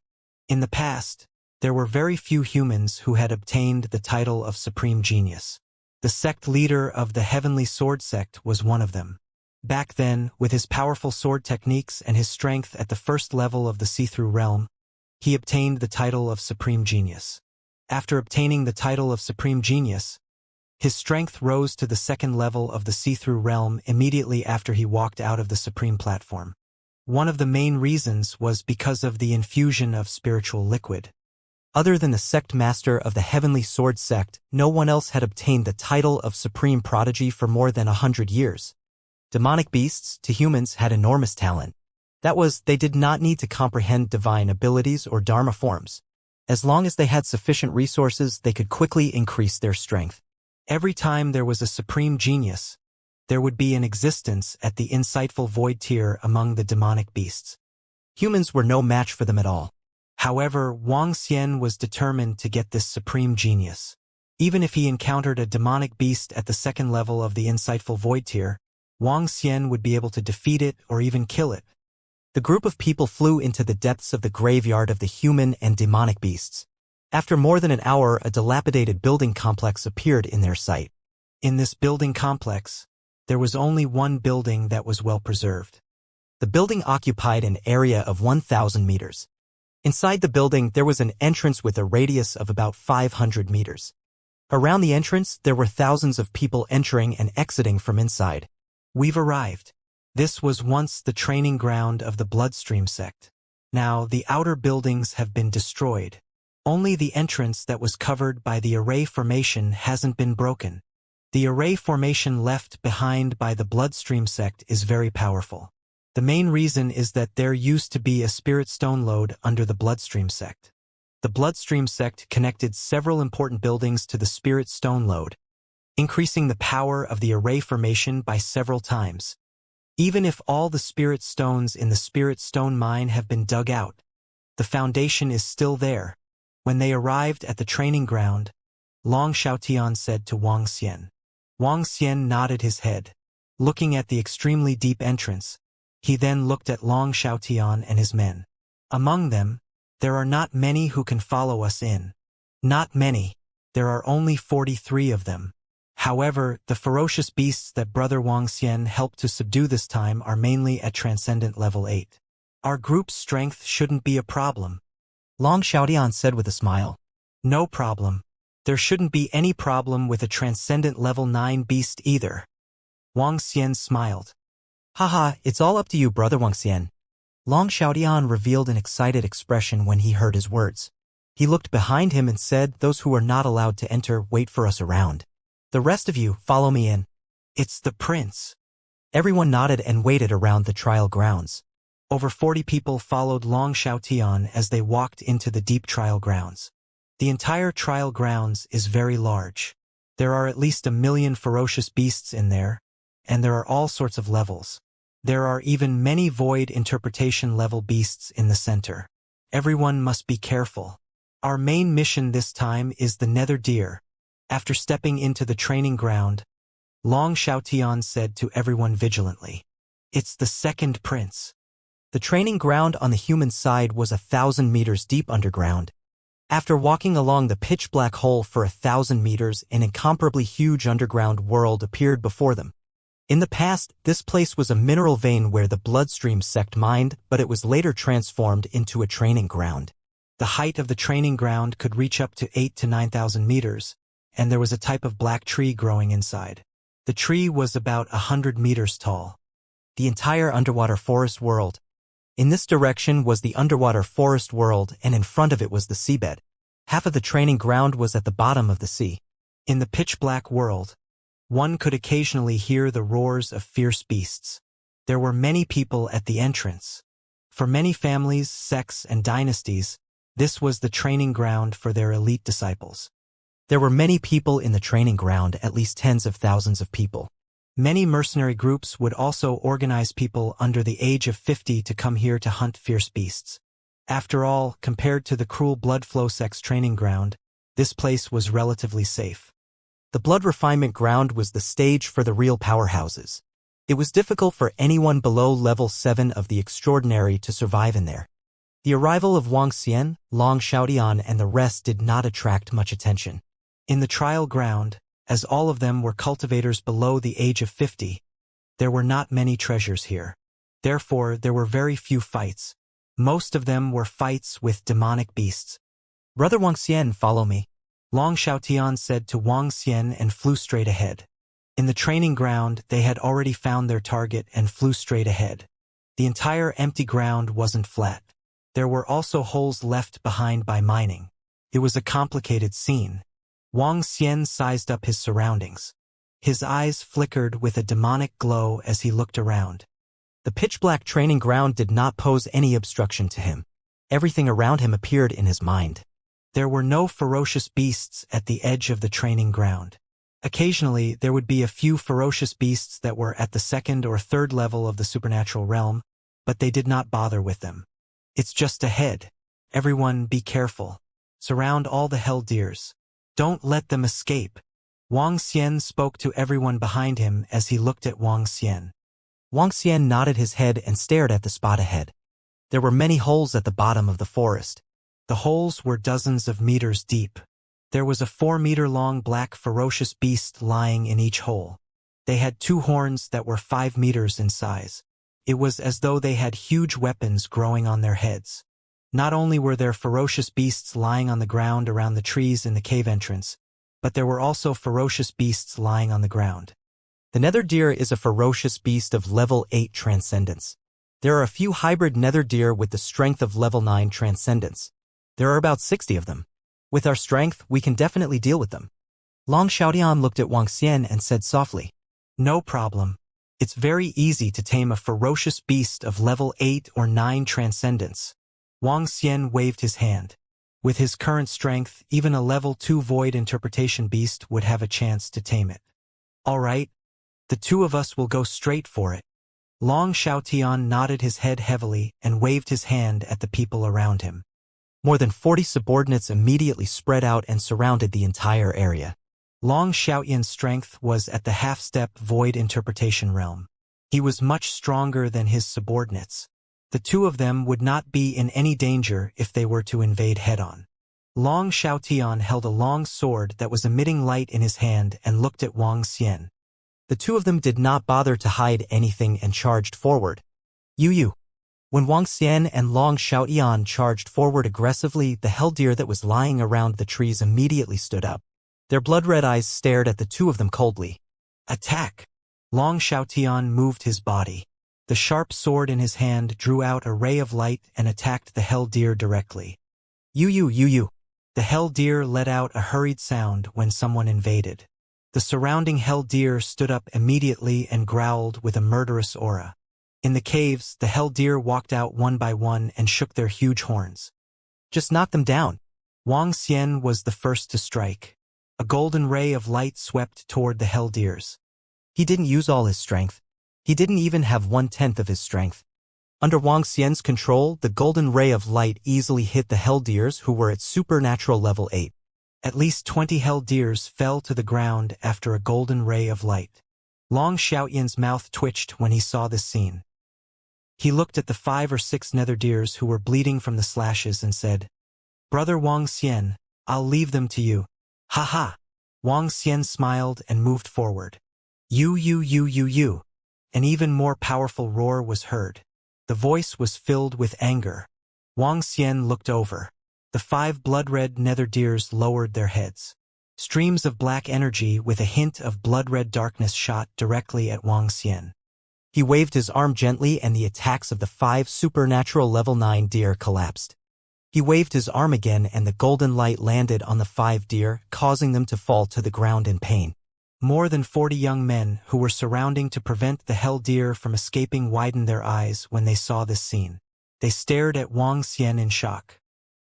In the past, there were very few humans who had obtained the title of Supreme Genius. The sect leader of the Heavenly Sword Sect was one of them. Back then, with his powerful sword techniques and his strength at the first level of the see-through realm, he obtained the title of Supreme Genius. After obtaining the title of Supreme Genius, his strength rose to the second level of the see-through realm immediately after he walked out of the Supreme Platform. One of the main reasons was because of the infusion of spiritual liquid. Other than the sect master of the Heavenly Sword Sect, no one else had obtained the title of Supreme Prodigy for more than 100 years. Demonic beasts, to humans, had enormous talent. That was, they did not need to comprehend divine abilities or dharma forms. As long as they had sufficient resources, they could quickly increase their strength. Every time there was a supreme genius, there would be an existence at the insightful void tier among the demonic beasts. Humans were no match for them at all. However, Wang Xian was determined to get this supreme genius. Even if he encountered a demonic beast at the second level of the insightful void tier, Wang Xian would be able to defeat it or even kill it. The group of people flew into the depths of the graveyard of the human and demonic beasts. After more than an hour, a dilapidated building complex appeared in their sight. In this building complex, there was only one building that was well preserved. The building occupied an area of 1,000 meters. Inside the building, there was an entrance with a radius of about 500 meters. Around the entrance, there were thousands of people entering and exiting from inside. We've arrived. This was once the training ground of the Bloodstream sect. Now, the outer buildings have been destroyed. Only the entrance that was covered by the array formation hasn't been broken. The array formation left behind by the Bloodstream sect is very powerful. The main reason is that there used to be a spirit stone lode under the Bloodstream sect. The Bloodstream sect connected several important buildings to the spirit stone lode, increasing the power of the array formation by several times. Even if all the spirit stones in the spirit stone mine have been dug out, the foundation is still there. When they arrived at the training ground, Long Xiaotian said to Wang Xian. Wang Xian nodded his head, looking at the extremely deep entrance. He then looked at Long Xiaotian and his men. Among them, there are not many who can follow us in. Not many. There are only 43 of them. However, the ferocious beasts that Brother Wang Xian helped to subdue this time are mainly at Transcendent Level 8. Our group's strength shouldn't be a problem. Long Xiaotian said with a smile. No problem. There shouldn't be any problem with a transcendent level 9 beast either. Wang Xian smiled. Haha, it's all up to you, brother Wang Xian. Long Xiaotian revealed an excited expression when he heard his words. He looked behind him and said, those who are not allowed to enter, wait for us around. The rest of you, follow me in. It's the prince. Everyone nodded and waited around the trial grounds. Over 40 people followed Long Xiaotian as they walked into the deep trial grounds. The entire trial grounds is very large. There are at least 1 million ferocious beasts in there, and there are all sorts of levels. There are even many void interpretation level beasts in the center. Everyone must be careful. Our main mission this time is the nether deer. After stepping into the training ground, Long Xiaotian said to everyone vigilantly, it's the second prince. The training ground on the human side was 1,000 meters deep underground. After walking along the pitch-black hole for 1,000 meters, an incomparably huge underground world appeared before them. In the past, this place was a mineral vein where the bloodstream sect mined, but it was later transformed into a training ground. The height of the training ground could reach up to 8,000 to 9,000 meters, and there was a type of black tree growing inside. The tree was about 100 meters tall. The entire underwater forest world. In this direction was the underwater forest world, and in front of it was the seabed. Half of the training ground was at the bottom of the sea. In the pitch-black world, one could occasionally hear the roars of fierce beasts. There were many people at the entrance. For many families, sects, and dynasties, this was the training ground for their elite disciples. There were many people in the training ground, at least tens of thousands of people. Many mercenary groups would also organize people under the age of 50 to come here to hunt fierce beasts. After all, compared to the cruel blood flow sect's training ground, this place was relatively safe. The blood refinement ground was the stage for the real powerhouses. It was difficult for anyone below level 7 of the extraordinary to survive in there. The arrival of Wang Xian, Long Xiaotian, and the rest did not attract much attention. In the trial ground, as all of them were cultivators below the age of 50, there were not many treasures here. Therefore, there were very few fights. Most of them were fights with demonic beasts. Brother Wang Xian, follow me. Long Xiaotian said to Wang Xian and flew straight ahead. In the training ground, they had already found their target and flew straight ahead. The entire empty ground wasn't flat. There were also holes left behind by mining. It was a complicated scene. Wang Xian sized up his surroundings. His eyes flickered with a demonic glow as he looked around. The pitch-black training ground did not pose any obstruction to him. Everything around him appeared in his mind. There were no ferocious beasts at the edge of the training ground. Occasionally, there would be a few ferocious beasts that were at the second or third level of the supernatural realm, but they did not bother with them. It's just ahead. Everyone be careful. Surround all the hell deers. Don't let them escape. Wang Xian spoke to everyone behind him as he looked at Wang Xian. Wang Xian nodded his head and stared at the spot ahead. There were many holes at the bottom of the forest. The holes were dozens of meters deep. There was a 4-meter-long black ferocious beast lying in each hole. They had 2 horns that were 5 meters in size. It was as though they had huge weapons growing on their heads. Not only were there ferocious beasts lying on the ground around the trees in the cave entrance, but there were also ferocious beasts lying on the ground. The nether deer is a ferocious beast of level 8 transcendence. There are a few hybrid nether deer with the strength of level 9 transcendence. There are about 60 of them. With our strength, we can definitely deal with them. Long Xiaotian looked at Wang Xian and said softly, No problem. It's very easy to tame a ferocious beast of level 8 or 9 transcendence. Wang Xian waved his hand. With his current strength, even a level 2 void interpretation beast would have a chance to tame it. All right. The 2 of us will go straight for it. Long Xiaotian nodded his head heavily and waved his hand at the people around him. More than 40 subordinates immediately spread out and surrounded the entire area. Long Xiaotian's strength was at the half-step void interpretation realm. He was much stronger than his subordinates. The 2 of them would not be in any danger if they were to invade head-on. Long Xiaotian held a long sword that was emitting light in his hand and looked at Wang Xian. The 2 of them did not bother to hide anything and charged forward. You. When Wang Xian and Long Xiaotian charged forward aggressively, the hell deer that was lying around the trees immediately stood up. Their blood-red eyes stared at the two of them coldly. Attack! Long Xiaotian moved his body. The sharp sword in his hand drew out a ray of light and attacked the hell deer directly. You. The hell deer let out a hurried sound when someone invaded. The surrounding hell deer stood up immediately and growled with a murderous aura. In the caves, the hell deer walked out one by one and shook their huge horns. Just knock them down. Wang Xian was the first to strike. A golden ray of light swept toward the hell deers. He didn't use all his strength. He didn't even have 1/10 of his strength. Under Wang Xian's control, the golden ray of light easily hit the hell deers who were at supernatural level 8. At least 20 hell deers fell to the ground after a golden ray of light. Long Xiaotian's mouth twitched when he saw this scene. He looked at the 5 or 6 nether deers who were bleeding from the slashes and said, "Brother Wang Xian, I'll leave them to you." Ha ha! Wang Xian smiled and moved forward. You. An even more powerful roar was heard. The voice was filled with anger. Wang Xian looked over. The 5 blood-red nether deers lowered their heads. Streams of black energy with a hint of blood-red darkness shot directly at Wang Xian. He waved his arm gently and the attacks of the 5 supernatural level 9 deer collapsed. He waved his arm again and the golden light landed on the 5 deer, causing them to fall to the ground in pain. More than 40 young men who were surrounding to prevent the hell deer from escaping widened their eyes when they saw this scene. They stared at Wang Xian in shock.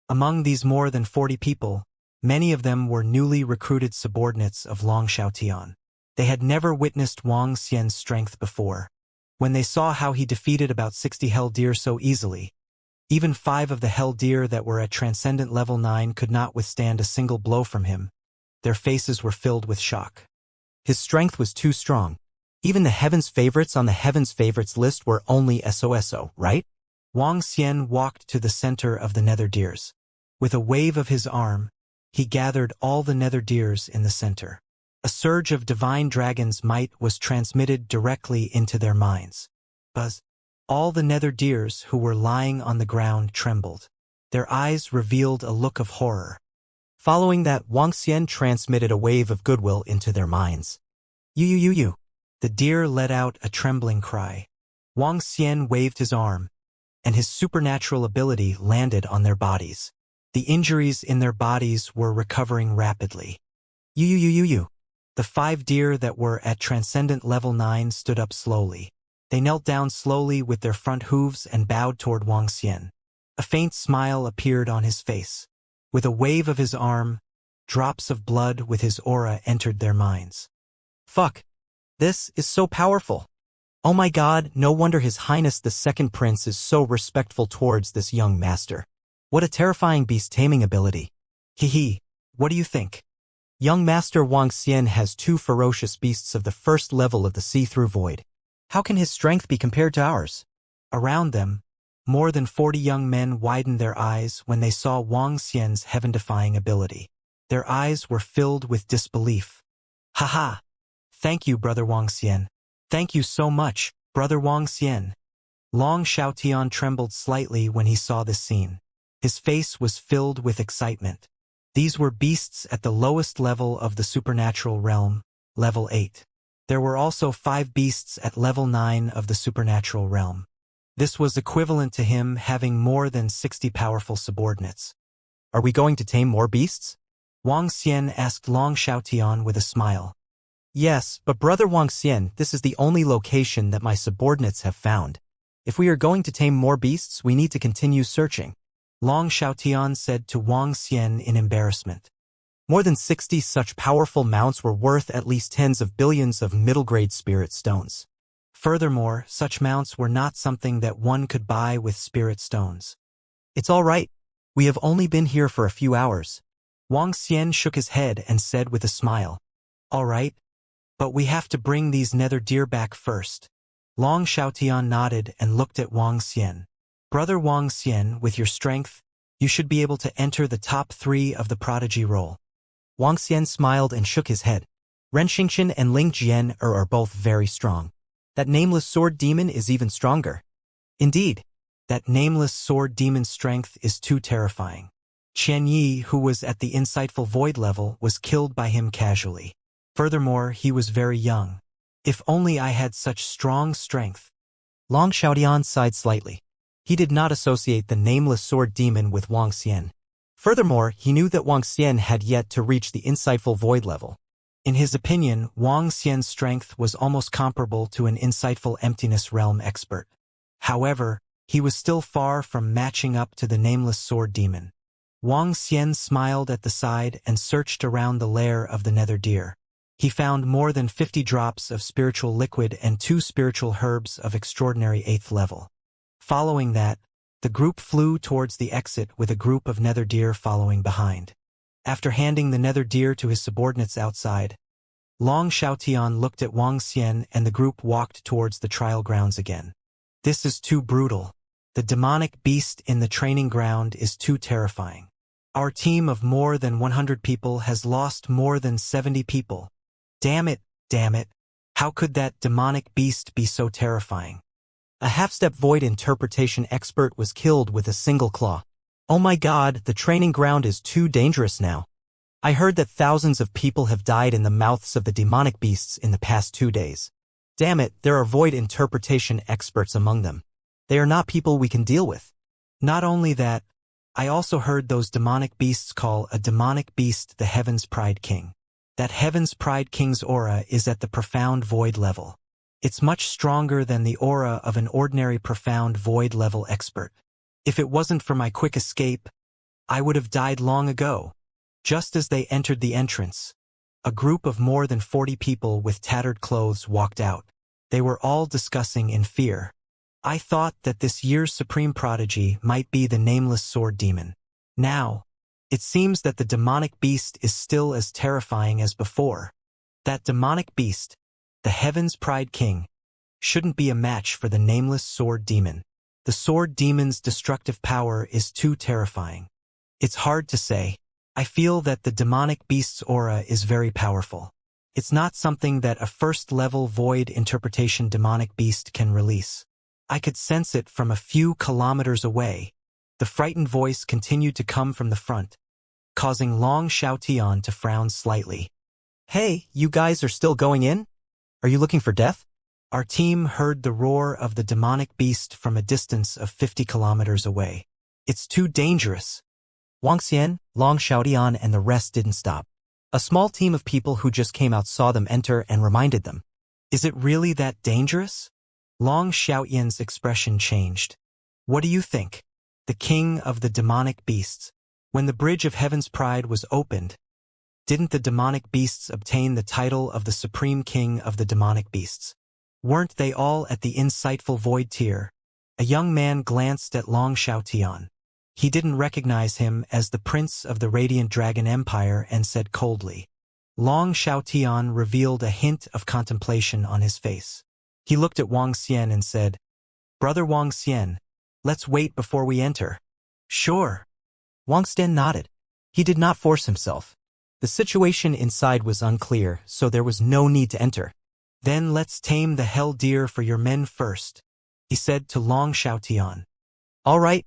Among these more than 40 people, many of them were newly recruited subordinates of Long Xiaotian. They had never witnessed Wang Xian's strength before. When they saw how he defeated about 60 hell deer so easily, even 5 of the hell deer that were at transcendent level 9 could not withstand a single blow from him. Their faces were filled with shock. His strength was too strong. Even the Heaven's Favorites on the Heaven's Favorites list were only SOSO, right? Wang Xian walked to the center of the nether deers. With a wave of his arm, he gathered all the nether deers in the center. A surge of divine dragon's might was transmitted directly into their minds. Buzz! All the nether deers who were lying on the ground trembled. Their eyes revealed a look of horror. Following that, Wang Xian transmitted a wave of goodwill into their minds. You. The deer let out a trembling cry. Wang Xian waved his arm, and his supernatural ability landed on their bodies. The injuries in their bodies were recovering rapidly. You. The 5 deer that were at transcendent level 9 stood up slowly. They knelt down slowly with their front hooves and bowed toward Wang Xian. A faint smile appeared on his face. With a wave of his arm, drops of blood with his aura entered their minds. Fuck! This is so powerful! Oh my god, no wonder His Highness the Second Prince is so respectful towards this young master. What a terrifying beast-taming ability. Hee. What do you think? Young Master Wang Xian has 2 ferocious beasts of the first level of the see-through void. How can his strength be compared to ours? Around them, more than 40 young men widened their eyes when they saw Wang Xian's heaven-defying ability. Their eyes were filled with disbelief. Haha! Thank you, Brother Wang Xian. Thank you so much, Brother Wang Xian. Long Xiaotian trembled slightly when he saw this scene. His face was filled with excitement. These were beasts at the lowest level of the supernatural realm, level 8. There were also 5 beasts at level 9 of the supernatural realm. This was equivalent to him having more than 60 powerful subordinates. Are we going to tame more beasts? Wang Xian asked Long Xiaotian with a smile. Yes, but Brother Wang Xian, this is the only location that my subordinates have found. If we are going to tame more beasts, we need to continue searching. Long Xiaotian said to Wang Xian in embarrassment. More than 60 such powerful mounts were worth at least tens of billions of middle-grade spirit stones. Furthermore, such mounts were not something that one could buy with spirit stones. It's all right. We have only been here for a few hours. Wang Xian shook his head and said with a smile. All right. But we have to bring these nether deer back first. Long Xiaotian nodded and looked at Wang Xian. Brother Wang Xian, with your strength, you should be able to enter the top 3 of the prodigy roll. Wang Xian smiled and shook his head. Ren Xingqian and Ling Jian are both very strong. That nameless sword demon is even stronger. Indeed, That nameless sword demon's strength is too terrifying. Qian Yi, who was at the insightful void level, was killed by him casually. Furthermore, he was very young. If only I had such strong strength. Long Xiaotian sighed slightly. He did not associate the nameless sword demon with Wang Xian. Furthermore, he knew that Wang Xian had yet to reach the insightful void level. In his opinion, Wang Xian's strength was almost comparable to an insightful emptiness realm expert. However, he was still far from matching up to the nameless sword demon. Wang Xian smiled at the side and searched around the lair of the nether deer. He found more than 50 drops of spiritual liquid and 2 spiritual herbs of extraordinary 8th level. Following that, the group flew towards the exit with a group of nether deer following behind. After handing the nether deer to his subordinates outside, Long Xiaotian looked at Wang Xian and the group walked towards the trial grounds again. This is too brutal. The demonic beast in the training ground is too terrifying. Our team of more than 100 people has lost more than 70 people. Damn it, damn it. How could that demonic beast be so terrifying? A half-step void interpretation expert was killed with a single claw. Oh my god, the training ground is too dangerous now. I heard that thousands of people have died in the mouths of the demonic beasts in the past 2 days. Damn it, there are void interpretation experts among them. They are not people we can deal with. Not only that, I also heard those demonic beasts call a demonic beast the Heaven's Pride King. That Heaven's Pride King's aura is at the profound void level. It's much stronger than the aura of an ordinary profound void level expert. If it wasn't for my quick escape, I would have died long ago. Just as they entered the entrance, a group of more than 40 people with tattered clothes walked out. They were all discussing in fear. I thought that this year's supreme prodigy might be the nameless sword demon. Now, it seems that the demonic beast is still as terrifying as before. That demonic beast, the Heaven's Pride King, shouldn't be a match for the nameless sword demon. The sword demon's destructive power is too terrifying. It's hard to say. I feel that the demonic beast's aura is very powerful. It's not something that a first-level void interpretation demonic beast can release. I could sense it from a few kilometers away. The frightened voice continued to come from the front, causing Long Xiaotian to frown slightly. Hey, you guys are still going in? Are you looking for death? Our team heard the roar of the demonic beast from a distance of 50 kilometers away. It's too dangerous. Wang Xian, Long Xiaotian and the rest didn't stop. A small team of people who just came out saw them enter and reminded them. Is it really that dangerous? Long Xiaotian's expression changed. What do you think? The king of the demonic beasts. When the bridge of Heaven's Pride was opened, didn't the demonic beasts obtain the title of the supreme king of the demonic beasts? Weren't they all at the insightful void tier? A young man glanced at Long Xiaotian. He didn't recognize him as the prince of the Radiant Dragon Empire and said coldly. Long Xiaotian revealed a hint of contemplation on his face. He looked at Wang Xian and said, "Brother Wang Xian, let's wait before we enter." "Sure." Wang Xian nodded. He did not force himself. The situation inside was unclear, so there was no need to enter. "Then let's tame the hell deer for your men first," he said to Long Xiaotian. "All right."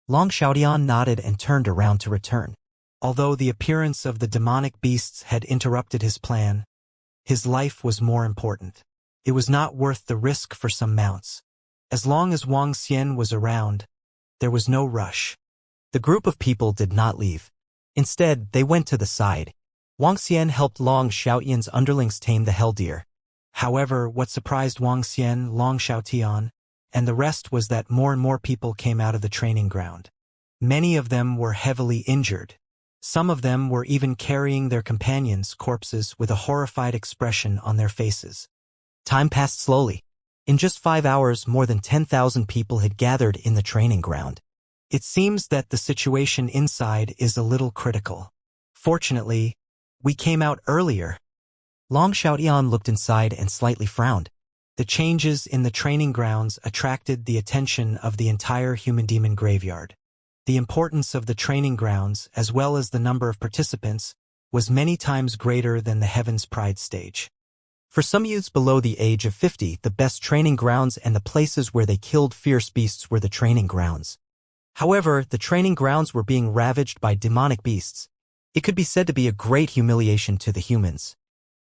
Long Xiaotian nodded and turned around to return. Although the appearance of the demonic beasts had interrupted his plan, his life was more important. It was not worth the risk for some mounts. As long as Wang Xian was around, there was no rush. The group of people did not leave. Instead, they went to the side. Wang Xian helped Long Xiaotian's underlings tame the hell deer. However, what surprised Wang Xian, Long Xiaotian, and the rest was that more and more people came out of the training ground. Many of them were heavily injured. Some of them were even carrying their companions' corpses with a horrified expression on their faces. Time passed slowly. In just 5 hours, more than 10,000 people had gathered in the training ground. It seems that the situation inside is a little critical. Fortunately, we came out earlier. Long Xiaotian looked inside and slightly frowned. The changes in the training grounds attracted the attention of the entire human-demon graveyard. The importance of the training grounds, as well as the number of participants, was many times greater than the Heaven's Pride stage. For some youths below the age of 50, the best training grounds and the places where they killed fierce beasts were the training grounds. However, the training grounds were being ravaged by demonic beasts. It could be said to be a great humiliation to the humans.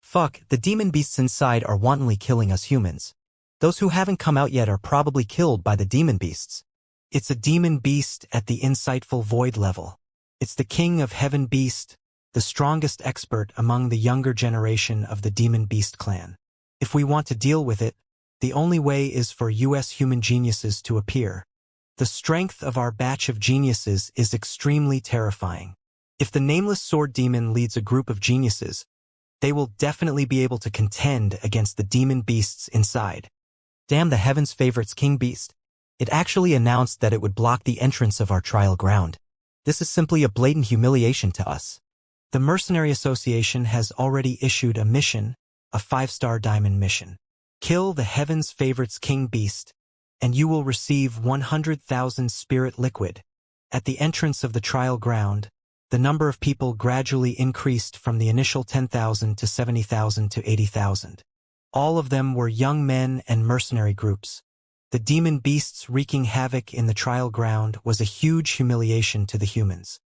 Fuck, the demon beasts inside are wantonly killing us humans. Those who haven't come out yet are probably killed by the demon beasts. It's a demon beast at the insightful void level. It's the king of heaven beast, the strongest expert among the younger generation of the demon beast clan. If we want to deal with it, the only way is for US human geniuses to appear. The strength of our batch of geniuses is extremely terrifying. If the nameless sword demon leads a group of geniuses, they will definitely be able to contend against the demon beasts inside. Damn the heaven's favorites king beast. It actually announced that it would block the entrance of our trial ground. This is simply a blatant humiliation to us. The Mercenary Association has already issued a mission, a 5-star diamond mission. Kill the heaven's favorites king beast, and you will receive 100,000 spirit liquid. At the entrance of the trial ground, the number of people gradually increased from the initial 10,000 to 70,000 to 80,000. All of them were young men and mercenary groups. The demon beasts wreaking havoc in the trial ground was a huge humiliation to the humans.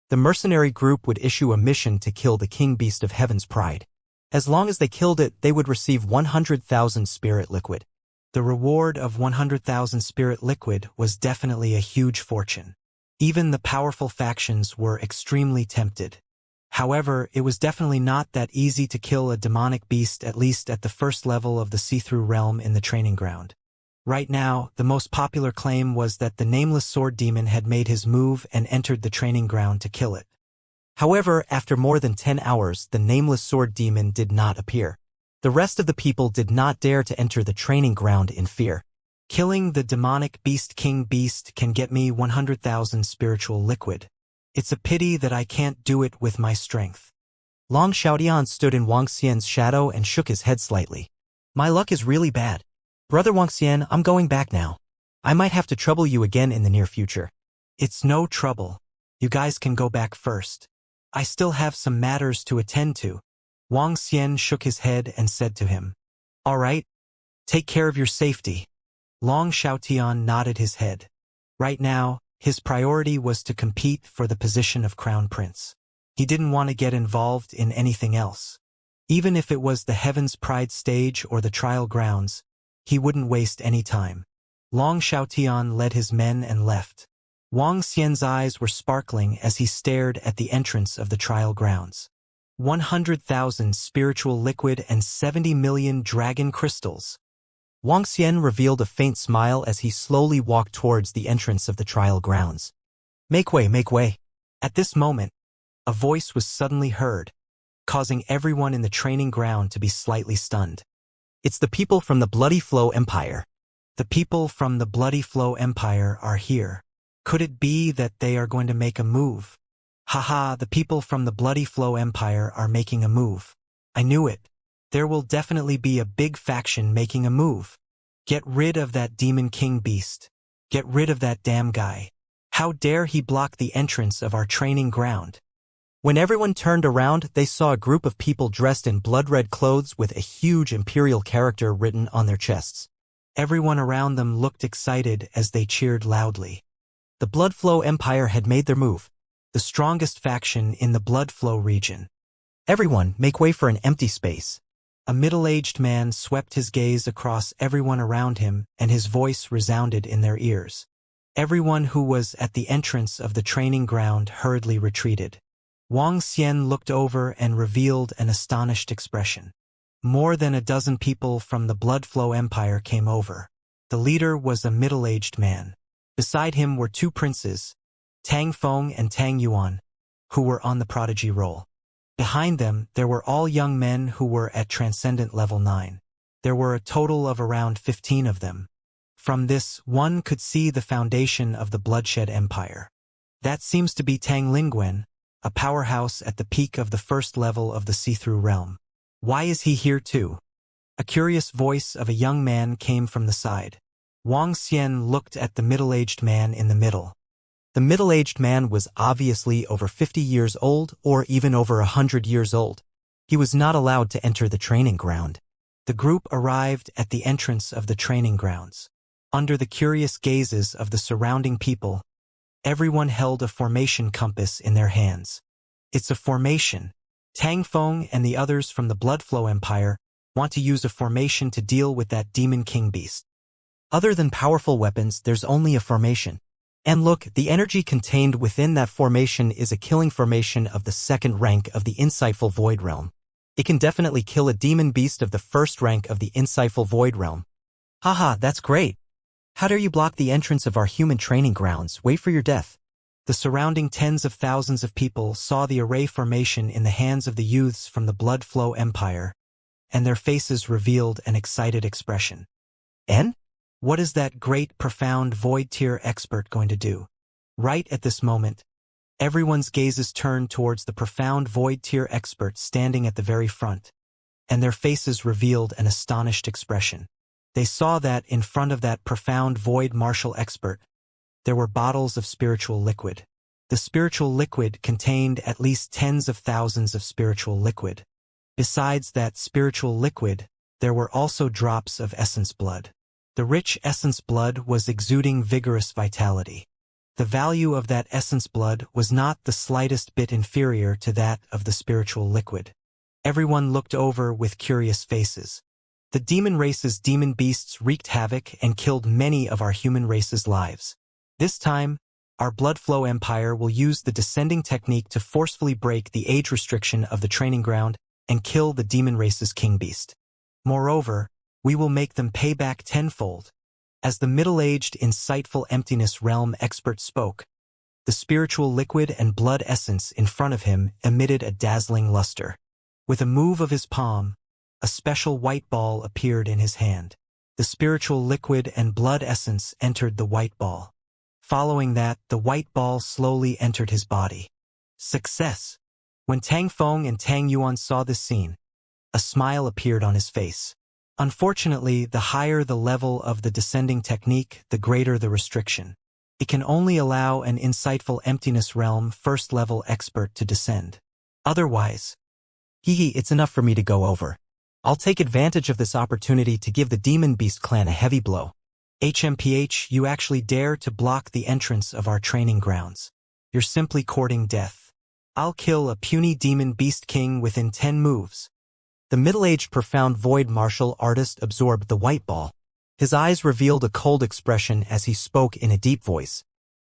The mercenary group would issue a mission to kill the king beast of heaven's pride. As long as they killed it, they would receive 100,000 spirit liquid. The reward of 100,000 spirit liquid was definitely a huge fortune. Even the powerful factions were extremely tempted. However, it was definitely not that easy to kill a demonic beast, at least at the first level of the see-through realm in the training ground. Right now, the most popular claim was that the nameless sword demon had made his move and entered the training ground to kill it. However, after more than 10 hours, the nameless sword demon did not appear. The rest of the people did not dare to enter the training ground in fear. Killing the demonic beast king beast can get me 100,000 spiritual liquid. It's a pity that I can't do it with my strength. Long Xiaotian stood in Wang Xian's shadow and shook his head slightly. My luck is really bad. Brother Wang Xian, I'm going back now. I might have to trouble you again in the near future. It's no trouble. You guys can go back first. I still have some matters to attend to. Wang Xian shook his head and said to him, All right, take care of your safety. Long Xiaotian nodded his head. Right now, his priority was to compete for the position of crown prince. He didn't want to get involved in anything else. Even if it was the Heaven's Pride stage or the trial grounds, he wouldn't waste any time. Long Xiaotian led his men and left. Wang Xian's eyes were sparkling as he stared at the entrance of the trial grounds. 100,000 spiritual liquid and 70 million dragon crystals. Wang Xian revealed a faint smile as he slowly walked towards the entrance of the trial grounds. Make way, make way. At this moment, a voice was suddenly heard, causing everyone in the training ground to be slightly stunned. It's the people from the Bloody Flow Empire. The people from the Bloody Flow Empire are here. Could it be that they are going to make a move? Haha, the people from the Bloody Flow Empire are making a move. I knew it. There will definitely be a big faction making a move. Get rid of that demon king beast. Get rid of that damn guy. How dare he block the entrance of our training ground? When everyone turned around, they saw a group of people dressed in blood-red clothes with a huge imperial character written on their chests. Everyone around them looked excited as they cheered loudly. The Blood Flow Empire had made their move. The strongest faction in the Blood Flow region. Everyone, make way for an empty space. A middle-aged man swept his gaze across everyone around him, and his voice resounded in their ears. Everyone who was at the entrance of the training ground hurriedly retreated. Wang Xian looked over and revealed an astonished expression. More than a dozen people from the Blood Flow Empire came over. The leader was a middle-aged man. Beside him were two princes, Tang Feng and Tang Yuan, who were on the prodigy roll. Behind them, there were all young men who were at Transcendent Level 9. There were a total of around 15 of them. From this, one could see the foundation of the Bloodshed Empire. That seems to be Tang Lingwen, a powerhouse at the peak of the first level of the see-through realm. Why is he here too? A curious voice of a young man came from the side. Wang Xian looked at the middle-aged man in the middle. The middle-aged man was obviously over 50 years old or even over 100 years old. He was not allowed to enter the training ground. The group arrived at the entrance of the training grounds. Under the curious gazes of the surrounding people, everyone held a formation compass in their hands. It's a formation. Tang Feng and the others from the Bloodflow Empire want to use a formation to deal with that demon king beast. Other than powerful weapons, there's only a formation. And look, the energy contained within that formation is a killing formation of the second rank of the insightful Void Realm. It can definitely kill a demon beast of the first rank of the insightful Void Realm. Haha, that's great. How dare you block the entrance of our human training grounds? Wait for your death. The surrounding tens of thousands of people saw the array formation in the hands of the youths from the Bloodflow Empire, and their faces revealed an excited expression. And? What is that great, profound Void Tier expert going to do? Right at this moment, everyone's gazes turned towards the profound Void Tier expert standing at the very front, and their faces revealed an astonished expression. They saw that in front of that profound Void Martial expert, there were bottles of spiritual liquid. The spiritual liquid contained at least tens of thousands of spiritual liquid. Besides that spiritual liquid, there were also drops of essence blood. The rich essence blood was exuding vigorous vitality. The value of that essence blood was not the slightest bit inferior to that of the spiritual liquid. Everyone looked over with curious faces. The demon race's demon beasts wreaked havoc and killed many of our human race's lives. This time, our Bloodflow Empire will use the descending technique to forcefully break the age restriction of the training ground and kill the demon race's king beast. Moreover, we will make them pay back tenfold. As the middle-aged, insightful emptiness realm expert spoke, the spiritual liquid and blood essence in front of him emitted a dazzling luster. With a move of his palm, a special white ball appeared in his hand. The spiritual liquid and blood essence entered the white ball. Following that, the white ball slowly entered his body. Success! When Tang Feng and Tang Yuan saw this scene, a smile appeared on his face. Unfortunately, the higher the level of the descending technique, the greater the restriction. It can only allow an insightful emptiness realm first-level expert to descend. Otherwise, It's enough for me to go over. I'll take advantage of this opportunity to give the Demon Beast clan a heavy blow. HMPH, you actually dare to block the entrance of our training grounds. You're simply courting death. I'll kill a puny demon beast king within 10 moves. The middle-aged profound void martial artist absorbed the white ball. His eyes revealed a cold expression as he spoke in a deep voice.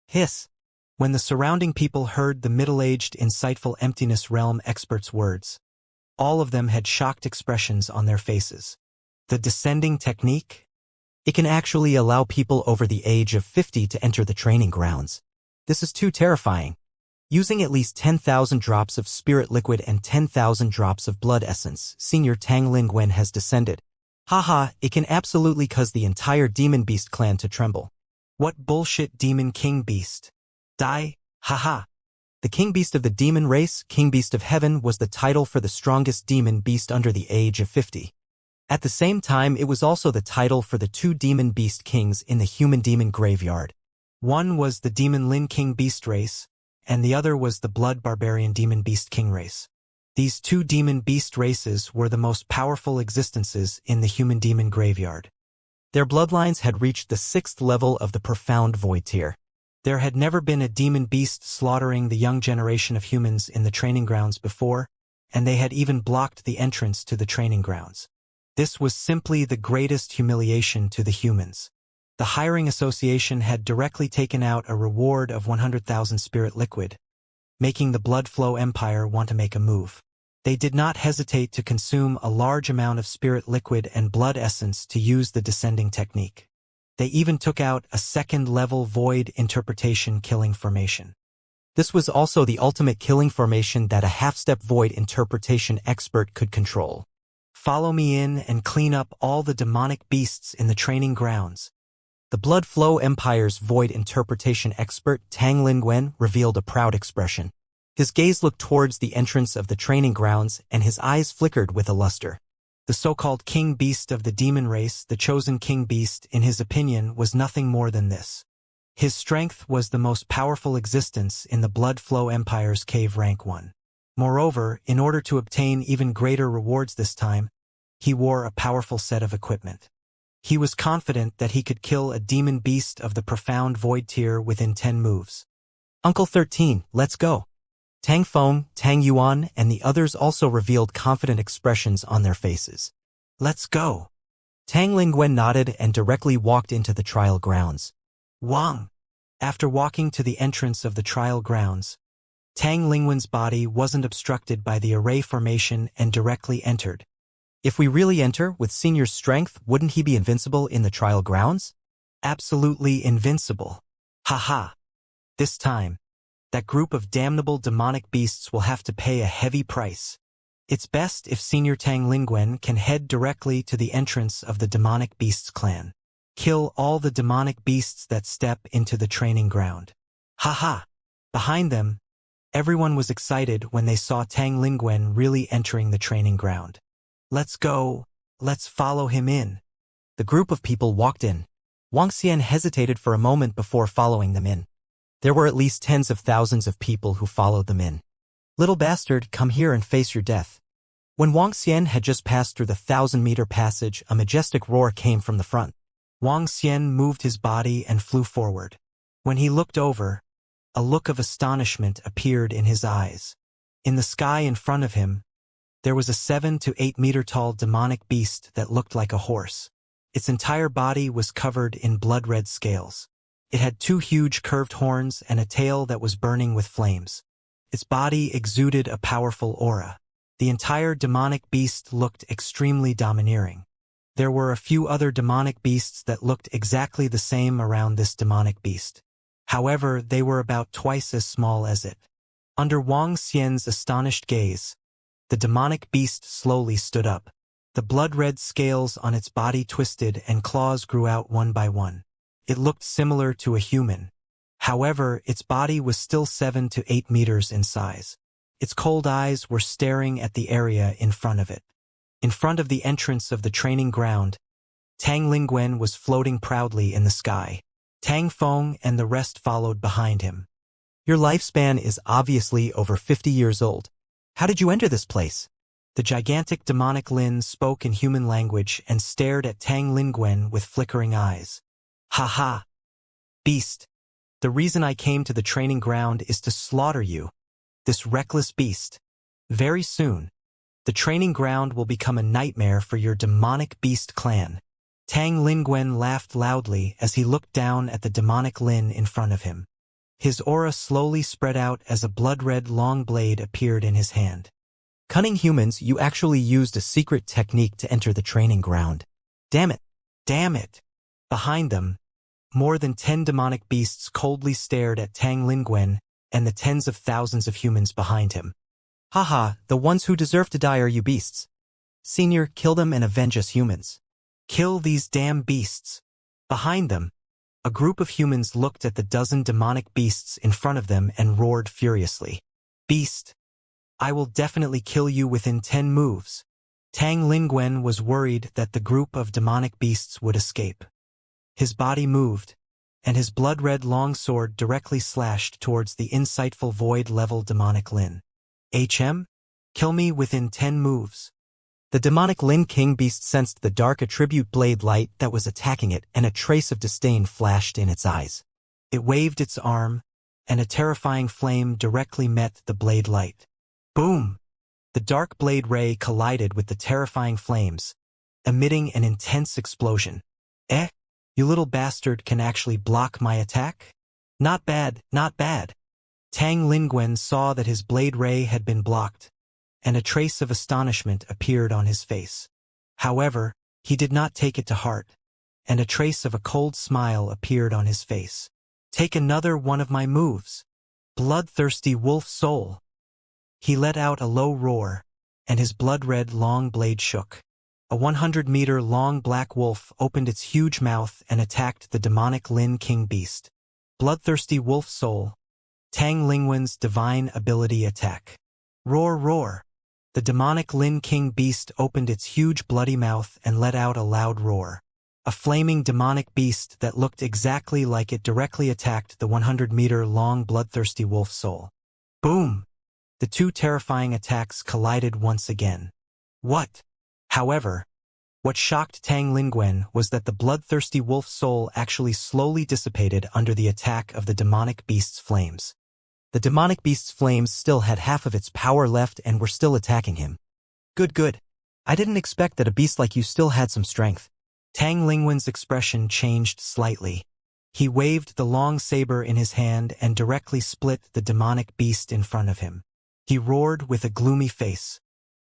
Hiss. When the surrounding people heard the middle-aged, insightful emptiness realm expert's words, all of them had shocked expressions on their faces. The descending technique? It can actually allow people over the age of 50 to enter the training grounds. This is too terrifying. Using at least 10,000 drops of spirit liquid and 10,000 drops of blood essence, Senior Tang Lingwen has descended. Haha, it can absolutely cause the entire Demon Beast clan to tremble. What bullshit demon king beast? Die, haha. The King Beast of the Demon Race, King Beast of Heaven, was the title for the strongest demon beast under the age of 50. At the same time, it was also the title for the two demon beast kings in the human demon graveyard. One was the Demon Lin King Beast race, and the other was the Blood Barbarian Demon Beast King race. These two demon beast races were the most powerful existences in the human demon graveyard. Their bloodlines had reached the 6th level of the profound void tier. There had never been a demon beast slaughtering the young generation of humans in the training grounds before, and they had even blocked the entrance to the training grounds. This was simply the greatest humiliation to the humans. The Hiring Association had directly taken out a reward of 100,000 spirit liquid, making the Bloodflow Empire want to make a move. They did not hesitate to consume a large amount of spirit liquid and blood essence to use the descending technique. They even took out a second-level void interpretation killing formation. This was also the ultimate killing formation that a half-step void interpretation expert could control. Follow me in and clean up all the demonic beasts in the training grounds. The Bloodflow Empire's void interpretation expert Tang Lingwen revealed a proud expression. His gaze looked towards the entrance of the training grounds and his eyes flickered with a luster. The so-called king beast of the demon race, the chosen king beast, in his opinion, was nothing more than this. His strength was the most powerful existence in the Bloodflow Empire's cave rank 1. Moreover, in order to obtain even greater rewards this time, he wore a powerful set of equipment. He was confident that he could kill a demon beast of the profound void tier within 10 moves. Uncle 13, let's go. Tang Feng, Tang Yuan, and the others also revealed confident expressions on their faces. Let's go. Tang Lingwen nodded and directly walked into the trial grounds. Wang. After walking to the entrance of the trial grounds, Tang Lingwen's body wasn't obstructed by the array formation and directly entered. If we really enter with Senior's strength, wouldn't he be invincible in the trial grounds? Absolutely invincible. Haha. This time, that group of damnable demonic beasts will have to pay a heavy price. It's best if Senior Tang Lingwen can head directly to the entrance of the demonic beasts clan. Kill all the demonic beasts that step into the training ground. Haha. Behind them, everyone was excited when they saw Tang Lingwen really entering the training ground. Let's go. Let's follow him in. The group of people walked in. Wuxia hesitated for a moment before following them in. There were at least tens of thousands of people who followed them in. Little bastard, come here and face your death. When Wuxia had just passed through the 1,000-meter passage, a majestic roar came from the front. Wuxia moved his body and flew forward. When he looked over, a look of astonishment appeared in his eyes. In the sky in front of him, there was a 7 to 8 meter tall demonic beast that looked like a horse. Its entire body was covered in blood-red scales. It had 2 huge curved horns and a tail that was burning with flames. Its body exuded a powerful aura. The entire demonic beast looked extremely domineering. There were a few other demonic beasts that looked exactly the same around this demonic beast. However, they were about twice as small as it. Under Wang Xian's astonished gaze, the demonic beast slowly stood up. The blood-red scales on its body twisted and claws grew out one by one. It looked similar to a human. However, its body was still 7 to 8 meters in size. Its cold eyes were staring at the area in front of it. In front of the entrance of the training ground, Tang Lingwen was floating proudly in the sky. Tang Feng and the rest followed behind him. Your lifespan is obviously over 50 years old. How did you enter this place? The gigantic demonic Lin spoke in human language and stared at Tang Lingwen with flickering eyes. Haha. Beast. The reason I came to the training ground is to slaughter you, this reckless beast. Very soon, the training ground will become a nightmare for your demonic beast clan. Tang Lingwen laughed loudly as he looked down at the demonic Lin in front of him. His aura slowly spread out as a blood-red long blade appeared in his hand. Cunning humans, you actually used a secret technique to enter the training ground. Damn it. Damn it. Behind them, more than 10 demonic beasts coldly stared at Tang Lingwen and the tens of thousands of humans behind him. Haha, the ones who deserve to die are you beasts. Senior, kill them and avenge us humans. Kill these damn beasts. Behind them, a group of humans looked at the dozen demonic beasts in front of them and roared furiously. Beast, I will definitely kill you within 10 moves. Tang Lingwen was worried that the group of demonic beasts would escape. His body moved, and his blood-red longsword directly slashed towards the insightful void-level demonic Lin. Kill me within 10 moves. The demonic Lin King beast sensed the dark attribute blade light that was attacking it, and a trace of disdain flashed in its eyes. It waved its arm, and a terrifying flame directly met the blade light. Boom! The dark blade ray collided with the terrifying flames, emitting an intense explosion. You little bastard can actually block my attack? Not bad, not bad. Tang Lingwen saw that his blade ray had been blocked, and a trace of astonishment appeared on his face. However, he did not take it to heart, and a trace of a cold smile appeared on his face. Take another one of my moves. Bloodthirsty wolf soul. He let out a low roar, and his blood-red long blade shook. A 100-meter long black wolf opened its huge mouth and attacked the demonic Lin King beast. Bloodthirsty wolf soul. Tang Lingwen's divine ability attack. Roar, roar. The demonic Lin King beast opened its huge bloody mouth and let out a loud roar. A flaming demonic beast that looked exactly like it directly attacked the 100-meter long bloodthirsty wolf soul. Boom! The two terrifying attacks collided once again. What? However, What shocked Tang Lingwen was that the bloodthirsty wolf soul actually slowly dissipated under the attack of the demonic beast's flames. The demonic beast's flames still had half of its power left and were still attacking him. Good. I didn't expect that a beast like you still had some strength. Tang Lingwen's expression changed slightly. He waved the long saber in his hand and directly split the demonic beast in front of him. He roared with a gloomy face.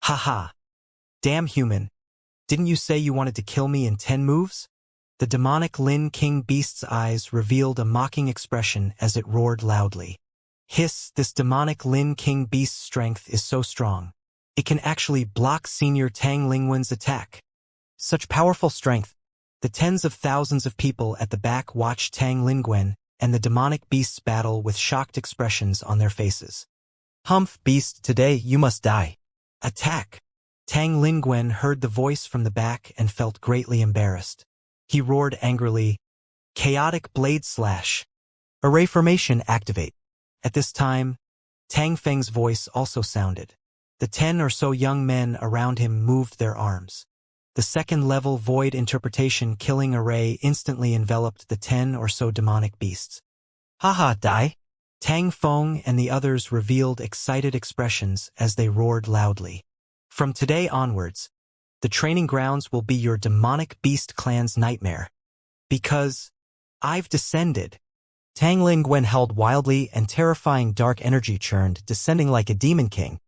Ha! Damn human! Didn't you say you wanted to kill me in 10 moves? The demonic Lin King beast's eyes revealed a mocking expression as it roared loudly. Hiss, this demonic Lin King beast's strength is so strong. It can actually block Senior Tang Lingwen's attack. Such powerful strength. The tens of thousands of people at the back watched Tang Lingwen and the demonic beast's battle with shocked expressions on their faces. Humph, beast, today you must die. Attack! Tang Lingwen heard the voice from the back and felt greatly embarrassed. He roared angrily, Chaotic Blade Slash. Array formation activate. At this time, Tang Feng's voice also sounded. The 10 or so young men around him moved their arms. The second-level void interpretation killing array instantly enveloped the 10 or so demonic beasts. Haha, die! Tang Feng and the others revealed excited expressions as they roared loudly. From today onwards, the training grounds will be your demonic beast clan's nightmare. Because I've descended. Tang Lingwen held wildly and terrifying dark energy churned, descending like a demon king.